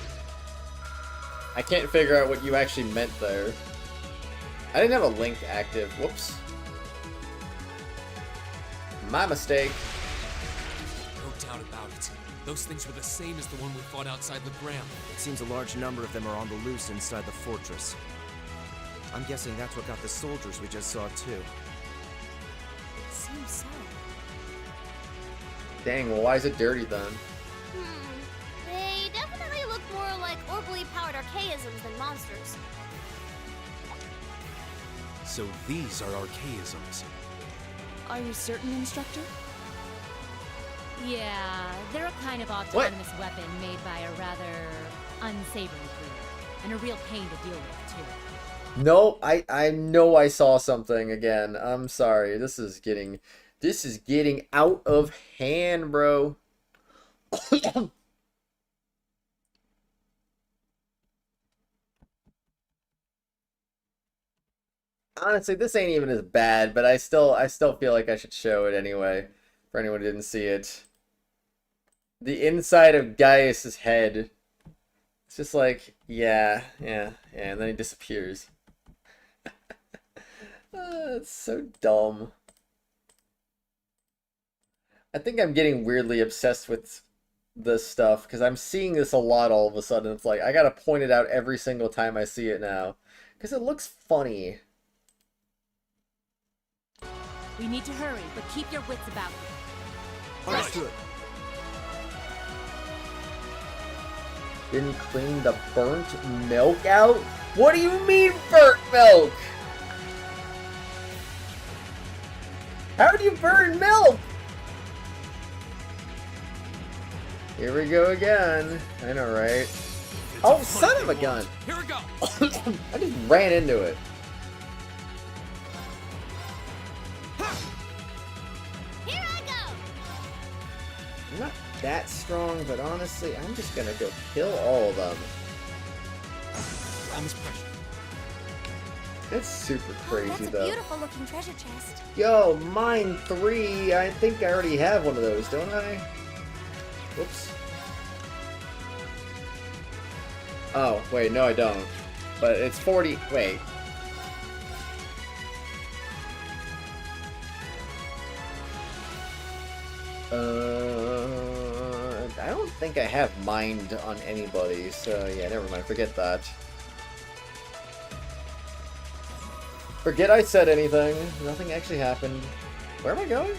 P: I can't figure out what you actually meant there. I didn't have a link active. Whoops. My mistake.
J: No doubt about it. Those things were the same as the one we fought outside Legram.
M: It seems a large number of them are on the loose inside the fortress. I'm guessing that's what got the soldiers we just saw too.
C: Seems so.
P: Dang, well why is it dirty then?
O: They definitely look more like orbally powered archaisms than monsters.
L: So these are archaisms.
K: Are you certain, Instructor?
Q: Yeah, they're a kind of autonomous weapon made by a rather unsavory breed, and a real pain to deal with, too.
P: No, I know I saw something again. I'm sorry. This is getting out of hand, bro. Honestly, this ain't even as bad, but I still feel like I should show it anyway for anyone who didn't see it. The inside of Gaius's head. It's just like, yeah, and then he disappears. It's so dumb. I think I'm getting weirdly obsessed with this stuff because I'm seeing this a lot all of a sudden. It's like I gotta point it out every single time I see it now because it looks funny.
Q: We need to hurry, but keep your wits about you.
M: Let's do it.
P: Didn't clean the burnt milk out? What do you mean burnt milk? How do you burn milk? Here we go again. I know, right? Oh, son of a gun!
J: Here we go.
P: I just ran into it.
O: Here I go!
P: I'm not that strong, but honestly, I'm just gonna go kill all of them. It's super crazy,
C: That's a
P: though.
C: beautiful looking treasure chest.
P: Yo, mine 3. I think I already have one of those, don't I? Whoops. Oh, wait, no I don't. But it's 40... Wait. I don't think I have mined on anybody, so yeah, never mind, forget that. Forget I said anything. Nothing actually happened. Where am I going?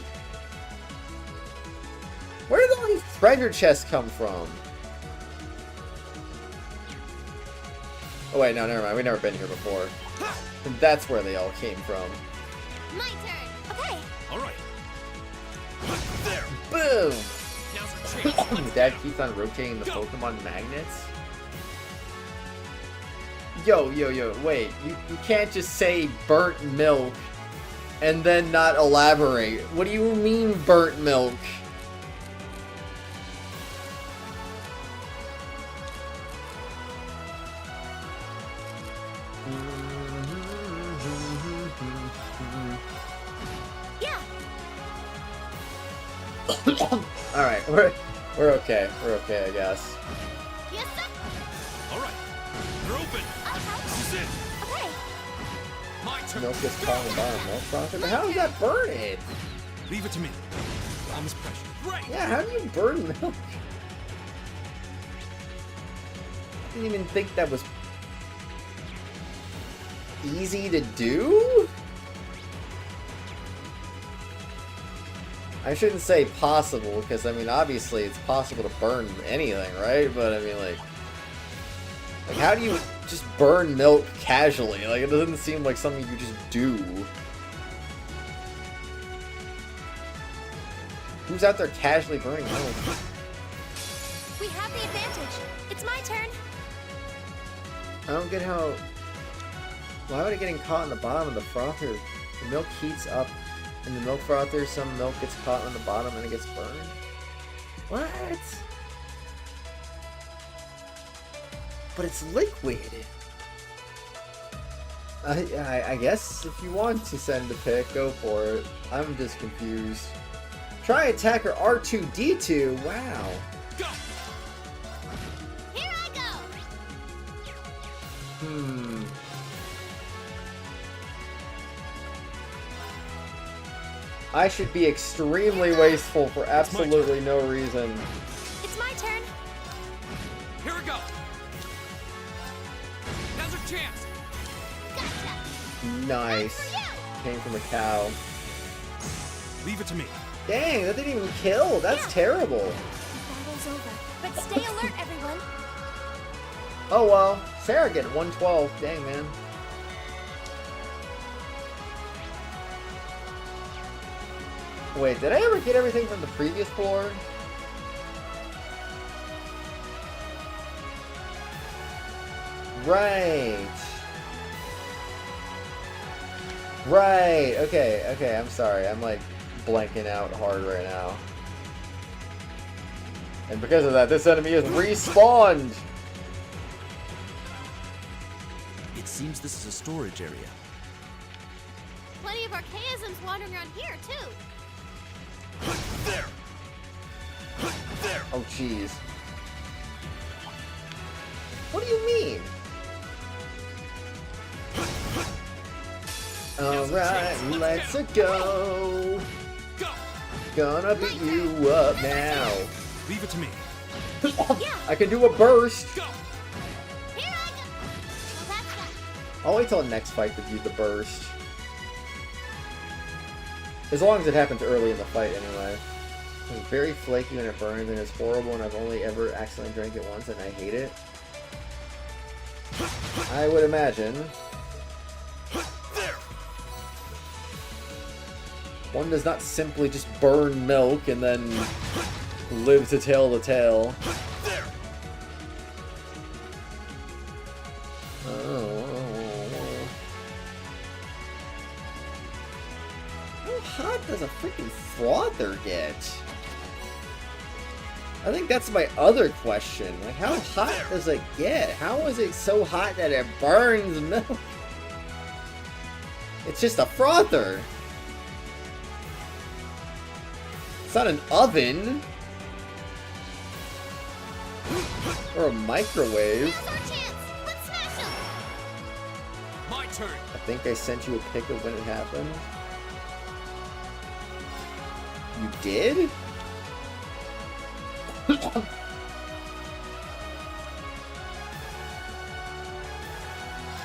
P: Where did all these treasure chests come from? Oh wait, no, never mind. We've never been here before. And that's where they all came from.
O: My turn. Okay.
G: All right.
P: Boom! Dad keeps on rotating the Pokemon magnets? Yo, wait. You can't just say burnt milk and then not elaborate. What do you mean burnt milk?
O: Yeah.
P: Alright, we're okay. We're okay, I guess.
O: Yes, sir.
G: All right. They're open. This is it.
O: Okay.
G: My turn.
P: Milk is caught in the bottom milk froth. But how is that burning?
L: Leave it to me. Promise pressure.
G: Right.
P: Yeah, how do you burn milk? I didn't even think that was easy to do? I shouldn't say possible, because, I mean, obviously it's possible to burn anything, right? But, I mean, like, how do you just burn milk casually? Like, it doesn't seem like something you just do. Who's out there casually burning milk?
C: We have the advantage. It's my turn.
P: I don't get how... Why would it getting caught in the bottom of the frother? The milk heats up in the milk frother, some milk gets caught on the bottom and it gets burned? What? But it's liquid. I guess if you want to send a pic, go for it. I'm just confused. Try attacker R2-D2? Wow.
O: Here I go.
P: I should be extremely wasteful for absolutely no reason.
C: It's my turn.
J: Here we go. Now's our chance.
O: Gotcha.
P: Nice. Came from a cow.
L: Leave it to me.
P: Dang, that didn't even kill. That's terrible.
C: The battle's over. But stay alert, everyone.
P: Oh well. Sarah getting 112. Dang, man. Wait, did I ever get everything from the previous floor? Right. Right. Okay, I'm sorry. I'm like blanking out hard right now. And because of that, this enemy is respawned!
L: It seems this is a storage area.
O: Plenty of archaisms wandering around here, too.
G: There. There.
P: Oh, jeez. What do you mean? Alright, let's go. Gonna beat you up now.
L: Leave it to me.
P: I can do a burst.
O: Here I go. Well, that's that.
P: I'll wait till the next fight to do the burst. As long as it happens early in the fight, anyway. It's very flaky when it burns, and it's horrible, and I've only ever accidentally drank it once, and I hate it. I would imagine. One does not simply just burn milk and then live to tell the tale. How hot does a freaking frother get? I think that's my other question. Like, how hot does it get? How is it so hot that it burns milk? It's just a frother. It's not an oven. Or a microwave.
J: My turn.
P: I think I sent you a pic of when it happened. You did?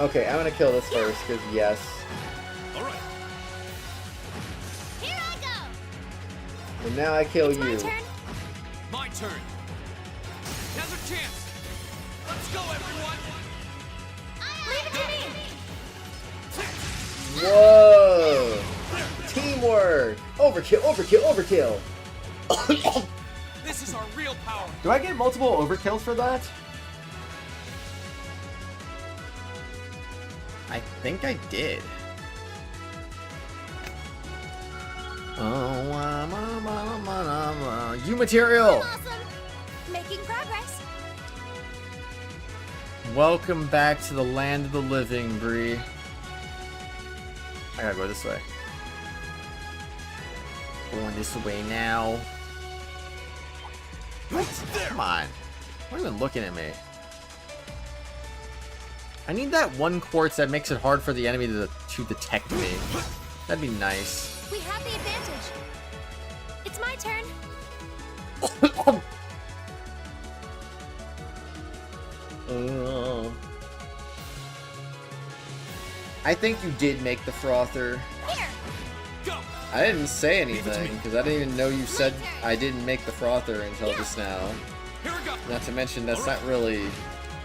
P: Okay, I'm gonna kill this first, because yes.
J: Alright.
O: Here I go!
P: And now I kill
O: It's
P: you.
O: my turn.
J: My turn. Now's our chance. Let's go, everyone.
O: Leave it to me!
P: Whoa! Teamwork! Overkill, overkill, overkill!
J: This is our real power.
P: Do I get multiple overkills for that? I think I did. You material!
C: Awesome! Making progress.
P: Welcome back to the land of the living, Bree. I gotta go this way. Going this way now. What? Come on. Why are you even looking at me? I need that one quartz that makes it hard for the enemy to detect me. That'd be nice.
C: We have the advantage. It's my turn.
P: I think you did make the frother.
C: Here.
J: Go.
P: I didn't say anything because I didn't even know you said I didn't make the frother until just now.
J: Here we go.
P: Not to mention that's not really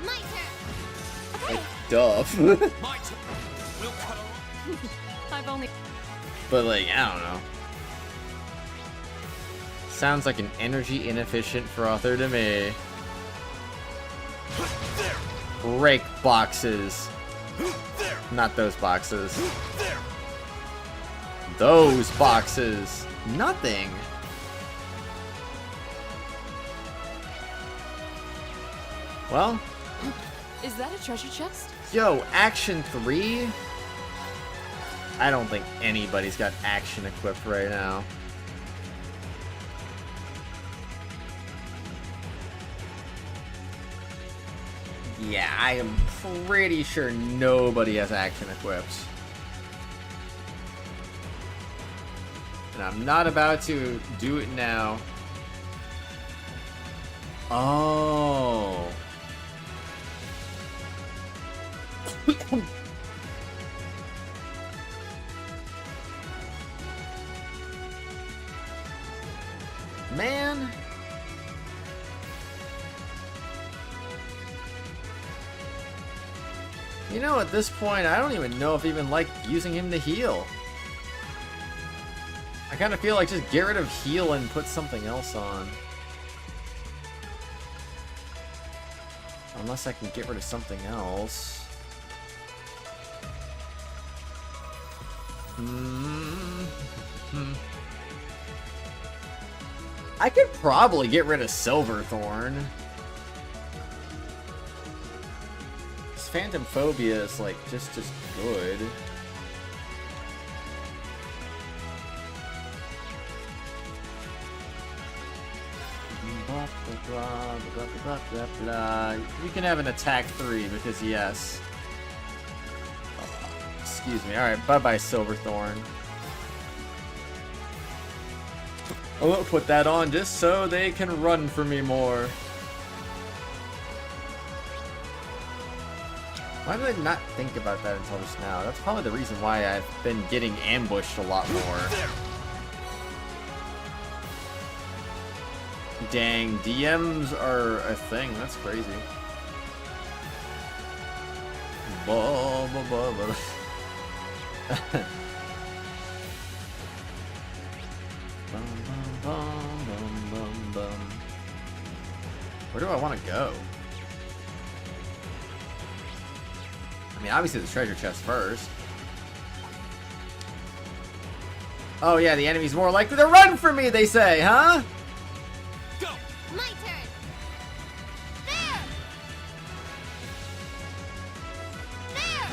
O: My turn.
P: like duh.
J: My turn. We'll cut
K: I've only.
P: But like I don't know. Sounds like an energy inefficient frother to me. Break boxes. Not those boxes. Those boxes. Nothing. Well.
K: Is that a treasure chest?
P: Yo, Action 3? I don't think anybody's got action equipped right now. Yeah, I am pretty sure nobody has action equipped. And I'm not about to do it now. Oh. Man. You know, at this point, I don't even know if I even like using him to heal. I kind of feel like just get rid of heal and put something else on. Unless I can get rid of something else. I could probably get rid of Silverthorn. Phantom Phobia is like just good. You can have an attack 3 because yes. Excuse me. Alright, bye-bye Silverthorn. I won't put that on just so they can run for me more. Why did I not think about that until just now? That's probably the reason why I've been getting ambushed a lot more. Dang, DMs are a thing. That's crazy. Bum, bum, bum, bum, bum, bum. Where do I want to go? I mean, obviously the treasure chest first. Oh yeah, the enemy's more likely to run from me, they say, huh?
O: Go! My turn! There! There!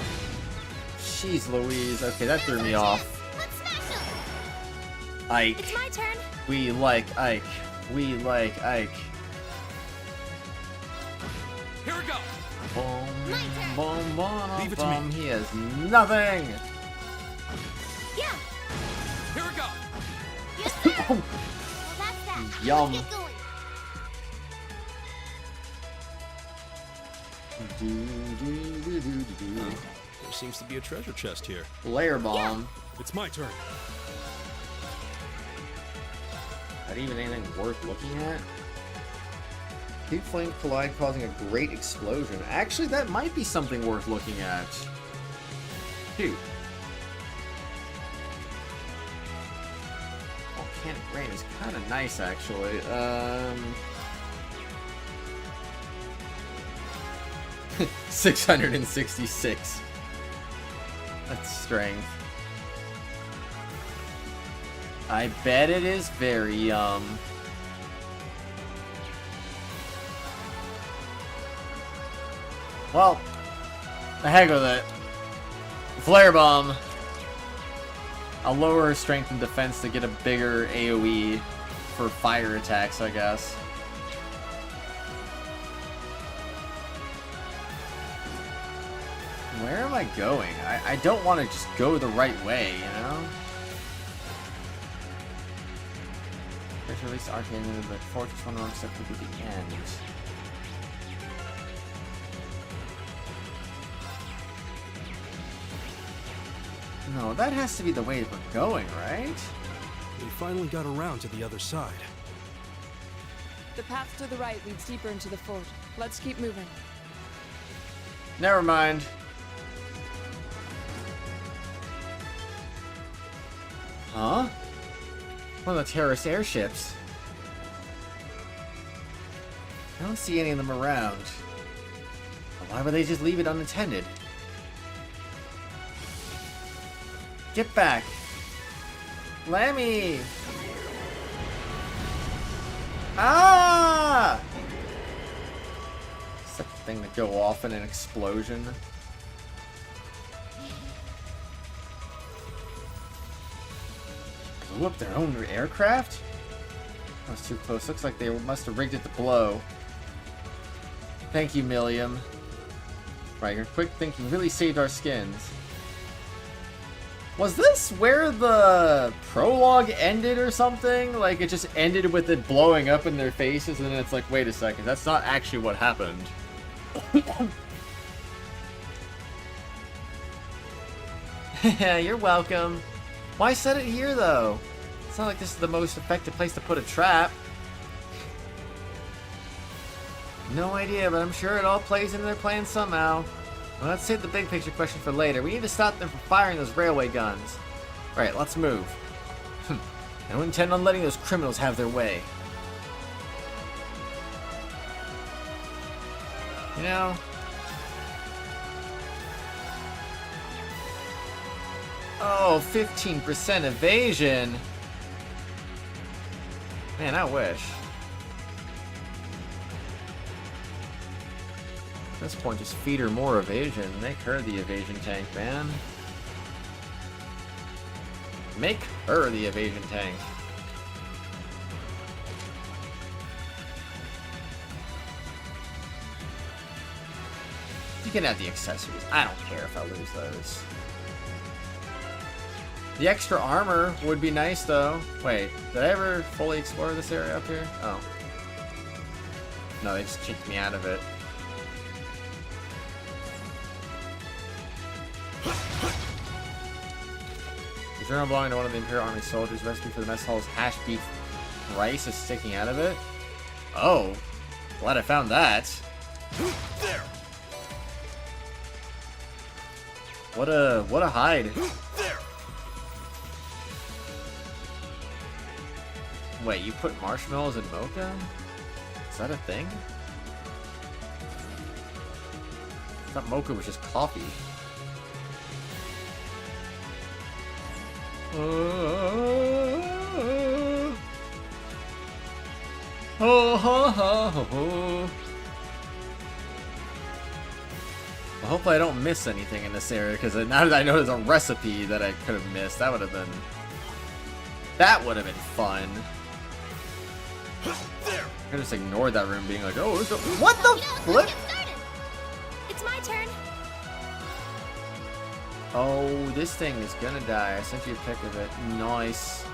P: Jeez Louise. Okay, that threw me off.
O: Let's smash him!
P: Ike.
O: It's my turn!
P: We like Ike. We like Ike.
L: Here we go!
P: Boom, boom, boom,
L: Leave it to
P: boom.
L: me.
P: He has nothing.
O: Yeah!
L: Here we go!
O: Yes, sir! Well, that's that.
P: Yum.
O: Let's get going.
L: There seems to be a treasure chest here.
P: Layer bomb.
L: It's my turn.
P: Not even anything worth looking at? Two flames collide, causing a great explosion. Actually, that might be something worth looking at. Dude. Volcanic rain is kind of nice, actually. 666. That's strength. I bet it is very, well, the heck with it. Flare bomb. I'll lower her strength and defense to get a bigger AoE for fire attacks, I guess. Where am I going? I don't want to just go the right way, you know? There's release arcane, but Fortress 1 wrong step could be the end. No, that has to be the way we're going, right?
L: We finally got around to the other side.
K: The path to the right leads deeper into the fort. Let's keep moving.
P: Never mind. Huh? One of the terrorist airships. I don't see any of them around. Why would they just leave it unattended? Get back! Lemmy! Ah! Such a thing to go off in an explosion. Blew up their own aircraft? That was too close. Looks like they must have rigged it to blow. Thank you, Milliam. Right, your quick thinking really saved our skins. Was this where the prologue ended or something? Like, it just ended with it blowing up in their faces, and then it's like, wait a second, that's not actually what happened. You're welcome. Why set it here, though? It's not like this is the most effective place to put a trap. No idea, but I'm sure it all plays into their plan somehow. Well, let's save the big picture question for later. We need to stop them from firing those railway guns. Right, let's move. I don't intend on letting those criminals have their way. You know... Oh, 15% evasion! Man, I wish. At this point, just feed her more evasion. Make her the evasion tank, man. Make her the evasion tank. You can have the accessories. I don't care if I lose those. The extra armor would be nice, though. Wait, did I ever fully explore this area up here? Oh. No, they just kicked me out of it. The journal belonging to one of the Imperial Army soldiers. Recipe for the mess hall's hash beef rice is sticking out of it. Oh, glad I found that.
L: There.
P: What a hide.
L: There.
P: Wait, you put marshmallows in mocha? Is that a thing? I thought mocha was just coffee. Well, hopefully I don't miss anything in this area, because now that I know there's a recipe that I could have missed, that would have been fun. I could just ignored that room being like, oh, what the flip?
C: It's my turn.
P: Oh, this thing is gonna die. I sent you a pic of it. Nice.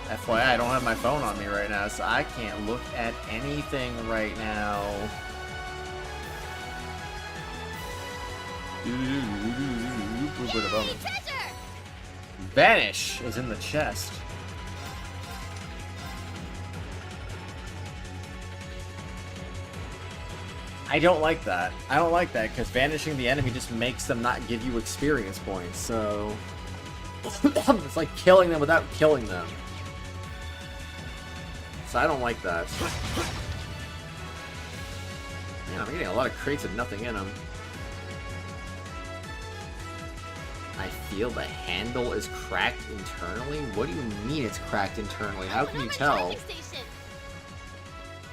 P: FYI, I don't have my phone on me right now, so I can't look at anything right now. Vanish is in the chest. I don't like that. I don't like that because vanishing the enemy just makes them not give you experience points. So it's like killing them without killing them. So I don't like that. Man, I'm getting a lot of crates with nothing in them. I feel the handle is cracked internally? What do you mean it's cracked internally? How can you tell?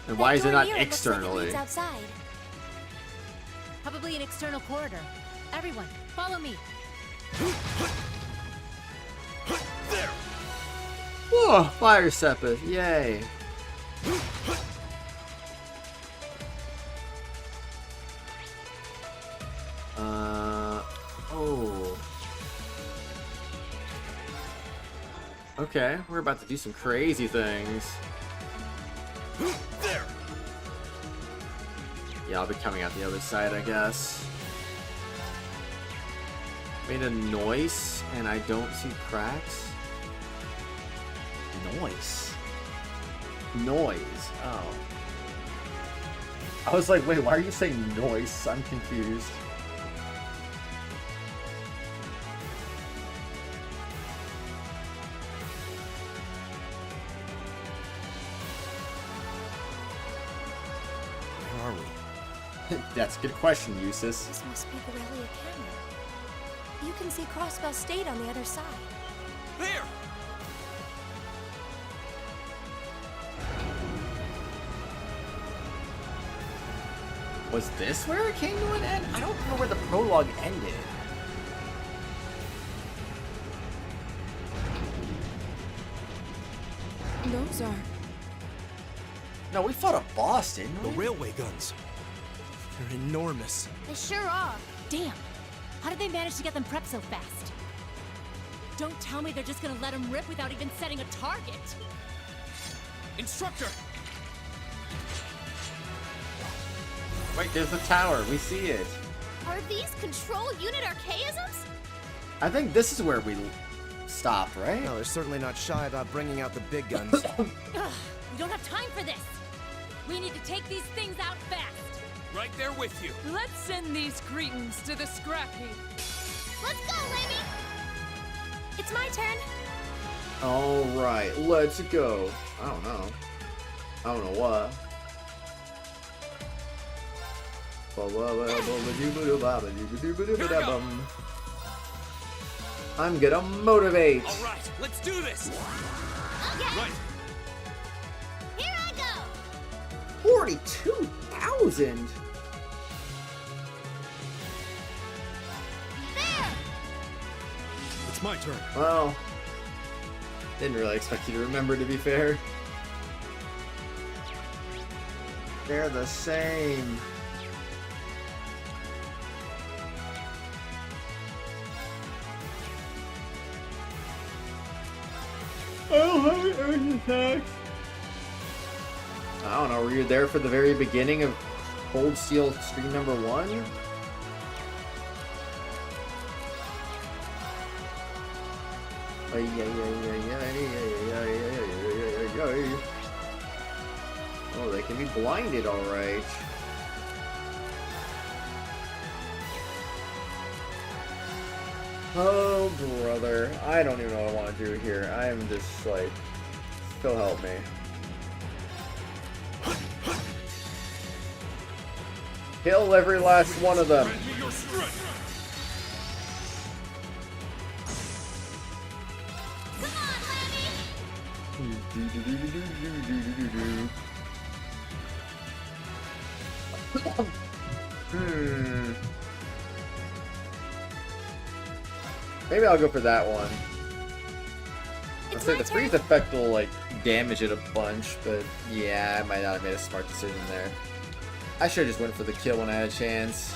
P: And why is it not externally?
Q: Probably an external corridor. Everyone, follow me.
G: There.
P: Whoa, fire sepith, yay. Oh. Okay, we're about to do some crazy things.
G: There.
P: Yeah, I'll be coming out the other side, I guess. Made a noise, and I don't see cracks. Noise. Noise. Oh. I was like, wait, why are you saying noise? I'm confused.
M: Where are we?
P: That's a good question, Eustace.
C: This must be the Relia camera. You can see Crossbell State on the other side.
G: There.
P: Was this where it came to an end? I don't know where the prologue ended.
K: Those are...
P: No, we fought a boss, didn't we?
L: The railway guns. They're enormous.
O: They sure are.
Q: Damn! How did they manage to get them prepped so fast? Don't tell me they're just gonna let them rip without even setting a target.
J: Instructor!
P: Wait, there's the tower. We see it.
O: Are these control unit archaisms?
P: I think this is where we stopped, right?
M: No, they're certainly not shy about bringing out the big guns.
Q: Ugh, we don't have time for this. We need to take these things out fast.
J: Right there with you.
K: Let's send these cretins to the scrap heap.
O: Let's go, Amy!
C: It's my turn.
P: All right, let's go. I don't know. I don't know what. I'm gonna motivate.
J: All right, let's do this.
O: Okay.
J: Right.
O: Here I go.
P: 42,000.
O: There.
L: It's my turn.
P: Well, didn't really expect you to remember, to be fair. They're the same. I don't know, were you there for the very beginning of Cold Steel stream number 1? Oh, they can be blinded, alright. Oh, brother. I don't even know what I want to do here. I am just like... Still help me. Kill every last one of them. Maybe I'll go for that one. I'll say the freeze effect will like damage it a bunch, but yeah, I might not have made a smart decision there. I should have just went for the kill when I had a chance.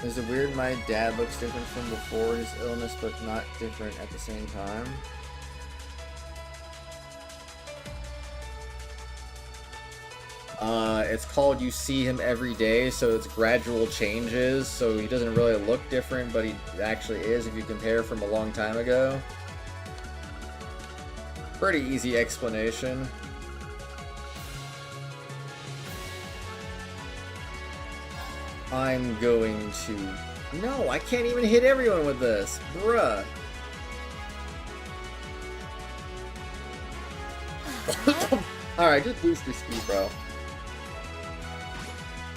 P: Is it weird my dad looks different from before his illness, but not different at the same time? It's called You See Him Every Day, so it's gradual changes, so he doesn't really look different, but he actually is if you compare from a long time ago. Pretty easy explanation. I'm going to... No, I can't even hit everyone with this. Bruh. Alright, just boost your speed, bro.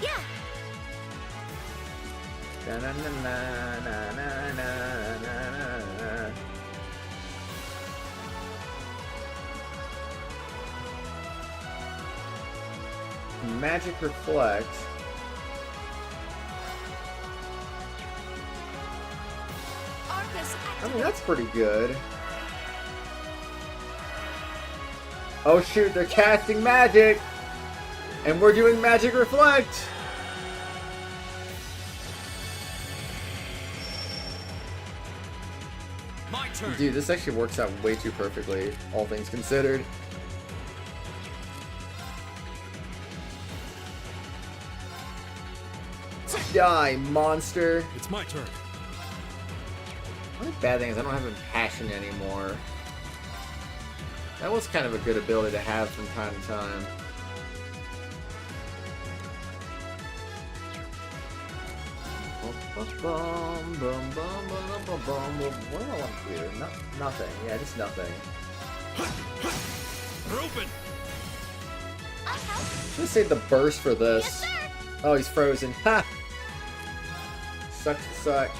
C: Yeah.
P: Na na na na na na na. Magic Reflect. I mean, that's pretty good. Oh shoot, they're casting magic! And we're doing Magic Reflect!
J: My turn.
P: Dude, this actually works out way too perfectly, all things considered. Die, monster!
F: It's my turn.
P: The only bad thing is I don't have Impassion anymore. That was kind of a good ability to have from time to time. What do I want to do? Nothing. Yeah, just nothing.
F: Open.
P: Should save the burst for this. Oh, he's frozen. Ha! Sucks to suck.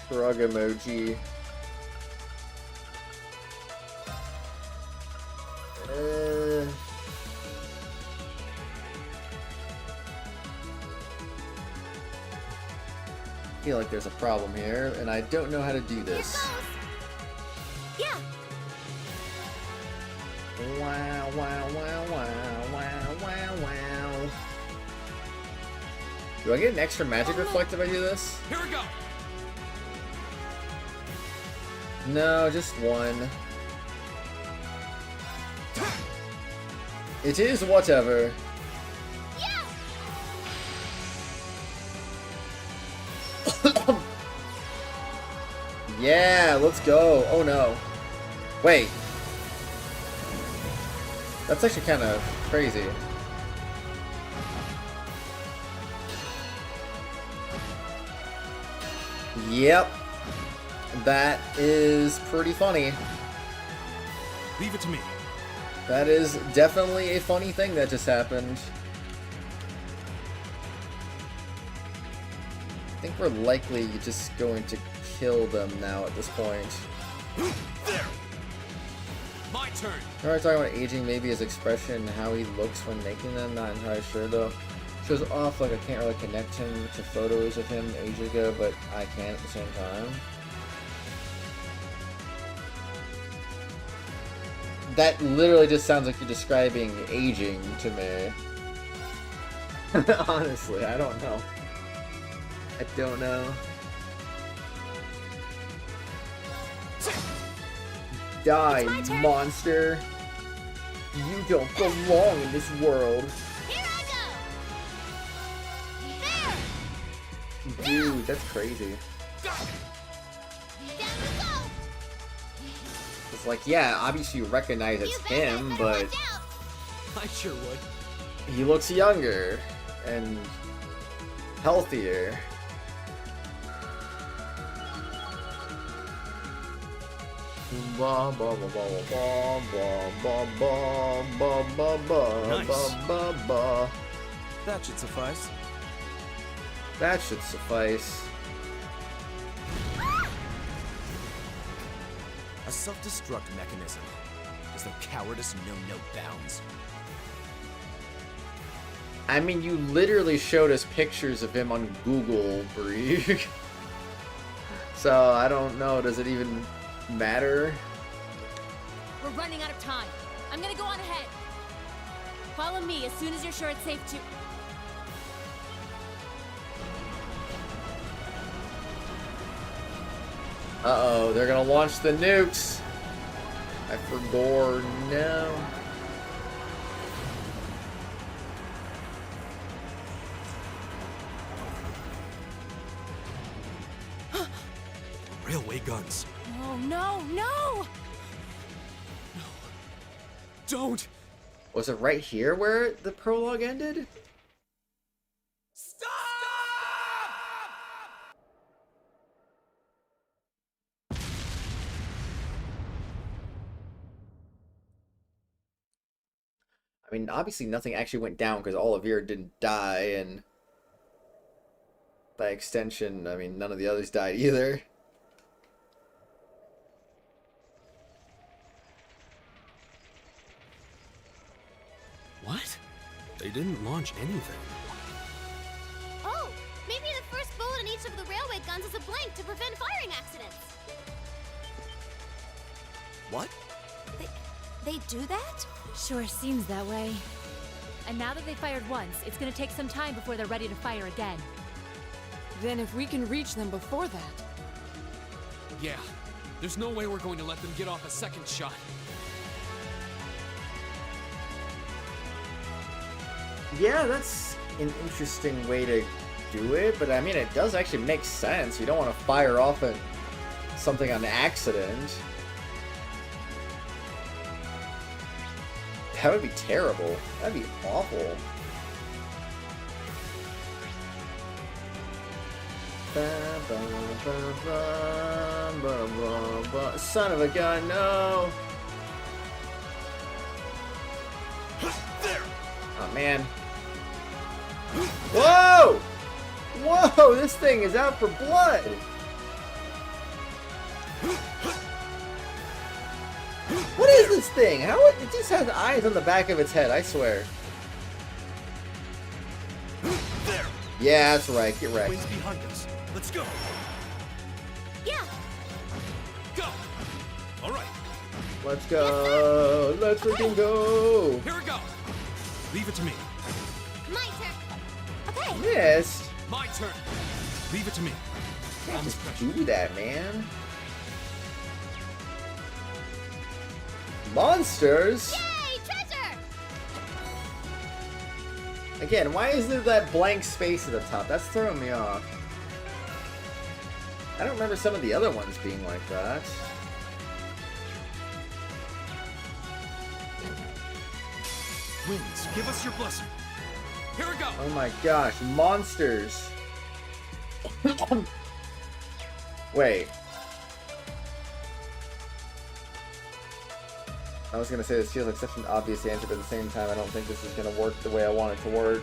P: Shrug emoji. I feel like there's a problem here, and I don't know how to do this.
C: Yeah.
P: Wow, wow, wow, wow, wow, wow, wow. Do I get an extra magic reflect if I do this?
J: Here we go.
P: No, just one. It is whatever. Yeah, let's go. Oh no. Wait. That's actually kind of crazy. Yep. That is pretty funny.
F: Leave it to me.
P: That is definitely a funny thing that just happened. I think we're likely just going to kill them now at this point.
J: There. My turn.
P: We're talking about aging, maybe his expression and how he looks when making them. Not entirely sure though. Shows off like I can't really connect him to photos of him ages ago, but I can at the same time. That literally just sounds like you're describing aging to me. Honestly, I don't know. I don't know. Die, monster! You don't belong in this world.
C: Here I go. There.
P: Dude, that's crazy. It's like, yeah, obviously you recognize it's him, but
J: I sure would.
P: He looks younger and healthier. Ba, ba, ba, ba, ba, ba, ba, ba, ba, ba,
L: Nice.
P: ba, ba.
L: That should suffice.
P: That should suffice.
M: A self-destruct mechanism. Does their cowardice know no bounds?
P: I mean, you literally showed us pictures of him on Google, Bree. So, I don't know, does it even matter?
Q: We're running out of time. I'm gonna go on ahead. Follow me as soon as you're sure it's safe to...
P: Uh-oh, they're gonna launch the nukes. I forgot. No.
L: Railway guns.
Q: No, no, no!
J: Don't!
P: Was it right here where the prologue ended? I mean, obviously nothing actually went down because Olivier didn't die, and by extension, I mean, none of the others died either.
L: What? They didn't launch anything.
O: Oh, maybe the first bullet in each of the railway guns is a blank to prevent firing accidents.
M: What?
C: They do that?
Q: Sure seems that way. And now that they fired once, it's gonna take some time before they're ready to fire again.
K: Then if we can reach them before that...
J: Yeah. There's no way we're going to let them get off a second shot.
P: Yeah, that's an interesting way to do it, but I mean, it does actually make sense. You don't want to fire off at something on accident. That would be terrible. That'd be awful. Son of a gun, no! Oh man. Whoa! Whoa, this thing is out for blood! What is this thing? How it just has eyes on the back of its head, I swear. Yeah, that's right, get wrecked.
L: Wings behind us. Let's go.
O: Yeah.
L: Go. All right.
P: Let's go. Let's freaking go.
J: Here we go.
L: Leave it to me.
O: My turn. Okay.
P: Missed.
J: My turn.
L: Leave it to me.
P: Can't just do that, man. Monsters?
O: Yay, treasure!
P: Again, why is there that blank space at the top? That's throwing me off. I don't remember some of the other ones being like that.
L: Winds, give us your blessing.
J: Here we go.
P: Oh my gosh, monsters. Wait. I was gonna say this feels like such an obvious answer, but at the same time I don't think this is gonna work the way I want it to work.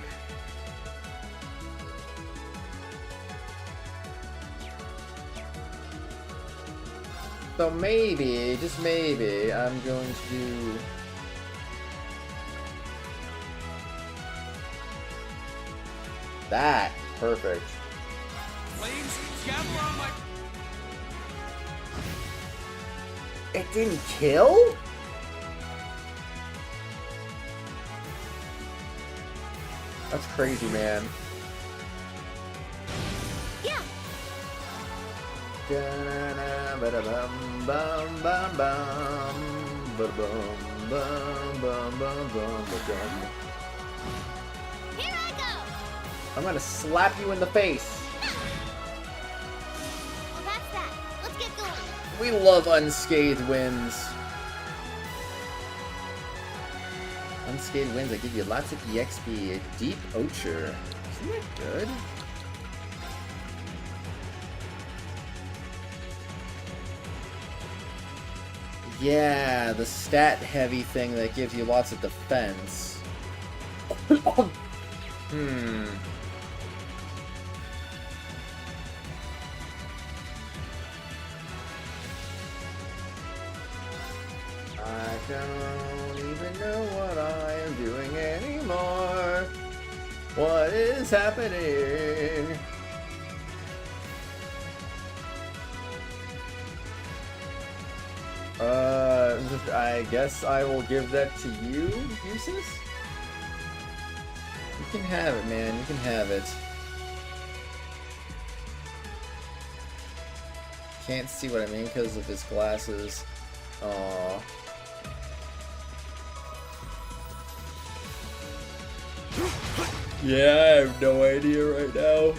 P: So maybe, just maybe, I'm going to do... that. Perfect.
J: Flames, gather on my...
P: It didn't kill? That's crazy, man.
O: Yeah. Here I go.
P: I'm gonna slap you in the face.
O: Well, that's that. Let's get going.
P: We love unscathed wins. Unscathed winds that give you lots of EXP. Deep Ocher. Isn't that good? Yeah, the stat heavy thing that gives you lots of defense. I don't even know what I am doing anymore. What is happening? I guess I will give that to you, Usis? You can have it, man. You can have it. Can't see what I mean because of his glasses. Aww. Yeah, I have no idea right now.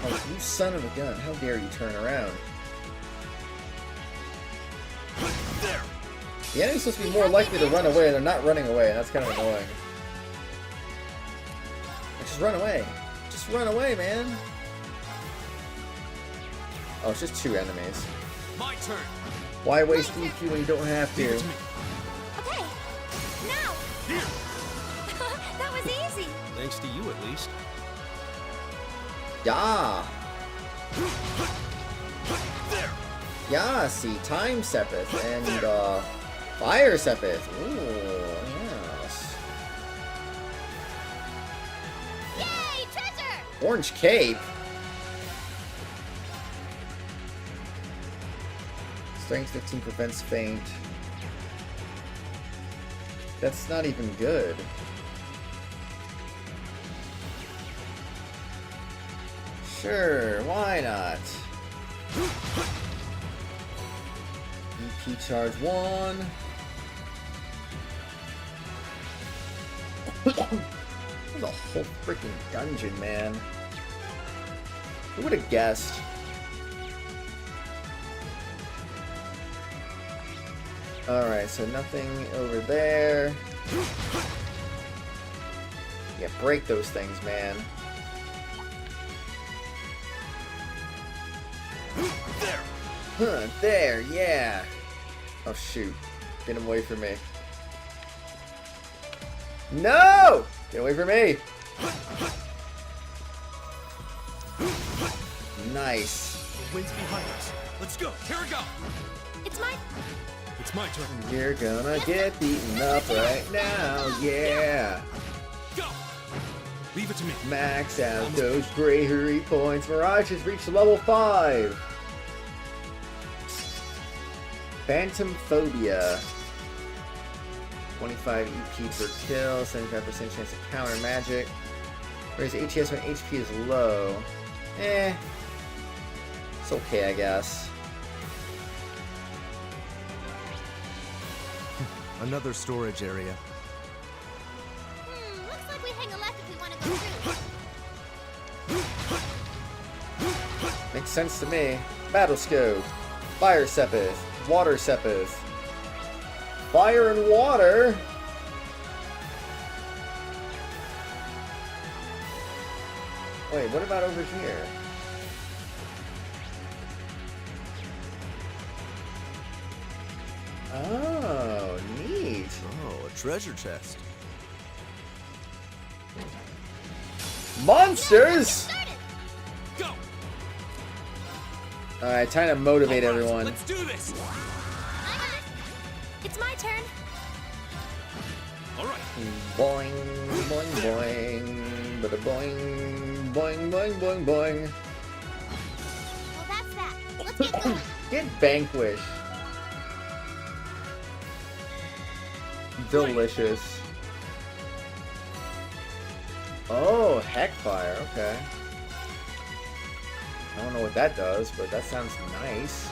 P: Oh, you son of a gun. How dare you turn around? The enemy's supposed to be more likely to run away. They're not running away, and that's kind of annoying. Just run away. Just run away, man. Oh, it's just 2 enemies.
L: My turn.
P: Why waste EQ when you don't have to?
C: Okay, now.
L: Here.
C: That was easy.
L: Thanks to you, at least.
P: Yeah.
L: There.
P: Yeah, see, Time Sepith and Fire Sepith. Ooh, yes.
C: Yay, treasure!
P: Orange Cape. Strength 15 prevents faint. That's not even good. Sure, why not? EP charge 1. There's a whole freaking dungeon, man. Who would have guessed? Alright, so nothing over there. Yeah, break those things, man.
L: There.
P: Huh, there, yeah. Oh shoot. Get him away from me. No! Get away from me! Nice.
L: The wind's behind us. Let's go. Here we go.
C: It's my...
L: It's my turn.
P: You're gonna get beaten up right now, yeah.
L: Go. Leave it to me.
P: Max out those bravery points. Mirage has reached level 5. Phantom Phobia. 25 EP per kill, 75% chance to counter magic. Raise HES when HP is low. It's okay, I guess.
M: Another storage area.
C: Looks like we hang a left if we want to go through.
P: Makes sense to me. Battle Scope. Fire Sepith. Water Sepith. Fire and water? Wait, what about over here? Oh, neat.
M: Oh, a treasure chest.
P: Monsters!
L: Go.
P: Alright, time to motivate everyone.
L: Let's do this.
C: It's my turn.
L: All right.
P: Boing, boing, boing. Bada boing, boing, boing, boing, boing.
C: Well, that's that. Let's get going.
P: Get vanquished. Delicious. Oh, Heckfire, okay. I don't know what that does, but that sounds nice.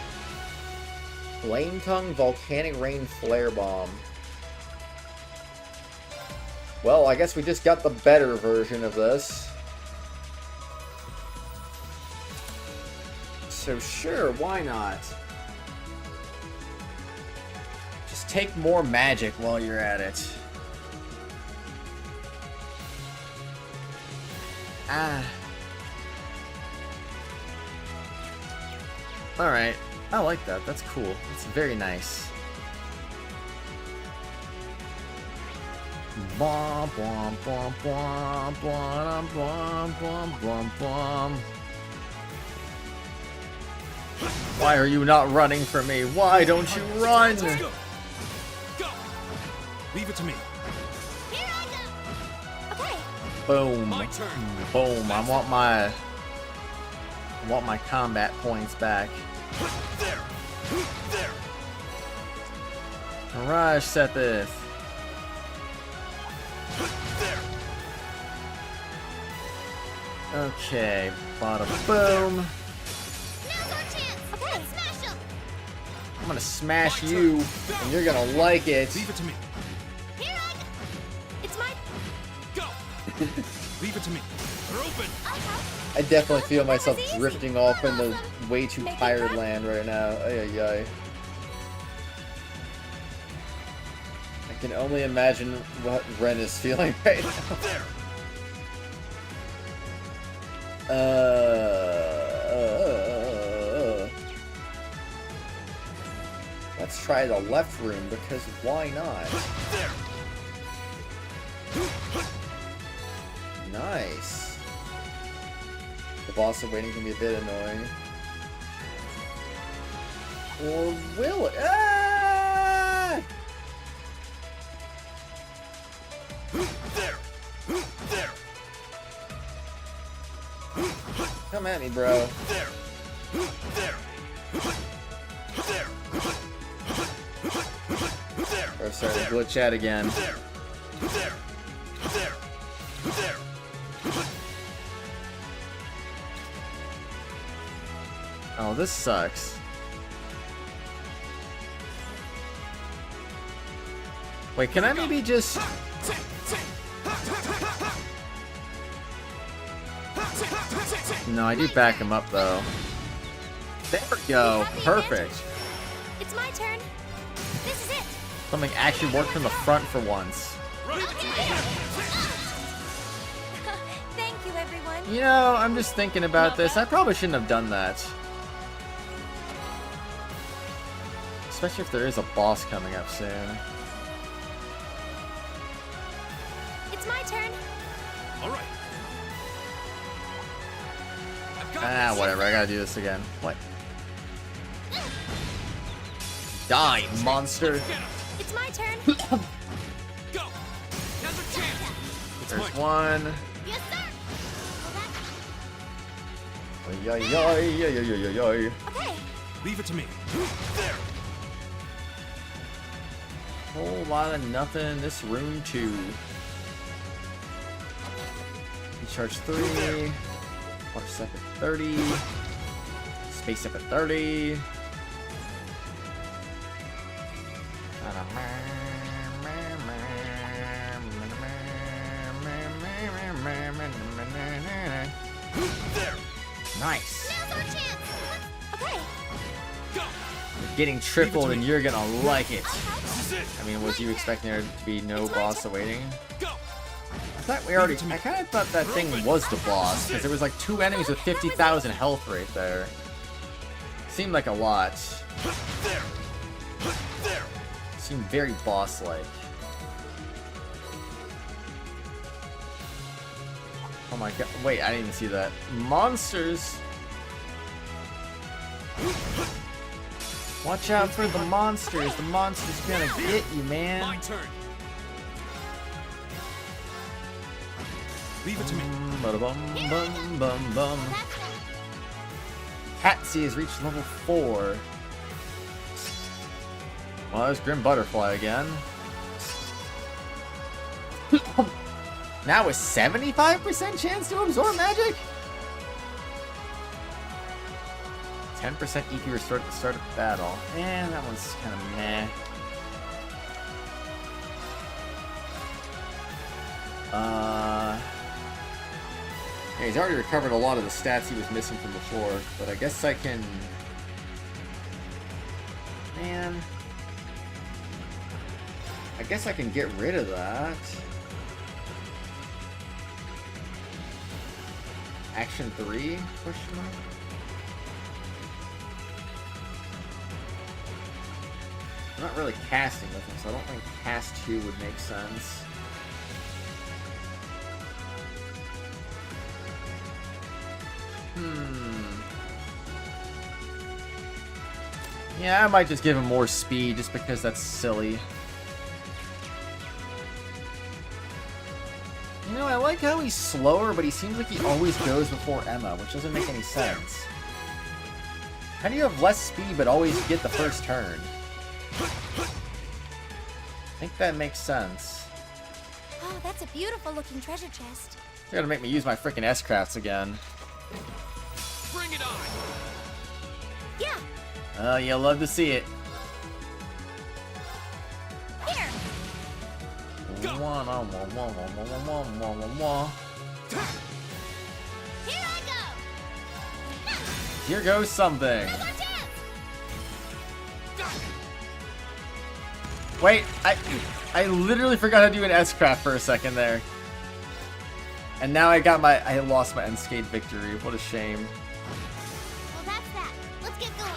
P: Flame Tongue Volcanic Rain Flare Bomb. Well, I guess we just got the better version of this. So sure, why not? Just take more magic while you're at it. Ah. Alright. I like that. That's cool. That's very nice. Bom, bom, bom, bom, bom, bom, bom, bom, bom. Why are you not running for me? Why don't you run?
L: Let's go. Go. Leave it to me.
O: Here I go. Okay.
P: Boom.
L: My turn.
P: Boom. I want my combat points back.
L: There. There.
P: Mirage set this.
L: There.
P: Okay. Bada boom.
O: Now's our chance. Okay. Let's smash him.
P: I'm gonna smash you, and you're gonna like it.
L: Leave it to me.
O: Here I go. It's my.
L: Go. Leave it to me. They're open.
P: I definitely feel myself drifting off into way too tired land right now. Ay, ay, ay. I can only imagine what Ren is feeling right now. Let's try the left room, because why not? Nice. The boss of waiting can be a bit annoying. Or will it? Ah!
L: There. There.
P: Come at me, bro.
L: There. There. There.
P: Or sorry, glitch out again.
L: There. There. There. There.
P: Oh, this sucks. Wait, can I maybe just... No, I do back him up, though. There we go. Perfect.
O: It's my turn. This is it.
P: Something actually worked from the front for once.
O: Thank you, everyone.
P: You know, I'm just thinking about this. I probably shouldn't have done that. Especially if there is a boss coming up soon.
O: It's my turn.
L: All right.
P: Ah, whatever. I gotta do this again. What? Die, monster!
O: It's my turn.
L: Go. Now's our chance.
P: There's one.
O: Yes, sir.
P: Oy, oy, oy, oy, oy, oy, oy.
O: Okay.
L: Leave it to me. There.
P: Whole lot of nothing in this room too. Recharge 3. Water step at 30. Space step at 30.
L: There.
P: Nice.
O: Now's our chance. Okay.
L: Go.
P: You're getting tripled and you're gonna like it.
L: This is it.
P: I mean, was you expecting there to be no boss awaiting?
L: Go.
P: I thought we already. I kind of thought that thing was the boss because there was like 2 enemies with 50,000 health right there. Seemed like a lot.
L: There. There.
P: Seemed very boss-like. Oh my god! Wait, I didn't even see that. Monsters. Watch out for the monsters. The monster's gonna get you, man.
L: My turn. Leave it to me.
P: Bum, bum, bum, bum. Patsy has reached level 4. Well, there's Grim Butterfly again. Now a 75% chance to absorb magic? 10% EP restored at the start of battle. Eh, that one's kind of meh.
A: Yeah, he's already recovered a lot of the stats he was missing from before, but I guess I can... Man... I guess I can get rid of that. Action 3? Question mark? I'm not really casting with him, so I don't think cast 2 would make sense. Yeah, I might just give him more speed just because that's silly. You know, I like how he's slower, but he seems like he always goes before Emma, which doesn't make any sense. How do you have less speed but always get the first turn? I think that makes sense.
C: Oh, that's a beautiful looking treasure chest.
A: You're gonna make me use my freaking S-crafts again.
J: Bring it on!
C: Yeah.
A: Oh, you'll love to see it.
C: Here. Here I go.
A: Here goes something. Wait, I literally forgot to do an S-craft for a second there. And now I lost my unscathed victory. What a shame.
O: Well, that's that. Let's get going.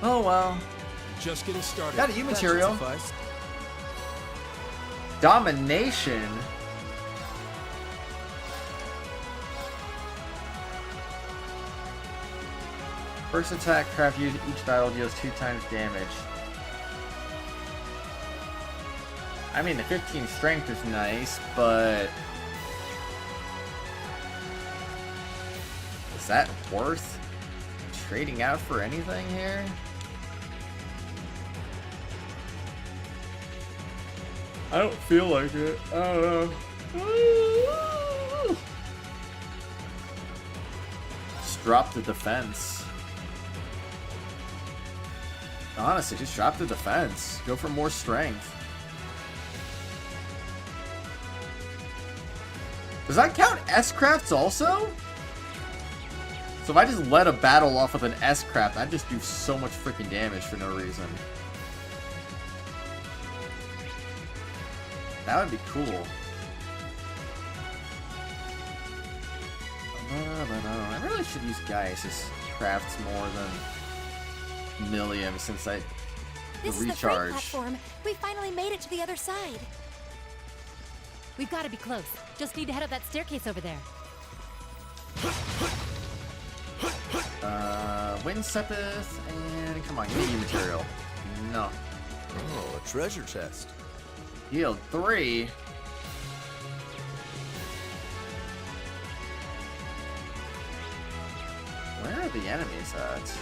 A: Oh well.
L: Just getting started.
A: Got a U
L: That
A: material.
L: should suffice.
A: Domination. First attack craft used each battle deals 2 times damage. I mean, the 15 strength is nice, but is that worth trading out for anything here? I don't feel like it. I don't know. Just drop the defense. Honestly, just drop the defense. Go for more strength. Does that count S-crafts also? So if I just let a battle off with an S-craft, I just do so much freaking damage for no reason. That would be cool. I really should use Gaius' crafts more than Millium since I
C: This is the freight platform. We finally made it to the other side.
Q: We've got to be close. Just need to head up that staircase over there.
A: Wind Sepith, and come on, give me material. No.
M: Oh, a treasure chest.
A: Healed 3. Where are the enemies at?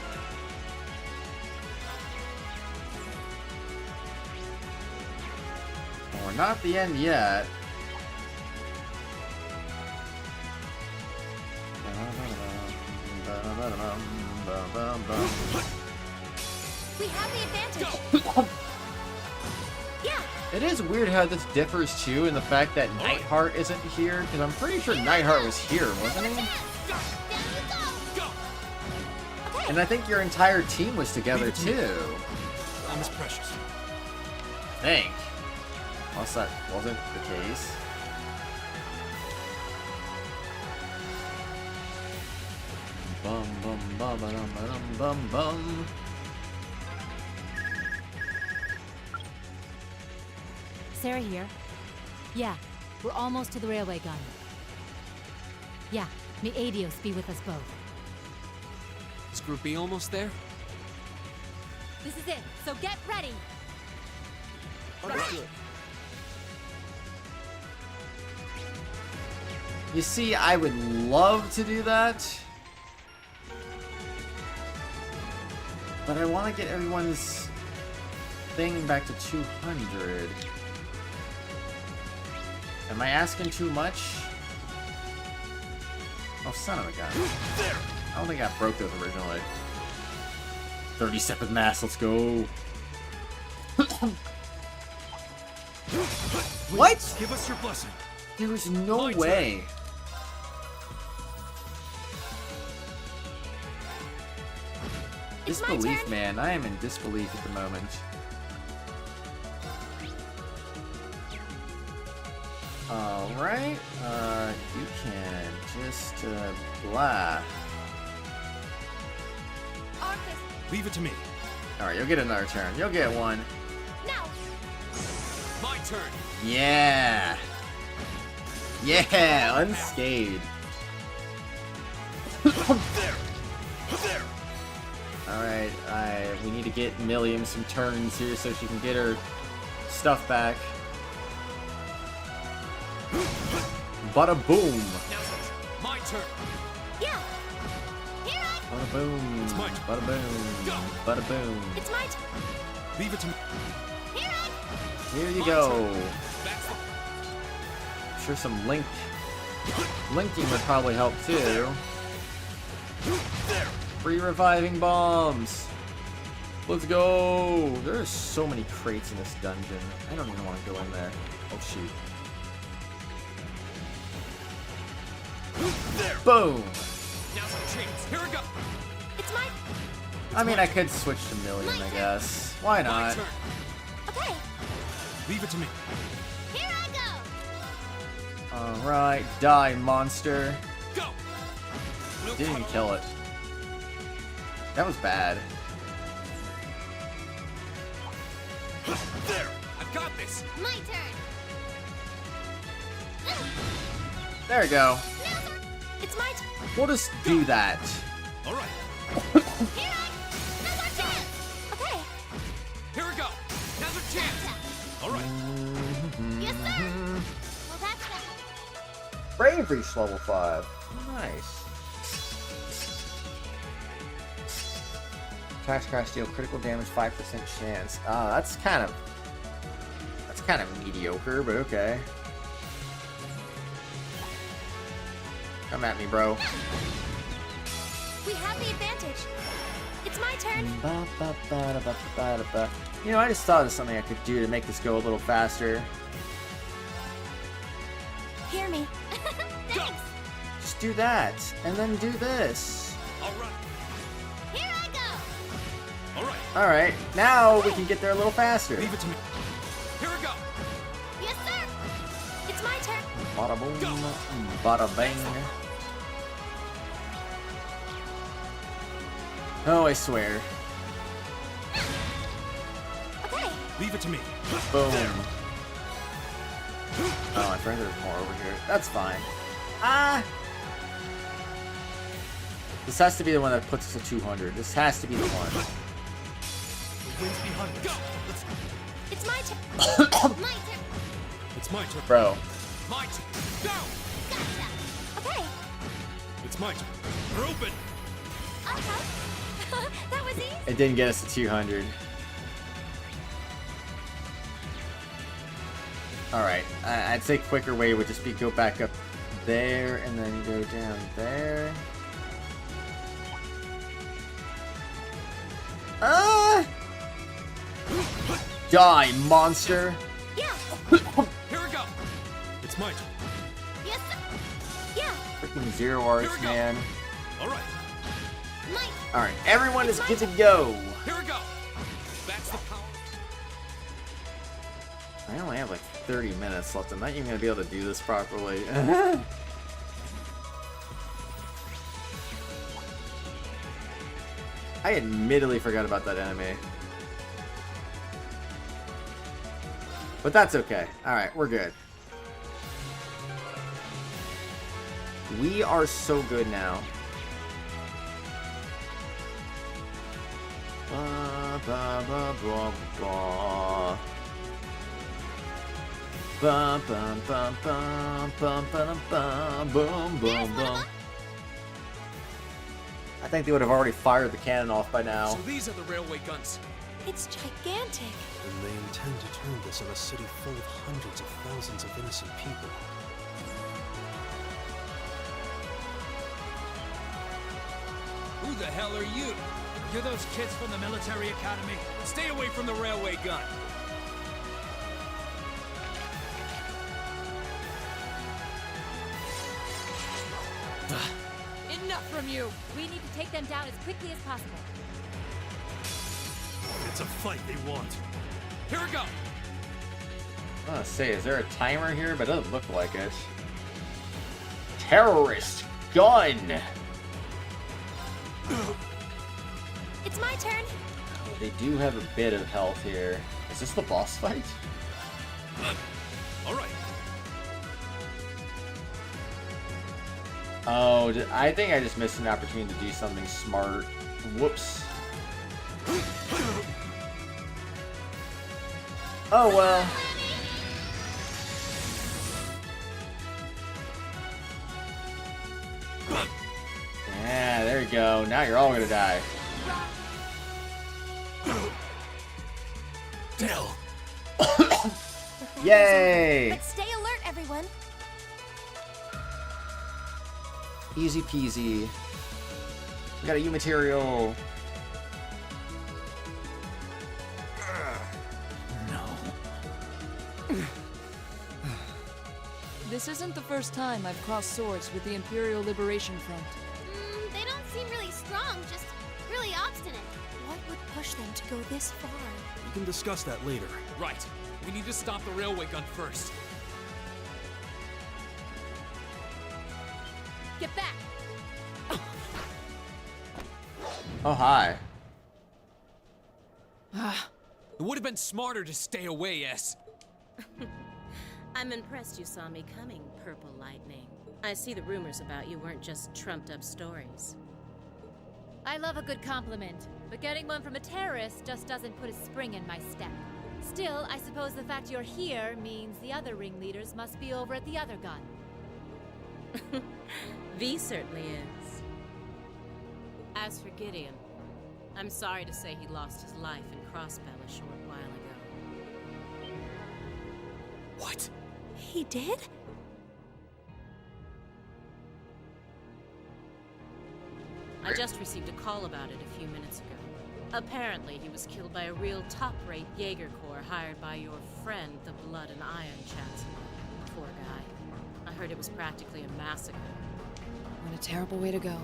A: Well, we're not at the end yet.
C: We have the advantage. Yeah.
A: It is weird how this differs too in the fact that Nightheart isn't here, because I'm pretty sure Nightheart was here, wasn't he? And I think your entire team was together too.
L: I'm as precious.
A: I think. Unless that wasn't the case. Bum bum bum bum bum bum bum.
Q: Sarah here. Yeah, we're almost to the railway gun. Yeah, may Adios be with us both.
J: Is Group B almost there?
Q: This is it, so get ready!
M: Understood.
A: You see, I would love to do that. But I want to get everyone's thing back to 200. Am I asking too much? Oh, son of a gun. I don't think I broke those originally. 37th mass, let's go. What?
L: Give us your blessing.
P: There was no way. Disbelief, man. I am in disbelief at the moment. Alright. You can just, blah.
L: Leave it to me.
P: Alright, you'll get another turn. You'll get one.
C: Now.
J: My turn.
P: Yeah. Yeah, unscathed.
L: There.
P: Alright, we need to get Milliam some turns here so she can get her stuff back. Bada boom.
J: My turn.
C: Yeah. Here I.
P: Bada boom.
L: It's my turn.
P: Bada boom.
L: Go.
P: Bada boom.
C: It's my turn.
L: Leave it to me.
C: Here I.
P: Here you
J: My
P: go.
J: turn. That's the...
P: I'm sure some linking would probably help too.
L: There.
P: Free reviving bombs. Let's go. There's so many crates in this dungeon. I don't even want to go in there. Oh shoot.
L: There.
P: Boom.
J: Now's our chance. Here we go.
C: It's my.
P: I mean, I could switch to Milliam, I guess. Why
J: My
P: not?
J: turn.
C: Okay.
L: Leave it to me.
C: Here I go.
P: Alright, die, monster.
J: Go. We'll
P: Didn't even
J: cuddle.
P: kill it. That was bad.
L: There.
J: I've got this.
C: My turn.
P: There we go.
C: It's my turn.
P: We'll just do that.
L: All right.
C: Here I. Now's our chance. Okay.
J: Here we go. Now's our chance.
L: All right.
C: Yes, sir. Well, that's that.
P: Bravery's level 5. Nice. Attacks crash deal critical damage 5% chance. That's kind of mediocre, but okay. Come at me, bro.
C: We have the advantage. It's my turn.
P: You know, I just thought of something I could do to make this go a little faster.
C: Hear me. Thanks.
P: Just do that, and then do this.
L: All right.
C: Here I go.
L: All right.
P: Alright, now we can get there a little faster.
L: Leave it to me.
J: Here we go.
C: Yes, sir. It's my turn.
P: Bada boom, bada bang. Oh, I swear.
C: Okay.
L: Leave it to me.
P: Boom. Oh, I forgot there's more over here. That's fine. This has to be the one that puts us at 200. This has to be the one.
L: The wind's behind us. Go. Let's...
C: It's my turn. My turn.
L: It's my turn.
P: Bro.
J: My turn. Go.
C: Gotcha. Okay.
L: It's my turn. We're open.
C: Uh-huh. That was easy.
P: It didn't get us to 200. Alright, I'd say quicker way would just be go back up there and then go down there. Die, monster!
C: Yeah.
J: Here we go.
L: It's my turn.
C: Yes, sir. Yeah.
P: Freaking zero arts, man.
L: All right.
C: My.
P: Alright, everyone is good to go.
J: Here we go. That's the power.
P: I only have like 30 minutes left. I'm not even going to be able to do this properly. I admittedly forgot about that enemy. But that's okay. Alright, we're good. We are so good now. Ba, ba, ba, ba, ba. Bum, bum, bum, bum, bum, bum, bum, boom, boom, boom. I think they would have already fired the cannon off by now.
J: So these are the railway guns.
C: It's gigantic.
L: And they intend to turn this on a city full of hundreds of thousands of innocent people.
J: Who the hell are you? You're those kids from the military academy? Stay away from the railway gun.
Q: from you. We need to take them down as quickly as possible.
F: It's a fight they want.
J: Here we go.
P: I was gonna say, is there a timer here? But it doesn't look like it. Terrorist gun!
C: It's my turn.
P: They do have a bit of health here. Is this the boss fight?
F: All right.
P: Oh, I think I just missed an opportunity to do something smart. Whoops. Oh well. Yeah, there you go. Now you're all gonna die.
F: Dell.
P: Yay!
C: But stay alert, everyone.
P: Easy peasy. We got a U material.
K: This isn't the first time I've crossed swords with the Imperial Liberation Front.
O: They don't seem really strong, just really obstinate.
C: What would push them to go this far?
L: We can discuss that later.
J: Right. We need to stop the railway gun first.
Q: Get back!
P: Oh, hi.
J: It would have been smarter to stay away, S.
H: I'm impressed you saw me coming, Purple Lightning. I see the rumors about you weren't just trumped-up stories.
Q: I love a good compliment, but getting one from a terrorist just doesn't put a spring in my step. Still, I suppose the fact you're here means the other ringleaders must be over at the other gun.
H: V certainly is. As for Gideon, I'm sorry to say he lost his life in Crossbell a short while ago.
J: What?
C: He did?
H: I just received a call about it a few minutes ago. Apparently, he was killed by a real top-rate Jaeger Corps hired by your friend, the Blood and Iron Chancellor. Poor guy. I heard it was practically a massacre.
K: What a terrible way to go.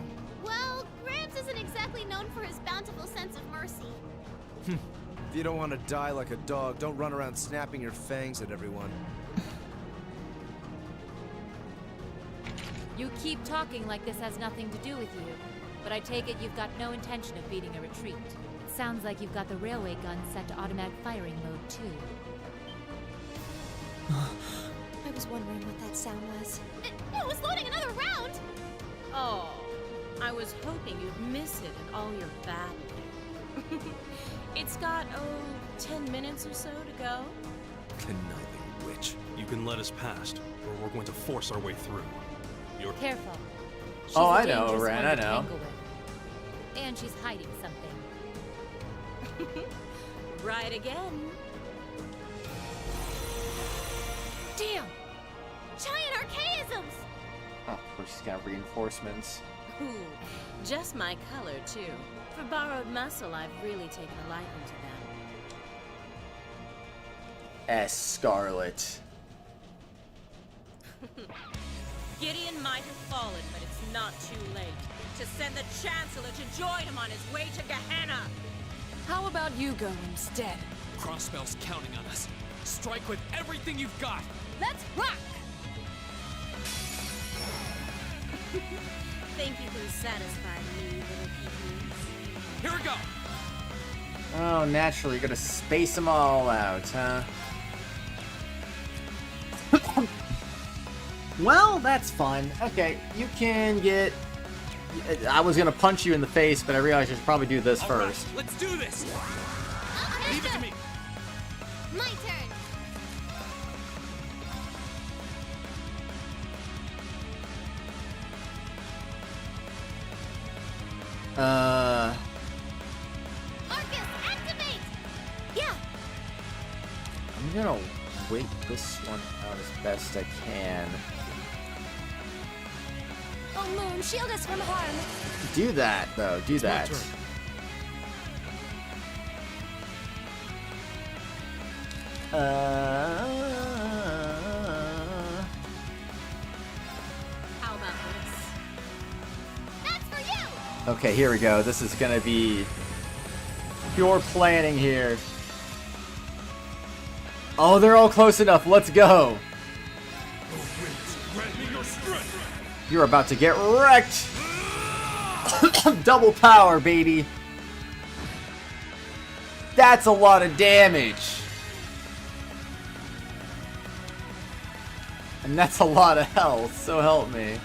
O: Well, Gramps isn't exactly known for his bountiful sense of mercy.
M: If you don't want to die like a dog, don't run around snapping your fangs at everyone.
Q: You keep talking like this has nothing to do with you, but I take it you've got no intention of beating a retreat. It sounds like you've got the railway gun set to automatic firing mode, too.
C: I was wondering what that sound was.
O: It was loading another round!
H: Oh, I was hoping you'd miss it in all your battling. It's got, 10 minutes or so to go.
L: Conniving witch.
F: You can let us past, or we're going to force our way through. You're
Q: Careful. She's
P: Oh,
Q: a
P: I know,
Q: dangerous
P: Ren,
Q: one
P: I
Q: to
P: know.
Q: tangle with. And she's hiding something.
H: Right again.
C: Damn! Giant archaisms!
P: Oh, of course she's got reinforcements.
H: Ooh, just my color, too. For borrowed muscle, I've really taken a liking to them.
P: S. Scarlet.
H: Gideon might have fallen, but it's not too late to send the Chancellor to join him on his way to Gehenna.
K: How about you go instead?
J: Crossbell's counting on us. Strike with everything you've got.
Q: Let's rock!
H: Think you can satisfy me, little peoples?
J: Here we go.
P: Oh, naturally, you're gonna space them all out, huh? Well, that's fun. Okay, you can get... I was gonna punch you in the face, but I realized I should probably do this first.
J: Right, let's do this.
O: Leave
J: it to me.
O: My turn. Arcus, activate!
C: Yeah!
P: I'm gonna wait this one out as best I can.
C: Oh, Moon, shield us from harm!
P: Do that, though. Do that.
F: turn.
H: How about this?
O: That's for
P: Okay, here we go. This is gonna be pure planning here. Oh, they're all close enough. Let's go. You're about to get wrecked. Double power, baby. That's a lot of damage. And that's a lot of health, so help me.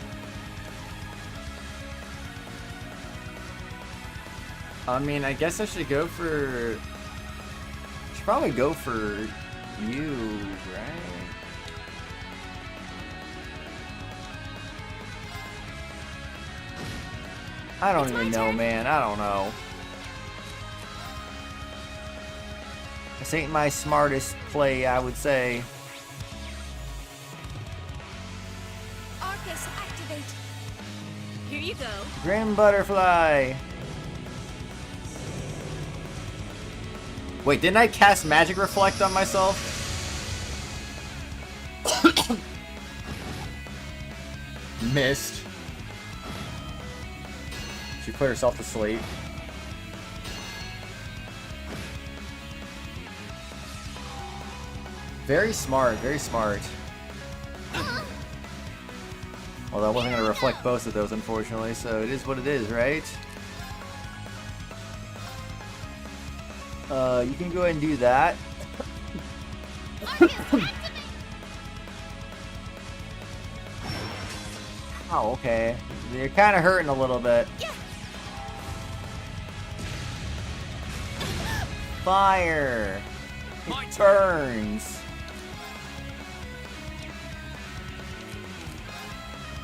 P: I mean, I guess I should go for... I should probably go for you, right? I don't even know, man. I don't know. This ain't my smartest play, I would say.
D: Arcus, activate. Here you go.
P: Grim Butterfly. Wait, didn't I cast Magic Reflect on myself? Missed. She put herself to sleep. Very smart, very smart. Although I wasn't going to reflect both of those, unfortunately, so it is what it is, right? You can go ahead and do that. Oh, okay. You're kind of hurting a little bit. Fire! It burns!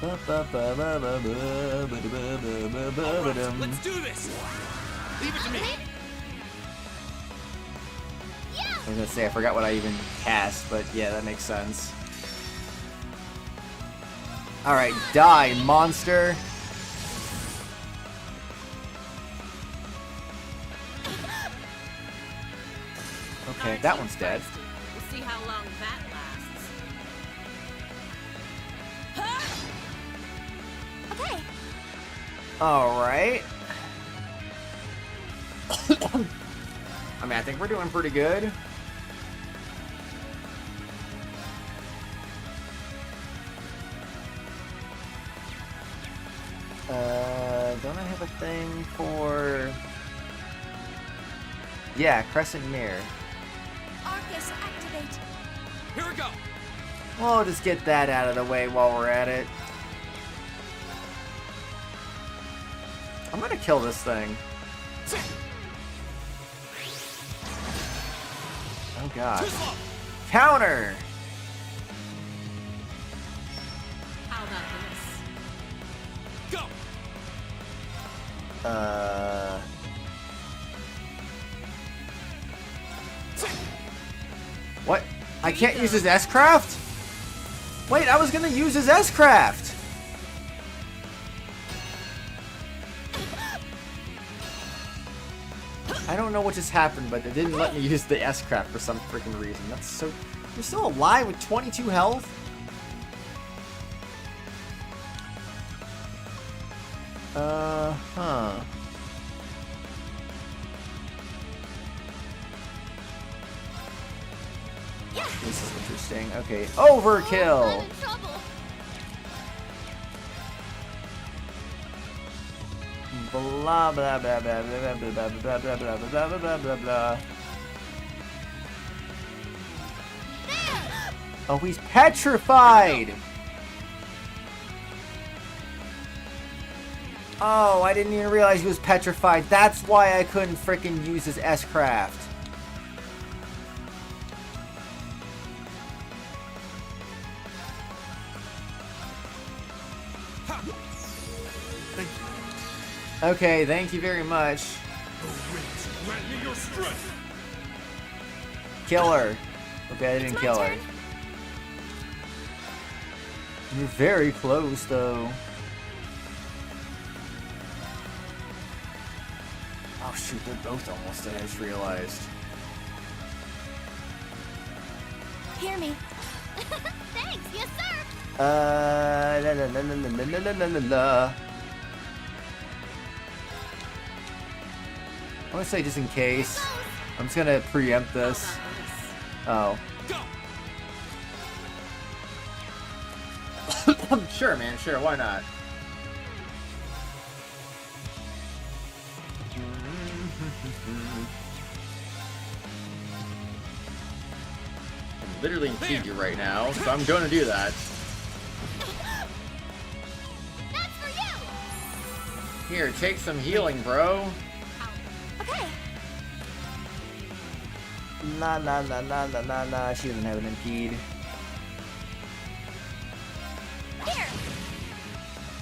N: Let's do this! Leave it to me!
P: I was gonna say, I forgot what I even cast, but yeah, that makes sense. Alright, die, monster! Okay, that one's dead.
H: We'll see how long that lasts.
C: Okay.
P: Alright. I mean, I think we're doing pretty good. Don't I have a thing for... Yeah, Crescent Mirror.
D: Arcus, activate.
N: Here we go.
P: We'll just get that out of the way while we're at it. I'm gonna kill this thing. Oh god. Counter!
H: How about this?
N: Go!
P: What? I can't use his S-Craft? Wait, I was gonna use his S-Craft! I don't know what just happened, but it didn't let me use the S-Craft for some freaking reason. That's so... You're still alive with 22 health? Huh. This is interesting. Okay, overkill! Blah blah blah blah blah blah blah blah blah blah blah blah blah blah blah. Oh, he's petrified! Oh, I didn't even realize he was petrified. That's why I couldn't frickin' use his S-Craft. Okay, thank you very much. Kill her. Okay, I didn't kill her. You're very close, though. Oh shoot, they're both almost dead, I just realized.
C: Hear me. Thanks, yes sir.
P: La la la la la la la la la. I'm gonna say just in case. I'm just gonna preempt this. Oh. Sure, man. Sure. Why not? I'm literally impede you right now, so I'm going to do that.
O: That's for you!
P: Here, take some healing, bro.
O: Okay.
P: Nah. She doesn't have an impede.
O: Here.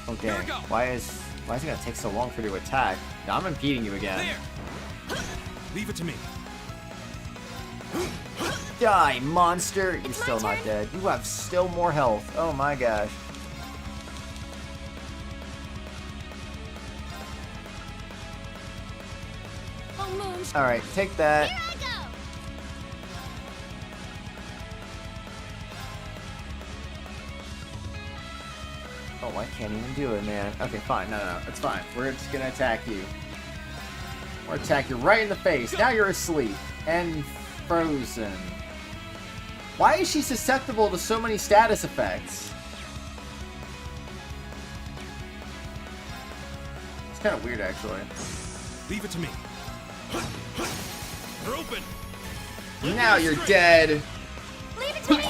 P: Oh dang! Why is it gonna take so long for you to attack? Now I'm impeding you again.
L: Leave it to me.
P: Die, monster! You're still not dead. You have still more health. Oh my gosh. Alright, take that. Oh, I can't even do it, man. Okay, fine. No, it's fine. We're just gonna attack you. We're gonna attack you right in the face. Now you're asleep. And frozen. Why is she susceptible to so many status effects? It's kind of weird, actually.
L: Leave it to me. You're open.
P: Now you're dead.
O: Leave it to me.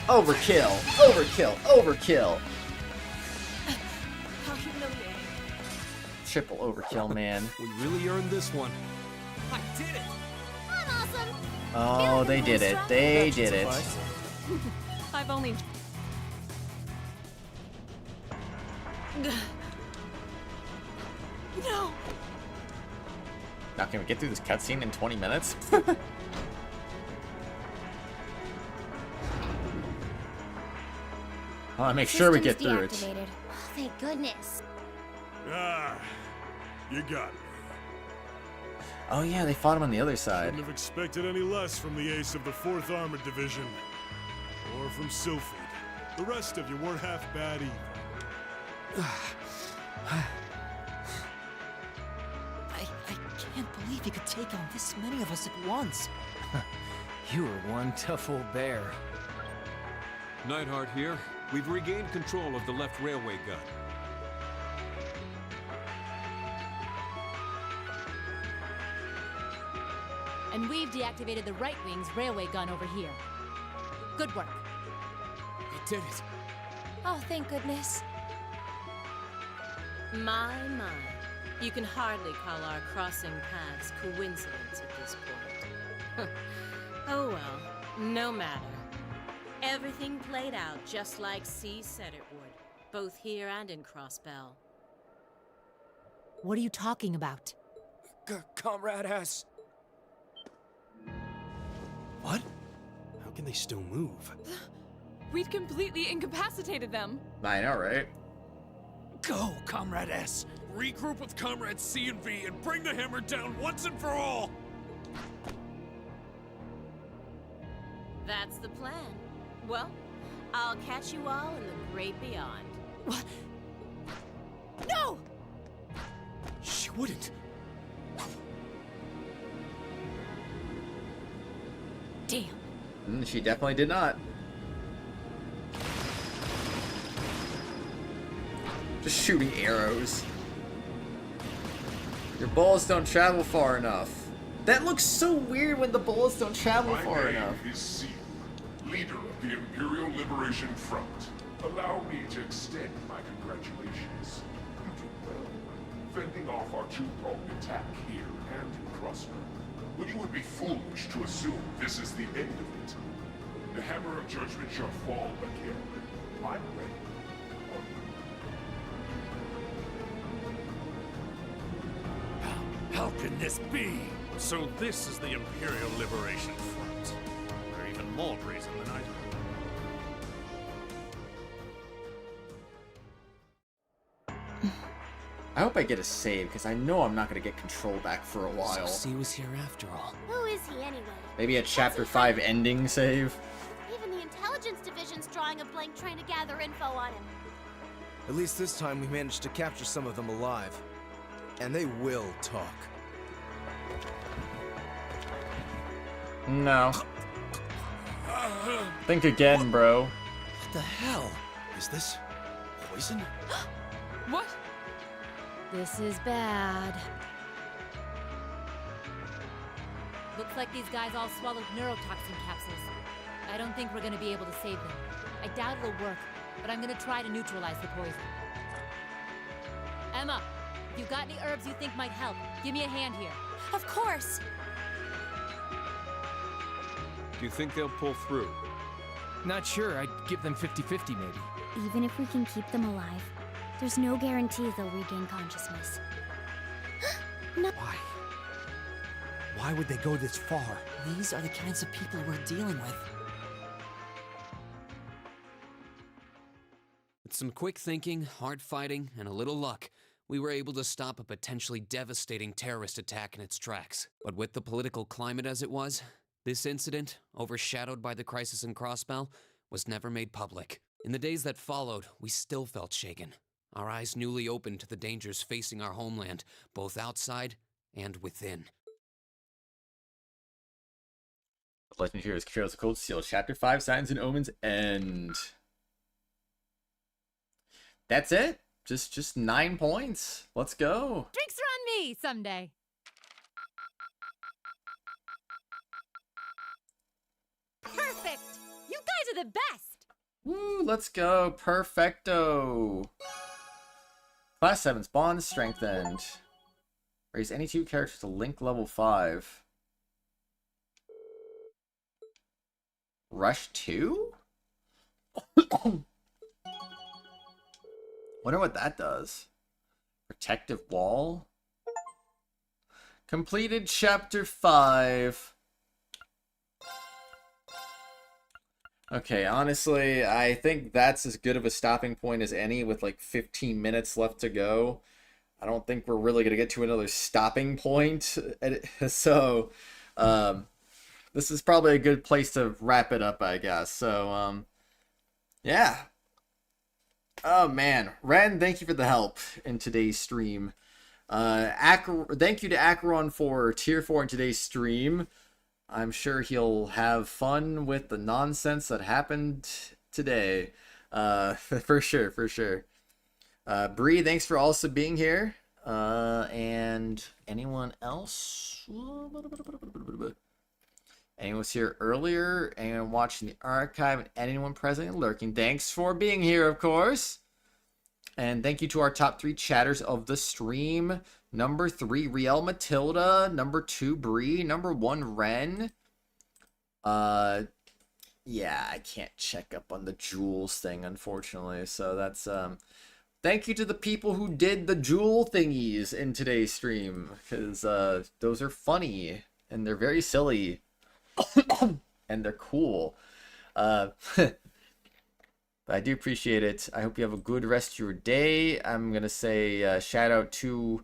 P: Overkill. Overkill.
O: How humiliating.
P: Triple overkill, man.
L: We really earned this one.
O: I did it. I'm awesome.
P: Oh, they did it. They did it.
K: I've only... No!
P: Now, can we get through this cutscene in 20 minutes? I want to make sure we get through it.
O: Oh, thank goodness.
G: Ah, you got me.
P: Oh yeah, they fought him on the other side.
G: Couldn't have expected any less from the ace of the 4th Armored Division. Or from Sylphid. The rest of you weren't half bad either.
R: I can't believe you could take on this many of us at once.
S: You were one tough old bear.
T: Neidhart here. We've regained control of the left railway gun.
Q: And we've deactivated the right wing's railway gun over here. Good work.
J: We did it.
C: Oh, thank goodness.
H: My. You can hardly call our crossing paths coincidence at this point. Oh well, no matter. Everything played out just like C said it would, both here and in Crossbell.
Q: What are you talking about?
L: Comrade S. What? How can they still move?
K: We'd completely incapacitated them.
P: I know, right?
L: Go, Comrade S.
G: Regroup with Comrades C and V and bring the hammer down once and for all!
H: That's the plan. Well, I'll catch you all in the great beyond.
R: What? No!
L: She wouldn't.
K: Damn.
P: She definitely did not. Just shooting arrows. Your bullets don't travel far enough. That looks so weird when the bullets don't travel far enough.
I: My name is Xseed, leader of the Imperial Liberation Front. Allow me to extend my congratulations. You did well, fending off our two-pronged attack here and in Crossbell. But you would be foolish to assume this is the end of it. The hammer of judgment shall fall again. I'm ready.
G: How can this be? So this is the Imperial Liberation Front. They're even more brazen than I do.
P: I hope I get a save, because I know I'm not going to get control back for a while.
B: So C was here after all.
O: Who is he anyway?
P: Maybe a Chapter 5 ending save?
O: Even the Intelligence Division's drawing a blank trying to gather info on him.
M: At least this time we managed to capture some of them alive. And they will talk.
P: No. Think again, bro.
L: What the hell? Is this poison?
K: What?
Q: This is bad. Looks like these guys all swallowed neurotoxin capsules. I don't think we're gonna be able to save them. I doubt it'll work, but I'm gonna try to neutralize the poison. Emma, if you got any herbs you think might help, give me a hand here.
D: Of course!
T: Do you think they'll pull through?
S: Not sure. I'd give them 50-50 maybe.
O: Even if we can keep them alive, there's no guarantee they'll regain consciousness. No.
R: Why? Why would they go this far? These are the kinds of people we're dealing with.
J: With some quick thinking, hard fighting, and a little luck, we were able to stop a potentially devastating terrorist attack in its tracks. But with the political climate as it was, this incident, overshadowed by the crisis in Crossbell, was never made public. In the days that followed, we still felt shaken, our eyes newly opened to the dangers facing our homeland, both outside and within.
P: Legend of Heroes, Kratos, Cold Steel, Chapter 5, Signs and Omens, end. That's it. Just 9 points. Let's go.
Q: Drinks are on me someday. Perfect! You guys are the best!
P: Woo, let's go. Perfecto. Class 7's Bond strengthened. Raise any 2 characters to link level 5. Rush 2? Wonder what that does. Protective wall. Completed chapter 5. Okay, honestly, I think that's as good of a stopping point as any with like 15 minutes left to go. I don't think we're really going to get to another stopping point. So, this is probably a good place to wrap it up, I guess. So, yeah. Oh, man. Ren, thank you for the help in today's stream. Thank you to Acheron for Tier 4 in today's stream. I'm sure he'll have fun with the nonsense that happened today. For sure, for sure. Bree, thanks for also being here. And anyone else? Anyone was here earlier? Anyone watching the archive? And anyone present and lurking? Thanks for being here, of course. And thank you to our top 3 chatters of the stream. Number 3, Riel Matilda. Number 2, Bree. Number 1, Ren. Yeah, I can't check up on the jewels thing, unfortunately. So that's, thank you to the people who did the jewel thingies in today's stream. Because, those are funny. And they're very silly. And they're cool. But I do appreciate it. I hope you have a good rest of your day. I'm going to say shout out to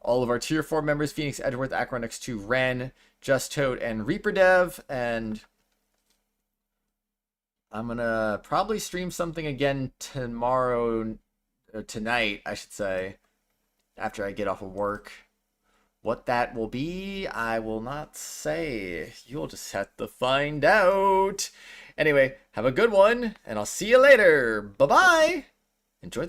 P: all of our Tier 4 members, Phoenix, Edgeworth, Acheron X2, Ren, Just Toad, and Reaper Dev. And I'm going to probably stream something again tomorrow, or tonight, I should say, after I get off of work. What that will be, I will not say. You'll just have to find out. Anyway, have a good one, and I'll see you later. Bye-bye. Enjoy the